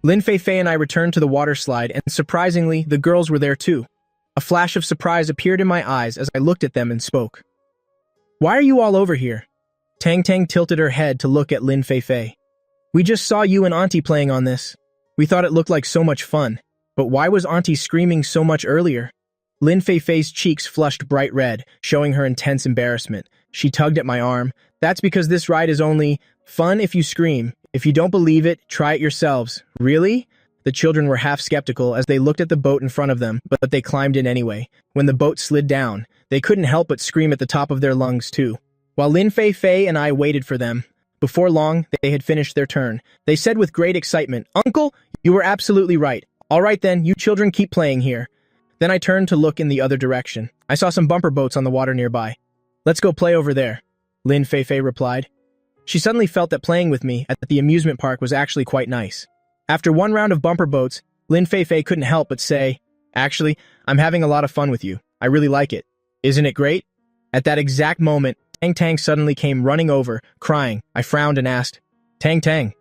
Lin Fei and I returned to the water slide, and surprisingly, the girls were there too. A flash of surprise appeared in my eyes as I looked at them and spoke. Why are you all over here? Tang tilted her head to look at Lin Fei. We just saw you and Auntie playing on this. We thought it looked like so much fun. But why was Auntie screaming so much earlier? Lin Fei's cheeks flushed bright red, showing her intense embarrassment. She tugged at my arm. That's because this ride is only fun if you scream. If you don't believe it, try it yourselves. Really? The children were half skeptical as they looked at the boat in front of them, but they climbed in anyway. When the boat slid down, they couldn't help but scream at the top of their lungs too. While Lin Fei and I waited for them, before long, they had finished their turn. They said with great excitement, Uncle, you were absolutely right. All right then, you children keep playing here. Then I turned to look in the other direction. I saw some bumper boats on the water nearby. Let's go play over there, Lin Fei replied. She suddenly felt that playing with me at the amusement park was actually quite nice. After one round of bumper boats, Lin Fei couldn't help but say, Actually, I'm having a lot of fun with you. I really like it. Isn't it great? At that exact moment, Tang suddenly came running over, crying. I frowned and asked, Tang,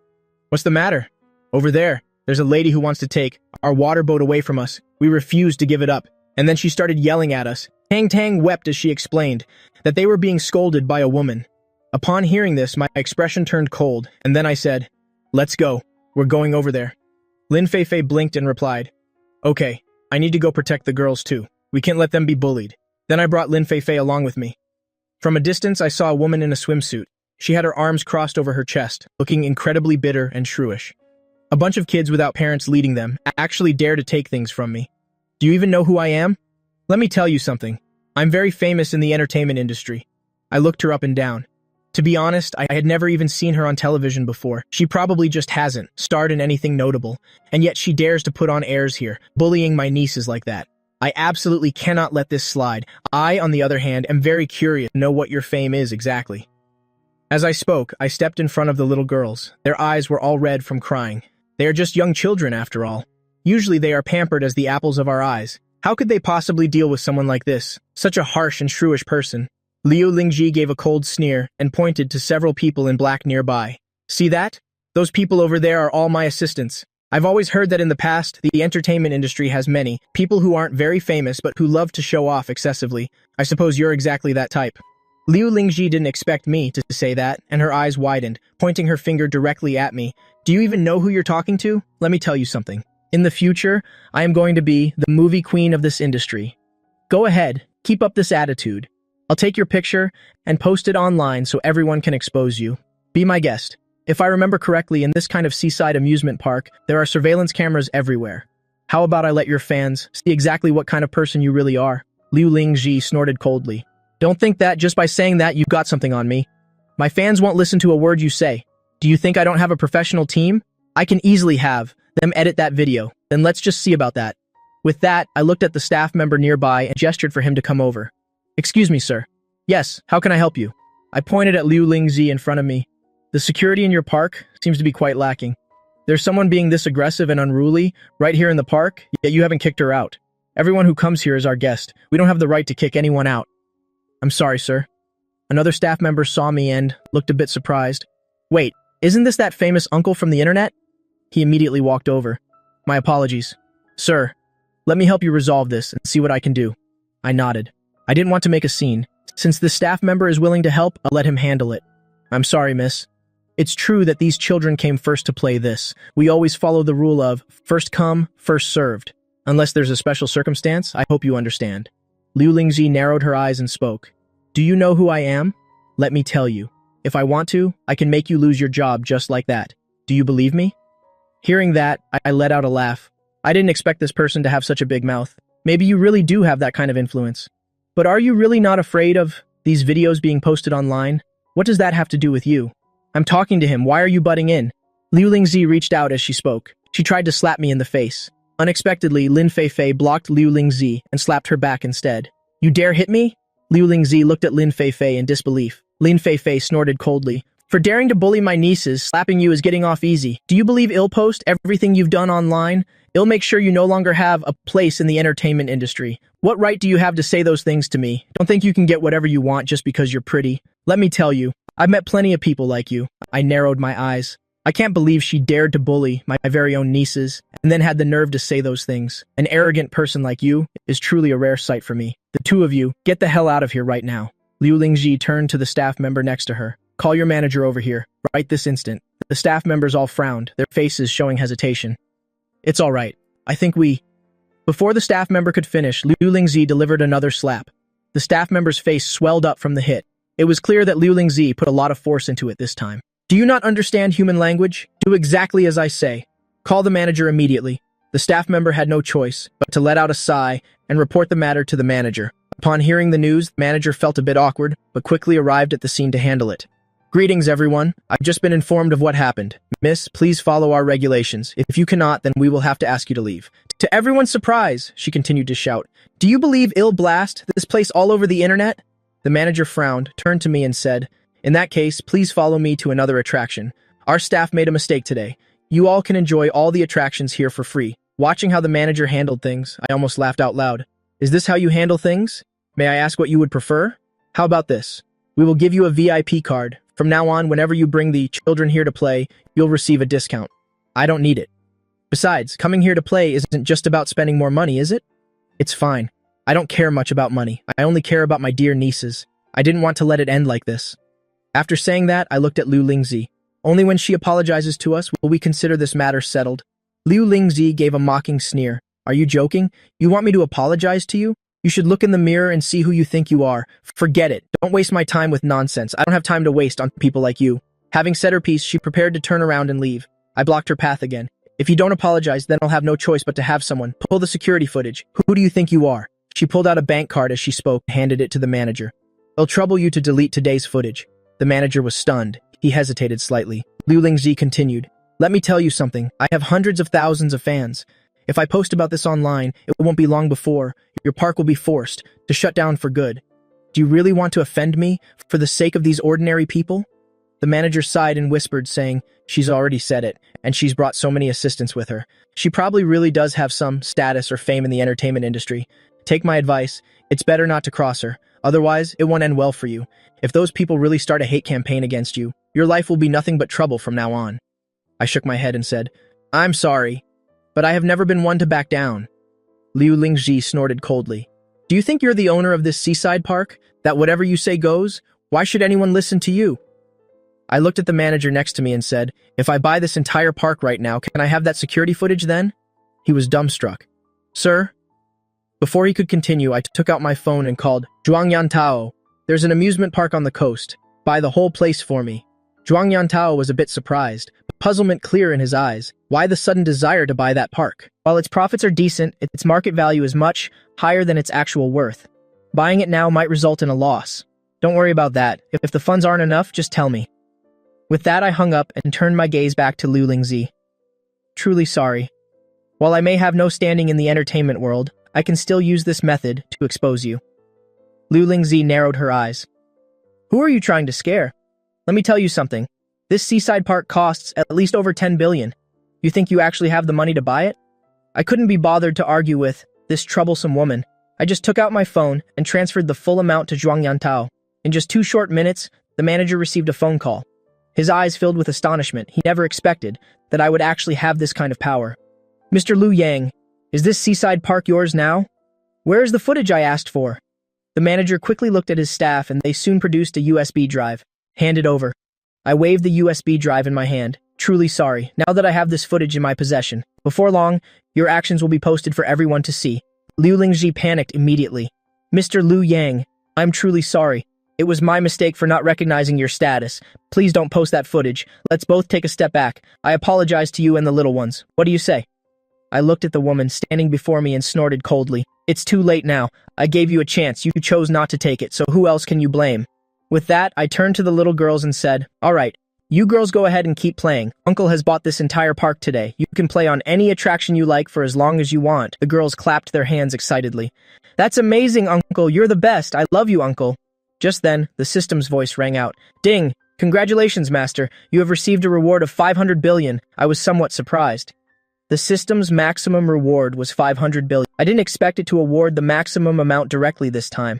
what's the matter? Over there's a lady who wants to take our water boat away from us. We refused to give it up. And then she started yelling at us. Tang wept as she explained that they were being scolded by a woman. Upon hearing this, my expression turned cold, and then I said, Let's go. We're going over there. Lin Fei blinked and replied, Okay, I need to go protect the girls too. We can't let them be bullied. Then I brought Lin Fei along with me. From a distance, I saw a woman in a swimsuit. She had her arms crossed over her chest, looking incredibly bitter and shrewish. A bunch of kids without parents leading them actually dare to take things from me. Do you even know who I am? Let me tell you something. I'm very famous in the entertainment industry. I looked her up and down. To be honest, I had never even seen her on television before. She probably just hasn't starred in anything notable, and yet she dares to put on airs here, bullying my nieces like that. I absolutely cannot let this slide. I, on the other hand, am very curious to know what your fame is exactly. As I spoke, I stepped in front of the little girls. Their eyes were all red from crying. They are just young children, after all. Usually they are pampered as the apples of our eyes. How could they possibly deal with someone like this? Such a harsh and shrewish person. Liu Lingji gave a cold sneer and pointed to several people in black nearby. See that? Those people over there are all my assistants. I've always heard that in the past, the entertainment industry has many people who aren't very famous but who love to show off excessively. I suppose you're exactly that type. Liu Lingji didn't expect me to say that, and her eyes widened, pointing her finger directly at me. Do you even know who you're talking to? Let me tell you something. In the future, I am going to be the movie queen of this industry. Go ahead, keep up this attitude. I'll take your picture and post it online so everyone can expose you. Be my guest. If I remember correctly, in this kind of seaside amusement park, there are surveillance cameras everywhere. How about I let your fans see exactly what kind of person you really are? Liu Lingji snorted coldly. Don't think that just by saying that you've got something on me. My fans won't listen to a word you say. Do you think I don't have a professional team? I can easily have them edit that video. Then let's just see about that. With that, I looked at the staff member nearby and gestured for him to come over. Excuse me, sir. Yes, how can I help you? I pointed at Liu Lingzi in front of me. The security in your park seems to be quite lacking. There's someone being this aggressive and unruly right here in the park, yet you haven't kicked her out. Everyone who comes here is our guest. We don't have the right to kick anyone out. I'm sorry, sir. Another staff member saw me and looked a bit surprised. Wait, isn't this that famous uncle from the internet? He immediately walked over. My apologies. Sir, let me help you resolve this and see what I can do. I nodded. I didn't want to make a scene. Since the staff member is willing to help, I'll let him handle it. I'm sorry, miss. It's true that these children came first to play this. We always follow the rule of first come, first served. Unless there's a special circumstance, I hope you understand. Liu Lingzi narrowed her eyes and spoke. Do you know who I am? Let me tell you. If I want to, I can make you lose your job just like that. Do you believe me? Hearing that, I let out a laugh. I didn't expect this person to have such a big mouth. Maybe you really do have that kind of influence. But are you really not afraid of these videos being posted online? What does that have to do with you? I'm talking to him. Why are you butting in? Liu Lingzi reached out as she spoke. She tried to slap me in the face. Unexpectedly, Lin Feifei blocked Liu Lingzi and slapped her back instead. You dare hit me? Liu Lingzi looked at Lin Feifei in disbelief. Lin Feifei snorted coldly. For daring to bully my nieces, slapping you is getting off easy. Do you believe I'll post everything you've done online? I'll make sure you no longer have a place in the entertainment industry. What right do you have to say those things to me? Don't think you can get whatever you want just because you're pretty. Let me tell you, I've met plenty of people like you. I narrowed my eyes. I can't believe she dared to bully my very own nieces and then had the nerve to say those things. An arrogant person like you is truly a rare sight for me. The two of you, get the hell out of here right now. Liu Lingji turned to the staff member next to her. Call your manager over here, right this instant. The staff members all frowned, their faces showing hesitation. It's all right. I think we... Before the staff member could finish, Liu Lingzi delivered another slap. The staff member's face swelled up from the hit. It was clear that Liu Lingzi put a lot of force into it this time. Do you not understand human language? Do exactly as I say. Call the manager immediately. The staff member had no choice but to let out a sigh and report the matter to the manager. Upon hearing the news, the manager felt a bit awkward, but quickly arrived at the scene to handle it. Greetings, everyone. I've just been informed of what happened. Miss, please follow our regulations. If you cannot, then we will have to ask you to leave. To everyone's surprise, she continued to shout, do you believe I'll blast this place all over the internet? The manager frowned, turned to me and said, in that case, please follow me to another attraction. Our staff made a mistake today. You all can enjoy all the attractions here for free. Watching how the manager handled things, I almost laughed out loud. Is this how you handle things? May I ask what you would prefer? How about this? We will give you a VIP card. From now on, whenever you bring the children here to play, you'll receive a discount. I don't need it. Besides, coming here to play isn't just about spending more money, is it? It's fine. I don't care much about money. I only care about my dear nieces. I didn't want to let it end like this. After saying that, I looked at Liu Lingzi. Only when she apologizes to us will we consider this matter settled. Liu Lingzi gave a mocking sneer. Are you joking? You want me to apologize to you? You should look in the mirror and see who you think you are. Forget it. Don't waste my time with nonsense. I don't have time to waste on people like you. Having said her piece, she prepared to turn around and leave. I blocked her path again. If you don't apologize, then I'll have no choice but to have someone pull the security footage. Who do you think you are? She pulled out a bank card as she spoke and handed it to the manager. It'll trouble you to delete today's footage. The manager was stunned. He hesitated slightly. Liu Lingzi continued. Let me tell you something. I have hundreds of thousands of fans. If I post about this online, it won't be long before your park will be forced to shut down for good. Do you really want to offend me for the sake of these ordinary people? The manager sighed and whispered, saying, she's already said it, and she's brought so many assistants with her. She probably really does have some status or fame in the entertainment industry. Take my advice, it's better not to cross her. Otherwise, it won't end well for you. If those people really start a hate campaign against you, your life will be nothing but trouble from now on. I shook my head and said, I'm sorry, but I have never been one to back down. Liu Lingji snorted coldly. Do you think you're the owner of this seaside park? That whatever you say goes? Why should anyone listen to you? I looked at the manager next to me and said, if I buy this entire park right now, can I have that security footage then? He was dumbstruck. Sir? Before he could continue, I took out my phone and called, Zhuangyantao. There's an amusement park on the coast. Buy the whole place for me. Zhuangyantao was a bit surprised, puzzlement clear in his eyes. Why the sudden desire to buy that park? While its profits are decent, its market value is much higher than its actual worth. Buying it now might result in a loss. Don't worry about that. If the funds aren't enough, just tell me. With that, I hung up and turned my gaze back to Liu Lingzi. Truly sorry. While I may have no standing in the entertainment world, I can still use this method to expose you. Liu Lingzi narrowed her eyes. Who are you trying to scare? Let me tell you something. This seaside park costs at least over 10 billion. You think you actually have the money to buy it? I couldn't be bothered to argue with this troublesome woman. I just took out my phone and transferred the full amount to Zhuangyantao. In just 2 short minutes, the manager received a phone call. His eyes filled with astonishment. He never expected that I would actually have this kind of power. Mr. Liu Yang, is this seaside park yours now? Where is the footage I asked for? The manager quickly looked at his staff and they soon produced a USB drive. Hand it over. I waved the USB drive in my hand. Truly sorry, now that I have this footage in my possession. Before long, your actions will be posted for everyone to see. Liu Lingji panicked immediately. Mr. Liu Yang, I'm truly sorry. It was my mistake for not recognizing your status. Please don't post that footage. Let's both take a step back. I apologize to you and the little ones. What do you say? I looked at the woman standing before me and snorted coldly. It's too late now. I gave you a chance. You chose not to take it, so who else can you blame? With that, I turned to the little girls and said, all right, you girls go ahead and keep playing. Uncle has bought this entire park today. You can play on any attraction you like for as long as you want. The girls clapped their hands excitedly. That's amazing, Uncle. You're the best. I love you, Uncle. Just then, the system's voice rang out. Ding! Congratulations, Master. You have received a reward of 500 billion. I was somewhat surprised. The system's maximum reward was 500 billion. I didn't expect it to award the maximum amount directly this time.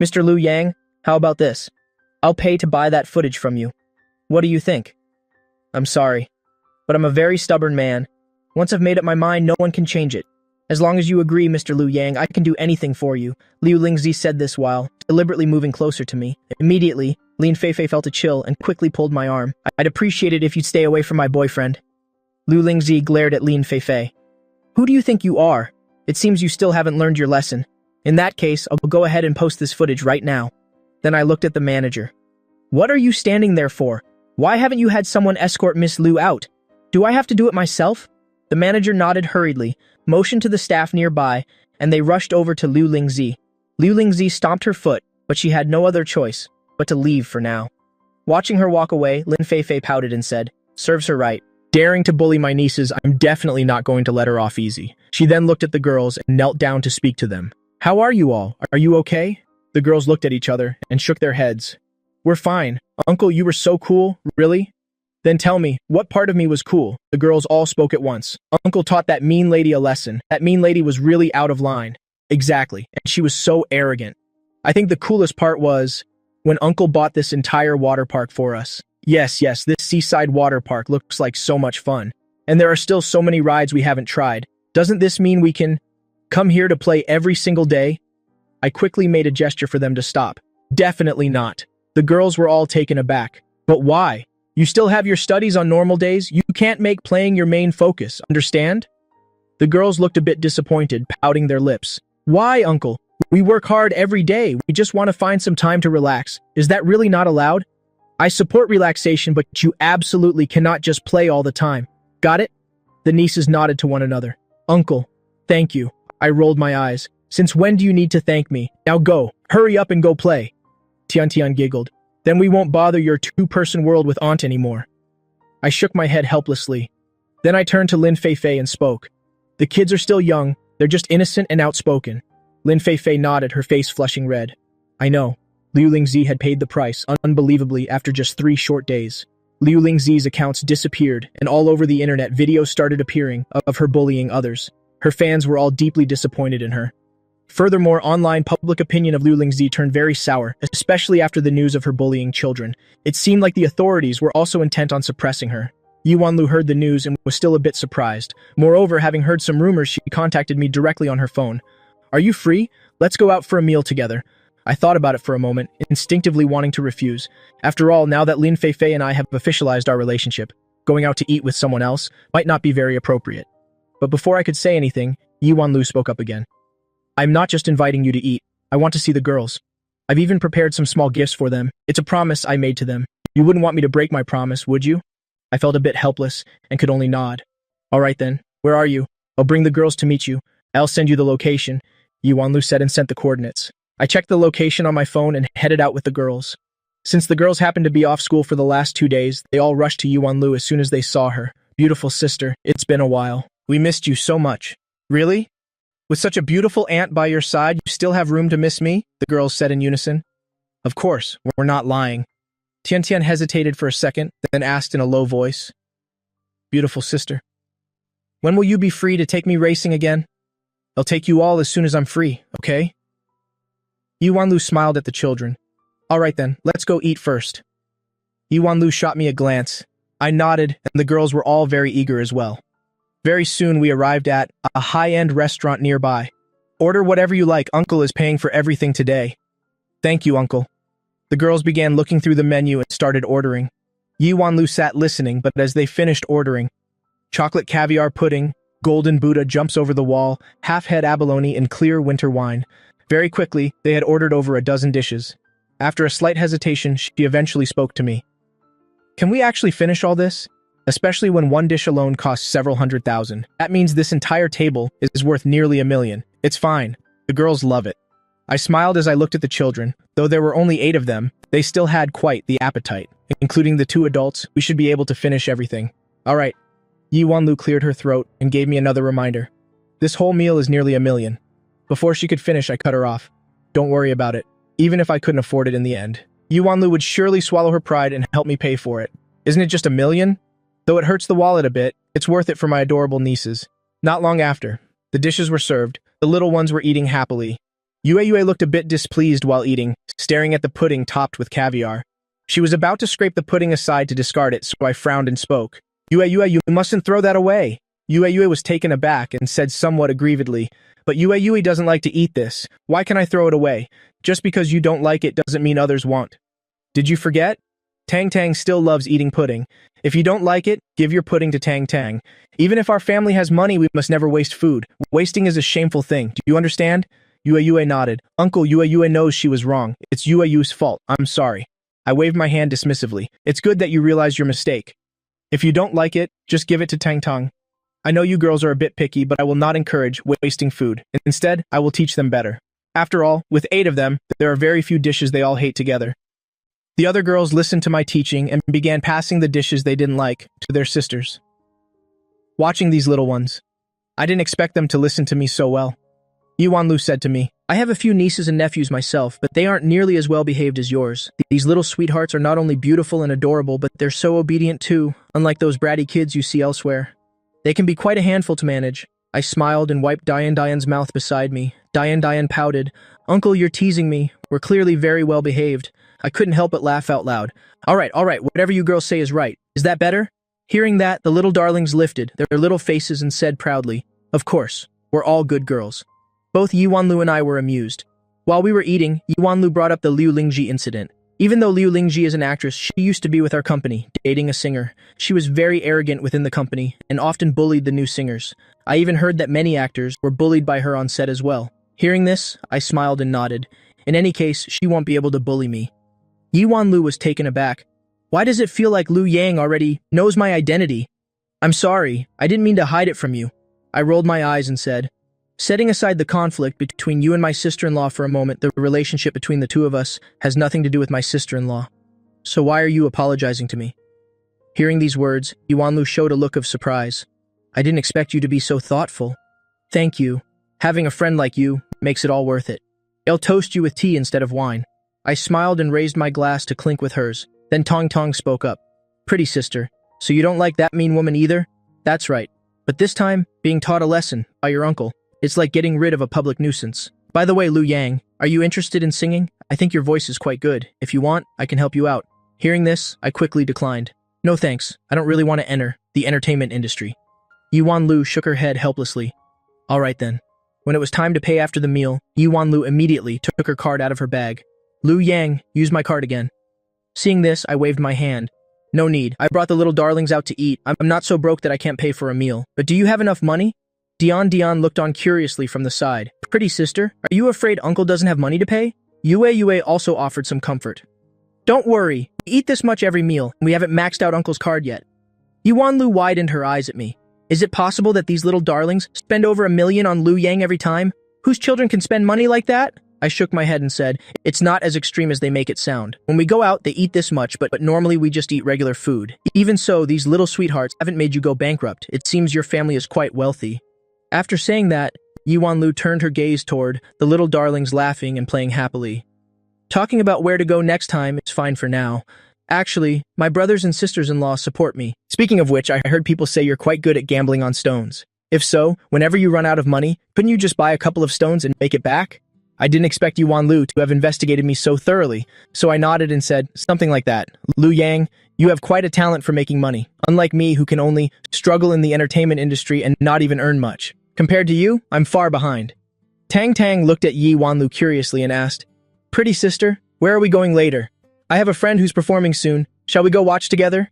Mr. Liu Yang, how about this? I'll pay to buy that footage from you. What do you think? I'm sorry, but I'm a very stubborn man. Once I've made up my mind, no one can change it. As long as you agree, Mr. Liu Yang, I can do anything for you. Liu Lingzi said this while deliberately moving closer to me. Immediately, Lin Feifei felt a chill and quickly pulled my arm. I'd appreciate it if you'd stay away from my boyfriend. Liu Lingzi glared at Lin Feifei. Who do you think you are? It seems you still haven't learned your lesson. In that case, I'll go ahead and post this footage right now. Then I looked at the manager. What are you standing there for? Why haven't you had someone escort Miss Liu out? Do I have to do it myself? The manager nodded hurriedly, motioned to the staff nearby, and they rushed over to Liu Lingzi. Liu Lingzi stomped her foot, but she had no other choice but to leave for now. Watching her walk away, Lin Feifei pouted and said, serves her right. Daring to bully my nieces, I'm definitely not going to let her off easy. She then looked at the girls and knelt down to speak to them. How are you all? Are you okay? The girls looked at each other and shook their heads. We're fine. Uncle, you were so cool. Really? Then tell me, what part of me was cool? The girls all spoke at once. Uncle taught that mean lady a lesson. That mean lady was really out of line. Exactly. And she was so arrogant. I think the coolest part was when Uncle bought this entire water park for us. Yes, this seaside water park looks like so much fun. And there are still so many rides we haven't tried. Doesn't this mean we can come here to play every single day? I quickly made a gesture for them to stop. Definitely not. The girls were all taken aback. But why? You still have your studies on normal days? You can't make playing your main focus, understand? The girls looked a bit disappointed, pouting their lips. Why, Uncle? We work hard every day. We just want to find some time to relax. Is that really not allowed? I support relaxation, but you absolutely cannot just play all the time. Got it? The nieces nodded to one another. Uncle, thank you. I rolled my eyes. Since when do you need to thank me? Now go. Hurry up and go play. Tian giggled. Then we won't bother your two-person world with Aunt anymore. I shook my head helplessly. Then I turned to Lin Feifei and spoke. The kids are still young. They're just innocent and outspoken. Lin Feifei nodded, her face flushing red. I know. Liu Lingzi had paid the price, unbelievably, after just 3 short days. Liu Lingzi's accounts disappeared, and all over the internet videos started appearing of her bullying others. Her fans were all deeply disappointed in her. Furthermore, online public opinion of Liu Lingzi turned very sour, especially after the news of her bullying children. It seemed like the authorities were also intent on suppressing her. Yi Wanlu heard the news and was still a bit surprised. Moreover, having heard some rumors, she contacted me directly on her phone. Are you free? Let's go out for a meal together. I thought about it for a moment, instinctively wanting to refuse. After all, now that Lin Feifei and I have officialized our relationship, going out to eat with someone else might not be very appropriate. But before I could say anything, Yi Wanlu spoke up again. I'm not just inviting you to eat. I want to see the girls. I've even prepared some small gifts for them. It's a promise I made to them. You wouldn't want me to break my promise, would you? I felt a bit helpless and could only nod. All right then, where are you? I'll bring the girls to meet you. I'll send you the location, Yi Wanlu said and sent the coordinates. I checked the location on my phone and headed out with the girls. Since the girls happened to be off school for the last 2 days, they all rushed to Yi Wanlu as soon as they saw her. Beautiful sister, it's been a while. We missed you so much. Really? With such a beautiful aunt by your side, you still have room to miss me? The girls said in unison. Of course, we're not lying. Tian Tian hesitated for a second, then asked in a low voice. Beautiful sister. When will you be free to take me racing again? I'll take you all as soon as I'm free, okay? Yi Wanlu smiled at the children. All right then, let's go eat first. Yi Wanlu shot me a glance. I nodded, and the girls were all very eager as well. Very soon we arrived at a high-end restaurant nearby. Order whatever you like, Uncle is paying for everything today. Thank you, Uncle. The girls began looking through the menu and started ordering. Yi Wanlu sat listening, but as they finished ordering, chocolate caviar pudding, golden Buddha jumps over the wall, half-head abalone and clear winter wine. Very quickly, they had ordered over a dozen dishes. After a slight hesitation, she eventually spoke to me. Can we actually finish all this? Especially when one dish alone costs several $100,000. That means this entire table is worth nearly $1 million. It's fine. The girls love it. I smiled as I looked at the children. Though there were only 8 of them, they still had quite the appetite. Including the 2 adults, we should be able to finish everything. All right. Yi Wanlu cleared her throat and gave me another reminder. This whole meal is nearly $1 million. Before she could finish, I cut her off. Don't worry about it. Even if I couldn't afford it in the end, Yi Wanlu would surely swallow her pride and help me pay for it. Isn't it just $1 million? Though it hurts the wallet a bit, it's worth it for my adorable nieces. Not long after, the dishes were served. The little ones were eating happily. Yue looked a bit displeased while eating, staring at the pudding topped with caviar. She was about to scrape the pudding aside to discard it, so I frowned and spoke. Yue, you mustn't throw that away. Yue was taken aback and said somewhat aggrievedly, but Yue doesn't like to eat this. Why can I throw it away? Just because you don't like it doesn't mean others won't. Did you forget? Tang Tang still loves eating pudding. If you don't like it, give your pudding to Tang Tang. Even if our family has money, we must never waste food. Wasting is a shameful thing. Do you understand? Yue nodded. Uncle, Yue knows she was wrong. It's Yue's fault. I'm sorry. I waved my hand dismissively. It's good that you realize your mistake. If you don't like it, just give it to Tang Tang. I know you girls are a bit picky, but I will not encourage wasting food. Instead, I will teach them better. After all, with 8 of them, there are very few dishes they all hate together. The other girls listened to my teaching and began passing the dishes they didn't like to their sisters. Watching these little ones, I didn't expect them to listen to me so well. Yi Wanlu said to me, I have a few nieces and nephews myself, but they aren't nearly as well behaved as yours. These little sweethearts are not only beautiful and adorable, but they're so obedient too, unlike those bratty kids you see elsewhere. They can be quite a handful to manage. I smiled and wiped Dian's mouth beside me. Dian pouted. Uncle, you're teasing me. We're clearly very well behaved. I couldn't help but laugh out loud. All right, whatever you girls say is right. Is that better? Hearing that, the little darlings lifted their little faces and said proudly, Of course, we're all good girls. Both Yi Wanlu and I were amused. While we were eating, Yi Wanlu brought up the Liu Lingji incident. Even though Liu Lingji is an actress, she used to be with our company, dating a singer. She was very arrogant within the company and often bullied the new singers. I even heard that many actors were bullied by her on set as well. Hearing this, I smiled and nodded. In any case, she won't be able to bully me. Yi Wanlu was taken aback. Why does it feel like Liu Yang already knows my identity? I'm sorry, I didn't mean to hide it from you. I rolled my eyes and said, Setting aside the conflict between you and my sister-in-law for a moment, the relationship between the two of us has nothing to do with my sister-in-law. So why are you apologizing to me? Hearing these words, Yi Wanlu showed a look of surprise. I didn't expect you to be so thoughtful. Thank you. Having a friend like you makes it all worth it. I'll toast you with tea instead of wine. I smiled and raised my glass to clink with hers. Then Tong Tong spoke up. Pretty sister, so you don't like that mean woman either? That's right. But this time, being taught a lesson by your uncle. It's like getting rid of a public nuisance. By the way, Liu Yang, are you interested in singing? I think your voice is quite good. If you want, I can help you out. Hearing this, I quickly declined. No thanks, I don't really want to enter the entertainment industry. Yuan Lu shook her head helplessly. All right then. When it was time to pay after the meal, Yuan Lu immediately took her card out of her bag. Lu Yang, use my card again. Seeing this, I waved my hand. No need, I brought the little darlings out to eat. I'm not so broke that I can't pay for a meal. But do you have enough money? Dion looked on curiously from the side. Pretty sister, are you afraid uncle doesn't have money to pay? Yue also offered some comfort. Don't worry, we eat this much every meal, and we haven't maxed out uncle's card yet. Yuan Lu widened her eyes at me. Is it possible that these little darlings spend over $1 million on Lu Yang every time? Whose children can spend money like that? I shook my head and said, it's not as extreme as they make it sound. When we go out, they eat this much, but normally we just eat regular food. Even so, these little sweethearts haven't made you go bankrupt. It seems your family is quite wealthy. After saying that, Yuan Lu turned her gaze toward the little darlings laughing and playing happily. Talking about where to go next time is fine for now. Actually, my brothers and sisters-in-law support me. Speaking of which, I heard people say you're quite good at gambling on stones. If so, whenever you run out of money, couldn't you just buy a couple of stones and make it back? I didn't expect Yuan Lu to have investigated me so thoroughly, so I nodded and said something like that. Lu Yang, you have quite a talent for making money, unlike me who can only struggle in the entertainment industry and not even earn much. Compared to you, I'm far behind. Tang looked at Yuan Lu curiously and asked, Pretty sister, where are we going later? I have a friend who's performing soon. Shall we go watch together?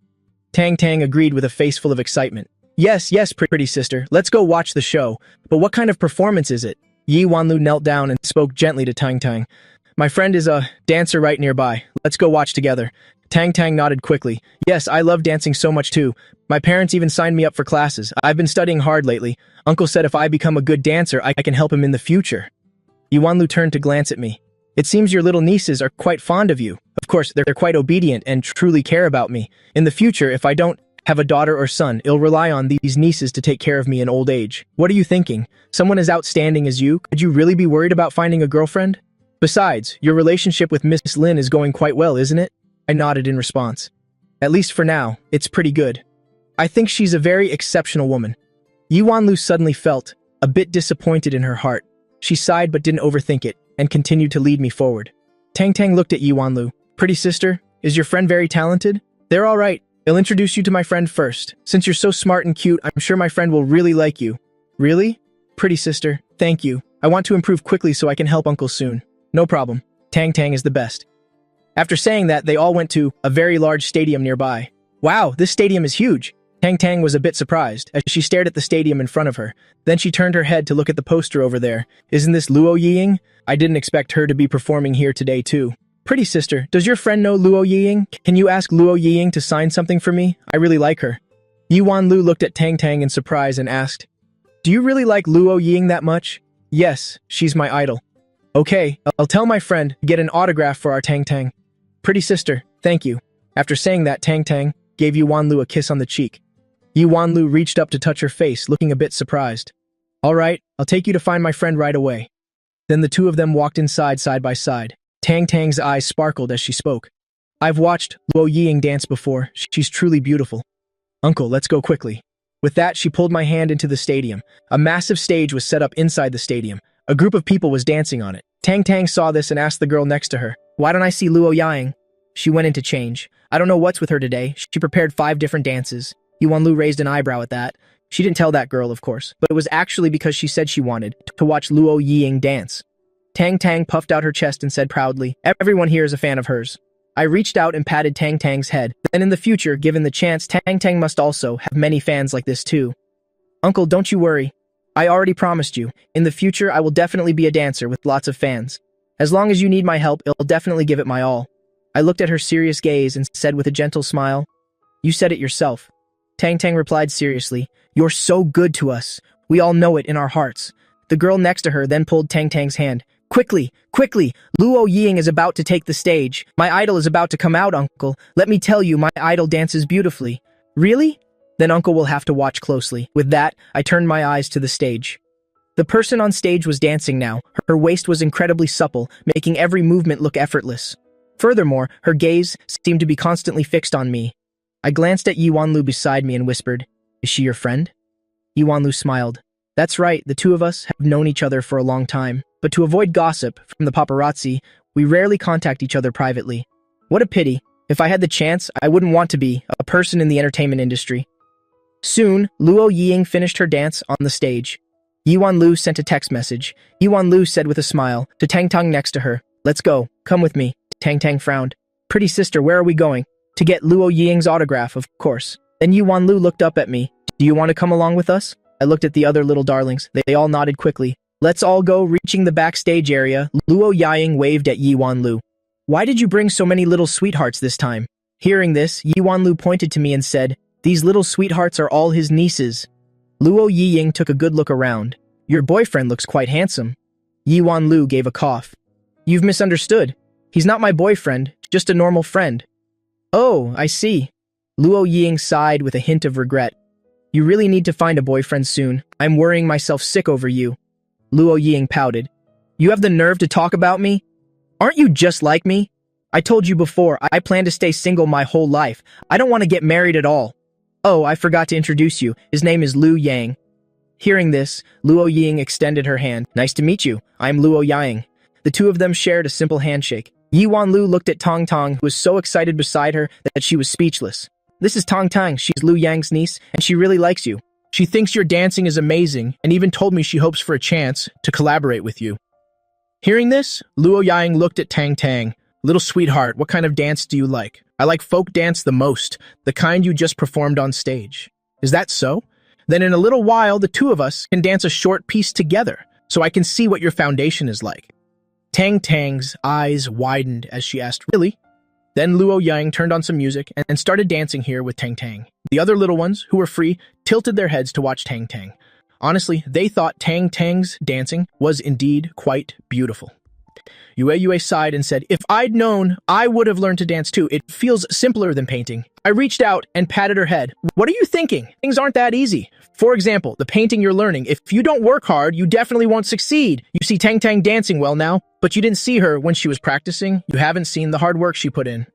Tang agreed with a face full of excitement. Yes, pretty sister, let's go watch the show. But what kind of performance is it? Yuan Lu knelt down and spoke gently to Tang. My friend is a dancer right nearby. Let's go watch together. Tang nodded quickly. Yes, I love dancing so much too. My parents even signed me up for classes. I've been studying hard lately. Uncle said if I become a good dancer, I can help him in the future. Yuan Lu turned to glance at me. It seems your little nieces are quite fond of you. Of course, they're quite obedient and truly care about me. In the future, if I don't have a daughter or son, I'll rely on these nieces to take care of me in old age. What are you thinking? Someone as outstanding as you, could you really be worried about finding a girlfriend? Besides, your relationship with Miss Lin is going quite well, isn't it? I nodded in response. At least for now, it's pretty good. I think she's a very exceptional woman. Yuan Lu suddenly felt a bit disappointed in her heart. She sighed but didn't overthink it, and continued to lead me forward. Tang looked at Yuan Lu. Pretty sister, is your friend very talented? They're all right. I'll introduce you to my friend first. Since you're so smart and cute, I'm sure my friend will really like you. Really? Pretty sister, thank you. I want to improve quickly so I can help uncle soon. No problem. Tang is the best. After saying that, they all went to a very large stadium nearby. Wow, this stadium is huge. Tang was a bit surprised as she stared at the stadium in front of her. Then she turned her head to look at the poster over there. Isn't this Luo Yiying? I didn't expect her to be performing here today too. Pretty sister, does your friend know Luo Yiying? Can you ask Luo Yiying to sign something for me? I really like her. Yuan Lu looked at Tang in surprise and asked, Do you really like Luo Yiying that much? Yes, she's my idol. Okay, I'll tell my friend to get an autograph for our Tang. Pretty sister, thank you. After saying that, Tang gave Yuan Lu a kiss on the cheek. Yuan Lu reached up to touch her face, looking a bit surprised. All right, I'll take you to find my friend right away. Then the two of them walked inside side by side. Tang's eyes sparkled as she spoke. I've watched Luo Yiying dance before. She's truly beautiful. Uncle, let's go quickly. With that, she pulled my hand into the stadium. A massive stage was set up inside the stadium. A group of people was dancing on it. Tang saw this and asked the girl next to her, Why don't I see Luo Yiying? She went in to change. I don't know what's with her today. She prepared 5 different dances. Yuan Lu raised an eyebrow at that. She didn't tell that girl, of course, but it was actually because she said she wanted to watch Luo Yiying dance. Tang puffed out her chest and said proudly, Everyone here is a fan of hers. I reached out and patted Tang's head, and in the future, given the chance, Tang must also have many fans like this too. Uncle, don't you worry. I already promised you. In the future, I will definitely be a dancer with lots of fans. As long as you need my help, I'll definitely give it my all. I looked at her serious gaze and said with a gentle smile, You said it yourself. Tang replied seriously, You're so good to us. We all know it in our hearts. The girl next to her then pulled Tang's hand. Quickly! Luo Yiying is about to take the stage. My idol is about to come out, Uncle. Let me tell you, my idol dances beautifully. Really? Then Uncle will have to watch closely. With that, I turned my eyes to the stage. The person on stage was dancing now. Her waist was incredibly supple, making every movement look effortless. Furthermore, her gaze seemed to be constantly fixed on me. I glanced at Yuan Lu beside me and whispered, Is she your friend? Yuan Lu smiled. That's right, the two of us have known each other for a long time. But to avoid gossip from the paparazzi, we rarely contact each other privately. What a pity. If I had the chance, I wouldn't want to be a person in the entertainment industry. Soon, Luo Ying finished her dance on the stage. Yiwan Lu sent a text message. Yiwan Lu said with a smile to Tang Tang next to her, "Let's go. Come with me." Tang Tang frowned. "Pretty sister, where are we going?" "To get Luo Ying's autograph, of course." Then Yiwan Lu looked up at me. "Do you want to come along with us?" I looked at the other little darlings. They all nodded quickly. "Let's all go." Reaching the backstage area, Luo Ying waved at Yiwan Lu. "Why did you bring so many little sweethearts this time?" Hearing this, Yiwan Lu pointed to me and said, "These little sweethearts are all his nieces." Luo Ying took a good look around. "Your boyfriend looks quite handsome." Yiwan Lu gave a cough. "You've misunderstood. He's not my boyfriend, just a normal friend." "Oh, I see." Luo Ying sighed with a hint of regret. "You really need to find a boyfriend soon. I'm worrying myself sick over you." Luo Ying pouted. "You have the nerve to talk about me? Aren't you just like me? I told you before, I plan to stay single my whole life. I don't want to get married at all." "Oh, I forgot to introduce you. His name is Lu Yang." Hearing this, Luo Ying extended her hand. "Nice to meet you. I'm Luo Yang." The two of them shared a simple handshake. Yiwan Lu looked at Tong Tong, who was so excited beside her that she was speechless. "This is Tong Tong. She's Lu Yang's niece, and she really likes you. She thinks your dancing is amazing, and even told me she hopes for a chance to collaborate with you." Hearing this, Luo Yang looked at Tang Tang. "Little sweetheart, what kind of dance do you like?" "I like folk dance the most, the kind you just performed on stage." "Is that so? Then in a little while, the two of us can dance a short piece together, so I can see what your foundation is like." Tang Tang's eyes widened as she asked, "Really?" Then Luo Yang turned on some music and started dancing here with Tang Tang. The other little ones, who were free, tilted their heads to watch Tang Tang. Honestly, they thought Tang Tang's dancing was indeed quite beautiful. Yue sighed and said, "If I'd known, I would have learned to dance too. It feels simpler than painting." I reached out and patted her head. "What are you thinking? Things aren't that easy. For example, the painting you're learning, if you don't work hard, you definitely won't succeed. You see Tang Tang dancing well now, but you didn't see her when she was practicing. You haven't seen the hard work she put in.